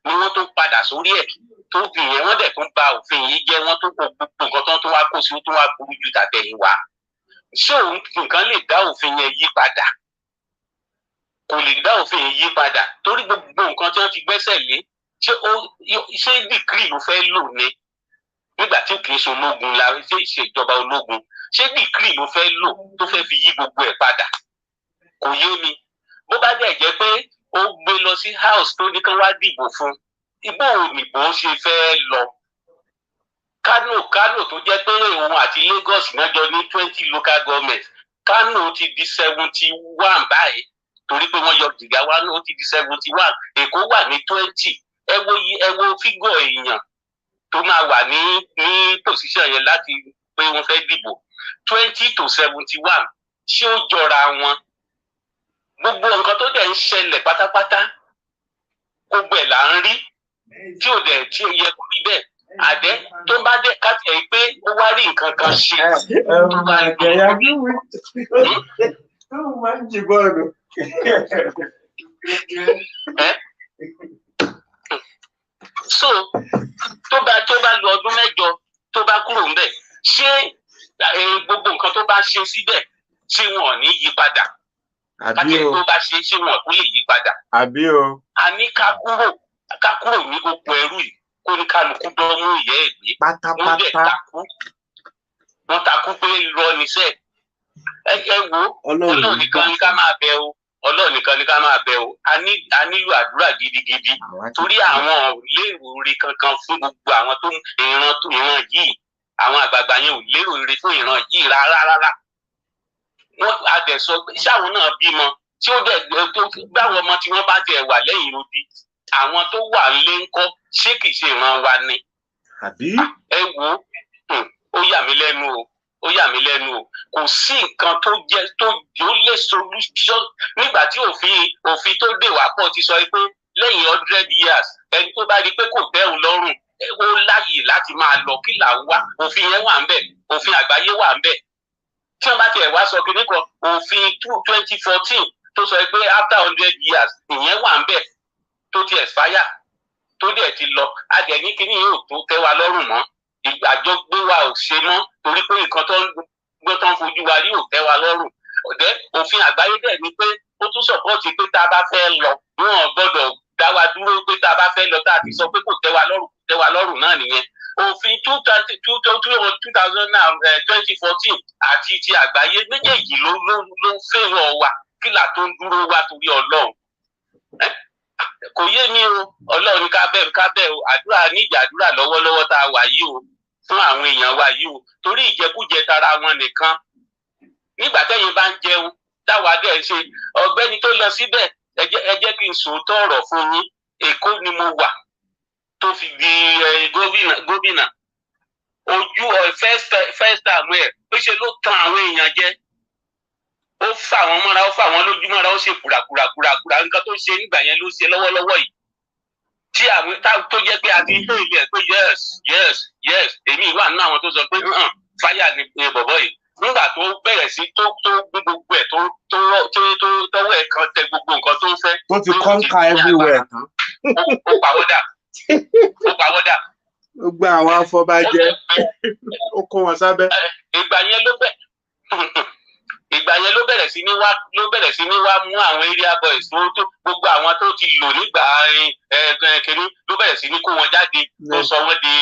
ni wọ́n tó padà sórí ẹ̀ tó fi yẹn wọ́n dẹ̀ tún ba òfin yìí jẹ́ wọ́n tó kó gbogbo nǹkan tó wá kó sí tó wá burú ju tàtẹ̀yìn wá. ṣé òun nǹkan lè dá òfin yẹn yí padà? kò lè dá òfin yẹn yí padà torí gbogbo nǹkan tí wọ́n ti gbẹ́sẹ̀ lé ṣé dìkírì ló fẹ́ lò ní nígbà tí kì í ṣe ológun la ṣe ìṣèjọba ológun ṣé dìkírì ló fẹ́ lò tó fẹ́ fi yí gbogbo ẹ̀ padà? kò yé mi. bó bá dẹ̀ jẹ́ pé ó gbé lọ sí house tó ní kí wọ́n wá dìbò fún ibo òyìnbó ṣe fẹ́ lọ. Kano tó jẹ́ pé òun àti Lagos náà jọ ní 20 local government Kano ti di 71 báyìí torí pé wọ́n yọ Jigawa ó ti di 71 Èkó wà ní 20 ẹ wo fígọ̀ èèyàn tó máa wà ní position yẹn láti pé wọ́n fẹ́ dìbò 20 to 71 ṣé ó jọra wọn? gbogbo nǹkan tó dẹ̀ ń ṣẹlẹ̀ pátápátá gbogbo ẹ̀ là ń rí tí ò dẹ̀ tí ó yẹ kó rí bẹ́ẹ̀ àdẹ́ tó bá dẹ̀ káàtì ẹ̀ pé ó wá rí nǹkan kan ṣe. so tó bá lo ọdún mẹ́jọ tó bá kúrò ń bẹ̀ ṣé gbogbo nǹkan tó bá ṣe síbẹ̀ ṣé wọn ò ní yí padà? àbí o tó bá ṣe ṣé wọn kò lè yí padà? àbí o. a ní ká kúrò ní oko ẹrú yìí kó ní kálukú dánmú ìyá ẹ̀ gbé. pátápátá. wọ́n takú pé irọ́ níṣẹ́. ẹ wo Ọlọ́run nìkan ni ká máa bẹ o Ọlọ́run nìkan ni ká máa bẹ o a nílò àdúrà gidigidi torí àwọn lérò ire kankan fún gbogbo àwọn tó ìran yìí àwọn àgbààgbà yẹn ò lérò ire fún ìran yìí rárá. wọ́n àdẹ̀sọ ṣáwọn náà bímọ tí ó dẹ̀ báwọn ọmọ tí wọ́n bá tiẹ̀ wà lẹ́yìn odi àwọn tó wà lé ńkọ́ ṣé kìí ṣe ìran wa ni? àbí. ẹ wo ó yà mí lẹ́nu o kò sí nǹkan tó lè solution nígbà tí òfin tó dè wá pọ̀ ti sọ pé lẹ́yìn 100 years ẹni tó bá rí pé kò tẹ́ òun lọ́rùn ó láyè láti máa lọ kí là ń wá òfin yẹn wà ń bẹ̀ òfin àgbáyé wà ń bẹ̀. tí wọ́n bá tiẹ̀ wá sọ kíní kan òfin 2014 tó sọ pé after 100 years ìyẹn wà ń bẹ̀ tó ti expire tó dẹ̀ ti lọ adẹ̀ní kíní yóò tó tẹ́ wa lọ́rùn mọ́ ìgbàjọ gbé wa ò ṣe mọ́ torí pé nǹkan tó ń fojú wa rí ò tẹ́ wa lọ́rùn ọ̀dẹ́ òfin àgbáyé dẹ̀ ni pé ó tún sọ̀pọ̀tì pé tá a bá fẹ́ lọ wọn gbọ́dọ̀ dá wa dúró pé tá a bá fẹ́ lọ tá a ti sọ pé kò tẹ́ wa lọ́rùn náà nìyẹn. òfin 2014 àti ti àgbáyé méjèèjì ló fẹ́ràn wa kí là tó ń dúró wa torí Ọlọ́run. kò yé mi o Ọlọ́run ní ká bẹ̀ o àdúrà níjà àdúrà lọ́wọ́lọ́wọ́ tá a wà yìí o fún àwọn èèyàn wa yìí o torí ìjẹkújẹ tara wọn nìkan nígbà tẹ́yin bá ń jẹun táwa dẹ̀ ṣe ọ̀gbẹ́ni tó lọ síbẹ̀ ẹ jẹ́ kí n sòótọ́ ọ̀rọ̀ fún yín Èkó ni mo wà tó fi di gómìnà ojú first time ẹ̀ ó ṣe ló tan àwọn èèyàn jẹ ó fà wọ́n mọ́ra ó fà wọ́n lójú mọ́ra ó ṣe kùràkùrà nǹkan tó ṣe nígbà yẹn ló ṣe lọ́wọ́lọ́wọ́ yìí tí àwọn tó jẹ́ pé a ti ń hàn ilé ẹ̀ pé yes èmi wà nínú àwọn tó sọ pé fáyà ni bọ̀bọ̀ yìí nígbà tó bẹ̀rẹ̀ sí tó gbogbo ẹ̀ tó tọwọ́ ẹ̀ kan tẹ gbogbo nǹkan tó ń fẹ́. tó ti conquer everywhere tán. ó pàwọ́dà. ó gba àwọn afọbajẹ ó kó wọn sábẹ́. ìgbà yẹn ló bẹ̀rẹ̀ sí ní wá mú àwọn area boys tó gbogbo àwọn tó ti lò nígbà kínní ló bẹ̀rẹ̀ sí ní kó wọn jáde tó sọ wọ́n di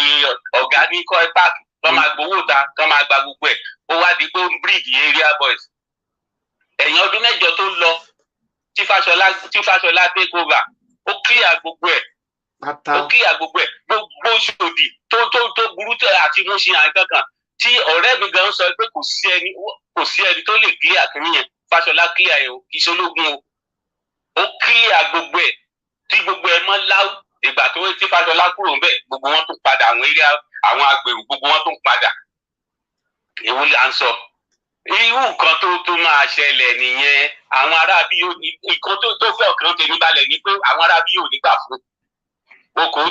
ọ̀gá ní koi park tó máa gbowó ta tó máa gba gbogbo ẹ̀ ó wá di pé ó ń bíríìdì area boys. ẹ̀yìn ọdún mẹ́jọ tó lọ tí Fáṣọlá take over ó clear gbogbo ẹ̀ gbogbo Ṣòdì tó burú tẹ àti Mùṣín àìkankan tí ọ̀rẹ́ mi gan sọ pé kò sí ẹni tó lè clear kìíní yẹn Fáṣọlá clear ẹ̀ o kì í ṣológun o ó clear gbogbo ẹ̀ tí gbogbo ẹ̀ mọ́ láwù ìgbà tó ti Fáṣọlá kúrò ń bẹ̀ gbogbo wọn tún padà àwọn agbèrò gbogbo wọn tún padà èwo là ń sọ irú nǹkan tó máa ṣẹlẹ̀ nìyẹn àwọn aráabí yóò ní nǹkan tó fẹ́ ọkàn tèmi balẹ̀ ni pé àwọn aráabí yóò nígbà fún o kò ń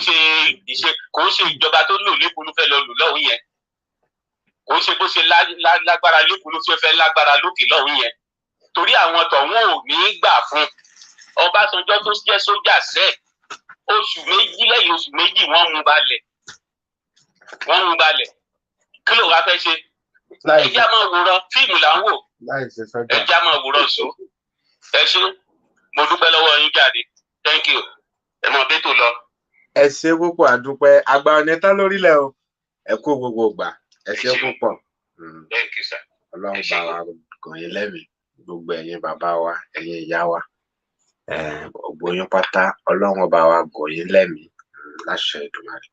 ṣe ìjọba tó lò lẹ́kọ̀ọ́ ló fẹ́ lọ lò lọ́hùn yẹn kò ń ṣe bó ṣe lágbára lẹ́kọ̀ọ́ ló fẹ́ lágbára lókè lọ́hùn yẹn torí àwọn tọ̀hún ò ní gbà fún Ọbásanjọ́ tó jẹ́ sójà sẹ́ẹ̀ oṣù méjì lẹ́yìn oṣù méjì wọ́n mú balẹ̀ kí ló wá fẹ́ ṣe ẹjẹ́ máa wòran fíìmù là ń wò ẹjẹ́ máa wòran so ẹ ṣé mo dúpẹ́ lọ́wọ́ yín jáde thank you ẹ mọ bí tó lọ. ẹ ṣé púpọ̀ àdúpẹ́ àgbà ọ̀nẹ́tán lórílẹ̀ o ẹ kú gbogbo ìgbà ẹ ṣé púpọ̀ thank you sir. Ọlọ́run bá wa gàn yín lẹ́mìí gbogbo ẹ̀yin bàbá wa ẹ̀yin ìyá wa gbogbo yín pátá Ọlọ́run bá wa gàn yín lẹ́mìí láṣẹ Èdùmàrè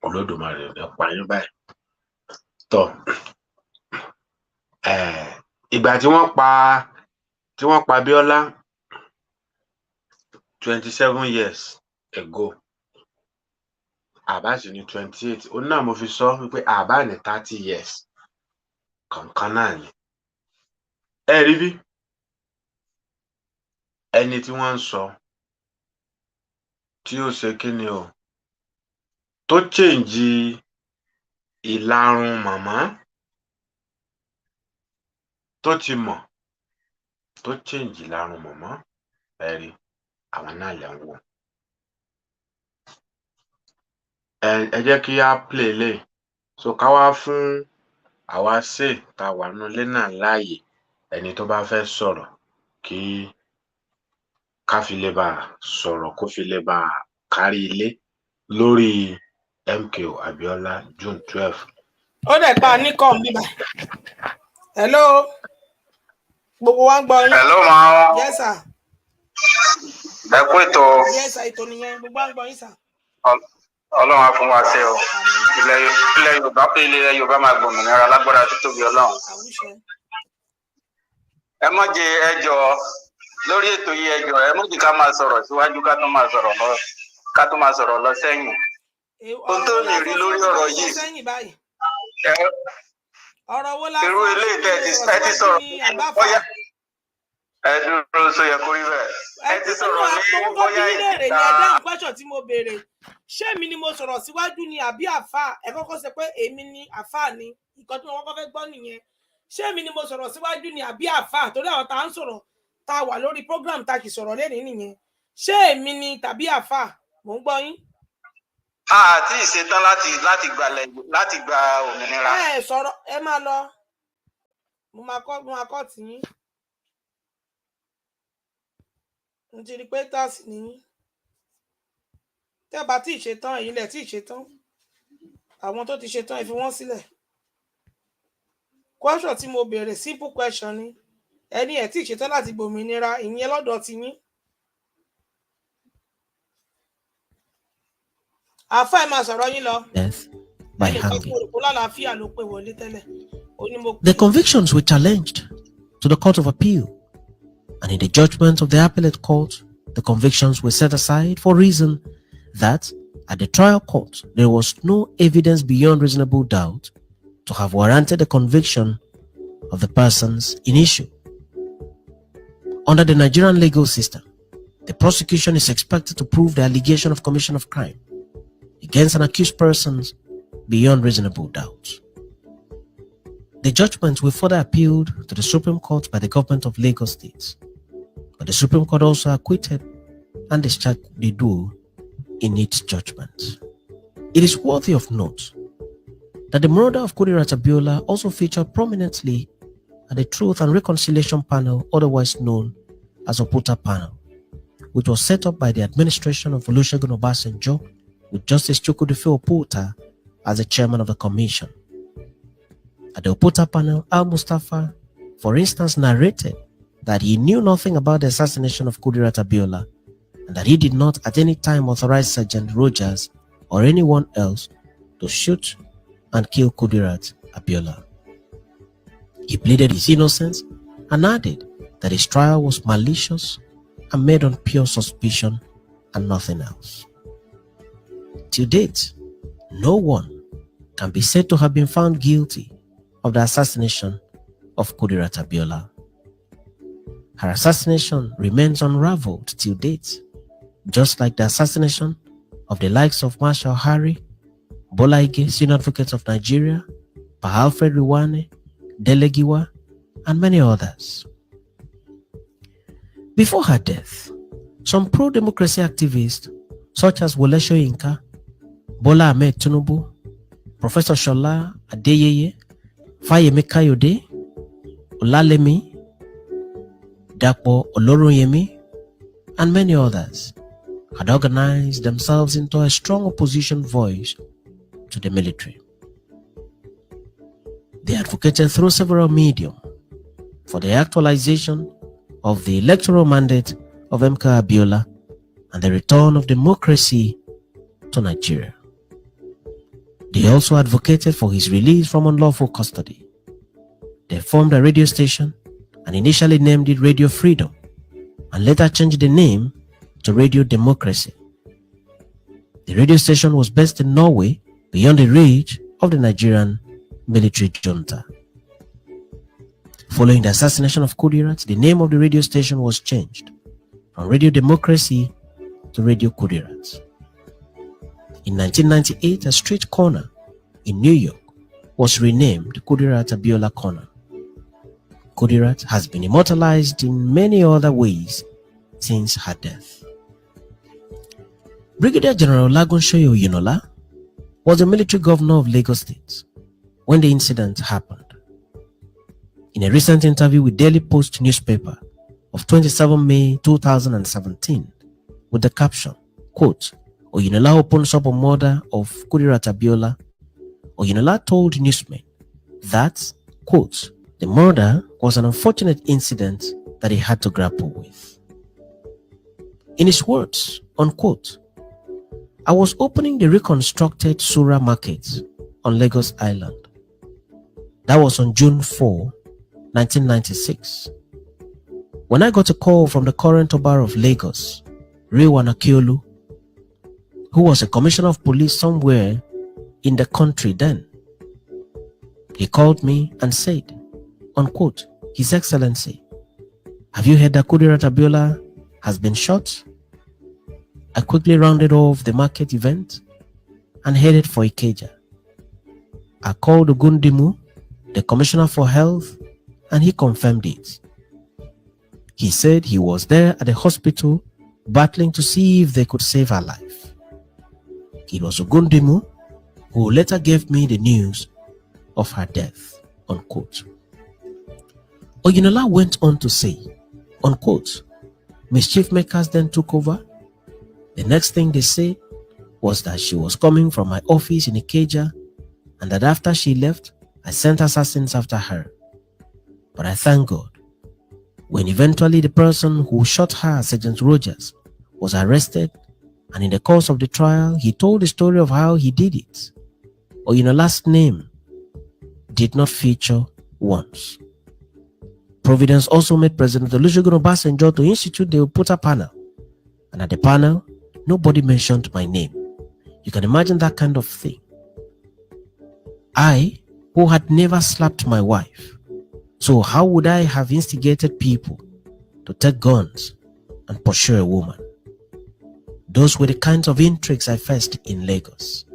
Olódùmarè ẹ pa yín báyìí tọ ìgbà tí wọ́n pa Abíọ́lá 27 years ago àbá sì ní 28 ó náà mo fi sọ wípé àbá ní 30 years kankan náà ni ẹ rí bí ẹni tí wọ́n ń sọ tí ó ṣe kí ni o tó change ìlarun màmá tó ti mọ̀ tó change ìlarun màmá ẹ rí àwọn náà lè ń wò ẹ jẹ́ kí á play lè so ká wá fún àwa ṣe tá wà nínú ilé náà láàyè ẹni tó bá fẹ́ sọ̀rọ̀ kí ká fi lè bá sọ̀rọ̀ kó fi lè bá kárí ilé lórí MKO Abiola June 12. ó dẹ̀ pa níkọ̀ bíbá hello gbogbo wa ń gbọ́ yín. hello ma. yes sir. ẹ kú ètò. yes sir ètò nìyẹn gbogbo wa ń gbọ́ yín sir. Ọlọ́run á fún wa ṣe o ilẹ̀ Yorùbá máa gbòmìnira lágbára títóbi Ọlọ́run. ẹ mọ̀ jẹ́ ẹjọ́ lórí ètò yìí ẹjọ́ ẹ mọ̀ jẹ́ ká máa sọ̀rọ̀ síwájú ká tó máa sọ̀rọ̀ lọ sẹ́yìn. ohun tó mi rí lórí ọ̀rọ̀ yìí irú ilé ẹ ti sọ̀rọ̀ bóyá ẹ dúró sọ yẹ kó rí bẹ́ẹ̀ ẹ ti sọ̀rọ̀ ní bóyá ìta. ẹ dáhùn pẹ́sọ̀ tí mo béèrè ṣé èmi ni mo sọ̀rọ̀ síwájú ni àbí àfà ẹ kọ́kọ́ sọ pé èmi ni àfà ni nǹkan tí mo kọ́kọ́ fẹ́ gbọ́ nìyẹn ṣé èmi ni mo sọ̀rọ̀ síwájú ni àbí àfà torí àwọn tá à ń sọ̀rọ̀ tá a wà lórí program tá a kì í sọ̀rọ̀ lẹ́nìí nìyẹn ṣé èmi ni tàbí àfà mò ń gbọ́ yín. àti ìṣetán láti gba òmìnira. ẹ sọ̀rọ̀ ẹ máa lọ mo máa kọ́ tì yín n ti rí pé táàsì nìyí tẹ́ bá tí ì ṣetán èyí lẹ̀ tí ì ṣetán àwọn tó ti ṣetán ẹ fi wọ́n sílẹ̀ question tí mo béèrè simple question ni ẹni ẹ tí ì ṣetán láti gbòmìnira ìyẹn lọ́dọ̀ ti yín àfáà ẹ máa sọ̀rọ̀ yín lọ by hanging. The convictions were challenged to the Court of Appeal, and in the judgment of the appellate court, the convictions were set aside for reason that at the trial court there was no evidence beyond reasonable doubt to have warranted the conviction of the persons in issue. Under the Nigerian legal system, the prosecution is expected to prove the allegation of commission of crime against an accused person beyond reasonable doubt. The judgments were further appealed to the Supreme Court by the government of Lagos State, but the Supreme Court also acquitted and discharged the duo in its judgment. It is worthy of note that the murder of Kudirat Abiola also featured prominently at the Truth and Reconciliation Panel, otherwise known as Oputa Panel, which was set up by the administration of Olusegun Obasanjo with Justice Chukwudufe Oputa as the chairman of the commission. At the Oputa panel, Al-Mustafa, for instance, narrated that he knew nothing about the assassination of Kudirat Abiola and that he did not at any time authorize Sergeant Rogers or anyone else to shoot and kill Kudirat Abiola. He pleaded his innocence and added that his trial was malicious and made on pure suspicion and nothing else. To date, no one can be said to have been found guilty of the assassination of Kudirat Abiola. Her assassination remains unraveled till date, just like the assassination of the likes of Marshal Harry, Bola Ige, Senior Advocate of Nigeria, Pa Alfred Riwane, Delegiwa, and many others. Before her death, some pro-democracy activists such as Wole Soyinka, Bola Ahmed Tinubu, Professor Shola Adeyeye, Fayemi Kayode, Olalemi, Dapo Oloroyemi, and many others had organized themselves into a strong opposition voice to the military. They advocated through several mediums for the actualization of the electoral mandate of MK Abiola and the return of democracy to Nigeria. They also advocated for his release from unlawful custody. They formed a radio station and initially named it Radio Freedom and later changed the name to Radio Democracy. The radio station was based in Norway, beyond the reach of the Nigerian military junta. Following the assassination of Kudirat, the name of the radio station was changed from Radio Democracy to Radio Kudirat. In 1998, a street corner in New York was renamed Kudirat Abiola Corner. Kudirat has been immortalized in many other ways since her death. Brigadier General Olagunsoye Oyinola was the military governor of Lagos State when the incident happened. In a recent interview with Daily Post newspaper of 27 May 2017 with the caption, quote, Oyinola opens up a murder of Kudirat Abiola, Oyinola told newsmen that, quote, the murder was an unfortunate incident that he had to grapple with. In his words, unquote, I was opening the reconstructed Sura Market on Lagos Island. That was on June 4, 1996. When I got a call from the current Oba of Lagos, Rewan Akiolu, who was a commissioner of police somewhere in the country then, he called me and said, unquote, His Excellency, have you heard that Kudirat Abiola has been shot? I quickly rounded off the market event and headed for Ikeja. I called Ogundimu, the Commissioner for Health, and he confirmed it. He said he was there at the hospital battling to see if they could save her life. It was Ogundimu who later gave me the news of her death, unquote. Oyinola went on to say, unquote, mischief makers then took over. The next thing they said was that she was coming from my office in Ikeja and that after she left, I sent assassins after her. But I thank God, when eventually the person who shot her, Sergeant Rogers, was arrested, and in the course of the trial, he told the story of how he did it. Oyinola's name did not feature once. Providence also made President Olusegun Obasanjo to institute the Oputa panel, and at the panel, nobody mentioned my name. You can imagine that kind of thing. I, who had never slapped my wife, so how would I have instigated people to take guns and pursue a woman? Those were the kinds of intrigues I faced in Lagos.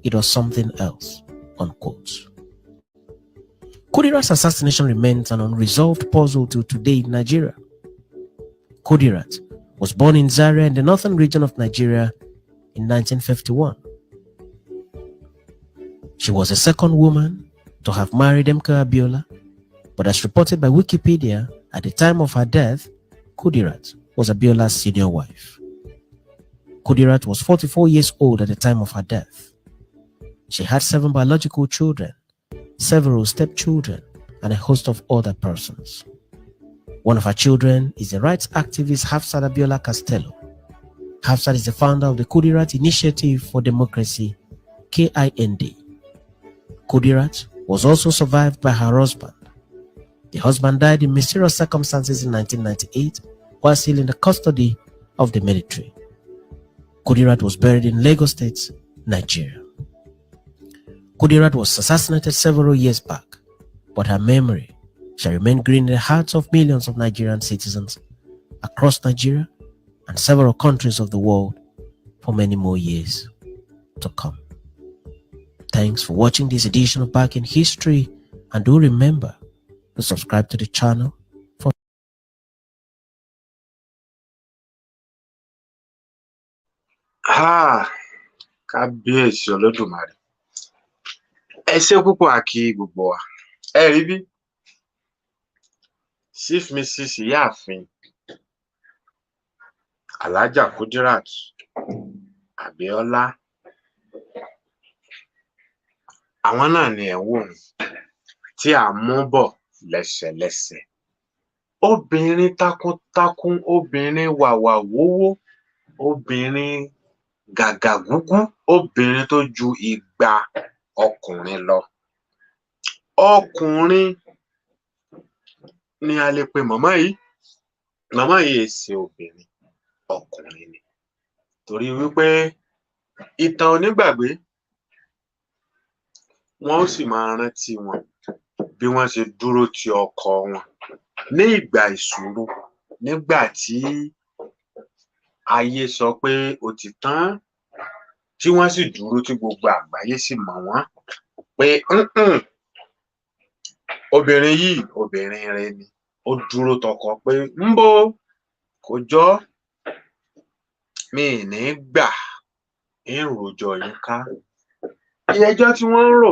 It was something else, unquote. Kudirat's assassination remains an unresolved puzzle till today in Nigeria. Kudirat was born in Zaria in the northern region of Nigeria in 1951. She was the second woman to have married MK Abiola, but as reported by Wikipedia, at the time of her death, Kudirat was Abiola's senior wife. Kudirat was 44 years old at the time of her death. She had 7 biological children, several stepchildren, and a host of other persons. One of her children is the rights activist Hafsat Abiola Castello. Hafsat is the founder of the Kudirat Initiative for Democracy, KIND. Kudirat was also survived by her husband. The husband died in mysterious circumstances in 1998 while still in the custody of the military. Kudirat was buried in Lagos State Nigeria. Kudirat was assassinated several years back, but her memory shall remain green in the hearts of millions of Nigerian citizens across Nigeria and several countries of the world for many more years to come. Thanks for watching this edition of Back in History, and do remember to subscribe to the channel for kábíyèsí Olódùmarè. Ẹ ṣé púpọ̀ àkí gbogbo wa. Ẹ rí bí Chief Mrs. Ìyáàfin Alhaja Kudirat Abíọ́lá, àwọn náà ni ẹ̀ ń wò tí à ń mú bọ̀ lẹ́sẹ̀lẹ́sẹ̀. Obìnrin takuntakun, obìnrin wàwà wówó, obìnrin gàgàgúgú, obìnrin tó ju igba ọkùnrin lọ. Ọkùnrin ni a lè pe màmá yìí. Màmá yìí ṣe obìnrin, ọkùnrin ni. Torí wípé ìtàn onígbàgbé, wọn ó sì máa rántí wọn bí wọ́n ṣe dúró ti ọkọ wọn ní ìgbà ìṣòro, nígbà tí ayé sọ pé ó ti tán, tí wọ́n sì dúró tí gbogbo àgbáyé sì mọ̀ wọ́n pé obìnrin yìí obìnrin rere ni. Ó dúró tọkọ pé ńbó kò jọ, mi ì ní gbà ń rojọ́ yín ká. Ẹjọ́ tí wọ́n ń rò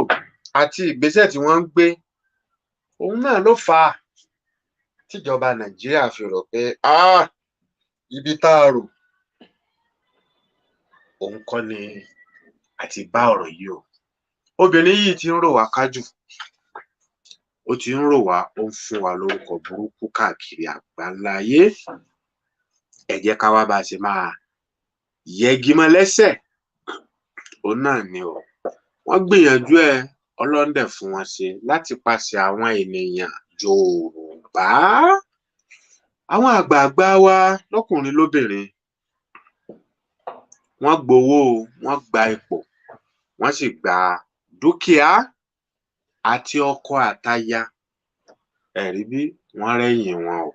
àti ìgbésẹ̀ tí wọ́n ń gbé, òun náà ló fà á tíjọba Nàìjíríà fi rò pé ibi tá a rò òun kọ́ ni àti bá ọ̀rọ̀ yìí o. Obìnrin yìí ti ń rò wá kájù, ó ti ń rò wá, ó ń fún wa lórúkọ burúkú káàkiri àgbáńlá ayé. Ẹ jẹ́ ká wá bá a ṣe máa yẹgi mọ́ lẹ́sẹ̀. Òun náà ni o. Wọ́n gbìyànjú ẹ̀, Ọlọ́run dẹ̀ fún wọn ṣe láti pàṣẹ àwọn ènìyàn Yorùbá. Àwọn àgbààgbà wa lọ́kùnrin lóbìnrin, wọ́n gbowó, wọ́n gba ipò, wọ́n sì gba dúkìá àti ọkọ àtaya. Ẹ rí bí wọ́n rẹ́yìn wọn o,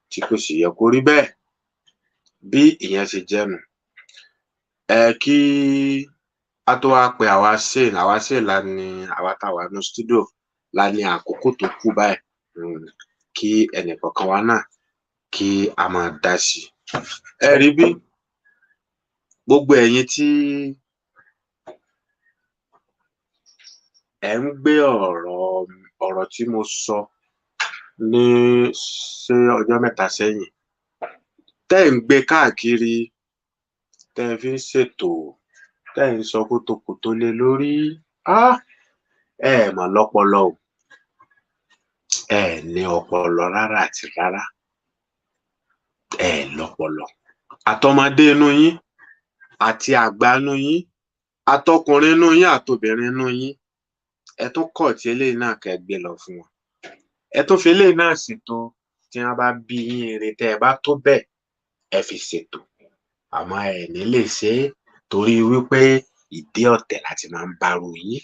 tí kò sì yẹ kó rí bẹ́ẹ̀. Bí ìyẹn ṣe jẹ́ nù. Kí a tó wá pe àwa ṣe la ní àwa táwa ní studio la ní àkókò tó kù báyìí, kí ẹnìkọ̀ọ̀kan wa náà kí a máa dá sí. Ẹ rí bí gbogbo ẹ̀yin tí ẹ ń gbé ọ̀rọ̀ tí mo sọ ní ọjọ́ mẹ́ta sẹ́yìn, tẹ́ ń gbé káàkiri, tẹ́ fi ń ṣètò, tẹ́ ń sọ kótókótó lé lórí, ẹ mọ̀ lọ́pọlọ o. Ẹ ní ọpọlọ rárá àti rárá. Ẹ lọ́pọlọ. Àtọmọdé inú yín àti àgbà inú yín, àtọkùnrin inú yín àtobìnrin inú yín, ẹ tún kọ̀ tí eléyìí náà kẹ́ gbé lọ fún wọn. Ẹ tún fi eléyìí náà ṣètò, tí wọ́n bá bí yín ire, tẹ́ ẹ bá tó bẹ́ẹ̀, ẹ fi ṣètò. Àmọ́ ẹ ní lè ṣe é torí wípé ìdí ọ̀tẹ̀ láti máa ń bárò yín.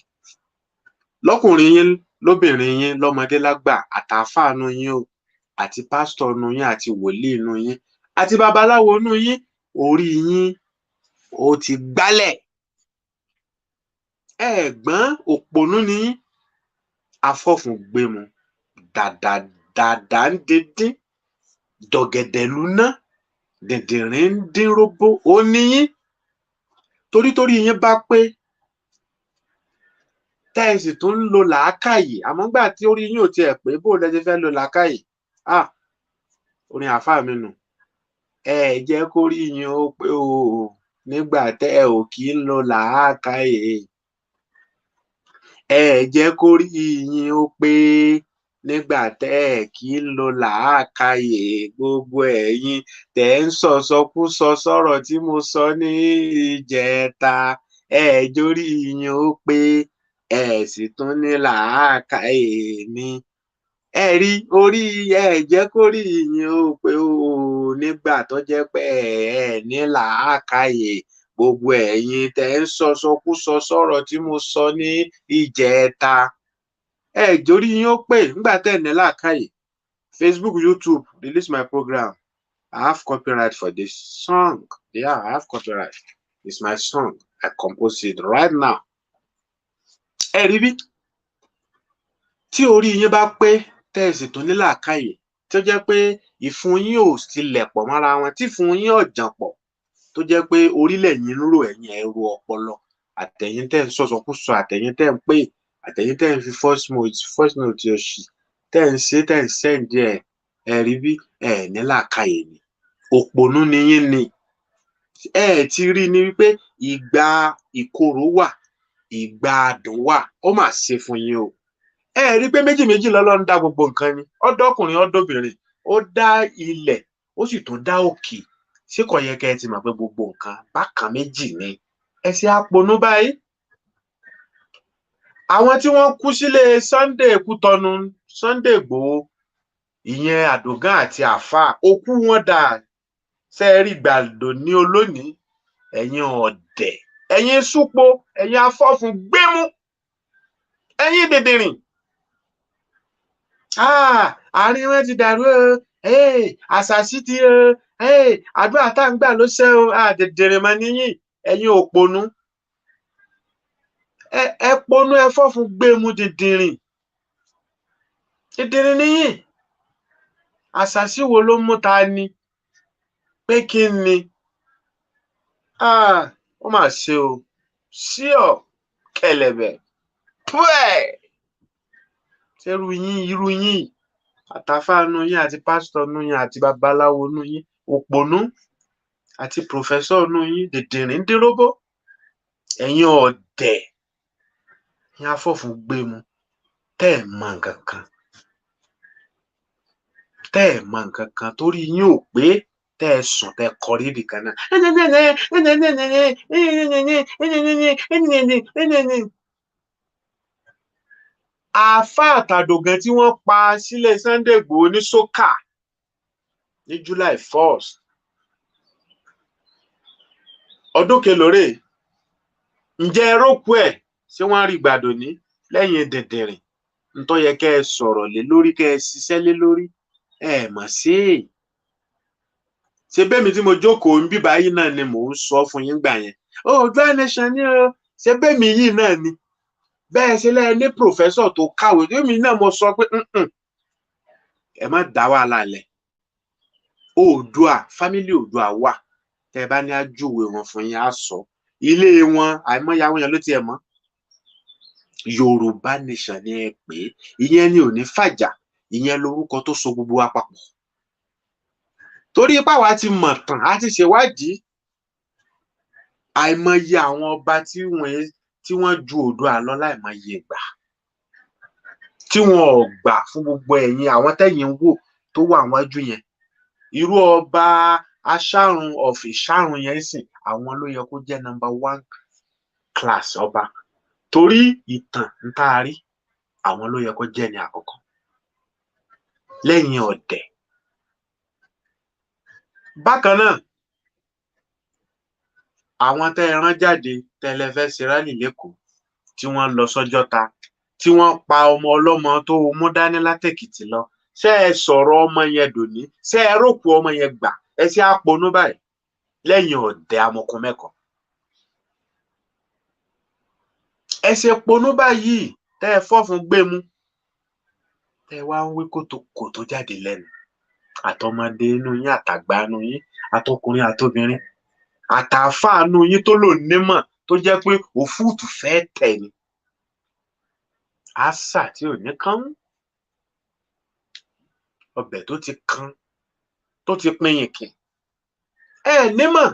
Lọ́kùnrin yín, lóbìnrin yín, lọ́mọdé lágbà, àtàfáà inú yín o, àti pásítọ̀ inú yín, àti wòlíì inú yín, àti babaláwo inú yín, orí yín ó ti gbálẹ̀. Ẹ̀gbọ́n òpònú ni yín, afọ́fun gbému, dàdà ń díndín, dọ̀gẹ̀dẹ̀ lúná, dìndìnrín ń dín róbó, ó ní yín. Torí yín bá pé, tẹ́ ẹ sì tún ń lo làákàyè, àmọ́ gbà tí orí yín ò tiẹ̀ pé, bó lẹ ṣe fẹ́ lo làákàyè? Orin àfáà mi nù. Ẹ jẹ́ kó rí yín ó pé o, nígbà tẹ́ ẹ ò kí ń lo làákàyè. Ẹ jẹ́ kó rí yín ó pé nígbà tẹ́ ẹ kì í lo làákàyè. Gbogbo ẹ̀yin tẹ́ ń sọ̀sọkúsọ sọ̀rọ̀ tí mo sọ ní ìjẹta, ẹ jórí yín ó pé, ẹ sì tún ní làákàyè ni. Ẹ rí orí, ẹ jẹ́ kó rí yín ó pé o, nígbà tó jẹ́ pé ẹ ní làákàyè. gbogbo ẹ̀yin tẹ́ ń sọsọkúsọ sọ̀rọ̀ tí mo sọ ní ìjẹta jórí yín ó pè nígbà tẹ́ ní làákàyè. Facebook, YouTube, release my program. I have copyright for this song. Yeah, I have copyright. It's my song. I compose it right now. Rí bí tí orí yín bá pé tẹ́ ẹ sì tún ní làákàyè tó jẹ́ pé ìfun yín ò tilẹ̀ pọ̀ mọ́ra wọn tí ìfun yín ò jàn pọ̀ tó jẹ́ pé orílẹ̀ yín ń rò ẹ̀yin ẹ̀rù ọpọlọ àtẹ̀yin tẹ́ ń sọ̀sọ̀kúsọ àtẹ̀yin tẹ́ ń pè àtẹ̀yin tẹ́ ń fi voice note òṣì tẹ́ ń ṣe tẹ́ ń sẹ́ǹdì rí bí ní làákàyè ni òpònú ni yín ni ti rí ni wípé ìgbà ìkorò wà ìgbà àdùn wà ó mà ṣe fún yín o rí pé méjì lọ́lọ́run dá gbogbo nǹkan ni ọdọkùnrin ọdọbìnrin ó dá ilẹ̀ ó sì tún dá òkè ṣé kò yẹ kẹ́ ẹ ti mọ̀ pé gbogbo nǹkan bákan méjì ni ẹ ṣe àpònú báyìí. Àwọn tí wọ́n kú sílé Sunday Kútọnu Sunday Ìgbòho ìyẹn Àdògán àti Àfáà òkú wọn dà sẹ́ẹ̀rì gbàdò ní olónìí ẹ̀yin ọ̀dẹ̀ ẹ̀yin súpo ẹ̀yin afọ́fun gbémú ẹ̀yin dèdèrìn. Àárín wọn ti dàrú àṣàṣì ti àdúrà tá à ń gbà ló ṣe o dèdèrìn mọ́ níyìn ẹ̀yin òpònú ẹ ponú ẹ fọ́fun gbémú dèdèrìn níyìn àṣàṣì wo ló mú ta ni pé kí ni ó mà ṣe o sí ọ kẹlẹbẹ irú yín àtàfáà nu yín àti pásítọ̀ nu yín àti babaláwo nu yín òpònú àti pòfẹ́sọ̀ nu yín dèdèrìn dínróbó ẹ̀yin ọ̀dẹ̀ ẹ̀yin afọ́fun gbému tẹ́ ẹ̀ mọ nǹkan kan torí yín ò pé tẹ́ ẹ sùn tẹ́ ẹ kọrí ibìkan náà. Àáfàá àtàdògán tí wọ́n pa sílé Sunday Ìgbòho ní sókà ní July 1st ọdún kelòrè ǹjẹ́ ẹ rókù ẹ̀ ṣé wọ́n rí gbàdò ní lẹ́yìn dẹ̀dẹ̀rìn ntọ́ yẹ kẹ́ ẹ sọ̀rọ̀ lé lórí kẹ́ ẹ ṣiṣẹ́ lé lórí mọ̀ sí ṣe bẹ́ẹ̀mi tí mo jókòó ń bíbá yìí náà ni mò ń sọ fún yín gbà yẹn Oòduà Nation ni o ṣe bẹ́ẹ̀mi yìí náà ni bẹ́ẹ̀ ṣe lẹ́yìn ní pòfẹ́sọ̀ tó kàwé tèmi náà mo sọ pé ẹ má dá wàhálà lẹ̀ Oòduà fámílì Oòduà wà tẹ́ ẹ bá ní àjúwe wọn fún yín á sọ ilé wọn àìmọye àwọn èèyàn ló tiẹ̀ mọ̀ Yorùbá Nation ni ẹ pè é ìyẹn ni ò ní fàjà ìyẹn lorúkọ tó so gbogbo wa papọ̀ torí ipá wa ti mọ̀ tán á ti ṣèwádìí àìmọye àwọn ọba tí wọ́n ju Oòduà lọ láìmọye ìgbà tí wọn ò gbà fún gbogbo ẹ̀yin àwọn tẹ́yin wò tó wà wájú yẹn irú ọba Aṣárun of Ìṣárun yẹn sìn àwọn ló yẹ kó jẹ́ number 1 class ọba torí ìtàn ń tá a rí àwọn ló yẹ kó jẹ́ ní àkọ́kọ́ lẹ́yìn ọ̀dẹ̀. Bákan náà àwọn tẹ́ ẹ rán jáde tẹ́lẹ̀ fẹ́ ṣe rálì lẹ́kọ̀ọ́ tí wọ́n lọ sọ́jọ́ta tí wọ́n pa ọmọ ọlọ́mọ tó mú dání látẹ̀kìtì lọ ṣé ẹ sọ̀rọ̀ ọmọ yẹn dòní ṣé ẹ rókù ọmọ yẹn gbà ẹ ṣe àponú báyìí lẹ́yìn ọ̀dẹ̀ amọ̀kùn mẹ́kọ̀ọ́ ẹ ṣe ponú báyìí tẹ́ ẹ fọ́fun gbému tẹ́ ẹ wá ń wí kòtò jáde lẹ́nu àtọmọdé inú yín àtàgbà inú yín àtọkùnrin àtobìnrin àtàáfàá inú yín tó lò nímọ̀ tó jẹ́ pé òfúùtù fẹ́ tẹ̀ ni àṣà tí ò ní kán ọbẹ̀ tó ti kan tó ti pinyìnkì nímọ̀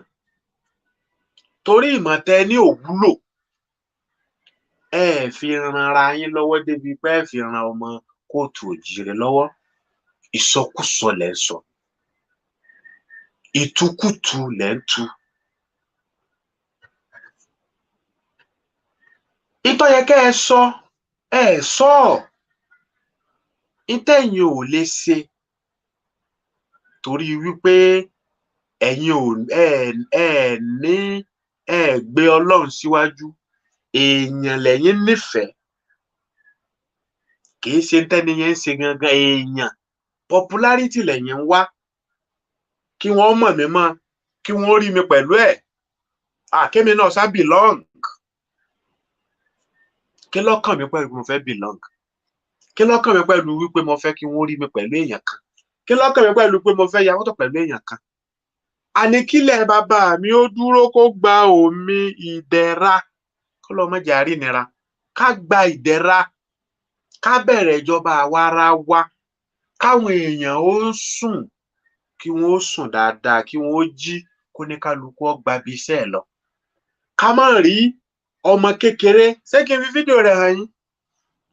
torí ìmọ̀tẹ́ ní òwúlò fi ranra yín lọ́wọ́ débi pé fi ran ọmọ kóòtù òjìrè lọ́wọ́ ìsọkúsọ lẹ̀ ń sọ ìtukùtù lẹ̀ ń tu ìtọ́ yẹ kẹ́ ẹ sọ sọ ìtẹ̀yìn ò lè ṣe torí wípé ẹ̀yin ẹ gbé Ọlọ́run síwájú èèyàn lẹ́yìn nífẹ̀ẹ́ kì í ṣe tẹ́ni yẹn ń ṣe gangan èèyàn popularity lẹ́yìn ń wá kí wọ́n mọ̀ mí mọ́ kí wọ́n rí mi pẹ̀lú ẹ̀ kémi náà sá belong kí lọ́kàn mi pẹ̀lú mo fẹ́ belong kí lọ́kàn mi pẹ̀lú wípé mo fẹ́ kí wọ́n rí mi pẹ̀lú èèyàn kan kí lọ́kàn mi pẹ̀lú pé mo fẹ́ ya fọ́tò pẹ̀lú èèyàn kan àní kílẹ̀ bàbá mi ó dúró kó gba omi ìdẹ̀ra kó lọ́ mọ́jà rí nira ká gba ìdẹ̀ra ká bẹ̀rẹ̀ ìjọba àwarawa káwọn èèyàn ó sùn kí wọ́n ó sùn dáadáa kí wọ́n ó jí kó ní kálukú ó gba ibi iṣẹ́ ẹ̀ lọ ká má rí ọmọ kékeré ṣé kí n fi fídíò rẹ̀ hàn yín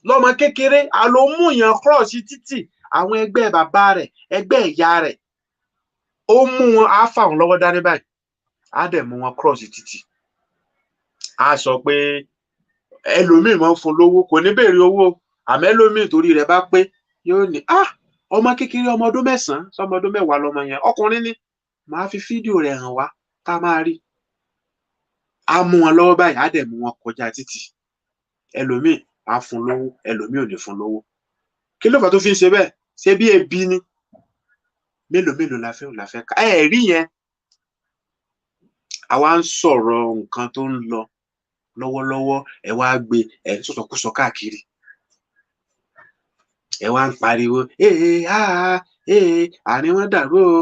lọ́mọ kékeré àló mú yàn cross títì àwọn ẹgbẹ́ bàbá rẹ̀ ẹgbẹ́ ìyá rẹ̀ ó mú wọn á fà wọn lọ́wọ́ dání báyìí á dẹ̀ mú wọn cross títì á sọ pé ẹlòmíì máa ń fún lówó kò ní béèrè owó àmọ́ ẹlòmíì torí rẹ̀ bá pé yóò ní ọmọ kékeré ọmọ ọdún 9 sọmọ ọdún 10 lọmọ yẹn ọkùnrin ni màá fi fídíò rẹ̀ hàn wá ká máa rí á mú wọn lọ́wọ́ báyìí á dẹ̀ mú wọn kọjá títì ẹlòmíì á fún lówó ẹlòmíì ò ní fún lówó kí ló fà tó fi ń ṣe bẹ́ẹ̀ ṣe bí ebi ni mélòó la fẹ́ ká rí yẹn àwa ń sọ̀rọ̀ nǹkan tó ń lọ lọ́wọ́lọ́wọ́ ẹ wá gbé ẹ ń sọ̀sọ̀kúsọ káàkiri ẹ wá ń pariwo àárín wọn dàrú o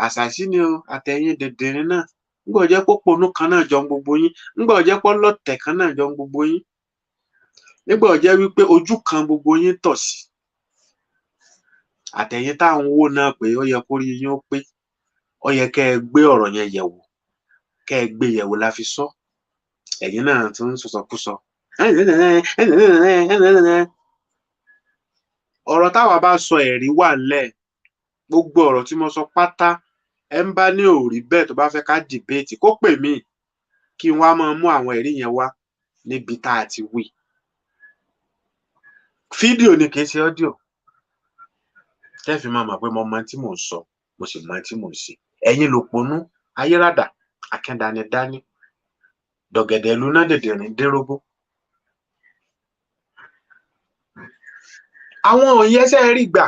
àṣàṣì ni o àtẹ̀yìn dẹ̀dẹ̀rin náà ńgbọ́ jẹ́ pópónú kan náà jọ gbogbo yín ńgbọ́ jẹ́ pọ́lọ́tẹ̀ kan náà jọ gbogbo yín nígbà jẹ́ wípé ojú kan gbogbo yín tọ̀ sí àtẹ̀yìn táwọn owó náà pé ó yẹ kó rí yín ó pé ó yẹ kẹ́ ẹ gbé ọ̀rọ̀ yẹn yẹ̀wò kẹ́ ẹ gbé yẹ̀wò la fi sọ ẹ̀yin náà tún ń sọ̀sọ̀kúsọ ọ̀rọ̀ táwa bá sọ ẹ̀rí wà ńlẹ̀ gbogbo ọ̀rọ̀ tí mo sọ pátá ẹ ń bá ní òrí bẹ́ẹ̀ tó bá fẹ́ ká dìbéètì kó pè mí kí n wá máa mú àwọn ẹ̀rí yẹn wá níbi tá a ti wí fídíò ni kì í ṣe ọ́díò tẹ́ẹ̀fì máa mọ̀ pé mo mọ tí mò ń sọ mo sì mọ tí mò ń ṣe ẹ̀yin ló ponú ayérádà akẹ́dánidání dọ̀gẹ̀dẹ̀ lúná dèdèrìn dérógbó àwọn òyìnbó rí gbà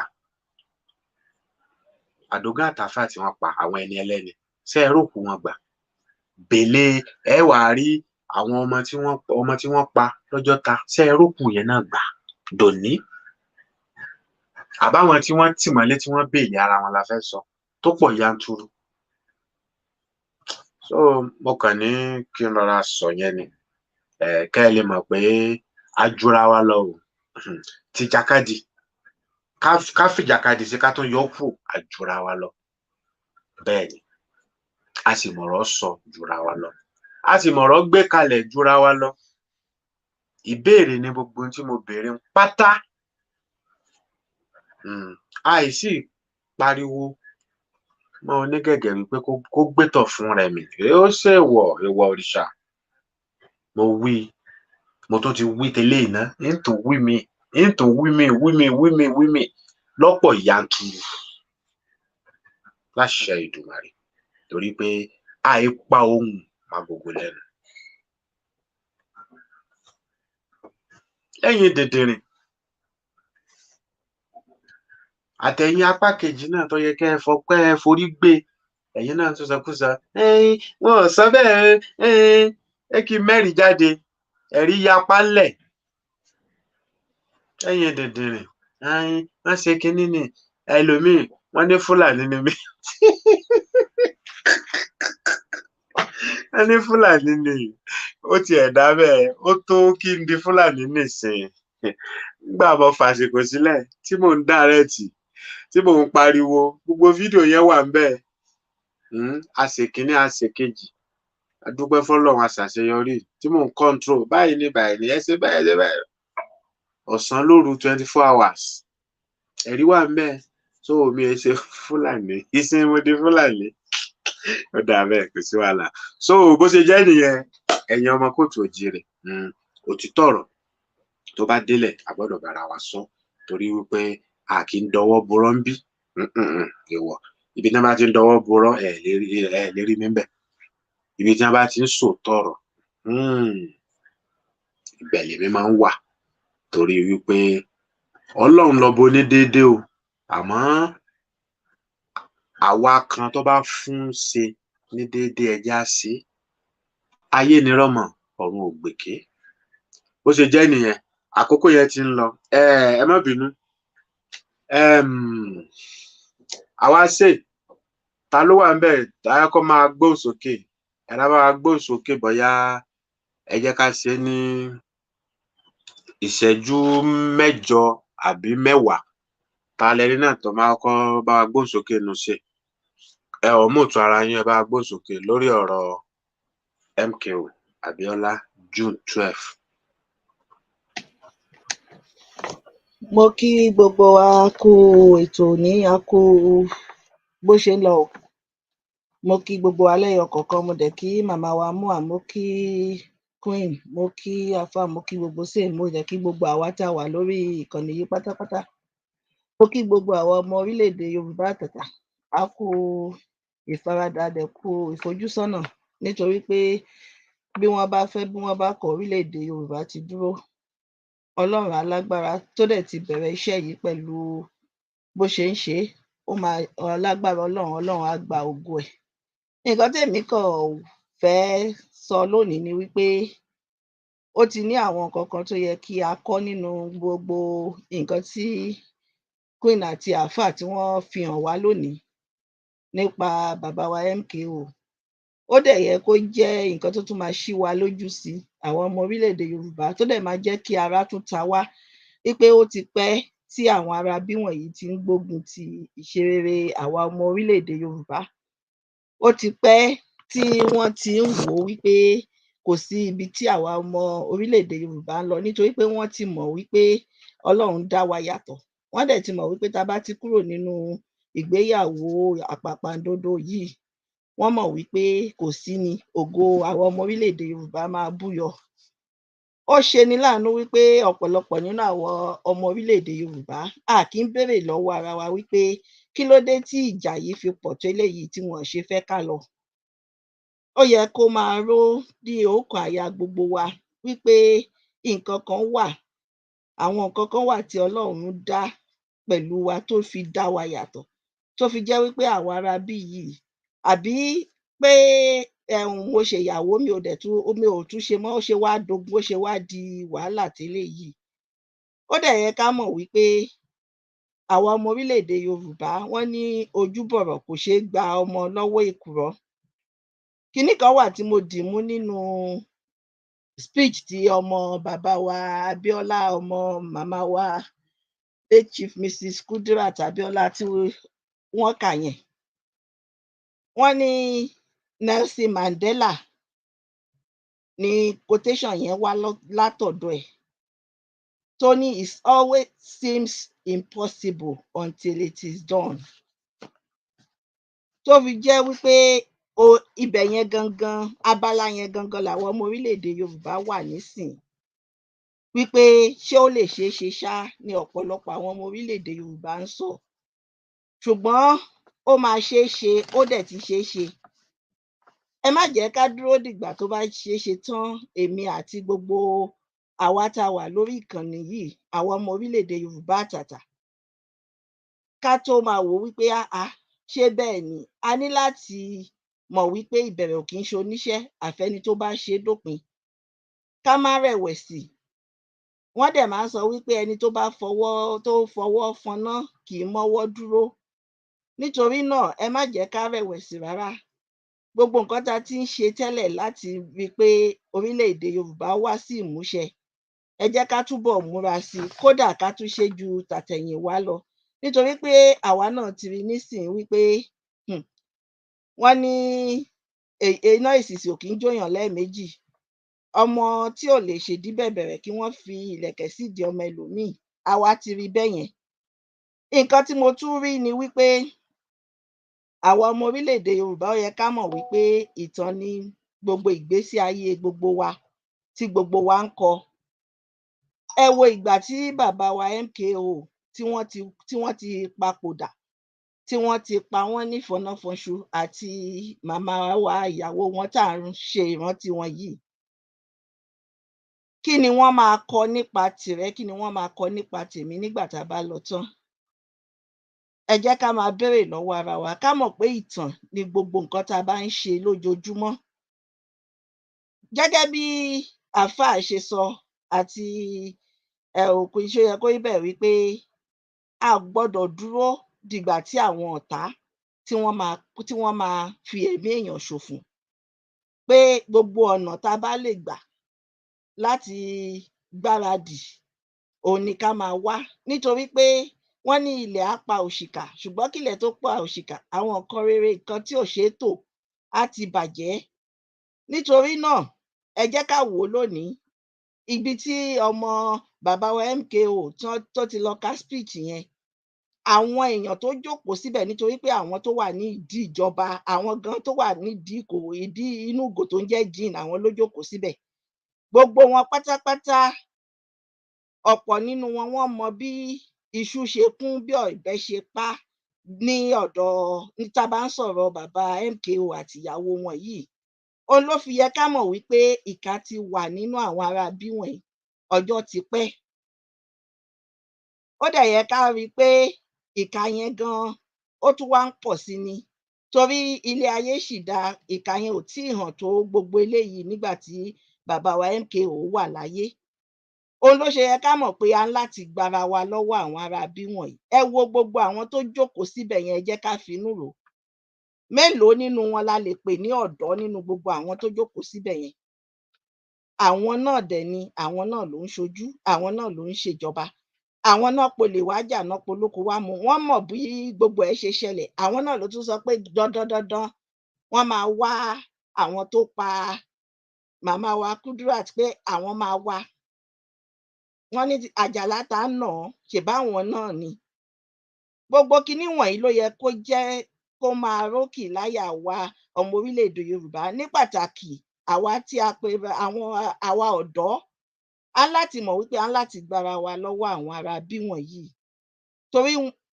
àdógán àtàfà tí wọ́n pa àwọn ẹni ẹlẹ́ni ṣe é rògbò wọn gbà bèlè ẹ wàá rí àwọn ọmọ tí wọ́n pa lọ́jọ́ ta ṣe é rògbò yẹn náà gbà dòní àbáwọn tí wọ́n tì mọ́lé tí wọ́n bèèlì ara wọn la fẹ́ sọ tó pọ̀ yanturu so mo kàn ní kí n rọra sọ yẹn ni kẹ́ ẹ lè mọ̀ pé a jura wa lọ o ti jàkadì ká fìjàkadì sí ká tó yọ kù a jura wa lọ bẹ́ẹ̀ ni a sì mọ̀rọ̀ sọ jura wa lọ a sì mọ̀rọ̀ gbé kalẹ̀ jura wa lọ ìbéèrè ni gbogbo tí mo béèrè ń pátá àìsí pariwo mọ onígẹ̀gẹ̀ wípé kó gbétọ̀ fún rẹ̀ mi ó ṣèwọ̀ ìwọ òrìṣà mo wí mo tó ti wí tẹ́lẹ̀ iná into wí mi lọ́pọ̀ yanturu láṣẹ Ìdùmarè torí pé àìpa ohùn má gbogbo lẹ́nu lẹ́yìn dèdèrìn àtẹ̀yìn apá kejì náà tó yẹ kẹ́ ẹ forí gbé ẹ̀yin náà tó sọkúsọ wọn ò sọ bẹ́ẹ̀ kí mẹ́rin jáde ẹ̀rí yapa ńlẹ̀ ẹ̀yin dèdèrìn wọ́n ṣe kínní ni ẹlòmíì wọ́n ní Fúlàní ni mí wọ́n ní Fúlàní ni ó tiẹ̀ dá bẹ́ẹ̀ ó tó kí n di Fúlàní nìsín nígbà mo fàṣìkò sílẹ̀ tí mò ń dárẹ́tì tí mò ń pariwo gbogbo fídíò yẹn wà ń bẹ́ẹ̀ àṣekínní àṣekejì adúpẹ́ fọ́lọ́run àṣàṣeyọrí tí mò ń control báyìí ní ẹsẹ̀ báyìí ọ̀sán lóru 24 hours ẹ̀rí wà ń bẹ́ẹ̀ tó omi ẹ ṣe Fúlàní ìsìn mo di Fúlàní ó dà bẹ́ẹ̀ kò sí wàhálà so bó ṣe jẹ́ nìyẹn ẹ̀yin ọmọ kóòtù òjìrè òtítọ́ ọ̀rọ̀ tó bá délẹ̀ a gbọ́dọ̀ bára wa sọ torí wípé a kì í dọwọ́ burọ́ ń bí ìwọ ibi náà bá ti ń dọwọ́ burọ́ ẹ̀ lérí mi bẹ̀ ibi tí wọ́n bá ti ń sòótọ́ ọ̀rọ̀ ibẹ̀ lèmi máa ń wà torí wípé Ọlọ́run lọ́ba onídéédé o àmọ́ àwa kan tó bá fún ṣe ní déédé ẹja sí ayé ni rọmọ ọ̀run ògbèké bó ṣe jẹ́ nìyẹn àkókò yẹn ti ń lọ ẹ má bínú àwa ṣe ta ló wà ń bẹ̀ táyà kó máa gbóhùn sókè ẹ̀rọ máa gbóhùn sókè bóyá ẹ jẹ́ ká ṣe ní ìṣẹ́jú 8 àbí 10 ta lẹni náà tó máa kọ́ bá wa gbóhùn sókè nù ṣe ẹ ò mú ìtú ara yín ẹ bá wa gbóhùn sókè lórí ọ̀rọ̀ MKO Abiola June 12. Mo kí gbogbo wa kú ètò ní a kú bó ṣe ń lọ o. Mo kí gbogbo wa lẹ́yọ kọ̀ọ̀kan, mo dẹ̀ kí màmá wa Mua, mo kí Queen, mo kí Afa, mo kí gbogbo sèé, mo dẹ̀ kí gbogbo àwa tá a wà lórí ìkànnì yìí pátápátá. Mo kí gbogbo àwọn ọmọ orílẹ̀-èdè Yorùbá àtàtà. A kú ìfaradà dẹ̀ kú ìfojúsọ́nà nítorí pé bí wọ́n bá fẹ́ bí wọ́n bá kọ̀ orílẹ̀-èdè Yorùbá ti dúró. Ọlọ́run alágbára tó dẹ̀ ti bẹ̀rẹ̀ iṣẹ́ yìí pẹ̀lú bó ṣe ń ṣe ó máa lágbára Ọlọ́run á gba ògo ẹ̀. Nǹkan tèmi kàn fẹ́ sọ lónìí ni wípé ó ti ní àwọn nǹkan kan tó yẹ kí a kọ́ nínú gbogbo nǹkan tí Queen àti Alfa tí wọ́n fi hàn wá lónìí nípa bàbá wa MKO. Ó dẹ̀ yẹ kó jẹ́ nǹkan tó tún máa ṣí wa lójú sí àwọn ọmọ orílẹ̀-èdè Yorùbá tó dẹ̀ máa jẹ́ kí ara tún ta wá wípé ó ti pẹ́ tí àwọn aráabí wọ̀nyí ti ń gbógun ti ìṣerere àwa ọmọ orílẹ̀-èdè Yorùbá. Ó ti pẹ́ tí wọ́n ti ń wò ó wípé kò sí ibi tí àwa ọmọ orílẹ̀-èdè Yorùbá ń lọ nítorí pé wọ́n ti mọ̀ wípé Ọlọ́run dá wa yàtọ̀. Wọ́n dẹ̀ ti mọ̀ wípé tá a bá ti kúrò nínú ìgbéyàwó àpàpàǹdodo yìí, wọ́n mọ̀ wípé kò sí ni ògo àwọn ọmọ orílẹ̀-èdè Yorùbá máa búyọ. Ó ṣeni láàánú wípé ọ̀pọ̀lọpọ̀ nínú àwọn ọmọ orílẹ̀-èdè Yorùbá a kì í béèrè lọ́wọ́ ara wa wípé kí ló dé tí ìjà yìí fi pọ̀ tó eléyìí tí wọ́n ṣe fẹ́ ká lọ. Ó yẹ kó máa ró ní ọkàn àyà gbogbo wa wípé nǹkan kan wà, àwọn nǹkan kan wà tí Ọlọ́run dá pẹ̀lú wa tó fi dá wa yàtọ̀, tó fi jẹ́ wípé àwọn aráabí yìí àbí pé mo ṣèyàwó mi ò tún ṣe mọ́, ó ṣe wá dogun, ó ṣe wá di wàhálà tẹ́lẹ̀ yìí. Ó dẹ̀ yẹ ká mọ̀ wípé àwa ọmọ orílẹ̀-èdè Yorùbá wọ́n ní ojúbọ̀rọ̀ kò ṣeé gba ọmọ lọ́wọ́ èkùrọ́. Kinní kan wà tí mo dì mú nínú speech tí ọmọ bàbá wa Abiola, ọmọ màmá wa late Chief Mrs. Kudirat Abiola tí wọ́n kà yẹn. Wọ́n ní Nelson Mandela ní quotation yẹn wá látọ̀dọ̀ ẹ̀ tó ní it always seems impossible until it is done. Tó fi jẹ́ wípé ibẹ̀ yẹn gangan, abala yẹn gangan làwọn ọmọ orílẹ̀-èdè Yorùbá wà nísìn. Wípé ṣé ó lè ṣeé ṣe ṣá ni ọ̀pọ̀lọpọ̀ àwọn ọmọ orílẹ̀-èdè Yorùbá ń sọ. Ṣùgbọ́n ó máa ṣeé ṣe, ó dẹ̀ ti ṣeé ṣe. Ẹ má jẹ́ ká dúró dìgbà tó bá ṣeé ṣe tán èmi àti gbogbo àwa tá a wà lórí ìkànnì yìí, àwọn ọmọ orílẹ̀-èdè Yorùbá àtàtà, ká tó máa wò wípé ṣé bẹ́ẹ̀ ni. A ní láti mọ̀ wípé ìbẹ̀rẹ̀ ò kì í ṣe oníṣẹ́ àfẹ́ni tó bá ṣe é dópin. Ká má rẹ̀wẹ̀sì. Wọ́n dẹ̀ máa ń sọ wípé ẹni tó fọwọ́ fọná kì í mọ́wọ́ dúró. Nítorí náà ẹ má jẹ́ ká rẹ̀wẹ̀sì rárá. Gbogbo nǹkan tá a ti ń ṣe tẹ́lẹ̀ láti rí i pé orílẹ̀-èdè Yorùbá wá sí ìmúṣẹ, ẹ jẹ́ ká túbọ̀ múra sí i, kódà ká tún ṣe ju tàtẹ̀yìnwá lọ. Nítorí pé àwa náà ti rí nísìnyí wípé wọ́n ní iná ìsìsì ò kì í jóyàn lẹ́ẹ̀méjì. Ọmọ tí ò lè ṣèdí bẹ̀bẹ̀rẹ̀ kí wọ́n fi ìlẹ̀kẹ̀ sídìí ọmọ ẹlòmíì, àwa ti rí bẹ́yẹn. Nǹkan tí mo tún rí ni wípé àwa ọmọ orílẹ̀-èdè Yorùbá ó yẹ ká mọ̀ wípé ìtàn ni gbogbo ìgbésí ayé gbogbo wa tí gbogbo wa ń kọ. Ẹ wo ìgbà tí bàbá wa MKO tí wọ́n ti papòdà. tí wọ́n ti pa wọ́n ní fọnáfọnṣu àti màmá wa ìyàwó wọn tá à ń ṣe ìrántí wọn yìí. Kí ni wọ́n máa kọ nípa tìrẹ? Kí ni wọ́n máa kọ nípa tèmi nígbà tá a bá lọ tán? Ẹ jẹ́ ká máa béèrè lọ́wọ́ ara wa, ká mọ̀ pé ìtàn ni gbogbo nǹkan tá a bá ń ṣe lójoojúmọ́. Gẹ́gẹ́ bí àáfàá ṣe sọ àti òkú iṣẹ́ yẹ kó ibẹ̀ wípé a gbọ́dọ̀ dúró dìgbà tí àwọn ọ̀tá tí wọ́n máa fi ẹ̀mí èèyàn ṣòfò. Pé gbogbo ọ̀nà tá a bá lè gbà láti gbáradì òun ni ká máa wá, nítorí pé wọ́n ní ilẹ̀ á pa òṣìkà, ṣùgbọ́n kílẹ̀ tó pa òṣìkà, àwọn nǹkan rere, nǹkan tí ò ṣeé tò á ti bàjẹ́. Nítorí náà, ẹ jẹ́ ká wò ó lónìí, ibi tí ọmọ bàbá wa MKO tó ti lọ ka speech yẹn, àwọn èèyàn tó jókòó síbẹ̀, nítorí pé àwọn tó wà ní ìdí ìjọba, àwọn gan tó wà nídìí ìdí inú ìgò tó ń jẹ́ gin, àwọn ló jókòó síbẹ̀. Gbogbo wọn pátápátá, ọ̀pọ̀ nínú wọn wọ́n mọ bí iṣu ṣe kún, bí ọ̀bẹ ṣe pá ní ọ̀dọ̀ tá a bá ń sọ̀rọ̀ bàbá MKO àti ìyàwó wọn yìí. Òun ló fi yẹ ká mọ̀ wípé ìkà ti wà nínú àwọn ará bí wọ̀nyí ọjọ́ ti pẹ́. Ó dẹ̀ yẹ ká rí i pé ìkà yẹn gan ó tún wá ń pọ̀ sí ni, torí ilé ayé ṣì dá, ìkà yẹn ò tí ì hàn tó gbogbo eléyìí nígbà tí bàbá wa MKO wà láyé. Òun ló ṣe yẹ ká mọ̀ pé a ń láti gbara wa lọ́wọ́ àwọn ará bí wọ̀nyí. Ẹ wo gbogbo àwọn tó jókòó síbẹ̀ yẹn, ẹ jẹ́ ká finú rò ó. Mélòó nínú wọn la lè pè ní ọ̀dọ́ nínú gbogbo àwọn tó jókòó síbẹ̀ yẹn? Àwọn náà dẹ̀ ni, àwọn náà ló ń ṣojú, àwọn náà ló ń ṣèjọba, àwọn náà polè wá jà, náà polóko wá mu. Wọ́n mọ̀ bí gbogbo ẹ̀ ṣe ṣẹlẹ̀, àwọn náà ló tún sọ pé dandan wọ́n máa wá àwọn tó pa màmá wa Kudirat, pé àwọn máa wá. Wọ́n ní àjàlá tá ń nà án, ṣèbáwọn náà ni. Gbogbo kinní wọ̀nyí ló yẹ kó jẹ́ kó máa rókì láyà wa ọmọ orílẹ̀-èdè Yorùbá, ní pàtàkì àwa tí a pe àwa ọ̀dọ́. A ń láti mọ̀ wípé a ń láti gbara wa lọ́wọ́ àwọn ará bí wọ̀nyí, torí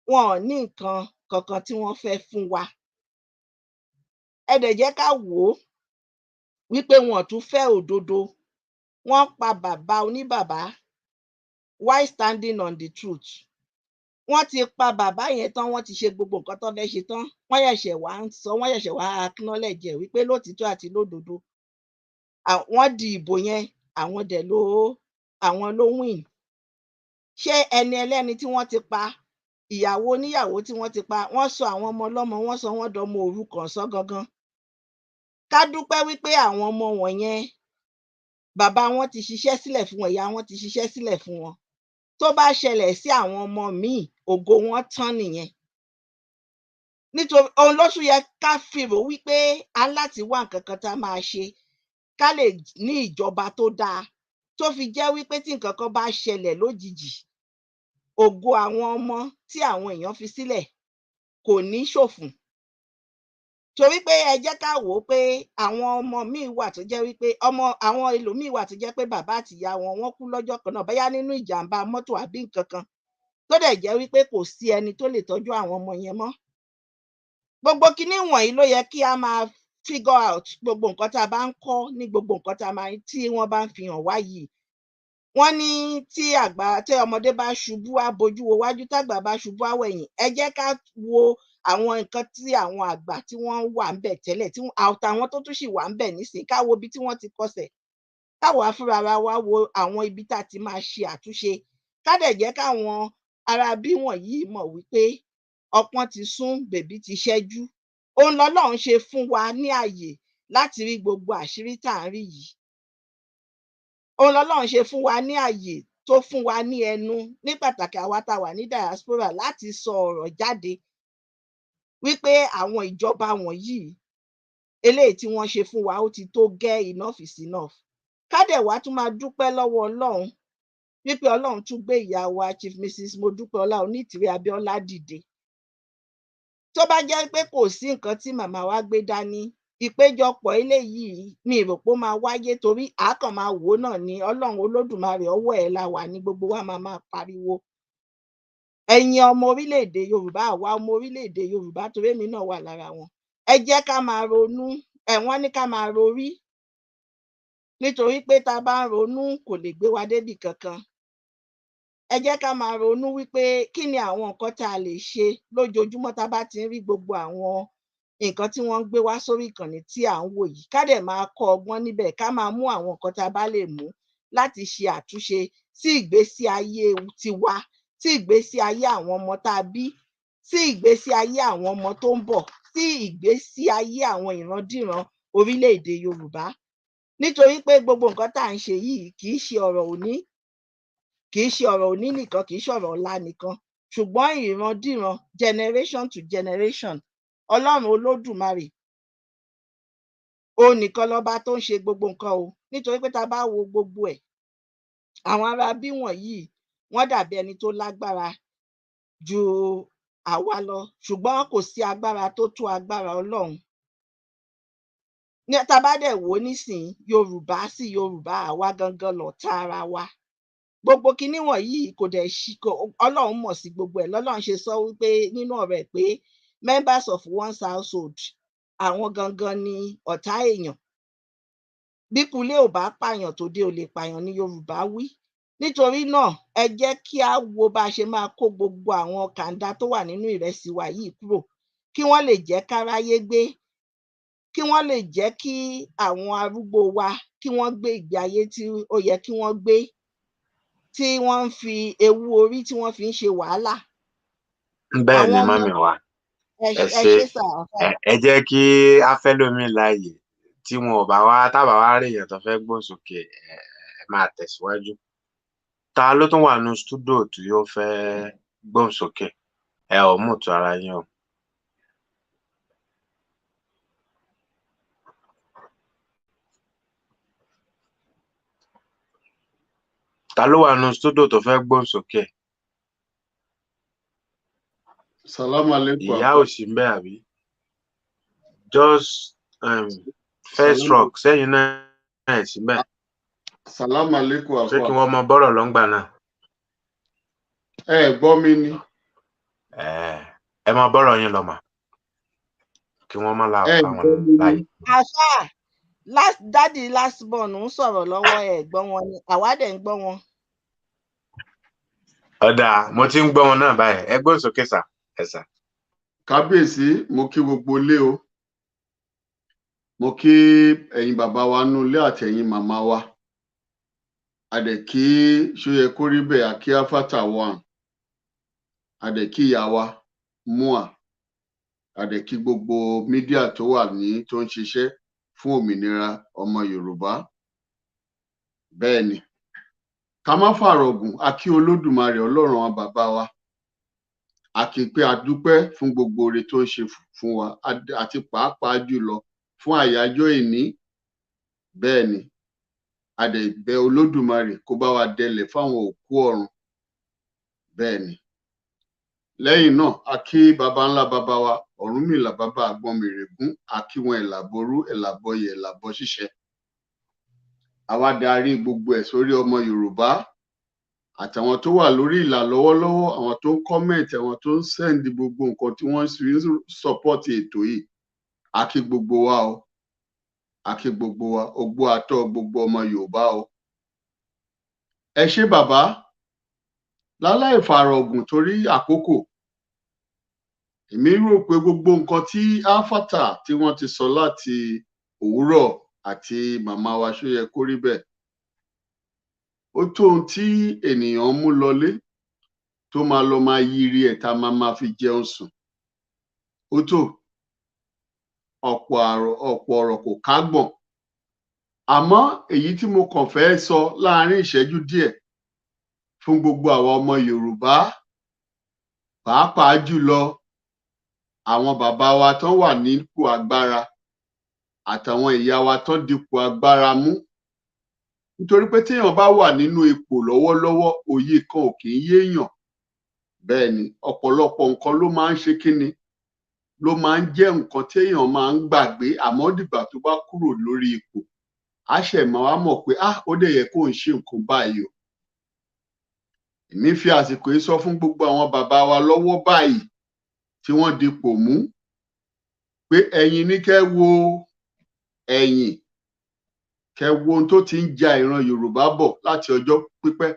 wọn ò ní nǹkan kankan tí wọ́n fẹ́ fún wa. Ẹ dẹ̀ jẹ́ ká wò ó wípé wọn ò tún fẹ́ òdodo. Wọ́n pa bàbá oníbàbá while standing on the truth. Wọ́n ti pa bàbá yẹn tán, wọ́n ti ṣe gbogbo nǹkan tó fẹ́ ṣe tán. Wọ́n ṣẹ̀ṣẹ̀ wá ń sọ, wọ́n ṣẹ̀ṣẹ̀ wá acknowledge ẹ̀ wípé lótìítọ́ àti lódodo wọ́n di ìbò yẹn, àwọn dẹ̀ àwọn ló win. Ṣé ẹni ẹlẹ́ni tí wọ́n ti pa, ìyàwó oníyàwó tí wọ́n ti pa, wọ́n sọ àwọn ọmọ ọlọ́mọ, wọ́n sọ wọ́n dọmọ òrukàn sọ́ gangan. Ká dúpẹ́ wípé àwọn ọmọ wọ̀nyẹn, bàbá wọn ti ṣiṣẹ́ sílẹ̀ fún wọn, ìyá wọn ti ṣiṣẹ́ sílẹ̀ fún wọn. Tó bá ṣẹlẹ̀ sí àwọn ọmọ míì, ògo wọn tán nìyẹn. Nítorí òun ló tún yẹ ká fi rò wípé a ń láti wá nǹkan kan tá a máa ṣe ká lè ní ìjọba tó dáa, tó fi jẹ́ wípé tí nǹkan kan bá ṣẹlẹ̀ lójijì, ògo àwọn ọmọ tí àwọn èèyàn fi sílẹ̀ kò ní ṣòfò. Torí pé ẹ jẹ́ ká wò ó pé àwọn ọmọ míì wà tó jẹ́ wípé àwọn ẹlòmíì wà tó jẹ́ pé bàbá àti ìyá wọn wọ́n kú lọ́jọ́ kan náà, bóyá nínú ìjàmbá mọ́tò àbí nǹkan kan, tó dẹ̀ jẹ́ wípé kò sí ẹni tó lè tọ́jú àwọn ọmọ yẹn mọ́. Gbogbo kinní wọ̀nyí ló yẹ kí a máa figure out gbogbo nǹkan tá a bá ń kọ́ ní gbogbo nǹkan tí wọ́n bá ń fi hàn wá yìí. Wọ́n ní tí ọmọdé bá ṣubú á bojú wo wájú, tágbà bá ṣubú á wẹ̀yìn. Ẹ jẹ́ ká wo àwọn nǹkan tí àwọn àgbà tí wọ́n wà ń bẹ̀ tẹ́lẹ̀, àtàwọn tó tún sì wà ń bẹ̀ nísìnyí, ká wo ibi tí wọ́n ti kọsẹ̀. Káwa fúnra wa wo àwọn ibi tá a ti máa ṣe àtúnṣe. Ká dẹ̀ jẹ́ káwọn ará bí wọ̀nyí mọ̀ wípé ọpọ́n ti sún, bèbí ti ṣẹ́jú. Òun lọ́lọ́run ṣe fún wa ní àyè láti rí gbogbo àṣírí tá à ń rí yìí. Òun lọ́lọ́run ṣe fún wa ní àyè tó fún wa ní ẹnu, ní pàtàkì àwa tá a wà ní diaspora, láti sọ ọ̀rọ̀ jáde wípé àwọn ìjọba wọ̀nyí, eléyìí tí wọ́n ṣe fún wa ó ti tó gẹ́, enough is enough. Ká dẹ̀ wá tún máa dúpẹ́ lọ́wọ́ Ọlọ́run wípé Ọlọ́run tún gbé ìyá wa Chief Mrs. Modúpẹ́ọlá Onítìrí Abíọ́lá dìde. Tó bá jẹ́ pé kò sí nǹkan tí màmá wa gbé dání, ìpéjọpọ̀ eléyìí mi rò pé ó máa wáyé, torí àákàn máa wò náà ni. Ọlọ́run Olódùmarè ọwọ́ ẹ̀ la wà ní gbogbo wa máa pariwo. ẹ̀yin ọmọ orílẹ̀-èdè Yorùbá, àwa ọmọ orílẹ̀-èdè Yorùbá, torí èmi náà wà lára wọn, ẹ jẹ́ ká máa ronú, wọ́n ní ká máa rorí, nítorí pé tá a bá ń ronú kò lè gbé wa débì kankan. Ẹ jẹ́ ká máa ronú wípé kí ni àwọn nǹkan tá a lè ṣe lójoojúmọ́ tá a bá ti ń rí gbogbo àwọn nǹkan tí wọ́n ń gbé wá sórí ìkànnì tí à ń wò yìí, ká dẹ̀ máa kọ́ ọgbọ́n níbẹ̀, ká máa mú àwọn nǹkan tá a bá lè mú láti ṣe àtúnṣe sí ìgbésí ayé tiwa, sí ìgbésí ayé àwọn ọmọ tá a bí, sí ìgbésí ayé àwọn ọmọ tó ń bọ̀, sí ìgbésí ayé àwọn ìrandíran orílẹ̀-èdè Yorùbá. Nítorí pé gbogbo nǹkan tá à ń ṣe yìí kì í ṣe ọ̀rọ̀ òní, kì í ṣe ọ̀rọ̀ òní nìkan, kì í ṣe ọ̀rọ̀ ọ̀la nìkan, ṣùgbọ́n ìrandíran, generation to generation. Ọlọ́run Olódùmarè òun nìkan lọ́ba tó ń ṣe gbogbo nǹkan o. Nítorí pé tá a bá wo gbogbo ẹ̀, àwọn ará bí wọ̀nyí wọ́n dàbí ẹni tó lágbára ju àwa lọ, ṣùgbọ́n kò sí agbára tó tó agbára Ọlọ́run. Tá a bá dẹ̀ wò ó nísìnyí, Yorùbá sí Yorùbá, àwa gangan lọ̀tá ara wa. Gbogbo kinní wọ̀nyí kò dẹ̀ Ọlọ́run mọ̀ sí gbogbo ẹ̀. Lọ́lọ́run ṣe sọ wípé nínú ọ̀rọ̀ ẹ̀ pé members of one's household, àwọn gangan ni ọ̀tá èèyàn. Bí kulé ò bá pààyàn tòde ò lè pààyàn ní Yorùbá wí. Nítorí náà ẹ jẹ́ kí á wo bá a ṣe máa kó gbogbo àwọn kàńdá tó wà nínú ìrẹsì wa yìí kúrò, kí wọ́n lè jẹ́ káráyé gbé, kí wọ́n lè jẹ́ kí àwọn arúgbó wa kí wọ́n gbé ìgbé ayé tí ó yẹ kí wọ́n gbé, tí wọ́n ń fi ewu orí tí wọ́n fi ń ṣe wàhálà. Bẹ́ẹ̀ ni mọ́mì wa, ẹ ṣe ẹ jẹ́ kí a fẹ́ lómi láàyè tí wọn ò bá wá tábà wá rí èèyàn tó fẹ́ gbóhùn sókè, ẹ máa tẹ̀síwájú. Ta ló tún wà ní stúdíò tí ó fẹ́ gbóhùn sókè? Ẹ ò mú tu ara yín o. Ta ló wà ní stúdíò tó fẹ́ gbóhùn sókè? Salaam alaikum. Ìyá ò sí mbẹ̀ àbí? Just first rock sẹ́yìn náà ẹ̀ síbẹ̀. Salaam alaikum. Ṣé kí wọ́n mọ bọ́rọ̀ lọ́ngbà náà? Ẹ gbọ́ mi ni. Ẹ mọ bọ́rọ̀ yín lọ mà. Kí wọ́n má la àwọn láyé. Àṣà dádì last born ń sọ̀rọ̀ lọ́wọ́ ẹ̀ gbọ́ wọn ni, àwa dẹ̀ ń gbọ́ wọn. Ọ̀dà mo ti ń gbọ́ wọn náà báyìí, ẹ gbóhùn sókè sà, ẹ sà. Kábíyèsí, mo kí gbogbo ilé o. Mo kí ẹ̀yin bàbá wa nú ilé àti ẹ̀yin màmá wa. Adẹ̀ kí ṣóyẹ kó rí bẹ́ẹ̀ àkí áfátà wọn. Adẹ̀ kí ìyá wa Mua. Adẹ̀ kí gbogbo mídíà tó wà ní tó ń ṣiṣẹ́ fún òmìnira ọmọ Yorùbá. Bẹ́ẹ̀ ni, ká má fàrọ̀gùn, a kí Olódùmarè Ọlọ́run àwọn bàbá wa. A kí pé a dúpẹ́ fún gbogbo oore tó ń ṣe fún wa àti pàápàá jùlọ fún àyájọ́ ìní. Bẹ́ẹ̀ ni, a dẹ̀ bẹ̀ Olódùmarè kó bá wa dẹlẹ̀ fáwọn òkú ọ̀run. Bẹ́ẹ̀ ni, lẹ́yìn náà a kí baba ńlá baba wa Ọ̀rúnmìlà baba Àgbọnmìrègún, a kí wọn ẹ̀làbọ̀rú ẹ̀làbọ̀yè ẹ̀làbọ̀ ṣíṣẹ. Àwa darí gbogbo ẹ̀ sórí ọmọ Yorùbá àtàwọn tó wà lórí ìlà lọ́wọ́lọ́wọ́, àwọn tó ń kọ́mẹ̀ntì, àwọn tó ń sẹ́ndì gbogbo nǹkan tí wọ́n fi ń sọ́pọ́tì ètò yìí. A kí gbogbo wa o, a kí gbogbo wa, ogbó atọ́ gbogbo ọmọ Yorùbá o. Ẹ ṣé bàbá, láláì fàrọ̀gùn torí àkókò. Èmi rò pé gbogbo nǹkan tí áfátà tí wọ́n ti sọ láti òwúrọ̀ àti màmá wa ṣóyẹ kó rí bẹ́ẹ̀. Ó tó ohun tí ènìyàn mú lọlé tó máa lọ máa yiri ẹ̀ tá máa fi jẹun sùn. Ó tó ọ̀pọ̀ ọ̀rọ̀ kò kágbọ̀n. Àmọ́ èyí tí mo kàn fẹ́ sọ láàárín ìṣẹ́jú díẹ̀ fún gbogbo àwa ọmọ Yorùbá, pàápàá jùlọ àwọn bàbá wa tán wà nípò agbára àtàwọn ìyá wa tán dipò agbára mú. Nítorí pé téèyàn bá wà nínú ipò lọ́wọ́lọ́wọ́, òye kan ò kì í yéèyàn. Bẹ́ẹ̀ ni, ọ̀pọ̀lọpọ̀ nǹkan ló máa ń ṣe kíni, ló máa ń jẹ́ nǹkan téèyàn máa ń gbàgbé, àmọ́ dìgbà tó bá kúrò lórí ipò, á ṣẹ̀ máa wá mọ̀ pé ó dẹ̀ yẹ kó ń ṣe nǹkan báyìí o. èmi fi àsìkò yìí sọ fún gbogbo àwọn bàbá wa lọ́wọ́ báyìí tí wọ́n dipò mú pé ẹ̀yin ní kẹ́ wo ẹ̀yìn, kẹ́ wo ohun tó ti ń ja ìran Yorùbá bọ̀ láti ọjọ́ pípẹ́,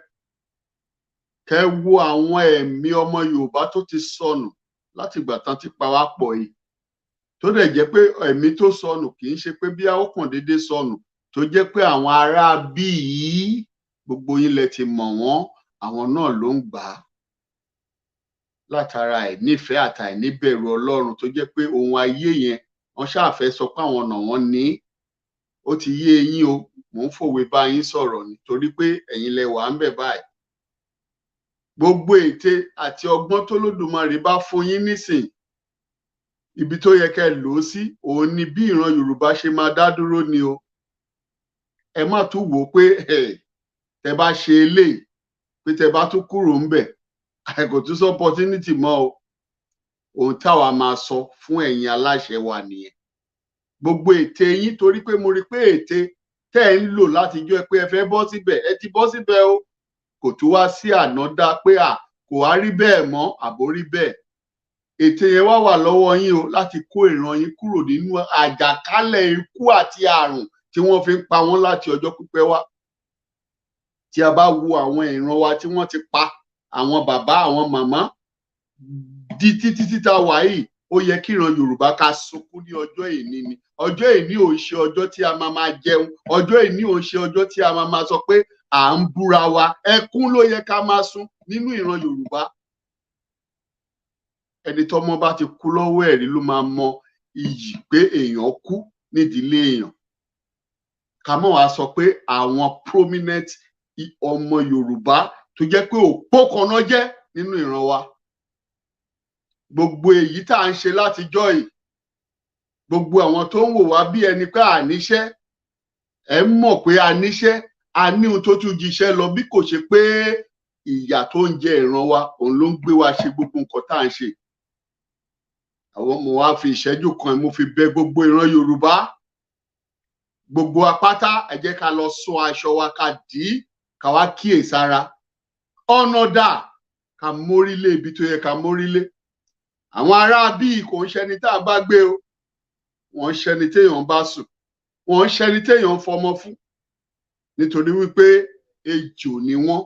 kẹ́ wo àwọn ẹ̀mí ọmọ Yorùbá tó ti sọnù láti ìgbà tán ti pa wá pọ̀ yìí, tó dẹ̀ jẹ́ pé ẹ̀mí tó sọnù kì í ṣe pé bí ó kàn déédéé sọnù, tó jẹ́ pé àwọn ará bí yìí gbogbo yín lẹ ti mọ̀ wọ́n, àwọn náà ló ń gbà á látara àìnífẹ̀ẹ́ àti àìníbẹ̀rù Ọlọ́run, tó jẹ́ pé ohun ayé yẹn wọ́n ṣáà fẹ́ sọ pé àwọn ọ̀nà wọn ní. Ó ti yé yín o, mò ń fòwe bá yín sọ̀rọ̀ nítorí pé ẹ̀yin lẹ wà ń bẹ̀ báyìí. Gbogbo ète àti ọgbọ́n tó lódùmarè bá fún yín nísìn, ibi tó yẹ kẹ́ lò ó sí òun ni bí ìran Yorùbá ṣe máa dá dúró ni o. Ẹ má tún wò ó pé tẹ bá ṣe eléyìí pé tẹ bá tún kúrò ń bẹ̀ kò tún sọ opportunity mọ́ o. Ohun táwa máa sọ fún ẹ̀yin aláṣẹ wa nìyẹn. Gbogbo ète yín, torí pé mo rí pé ète tẹ́ ẹ̀ ń lò láti jọ́ pé ẹ fẹ́ bọ́ síbẹ̀, ẹ ti bọ́ síbẹ̀ o. Kò tún wá sí ànádá pé kò wá rí bẹ́ẹ̀ mọ́ àbó rí bẹ́ẹ̀. Ète yẹn wà lọ́wọ́ yín o láti kó ìran yín kúrò nínú àjàkálẹ̀ ikú àti àrùn tí wọ́n fi ń pa wọ́n láti ọjọ́ pípẹ́ wá. Tí a bá wo àwọn ìran wa tí wọ́n ti pa, àwọn bàbá, àwọn màmá, di títí tá a wà yìí, ó yẹ kí ìran Yorùbá ká sunkún ní ọjọ́ èní ni. Ọjọ́ èní ò ń ṣe ọjọ́ tí a máa jẹun, ọjọ́ èní ò ń ṣe ọjọ́ tí a máa sọ pé à ń búra wa. Ẹkún ló yẹ ká máa sun nínú ìran Yorùbá. Ẹni tọ́mọ bá ti kú lọ́wọ́ ẹ̀rí ló máa mọ iyì pé èèyàn kú nídìílé èèyàn. Ká mọ̀ wá sọ pé àwọn prominent ọmọ Yorùbá tó jẹ́ pé òpó kan náà jẹ́ nínú ìran wa. Gbogbo èyí tá à ń ṣe látijọ́ yìí, gbogbo àwọn tó ń wò wá bí ẹni pé àníṣẹ́, ẹ mọ̀ pé àníṣẹ́, a ní ohun tó tún jíṣẹ́ lọ, bí kò ṣe pé ìyà tó ń jẹ ìran wa òun ló ń gbé wa ṣe gbogbo nǹkan tá à ń ṣe. Àwọn ọmọ wa fi ìṣẹ́jú kan mo fi bẹ̀ gbogbo ìran Yorùbá, gbogbo apáta, ẹ jẹ́ ká lọ sọ aṣọ wa, ká dì í, ká wá kíyèsára. Ọ̀nà dà ká mórílé ibi tó yẹ ká mórílé. Àwọn ará bíi kò ń ṣẹni tá a bá gbé o, wọ́n ń ṣẹni téèyàn bá sùn, wọ́n ń ṣẹni téèyàn fọmọ fún, nítorí wípé ejò ni wọ́n.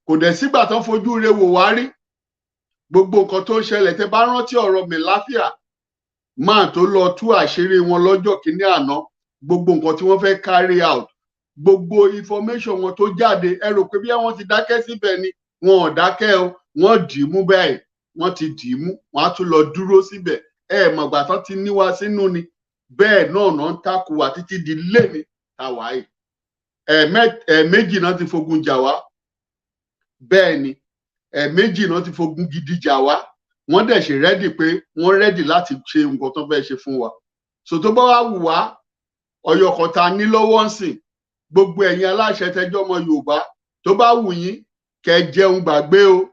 Kò dẹ̀ sígbà tán fojú re wò wá rí. Gbogbo nǹkan tó ń ṣẹlẹ̀, tẹ́ bá rántí ọ̀rọ̀ Mẹ̀láfíà máa tó lọ tú àṣírí wọn lọ́jọ́ kìíní àná, gbogbo nǹkan tí wọ́n fẹ́ carry out, gbogbo information wọn tó jáde, ẹ rò pé bí wọ́n ti dákẹ́ síbẹ̀ ni? Wọn ò dákẹ́ o, wọ́n dì í mú báyìí, wọ́n ti dì í mú, wọ́n á tún lọ dúró síbẹ̀. Mọ̀gbà tán ti ní wa sínú ni. Bẹ́ẹ̀ náà náà ń takò wá títí di léni táwa yìí. Ẹ̀ẹ̀méjì náà ti fogun jà wá. Bẹ́ẹ̀ ni, ẹ̀ẹ̀méjì náà ti fogun gidi jà wá. Wọ́n dẹ̀ ṣe rẹ́dì pé wọ́n rẹ́dì láti ṣe nǹkan tó fẹ́ ṣe fún wa. So tó bá wá wù wá, ọyọ kan ta ní lọ́wọ́ ń sìn, gbogbo ẹ̀yin aláṣẹ tẹjọ́ ọmọ Yorùbá, tó bá wù yín kẹ́ jẹun gbàgbé o.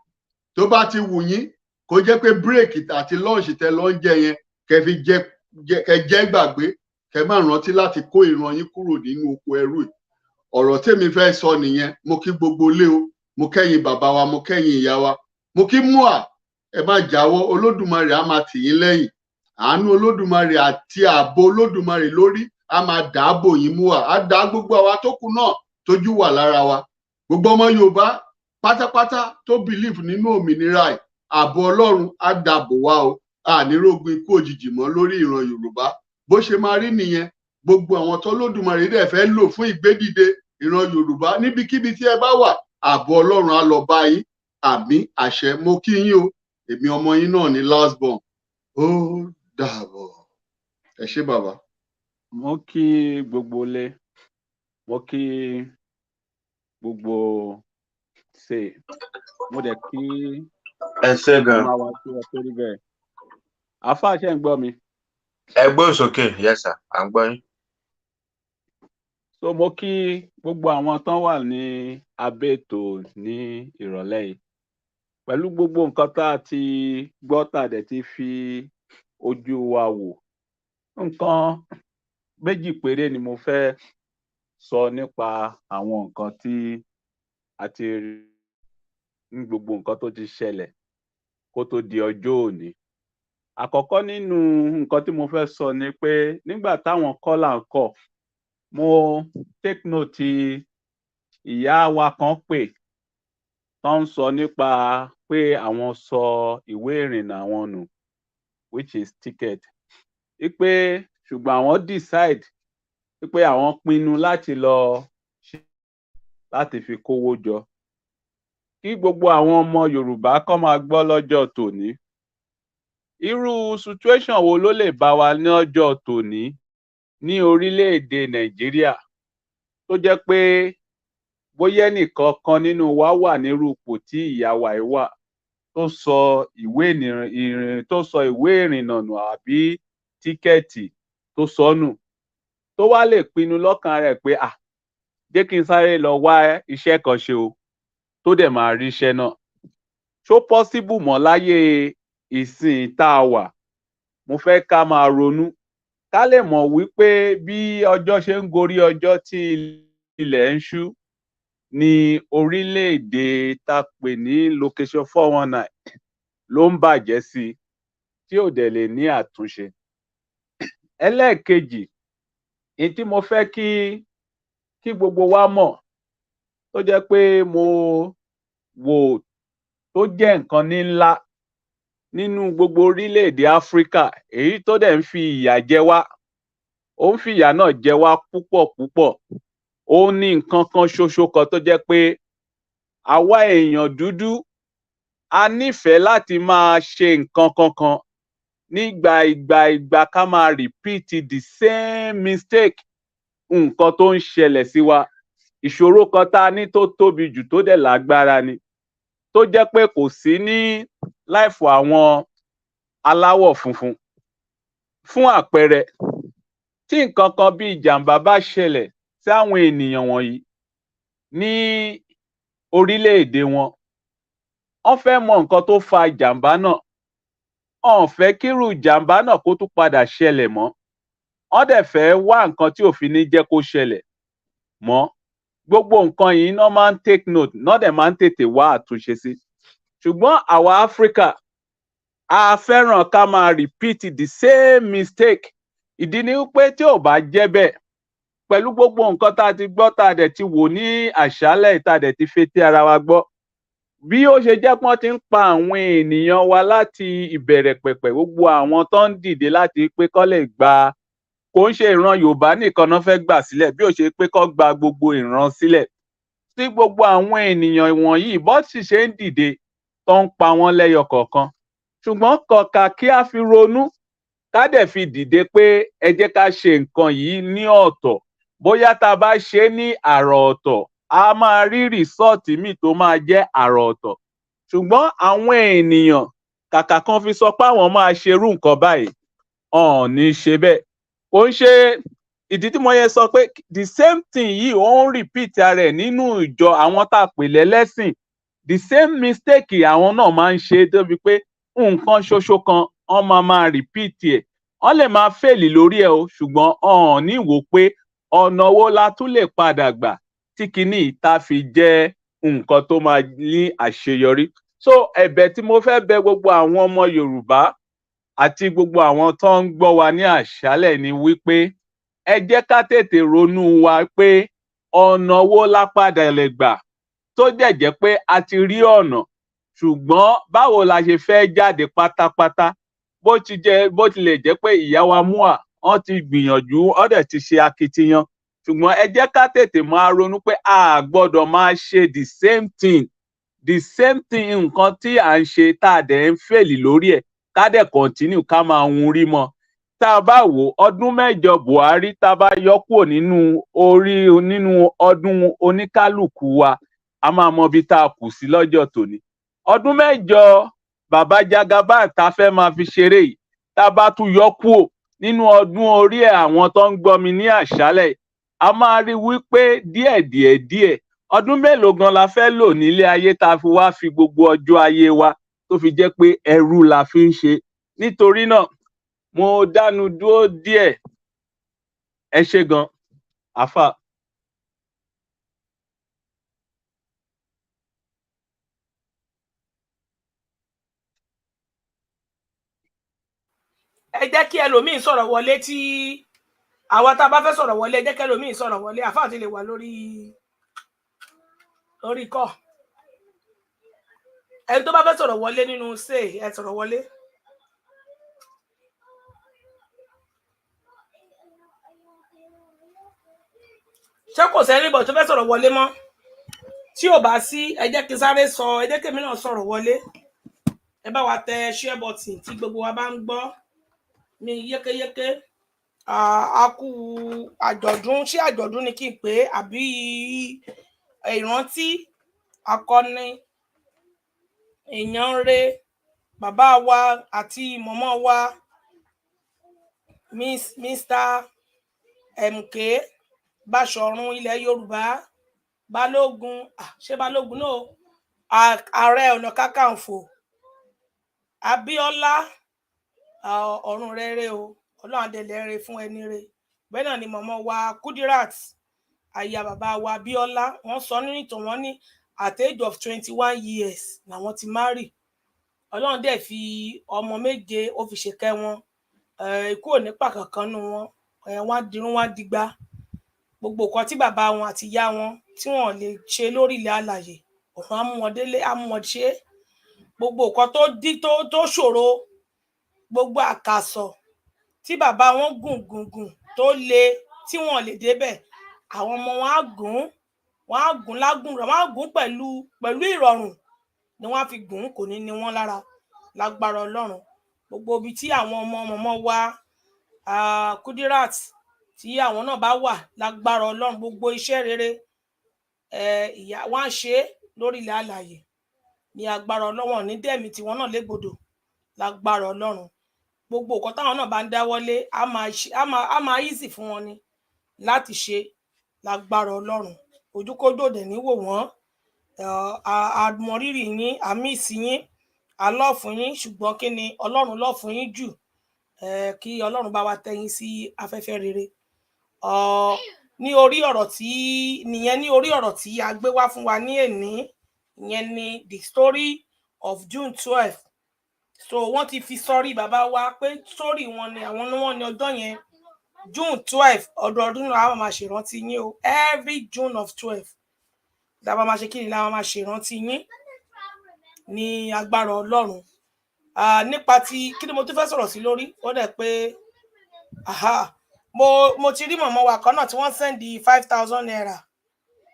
Tó bá ti wù yín kó jẹ́ pé bírèkì àti lọ́ọ̀ṣì tẹ lọ ń jẹ yẹn kẹ́ fi jẹ́ gbàgbé, kẹ́ má rántí láti kó ìran yín kúrò nínú oko ẹrú yìí. Ọ̀rọ̀ tèmi fẹ́ sọ nìyẹn. Mo kí gbogbo ilé o, mo kẹ́yìn bàbá wa, mo kẹ́yìn ìyá wa, mo kí múà, ẹ má jáwọ́, Olódùmarè á máa tì yín lẹ́yìn. Àánú Olódùmarè àti ààbò Olódùmarè lórí á máa dáàbò yín múà, á dá gbogbo àwa tó kù náà tójú wà lára wa. Gbogbo ọmọ Yorùbá pátápátá tó bìlífù nínú òmìnira ẹ̀, ààbò Ọlọ́run á dàbò wá o. Ànírógun ikú òjijì mọ́ lórí ìran Yorùbá. Bó ṣe máa rí nìyẹn. Gbogbo àwọn tó Olódùmarè dẹ̀ fẹ́ lò fún ìgbédìde ìran Yorùbá níbikíbi tí ẹ bá wà, ààbò Ọlọ́run á lọ bá yín. Àmín àṣẹ. Mo kí yín o. Èmi ọmọ yín náà ní last born. Ó dàbọ̀. Ẹ ṣé bàbá. Mo kí gbogbo ilé, mo kí gbogbo ṣe, mo dẹ̀ kí ẹ ṣé gan. ọmọ wa tí wọ́n tó rí bẹ́ẹ̀. Àfáà ṣe ń gbọ́ mi? Ẹ gbóhùn sókè, yes sir, à ń gbọ́ yín. So mo kí gbogbo àwọn tán wà ní abẹ́ ètò ní ìrọ̀lẹ́ yìí. Pẹ̀lú gbogbo nǹkan tá a ti gbọ́, tá a dẹ̀ ti fi ojú wa wò. Nǹkan méjì péré ni mo fẹ́ sọ nípa àwọn nǹkan tí a ti rí ní gbogbo nǹkan tó ti ṣẹlẹ̀ kó tó di ọjọ́ òní. Àkọ́kọ́ nínú nǹkan tí mo fẹ́ sọ ni pé nígbà táwọn kọ́là ń kọ̀, mo take note ìyá wa kan pè tó ń sọ nípa pé àwọn sọ ìwé ìrìnnà àwọn nù, which is ticket. Wípé ṣùgbọ́n àwọn decide wípé àwọn pinnu láti lọ láti fi kówó jọ. Kí gbogbo àwọn ọmọ Yorùbá kó máa gbọ́ lọ́jọ́ tòní. Irú situation wo ló lè bá wa ní ọjọ́ tòní ní orílẹ̀-èdè Nàìjíríà tó jẹ́ pé bóyá ẹnìkan kan nínú wa wà nírú ipò tí ìyá wa yìí wà tó sọ ìwé ìrìnnà nù àbí tíkẹ́ẹ̀tì tó sọnù, tó wá lè pinnu lọ́kàn rẹ̀ pé jẹ́ kí n sáré lọ wá iṣẹ́ kan ṣe o, tó dẹ̀ máa rí iṣẹ́ náà. Ṣó possible mọ́ láyé ìsìn tá a wà? Mo fẹ́ ká máa ronú ká lè mọ̀ wípé bí ọjọ́ ṣe ń gorí ọjọ́ tí ilẹ̀ ń ṣú ní orílẹ̀-èdè tá a pè ní location 419 ló ń bàjẹ́ sí tí ò dẹ̀ lè ní àtúnṣe. Ẹlẹ́ẹ̀kejì, èyí tí mo fẹ́ kí gbogbo wa mọ̀ tó jẹ́ pé mo wò tó jẹ́ nǹkan ní ńlá nínú gbogbo orílẹ̀-èdè Áfíríkà, èyí tó dẹ̀ ń fi ìyà jẹ wá, ó ń fi ìyà náà jẹ wá púpọ̀ púpọ̀. Ó ní nǹkan kan ṣoṣo kan tó jẹ́ pé àwa èèyàn dúdú a nífẹ̀ẹ́ láti máa ṣe nǹkan kankan nígbà ká máa repeat the same mistake. Nǹkan tó ń ṣẹlẹ̀ sí wa, ìṣòro kan tá a ní tó tóbi jù tó dẹ̀ lágbára ni, tó jẹ́ pé kò sí ní láìfù àwọn aláwọ̀ funfun. Fún àpẹẹrẹ, tí nǹkan kan bí ìjàmbá bá ṣẹlẹ̀ sí àwọn ènìyàn wọ̀nyí ní orílẹ̀-èdè wọn, wọ́n fẹ́ mọ nǹkan tó fa ìjàmbá náà, wọ́n fẹ́ kírú ìjàmbá náà kó tún padà ṣẹlẹ̀ mọ́, wọ́n dẹ̀ fẹ́ wá nǹkan tí ò fi ní jẹ́ kó ṣẹlẹ̀ mọ́. Gbogbo nǹkan yìí náà máa ń take note, náà dẹ̀ máa ń tètè wá àtúnṣe sí. Ṣùgbọ́n àwa Áfíríkà a fẹ́ràn ká máa repeat the same mistake. Ìdí ni wípé tí ò bá jẹ́ bẹ́ẹ̀, pẹ̀lú gbogbo nǹkan tá a ti gbọ́, tá a dẹ̀ ti wò ní àṣálẹ̀, tá a dẹ̀ ti fetí ara wa gbọ́, bí ó ṣe jẹ́ pọ́n ti ń pa àwọn ènìyàn wa láti ìbẹ̀rẹ̀ pẹ̀pẹ̀, gbogbo àwọn tó ń dìde láti pé kó lè gba, kò ń ṣe ìran Yorùbá nìkan náà fẹ́ gbà sílẹ̀, bí ó ṣe pé kó gba gbogbo ìran sílẹ̀. Tí gbogbo àwọn ènìyàn wọ̀nyí bó sì ṣe ń dìde tó ń pa wọ́n lẹ́yọ kọ̀ọ̀kan. Ṣùgbọ́n kàkà kí a fi ronú, ká dẹ̀ fi dìde pé ẹ jẹ́ ká ṣe nǹkan yìí ní ọ̀tọ̀. Bóyá tá a bá ṣe ní àrà ọ̀tọ̀, a máa rí rìsọ́ọ̀tì míì tó máa jẹ́ àrà ọ̀tọ̀. Ṣùgbọ́n àwọn ènìyàn kàkà kan fi sọ pé àwọn máa ṣerú nǹkan báyìí, wọn ò ní ṣe bẹ́ẹ̀. Kò ń ṣe ìdí tí mo yẹ sọ pé the same thing yìí ó ń repeat ara ẹ̀ nínú ìjọ àwọn tá a pè lẹ́lẹ́sìn. The same mistake àwọn náà máa ń ṣe débi pé nǹkan ṣoṣo kan wọ́n máa repeat ẹ̀. Wọ́n lè máa fail lórí ẹ̀ o, ṣùgbọ́n wọn ò ní wò pé ọ̀nà wo la tún lè padà gbà tí kinní ìta fi jẹ́ nǹkan tó máa ní àṣeyọrí. So ẹ̀bẹ̀ tí mo fẹ́ bẹ̀ gbogbo àwọn ọmọ Yorùbá àti gbogbo àwọn tó ń gbọ́ wa ní àṣálẹ̀ ni wípé ẹ jẹ́ ká tètè ronú wa pé ọ̀nà wo la padà lè gbà tó dẹ̀ jẹ́ pé a ti rí ọ̀nà, ṣùgbọ́n báwo la ṣe fẹ́ jáde pátápátá. Bó tilẹ̀ jẹ́ pé ìyá wa Múà wọ́n ti gbìyànjú, wọ́n dẹ̀ ti ṣe akitiyan, ṣùgbọ́n ẹ jẹ́ ká tètè máa ronú pé a gbọ́dọ̀ máa ṣe the same thing nǹkan tí à ń ṣe tá a dẹ̀ ń fèlì lórí ẹ̀, ká dẹ̀ continue ká máa hun rí mọ́. Tá a bá wò ọdún 8 Buhari, tá a bá yọ kúrò nínú ọdún oníkálùkù wa, a máa mọ ibi tá a kù sí lọ́jọ́ tòní. Ọdún 8 Bàbá Jagaban tá a fẹ́ máa fi ṣeré yìí, tá a bá tún yọ kúrò nínú ọdún orí ẹ̀ àwọn tó ń gbọ́ mi ní àṣálẹ̀, a máa rí wípé díẹ̀ ọdún mélòó gan la fẹ́ lò nílé ayé tá a fi wá fi gbogbo ọjọ́ ayé wa tó fi jẹ́ pé ẹrú la fi ń ṣe. Nítorí náà mo dánu dúró díẹ̀. Ẹ ṣé gan, àfà. ẹ jẹ́ kí ẹlòmíín sọ̀rọ̀ wọlé tí àwa tá a bá fẹ́ sọ̀rọ̀ wọlé ẹ jẹ́ kí ẹlòmíín sọ̀rọ̀ wọlé àfáà ti lè wà lórí kọ́ ẹni tó bá fẹ́ sọ̀rọ̀ wọlé nínú ṣe ẹ sọ̀rọ̀ wọlé. ṣé kò sẹ́ni bọ̀ tó fẹ́ sọ̀rọ̀ wọlé mọ́ tí ò bá sí ẹ jẹ́ kí sáré sọ ẹ jẹ́ kí èmi náà sọ̀rọ̀ wọlé ẹ bá wa tẹ share button tí gbogbo wa bá ń gbọ́ mi yékéyéké. A kú àjọ̀dún ṣé àjọ̀dún ni kí n pè é àbí ìrántí akọni èèyàn rẹ bàbá wa àti mọ̀mọ́ wa Mr. MK Báṣọ̀run ilẹ̀ Yorùbá Balógun ṣé Balógun náà Ààrẹ Ọ̀nà Kakanfò Abíọ́lá ọ̀run rere o Ọlọ́run adẹ̀lẹ̀ rere fún ẹni rere bẹ́ẹ̀ náà ni mọ̀mọ́ wa Kudirat aya bàbá wa Abíọ́lá wọ́n sọ nínú ìtàn wọn ní at age of 21 years làwọn ti marry Ọlọ́run dẹ̀ fi ọmọ 7 ó fi ṣèkẹ́ wọn ikú ò ní pa kankan nù wọn wọ́n dirun wọ́n digba gbogbo nǹkan tí bàbá wọn àti ìyá wọn tí wọ́n lè ṣe lórí ilẹ̀ alàyè ọ̀run á mú wọn délé á mú wọn ṣe gbogbo nǹkan tó ṣòro gbogbo àkàsọ̀ tí bàbá wọn gùn tó le tí wọ́n lè débẹ̀ àwọn ọmọ wọn á gùn lágùn rẹ̀ wọ́n á gùn pẹ̀lú ìrọ̀rùn ni wọ́n á fi gùn kò ní ní wọ́n lára lágbára Ọlọ́run gbogbo ibi tí àwọn ọmọ wa Kudirat tí àwọn náà bá wà lágbára Ọlọ́run gbogbo iṣẹ́ rere ìyá wọn á ṣe lórí ilẹ̀ alàyè ní agbára Ọlọ́run ní dẹ̀mí tí wọ́n náà légbodò lágbára Ọlọ́run gbogbo nǹkan táwọn náà bá ń dáwọ́lé á máa easy fún wọn ni láti ṣe lágbára Ọlọ́run ojúkójú òdẹ níwò wọ́n àmọrírì yín àmì ìsìn yín alọ́fun yín ṣùgbọ́n kí ni Ọlọ́run lọ́fun yín jù kí Ọlọ́run bá wa tẹ́yìn sí afẹ́fẹ́ rere ní orí ọ̀rọ̀ tí a gbé wá fún wa ní èní ìyẹn ni the story of June 12 so wọ́n ti fi sọrí bàbá wa pé sórí wọn ni àwọn ní ọjọ́ yẹn June 12 ọdọọdún làwọn máa ṣèrántí yín o every June of 12 làwọn máa ṣe kí ni làwọn máa ṣèrántí yín ní agbára Ọlọ́run nípa ti kí ni mo tún fẹ́ sọ̀rọ̀ sí lórí ó dẹ̀ pé mo ti rí mọ̀mọ́ wa kan náà tí wọ́n sẹ́ndì 5,000 naira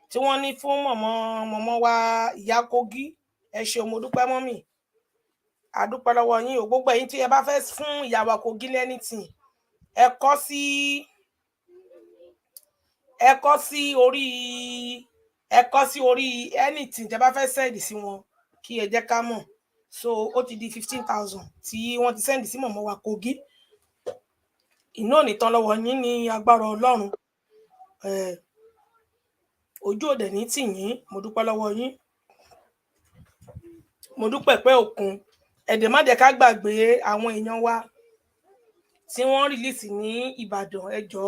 tí wọ́n ní fún mọ̀mọ́ wa ìyá Kogi ẹ ṣeun mo dúpẹ́ mọ́mì àdúpẹ́ lọ́wọ́ yín o gbogbo ẹ̀yin tí ẹ bá fẹ́ fún ìyá wa Kogi anything ẹ kọ sí orí anything tẹ́ bá fẹ́ sẹ́ndì sí wọn kí ẹ jẹ́ ká mọ̀ so ó ti di 15,000 tí wọ́n ti sẹ́ndì sí mọ̀mọ́ wa Kogi iná nìtàn lọ́wọ́ yín ní agbára Ọlọ́run ojú òdẹ ní tì yín mo dúpẹ́ lọ́wọ́ yín mo dúpẹ́ pé òkun ẹ̀dẹ̀ má jẹ́ ká gbàgbé àwọn èèyàn wa tí wọ́n rìlíìsì ní Ìbàdàn ẹjọ́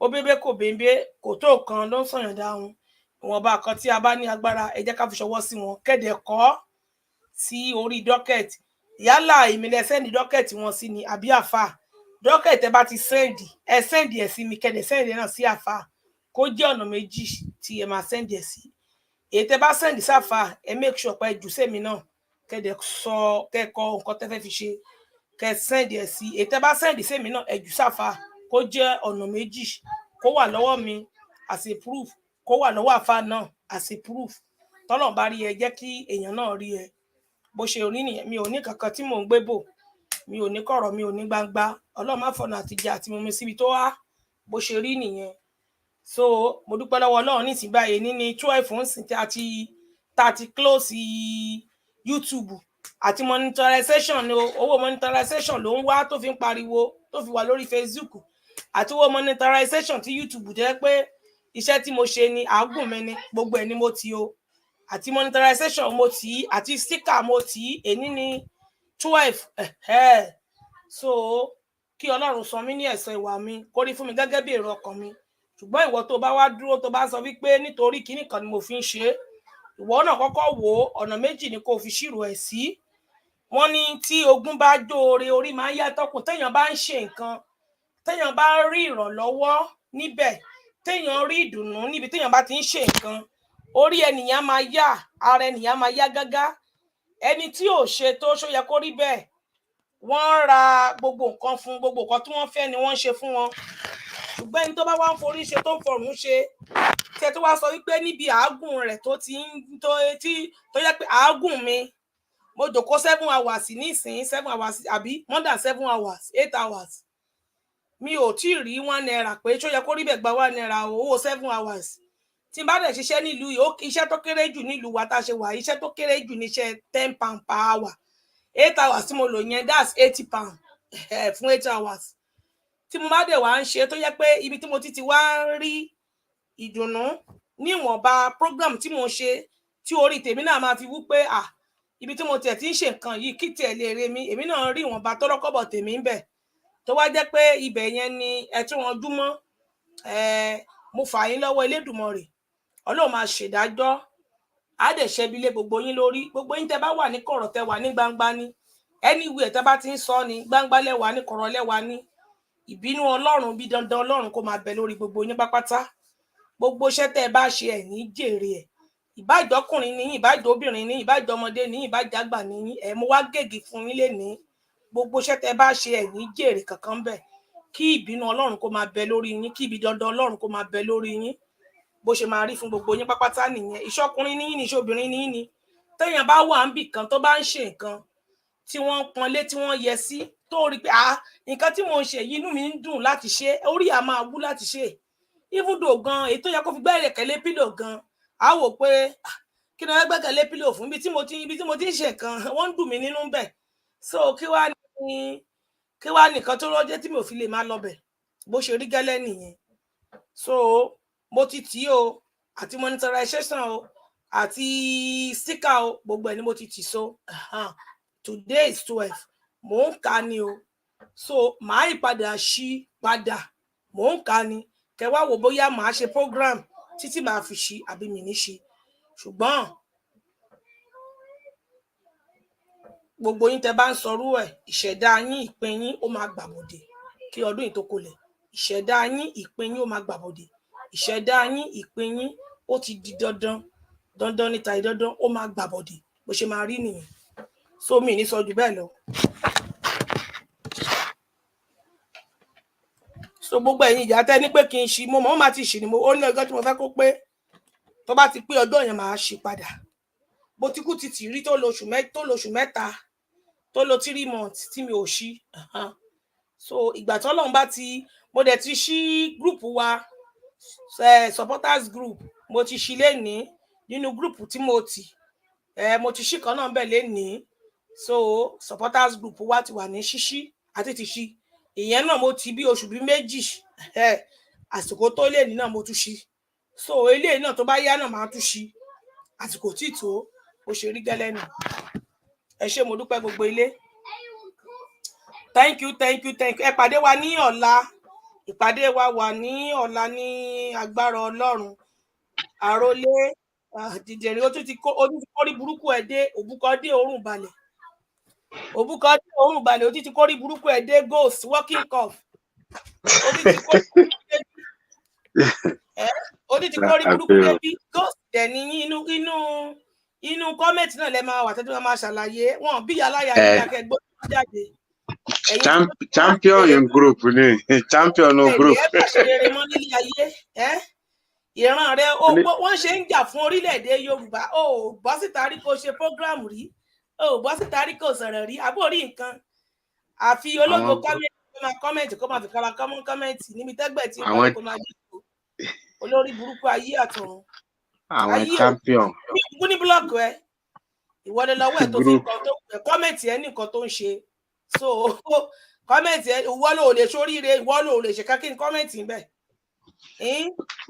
ó bébé kò bébé kò tó kan ló ń sọ̀yàn dáhùn ìwọ̀nba kan tí a bá ní agbára ẹ jẹ́ ká fi ṣọwọ́ sí wọn kéde kọ́ sí orí docket yálà ìmìlẹ̀ sẹ́ndì docket wọn sí ni àbí àfà docket ẹ bá ti sẹ́ndì ẹ sẹ́ndì ẹ̀ sí mi kéde sẹ́ndì náà sí àfà kó jẹ́ ọ̀nà méjì tí ẹ máa sẹ́ndì ẹ̀ sí èyí tẹ́ bá sẹ́ndì sáfà ẹ make sure pé jù sẹ́mi náà kéde sọ kẹ́kọ̀ọ́ nǹkan tẹ́ fẹ́ fi ṣe kẹ́ sẹ́ndì ẹ̀ sí èyí tẹ́ bá sẹ́ndì sẹ́mi náà ẹ jù sáfà kó jẹ́ ọ̀nà méjì kó wà lọ́wọ́ mi as a proof kó wà lọ́wọ́ àfà náà as a proof tọ́lọ̀ bá rí ẹ jẹ́ kí èèyàn náà rí ẹ bó ṣe rí nìyẹn mi ò ní kankan tí mò ń gbé bò mi ò ní kọ̀rọ̀ mi ò ní gbangba Ọlọ́run má fọ̀nà àtijọ́ àti mumi síbi tó wá bó ṣe rí nìyẹn so mo dúpẹ́ lọ́wọ́ Ọlọ́run nísìnyí báyìí ní 12 ń sìn tá a ti close YouTube àti monetization ni owó monetization ló ń wá tó fi ń pariwo tó fi wà lórí Facebook àti owó monetization tí YouTube jẹ́ pé iṣẹ́ tí mo ṣe ni àágùn mi ni gbogbo ẹ̀ ni mo ti o àti monetization mo ti àti sticker mo ti èní ní 12 so kí Ọlọ́run san mí ní ẹ̀san ìwà mi kó rí fún mi gẹ́gẹ́ bí èrò ọkàn mi ṣùgbọ́n ìwọ tó bá wá dúró tó bá sọ wípé nítorí kíní kan ni mo fi ń ṣe ìwọ náà kọ́kọ́ wò ó ọ̀nà méjì ni kò fi ṣírò ẹ̀ sí wọ́n ní tí ogun bá dóore orí máa ń yàtọ̀kùn téèyàn bá ń ṣe nǹkan téèyàn bá rí ìrànlọ́wọ́ níbẹ̀ téèyàn rí ìdùnnú níbi téèyàn bá ti ń ṣe nǹkan orí ènìyàn máa yá ara ènìyàn máa yá gágá ẹni tí ò ṣe tó ṣó yẹ kó rí bẹ́ẹ̀ wọ́n ra gbogbo nǹkan fún gbogbo nǹkan tí wọ́n fẹ́ ni wọ́n ń ṣe fún wọn ṣùgbọ́n ẹni tó bá wá ń forí ṣe tó ń fọ̀rùn ṣe tẹ tó wá sọ wípé níbi àágùn rẹ̀ tó ti ń tó yẹ pé àágùn mi mo jókòó 7 hours nísìnyí 7 hours àbí more than 7 hours 8 hours mi ò tí ì rí 1 naira pé ṣó yẹ kó rí bẹ́ẹ̀ gba 1 naira owó 7 hours tí n bá dẹ̀ ṣiṣẹ́ nílùú yìí iṣẹ́ tó kéré jù nílùú wa tá a ṣe wà iṣẹ́ tó kéré jù níṣẹ́ £10 per hour 8 hours tí mo lò yẹn that's £80 fún 8 hours tí mo bá dẹ̀ wá ń ṣe tó yẹ pé ibi tí mo ti wá rí ìdùnnú níwọ̀nba program tí mo ṣe tí orí tèmi náà máa fi wú pé ibi tí mo tiẹ̀ ti ń ṣe nǹkan yìí kí tiẹ̀ lè re mi èmi náà rí ìwọ̀nba tọ́rọ́kọ́bọ̀ tèmi ń bẹ̀ tó wá jẹ́ pé ibẹ̀ yẹn ni ẹ tún wọn dúmọ́ mo fà yín lọ́wọ́ Elédùmarè Ọlọ́run máa ṣèdájọ́ á dẹ̀ ṣẹ́bi lé gbogbo yín lórí gbogbo yín tẹ́ bá wà ní kọ̀rọ̀ tẹ́ wà ní gbangba ní anywhere tẹ́ bá ti ń sọ ní gbangba lẹ́wà ní kọ̀rọ̀ lẹ́wà ní ìbínú Ọlọ́run bí dandan Ọlọ́run kó máa bẹ lórí gbogbo yín pápátá gbogbo iṣẹ́ tẹ́ bá ṣe ẹ̀ ní jèrè ẹ̀ ìbájọkùnrin ní ìbájọbìnrin ní ìbájọmọdé ní ìbájàgbà ní mo wá gègé fún yín lénìí gbogbo iṣẹ́ tẹ́ bá ṣe ẹ̀ ní jèrè kankan bẹ̀ kí ìbínú Ọlọ́run kó máa bẹ lórí yín kí ibi dandan Ọlọ́run kó máa bẹ lórí yín bó ṣe máa rí fún gbogbo yín pápátá nìyẹn ìṣọkùnrin ní yín ní ìṣobìnrin ní yín ni téèyàn bá wà níbì kan tó bá ń ṣe nǹkan tí wọ́n pọ́nlé tí wọ́n yẹ sí tó rí pé nǹkan tí mo ń ṣe yìí inú mi ń dùn láti ṣe orí à máa wú láti ṣe ibùdó gan èyí tó yẹ kó fi gbẹ́rẹ̀ kẹ́lé pílò gan á wò pé kí ni wọ́n gbẹ́kẹ̀lé pílò fún ibi tí mo ti ń ṣe nǹkan wọ́n ń dùn mí nínú bẹ̀ so kí wá nìkan tó rọ́jẹ́ tí mi ò fi lè máa lọ bẹ̀ bó ṣe rí gẹ́lẹ́ nìyẹn so mo ti tì o àti monetization o àti sticker o gbogbo ẹ̀ ni mo ti tì so today is 12 mò ń kà ni o so màá ìpadà ṣí padà mò ń kà ni kẹ wá wò bóyá màá ṣe program títí màá fi ṣí àbí mi ní ṣí ṣùgbọ́n gbogbo yín tẹ bá ń sọrú ẹ̀ ìṣẹ̀dá yín ìpín yín ó máa gbàbọ̀dè kí ọdún yìí tó kolẹ̀ ìṣẹ̀dá yín ìpín yín ó máa gbàbọ̀dè ìṣẹ̀dá yín ìpín yín ó ti di dandan níta ìdandan ó máa gbàbọ̀dè bó ṣe máa rí nìyẹn so mi ní sọ jù bẹ́ẹ̀ lọ. so gbogbo ẹ̀yin ìyá tẹ́ ní pé kí n ṣí mo mọ̀ má ti ṣì ni ó ní ọjọ́ tí mo fẹ́ kó pé tó bá ti pé ọjọ́ yẹn máa ṣí padà bó ti kú ti tì rí tó lo oṣù mẹ́ta tó lo 3 months tí mi ò ṣí so ìgbà tí Ọlọ́run bá ti mo dẹ̀ ti ṣí group wa supporters group mo ti ṣí lénìí nínú group tí mo ti ṣí kan náà bẹ́ẹ̀ lénìí so supporters group wa ti wà ní ṣíṣí àti ti ṣí ìyẹn náà mo ti bí oṣù bí méjì àsìkò tó lé ní náà mo tún ṣí so eléyìí náà tó bá yá náà máa tún ṣí àsìkò tí tó ó ṣe rí gẹ́lẹ́ nù ẹ ṣé mo dúpẹ́ gbogbo ilé thank you ẹ pàdé wa ní ọ̀la ìpàdé wa wà ní ọ̀la ní agbára Ọlọ́run àròlé dìdẹ̀rẹ̀ ó ti kórí burúkú ẹ̀ dé òbúkọ dé òórùn balẹ̀ ó ti kórí burúkú ẹ̀ dé ghost working cough ó ti kórí burúkú débi ghost dẹ̀ ní inú kọ́mẹ̀tì náà lẹ máa wà tẹ́tí wọn máa ṣàlàyé wọn bí aláya ní akẹgbẹ́ jáde. champion in group ni champion no group. ẹ bá ṣe rere mọ́ nílé ayé ìran rẹ wọ́n ṣe ń jà fún orílẹ̀-èdè Yorùbá ó bọ́ síta rí kó ṣe program rí ó bọ́ síta rí kó sọ̀rọ̀ rí àbórí nǹkan àfi ológo kọ́mẹ̀ntì kó máa fi kára kọ́mẹ̀ntì níbi tẹ́gbẹ̀ tí wọ́n kó máa dìbò olórí burúkú ayé àtọ̀run àwọn champion ní blọọkù ẹ ìwọlé lọ́wọ́ ẹ tó fi nǹkan tó kọ́mẹ̀ntì ẹ ní nǹkan tó ń ṣe so kọ́mẹ̀ntì ẹ ìwọ ló lè ṣoríire ìwọ ló lè ṣe kákí kọ́mẹ̀ntì ń bẹ̀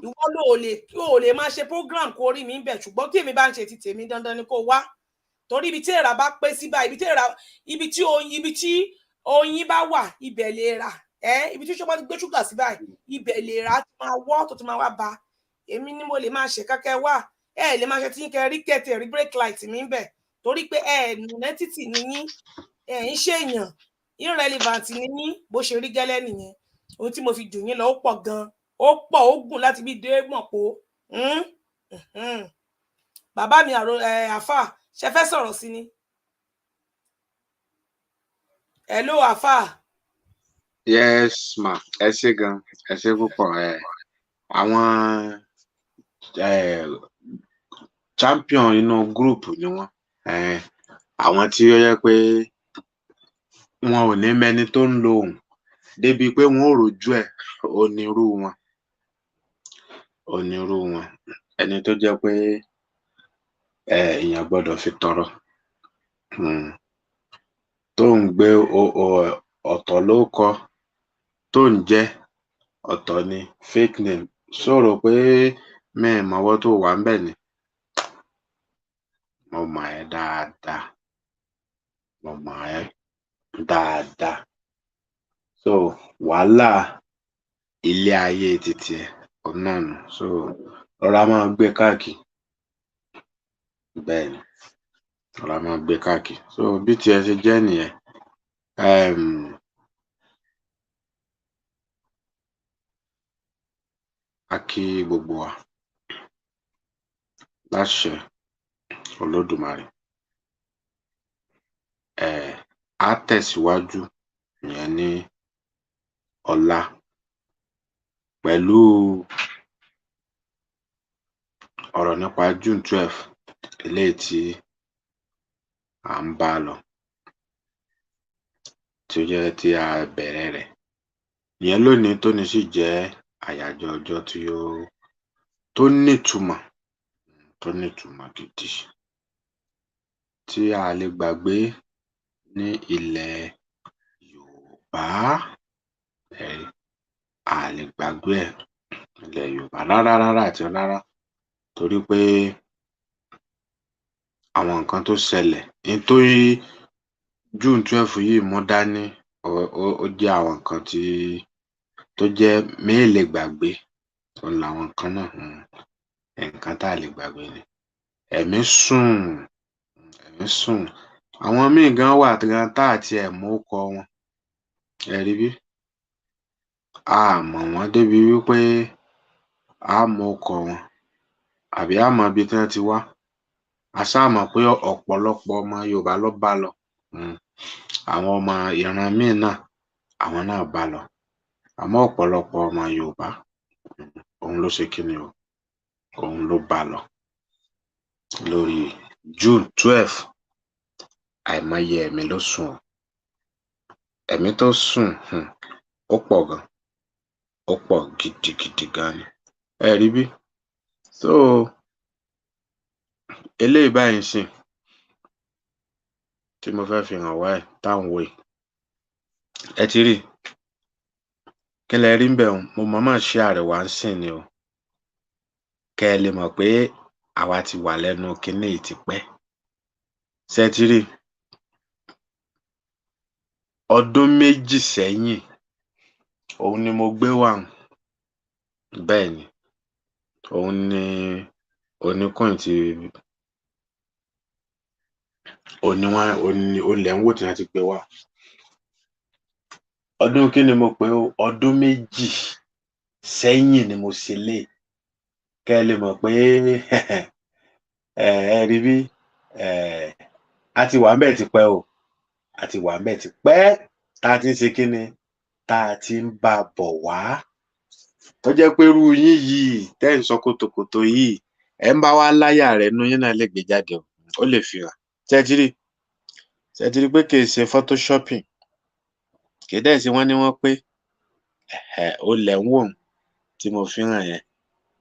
ìwọ ló lè máa ṣe program kó rí mi ń bẹ̀ ṣùgbọ́n tí èmi bá ń ṣe ti tèmi dandan ni kó wá torí ibi tí èèrà bá pé sí báyìí ibi tí oyin bá wà ibẹ̀ lè rà ibi tí ṣọpọ́ ti gbé ṣúgà sí báyìí ibẹ̀ lè rà tó máa wọ́ tó ti máa wá ba èmi ni mo lè máa ṣe kákẹ́ wá lè máa ṣe tí ń kẹ rí kẹtẹ rí break light mi ń bẹ̀ torí pé nonentity ni yín ń ṣèyàn irrelevant ni yín bó ṣe rí gẹ́lẹ́ nìyẹn ohun tí mo fi jù yín lọ ó pọ̀ gan ó pọ̀ ó gùn láti bí dé mọ̀ pó bàbá mi àfà ṣe fẹ́ sọ̀rọ̀ sí ni. Hello àfà. Yes ma, ẹ ṣé gan, ẹ ṣé púpọ̀. Àwọn champion inú group ni wọ́n. Àwọn tí ó yẹ pé wọn ò ní mẹ́ni tó ń lo ohùn débi pé wọn ò rojú ẹ̀ onírú wọn ẹni tó jẹ́ pé èèyàn gbọ́dọ̀ fi tọrọ tó ń gbé ọ̀tọ̀ ló kọ tó ń jẹ́ ọ̀tọ̀ ni fake name sọ̀rọ̀ pé mẹ́ẹ̀mọ́wọ́ tó wà ń bẹ̀ ni mo mọ̀ ẹ́ dáadáa so wàhálà ilé ayé títí ẹ̀ ọ̀nà nù so rọra máa gbé káàkiri bẹ́ẹ̀ ni rọra máa gbé káàkiri so bí tiẹ̀ ṣe jẹ́ nìyẹn. A kí gbogbo wa láṣẹ Olódùmarè á tẹ̀síwájú ìyẹn ní ọ̀la pẹ̀lú ọ̀rọ̀ nípa June 12 eléyìí tí à ń bá lọ tí ó jẹ́ tí a bẹ̀rẹ̀ rẹ̀ ìyẹn lónìí tóní sì jẹ́ àyájọ́ ọjọ́ tó nítumọ̀ gidi tí a lè gbàgbé ní ilẹ̀ Yorùbá a lè gbàgbé ẹ̀ ilẹ̀ Yorùbá rárá àti rárá torí pé àwọn nǹkan tó ṣẹlẹ̀ nítorí June 12 yìí mú dání ó jẹ́ àwọn nǹkan tó jẹ́ mélèé gbàgbé òun làwọn nǹkan náà nǹkan tá a lè gbàgbé ni ẹ̀mí sùn àwọn míì gan wà gan tá àti ẹ̀ mọ̀ orúkọ wọn ẹ rí bí a mọ̀ wọ́n débi wípé a mọ̀ orúkọ wọn àbí a mọ̀ ibi tí wọ́n ti wá a ṣáà mọ̀ pé ọ̀pọ̀lọpọ̀ ọmọ Yorùbá ló bá lọ àwọn ọmọ ìran míì náà àwọn náà bá lọ àmọ́ ọ̀pọ̀lọpọ̀ ọmọ Yorùbá òun ló ṣe kíni o òun ló bá lọ lórí June 12 àìmọye ẹ̀mí ló sùn ẹ̀mí tó sùn ó pọ̀ gan ó pọ̀ gidigidi gan ni ẹ rí bí so eléyìí báyìí sìn tí mo fẹ́ fi hàn wá ẹ̀ táwọn wò yìí ẹ ti rí kí lẹ rí ń bẹ̀ mo mọ̀ọ́mọ̀ ṣe àrẹwà ń sìn ni o kẹ́ ẹ lè mọ̀ pé àwa ti wà lẹ́nu kinní yìí tipẹ́ ṣé ẹ ti rí ọdún méjì sẹ́yìn òun ni mo gbé wá bẹ́ẹ̀ ni òun ni oníkùn ti olè ń wò tí wọ́n ti gbé wá ọdún kí ni mo pè ó ọdún méjì sẹ́yìn ni mo ṣe lé kẹ́ ẹ lè mọ̀ pé ẹ rí bí a ti wà ń bẹ̀ tipẹ́ o a ti wà ń bẹ̀ tipẹ́ tá a ti ń ṣe kí ni tá a ti ń bá a bọ̀ wá tó jẹ́ pé irú yín yìí tẹ́ ń sọ kòtòkòtò yìí ẹ̀ ń bá wá láyà rẹ̀ nú yín náà lè gbé jáde o ó lè fi hàn ṣé ẹ ti rí pé kì í ṣe photoshopping kì í dẹ̀ sí wọ́n ní wọ́n pé ó lẹ̀ ń wò tí mo fi hàn yẹn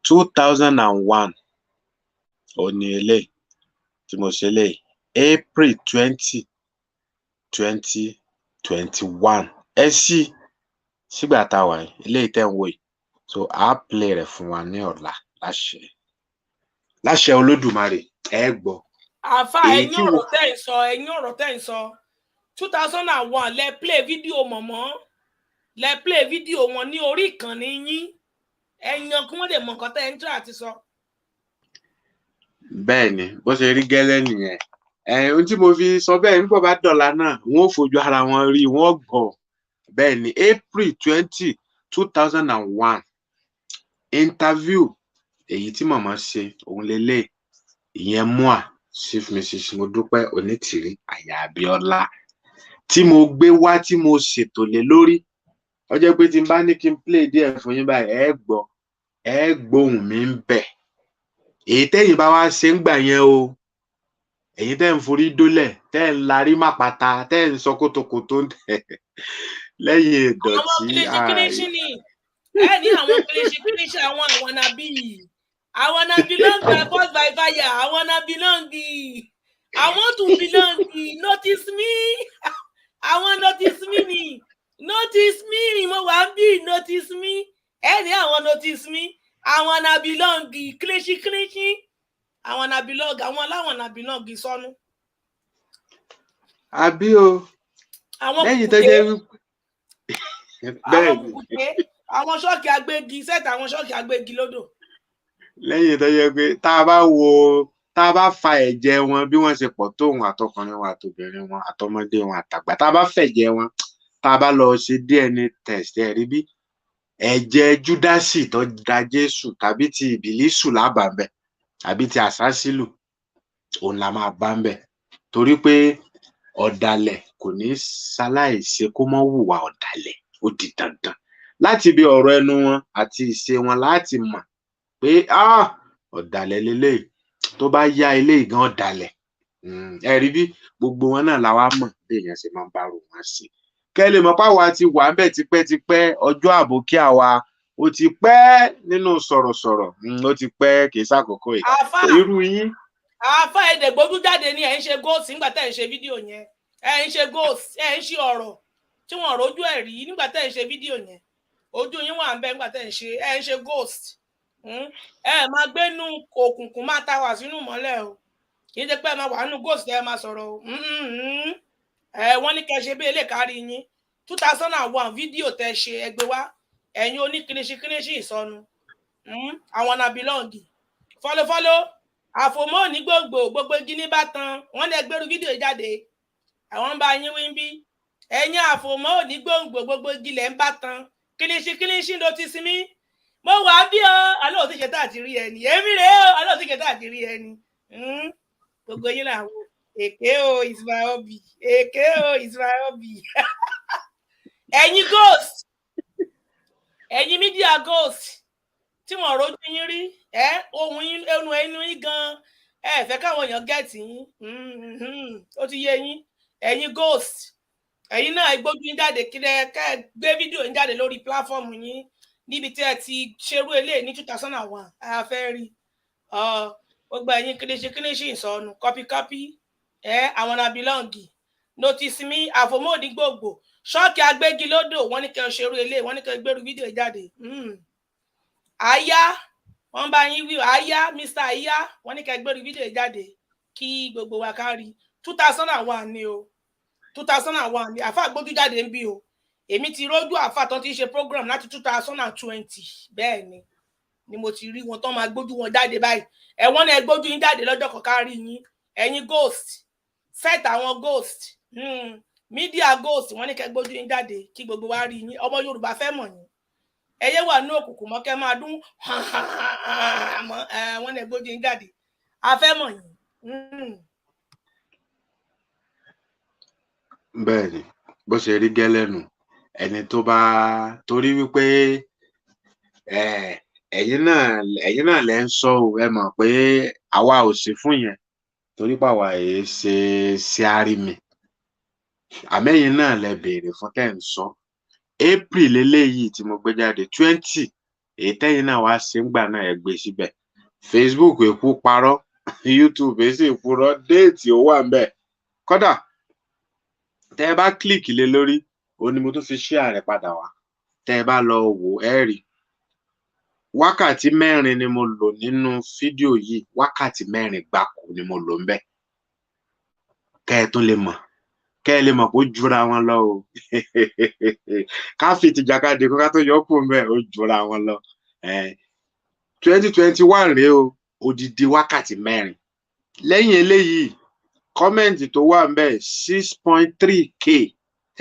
2001 ó ní eléyìí tí mo ṣe léyìí April 20 2021 ẹ sí sígbà tá a wà yìí eléyìí tẹ́ ń wò yìí so a play rẹ̀ fún wa ní ọ̀la láṣẹ Olódùmarè ẹ gbọ́. àfà ẹ̀yin ọ̀rọ̀ tẹ́ ń sọ 2001 lẹ play fídíò mọ̀mọ́ lẹ play fídíò wọn ní orí ìkànnì yín ẹ̀yàn kí wọ́n lè mọ̀ nǹkan tẹ́ ń tọ́ àti sọ. bẹ́ẹ̀ ni bó ṣe rí gẹ́lẹ́ nìyẹn ohun tí mo fi sọ bẹ́ẹ̀ nígbà bá dọ̀la náà wọ́n ò fojú ara wọn rí wọ́n gbọ́ bẹ́ẹ̀ ni April 20, 2001 interview èyí tí màmá ṣe òun lélẹ̀ ìyẹn mua Chief Mrs. Modúpẹ́ Onítìrí Aya Abíọ́lá tí mo gbé wá tí mo ṣètò lé lórí ó jẹ́ pé tí n bá ní kí n play díẹ̀ fún yín báyìí ẹ gbóhùn mi ń bẹ̀ èyí tẹ́yìn bá wá ṣe ń gbà yẹn o èyí tẹ́ ń forí dólẹ̀ tẹ́ ń larí màpàtà tẹ́ ń sọ kótókótó lẹ́yìn ìdọ̀tí. àwọn kìlìṣì ni ẹ ní àwọn kìlìṣì àwọn nàbí belong by force by fire àwọn belong I want to belong notice me àwọn notice me ni notice me mo wà ń bí notice me ẹ ní àwọn notice me àwọn belong kìlìṣì àwọn belong àwọn láwọn belong sọnù. àbí o lẹ́yìn tó jẹ́ àwọn kùkùté àwọn ṣọ́ọ̀kì agbégi sẹ́ẹ̀tì àwọn ṣọ́ọ̀kì agbégi lódò. lẹ́yìn tó jẹ́ pé tá a bá fa ẹ̀jẹ̀ wọn bí wọ́n ṣe pọ̀ tóun àtọkùnrin wọn àtobìnrin wọn àtọmọdé wọn àtàgbà tá a bá fẹ̀jẹ̀ wọn tá a bá lọ ṣe DNA test ẹ̀ rí bí ẹ̀jẹ̀ Júdásì tó da Jésù tàbí ti Ìbílísù lábàámbẹ̀ tàbí ti Àsásílù òun la máa bá ń bẹ̀ torí pé ọ̀dàlẹ̀ kò ní ṣaláìṣe kó mọ́ hùwà ọ̀dàlẹ̀ ó di dandan láti bí ọ̀rọ̀ ẹnu wọn àti ìṣe wọn láti mọ̀ pé ọ̀dàlẹ̀ lélẹ́yìí tó bá yá eléyìí gan ọ̀dàlẹ̀ ẹ rí bí gbogbo wọn náà làwa mọ̀ bí èèyàn ṣe máa ń bárò wọn sí kẹ́ lè mọ̀ páwa ti wà ń bẹ̀ tipẹ́tipẹ́ ọjọ́ àbòkí àwa ó ti pẹ́ nínú sọ̀rọ̀sọ̀rọ̀ ó ti pẹ́ kì í ṣàkókò yìí irú yín. àáfà èdè gbójú jáde ni ẹ ń ṣe góòsì nígbà tẹ́ ẹ ń ṣe fídíò yẹn ẹ ń ṣe góòsì ẹ ń ṣe ọ̀rọ̀ tí wọ́n rojú ẹ̀ rí nígbà tẹ́ ẹ ń ṣe fídíò yẹn ojú yín wà ń bẹ nígbà tẹ́ ẹ ń ṣe góòsì ẹ máa gbénú òkùnkùn máa ta wà sínú mọ́lẹ̀ o kì í ṣe pé ẹ máa wà nínú góòsì ẹ máa sọ̀rọ̀ o wọ́n ní kẹ́ ṣe bí eléyìí kárí yín 2001 fídíò tẹ́ ṣe ẹgbẹ́ wa ẹ̀yin oníkìrìṣìkìrìṣì ìsọnù àwọn belong fọlọfọlọ àfòmọ́ ní gbogbo igi ní bàtàn wọ́n lè gbèrú fídíò jáde àwọn ń bá yín wí ń bí ẹ̀yin àfòmọ́ ní gbogbo igi lẹ̀ ń bàtàn kìrìṣìkìrìṣì ló ti sinmi mo wà bí ọ alẹ́ òtí ṣe tá àti rí ẹni èmi rèé o alẹ́ òtí ṣe tá àti rí ẹni gbogbo yín làwọn èké o is my hobby èké o is my hobby ẹ̀yin ghost ẹ̀yin media ghost tí wọ́n rojú yín rí ohun yín ẹnu yín gan fẹ́ káwọn èèyàn gẹ̀ẹ́tì yín ó ti yé yín ẹ̀yin ghost ẹ̀yin náà gbójú yín jáde kílẹ̀ kẹ́ gbé fídíò yín jáde lórí pláfọ́ọ̀mù yín níbi tí ẹ ti ṣerú eléyìí ní 2001 a fẹ́ rí gbogbo ẹ̀yin kíníṣí ìsọnù kọ́píkọ́pí àwọn belong notice me àfòmọ́ọ̀dì gbogbo ṣọ́ọ̀kì agbégi lódò wọ́n ní kẹ́ ṣerú eléyìí wọ́n ní kẹ́ gbérú fídíò jáde àyà wọ́n bá yín wí àyà Mr. àyà wọ́n ní kẹ́ gbérú fídíò jáde kí gbogbo wa kárí 2001 ni o 2001 ni àfa gbójú jáde ń bí o èmi ti rójú àfa tán ti ṣe program láti 2020 bẹ́ẹ̀ ni mo ti rí wọn tán máa gbójú wọn jáde báyìí ẹ̀wọ́n náà gbójú yín jáde lọ́jọ́ kọ̀ọ̀kan rí yín ẹ̀yin ghost set àwọn ghost media ghost wọ́n ní kẹ́ gbójú yín jáde kí gbogbo wa rí yín ọmọ Yorùbá fẹ́ mọ̀ yín ẹyẹ wà ní òkùnkùn mọ́ kẹ́ máa dún wọ́n ní gbójú yín jáde a fẹ́ mọ̀ yín. bẹ́ẹ̀ ni bó ṣe rí gẹ́lẹ́nu ẹni tó bá torí wípé ẹ̀yin náà lẹ ń sọ ò ẹ mọ̀ pé àwa ò sí fún yẹn torí pàwà èé ṣe àrími àmẹ́yìn náà lẹ béèrè fún tẹ́ ń sọ April eléyìí tí mo gbé jáde 20 èyí tẹ́yìn náà wá ṣe ń gbà náà ẹ gbé síbẹ̀ Facebook èkú parọ́ YouTube èsì ìpurọ́ déètì ó wà ń bẹ̀ kódà tẹ́ ẹ bá kílìkì lé lórí ó ní mo tún fi share rẹ̀ padà wá tẹ́ ẹ bá lọ wò ẹ rí wákàtí 4 ni mo lò nínú fídíò yìí wákàtí 4 gbáko ni mo lò ń bẹ̀ kẹ́ ẹ tún lè mọ̀ kẹ́ ẹ lè mọ̀ pé ó jura wọn lọ o ká fi tìjàkadì kó ká tó yọ kó ń bẹ̀ ó jura wọn lọ 2021 rèé o odidi wákàtí 4 lẹ́yìn eléyìí kọ́mẹ̀ntì tó wà ń bẹ̀ 6.3k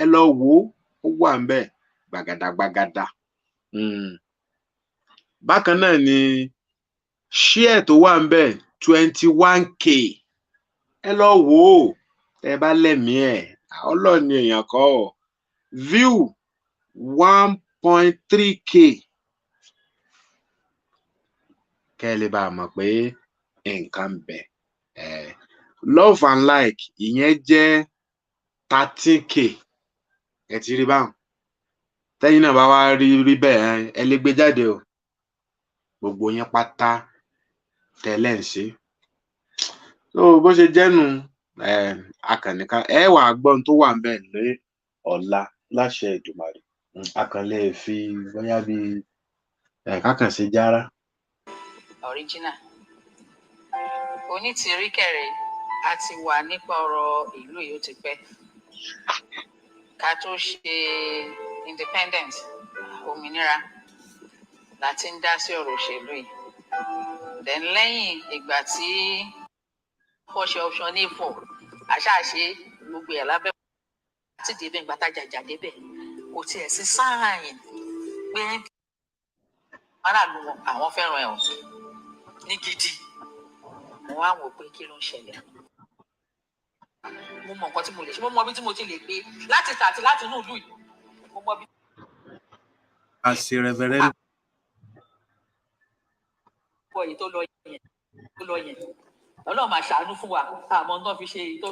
ẹ lọ wò ó wà ń bẹ̀ gbàgàdàgbàgàdà. Bákan náà ni share tó wà ń bẹ̀ 21k ẹ lọ wò ó tẹ́ bá lẹ́mìí ẹ̀ ọlọ́ọ̀ni èèyàn kọ́ view 1.3k kẹ́ ẹ lè bá a mọ̀ pé nǹkan ń bẹ. Love and like ìyẹn jẹ́ 13k ẹ ti rí báwọn tẹ́yìn náà bá wá rí bẹ́ẹ̀ ẹ lè gbé jáde o gbogbo yẹn pátá tẹ́lẹ̀ ń ṣe. So bó ṣe jẹ́nu akànnìkan ẹ wà gbọ́n tó wà ń bẹ̀ ní ọ̀la láṣẹ Èdùmàrè akànlẹ̀ fi bóyá bí kákànṣe jára. Original onítìrí kẹrẹ a ti wà nípa ọ̀rọ̀ ìlú yìí ó ti pẹ́ ká tó ṣe independence òmìnira láti ń dá sí ọ̀rọ̀ òṣèlú yìí then lẹ́yìn ìgbà tí wọ́n ṣe option A4 àṣàṣe gbogbo ẹ̀ lábẹ́ àti débẹ̀ ìgbà tájàjà débẹ̀ kò tiẹ̀ sí sáàyìn pé aráàlú wọn àwọn fẹ́ràn ẹ̀ ní gidi mo wá wò pé kí ló ń ṣẹlẹ̀ mo mọ nǹkan tí mo lè ṣe mo mọ bí tí mo ti lè gbé láti tàti láti inú ìlú yìí mo mọ bí. àṣì rẹ̀vẹ̀rẹ̀. ọ̀pọ̀ èyí tó lọ yẹn ọlọ́run máa ṣàánú fún wa àmọ́ tó fi ṣe èyí tó.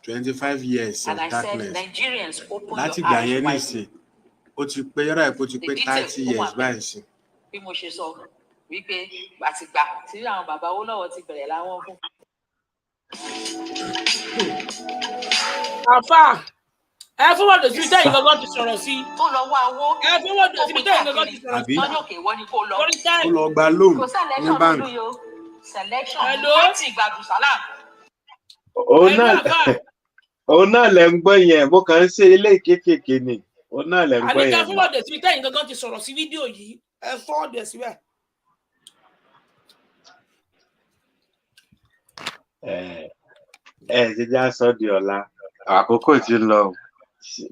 25 years of darkness láti gbà gbà yẹn nísìn ó ti pé yàrá ẹ̀ kó ti pé 30 years báyìí sí. bí mo ṣe sọ wípé àtìgbà tí àwọn bàbá owó lọ́wọ́ ti bẹ̀rẹ̀ láwọn fún. àfà ẹ fún wọn dòsí tẹ̀yìn gangan ti sọ̀rọ̀ sí. tó lọ wá owó ẹ fún wọn dòsí tẹ̀yìn gangan ti sọ̀rọ̀ sí. lọ́jọ́ kèwọ́ ni kó lọ. ó lọ gba loan ní báńkì. selection láti ìgbàdùn sálà. òun náà lẹ ń gbọ́ yẹn mo kàn ń ṣe ilé kéékèèké ni òun náà lẹ ń gbọ́ yẹn. àníkà fún wọn dòsí tẹ̀yìn gangan ti sọ̀rọ̀ sí fídíò yìí ẹ fọ́ ọ̀dẹ̀ síbẹ̀. ṣe já sọ di ọ̀la àkókò tí ń lọ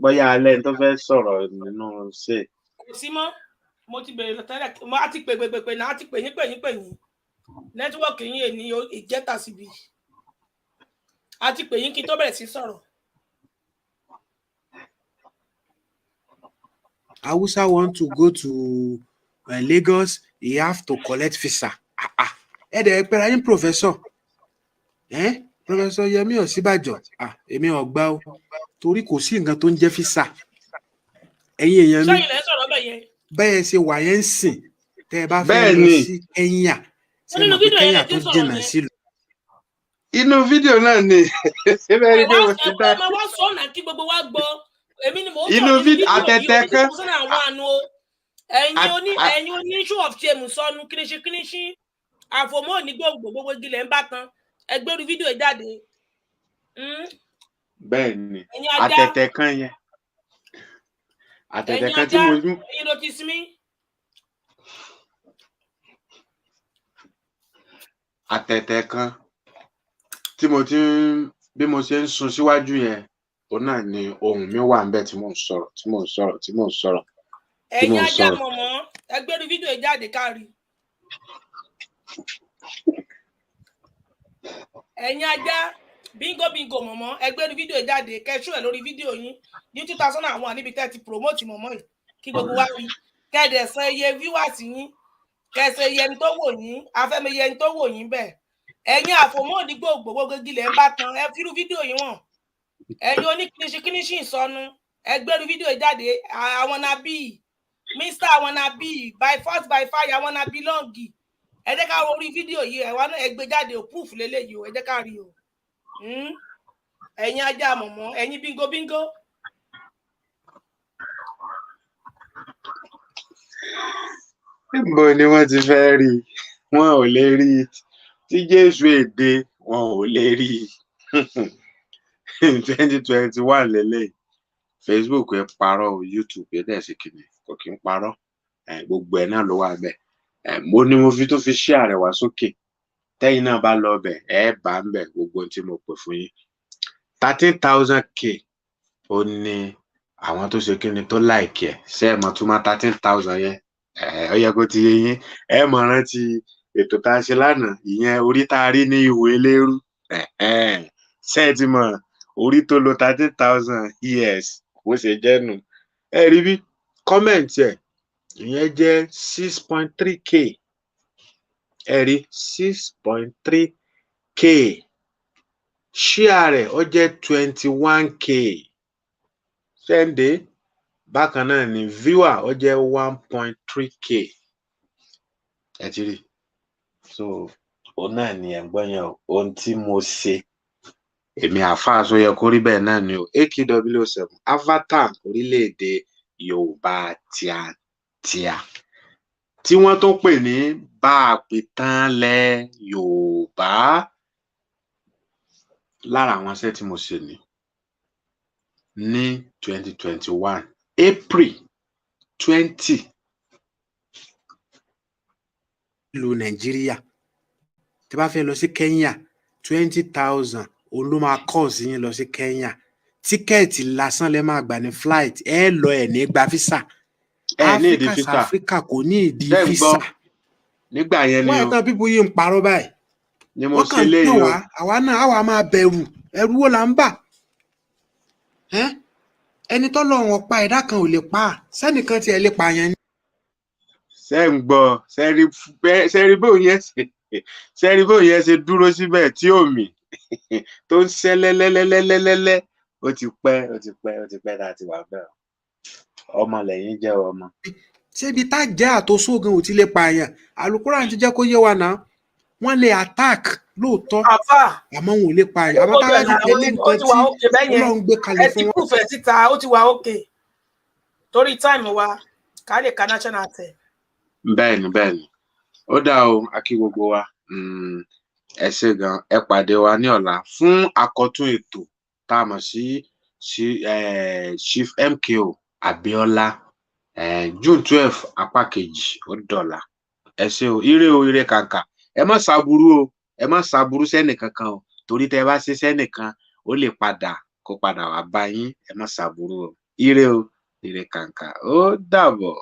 bóyá alẹ́ tó fẹ́ sọ̀rọ̀ nínú ṣe. kò sí mọ́ mo ti bèrè tẹ́lẹ̀ mo á ti pè náà á ti pè yín nẹ́tíwọ́ọ̀kì yín èní ìjẹ́ta síbi á ti pè yín kí n tó bẹ̀rẹ̀ sí sọ̀rọ̀. Hausa want to go to Lagos, he have to collect visa. Ẹ̀dẹ̀ pẹ̀lú ayé professor. Professor Yemi Ọ̀sínbàjò èmi ò gbà o torí kò sí nǹkan tó ń jẹ́ físà ẹ̀yin èèyàn mi bẹ́ẹ̀ ṣe wà yẹn ń sìn tẹ́ ẹ bá fẹ́ lọ sí Kenya ṣe mọ̀ pé Kenya tó jìnnà sílùú. inú fídíò náà ni ọmọ wa sọ náà kí gbogbo wa gbọ́ èmi ni mò ń sọ fídíò àtẹ̀tẹ̀ kan ẹ̀yin oní show of shame sọnù kíníṣí àfòmọ́ ní gbogbo gilẹ̀ ń bá tán ẹgbẹ́rú fídíò jáde. bẹ́ẹ̀ ni àtẹ̀tẹ̀ kan yẹn àtẹ̀tẹ̀ kan tí mo mú. ẹ̀yin ló ti sinmi. àtẹ̀tẹ̀ kan tí mo ti ń bí mo ṣe ń sun síwájú yẹn òun náà ni ohùn mi wà níbẹ̀ tí mò ń sọ̀rọ̀. ẹ̀yin ajá mọ̀mọ́ ẹgbẹ́rú fídíò jáde kárí. ẹ̀yin ajá bingo mọ̀mọ́ ẹgbẹ́rú fídíò jáde kẹ́ṣú ẹ̀ lórí fídíò yín ní 2001 níbi tẹ́ ti promote mọ̀mọ́ yìí kí gbogbo wa rí kẹ́ẹ̀dẹ̀ san iye viewers yín kẹ́ẹ̀sẹ̀ iye ẹni tó wò yín afẹ́mi iye ẹni tó wò yín bẹ́ẹ̀ ẹ̀yin àfòmọ́ òdìgbò gbogbo gilẹ̀ ń bá tan ẹ fírú fídíò yín wọ̀n ẹ̀yin oníkíníṣí ìsọnù ẹgbẹ́rú fídíò jáde àwọn nàbí Mr. àwọn nàbí by force by fire àwọn nàbí lọ́ǹgì ẹ jẹ́ ká orí fídíò yìí ẹ wá náà ẹ gbé jáde ò proof lélẹ́yìí o ẹ jẹ́ ká rí o ẹ̀yin ajá mọ̀mọ́ ẹ̀yin bingo. níbo ni wọ́n ti fẹ́ rí wọn ò lè rí tí Jésù èdè wọn ò lè rí 2021 lélẹ̀ Facebook ẹ parọ́ YouTube ẹ dẹ̀ sí kìnnì kò kí ń parọ́ gbogbo ẹ̀ náà ló wà bẹ́ẹ̀ mo ní mo fi tó fi share rẹ̀ wá sókè tẹ́yìn náà bá lọ bẹ̀ ẹ bá ń bẹ̀ gbogbo ohun tí mo pè fún yín 13,000k ó ní àwọn tó ṣe kíni tó láìkì ẹ̀ ṣe é mọ̀ tún máa 13,000 yẹn ó yẹ kó ti yé yín ẹ mọ̀ rántí ètò tá a ṣe lánàá ìyẹn orí tá a rí ní ìwé eléérú ṣe é ti mọ̀ orí tó lo 13,000 years bó ṣe jẹ́ nù ẹ rí bí kọ́mẹ̀ntì ẹ̀ ìyẹn jẹ́ 6.3k ẹ rí 6.3k ṣíà rẹ̀ ó jẹ́ 21k ṣẹ́ǹdé bákan náà ni viewer ó jẹ́ 1.3k ẹ ti rí so òun náà ni ẹ̀gbọ́n yẹn ohun tí mo ṣe èmi àáfàá sọ yẹ kó rí bẹ́ẹ̀ náà ni o AKW07 avatar orílẹ̀-èdè Yorùbá tíátíá tí wọ́n tó pè ní bá a pè tán lẹ Yorùbá lára àwọn iṣẹ́ tí mo ṣe ní 2021 April 20 ìlú Nàìjíríà tí bá fẹ́ lọ sí Kenya 20,000 òun ló máa kọ́ sí yín lọ sí Kenya tíkẹ́ẹ̀tì lásán lẹ máa gbà ní flight ẹ lọ ẹ ní gba visa Áfíríkà kò ní ìdí visa nígbà yẹn ni o wọ́n ẹ̀tàn pípọ̀ yìí ń parọ́ báyìí ni mo ṣe léyìí o àwa náà àwa máa bẹ̀rù ẹ̀rù wo là ń bà ẹni tó lọ wọn pa ẹ̀dá kan ò lè pa sẹ́nìkan tiẹ̀ lè pa yẹn. ṣé ń gbọ́ sẹ́rí bóun yẹn ṣe dúró síbẹ̀ tí ò mì tó ń ṣẹ́ lẹ́lẹ́lẹ́lẹ́lẹ́lẹ́ ó ti pẹ́ láti wà bẹ́ẹ̀ ọmọ lẹ́yìn jẹ́ ọmọ. ṣébi tá jẹ́ àtòsógan ò ti lè pààyàn Al-Qur'an ti jẹ́ kó yé wa náà wọ́n lè attack lóòótọ́ àmọ́ wọn ò lè pààyàn àmọ́ táwa ti tẹ̀lé nǹkan tí Ọlọ́run gbé kalẹ̀ fún wọn. ẹ ti proof ẹ síta ó ti wà ókè torí táìmù wa ká lè ka national anthem. bẹ́ẹ̀ni ó dá o a kí gbogbo wa ẹ ṣé gan ẹ pàdé wa ní ọ̀la fún àkọ́tún ètò tá a mọ̀ sí Chief MKO Abiola June 12 apá kejì ó dọ̀la ẹ ṣé o ire kàǹkà ẹ má ṣàbúrú sẹ́nìkankan o torí tẹ́ bá ṣe sẹ́nìkan ó lè kó padà wá bá yín ẹ má ṣàbúrú o ire kàǹkà ó dàbọ̀.